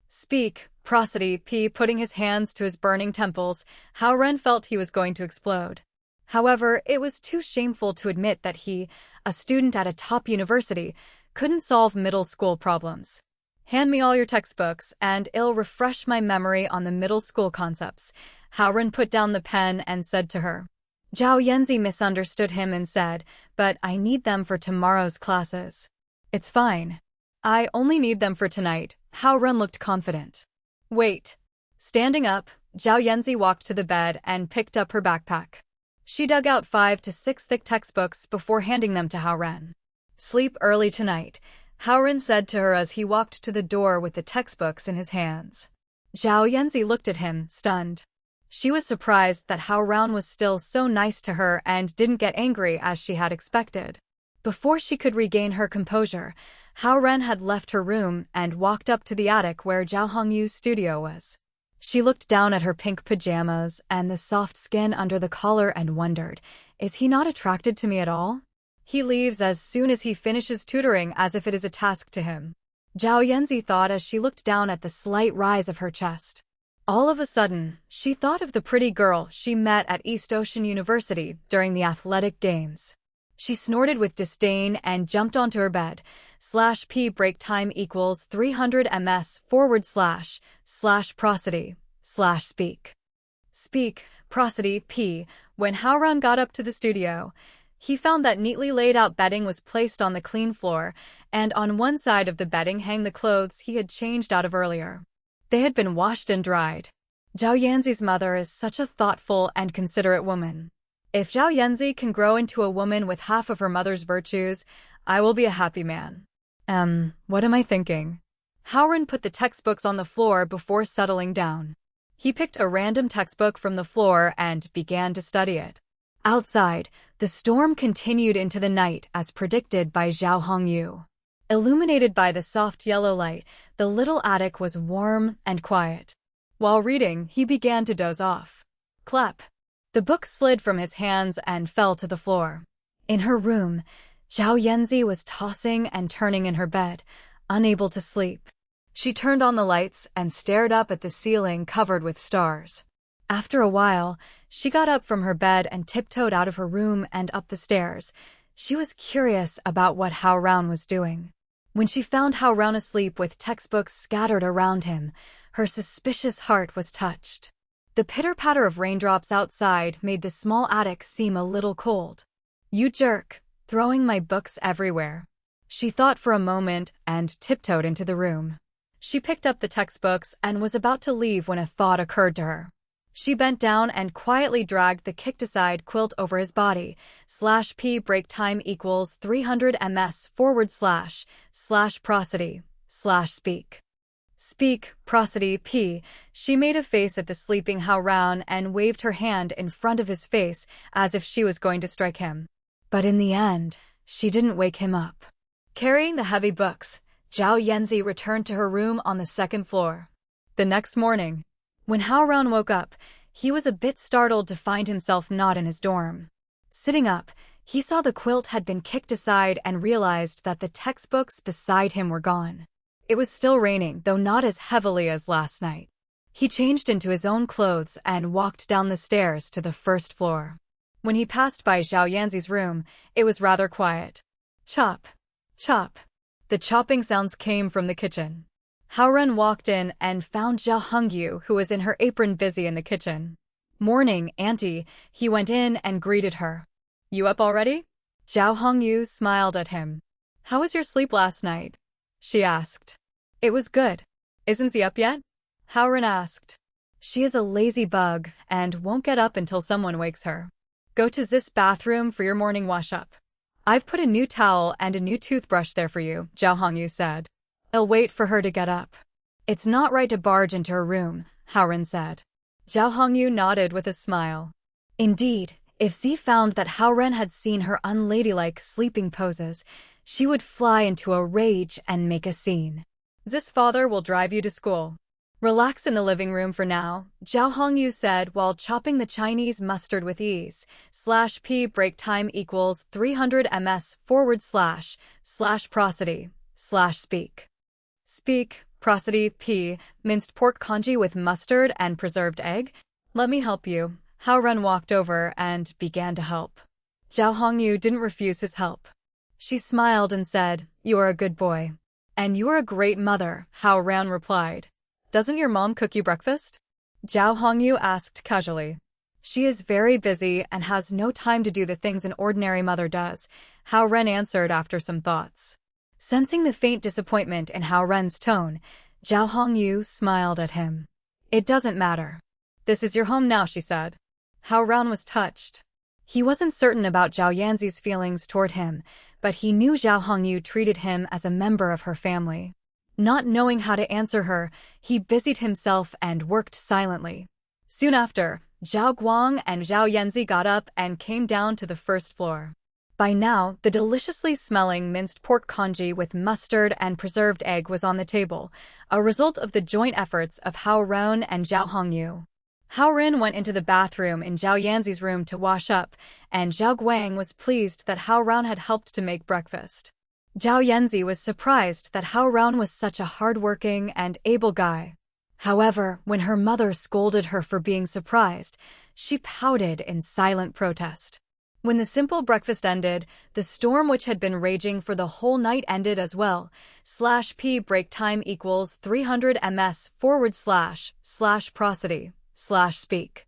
Speak, prosody p putting his hands to his burning temples, Hao Ren felt he was going to explode. However, it was too shameful to admit that he, a student at a top university, couldn't solve middle school problems. Hand me all your textbooks, and it'll refresh my memory on the middle school concepts. Hao Ren put down the pen and said to her. Zhao Yanzi misunderstood him and said, but I need them for tomorrow's classes. It's fine. I only need them for tonight. Hao Ren looked confident. Wait. Standing up, Zhao Yanzi walked to the bed and picked up her backpack. She dug out 5 to 6 thick textbooks before handing them to Hao Ren. Sleep early tonight, Hao Ren said to her as he walked to the door with the textbooks in his hands. Zhao Yanzi looked at him, stunned. She was surprised that Hao Ren was still so nice to her and didn't get angry as she had expected. Before she could regain her composure, Hao Ren had left her room and walked up to the attic where Zhao Hongyu's studio was. She looked down at her pink pajamas and the soft skin under the collar and wondered, is he not attracted to me at all? He leaves as soon as he finishes tutoring as if it is a task to him. Zhao Yanzi thought as she looked down at the slight rise of her chest. All of a sudden, she thought of the pretty girl she met at East Ocean University during the athletic games. She snorted with disdain and jumped onto her bed. /p break time equals 300 ms / prosody / speak. Speak, prosody p. When Hao Ren got up to the studio, he found that neatly laid out bedding was placed on the clean floor, and on one side of the bedding hang the clothes he had changed out of earlier. They had been washed and dried. Zhao Yanzi's mother is such a thoughtful and considerate woman. If Zhao Yanzi can grow into a woman with half of her mother's virtues, I will be a happy man. What am I thinking? Hao Ren put the textbooks on the floor before settling down. He picked a random textbook from the floor and began to study it. Outside, the storm continued into the night as predicted by Zhao Hongyu. Illuminated by the soft yellow light, the little attic was warm and quiet. While reading, he began to doze off. Clap! The book slid from his hands and fell to the floor. In her room, Zhao Yanzi was tossing and turning in her bed, unable to sleep. She turned on the lights and stared up at the ceiling covered with stars. After a while, she got up from her bed and tiptoed out of her room and up the stairs. She was curious about what Hao Ren was doing. When she found Hao Ren asleep with textbooks scattered around him, her suspicious heart was touched. The pitter-patter of raindrops outside made the small attic seem a little cold. You jerk, throwing my books everywhere. She thought for a moment and tiptoed into the room. She picked up the textbooks and was about to leave when a thought occurred to her. She bent down and quietly dragged the kicked-aside quilt over his body. /p break time equals 300 ms / prosody / speak. Speak, prosody p. She made a face at the sleeping Hao Ren and waved her hand in front of his face as if she was going to strike him. But in the end, she didn't wake him up. Carrying the heavy books, Zhao Yanzi returned to her room on the 2nd floor. The next morning, when Hao Ren woke up, he was a bit startled to find himself not in his dorm. Sitting up, he saw the quilt had been kicked aside and realized that the textbooks beside him were gone. It was still raining, though not as heavily as last night. He changed into his own clothes and walked down the stairs to the first floor. When he passed by Zhao Yanzi's room, it was rather quiet. Chop, chop. The chopping sounds came from the kitchen. Hao Ren walked in and found Zhao Hongyu, who was in her apron busy in the kitchen. Morning, Auntie, he went in and greeted her. You up already? Zhao Hongyu smiled at him. How was your sleep last night? She asked. It was good. Isn't she up yet? Hao Ren asked. She is a lazy bug and won't get up until someone wakes her. Go to this bathroom for your morning wash-up. I've put a new towel and a new toothbrush there for you, Zhao Hongyu said. I'll wait for her to get up. It's not right to barge into her room, Hao Ren said. Zhao Hongyu nodded with a smile. Indeed, if Z found that Hao Ren had seen her unladylike sleeping poses, she would fly into a rage and make a scene. This father will drive you to school. Relax in the living room for now, Zhao Hongyu said while chopping the Chinese mustard with ease. /p break time equals 300 ms / prosody / speak. Speak, prosody, p, minced pork congee with mustard and preserved egg? Let me help you. Hao Ren walked over and began to help. Zhao Hongyu didn't refuse his help. She smiled and said, You are a good boy. And you are a great mother, Hao Ren replied. Doesn't your mom cook you breakfast? Zhao Hongyu asked casually. She is very busy and has no time to do the things an ordinary mother does, Hao Ren answered after some thoughts. Sensing the faint disappointment in Hao Ren's tone, Zhao Hongyu smiled at him. It doesn't matter. This is your home now, she said. Hao Ren was touched. He wasn't certain about Zhao Yanzi's feelings toward him, but he knew Zhao Hongyu treated him as a member of her family. Not knowing how to answer her, he busied himself and worked silently. Soon after, Zhao Guang and Zhao Yanzi got up and came down to the first floor. By now, the deliciously smelling minced pork congee with mustard and preserved egg was on the table, a result of the joint efforts of Hao Ren and Zhao Hongyu. Hao Ren went into the bathroom in Zhao Yanzi's room to wash up, and Zhao Guang was pleased that Hao Ren had helped to make breakfast. Zhao Yanzi was surprised that Hao Ren was such a hard-working and able guy. However, when her mother scolded her for being surprised, she pouted in silent protest. When the simple breakfast ended, the storm which had been raging for the whole night ended as well. /p break time equals 300 ms / prosody / speak.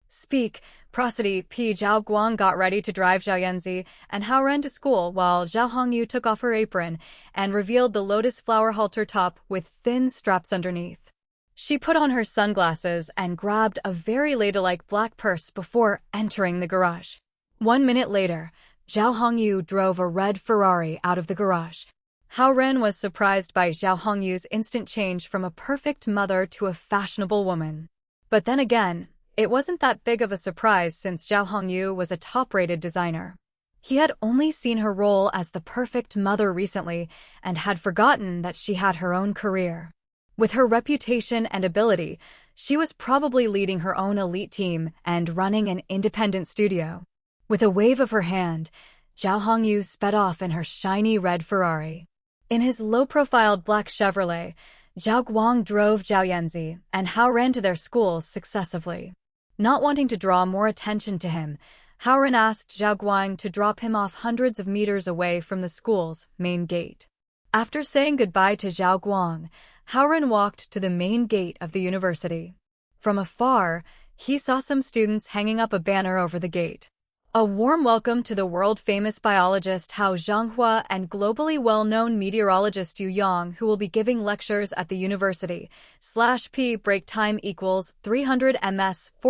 Speak, prosody, p. Zhao Guang got ready to drive Zhao Yanzi and Hao Ren to school while Zhao Hongyu took off her apron and revealed the lotus flower halter top with thin straps underneath. She put on her sunglasses and grabbed a very ladylike black purse before entering the garage. 1 minute later, Zhao Hongyu drove a red Ferrari out of the garage. Hao Ren was surprised by Zhao Hongyu's instant change from a perfect mother to a fashionable woman. But then again, it wasn't that big of a surprise since Zhao Hongyu was a top-rated designer. He had only seen her role as the perfect mother recently and had forgotten that she had her own career. With her reputation and ability, she was probably leading her own elite team and running an independent studio. With a wave of her hand, Zhao Hongyu sped off in her shiny red Ferrari. In his low-profiled black Chevrolet, Zhao Guang drove Zhao Yanzi and Hao Ren to their schools successively. Not wanting to draw more attention to him, Hao Ren asked Zhao Guang to drop him off hundreds of meters away from the school's main gate. After saying goodbye to Zhao Guang, Hao Ren walked to the main gate of the university. From afar, he saw some students hanging up a banner over the gate. A warm welcome to the world-famous biologist Hao Zhonghua and globally well-known meteorologist Yu Yang, who will be giving lectures at the university. /p break time equals 300 ms /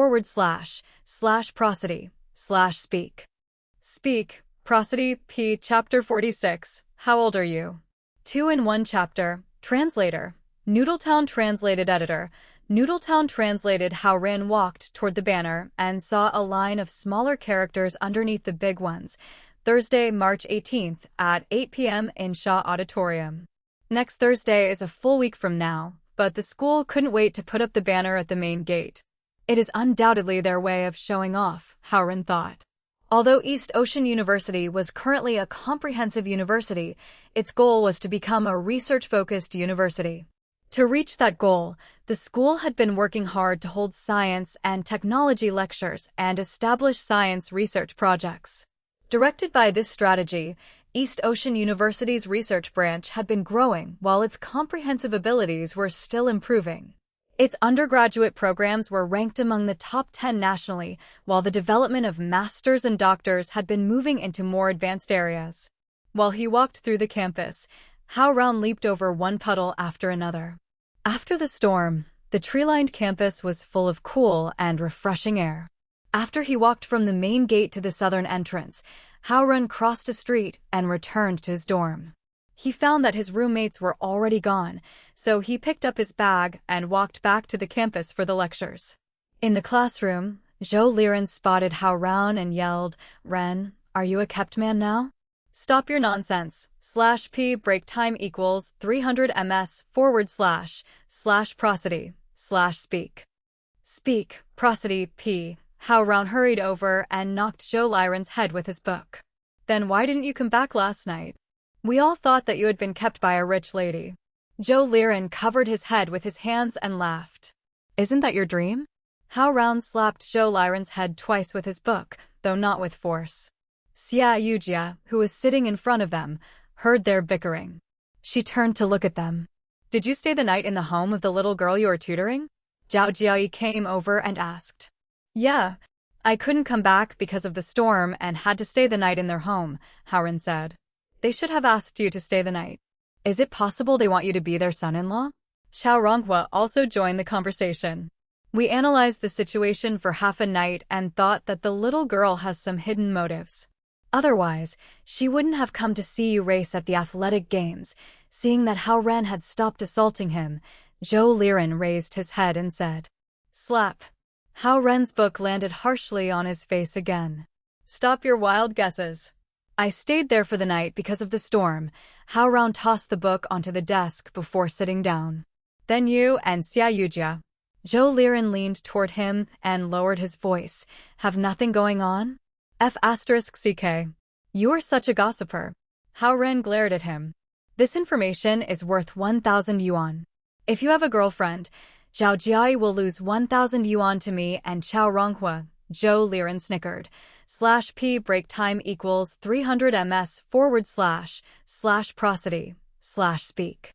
prosody / speak. Speak, prosody, p. Chapter 46. How old are you? 2 in 1 chapter. Translator. Noodletown translated editor. Noodletown translated. Hao Ren walked toward the banner and saw a line of smaller characters underneath the big ones. Thursday, March 18th at 8 p.m. in Shaw Auditorium. Next Thursday is a full week from now, but the school couldn't wait to put up the banner at the main gate. It is undoubtedly their way of showing off, Hao Ren thought. Although East Ocean University was currently a comprehensive university, its goal was to become a research-focused university. To reach that goal, the school had been working hard to hold science and technology lectures and establish science research projects. Directed by this strategy, East Ocean University's research branch had been growing while its comprehensive abilities were still improving. Its undergraduate programs were ranked among the top 10 nationally, while the development of masters and doctors had been moving into more advanced areas. While he walked through the campus, Hao Ren leaped over one puddle after another. After the storm, the tree-lined campus was full of cool and refreshing air. After he walked from the main gate to the southern entrance, Hao Ren crossed a street and returned to his dorm. He found that his roommates were already gone, so he picked up his bag and walked back to the campus for the lectures. In the classroom, Zhou Liren spotted Hao Ren and yelled, "Ren, are you a kept man now? Stop your nonsense. /p break time equals 300 ms / prosody / speak. Speak, prosody, p. Hao Ren hurried over and knocked Zhou Liren's head with his book. Then why didn't you come back last night? We all thought that you had been kept by a rich lady. Zhou Liren covered his head with his hands and laughed. Isn't that your dream? Hao Ren slapped Zhou Liren's head twice with his book, though not with force. Xia Yujia, who was sitting in front of them, heard their bickering. She turned to look at them. Did you stay the night in the home of the little girl you were tutoring? Zhao Jiayi came over and asked. Yeah. I couldn't come back because of the storm and had to stay the night in their home, Hao Ren said. They should have asked you to stay the night. Is it possible they want you to be their son-in-law? Xiao Ronghua also joined the conversation. We analyzed the situation for half a night and thought that the little girl has some hidden motives. Otherwise, she wouldn't have come to see you race at the athletic games. Seeing that Hao Ren had stopped assaulting him, Zhou Liren raised his head and said, "Slap." Hao Ren's book landed harshly on his face again. Stop your wild guesses. I stayed there for the night because of the storm. Hao Ren tossed the book onto the desk before sitting down. Then you and Xia Yujia. Zhou Liren leaned toward him and lowered his voice. Have nothing going on? F***ck. You are such a gossiper. Hao Ren glared at him. This information is worth 1,000 yuan. If you have a girlfriend, Zhao Jiai will lose 1,000 yuan to me and Xiao Ronghua. Zhou Liren snickered. /p break time equals 300 ms / prosody / speak.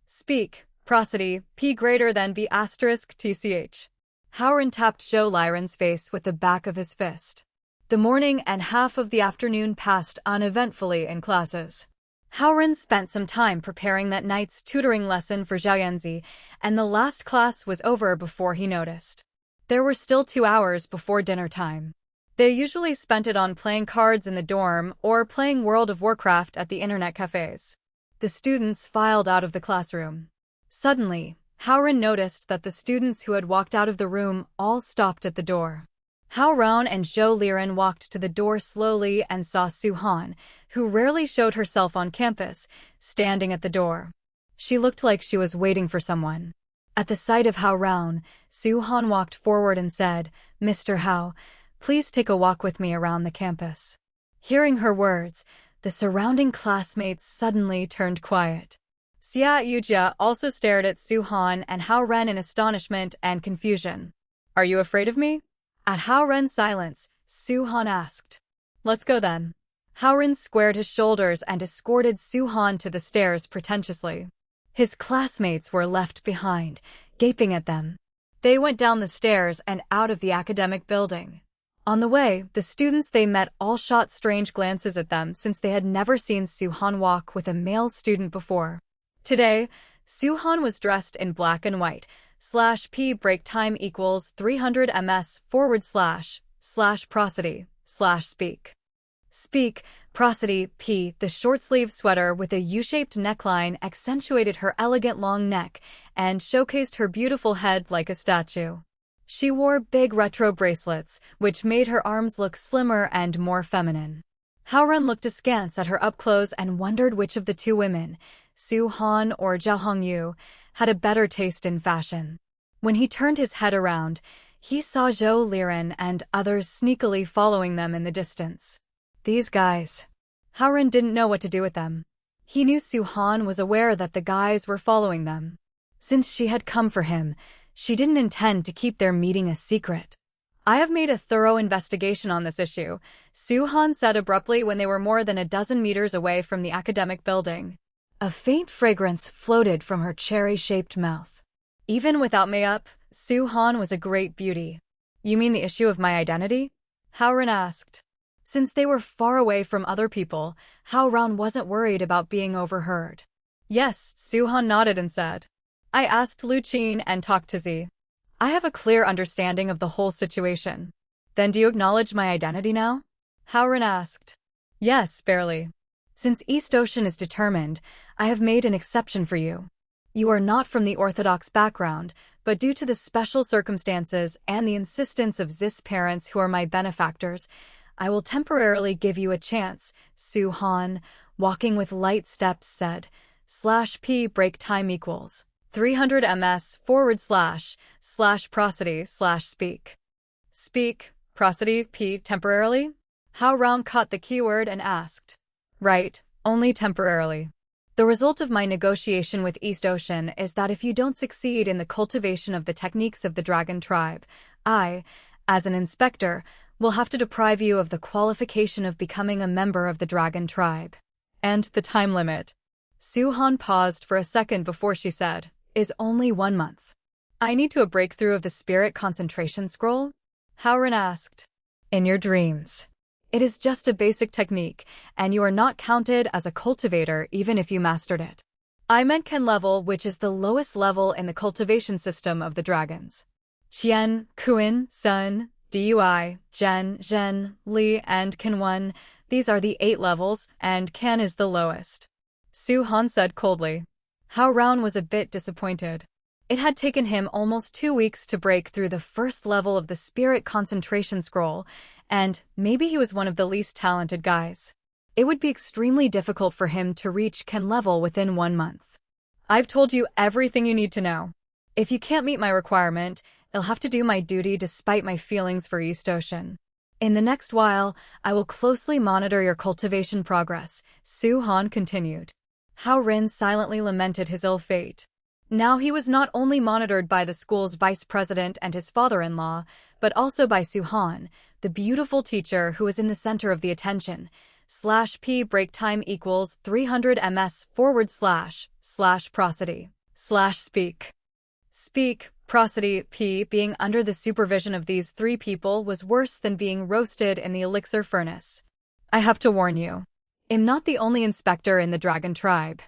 Speak, prosody, p greater than b *tch. Hao Ren tapped Zhou Liren's face with the back of his fist. The morning and half of the afternoon passed uneventfully in classes. Hao Ren spent some time preparing that night's tutoring lesson for Zhao Yanzi, and the last class was over before he noticed. There were still 2 hours before dinner time. They usually spent it on playing cards in the dorm or playing World of Warcraft at the internet cafes. The students filed out of the classroom. Suddenly, Hao Ren noticed that the students who had walked out of the room all stopped at the door. Hao Ren and Zhou Liren walked to the door slowly and saw Su Han, who rarely showed herself on campus, standing at the door. She looked like she was waiting for someone. At the sight of Hao Ren, Su Han walked forward and said, "Mr. Hao, please take a walk with me around the campus." Hearing her words, the surrounding classmates suddenly turned quiet. Xia Yujia also stared at Su Han and Hao Ren in astonishment and confusion. Are you afraid of me? At Hao Ren's silence, Su Han asked. Let's go then. Hao Ren squared his shoulders and escorted Su Han to the stairs pretentiously. His classmates were left behind, gaping at them. They went down the stairs and out of the academic building. On the way, the students they met all shot strange glances at them since they had never seen Su Han walk with a male student before. Today, Su Han was dressed in black and white. /p break time equals 300 ms / prosody / speak. Speak, prosody, p. The short-sleeve sweater with a U-shaped neckline accentuated her elegant long neck and showcased her beautiful head like a statue. She wore big retro bracelets, which made her arms look slimmer and more feminine. Hao Ren looked askance at her up-close and wondered which of the two women, Su Han or Zhao Hongyu, had a better taste in fashion. When he turned his head around, He saw Zhou Liren and others sneakily following them in the distance. These guys. Hao Ren didn't know what to do with them. He knew Su Han was aware that the guys were following them. Since she had come for him, she didn't intend to keep their meeting a secret. I have made a thorough investigation on this issue, Su Han said abruptly when they were more than a dozen meters away from the academic building. A faint fragrance floated from her cherry-shaped mouth. Even without makeup, Su Han was a great beauty. You mean the issue of my identity? Hao Ren asked. Since they were far away from other people, Hao Ren wasn't worried about being overheard. Yes, Su Han nodded and said. I asked Lu Qin and talked to Z. I have a clear understanding of the whole situation. Then do you acknowledge my identity now? Hao Ren asked. Yes, barely. Since East Ocean is determined, I have made an exception for you. You are not from the orthodox background, but due to the special circumstances and the insistence of Z's parents who are my benefactors, I will temporarily give you a chance, Su Han, walking with light steps said. /p break time equals 300 ms / prosody / speak. Speak, prosody, p temporarily? Hao Ren caught the keyword and asked. Right, only temporarily. The result of my negotiation with East Ocean is that if you don't succeed in the cultivation of the techniques of the Dragon Tribe, I, as an inspector, will have to deprive you of the qualification of becoming a member of the Dragon Tribe. And the time limit. Su Han paused for a second before she said, is only 1 month. I need to a breakthrough of the spirit concentration scroll? Hao Ren asked. In your dreams. It is just a basic technique, and you are not counted as a cultivator even if you mastered it. I meant Ken level, which is the lowest level in the cultivation system of the dragons. Qian, Kuin, Sun, Dui, Zhen, Li, and Kinwan, these are the 8 levels, and Kan is the lowest. Su Han said coldly. Hao Ren was a bit disappointed. It had taken him almost 2 weeks to break through the first level of the spirit concentration scroll, and maybe he was one of the least talented guys. It would be extremely difficult for him to reach Ken level within 1 month. I've told you everything you need to know. If you can't meet my requirement, I'll have to do my duty despite my feelings for East Ocean. In the next while, I will closely monitor your cultivation progress, Su Han continued. Hao Ren silently lamented his ill fate. Now he was not only monitored by the school's vice president and his father-in-law, but also by Su Han, the beautiful teacher who was in the center of the attention. /p break time equals 300 ms / prosody / speak. Speak, prosody, p being under the supervision of these 3 people was worse than being roasted in the elixir furnace. I have to warn you. I'm not the only inspector in the Dragon Tribe.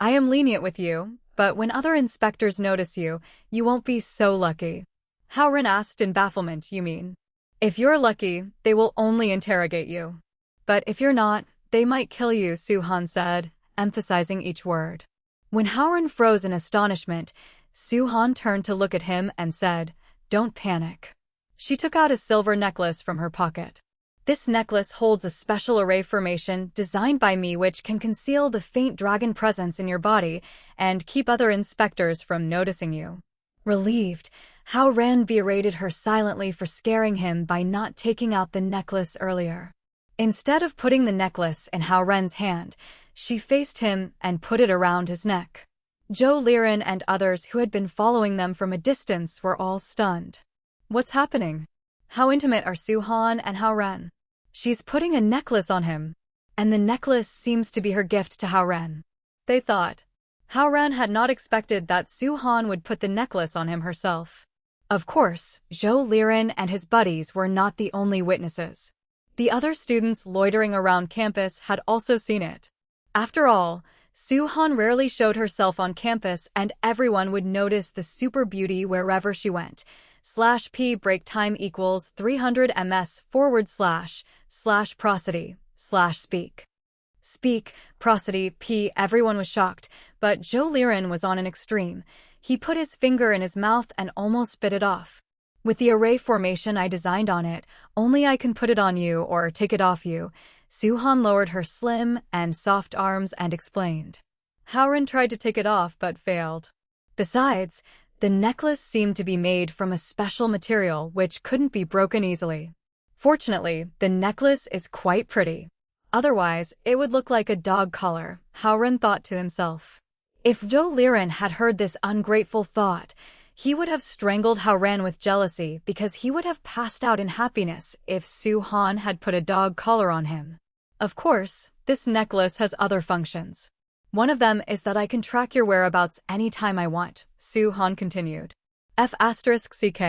I am lenient with you, but when other inspectors notice you, you won't be so lucky. Hao Ren asked in bafflement, you mean? If you're lucky, they will only interrogate you. But if you're not, they might kill you, Su Han said, emphasizing each word. When Hao Ren froze in astonishment, Su Han turned to look at him and said, Don't panic. She took out a silver necklace from her pocket. This necklace holds a special array formation designed by me which can conceal the faint dragon presence in your body and keep other inspectors from noticing you. Relieved, Hao Ren berated her silently for scaring him by not taking out the necklace earlier. Instead of putting the necklace in Hao Ren's hand, she faced him and put it around his neck. Zhou Liren and others who had been following them from a distance were all stunned. What's happening? How intimate are Su Han and Hao Ren? She's putting a necklace on him, and the necklace seems to be her gift to Hao Ren. They thought. Hao Ren had not expected that Su Han would put the necklace on him herself. Of course, Zhou Liren and his buddies were not the only witnesses. The other students loitering around campus had also seen it. After all, Su Han rarely showed herself on campus and everyone would notice the super beauty wherever she went. /p break time equals 300 ms / prosody / speak. Speak, prosody, p everyone was shocked, but Zhou Liren was on an extreme. He put his finger in his mouth and almost spit it off. With the array formation I designed on it, only I can put it on you or take it off you. Su Han lowered her slim and soft arms and explained. Hao Ren tried to take it off but failed. Besides, The necklace seemed to be made from a special material which couldn't be broken easily. Fortunately, the necklace is quite pretty. Otherwise, it would look like a dog collar, Hao Ren thought to himself. If Zhou Liren had heard this ungrateful thought, he would have strangled Hao Ren with jealousy because he would have passed out in happiness if Su Han had put a dog collar on him. Of course, this necklace has other functions. One of them is that I can track your whereabouts anytime I want, Su Han continued. F***ck.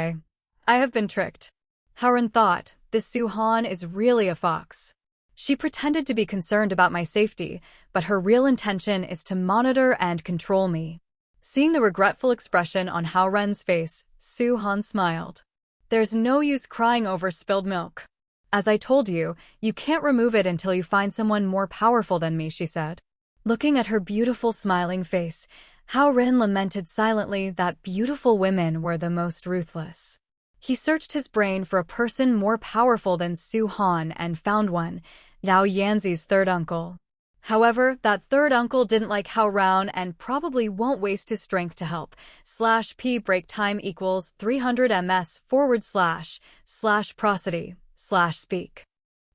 I have been tricked. Hao Ren thought, this Su Han is really a fox. She pretended to be concerned about my safety, but her real intention is to monitor and control me. Seeing the regretful expression on Hao Ren's face, Su Han smiled. There's no use crying over spilled milk. As I told you, you can't remove it until you find someone more powerful than me, she said. Looking at her beautiful smiling face, Hao Ren lamented silently that beautiful women were the most ruthless. He searched his brain for a person more powerful than Su Han and found one, Yao Yanzi's third uncle. However, that third uncle didn't like Hao Ren and probably won't waste his strength to help. /p break time equals 300 ms / prosody / speak.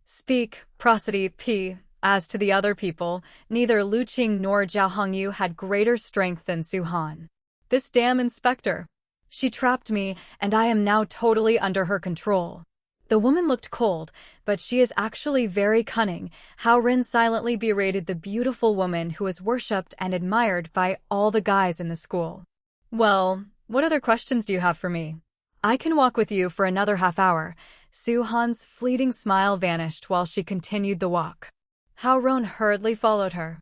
Speak, prosody, p. As to the other people, neither Lu Qing nor Zhao Hongyu had greater strength than Su Han. This damn inspector. She trapped me, and I am now totally under her control. The woman looked cold, but she is actually very cunning. Hao Ren silently berated the beautiful woman who was worshipped and admired by all the guys in the school. Well, what other questions do you have for me? I can walk with you for another half hour. Su Han's fleeting smile vanished while she continued the walk. Hao Ren hurriedly followed her.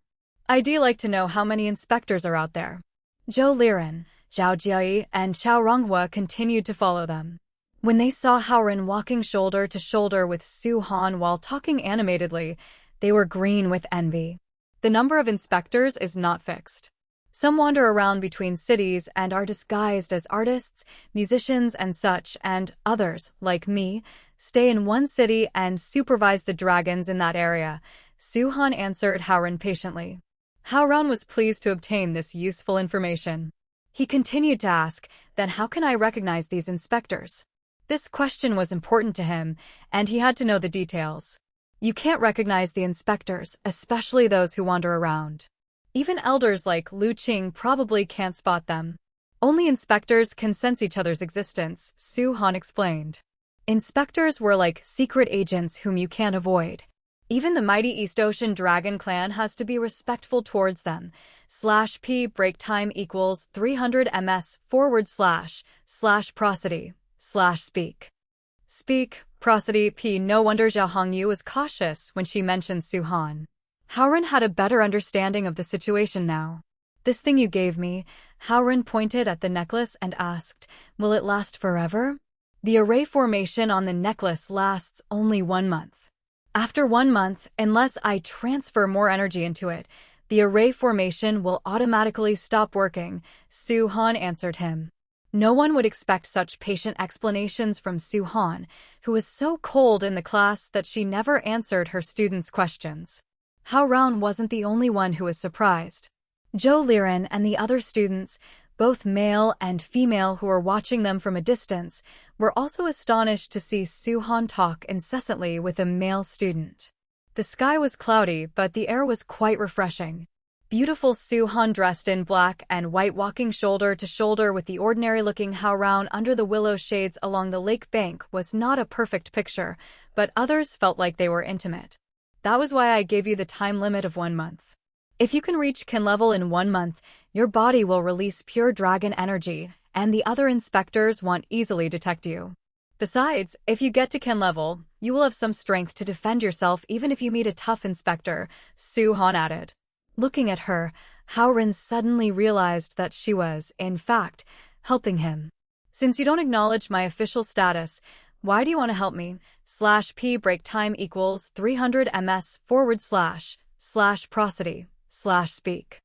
I'd like to know how many inspectors are out there. Zhou Liren, Zhao Jiayi, and Qiao Ronghua continued to follow them. When they saw Hao Ren walking shoulder to shoulder with Su Han while talking animatedly, they were green with envy. The number of inspectors is not fixed. Some wander around between cities and are disguised as artists, musicians, and such, and others, like me, stay in one city and supervise the dragons in that area, Su Han answered Hao Ren patiently. Hao Ren was pleased to obtain this useful information. He continued to ask, then how can I recognize these inspectors? This question was important to him, and he had to know the details. You can't recognize the inspectors, especially those who wander around. Even elders like Lu Qing probably can't spot them. Only inspectors can sense each other's existence, Su Han explained. Inspectors were like secret agents whom you can't avoid. Even the mighty East Ocean Dragon clan has to be respectful towards them. /p break time equals 300 ms / prosody / speak. Speak, prosody, p. No wonder Zhao Hongyu was cautious when she mentioned Su Han. Hao Ren had a better understanding of the situation now. This thing you gave me, Hao Ren pointed at the necklace and asked, will it last forever? The array formation on the necklace lasts only 1 month. After 1 month, unless I transfer more energy into it, the array formation will automatically stop working, Su Han answered him. No one would expect such patient explanations from Su Han, who was so cold in the class that she never answered her students' questions. Hao Ren wasn't the only one who was surprised. Zhou Liren and the other students, both male and female who were watching them from a distance, were also astonished to see Su Han talk incessantly with a male student. The sky was cloudy, but the air was quite refreshing. Beautiful Su Han dressed in black and white walking shoulder to shoulder with the ordinary-looking Hao Ren under the willow shades along the lake bank was not a perfect picture, but others felt like they were intimate. That was why I gave you the time limit of 1 month. If you can reach Kin level in 1 month, your body will release pure dragon energy, and the other inspectors won't easily detect you. Besides, if you get to Kin level, you will have some strength to defend yourself even if you meet a tough inspector, Su Han added. Looking at her, Hao Ren suddenly realized that she was, in fact, helping him. Since you don't acknowledge my official status, why do you want to help me? /p break time equals 300 ms / prosody / speak.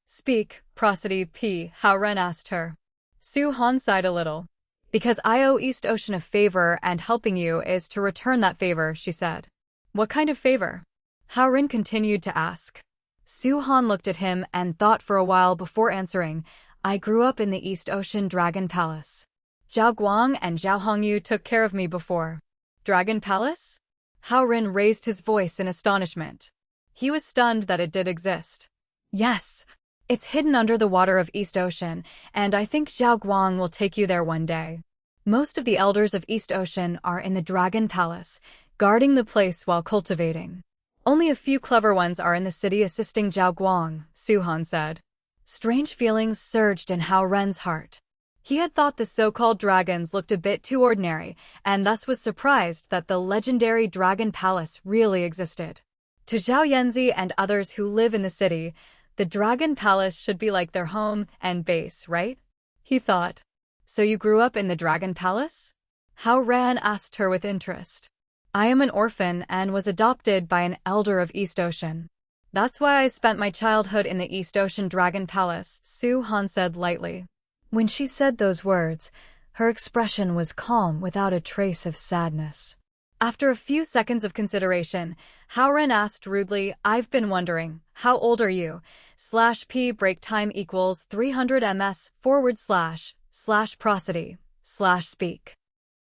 Speak, prosody, p. Hao Ren asked her. Su Han sighed a little. Because I owe East Ocean a favor and helping you is to return that favor, she said. What kind of favor? Hao Ren continued to ask. Su Han looked at him and thought for a while before answering, I grew up in the East Ocean Dragon Palace. Zhao Guang and Zhao Hongyu took care of me before. Dragon Palace? Hao Ren raised his voice in astonishment. He was stunned that it did exist. Yes, it's hidden under the water of East Ocean, and I think Zhao Guang will take you there one day. Most of the elders of East Ocean are in the Dragon Palace, guarding the place while cultivating. Only a few clever ones are in the city assisting Zhao Guang, Su Han said. Strange feelings surged in Hao Ren's heart. He had thought the so-called dragons looked a bit too ordinary, and thus was surprised that the legendary Dragon Palace really existed. To Zhao Yanzi and others who live in the city, the Dragon Palace should be like their home and base, right? He thought. So you grew up in the Dragon Palace? Hao Ren asked her with interest. I am an orphan and was adopted by an elder of East Ocean. That's why I spent my childhood in the East Ocean Dragon Palace, Su Han said lightly. When she said those words, her expression was calm without a trace of sadness. After a few seconds of consideration, Hao Ren asked rudely, I've been wondering, how old are you? /p break time equals 300 ms / prosody / speak.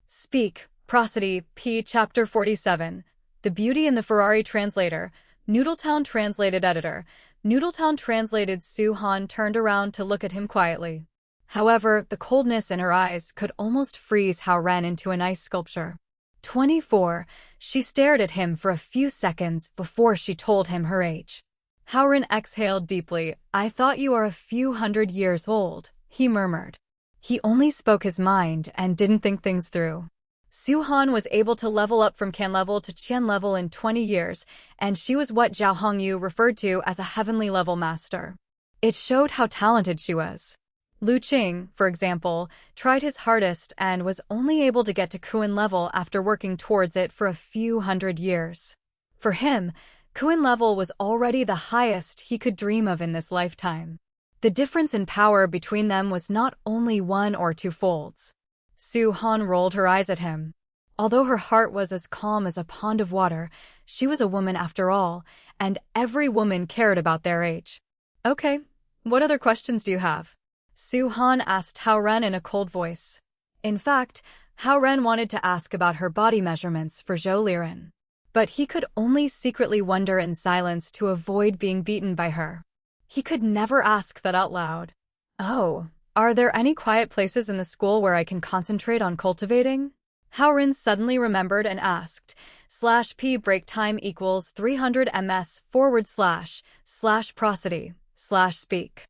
Speak, prosody, p chapter 47. The Beauty and the Ferrari translator, Noodletown translated editor. Noodletown translated. Su Han turned around to look at him quietly. However, the coldness in her eyes could almost freeze Hao Ren into an ice sculpture. 24. She stared at him for a few seconds before she told him her age. Hao Ren exhaled deeply. I thought you are a few hundred years old, he murmured. He only spoke his mind and didn't think things through. Su Han was able to level up from Can level to Qian level in 20 years, and she was what Zhao Hongyu referred to as a heavenly level master. It showed how talented she was. Lu Qing, for example, tried his hardest and was only able to get to Kuan level after working towards it for a few hundred years. For him, Kuan level was already the highest he could dream of in this lifetime. The difference in power between them was not only 1 or 2 folds. Su Han rolled her eyes at him. Although her heart was as calm as a pond of water, she was a woman after all, and every woman cared about their age. Okay, what other questions do you have? Su Han asked Hao Ren in a cold voice. In fact, Hao Ren wanted to ask about her body measurements for Zhou Liren. But he could only secretly wonder in silence to avoid being beaten by her. He could never ask that out loud. Oh, are there any quiet places in the school where I can concentrate on cultivating? Hao Ren suddenly remembered and asked, /p break time equals 300 ms / prosody / speak.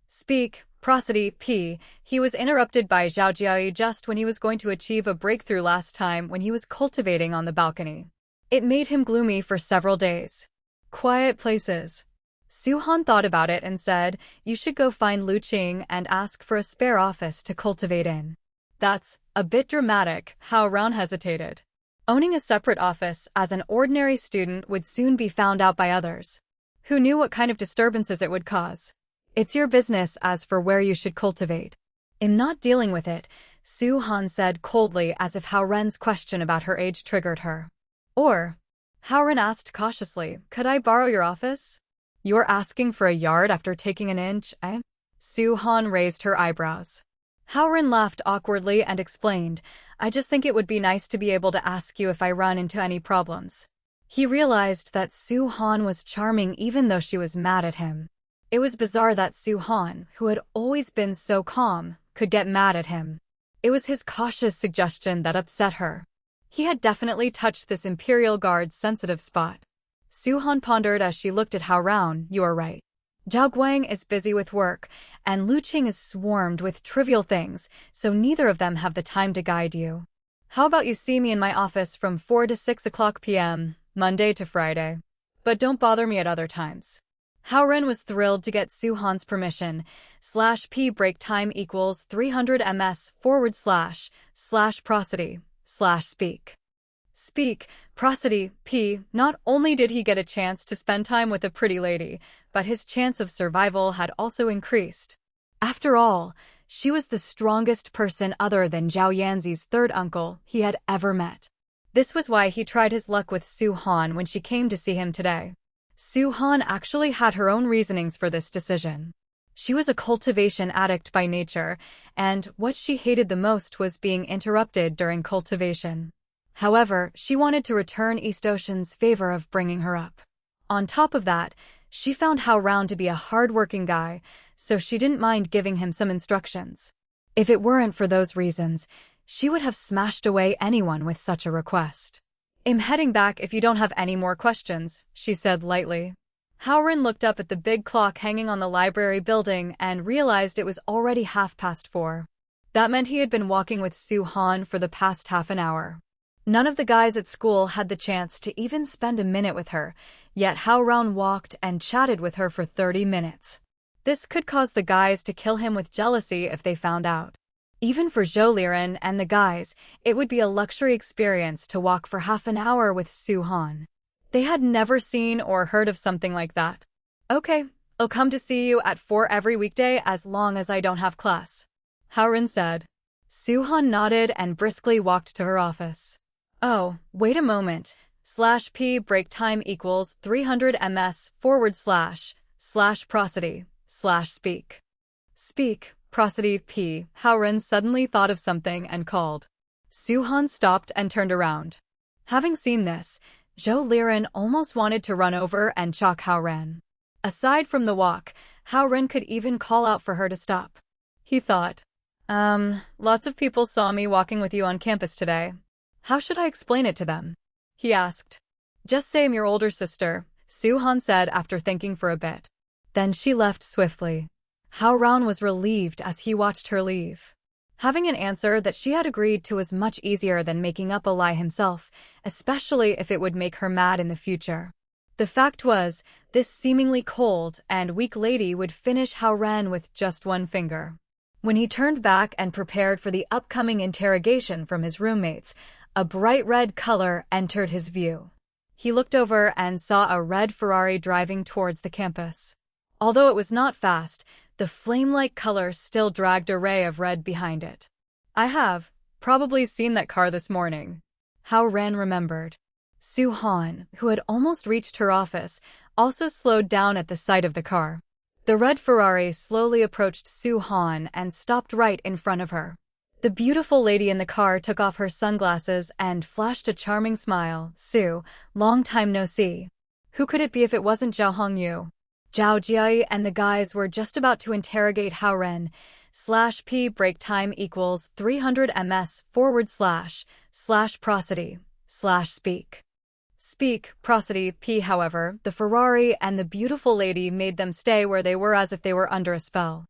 Speak, prosody, p. He was interrupted by Zhao Jiayi just when he was going to achieve a breakthrough last time when he was cultivating on the balcony. It made him gloomy for several days. Quiet places. Su Han thought about it and said, you should go find Lu Qing and ask for a spare office to cultivate in. That's a bit dramatic, Hao Ren hesitated. Owning a separate office as an ordinary student would soon be found out by others. Who knew what kind of disturbances it would cause? It's your business as for where you should cultivate. In not dealing with it, Su Han said coldly as if Hao Ren's question about her age triggered her. Or, Hao Ren asked cautiously, could I borrow your office? You're asking for a yard after taking an inch, eh? Su Han raised her eyebrows. Hao Ren laughed awkwardly and explained, I just think it would be nice to be able to ask you if I run into any problems. He realized that Su Han was charming even though she was mad at him. It was bizarre that Su Han, who had always been so calm, could get mad at him. It was his cautious suggestion that upset her. He had definitely touched this Imperial Guard's sensitive spot. Su Han pondered as she looked at Hao Ren. You are right. Zhao Guang is busy with work, and Lu Qing is swarmed with trivial things, so neither of them have the time to guide you. How about you see me in my office from 4 to 6 o'clock p.m., Monday to Friday? But don't bother me at other times. Hao Ren was thrilled to get Su Han's permission. /p break time equals 300 ms / prosody / speak. Speak, prosody, p. Not only did he get a chance to spend time with a pretty lady, but his chance of survival had also increased. After all, she was the strongest person other than Zhao Yanzi's third uncle he had ever met. This was why he tried his luck with Su Han when she came to see him today. Su Han actually had her own reasonings for this decision. She was a cultivation addict by nature, and what she hated the most was being interrupted during cultivation. However, she wanted to return East Ocean's favor of bringing her up. On top of that, she found Hao Ren to be a hard-working guy, so she didn't mind giving him some instructions. If it weren't for those reasons, she would have smashed away anyone with such a request. "I'm heading back if you don't have any more questions," she said lightly. Hao Ren looked up at the big clock hanging on the library building and realized it was already 4:30. That meant he had been walking with Su-han for the past half an hour. None of the guys at school had the chance to even spend a minute with her, yet Hao Ren walked and chatted with her for 30 minutes. This could cause the guys to kill him with jealousy if they found out. Even for Zhou Liren and the guys, it would be a luxury experience to walk for half an hour with Su-han. They had never seen or heard of something like that. "Okay, I'll come to see you at 4 every weekday as long as I don't have class," Hao Ren said. Su-han nodded and briskly walked to her office. "Oh, wait a moment. /p break time equals 300 ms//prosody/speak. Speak, prosody p." Hao Ren suddenly thought of something and called. Su-han stopped and turned around. Having seen this, Zhou Liren almost wanted to run over and choke Hao Ren. Aside from the walk, Hao Ren could even call out for her to stop. He thought, lots of people saw me walking with you on campus today. How should I explain it to them?" he asked. "Just say I'm your older sister," Su-han said after thinking for a bit. Then she left swiftly. Hao Ren was relieved as he watched her leave. Having an answer that she had agreed to was much easier than making up a lie himself, especially if it would make her mad in the future. The fact was, this seemingly cold and weak lady would finish Hao Ren with just one finger. When he turned back and prepared for the upcoming interrogation from his roommates, a bright red color entered his view. He looked over and saw a red Ferrari driving towards the campus. Although it was not fast, the flame-like color still dragged a ray of red behind it. "I have probably seen that car this morning," Hao Ren remembered. Su-han, who had almost reached her office, also slowed down at the sight of the car. The red Ferrari slowly approached Su-han and stopped right in front of her. The beautiful lady in the car took off her sunglasses and flashed a charming smile. "Su, long time no see. Who could it be if it wasn't Zhao Hongyu?" Zhao Jiayi and the guys were just about to interrogate Hao Ren. /p break time equals 300 ms/prosody/speak. Speak, prosody p. However, the Ferrari and the beautiful lady made them stay where they were as if they were under a spell.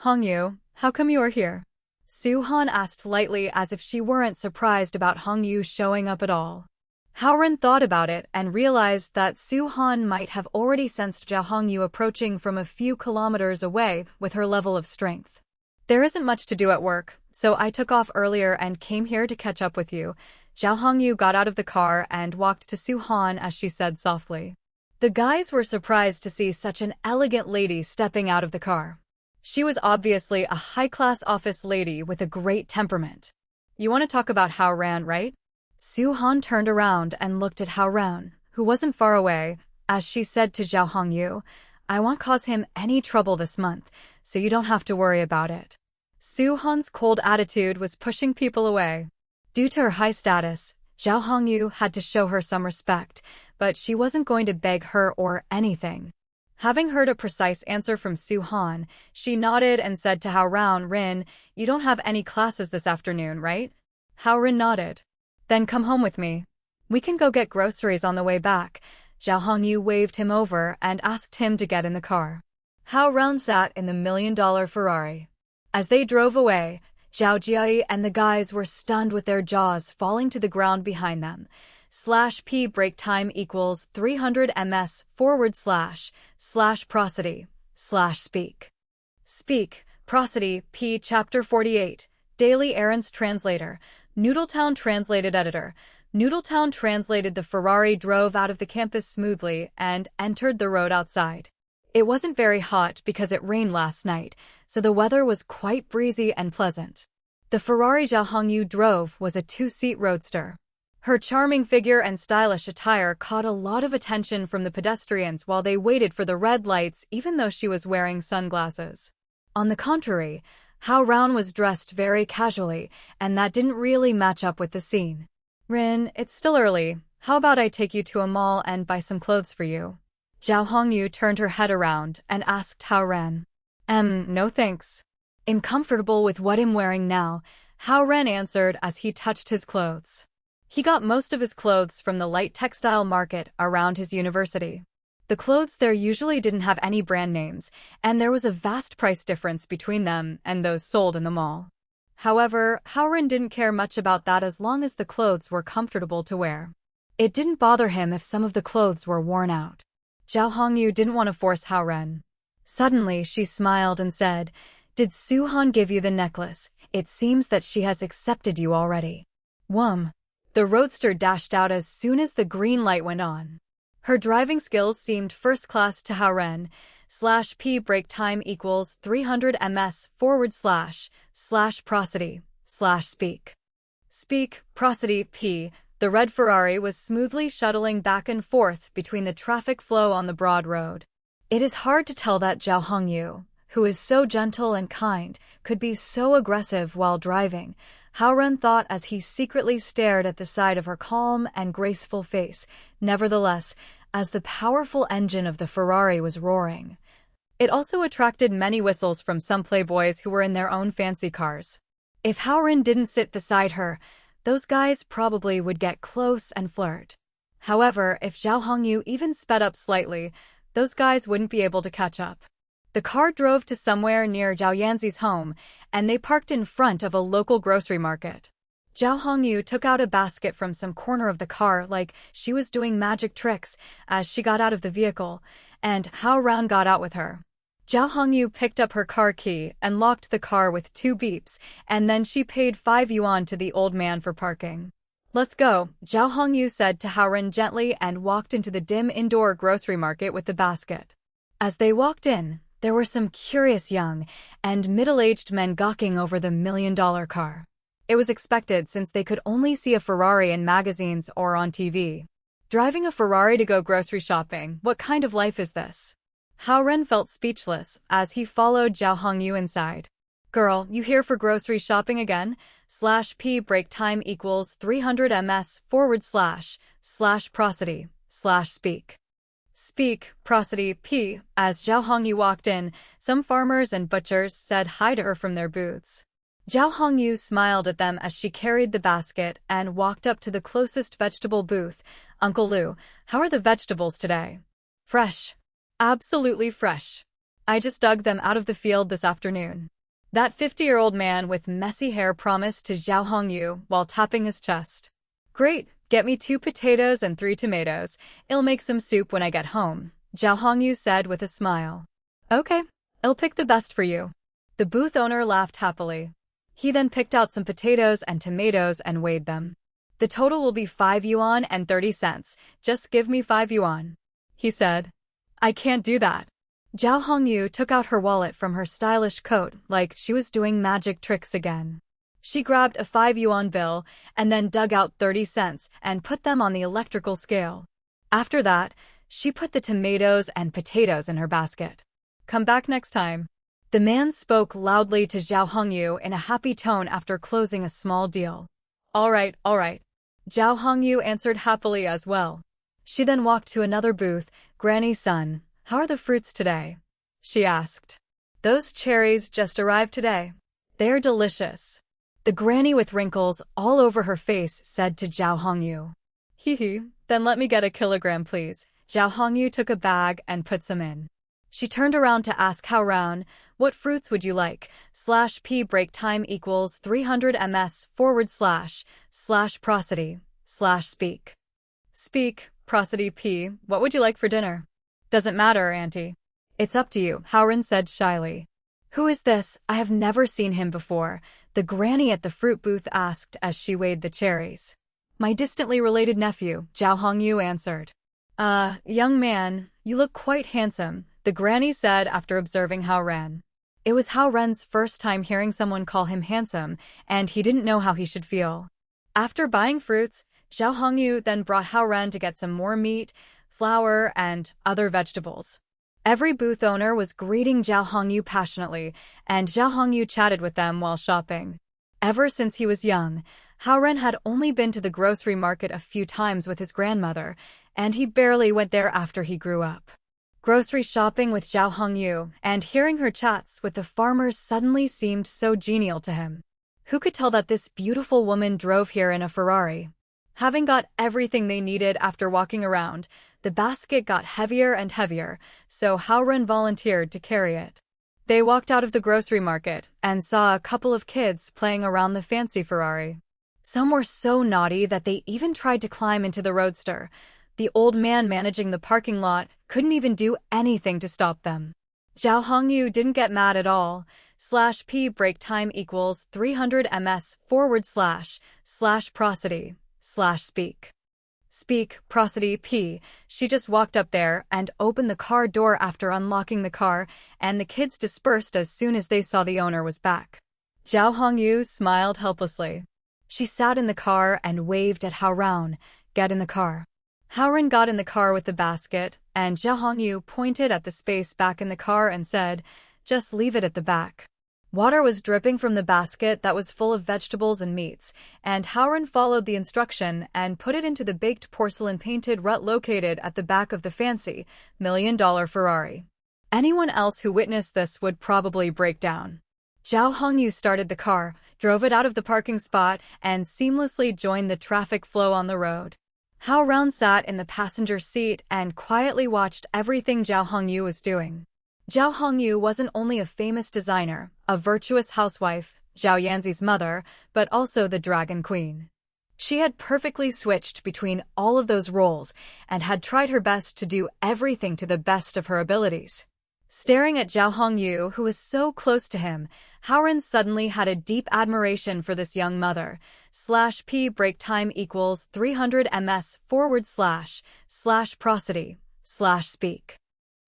"Hongyu, how come you are here?" Su-han asked lightly as if she weren't surprised about Hongyu showing up at all. Hao Ren thought about it and realized that Su-han might have already sensed Zhao Hongyu approaching from a few kilometers away with her level of strength. "There isn't much to do at work, so I took off earlier and came here to catch up with you." Zhao Hongyu got out of the car and walked to Su-han as she said softly. The guys were surprised to see such an elegant lady stepping out of the car. She was obviously a high-class office lady with a great temperament. "You want to talk about Hao Ren, right?" Su-han turned around and looked at Hao Ren, who wasn't far away, as she said to Zhao Hongyu, "I won't cause him any trouble this month, so you don't have to worry about it." Su-han's cold attitude was pushing people away. Due to her high status, Zhao Hongyu had to show her some respect, but she wasn't going to beg her or anything. Having heard a precise answer from Su-han, she nodded and said to Hao Ren, "You don't have any classes this afternoon, right?" Hao Ren nodded. "Then come home with me. We can go get groceries on the way back." Zhao Hongyu waved him over and asked him to get in the car. Hao Ren sat in the $1 million Ferrari. As they drove away, Zhao Jiayi and the guys were stunned with their jaws falling to the ground behind them. /p break time equals 300 ms/prosody/speak. Speak, prosody p. Chapter 48. Daily Errands Translator. Noodletown Translated Editor. Noodletown translated. The Ferrari drove out of the campus smoothly and entered the road outside. It wasn't very hot because it rained last night, so the weather was quite breezy and pleasant. The Ferrari Zhao Hongyu drove was a 2-seat roadster. Her charming figure and stylish attire caught a lot of attention from the pedestrians while they waited for the red lights, even though she was wearing sunglasses. On the contrary, Hao Ren was dressed very casually, and that didn't really match up with the scene. "Rin, it's still early. How about I take you to a mall and buy some clothes for you?" Zhao Hongyu turned her head around and asked Hao Ren. No thanks. I'm comfortable with what I'm wearing now," Hao Ren answered as he touched his clothes. He got most of his clothes from the light textile market around his university. The clothes there usually didn't have any brand names, and there was a vast price difference between them and those sold in the mall. However, Hao Ren didn't care much about that as long as the clothes were comfortable to wear. It didn't bother him if some of the clothes were worn out. Zhao Hongyu didn't want to force Hao Ren. Suddenly, she smiled and said, "Did Su-han give you the necklace? It seems that she has accepted you already." Whum! The roadster dashed out as soon as the green light went on. Her driving skills seemed first class to Hao Ren. /P brake time equals 300 ms / prosody / speak. Speak, prosody, P. The red Ferrari was smoothly shuttling back and forth between the traffic flow on the broad road. It is hard to tell that Zhao Hongyu, who is so gentle and kind, could be so aggressive while driving, Hao Ren thought as he secretly stared at the side of her calm and graceful face. Nevertheless, as the powerful engine of the Ferrari was roaring, it also attracted many whistles from some playboys who were in their own fancy cars. If Hao Ren didn't sit beside her, those guys probably would get close and flirt. However, if Zhao Hongyu even sped up slightly, those guys wouldn't be able to catch up. The car drove to somewhere near Zhao Yanzi's home, and they parked in front of a local grocery market. Zhao Hongyu took out a basket from some corner of the car like she was doing magic tricks as she got out of the vehicle, and Hao Ren got out with her. Zhao Hongyu picked up her car key and locked the car with 2 beeps, and then she paid 5 yuan to the old man for parking. "Let's go," Zhao Hongyu said to Hao Ren gently and walked into the dim indoor grocery market with the basket. As they walked in, there were some curious young and middle-aged men gawking over the million-dollar car. It was expected since they could only see a Ferrari in magazines or on TV. Driving a Ferrari to go grocery shopping, what kind of life is this? Hao Ren felt speechless as he followed Zhao Hongyu inside. "Girl, you here for grocery shopping again? /P break time equals 300 ms / prosody / speak. Speak, prosody, P. As Zhao Hongyu walked in, some farmers and butchers said hi to her from their booths. Zhao Hongyu smiled at them as she carried the basket and walked up to the closest vegetable booth. "Uncle Lu, how are the vegetables today?" "Fresh. Absolutely fresh. I just dug them out of the field this afternoon." That 50-year-old man with messy hair promised to Zhao Hongyu while tapping his chest. "Great. Get me 2 potatoes and 3 tomatoes. I'll make some soup when I get home," Zhao Hongyu said with a smile. "Okay, I'll pick the best for you." The booth owner laughed happily. He then picked out some potatoes and tomatoes and weighed them. "The total will be 5 yuan and 30 cents. Just give me 5 yuan," he said. "I can't do that." Zhao Hongyu took out her wallet from her stylish coat like she was doing magic tricks again. She grabbed a 5 yuan bill and then dug out 30 cents and put them on the electrical scale. After that, she put the tomatoes and potatoes in her basket. "Come back next time." The man spoke loudly to Zhao Hongyu in a happy tone after closing a small deal. All right. Zhao Hongyu answered happily as well. She then walked to another booth. "Granny's son, how are the fruits today?" she asked. "Those cherries just arrived today. They're delicious." The granny with wrinkles all over her face said to Zhao Hongyu. "Hee, then let me get a kilogram please." Zhao Hongyu took a bag and put some in. She turned around to ask Hao Ren, "What fruits would you like? /P break time equals 300 ms / prosody / speak. Speak, prosody, P. What would you like for dinner?" "Doesn't matter, auntie." "It's up to you," Hao Ren said shyly. "Who is this? I have never seen him before," the granny at the fruit booth asked as she weighed the cherries. "My distantly related nephew," Zhao Hongyu answered. Young man, you look quite handsome," the granny said after observing Hao Ren. It was Hao Ren's first time hearing someone call him handsome, and he didn't know how he should feel. After buying fruits, Zhao Hongyu then brought Hao Ren to get some more meat, flour, and other vegetables. Every booth owner was greeting Zhao Hongyu passionately, and Zhao Hongyu chatted with them while shopping. Ever since he was young, Hao Ren had only been to the grocery market a few times with his grandmother, and he barely went there after he grew up. Grocery shopping with Zhao Hongyu and hearing her chats with the farmers suddenly seemed so genial to him. Who could tell that this beautiful woman drove here in a Ferrari? Having got everything they needed after walking around, the basket got heavier and heavier, so Hao Ren volunteered to carry it. They walked out of the grocery market and saw a couple of kids playing around the fancy Ferrari. Some were so naughty that they even tried to climb into the roadster. The old man managing the parking lot couldn't even do anything to stop them. Zhao Hongyu didn't get mad at all. /p break time equals 300 ms / prosody / speak. Speak, prosody p. She just walked up there and opened the car door after unlocking the car, and the kids dispersed as soon as they saw the owner was back. Zhao Hongyu smiled helplessly. She sat in the car and waved at Hao Ren, "Get in the car." Hao Ren got in the car with the basket, and Zhao Hongyu pointed at the space back in the car and said, "Just leave it at the back." Water was dripping from the basket that was full of vegetables and meats, and Hao Ren followed the instruction and put it into the baked porcelain-painted rut located at the back of the fancy, $1 million Ferrari. Anyone else who witnessed this would probably break down. Zhao Hongyu started the car, drove it out of the parking spot, and seamlessly joined the traffic flow on the road. Hao Ren sat in the passenger seat and quietly watched everything Zhao Hongyu was doing. Zhao Hongyu wasn't only a famous designer, a virtuous housewife, Zhao Yanzi's mother, but also the Dragon Queen. She had perfectly switched between all of those roles and had tried her best to do everything to the best of her abilities. Staring at Zhao Hongyu, who was so close to him, Hao Ren suddenly had a deep admiration for this young mother. /p break time equals 300 ms / prosody / speak.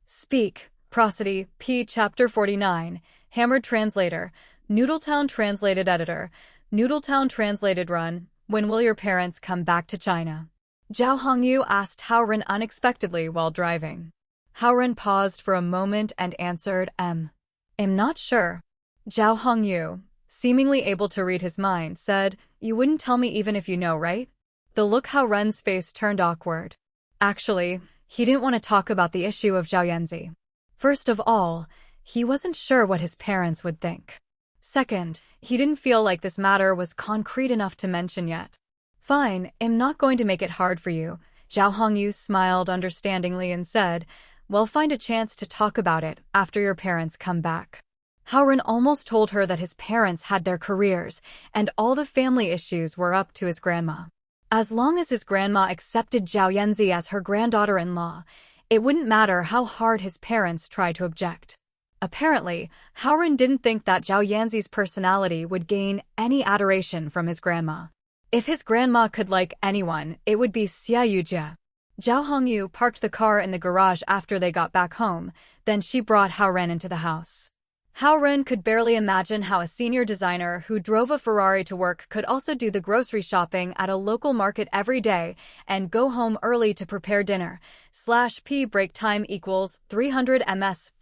Speak, prosody, p. Chapter 49, Hammered Translator, Noodletown Translated Editor, Noodletown Translated Run, When will your parents come back to China? Zhao Hongyu asked Hao Ren unexpectedly while driving. Hao Ren paused for a moment and answered, I'm not sure. Zhao Hongyu, seemingly able to read his mind, said, You wouldn't tell me even if you know, right? The look Hao Ren's face turned awkward. Actually, he didn't want to talk about the issue of Zhao Yanzi. First of all, he wasn't sure what his parents would think. Second, he didn't feel like this matter was concrete enough to mention yet. Fine, I'm not going to make it hard for you. Zhao Hongyu smiled understandingly and said, We'll find a chance to talk about it after your parents come back. Hao Ren almost told her that his parents had their careers, and all the family issues were up to his grandma. As long as his grandma accepted Zhao Yanzi as her granddaughter-in-law, it wouldn't matter how hard his parents tried to object. Apparently, Hao Ren didn't think that Zhao Yanzi's personality would gain any adoration from his grandma. If his grandma could like anyone, it would be Xia Yujia. Zhao Hongyu parked the car in the garage after they got back home, then she brought Hao Ren into the house. Hao Ren could barely imagine how a senior designer who drove a Ferrari to work could also do the grocery shopping at a local market every day and go home early to prepare dinner. /p break time equals 300 ms /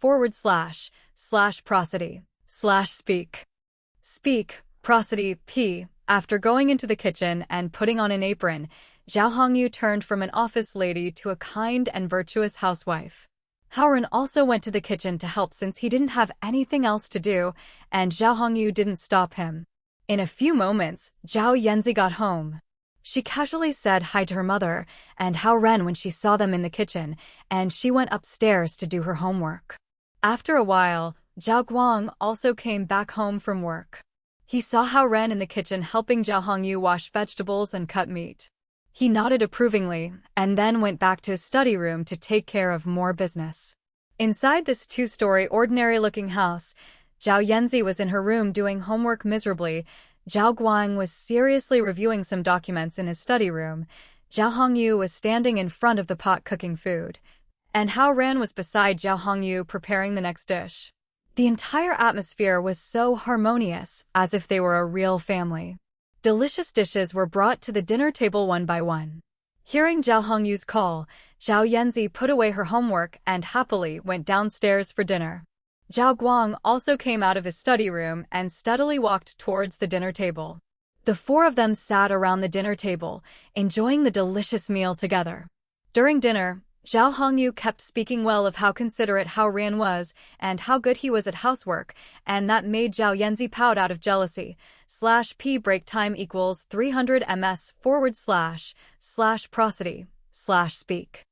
prosody / speak. Speak, prosody, p. After going into the kitchen and putting on an apron, Zhao Hongyu turned from an office lady to a kind and virtuous housewife. Hao Ren also went to the kitchen to help since he didn't have anything else to do, and Zhao Hongyu didn't stop him. In a few moments, Zhao Yanzi got home. She casually said hi to her mother and Hao Ren when she saw them in the kitchen, and she went upstairs to do her homework. After a while, Zhao Guang also came back home from work. He saw Hao Ren in the kitchen helping Zhao Hongyu wash vegetables and cut meat. He nodded approvingly, and then went back to his study room to take care of more business. Inside this two-story ordinary-looking house, Zhao Yanzi was in her room doing homework miserably. Zhao Guang was seriously reviewing some documents in his study room. Zhao Hongyu was standing in front of the pot cooking food, and Hao Ren was beside Zhao Hongyu preparing the next dish. The entire atmosphere was so harmonious, as if they were a real family. Delicious dishes were brought to the dinner table one by one. Hearing Zhao Hongyu's call, Zhao Yanzi put away her homework and happily went downstairs for dinner. Zhao Guang also came out of his study room and steadily walked towards the dinner table. The four of them sat around the dinner table, enjoying the delicious meal together. During dinner, Zhao Hongyu kept speaking well of how considerate Hao Ren was and how good he was at housework, and that made Zhao Yanzi pout out of jealousy. /p break time equals 300 ms / prosody / speak.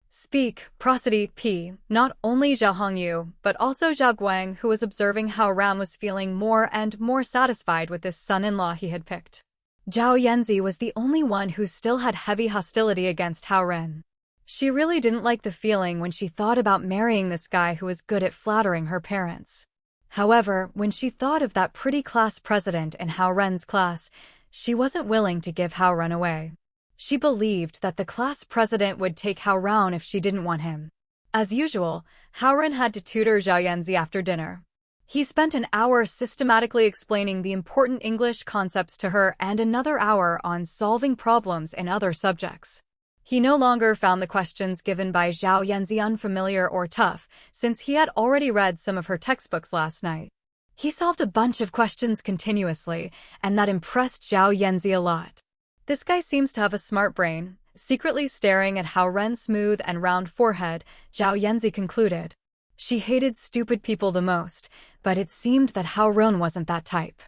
Speak, prosody, p. Not only Zhao Hongyu, but also Zhao Guang, who was observing how Ram was feeling more and more satisfied with this son-in-law he had picked. Zhao Yanzi was the only one who still had heavy hostility against Hao Ren. She really didn't like the feeling when she thought about marrying this guy who was good at flattering her parents. However, when she thought of that pretty class president in Hao Ren's class, she wasn't willing to give Hao Ren away. She believed that the class president would take Hao Ren if she didn't want him. As usual, Hao Ren had to tutor Zhao Yanzi after dinner. He spent an hour systematically explaining the important English concepts to her and another hour on solving problems in other subjects. He no longer found the questions given by Zhao Yanzi unfamiliar or tough, since he had already read some of her textbooks last night. He solved a bunch of questions continuously, and that impressed Zhao Yanzi a lot. This guy seems to have a smart brain. Secretly staring at Hao Ren's smooth and round forehead, Zhao Yanzi concluded. She hated stupid people the most, but it seemed that Hao Ren wasn't that type.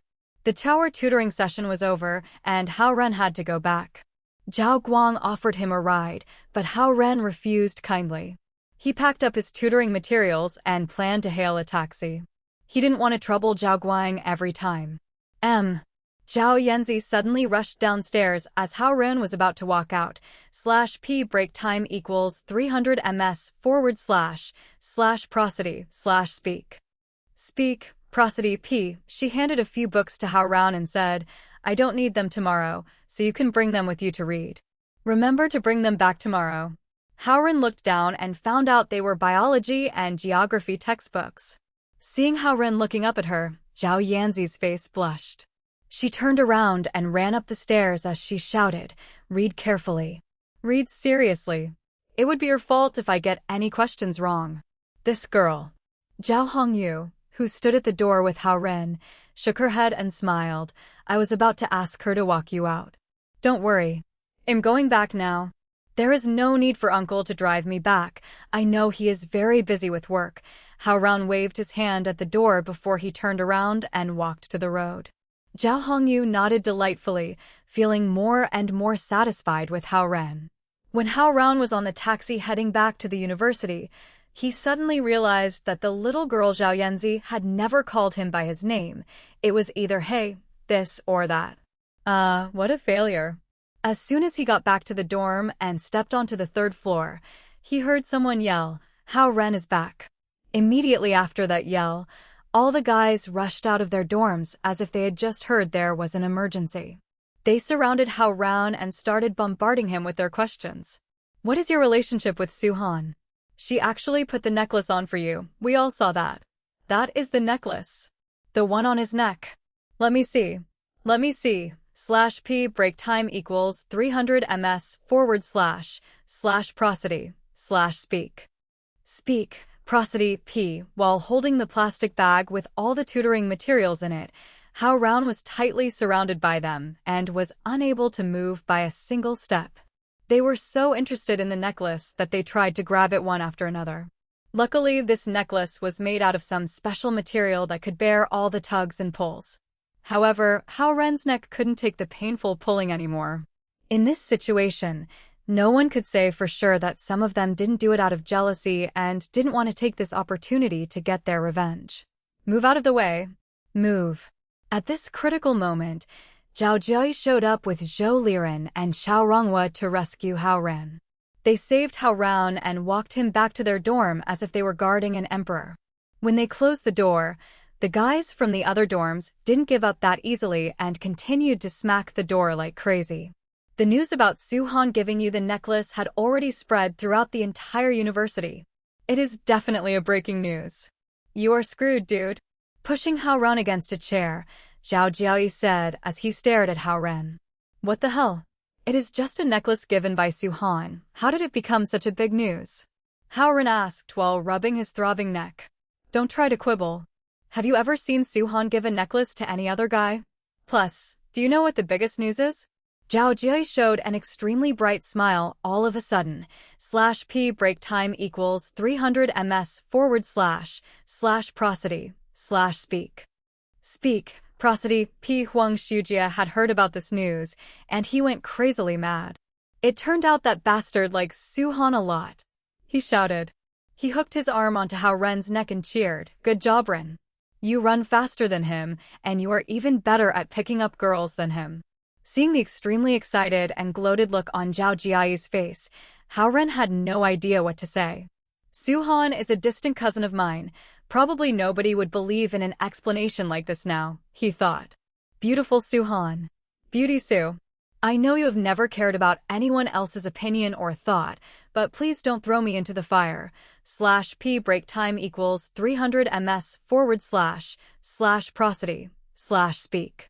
The tower tutoring session was over, and Hao Ren had to go back. Zhao Guang offered him a ride, but Hao Ren refused kindly. He packed up his tutoring materials and planned to hail a taxi. He didn't want to trouble Zhao Guang every time. Zhao Yanzi suddenly rushed downstairs as Hao Ren was about to walk out. /p break time equals 300 ms / prosody / speak. Speak, prosody, p. She handed a few books to Hao Ren and said, I don't need them tomorrow, so you can bring them with you to read. Remember to bring them back tomorrow. Hao Ren looked down and found out they were biology and geography textbooks. Seeing Hao Ren looking up at her, Zhao Yanzi's face blushed. She turned around and ran up the stairs as she shouted, Read carefully. Read seriously. It would be your fault if I get any questions wrong. This girl, Zhao Hongyu, who stood at the door with Hao Ren, shook her head and smiled. I was about to ask her to walk you out. Don't worry. I'm going back now. There is no need for Uncle to drive me back. I know he is very busy with work. Hao Ren waved his hand at the door before he turned around and walked to the road. Zhao Hongyu nodded delightfully, feeling more and more satisfied with Hao Ren. When Hao Ren was on the taxi heading back to the university, he suddenly realized that the little girl Zhao Yanzi had never called him by his name. It was either hey, this or that. What a failure. As soon as he got back to the dorm and stepped onto the third floor, he heard someone yell, Hao Ren is back. Immediately after that yell, all the guys rushed out of their dorms as if they had just heard there was an emergency. They surrounded Hao Ren and started bombarding him with their questions. What is your relationship with Su-han? She actually put the necklace on for you. We all saw that. That is the necklace. The one on his neck. Let me see. /p break time equals 300 ms / prosody / speak. Speak, prosody, p. While holding the plastic bag with all the tutoring materials in it, Hao Ren was tightly surrounded by them and was unable to move by a single step. They were so interested in the necklace that they tried to grab it one after another. Luckily, this necklace was made out of some special material that could bear all the tugs and pulls. However, Hao Ren's neck couldn't take the painful pulling anymore. In this situation, no one could say for sure that some of them didn't do it out of jealousy and didn't want to take this opportunity to get their revenge. Move out of the way. Move. At this critical moment, Zhao Jiui showed up with Zhou Liren and Xiao Ronghua to rescue Hao Ren. They saved Hao Ren and walked him back to their dorm as if they were guarding an emperor. When they closed the door, the guys from the other dorms didn't give up that easily and continued to smack the door like crazy. The news about Su-han giving you the necklace had already spread throughout the entire university. It is definitely a breaking news. You are screwed, dude. Pushing Hao Ren against a chair, Zhao Jiayi said as he stared at Hao Ren. What the hell? It is just a necklace given by Su Han. How did it become such a big news? Hao Ren asked while rubbing his throbbing neck. Don't try to quibble. Have you ever seen Su Han give a necklace to any other guy? Plus, do you know what the biggest news is? Zhao Jiayi showed an extremely bright smile all of a sudden. /p break time equals 300 ms / prosody / speak. Speak, prosody, P. Huang Shujia had heard about this news, and he went crazily mad. It turned out that bastard likes Su Han a lot. He shouted. He hooked his arm onto Hao Ren's neck and cheered. Good job, Ren. You run faster than him, and you are even better at picking up girls than him. Seeing the extremely excited and gloated look on Zhao Jiayi's face, Hao Ren had no idea what to say. Su Han is a distant cousin of mine. Probably nobody would believe in an explanation like this now, he thought. Beautiful Su Han. Beauty Su. I know you have never cared about anyone else's opinion or thought, but please don't throw me into the fire. /p break time equals 300 ms / prosody / speak.